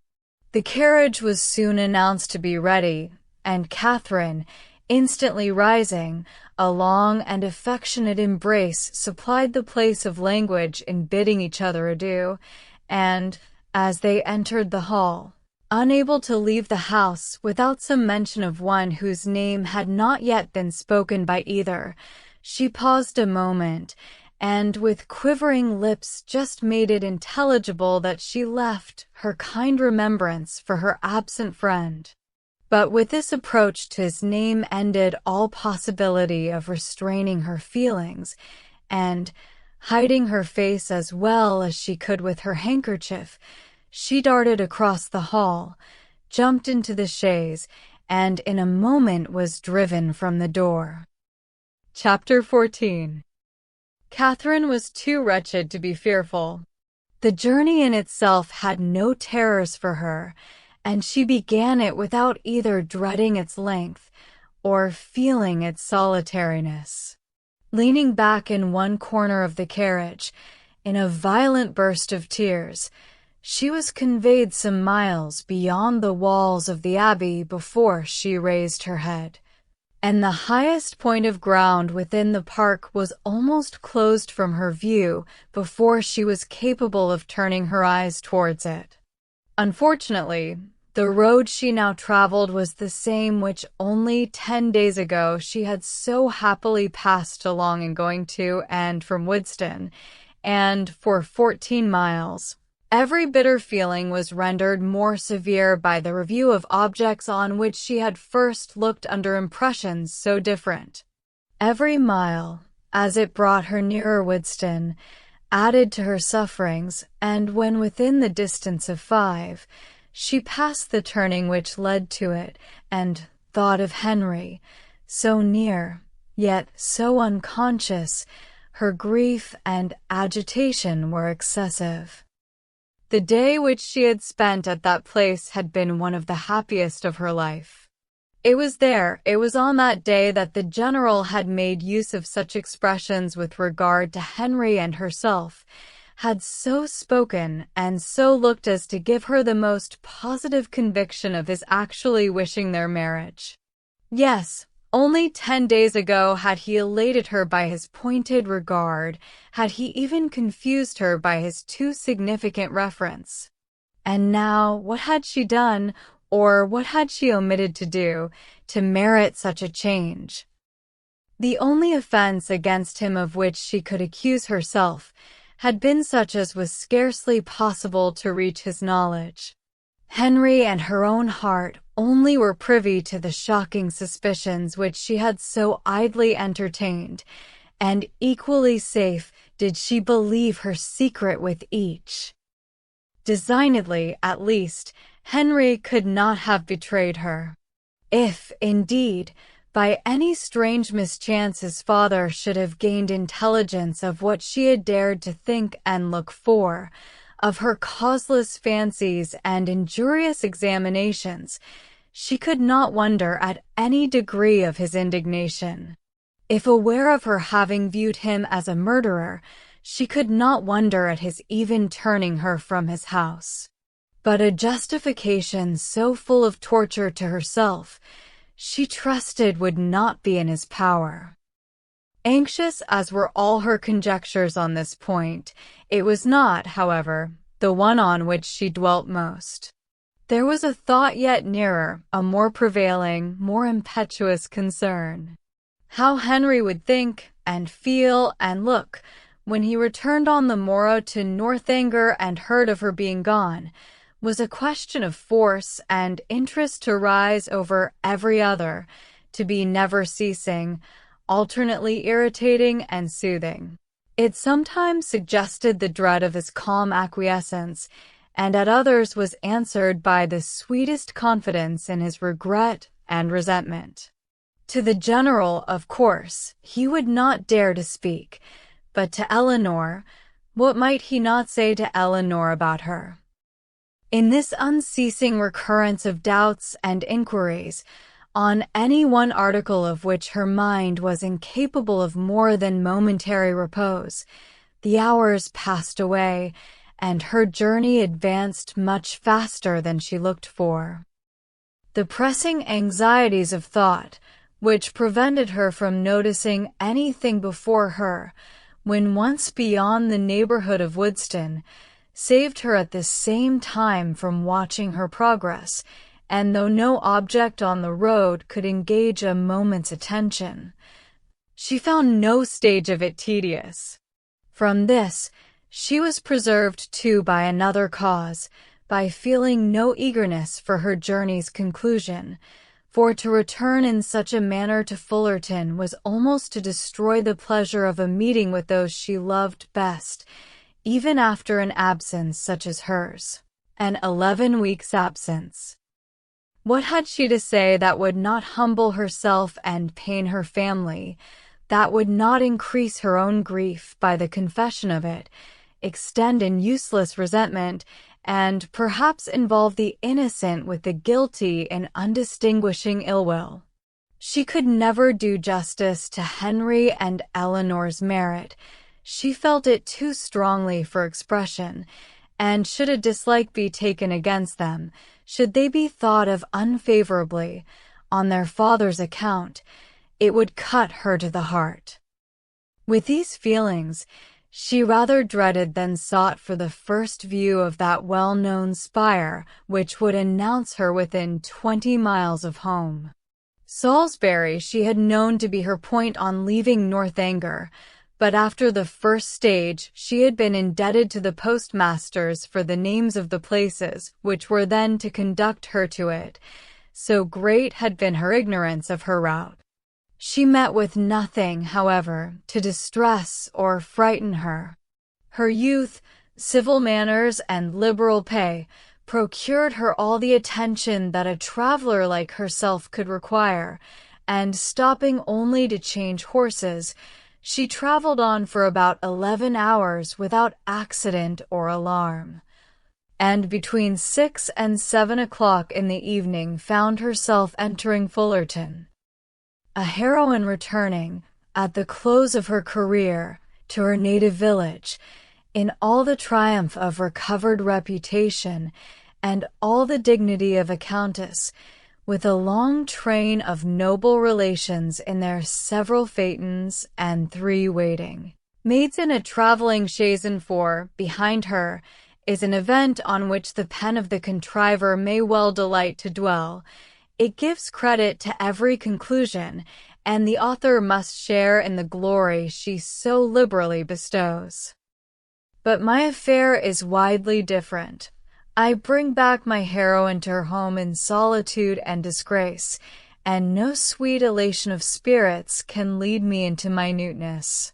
The carriage was soon announced to be ready, and Catherine, instantly rising, a long and affectionate embrace supplied the place of language in bidding each other adieu, and, as they entered the hall, unable to leave the house without some mention of one whose name had not yet been spoken by either, she paused a moment, and with quivering lips just made it intelligible that she left her kind remembrance for her absent friend. But with this approach to his name ended all possibility of restraining her feelings, and, hiding her face as well as she could with her handkerchief, she darted across the hall, jumped into the chaise, and in a moment was driven from the door. Chapter 14. Catherine was too wretched to be fearful. The journey in itself had no terrors for her, and she began it without either dreading its length or feeling its solitariness. Leaning back in one corner of the carriage, in a violent burst of tears, she was conveyed some miles beyond the walls of the Abbey before she raised her head, and the highest point of ground within the park was almost closed from her view before she was capable of turning her eyes towards it. Unfortunately, the road she now traveled was the same which only 10 days ago she had so happily passed along in going to and from Woodston, and for 14 miles. Every bitter feeling was rendered more severe by the review of objects on which she had first looked under impressions so different. Every mile, as it brought her nearer Woodston, added to her sufferings, and when within the distance of 5, she passed the turning which led to it, and thought of Henry, so near, yet so unconscious. Her grief and agitation were excessive. The day which she had spent at that place had been one of the happiest of her life. It was on that day that the General had made use of such expressions with regard to Henry and herself, had so spoken and so looked as to give her the most positive conviction of his actually wishing their marriage. Yes, only 10 days ago had he elated her by his pointed regard, had he even confused her by his too significant reference. And now, what had she done, or what had she omitted to do, to merit such a change? The only offense against him of which she could accuse herself had been such as was scarcely possible to reach his knowledge. Henry and her own heart only were privy to the shocking suspicions which she had so idly entertained, and equally safe did she believe her secret with each. Designedly, at least, Henry could not have betrayed her. If, indeed, by any strange mischance his father should have gained intelligence of what she had dared to think and look for, of her causeless fancies and injurious examinations, she could not wonder at any degree of his indignation. If aware of her having viewed him as a murderer, she could not wonder at his even turning her from his house. But a justification so full of torture to herself, she trusted would not be in his power. Anxious as were all her conjectures on this point, it was not, however, the one on which she dwelt most. There was a thought yet nearer, a more prevailing, more impetuous concern. How Henry would think, and feel, and look, when he returned on the morrow to Northanger and heard of her being gone, was a question of force and interest to rise over every other, to be never ceasing, alternately irritating and soothing. It sometimes suggested the dread of his calm acquiescence, and at others was answered by the sweetest confidence in his regret and resentment. To the General, of course, he would not dare to speak, but to Eleanor, what might he not say to Eleanor about her? In this unceasing recurrence of doubts and inquiries, on any one article of which her mind was incapable of more than momentary repose, the hours passed away, and her journey advanced much faster than she looked for. The pressing anxieties of thought, which prevented her from noticing anything before her, when once beyond the neighborhood of Woodston, saved her at the same time from watching her progress, and though no object on the road could engage a moment's attention, she found no stage of it tedious. From this, she was preserved too by another cause, by feeling no eagerness for her journey's conclusion, for to return in such a manner to Fullerton was almost to destroy the pleasure of a meeting with those she loved best, even after an absence such as hers, an 11 weeks' absence. What had she to say that would not humble herself and pain her family, that would not increase her own grief by the confession of it, extend in useless resentment, and perhaps involve the innocent with the guilty in undistinguishing ill-will? She could never do justice to Henry and Eleanor's merit. She felt it too strongly for expression, and should a dislike be taken against them, should they be thought of unfavorably, on their father's account, it would cut her to the heart. With these feelings, she rather dreaded than sought for the first view of that well-known spire which would announce her within 20 miles of home. Salisbury she had known to be her point on leaving Northanger, but after the first stage she had been indebted to the postmasters for the names of the places which were then to conduct her to it, so great had been her ignorance of her route. She met with nothing, however, to distress or frighten her. Her youth, civil manners, and liberal pay procured her all the attention that a traveler like herself could require, and stopping only to change horses, she traveled on for about 11 hours without accident or alarm, and between 6 and 7 o'clock in the evening found herself entering Fullerton. A heroine returning, at the close of her career, to her native village, in all the triumph of recovered reputation and all the dignity of a countess, with a long train of noble relations in their several phaetons and 3 waiting maids in a travelling chaise and 4 behind her, is an event on which the pen of the contriver may well delight to dwell. It gives credit to every conclusion, and the author must share in the glory she so liberally bestows. But my affair is widely different. I bring back my heroine to her home in solitude and disgrace, and no sweet elation of spirits can lead me into minuteness.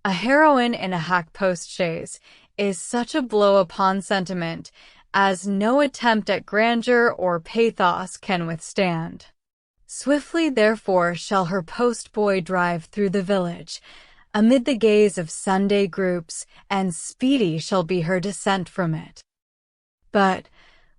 A heroine in a hack post-chaise is such a blow upon sentiment as no attempt at grandeur or pathos can withstand. Swiftly, therefore, shall her post-boy drive through the village, amid the gaze of Sunday groups, and speedy shall be her descent from it. But,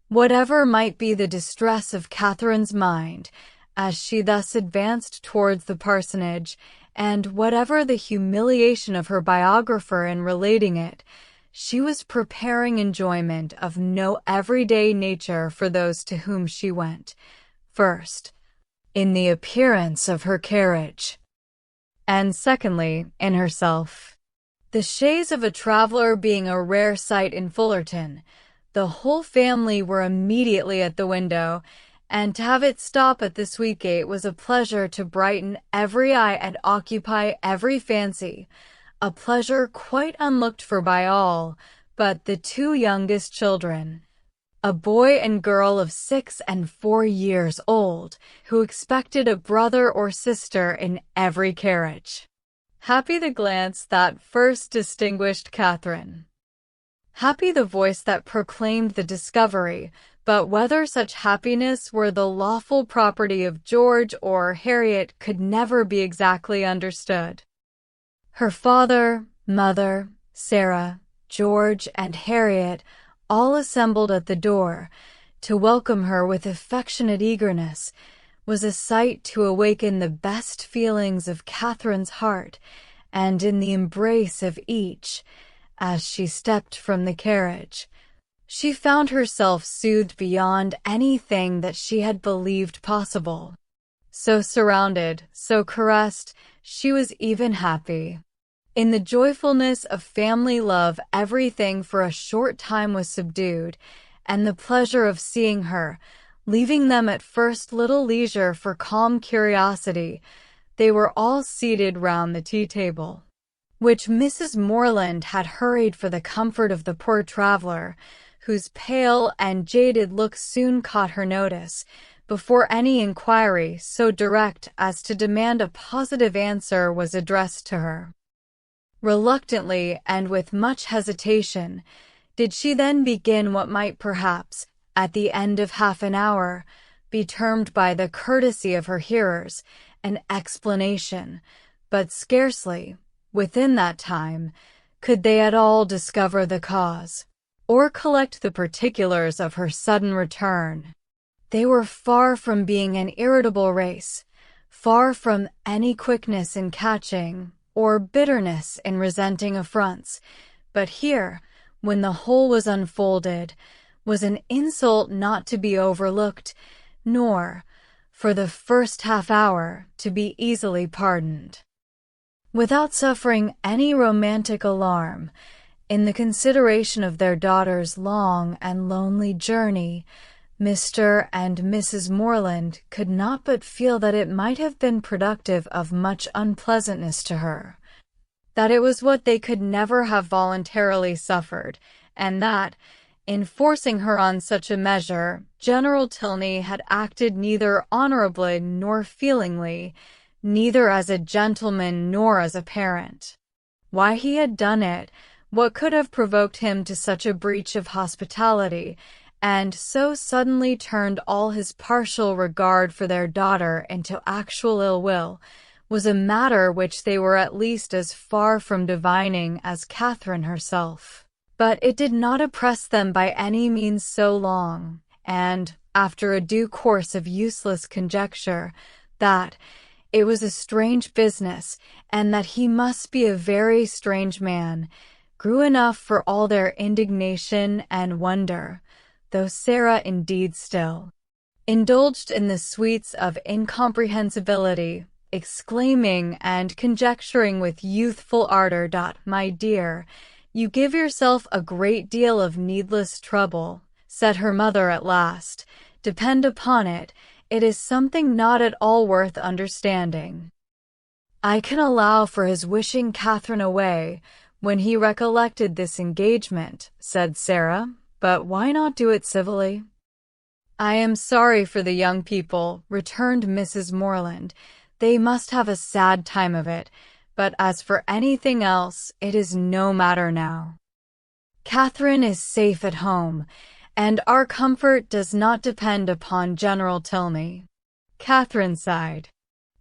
whatever might be the distress of Catherine's mind, as she thus advanced towards the parsonage, and whatever the humiliation of her biographer in relating it, she was preparing enjoyment of no everyday nature for those to whom she went. First, in the appearance of her carriage, and secondly, in herself. The chaise of a traveller being a rare sight in Fullerton, the whole family were immediately at the window, and to have it stop at the sweet gate was a pleasure to brighten every eye and occupy every fancy, a pleasure quite unlooked for by all but the 2 youngest children, a boy and girl of 6 and 4 years old, who expected a brother or sister in every carriage. Happy the glance that first distinguished Catherine. Happy the voice that proclaimed the discovery, but whether such happiness were the lawful property of George or Harriet could never be exactly understood. Her father, mother, Sarah, George, and Harriet all assembled at the door to welcome her with affectionate eagerness, was a sight to awaken the best feelings of Catherine's heart, and in the embrace of each, as she stepped from the carriage, she found herself soothed beyond anything that she had believed possible. So surrounded, so caressed, she was even happy. In the joyfulness of family love, everything for a short time was subdued, and the pleasure of seeing her, leaving them at first little leisure for calm curiosity, they were all seated round the tea-table, which Mrs. Morland had hurried for the comfort of the poor traveller, whose pale and jaded look soon caught her notice, before any inquiry so direct as to demand a positive answer was addressed to her. Reluctantly, and with much hesitation, did she then begin what might perhaps, at the end of half an hour, be termed by the courtesy of her hearers an explanation, but scarcely, within that time, could they at all discover the cause, or collect the particulars of her sudden return. They were far from being an irritable race, far from any quickness in catching, or bitterness in resenting affronts, but here, when the whole was unfolded, was an insult not to be overlooked, nor, for the first half-hour, to be easily pardoned. Without suffering any romantic alarm, in the consideration of their daughter's long and lonely journey, Mr. and Mrs. Morland could not but feel that it might have been productive of much unpleasantness to her, that it was what they could never have voluntarily suffered, and that, in forcing her on such a measure, General Tilney had acted neither honorably nor feelingly, neither as a gentleman nor as a parent. Why he had done it, what could have provoked him to such a breach of hospitality, and so suddenly turned all his partial regard for their daughter into actual ill will, was a matter which they were at least as far from divining as Catherine herself. But it did not oppress them by any means so long, and, after a due course of useless conjecture, that it was a strange business, and that he must be a very strange man, grew enough for all their indignation and wonder, though Sarah indeed still indulged in the sweets of incomprehensibility, exclaiming and conjecturing with youthful ardor. "My dear, you give yourself a great deal of needless trouble," said her mother at last. "Depend upon it, it is something not at all worth understanding." "I can allow for his wishing Catherine away when he recollected this engagement," said Sarah, "but why not do it civilly?" "I am sorry for the young people," returned Mrs. Morland. "They must have a sad time of it, but as for anything else, it is no matter now. Catherine is safe at home, and our comfort does not depend upon General Tilney." Catherine sighed.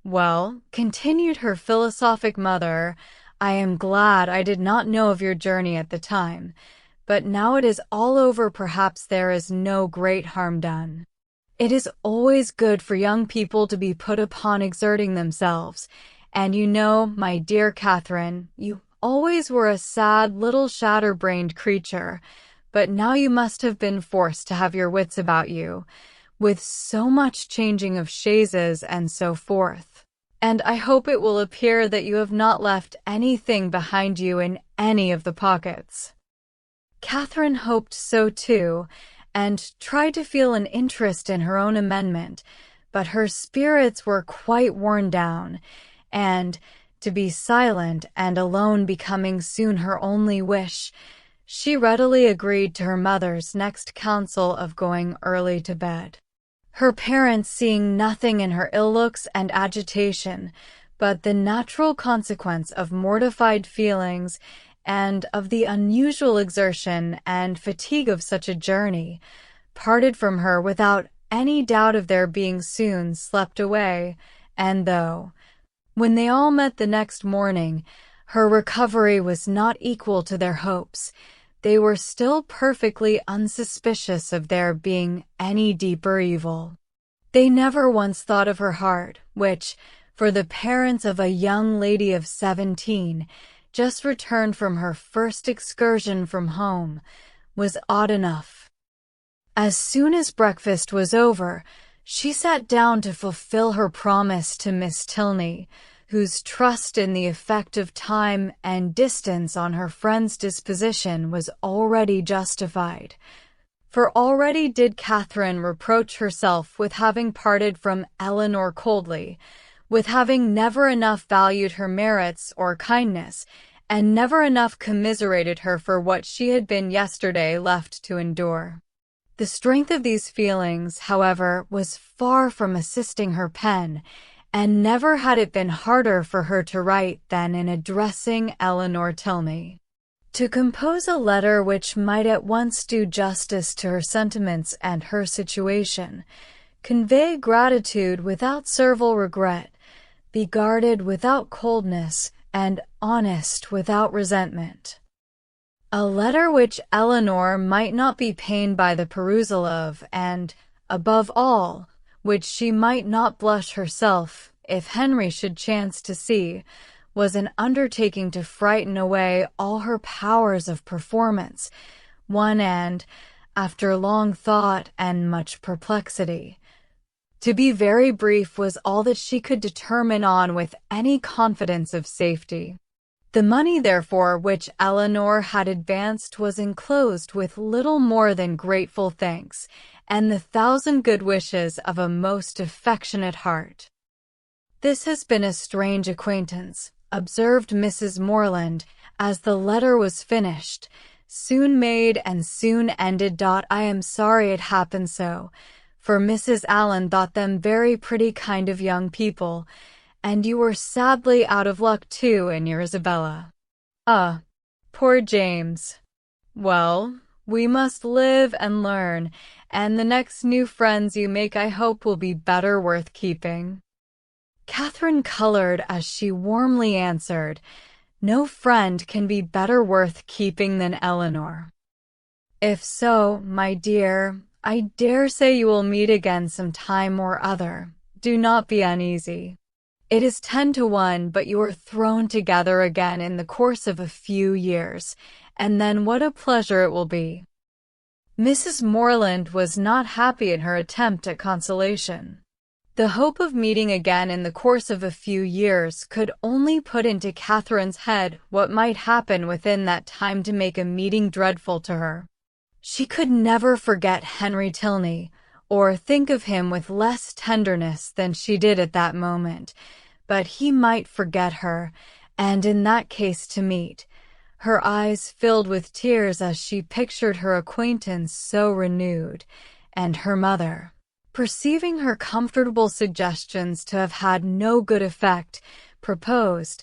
"Well," continued her philosophic mother, "I am glad I did not know of your journey at the time, but now it is all over, perhaps there is no great harm done. It is always good for young people to be put upon exerting themselves, and you know, my dear Catherine, you always were a sad little shatter-brained creature, but now you must have been forced to have your wits about you, with so much changing of chaises and so forth. And I hope it will appear that you have not left anything behind you in any of the pockets." Catherine hoped so too, and tried to feel an interest in her own amendment, but her spirits were quite worn down, and, to be silent and alone becoming soon her only wish, she readily agreed to her mother's next counsel of going early to bed. Her parents, seeing nothing in her ill looks and agitation but the natural consequence of mortified feelings and of the unusual exertion and fatigue of such a journey, parted from her without any doubt of their being soon slept away, and though, when they all met the next morning, her recovery was not equal to their hopes, they were still perfectly unsuspicious of there being any deeper evil. They never once thought of her heart, which, for the parents of a young lady of 17, just returned from her first excursion from home, was odd enough. As soon as breakfast was over, she sat down to fulfill her promise to Miss Tilney, whose trust in the effect of time and distance on her friend's disposition was already justified. For already did Catherine reproach herself with having parted from Eleanor coldly, with having never enough valued her merits or kindness, and never enough commiserated her for what she had been yesterday left to endure. The strength of these feelings, however, was far from assisting her pen, and never had it been harder for her to write than in addressing Eleanor Tilney. To compose a letter which might at once do justice to her sentiments and her situation, convey gratitude without servile regret, be guarded without coldness, and honest without resentment. A letter which Eleanor might not be pained by the perusal of, and, above all, which she might not blush herself, if Henry should chance to see, was an undertaking to frighten away all her powers of performance, one and, after long thought and much perplexity. To be very brief was all that she could determine on with any confidence of safety. The money, therefore, which Eleanor had advanced was enclosed with little more than grateful thanks, and the 1,000 good wishes of a most affectionate heart. "This has been a strange acquaintance," observed Mrs. Morland, as the letter was finished, "soon made and soon ended. I am sorry it happened so, for Mrs. Allen thought them very pretty kind of young people, and you were sadly out of luck too in your Isabella. Ah, poor James. Well, we must live and learn, and the next new friends you make I hope will be better worth keeping." Catherine colored as she warmly answered, "No friend can be better worth keeping than Eleanor." "If so, my dear, I dare say you will meet again some time or other. Do not be uneasy. It is 10 to 1, but you are thrown together again in the course of a few years, and then what a pleasure it will be." Mrs. Morland was not happy in her attempt at consolation. The hope of meeting again in the course of a few years could only put into Catherine's head what might happen within that time to make a meeting dreadful to her. She could never forget Henry Tilney, or think of him with less tenderness than she did at that moment, but he might forget her, and in that case to meet. Her eyes filled with tears as she pictured her acquaintance so renewed, and her mother, perceiving her comfortable suggestions to have had no good effect, proposed,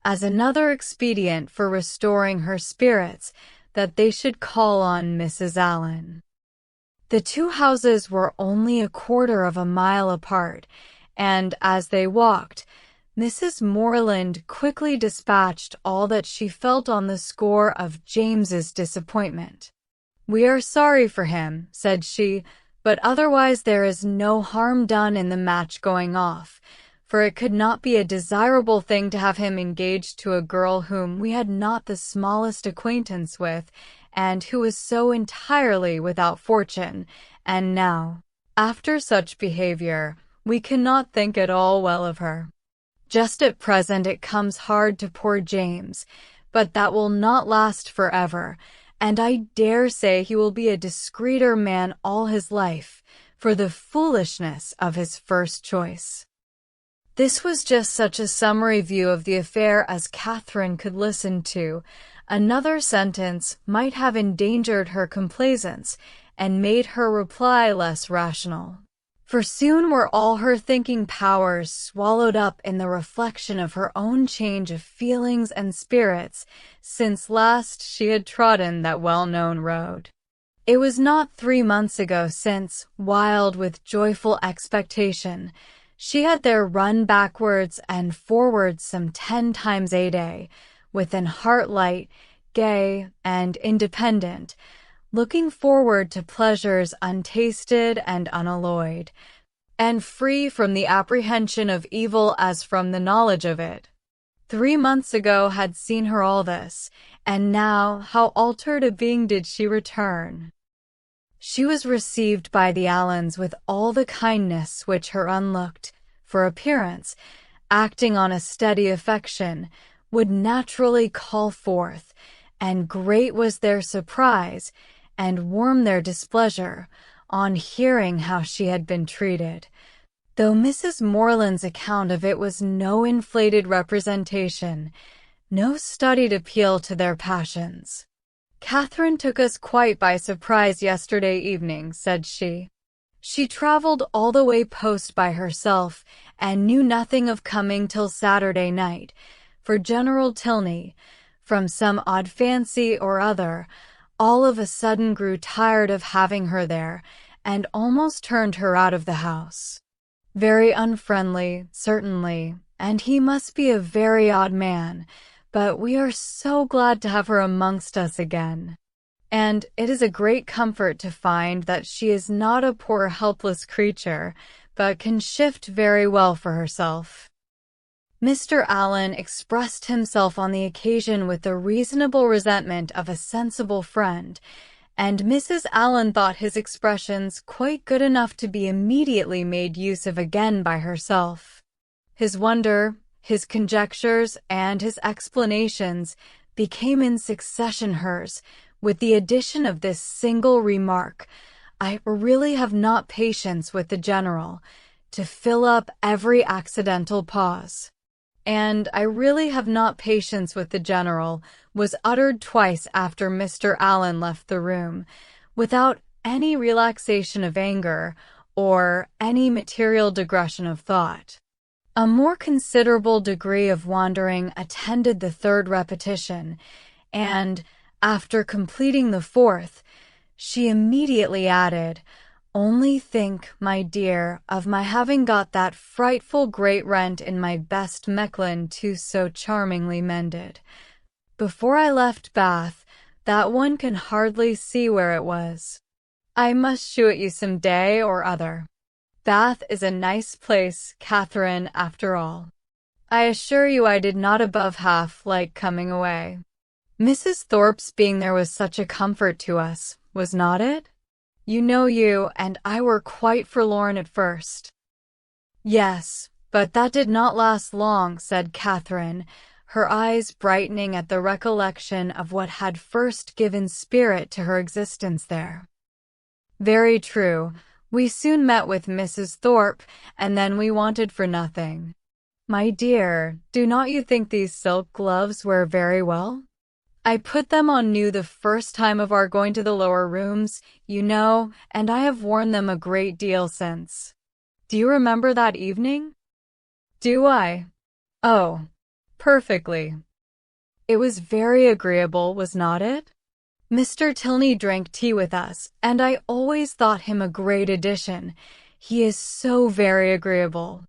as another expedient for restoring her spirits, that they should call on Mrs. Allen. The two houses were only a quarter of a mile apart, and as they walked, Mrs. Morland quickly dispatched all that she felt on the score of James's disappointment. "We are sorry for him," said she, "but otherwise there is no harm done in the match going off, for it could not be a desirable thing to have him engaged to a girl whom we had not the smallest acquaintance with, and who was so entirely without fortune, and now, after such behavior, we cannot think at all well of her. Just at present it comes hard to poor James, but that will not last forever, and I dare say he will be a discreeter man all his life, for the foolishness of his first choice." This was just such a summary view of the affair as Catherine could listen to. Another sentence might have endangered her complaisance and made her reply less rational. For soon were all her thinking powers swallowed up in the reflection of her own change of feelings and spirits since last she had trodden that well-known road. It was not 3 months ago since, wild with joyful expectation, she had there run backwards and forwards some 10 times a day, with an heart light, gay, and independent, looking forward to pleasures untasted and unalloyed, and free from the apprehension of evil as from the knowledge of it. 3 months ago had seen her all this, and now how altered a being did she return. She was received by the Allens with all the kindness which her unlooked, for appearance, acting on a steady affection, would naturally call forth, and great was their surprise, and warm their displeasure, on hearing how she had been treated, though Mrs. Morland's account of it was no inflated representation, no studied appeal to their passions. "Catherine took us quite by surprise yesterday evening," said she. "She traveled all the way post by herself, and knew nothing of coming till Saturday night, for General Tilney, from some odd fancy or other, all of a sudden grew tired of having her there, and almost turned her out of the house. Very unfriendly, certainly, and he must be a very odd man, but we are so glad to have her amongst us again. And it is a great comfort to find that she is not a poor helpless creature, but can shift very well for herself." Mr. Allen expressed himself on the occasion with the reasonable resentment of a sensible friend, and Mrs. Allen thought his expressions quite good enough to be immediately made use of again by herself. His wonder, his conjectures, and his explanations became in succession hers, with the addition of this single remark, "I really have not patience with the General," to fill up every accidental pause. And "I really have not patience with the General" was uttered twice after Mr. Allen left the room, without any relaxation of anger or any material digression of thought. A more considerable degree of wandering attended the third repetition, and, after completing the fourth, she immediately added, "Only think, my dear, of my having got that frightful great rent in my best Mechlin too so charmingly mended. Before I left Bath, that one can hardly see where it was. I must shew it you some day or other. Bath is a nice place, Catherine, after all. I assure you I did not above half like coming away. Mrs. Thorpe's being there was such a comfort to us, was not it? You and I were quite forlorn at first." "Yes, but that did not last long," said Catherine, her eyes brightening at the recollection of what had first given spirit to her existence there. "Very true. We soon met with Mrs. Thorpe, and then we wanted for nothing. My dear, do not you think these silk gloves wear very well? I put them on new the first time of our going to the lower rooms, and I have worn them a great deal since. Do you remember that evening?" "Do I? Oh, perfectly. It was very agreeable, was not it? Mr. Tilney drank tea with us, and I always thought him a great addition. He is so very agreeable.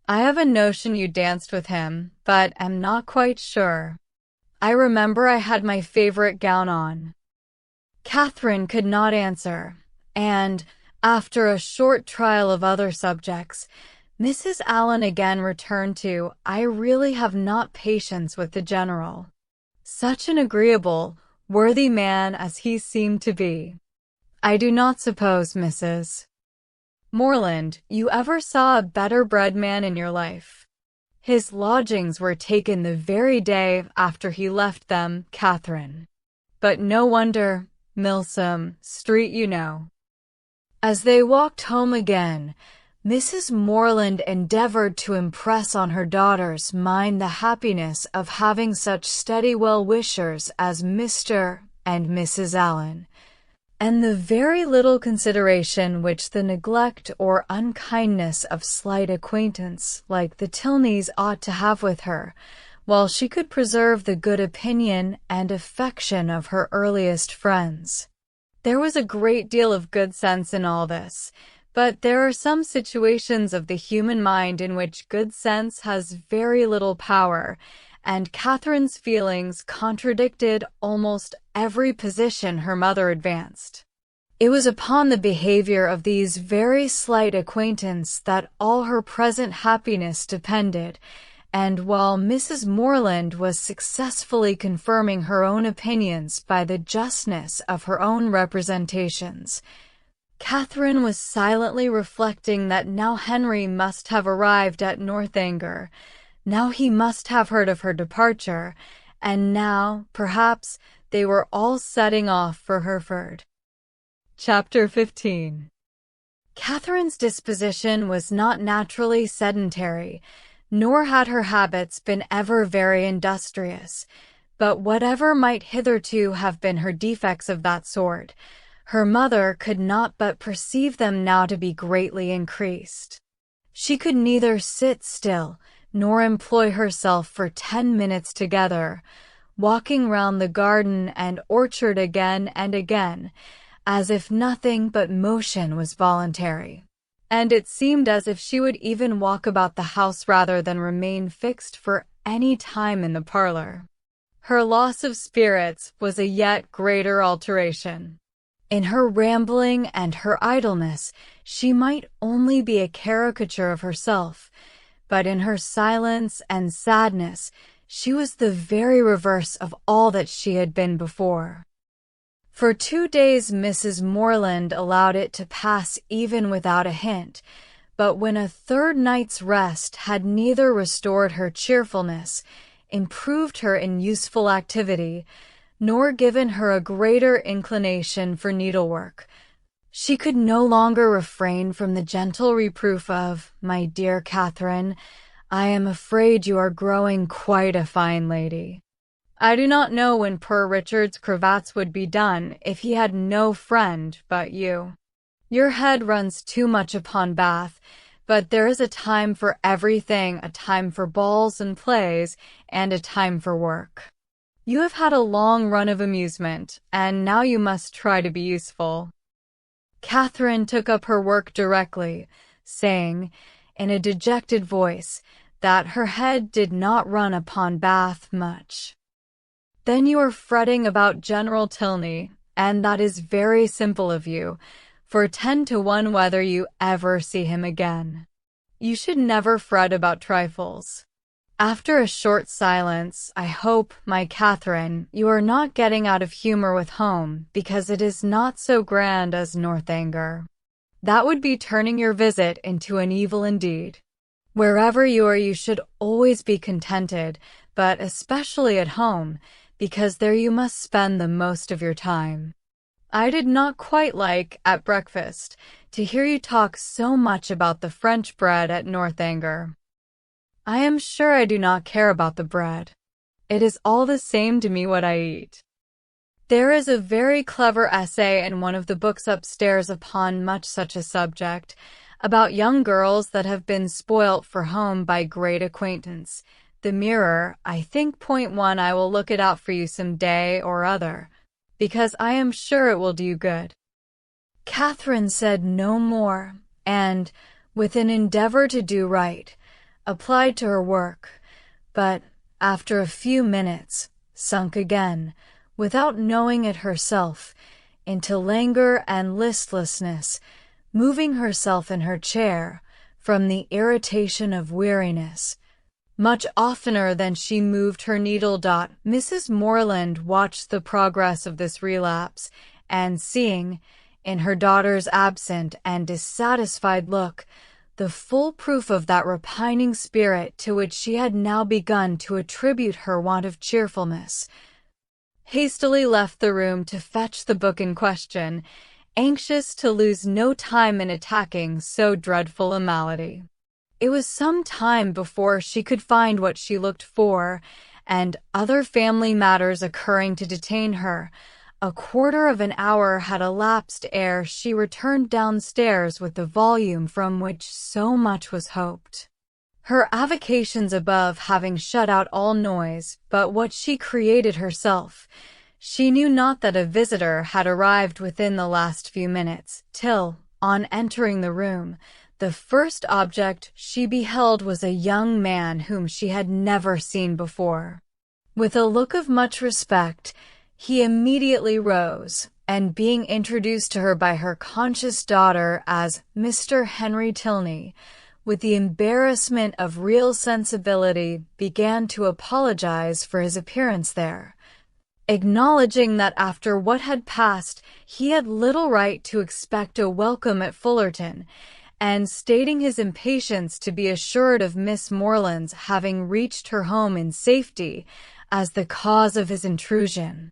I have a notion you danced with him, but am not quite sure. I remember I had my favorite gown on." Catherine could not answer, and, after a short trial of other subjects, Mrs. Allen again returned to, "I really have not patience with the General. Such an agreeable, worthy man as he seemed to be. I do not suppose, Mrs. Morland, you ever saw a better bred man in your life. His lodgings were taken the very day after he left them, Catherine. But no wonder, Milsom Street, As they walked home again, Mrs. Morland endeavored to impress on her daughter's mind the happiness of having such steady well-wishers as Mr. and Mrs. Allen, and the very little consideration which the neglect or unkindness of slight acquaintance like the Tilneys ought to have with her, while she could preserve the good opinion and affection of her earliest friends. There was a great deal of good sense in all this, but there are some situations of the human mind in which good sense has very little power, and Catherine's feelings contradicted almost every position her mother advanced. It was upon the behavior of these very slight acquaintance that all her present happiness depended, and while Mrs. Morland was successfully confirming her own opinions by the justness of her own representations, Catherine was silently reflecting that now Henry must have arrived at Northanger, now he must have heard of her departure, and now, perhaps, they were all setting off for Hereford. Chapter 15. Catherine's disposition was not naturally sedentary, nor had her habits been ever very industrious, but whatever might hitherto have been her defects of that sort, her mother could not but perceive them now to be greatly increased. She could neither sit still, nor employ herself for 10 minutes together, walking round the garden and orchard again and again, as if nothing but motion was voluntary, and it seemed as if she would even walk about the house rather than remain fixed for any time in the parlor. Her loss of spirits was a yet greater alteration. In her rambling and her idleness, she might only be a caricature of herself, but in her silence and sadness, she was the very reverse of all that she had been before. For 2 days Mrs. Morland allowed it to pass even without a hint, but when a third night's rest had neither restored her cheerfulness, improved her in useful activity, nor given her a greater inclination for needlework, she could no longer refrain from the gentle reproof of, "My dear Catherine, I am afraid you are growing quite a fine lady. I do not know when poor Richard's cravats would be done if he had no friend but you. Your head runs too much upon Bath, But there is a time for everything, a time for balls and plays, and a time for work. You have had a long run of amusement, and now you must try to be useful." Catherine took up her work directly, saying, in a dejected voice, that her head did not run upon Bath much. "Then you are fretting about General Tilney, and that is very simple of you, for 10 to 1 whether you ever see him again. You should never fret about trifles." After a short silence, "I hope, my Catherine, you are not getting out of humor with home, because it is not so grand as Northanger. That would be turning your visit into an evil indeed. Wherever you are, you should always be contented, but especially at home, because there you must spend the most of your time. I did not quite like, at breakfast, to hear you talk so much about the French bread at Northanger. I am sure I do not care about the bread. It is all the same to me what I eat. There is a very clever essay in one of the books upstairs upon much such a subject, about young girls that have been spoilt for home by great acquaintance. The Mirror, I think, .1. I will look it out for you some day or other, because I am sure it will do you good." Catherine said no more, and, with an endeavor to do right, applied to her work, but, after a few minutes, sunk again, without knowing it herself, into languor and listlessness, moving herself in her chair from the irritation of weariness. Much oftener than she moved her needle. Mrs. Morland watched the progress of this relapse, and seeing, in her daughter's absent and dissatisfied look, the full proof of that repining spirit to which she had now begun to attribute her want of cheerfulness, hastily left the room to fetch the book in question, anxious to lose no time in attacking so dreadful a malady. It was some time before she could find what she looked for, and other family matters occurring to detain her, a quarter of an hour had elapsed ere she returned downstairs with the volume from which so much was hoped. Her avocations above having shut out all noise but what she created herself, she knew not that a visitor had arrived within the last few minutes, till, on entering the room, the first object she beheld was a young man whom she had never seen before. With a look of much respect, he immediately rose, and being introduced to her by her conscious daughter as Mr. Henry Tilney, with the embarrassment of real sensibility, began to apologize for his appearance there, acknowledging that after what had passed he had little right to expect a welcome at Fullerton, and stating his impatience to be assured of Miss Morland's having reached her home in safety as the cause of his intrusion.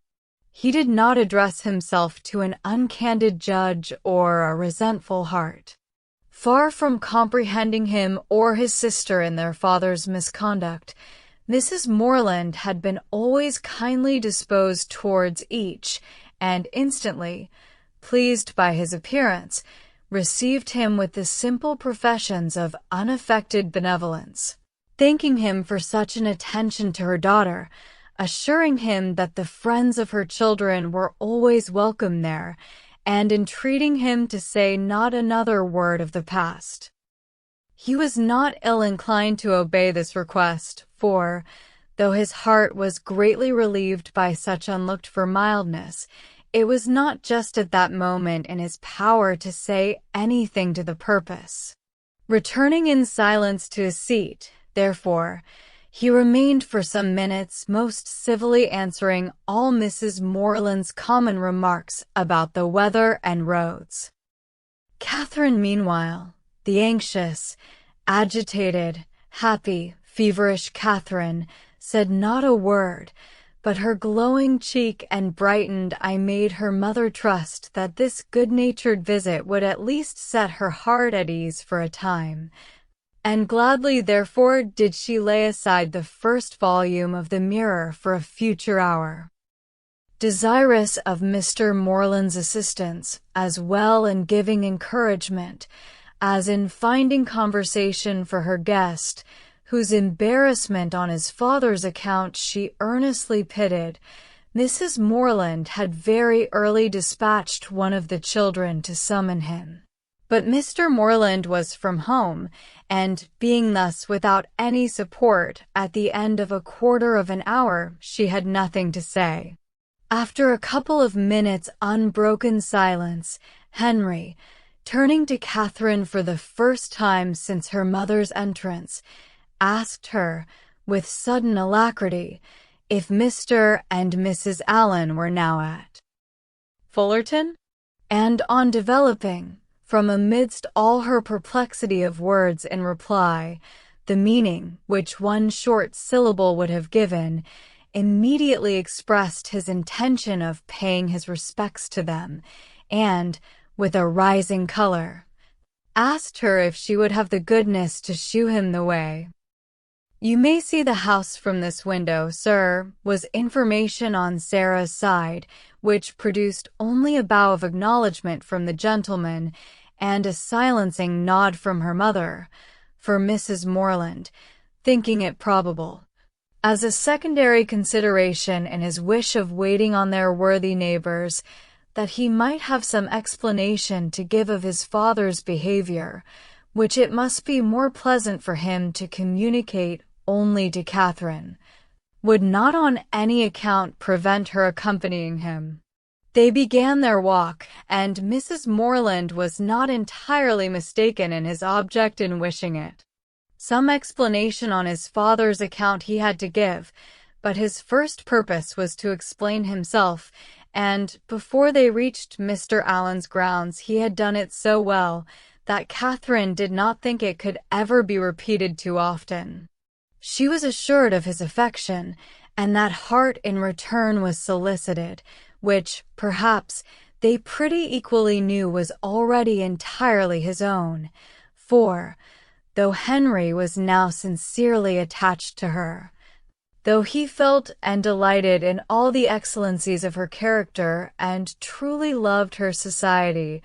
He did not address himself to an uncandid judge or a resentful heart. Far from comprehending him or his sister in their father's misconduct, Mrs. Morland had been always kindly disposed towards each, and instantly, pleased by his appearance, received him with the simple professions of unaffected benevolence, thanking him for such an attention to her daughter, assuring him that the friends of her children were always welcome there, and entreating him to say not another word of the past. He was not ill-inclined to obey this request, for, though his heart was greatly relieved by such unlooked-for mildness, it was not just at that moment in his power to say anything to the purpose. Returning in silence to his seat, therefore, he remained for some minutes, most civilly answering all Mrs. Morland's common remarks about the weather and roads. Catherine, meanwhile, the anxious, agitated, happy, feverish Catherine, said not a word, but her glowing cheek and brightened eye made her mother trust that this good-natured visit would at least set her heart at ease for a time, and gladly therefore did she lay aside the first volume of the Mirror for a future hour. Desirous of Mr. Morland's assistance, as well in giving encouragement, as in finding conversation for her guest, whose embarrassment on his father's account she earnestly pitied, Mrs. Morland had very early dispatched one of the children to summon him. But Mr. Morland was from home, and being thus without any support, at the end of a quarter of an hour she had nothing to say. After a couple of minutes' unbroken silence, Henry, turning to Catherine for the first time since her mother's entrance, asked her, with sudden alacrity, if Mr. and Mrs. Allen were now at Fullerton? And on developing, from amidst all her perplexity of words in reply, the meaning which one short syllable would have given, immediately expressed his intention of paying his respects to them, and, with a rising color, asked her if she would have the goodness to shew him the way. "You may see the house from this window, sir," was information on Sarah's side, which produced only a bow of acknowledgment from the gentleman, and a silencing nod from her mother, for Mrs. Morland, thinking it probable, as a secondary consideration in his wish of waiting on their worthy neighbors, that he might have some explanation to give of his father's behavior, which it must be more pleasant for him to communicate only to Catherine, would not on any account prevent her accompanying him. They began their walk, and Mrs. Morland was not entirely mistaken in his object in wishing it. Some explanation on his father's account he had to give, but his first purpose was to explain himself, and before they reached Mr. Allen's grounds he had done it so well that Catherine did not think it could ever be repeated too often. She was assured of his affection, and that heart in return was solicited, which, perhaps, they pretty equally knew was already entirely his own, for, though Henry was now sincerely attached to her, though he felt and delighted in all the excellencies of her character and truly loved her society,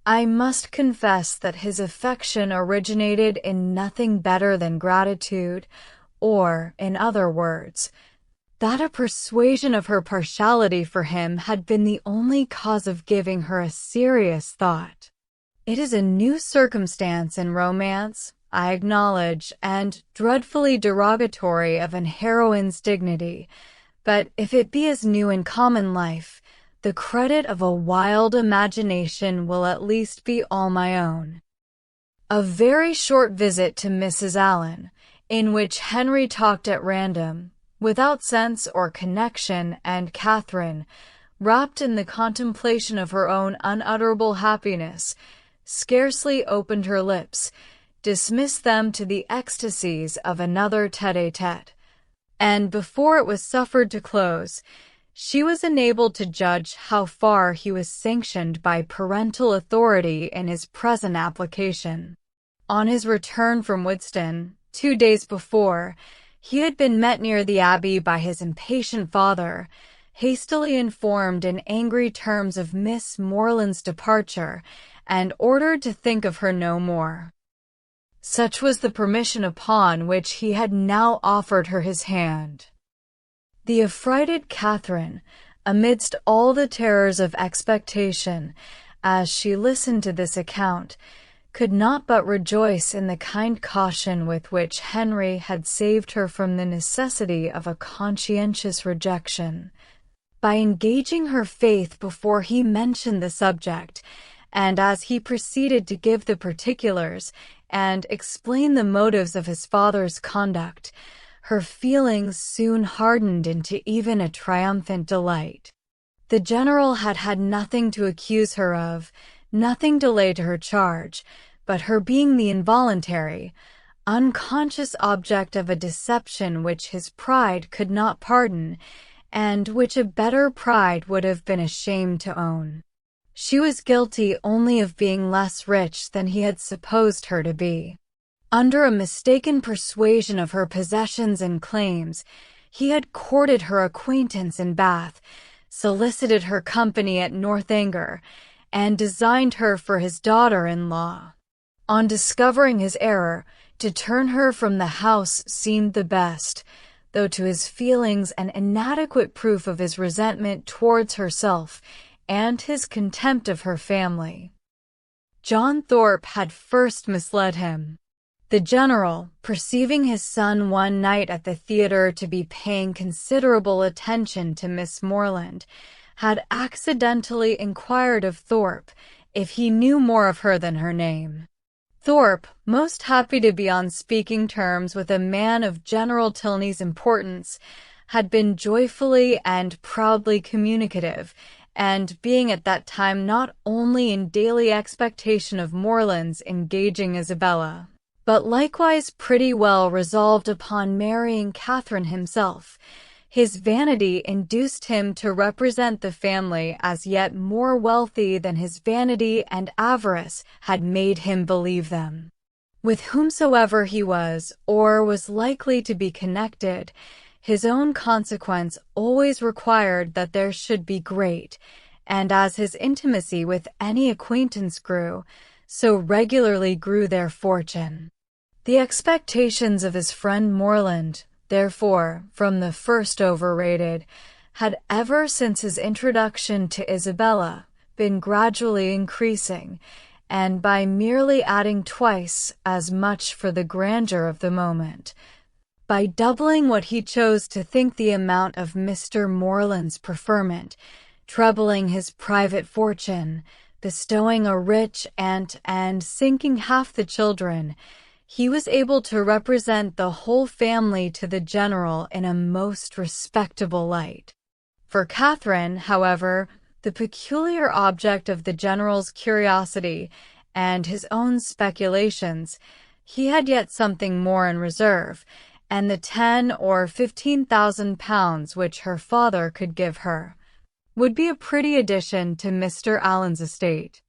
I must confess that his affection originated in nothing better than gratitude, or, in other words, that a persuasion of her partiality for him had been the only cause of giving her a serious thought. It is a new circumstance in romance, I acknowledge, and dreadfully derogatory of an heroine's dignity, but if it be as new in common life, the credit of a wild imagination will at least be all my own. A very short visit to Mrs. Allen, in which Henry talked at random, without sense or connection, and Catherine, wrapped in the contemplation of her own unutterable happiness, scarcely opened her lips, dismissed them to the ecstasies of another tete-a-tete, and before it was suffered to close, she was enabled to judge how far he was sanctioned by parental authority in his present application. On his return from Widston, 2 days before, he had been met near the Abbey by his impatient father, hastily informed in angry terms of Miss Morland's departure, and ordered to think of her no more. Such was the permission upon which he had now offered her his hand. The affrighted Catherine, amidst all the terrors of expectation, as she listened to this account, could not but rejoice in the kind caution with which Henry had saved her from the necessity of a conscientious rejection, by engaging her faith before he mentioned the subject, and as he proceeded to give the particulars and explain the motives of his father's conduct, her feelings soon hardened into even a triumphant delight. The general had had nothing to accuse her of, nothing to lay to her charge, but her being the involuntary, unconscious object of a deception which his pride could not pardon, and which a better pride would have been ashamed to own. She was guilty only of being less rich than he had supposed her to be. Under a mistaken persuasion of her possessions and claims, he had courted her acquaintance in Bath, solicited her company at Northanger, and designed her for his daughter-in-law. On discovering his error, to turn her from the house seemed the best, though to his feelings an inadequate proof of his resentment towards herself and his contempt of her family. John Thorpe had first misled him. The general, perceiving his son one night at the theater to be paying considerable attention to Miss Morland, had accidentally inquired of Thorpe if he knew more of her than her name. Thorpe, most happy to be on speaking terms with a man of General Tilney's importance, had been joyfully and proudly communicative, and being at that time not only in daily expectation of Morland's engaging Isabella, but likewise pretty well resolved upon marrying Catherine himself, his vanity induced him to represent the family as yet more wealthy than his vanity and avarice had made him believe them. With whomsoever he was, or was likely to be connected, his own consequence always required that there should be great, and as his intimacy with any acquaintance grew, so regularly grew their fortune. The expectations of his friend Morland, therefore, from the first overrated, had ever since his introduction to Isabella been gradually increasing, and by merely adding twice as much for the grandeur of the moment, by doubling what he chose to think the amount of Mr. Morland's preferment, trebling his private fortune, bestowing a rich aunt and sinking half the children, he was able to represent the whole family to the general in a most respectable light. For Catherine, however, the peculiar object of the general's curiosity and his own speculations, he had yet something more in reserve, and the 10 or 15,000 pounds which her father could give her would be a pretty addition to Mr. Allen's estate.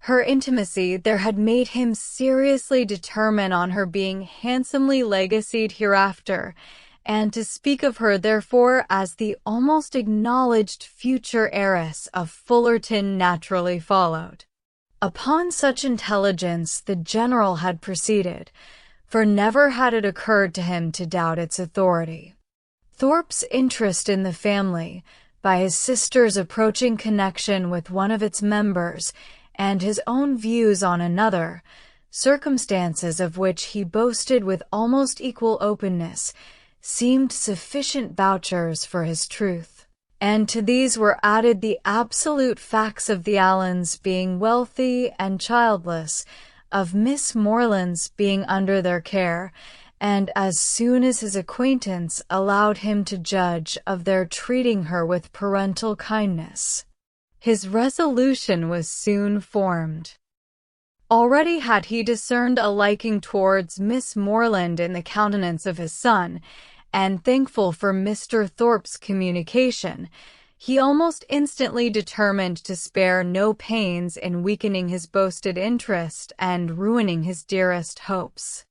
Her intimacy there had made him seriously determine on her being handsomely legacied hereafter, and to speak of her therefore as the almost acknowledged future heiress of Fullerton naturally followed. Upon such intelligence the general had proceeded, for never had it occurred to him to doubt its authority. Thorpe's interest in the family, by his sister's approaching connection with one of its members, and his own views on another, circumstances of which he boasted with almost equal openness, seemed sufficient vouchers for his truth. And to these were added the absolute facts of the Allens being wealthy and childless, of Miss Morland's being under their care, and as soon as his acquaintance allowed him to judge of their treating her with parental kindness, his resolution was soon formed. Already had he discerned a liking towards Miss Morland in the countenance of his son, and thankful for Mr. Thorpe's communication, he almost instantly determined to spare no pains in weakening his boasted interest and ruining his dearest hopes.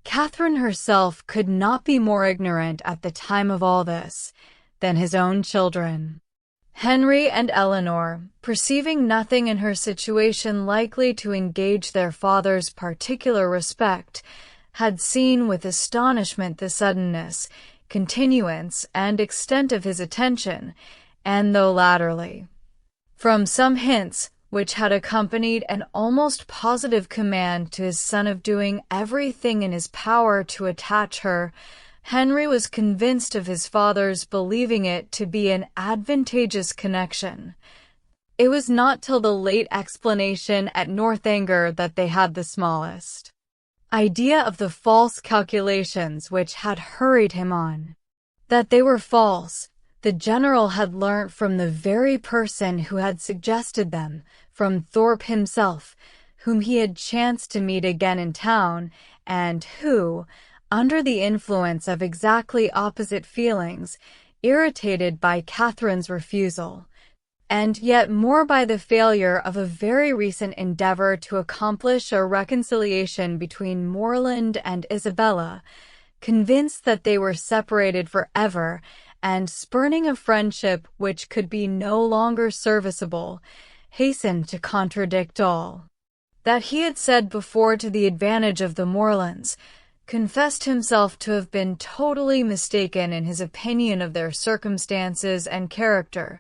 Catherine herself could not be more ignorant at the time of all this than his own children. Henry and Eleanor, perceiving nothing in her situation likely to engage their father's particular respect, had seen with astonishment the suddenness, continuance, and extent of his attention, and though latterly, from some hints which had accompanied an almost positive command to his son of doing everything in his power to attach her, Henry was convinced of his father's believing it to be an advantageous connection. It was not till the late explanation at Northanger that they had the smallest idea of the false calculations which had hurried him on. That they were false, the general had learnt from the very person who had suggested them, from Thorpe himself, whom he had chanced to meet again in town, and who, under the influence of exactly opposite feelings, irritated by Catherine's refusal, and yet more by the failure of a very recent endeavor to accomplish a reconciliation between Morland and Isabella, convinced that they were separated forever, and spurning a friendship which could be no longer serviceable, hastened to contradict all. that he had said before to the advantage of the Morlands, confessed himself to have been totally mistaken in his opinion of their circumstances and character,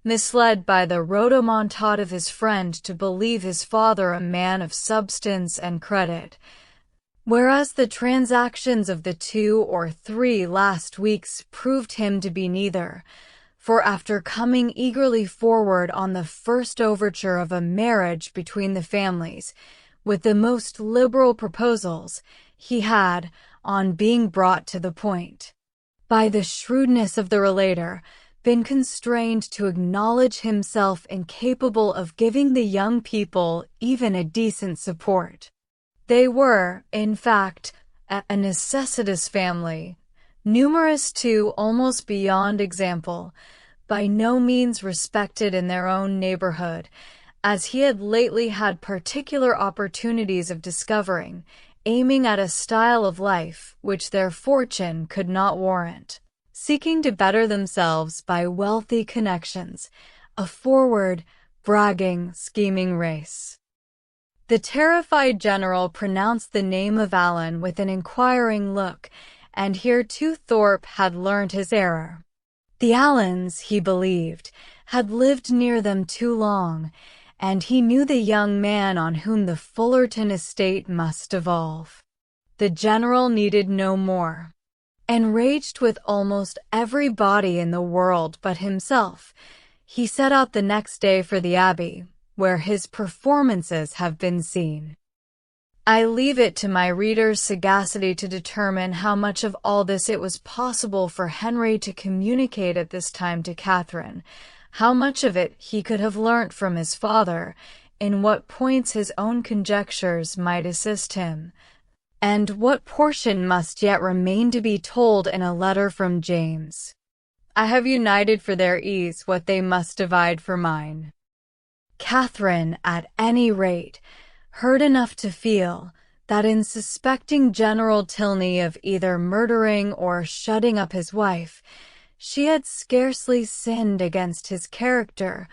misled by the rhodomontade of his friend to believe his father a man of substance and credit, whereas the transactions of the 2 or 3 last weeks proved him to be neither. For after coming eagerly forward on the first overture of a marriage between the families, with the most liberal proposals, he had, on being brought to the point, by the shrewdness of the relator, been constrained to acknowledge himself incapable of giving the young people even a decent support. They were, in fact, a necessitous family, numerous too almost beyond example, by no means respected in their own neighborhood, as he had lately had particular opportunities of discovering, aiming at a style of life which their fortune could not warrant, seeking to better themselves by wealthy connections, a forward, bragging, scheming race. The terrified general pronounced the name of Allen with an inquiring look, and here too Thorpe had learned his error. The Allens, he believed, had lived near them too long, and he knew the young man on whom the Fullerton estate must devolve. The general needed no more. Enraged with almost everybody in the world but himself, he set out the next day for the Abbey, where his performances have been seen. I leave it to my reader's sagacity to determine how much of all this it was possible for Henry to communicate at this time to Catherine, how much of it he could have learnt from his father, in what points his own conjectures might assist him, and what portion must yet remain to be told in a letter from James. I have united for their ease what they must divide for mine. Catherine, at any rate, heard enough to feel that in suspecting General Tilney of either murdering or shutting up his wife, she had scarcely sinned against his character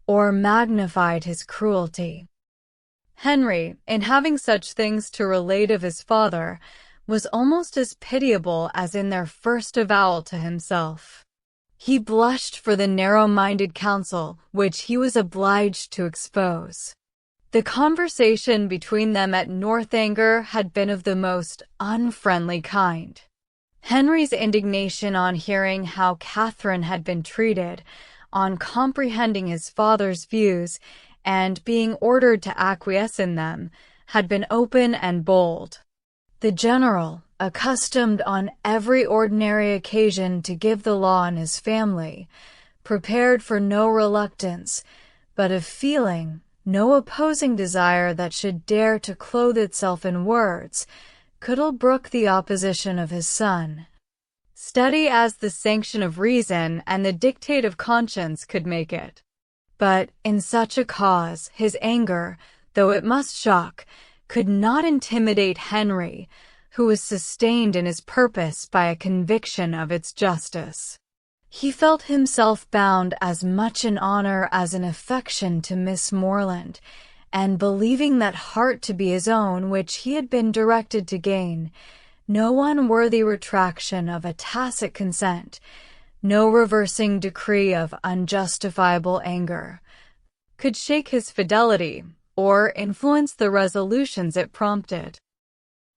or magnified his cruelty. Henry, in having such things to relate of his father, was almost as pitiable as in their first avowal to himself. He blushed for the narrow-minded counsel which he was obliged to expose. The conversation between them at Northanger had been of the most unfriendly kind. Henry's indignation on hearing how Catherine had been treated, on comprehending his father's views, and being ordered to acquiesce in them, had been open and bold. The general, accustomed on every ordinary occasion to give the law in his family, prepared for no reluctance, but of feeling no opposing desire that should dare to clothe itself in words, could brook the opposition of his son, steady as the sanction of reason and the dictate of conscience could make it. But in such a cause his anger, though it must shock, could not intimidate Henry, who was sustained in his purpose by a conviction of its justice. He felt himself bound as much in honor as in affection to Miss Morland, and believing that heart to be his own which he had been directed to gain, no unworthy retraction of a tacit consent, no reversing decree of unjustifiable anger, could shake his fidelity or influence the resolutions it prompted.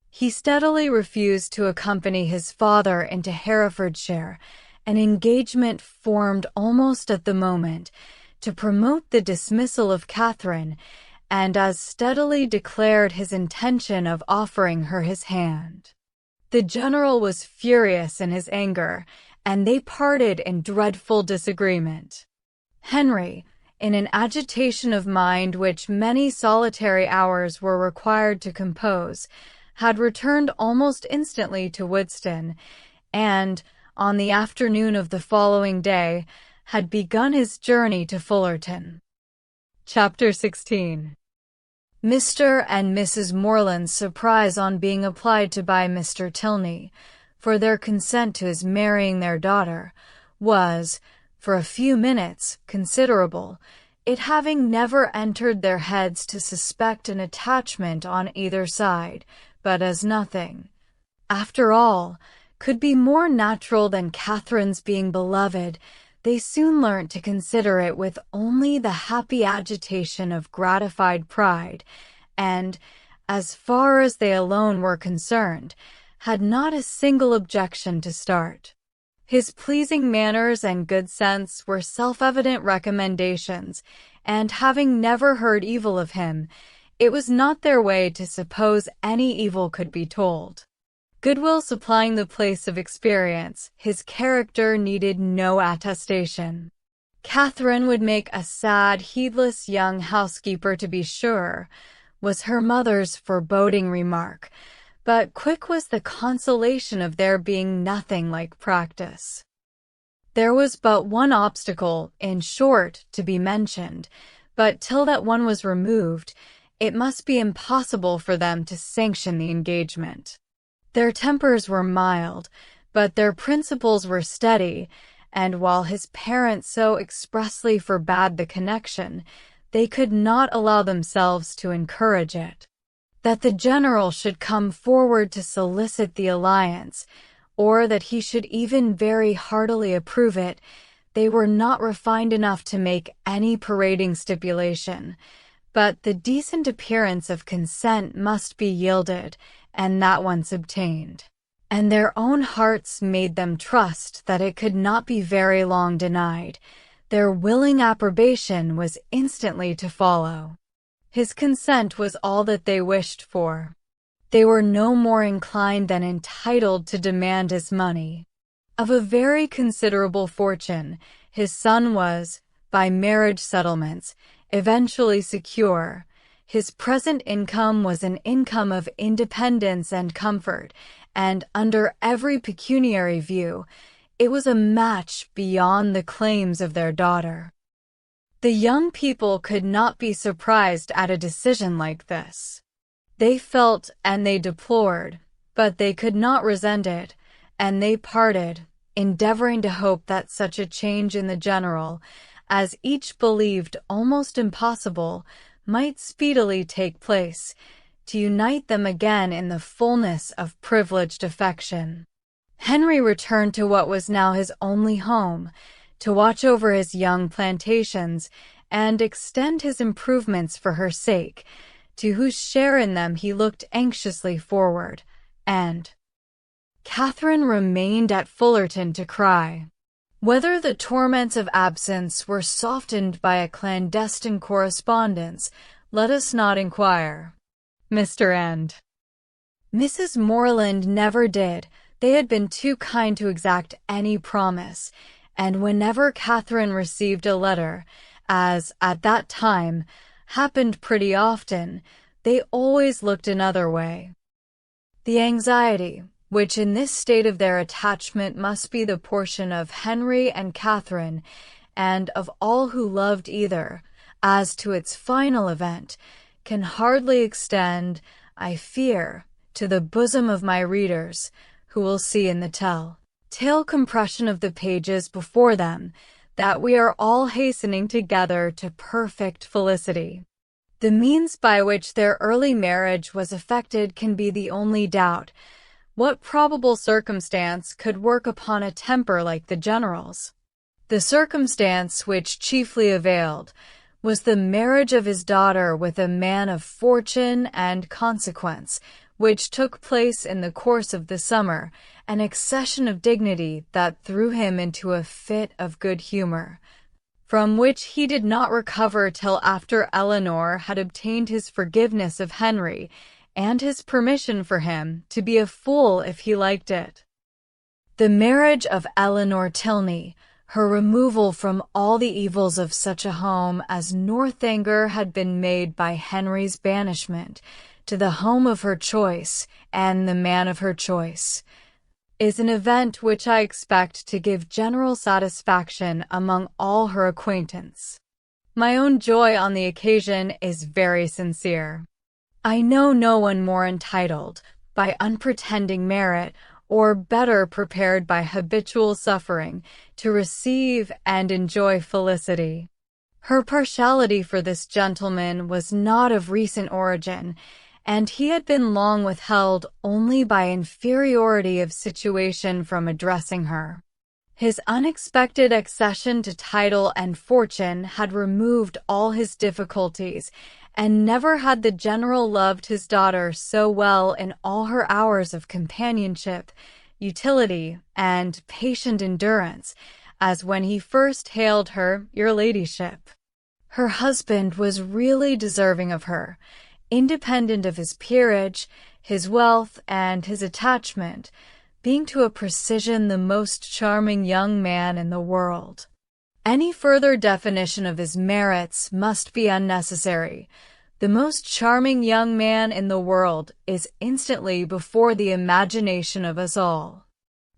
He steadily refused to accompany his father into Herefordshire, an engagement formed almost at the moment to promote the dismissal of Catherine, and as steadily declared his intention of offering her his hand. The general was furious in his anger, and they parted in dreadful disagreement. Henry, in an agitation of mind which many solitary hours were required to compose, had returned almost instantly to Woodston, and, on the afternoon of the following day, had begun his journey to Fullerton. Chapter 16. Mr. and Mrs. Morland's surprise on being applied to by Mr. Tilney for their consent to his marrying their daughter was, for a few minutes, considerable, it having never entered their heads to suspect an attachment on either side, but as nothing, after all, could be more natural than Catherine's being beloved, they soon learnt to consider it with only the happy agitation of gratified pride, and, as far as they alone were concerned, had not a single objection to start. His pleasing manners and good sense were self-evident recommendations, and having never heard evil of him, it was not their way to suppose any evil could be told. Goodwill supplying the place of experience, his character needed no attestation. Catherine would make a sad, heedless young housekeeper, to be sure, was her mother's foreboding remark, but quick was the consolation of there being nothing like practice. There was but one obstacle, in short, to be mentioned, but till that one was removed, it must be impossible for them to sanction the engagement. Their tempers were mild, but their principles were steady, and while his parents so expressly forbade the connection, they could not allow themselves to encourage it. That the general should come forward to solicit the alliance, or that he should even very heartily approve it, they were not refined enough to make any parading stipulation, but the decent appearance of consent must be yielded, and that once obtained, and their own hearts made them trust that it could not be very long denied, their willing approbation was instantly to follow. His consent was all that they wished for. They were no more inclined than entitled to demand his money. Of a very considerable fortune, his son was, by marriage settlements, eventually secure. His present income was an income of independence and comfort, and under every pecuniary view, it was a match beyond the claims of their daughter. The young people could not be surprised at a decision like this. They felt and they deplored, but they could not resent it, and they parted, endeavoring to hope that such a change in the general, as each believed almost impossible, might speedily take place, to unite them again in the fullness of privileged affection. Henry returned to what was now his only home, to watch over his young plantations and extend his improvements for her sake, to whose share in them he looked anxiously forward, and Catherine remained at Fullerton to cry. Whether the torments of absence were softened by a clandestine correspondence, let us not inquire. Mr. and Mrs. Morland never did. They had been too kind to exact any promise, and whenever Catherine received a letter, as at that time happened pretty often, they always looked another way. The anxiety, which in this state of their attachment must be the portion of Henry and Catherine, and of all who loved either, as to its final event, can hardly extend, I fear, to the bosom of my readers, who will see in the tale compression of the pages before them, that we are all hastening together to perfect felicity. The means by which their early marriage was effected can be the only doubt. What probable circumstance could work upon a temper like the general's? The circumstance which chiefly availed was the marriage of his daughter with a man of fortune and consequence, which took place in the course of the summer, an accession of dignity that threw him into a fit of good humor, from which he did not recover till after Eleanor had obtained his forgiveness of Henry, and his permission for him to be a fool if he liked it. The marriage of Eleanor Tilney, her removal from all the evils of such a home as Northanger had been made by Henry's banishment, to the home of her choice and the man of her choice, is an event which I expect to give general satisfaction among all her acquaintance. My own joy on the occasion is very sincere. I know no one more entitled, by unpretending merit, or better prepared by habitual suffering, to receive and enjoy felicity. Her partiality for this gentleman was not of recent origin, and he had been long withheld only by inferiority of situation from addressing her. His unexpected accession to title and fortune had removed all his difficulties, and never had the general loved his daughter so well in all her hours of companionship, utility, and patient endurance, as when he first hailed her, "Your ladyship." Her husband was really deserving of her, independent of his peerage, his wealth, and his attachment, being to a precision the most charming young man in the world. Any further definition of his merits must be unnecessary. The most charming young man in the world is instantly before the imagination of us all.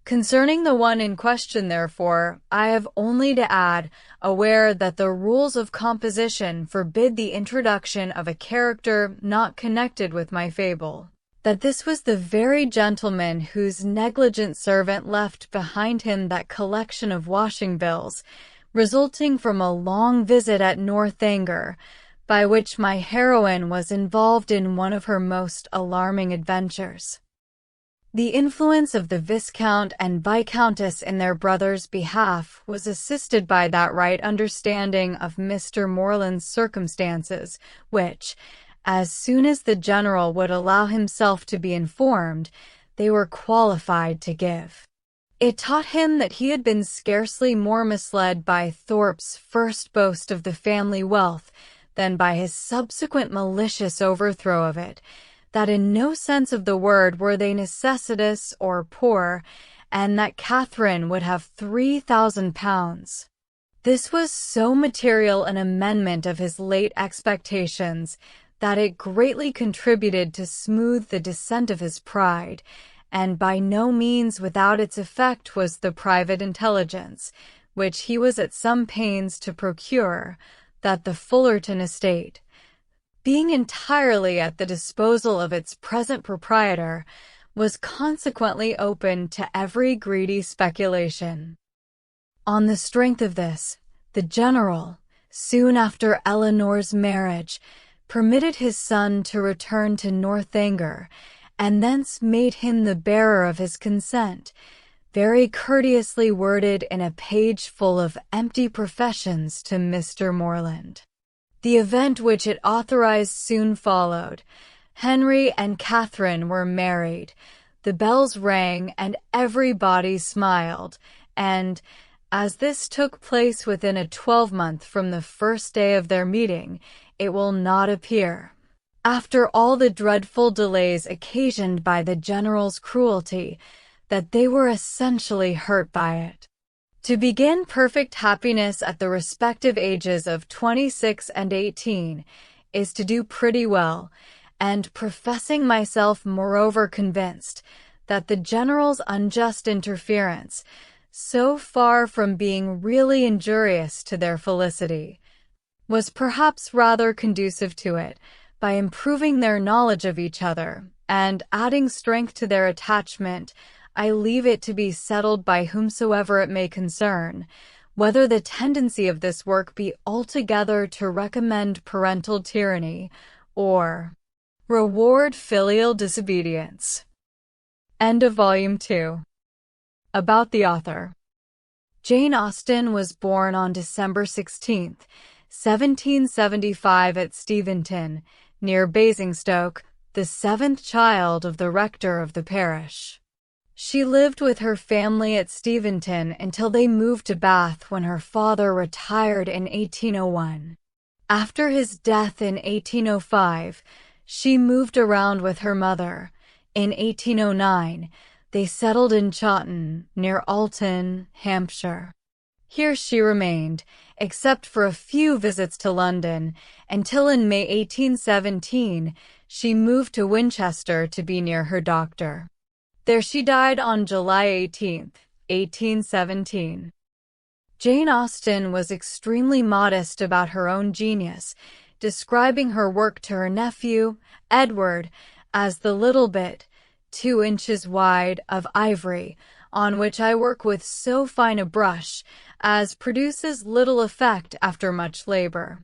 Concerning the one in question, therefore, I have only to add, aware that the rules of composition forbid the introduction of a character not connected with my fable, that this was the very gentleman whose negligent servant left behind him that collection of washing bills, resulting from a long visit at Northanger, by which my heroine was involved in one of her most alarming adventures. The influence of the Viscount and Viscountess in their brother's behalf was assisted by that right understanding of Mr. Morland's circumstances, which, as soon as the General would allow himself to be informed, they were qualified to give. It taught him that he had been scarcely more misled by Thorpe's first boast of the family wealth than by his subsequent malicious overthrow of it, that in no sense of the word were they necessitous or poor, and that Catherine would have £3,000. This was so material an amendment of his late expectations that it greatly contributed to smooth the descent of his pride, and by no means without its effect was the private intelligence, which he was at some pains to procure, that the Fullerton estate, being entirely at the disposal of its present proprietor, was consequently open to every greedy speculation. On the strength of this, the General, soon after Eleanor's marriage, permitted his son to return to Northanger, and thence made him the bearer of his consent, very courteously worded in a page full of empty professions to Mr. Morland. The event which it authorized soon followed. Henry and Catherine were married. The bells rang, and everybody smiled, and, as this took place within a 12-month from the first day of their meeting, it will not appear, after all the dreadful delays occasioned by the General's cruelty, that they were essentially hurt by it. To begin perfect happiness at the respective ages of 26 and 18 is to do pretty well, and professing myself moreover convinced that the General's unjust interference, so far from being really injurious to their felicity, was perhaps rather conducive to it, by improving their knowledge of each other, and adding strength to their attachment, I leave it to be settled by whomsoever it may concern, whether the tendency of this work be altogether to recommend parental tyranny, or reward filial disobedience. End of Volume 2. About the author. Jane Austen was born on December 16, 1775 at Steventon, near Basingstoke, the seventh child of the rector of the parish. She lived with her family at Steventon until they moved to Bath when her father retired in 1801. After his death in 1805, she moved around with her mother. In 1809, they settled in Chawton, near Alton, Hampshire. Here she remained, except for a few visits to London, until in May 1817 she moved to Winchester to be near her doctor. There she died on July 18, 1817. Jane Austen was extremely modest about her own genius, describing her work to her nephew, Edward, as the little bit, 2 inches wide, of ivory, on which I work with so fine a brush as produces little effect after much labor.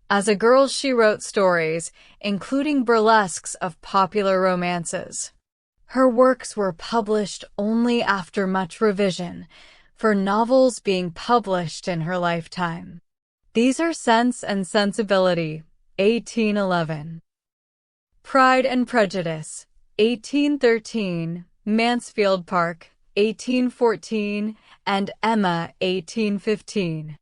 As a girl, she wrote stories, including burlesques of popular romances. Her works were published only after much revision, for novels being published in her lifetime. These are Sense and Sensibility, 1811. Pride and Prejudice, 1813, Mansfield Park, 1814, and Emma, 1815.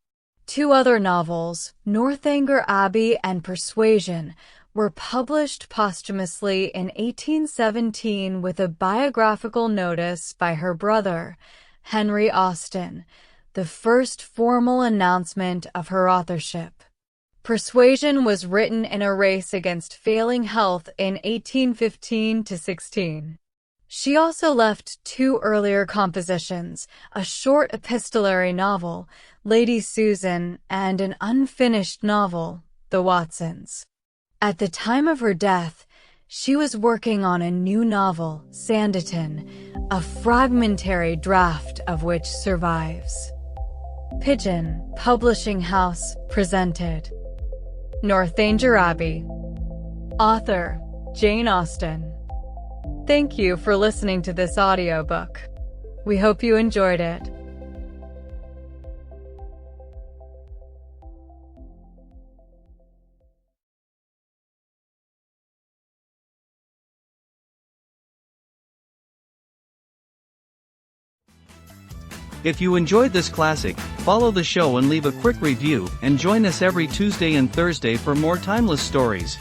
Two other novels, Northanger Abbey and Persuasion, were published posthumously in 1817 with a biographical notice by her brother, Henry Austen, the first formal announcement of her authorship. Persuasion was written in a race against failing health in 1815–16. She also left two earlier compositions, a short epistolary novel, Lady Susan, and an unfinished novel, The Watsons. At the time of her death, she was working on a new novel, Sanditon, a fragmentary draft of which survives. Pigeon Publishing House presented Northanger Abbey. Author, Jane Austen. Thank you for listening to this audiobook. We hope you enjoyed it. If you enjoyed this classic, follow the show and leave a quick review, and join us every Tuesday and Thursday for more timeless stories.